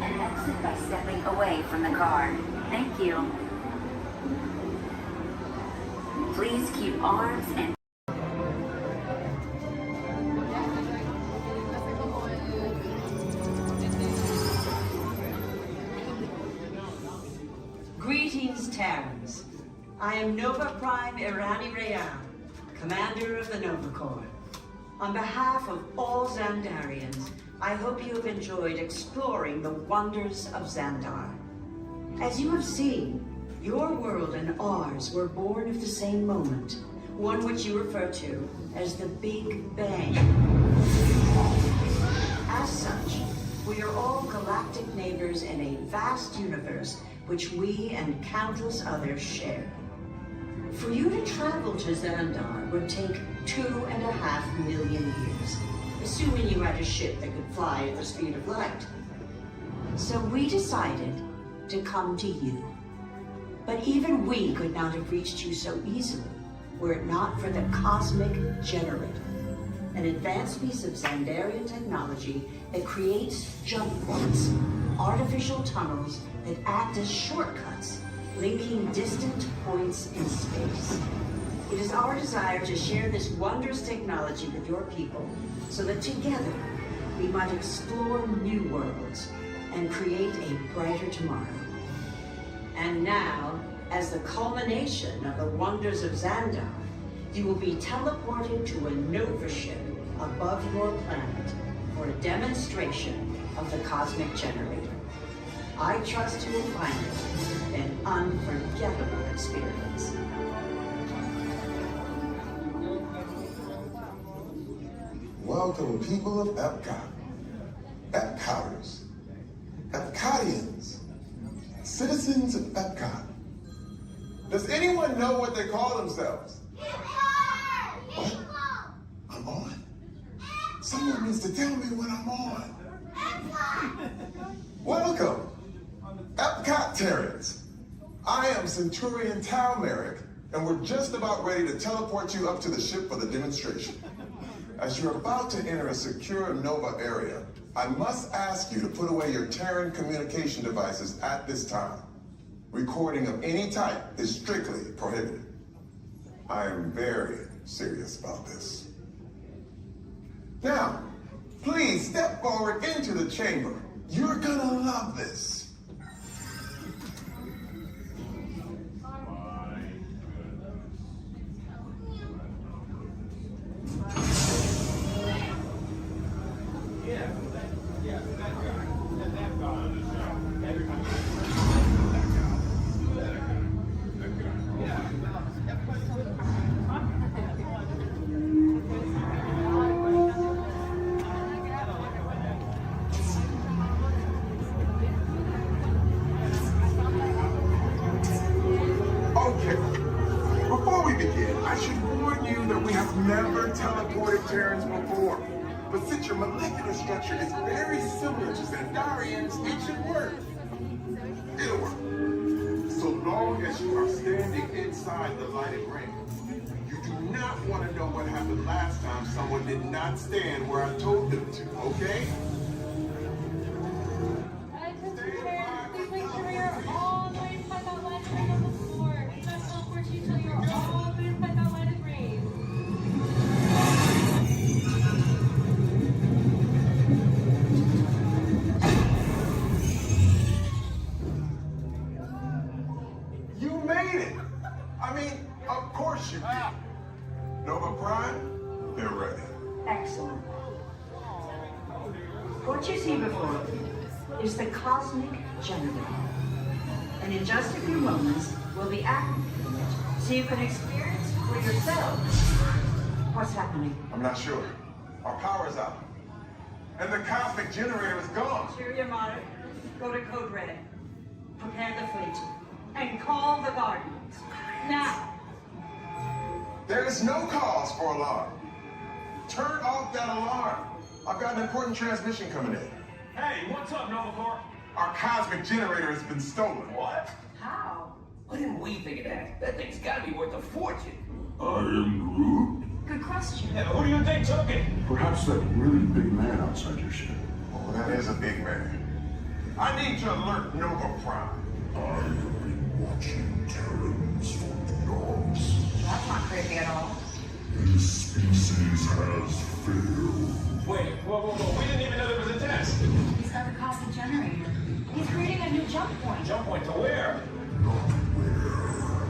And exit by stepping away from the car. Thank you. Please keep arms and Greetings, Terrans. I am Nova Prime Irani Rayan, Commander of the Nova Corps. On behalf of all Xandarians, I hope you have enjoyed exploring the wonders of Xandar. As you have seen, your world and ours were born of the same moment, one which you refer to as the Big Bang. As such, we are all galactic neighbors in a vast universe which we and countless others share. For you to travel to Xandar would take 2.5 million years, assuming you had a ship that could fly at the speed of light. So we decided to come to you. But even we could not have reached you so easily were it not for the Cosmic Generator, an advanced piece of Xandarian technology that creates jump points, artificial tunnels that act as shortcuts, linking distant points in space. It is our desire to share this wondrous technology with your people so that together we might explore new worlds and create a brighter tomorrow. And now, as the culmination of the wonders of Xandar, you will be teleported to a Nova ship above your planet for a demonstration of the Cosmic Generator. I trust you will find it an unforgettable experience. Welcome, people of Epcot, Epcoters, Epcotians, citizens of Epcot. Does anyone know what they call themselves? What? I'm on? Someone needs to tell me when I'm on. Welcome, Epcot-tarians. I am Centurion Tal Merrick, and we're just about ready to teleport you up to the ship for the demonstration. As you're about to enter a secure Nova area, I must ask you to put away your Terran communication devices at this time. Recording of any type is strictly prohibited. I am very serious about this. Now, please step forward into the chamber. You're gonna love this. Never teleported Terrans before, but since your molecular structure is very similar to Xandarian's ancient work, it'll work. So long as you are standing inside the lighted ring. You do not want to know what happened last time someone did not stand where I told them to, okay? Please make sure you're all the way inside that lighted ring on the floor. We must teleport you till you're all the way inside that lighted ring. You made it! I mean, of course you did. Nova Prime, they're ready. Excellent. What you see before you is the Cosmic Generator. And in just a few moments, we'll be activating it so you can experience for yourself what's happening. I'm not sure. Our power's out. And the Cosmic Generator is gone. Cheerio, Monarch. Go to Code Red. Prepare the fleet. And call the Guardians. Now. There is no cause for alarm. Turn off that alarm. I've got an important transmission coming in. Hey, what's up, Nova Corps? Our Cosmic Generator has been stolen. What? How? Why didn't we think of that? That thing's gotta be worth a fortune. I am Groot. Good question. Yeah, who do you think took it? Perhaps that really big man outside your ship. Oh, that is a big man. I need to alert Nova Prime. I have been watching Terrans for dogs. That's not creepy at all. This species has failed. Wait, whoa. We didn't even know there was a test. He's got the Cosmic Generator. He's creating a new jump point. Jump point to where? Not where.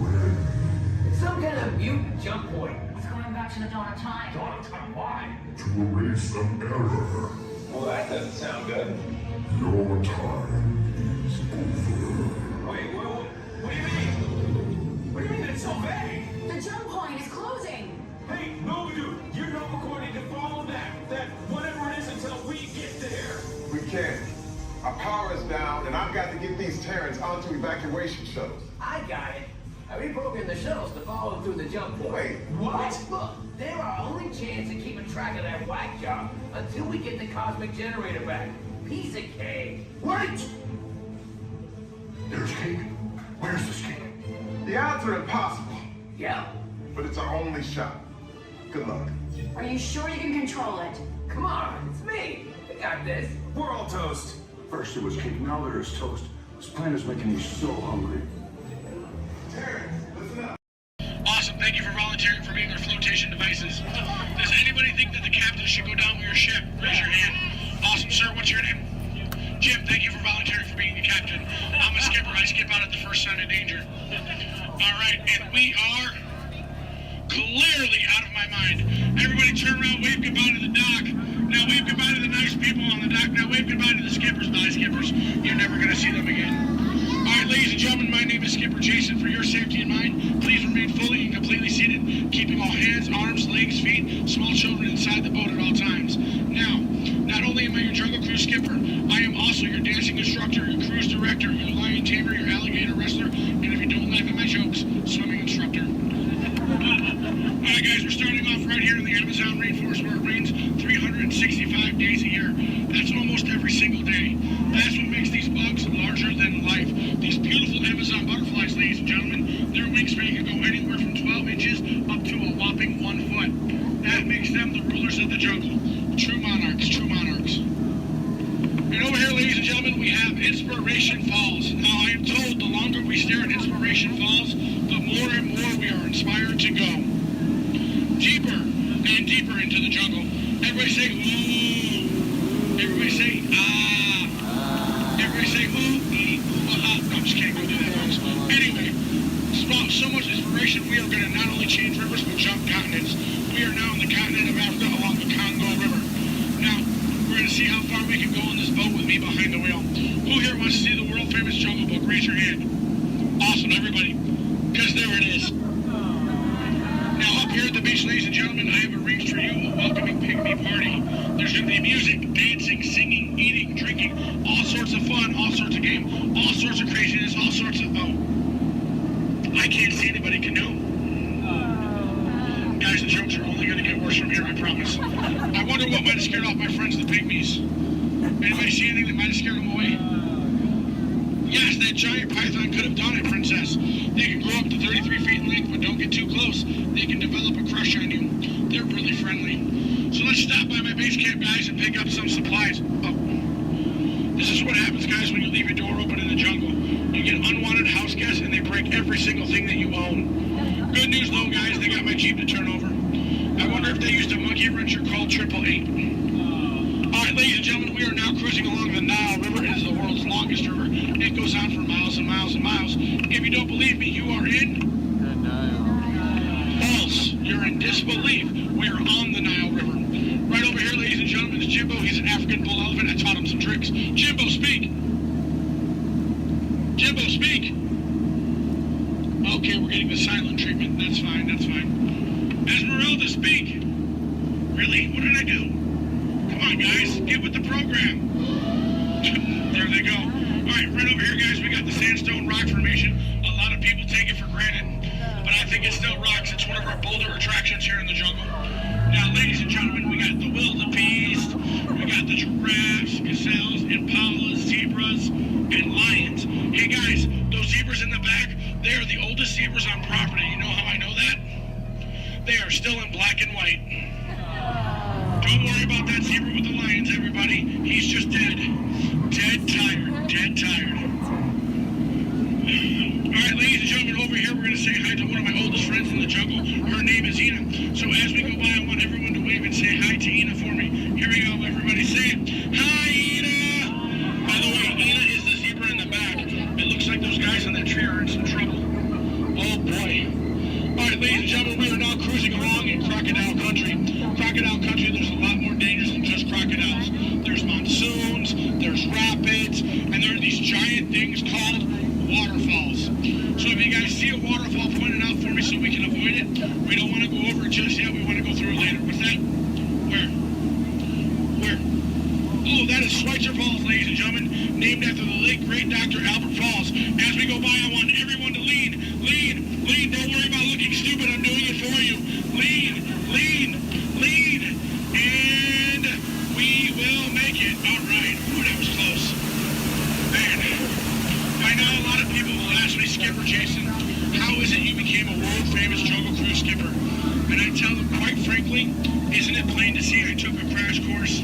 When. It's some kind of mutant jump point. He's going back to the dawn of time. Dawn of time, why? To erase an error. Well, that doesn't sound good. Your time is over. Wait, what do you mean? What do you mean it's so vague? The jump point is closing. Hey, Nova Dude, you're Nova Corps need to follow that whatever it is until we get there. We can't. Our power is down, and I've got to get these Terrans onto evacuation shuttles. I got it. I reprogrammed the shuttles to follow them through the jump point. Wait, what? Look, they're our only chance of keeping track of that whack job until we get the Cosmic Generator back. Piece of cake. Wait! The odds are impossible. Yeah. But it's our only shot. Good luck. Are you sure you can control it? Come on, it's me. I got this. We're all toast. First it was cake, now there's toast. This plan is making me so hungry. Terrence, listen up. Awesome, thank you for volunteering for being our flotation devices. Does anybody think that the captain should go down with your ship? Raise your hand. Awesome, sir, what's your name? Jim, thank you for volunteering for being the captain. I'm a skipper, I skip out at the first sign of danger. All right, and we are clearly out of my mind. Everybody turn around, wave goodbye to the dock. Now wave goodbye to the nice people on the dock. Now wave goodbye to the skippers. Bye, skippers. You're never going to see them again. All right, ladies and gentlemen, my name is Skipper Jason. For your safety and mine, please remain fully and completely seated, keeping all hands, arms, legs, feet, small children inside the boat at all times. Now, not only am I your jungle cruise skipper, I am also your dancing instructor, your cruise director, your lion tamer, your alligator wrestler, and if you don't laugh at my jokes, swimming instructor. Alright guys, we're starting off right here in the Amazon rainforest where it rains 365 days a year. That's almost every single day. That's what makes these bugs larger than life. These beautiful Amazon butterflies, ladies and gentlemen, their wingspan can go anywhere from 12 inches up to a whopping 1 foot. That makes them the rulers of the jungle. True monarchs, true monarchs. And over here, ladies and gentlemen, we have Inspiration Falls. Now, I am told the longer we stare at Inspiration Falls, the more and more we are inspired to go deeper and deeper into the jungle. Everybody say, ooh. Everybody say, ah. Everybody say, ooh, ee, ooh, ah. No, I'm just kidding. Don't do that, folks. Anyway, so much inspiration, we are going to not only change rivers, but jump continents. We are now in the continent of Africa along the Congo River. Now, we're going to see how far we can go in this boat with me behind the wheel. Who here wants to see the world-famous Jungle Book? Raise your hand. Awesome, everybody. Because there it is. Now, up here at the beach, ladies and gentlemen, I have arranged for you a welcoming pygmy party. There's going to be music, dancing, singing, eating, drinking, all sorts of fun, all sorts of game, all sorts of craziness, all sorts of... Oh, I can't see anybody canoe. Guys, the jokes are only going to get worse from here, I promise. I wonder what might have scared off my friends, the pygmies. Anybody see anything that might have scared them away? Yes, that giant python could have done it, princess. They can grow up to 33 feet in length, but don't get too close. They can develop a crush on you. They're really friendly. So let's stop by my base camp, guys, and pick up some supplies. Oh. This is what happens, guys, when you leave your door open in the jungle. You get unwanted house guests, and they break every single thing that you own. Good news, though, guys, they got my Jeep to turn over. I wonder if they used a monkey wrencher called 888. All right, ladies and gentlemen, we are now cruising along the Nile River. It is the world's longest river. It goes on for miles and miles and miles. If you don't believe me, you are in... False. You're in disbelief. We are on the Nile River. Right over here, ladies and gentlemen, is Jimbo. He's an African bull elephant. I taught him some tricks. Jimbo, speak. Jimbo, speak. Okay, we're getting the silent treatment. That's fine, that's fine. Esmeralda, speak. Really? What did I do? Come on, guys. Get with the program. There they go. All right, right over here, guys, we got the sandstone rock formation. A lot of people take it for granted, but I think it still rocks. It's one of our bolder attractions here in the jungle. Now, ladies and gentlemen, we got the wildebeest, we got the giraffes, gazelles, impalas, zebras, and lions. Hey, guys, those zebras in the back, they are the oldest zebras on property. You know how I know that? They are still in black and white. Don't worry about that zebra with the lions, everybody. He's just dead. Dead tired. Dead tired. All right, ladies and gentlemen, over here we're going to say hi to one of my oldest friends in the jungle. Her name is Ina. So as we go by, I want everyone to wave and say hi to Ina for me. Here we go, everybody. Say it. Hi, Ina! By the way, Ina is the zebra in the back. It looks like those guys on that tree are in some trouble. Oh, boy. All right, ladies and gentlemen, we are now cruising along in crocodile country. Crocodile country, there's a lot more dangers than just crocodiles. There's monsoons, there's rapids, and there are these giant things called waterfalls. So if you guys see a waterfall, point it out for me so we can avoid it. We don't want to go over it just yet. We want to go through it later. What's that? Where? Where? Oh, that is Schweitzer Falls, ladies and gentlemen, named after the late great Dr. Albert Falls. As we go by, I want everyone to lean. Lean, lean. Don't worry about looking stupid. I'm doing it for you. Lean, lean, lean. And we will make it. All right. Ooh, that was close. Man, I know a lot of people will ask me, Skipper Jason, how is it you became a world-famous Jungle Cruise skipper? And I tell them, quite frankly, isn't it plain to see I took a crash course?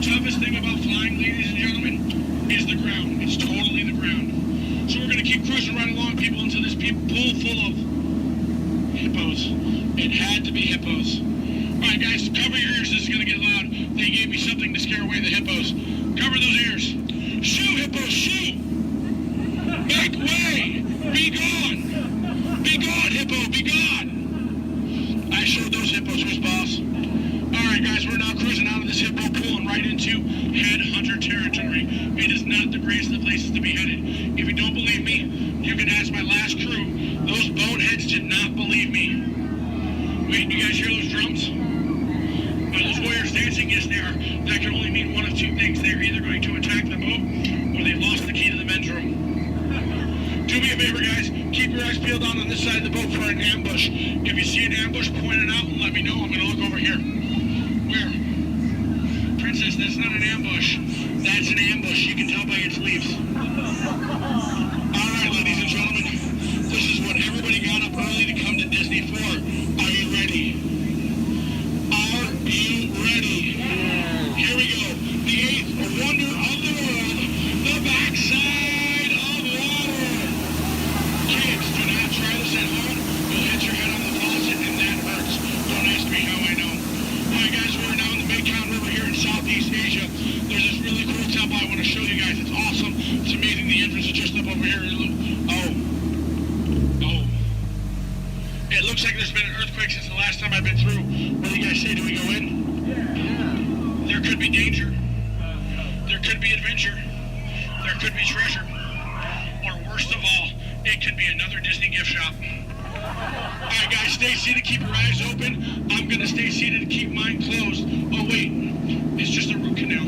Toughest thing about flying, ladies and gentlemen, is the ground. It's totally the ground. So we're going to keep cruising right along, people, until this pool full of hippos. It had to be hippos. All right, guys, cover your ears. This is going to get loud. They gave me something to scare away the hippos. Cover those ears. Shoo, hippos, shoo! Make way! Be gone! Be gone, hippo, be gone! I showed those hippos who's boss. All right, guys, we're now cruising out of this hippo pool and right into headhunter territory. It is not the greatest of places to be headed. If you don't believe me, you can ask my last crew. Those boneheads did not believe me. Wait, you guys hear those drums? Are those warriors dancing? Yes, they are. That can only mean one of two things. They're either going to attack the boat or they've lost the key to the men's room. Do me a favor, guys. Keep your eyes peeled on this side of the boat for an ambush. If you see an ambush, point it out and let me know. I'm going to look over here. Where? Princess, that's not an ambush. That's an ambush. You can tell by its leaves. All right, ladies and gentlemen. This is what everybody got up early to come to Disney for. Are you ready? Are you ready? Here we go. The eighth wonder of the world. The backside of water. Kids, do not try this at home. You'll hit your head on the faucet and that hurts. Don't ask me how I know. Alright guys, we're now in the Mekong River here in Southeast Asia. There's this really cool temple I want to show you guys. It's awesome. It's amazing. The entrance is just up over here. Oh. It looks like there's been an earthquake since the last time I've been through. What do you guys say? Do we go in? Yeah. There could be danger. There could be adventure. There could be treasure. Or worst of all, it could be another Disney gift shop. Alright guys, stay seated, keep your eyes open. I'm gonna stay seated and keep mine closed. Oh wait, it's just a root canal.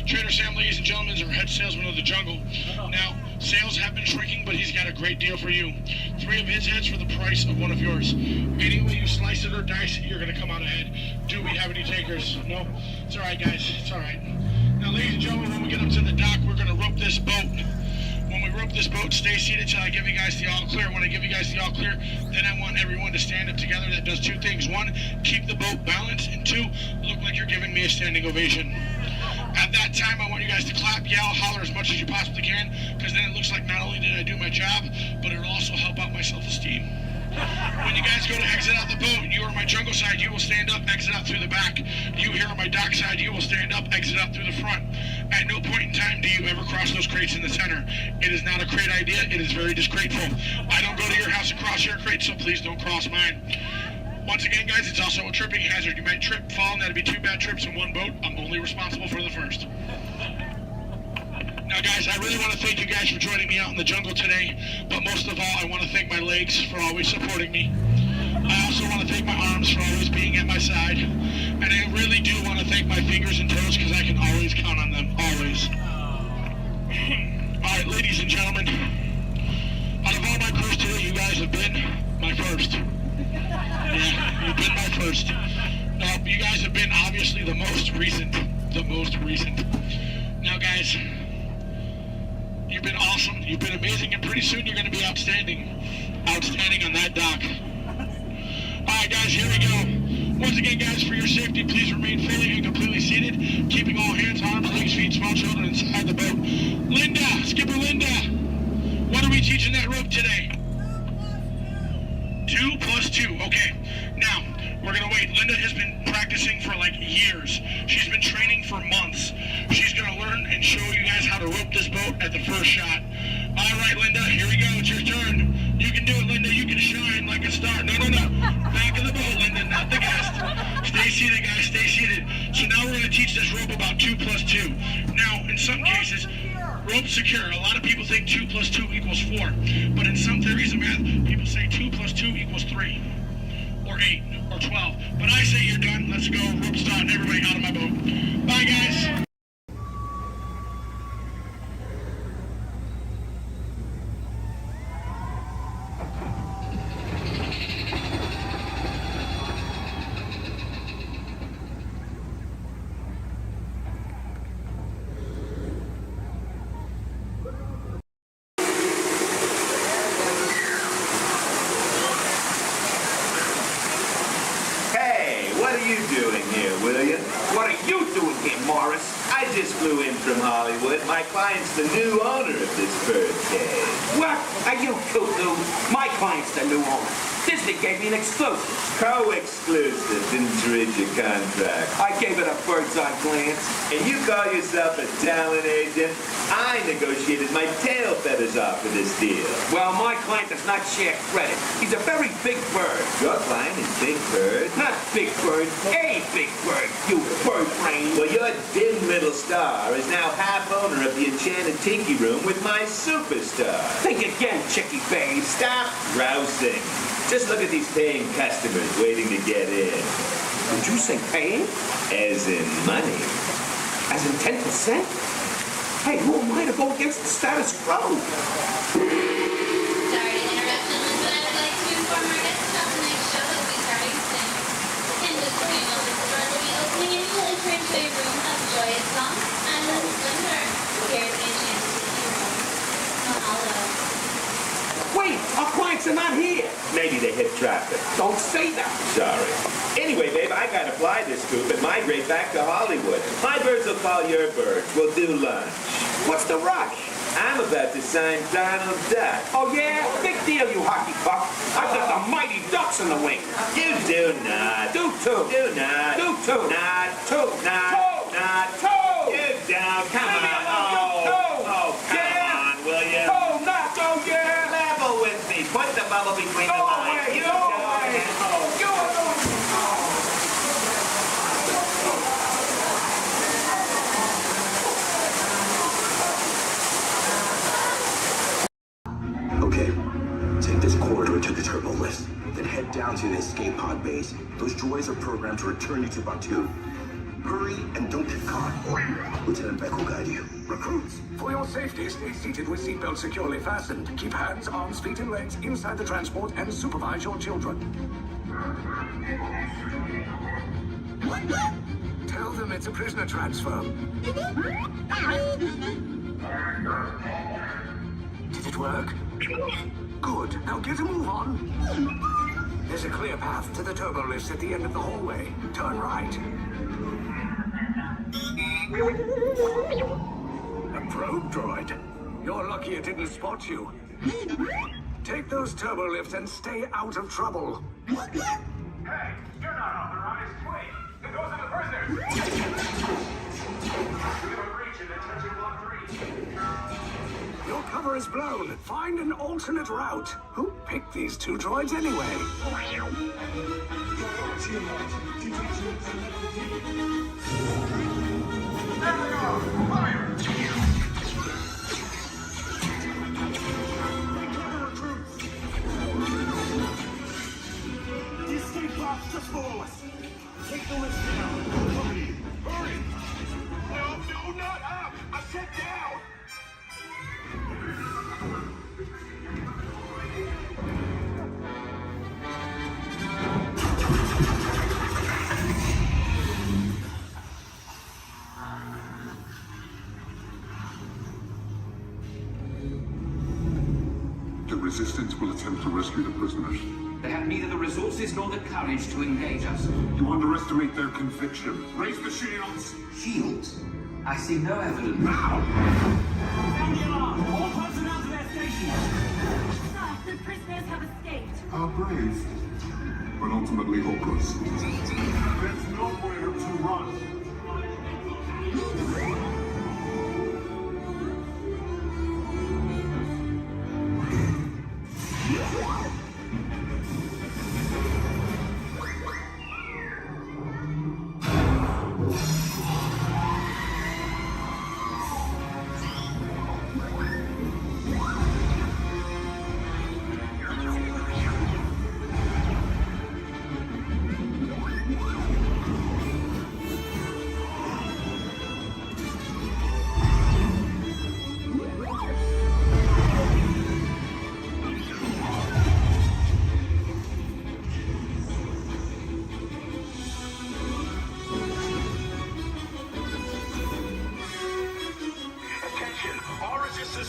Trader Sam, ladies and gentlemen, is our head salesman of the jungle. Now, sales have been shrinking, but he's got a great deal for you. 3 of his heads for the price of 1 of yours. Any way you slice it or dice it, you're going to come out ahead. Do we have any takers? No? It's all right, guys. It's all right. Now, ladies and gentlemen, when we get up to the dock, we're going to rope this boat. When we rope this boat, stay seated till I give you guys the all clear. When I give you guys the all clear, then I want everyone to stand up together. That does 2 things. 1, keep the boat balanced, and 2, look like you're giving me a standing ovation. At that time, I want you guys to clap, yell, holler as much as you possibly can, because then it looks like not only did I do my job, but it'll also help out my self-esteem. When you guys guys go to exit out the boat, you are on my jungle side, you will stand up, exit out through the back. You here on my dock side, you will stand up, exit out through the front. At no point in time do you ever cross those crates in the center. It is not a crate idea, it is very disgraceful. I don't go to your house and cross your crate, so please don't cross mine. Once again, guys, it's also a tripping hazard. You might trip, fall, and that'd be 2 bad trips in one boat. I'm only responsible for the first. Now, guys, I really want to thank you guys for joining me out in the jungle today, but most of all, I want to thank my legs for always supporting me. I also want to thank my arms for always being at my side, and I really do want to thank my fingers and toes because I can always count on them, always. All right, ladies and gentlemen, out of all my crews today, you guys have been my first. Yeah, you've been my first. You guys have been obviously the most recent. Now, guys, you've been awesome, you've been amazing, and pretty soon you're going to be outstanding on that dock. Alright guys, here we go. Once again, guys, for your safety, please remain fully and completely seated, keeping all hands, arms, legs, feet, small children inside the boat. Linda, Skipper Linda, what are we teaching that rope today? 2 plus 2, okay. Now, we're gonna wait. Linda has been practicing for like years. She's been training for months. She's gonna learn and show you guys how to rope this boat at the first shot. All right, Linda, here we go. It's your turn. You can do it, Linda. You can shine like a star. No. Back of the boat, Linda, not the guest. Stay seated, guys. Stay seated. So now we're gonna teach this rope about 2 plus 2. Now, in some cases, rope secure. A lot of people think 2 plus 2 equals 4. But in some theories of math, people say 2 plus 2 equals 3. Or 8. Or 12. But I say you're done. Let's go. Rope start. Everybody out of my boat. Bye, guys. My client's the new owner of this birdcage. What? Are you cuckoo? My client's the new owner. Disney gave me an exclusive. Co-exclusive. Didn't you read your contract? I gave it a bird's-eye glance. And you call yourself a talent agent? I negotiated my tail feathers off for this deal. Well, my client does not share credit. He's a very big bird. Your client is Big Bird? Not Big Bird, a big bird, you bird brain. Well, your dim little star is now half owner of the Enchanted Tiki Room with my superstar. Think again, Chickie Babe. Stop grousing. Just look at these paying customers waiting to get in. Did you say paying? As in money. As in 10%? Hey, who am I to go against the status quo? Sorry to interrupt, gentlemen, but I would like to inform our guests about the next show that will be starting soon. In just a few moments, the doors will be opening and you will enter into a room of joyous songs and splendor. Here's the Enchanted Tiki Room. Mahalo. Wait, our clients are not here. Maybe they hit traffic. Don't say that. Sorry. Anyway, babe, I gotta fly this coop and migrate back to Hollywood. My birds will call your birds. We'll do lunch. What's the rush? I'm about to sign Donald Duck. Oh, yeah? Big deal, you hockey puck. I've got the mighty ducks in the wing. You do not. Do too. Do not. Do too. Not. Too. Not. Toe. Not. Toe. You down. Come Leave me on. alone, Oh, come on, will you? Toe, not go, yeah. Level with me. Put the bubble between the Go lines. away, You go go away. ahead. Oh. Go alone. Okay, take this corridor to the turbo lift, then head down to the escape pod base. Those droids are programmed to return you to Batuu. Hurry and don't get caught. Lieutenant Beck will guide you. Recruits, for your safety, stay seated with seatbelts securely fastened. Keep hands, arms, feet, and legs inside the transport and supervise your children. Tell them it's a prisoner transfer. Did it work? Good. Now get a move on. There's a clear path to the turbo lifts at the end of the hallway. Turn right. A probe droid. You're lucky it didn't spot you. Take those turbo lifts and stay out of trouble. Hey, you're not authorized. Wait, it goes into prisoners. We have a breach in detention block 3. Your cover is blown. Find an alternate route. Who picked these two droids anyway? There we go! Fire! The escape pods just below us. Take the lifts down. Hurry! Hurry! No, not up! I said down! The Resistance will attempt to rescue the prisoners. They have neither the resources nor the courage to engage us. You underestimate their conviction. Raise the shields! Shields? I see no evidence. Now! Sound the alarm! All personnel to their stations! Sir, the prisoners have escaped. How brave, but ultimately hopeless. There's nowhere to run.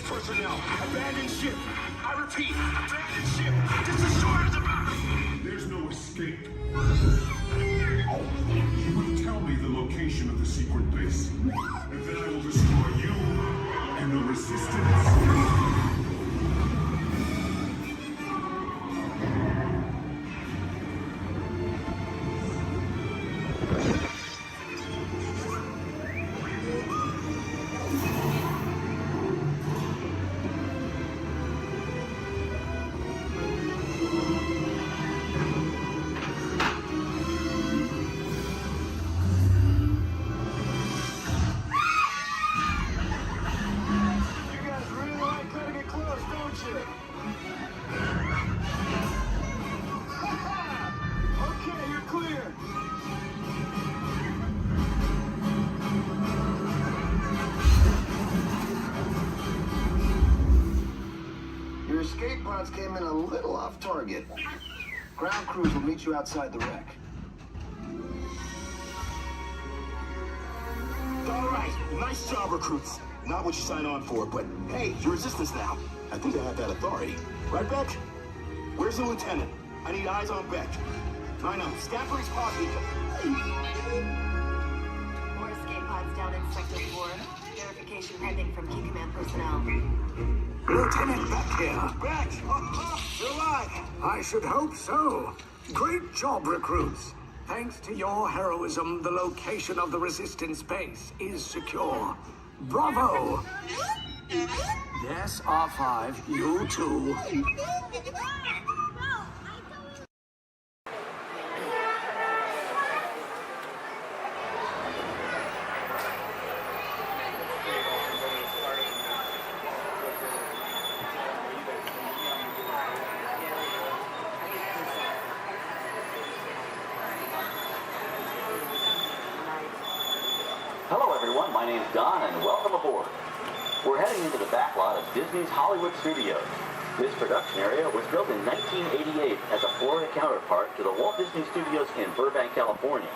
Personnel, abandon ship. I repeat, abandon ship. Just as short as about. There's no escape. You will tell me the location of the secret base, and then I will destroy you and the Resistance. Escape pods came in a little off target. Ground crews will meet you outside the wreck. All right, nice job, recruits. Not what you signed on for, but hey, you're Resistance now. I think I have that authority. Right, Beck? Where's the lieutenant? I need eyes on Beck. I know, Scaffold's pod beacon. More escape pods down in Sector 4. Verification pending from Key Command personnel. Lieutenant Beck here. Beck! You're alive! I should hope so. Great job, recruits. Thanks to your heroism, the location of the Resistance base is secure. Bravo! Yes, R5, you too. Hello everyone, my name's Don and welcome aboard. We're heading into the back lot of Disney's Hollywood Studios. This production area was built in 1988 as a Florida counterpart to the Walt Disney Studios in Burbank, California.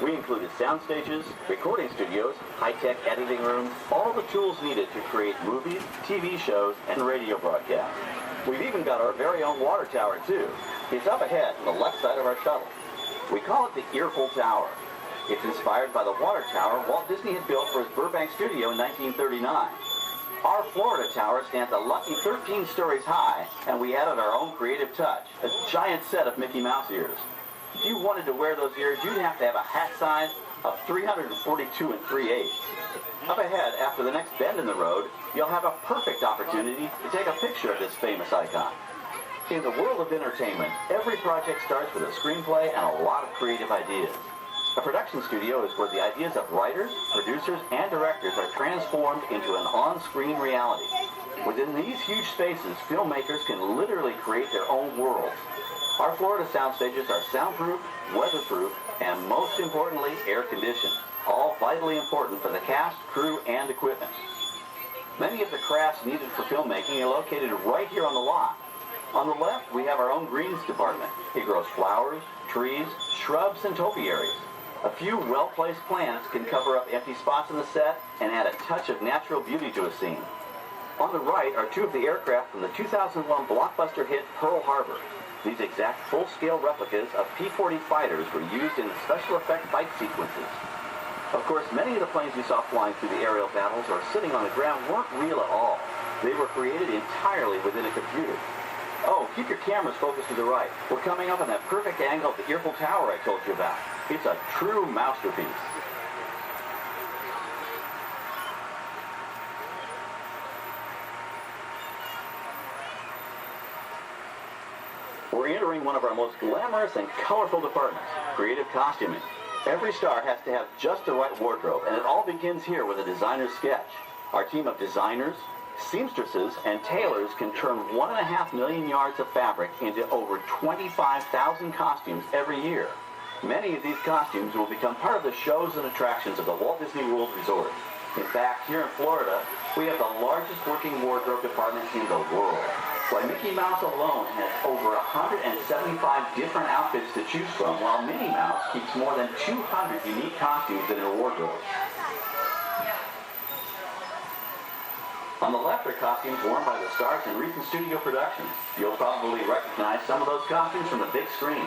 We included sound stages, recording studios, high-tech editing rooms, all the tools needed to create movies, TV shows, and radio broadcasts. We've even got our very own water tower too. It's up ahead on the left side of our shuttle. We call it the Earful Tower. It's inspired by the water tower Walt Disney had built for his Burbank studio in 1939. Our Florida tower stands a lucky 13 stories high, and we added our own creative touch, a giant set of Mickey Mouse ears. If you wanted to wear those ears, you'd have to have a hat size of 342 3/8. Up ahead, after the next bend in the road, you'll have a perfect opportunity to take a picture of this famous icon. In the world of entertainment, every project starts with a screenplay and a lot of creative ideas. A production studio is where the ideas of writers, producers, and directors are transformed into an on-screen reality. Within these huge spaces, filmmakers can literally create their own worlds. Our Florida sound stages are soundproof, weatherproof, and most importantly, air-conditioned, all vitally important for the cast, crew, and equipment. Many of the crafts needed for filmmaking are located right here on the lot. On the left, we have our own greens department. It grows flowers, trees, shrubs, and topiaries. A few well-placed plants can cover up empty spots in the set and add a touch of natural beauty to a scene. On the right are two of the aircraft from the 2001 blockbuster hit Pearl Harbor. These exact full-scale replicas of P-40 fighters were used in the special effect fight sequences. Of course, many of the planes you saw flying through the aerial battles or sitting on the ground weren't real at all. They were created entirely within a computer. Oh, keep your cameras focused to the right. We're coming up on that perfect angle of the Eiffel Tower I told you about. It's a true masterpiece. We're entering one of our most glamorous and colorful departments, creative costuming. Every star has to have just the right wardrobe, and it all begins here with a designer's sketch. Our team of designers, seamstresses, and tailors can turn 1.5 million yards of fabric into over 25,000 costumes every year. Many of these costumes will become part of the shows and attractions of the Walt Disney World Resort. In fact, here in Florida, we have the largest working wardrobe department in the world. Why, Mickey Mouse alone has over 175 different outfits to choose from, while Minnie Mouse keeps more than 200 unique costumes in her wardrobe. On the left are costumes worn by the stars in recent studio productions. You'll probably recognize some of those costumes from the big screen.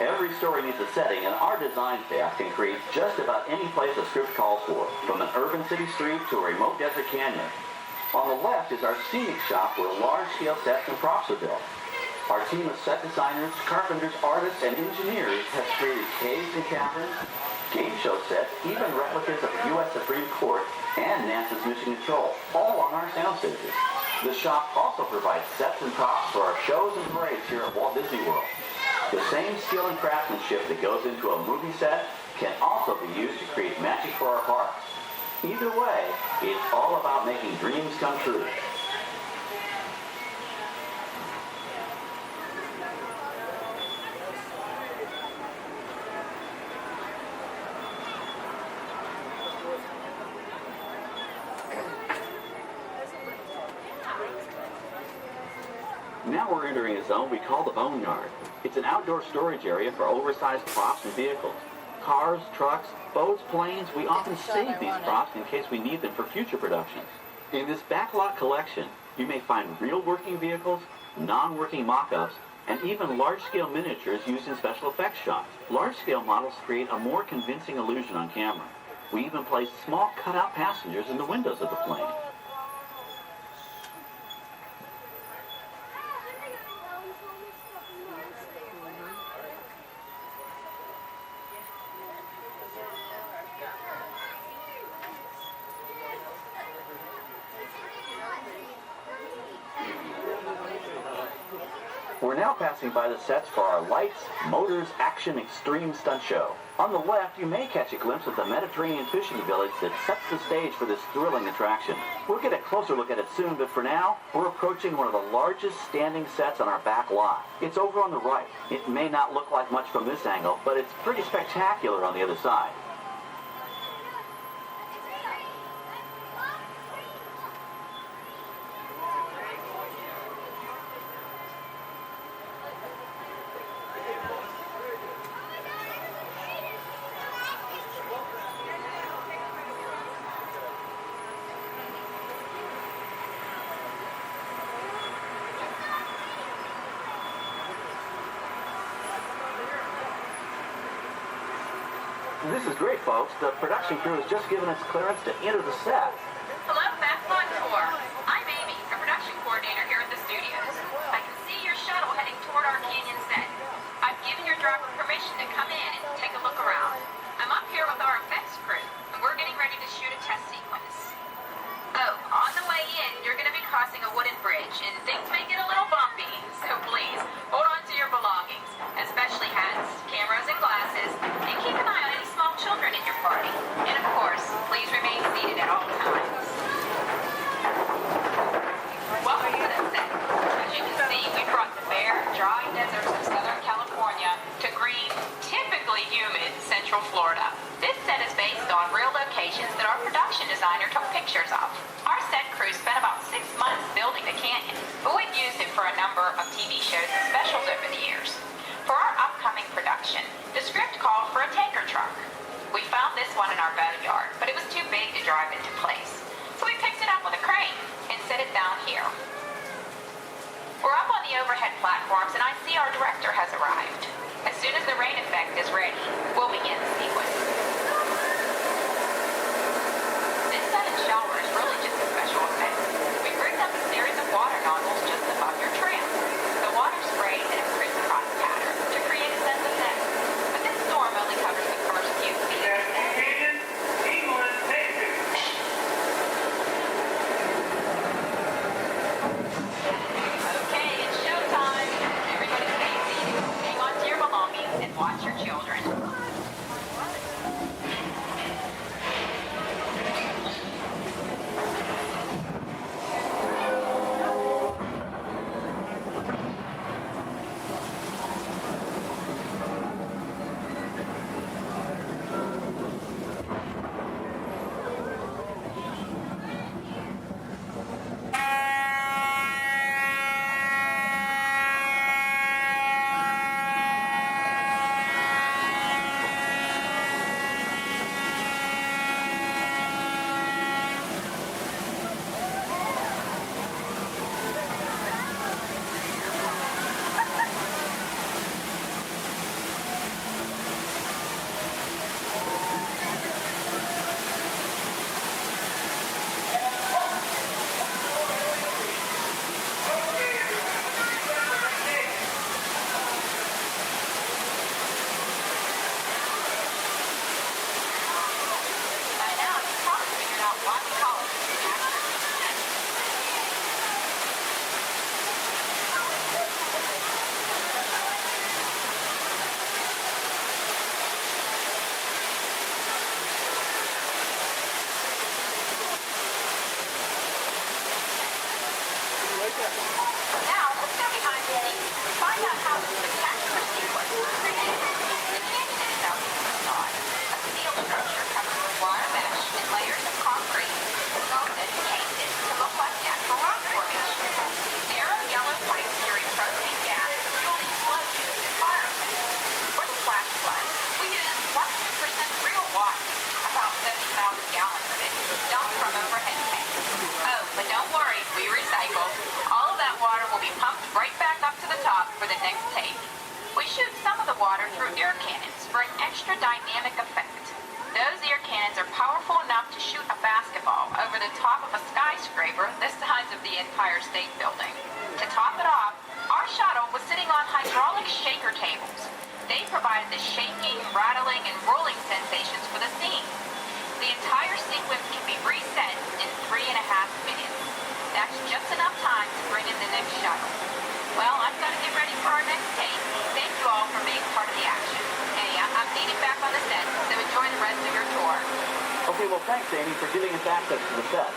Every story needs a setting, and our design staff can create just about any place a script calls for, from an urban city street to a remote desert canyon. On the left is our scenic shop where large-scale sets and props are built. Our team of set designers, carpenters, artists, and engineers has created caves and caverns, game show sets, even replicas of the U.S. Supreme Court and NASA's Mission Control, all on our sound stages. The shop also provides sets and props for our shows and parades here at Walt Disney World. The same skill and craftsmanship that goes into a movie set can also be used to create magic for our parks. Either way, it's all about making dreams come true. Now we're entering a zone we call the Boneyard. It's an outdoor storage area for oversized props and vehicles. Cars, trucks, boats, planes, we often save these props in case we need them for future productions. In this backlot collection, you may find real working vehicles, non-working mock-ups, and even large-scale miniatures used in special effects shots. Large-scale models create a more convincing illusion on camera. We even place small cutout passengers in the windows of the plane. We're now passing by the sets for our Lights, Motors, Action Extreme Stunt Show. On the left, you may catch a glimpse of the Mediterranean fishing village that sets the stage for this thrilling attraction. We'll get a closer look at it soon, but for now, we're approaching one of the largest standing sets on our back lot. It's over on the right. It may not look like much from this angle, but it's pretty spectacular on the other side. This is great, folks. The production crew has just given us clearance to enter the set. Hello, Backlot Tour. I'm Amy, a production coordinator here at the studios. I can see your shuttle heading toward our canyon set. I've given your driver permission to come in and take a look around. I'm up here with our effects crew, and we're getting ready to shoot a test sequence. Oh, on the way in, you're going to be crossing a wooden bridge, and things may get a little bumpy, so please, hold on to your belongings, especially hats, cameras, and glasses, and keep an eye on any small children in your party. And of course, please remain seated at all times. Welcome to the set. As you can see, we brought the bare, dry deserts of Southern California to green, typically humid Central Florida. This set is based on real locations that our production designer took pictures of. Our set crew spent about 6 months building the canyon, but we've used it for a number of TV shows and specials over the years. For our upcoming production, the script called for a tanker truck. We found this one in our boat yard, but it was too big to drive into place. So we picked it up with a crane and set it down here. We're up on the overhead platforms, and I see our director has arrived. As soon as the rain effect is ready, we'll begin the sequence. This set and shower is really just a special effect. We rigged up a series of water nozzles just above your tram. The water sprays in a crisscross pattern to create a sense of depth. But this storm only covers the first few feet. Okay, it's showtime. Everybody stay seated. Hang on to your belongings and watch your children. Now, let's go behind the scenes and find out how this spectacular sequence was created. The canyon itself is a facade, a steel structure covered with wire mesh and layers of concrete, sculpted and painted to look like natural rock formation. Narrow yellow pipes carry propane gas, fueling explosions and fire effects. For the flash flood, we used 100% real water, about 70,000 gallons of it, dumped from overhead tanks. Oh, but don't worry, we recycle. All of that water will be pumped right back up to the top for the next take. We shoot some of the water through air cannons for an extra dynamic effect. Those air cannons are powerful enough to shoot a basketball over the top of a skyscraper the size of the Empire State Building. To top it off, our shuttle was sitting on hydraulic shaker tables. They provided the shaking, rattling, and rolling sensations for the scene. The entire sequence can be reset in 3.5 minutes. That's just enough time to bring in the next shuttle. Well, I've got to get ready for our next take. Thank you all for being part of the action. Hey, I'm needed back on the set, so enjoy the rest of your tour. Okay, well, thanks, Amy, for giving us access to the set.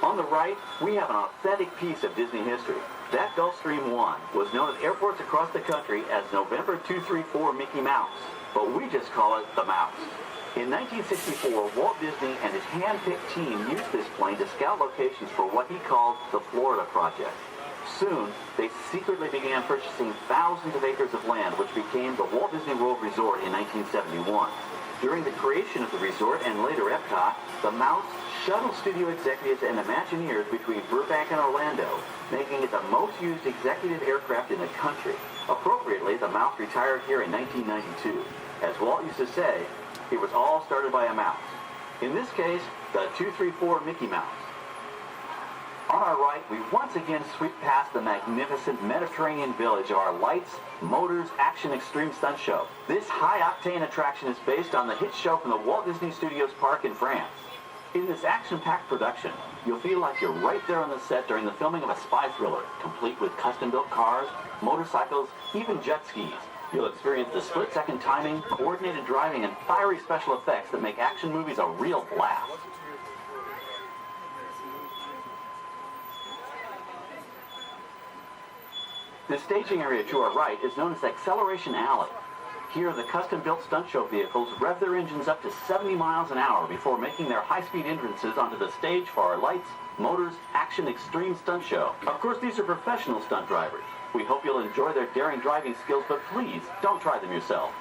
On the right, we have an authentic piece of Disney history. That Gulfstream 1 was known at airports across the country as November 234 Mickey Mouse, but we just call it the Mouse. In 1964, Walt Disney and his hand-picked team used this plane to scout locations for what he called the Florida Project. Soon, they secretly began purchasing thousands of acres of land, which became the Walt Disney World Resort in 1971. During the creation of the resort and later Epcot, the Mouse shuttled studio executives and Imagineers between Burbank and Orlando, making it the most used executive aircraft in the country. Appropriately, the mouse retired here in 1992. As Walt used to say, it was all started by a mouse. In this case, the 234 Mickey Mouse. On our right, we once again sweep past the magnificent Mediterranean village of our Lights, Motors, Action Extreme Stunt Show. This high-octane attraction is based on the hit show from the Walt Disney Studios Park in France. In this action-packed production, you'll feel like you're right there on the set during the filming of a spy thriller, complete with custom-built cars, motorcycles, even jet skis. You'll experience the split-second timing, coordinated driving, and fiery special effects that make action movies a real blast. The staging area to our right is known as Acceleration Alley. Here, the custom-built stunt show vehicles rev their engines up to 70 miles an hour before making their high-speed entrances onto the stage for our Lights, Motors, Action Extreme Stunt Show. Of course, these are professional stunt drivers. We hope you'll enjoy their daring driving skills, but please, don't try them yourself.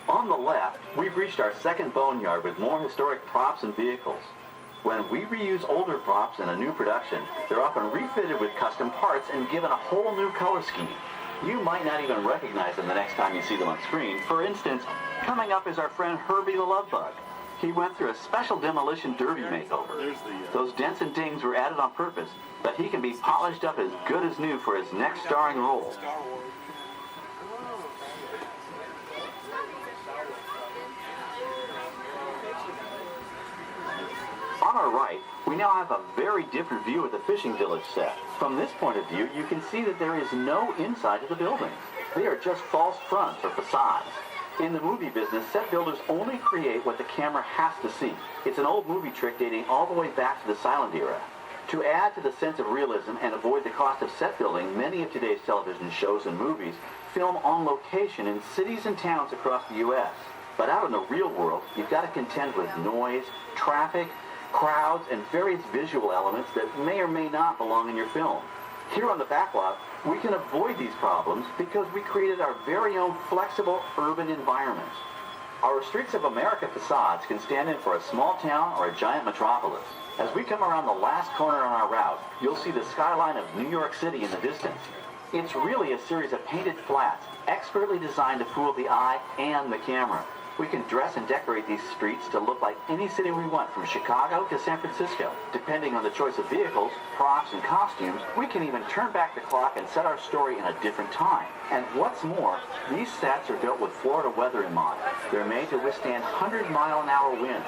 On the left, we've reached our second boneyard with more historic props and vehicles. When we reuse older props in a new production, they're often refitted with custom parts and given a whole new color scheme. You might not even recognize them the next time you see them on screen. For instance, coming up is our friend Herbie the Love Bug. He went through a special demolition derby makeover. Those dents and dings were added on purpose, but he can be polished up as good as new for his next starring role. On our right, we now have a very different view of the fishing village set. From this point of view, you can see that there is no inside to the buildings. They are just false fronts or facades. In the movie business, set builders only create what the camera has to see. It's an old movie trick dating all the way back to the silent era. To add to the sense of realism and avoid the cost of set building, many of today's television shows and movies film on location in cities and towns across the U.S. But out in the real world, you've got to contend with noise, traffic, crowds, and various visual elements that may or may not belong in your film. Here on the backlot, we can avoid these problems because we created our very own flexible urban environment. Our Streets of America facades can stand in for a small town or a giant metropolis. As we come around the last corner on our route, you'll see the skyline of New York City in the distance. It's really a series of painted flats, expertly designed to fool the eye and the camera. We can dress and decorate these streets to look like any city we want, from Chicago to San Francisco. Depending on the choice of vehicles, props, and costumes, we can even turn back the clock and set our story in a different time. And what's more, these sets are built with Florida weather in mind. They're made to withstand 100-mile-an-hour winds.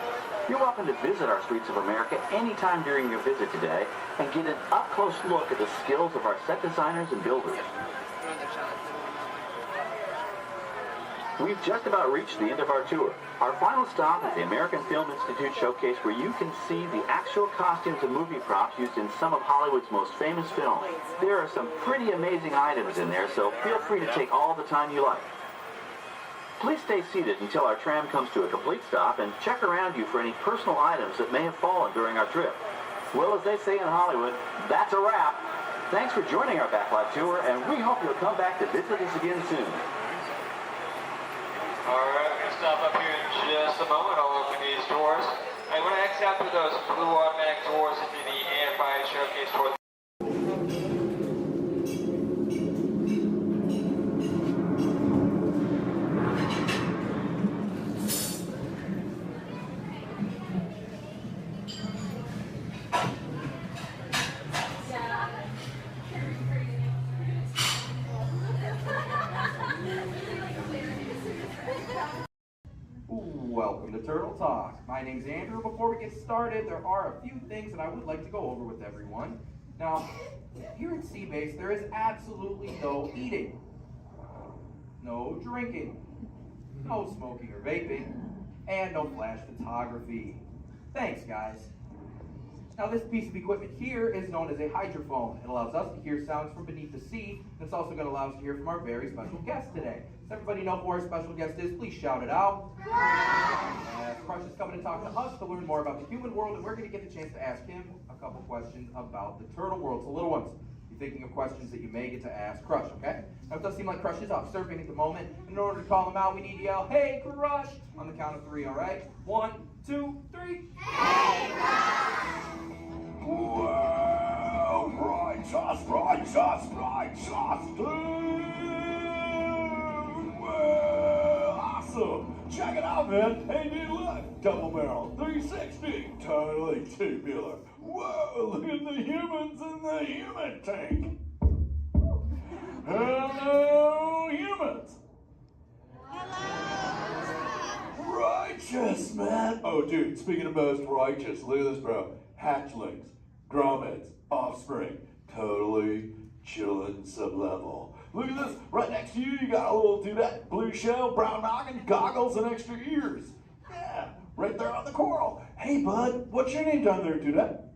You're welcome to visit our Streets of America anytime during your visit today and get an up-close look at the skills of our set designers and builders. We've just about reached the end of our tour. Our final stop is the American Film Institute Showcase, where you can see the actual costumes and movie props used in some of Hollywood's most famous films. There are some pretty amazing items in there, so feel free to take all the time you like. Please stay seated until our tram comes to a complete stop and check around you for any personal items that may have fallen during our trip. Well, as they say in Hollywood, that's a wrap. Thanks for joining our backlot tour, and we hope you'll come back to visit us again soon. Alright, we're going to stop up here in just a moment. I'll open these doors. I'm going to exit out through those blue automatic doors into the AFI showcase for Welcome to Turtle Talk. My name's Andrew. Before we get started, there are a few things that I would like to go over with everyone. Now, here at Seabase, there is absolutely no eating, no drinking, no smoking or vaping, and no flash photography. Thanks, guys. Now this piece of equipment here is known as a hydrophone. It allows us to hear sounds from beneath the sea, and it's also going to allow us to hear from our very special guest today. Does everybody know who our special guest is? Please shout it out. Crush is coming to talk to us to learn more about the human world, and we're going to get the chance to ask him a couple questions about the turtle world. So little ones, be thinking of questions that you may get to ask Crush, okay? Now it does seem like Crush is off surfing at the moment. In order to call him out, we need to yell, "Hey, Crush!" on the count of 3, all right? 1, 2, 3. Hey, Crush! Well, righteous, dude! Well, awesome! Check it out, man! Hey, dude, look! Double barrel, 360, totally tubular. Whoa, look at the humans in the human tank! Hello, humans! Righteous, man! Oh, dude, speaking of most righteous, look at this, bro. Hatchlings, grommets, offspring, totally chillin' sub-level. Look at this, right next to you, you got a little dudette, blue shell, brown noggin, goggles, and extra ears. Yeah, right there on the coral. Hey, bud, what's your name down there, dudette?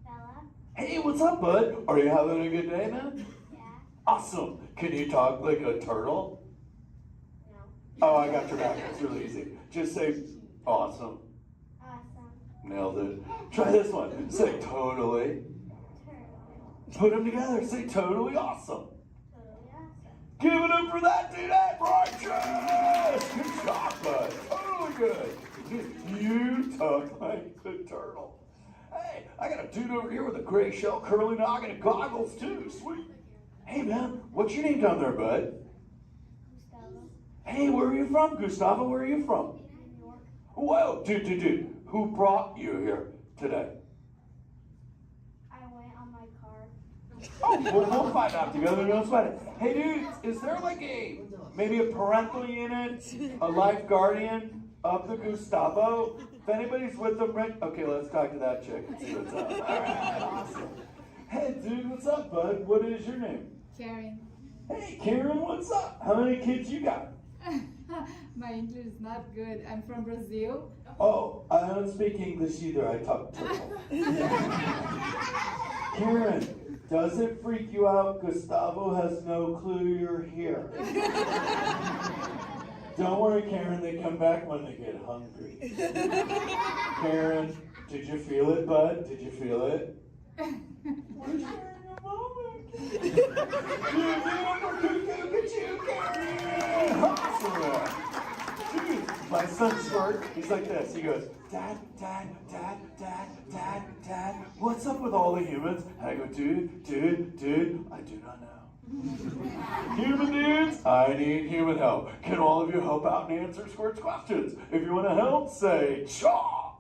Bella. Hey, what's up, bud? Are you having a good day, man? Yeah. Awesome. Can you talk like a turtle? No. Oh, I got your back. It's really easy. Just say, awesome. Awesome. Nailed it. Try this one. Say totally. Put them together. Say totally awesome. Totally awesome. Give it up for that dude. That righteous. Good job, bud. Totally good. You talk like the turtle. Hey, I got a dude over here with a gray shell, curly noggin, and goggles too. Sweet. Hey, man, what's your name down there, bud? Gustavo. Hey, where are you from, Gustavo? Where are you from? New York. Whoa, dude. Who brought you here today? I went on my car. Oh, we'll find out together. Don't sweat it. Hey, dude, is there like maybe a parental unit, a life guardian of the Gustavo? If anybody's with them, right? Okay, let's talk to that chick and see what's up. All right, awesome. Hey, dude, what's up, bud? What is your name? Karen. Hey, Karen, what's up? How many kids you got? My English is not good. I'm from Brazil. Oh, I don't speak English either. I talk turtle. Karen, does it freak you out? Gustavo has no clue you're here. Don't worry, Karen. They come back when they get hungry. Karen, did you feel it, bud? Did you feel it? We're sharing a moment. Look at you, Karen. Awesome. Dude, my son Squirt, he's like this. He goes, Dad, what's up with all the humans? And I go, dude, I do not know. Human dudes, I need human help. Can all of you help out and answer Squirt's questions? If you want to help, say, Chaw!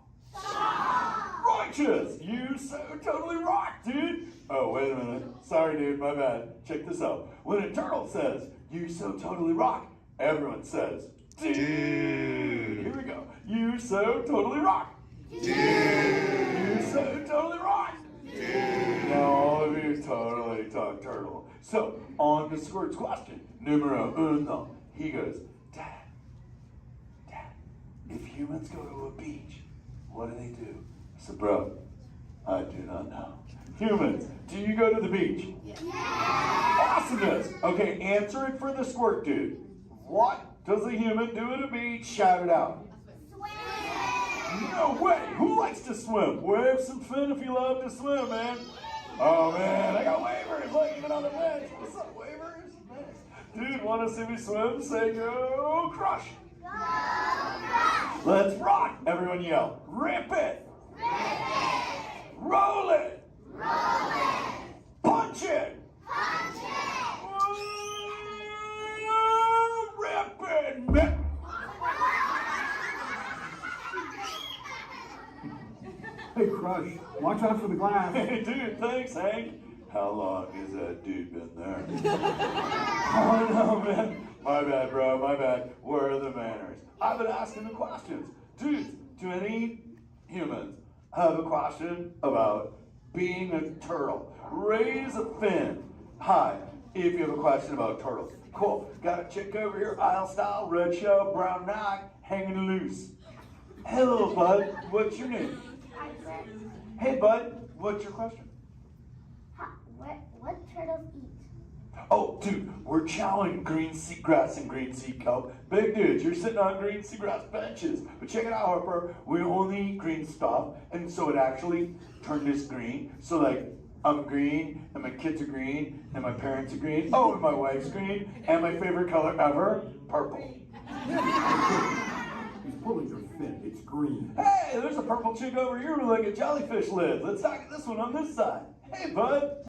Righteous! You so totally rock, dude! Oh, wait a minute. Sorry, dude, my bad. Check this out. When a turtle says, you so totally rock, everyone says, dude! Here we go. You so totally rock! Dude! You so totally rock! Dude! Now all of you totally talk turtle. So, on to Squirt's question. Numero uno. He goes, Dad, if humans go to a beach, what do they do? I said, bro, I do not know. Humans, do you go to the beach? Yeah. Awesomeness. Okay, answer it for the Squirt dude. What does a human do at a beach? Shout it out. Swim. No way. Who likes to swim? Wave some fin if you love to swim, man. Oh, man, I got wavers. Look, even on the bench. What's up, wavers? Nice. Dude, want to see me swim? Say go Crush. Go Crush. Let's rock. Everyone yell. Rip it. Rip it. Roll it. Roll it. Punch it. Punch it. Rip it. Rip. Hey, Crush, watch out for the glass. Hey, dude, thanks, Hank. How long has that dude been there? Oh, no, man. My bad, bro, my bad. Where are the manners? I've been asking the questions. Dudes, do any humans have a question about being a turtle? Raise a fin. Hi, if you have a question about turtles. Cool. Got a chick over here, aisle style, red shell, brown knock, hanging loose. Hello, bud. What's your name? Hey, bud, what's your question? What turtles eat? Oh, dude, we're chowing green seagrass and green sea kelp. Big dudes, you're sitting on green seagrass benches. But check it out, Harper. We only eat green stuff, and so it actually turned us green. So, like, I'm green, and my kids are green, and my parents are green. Oh, and my wife's green, and my favorite color ever, purple. He's pulling your fin. It's green. Hey, there's a purple chick over here with like a jellyfish lid. Let's talk this one on this side. Hey, bud.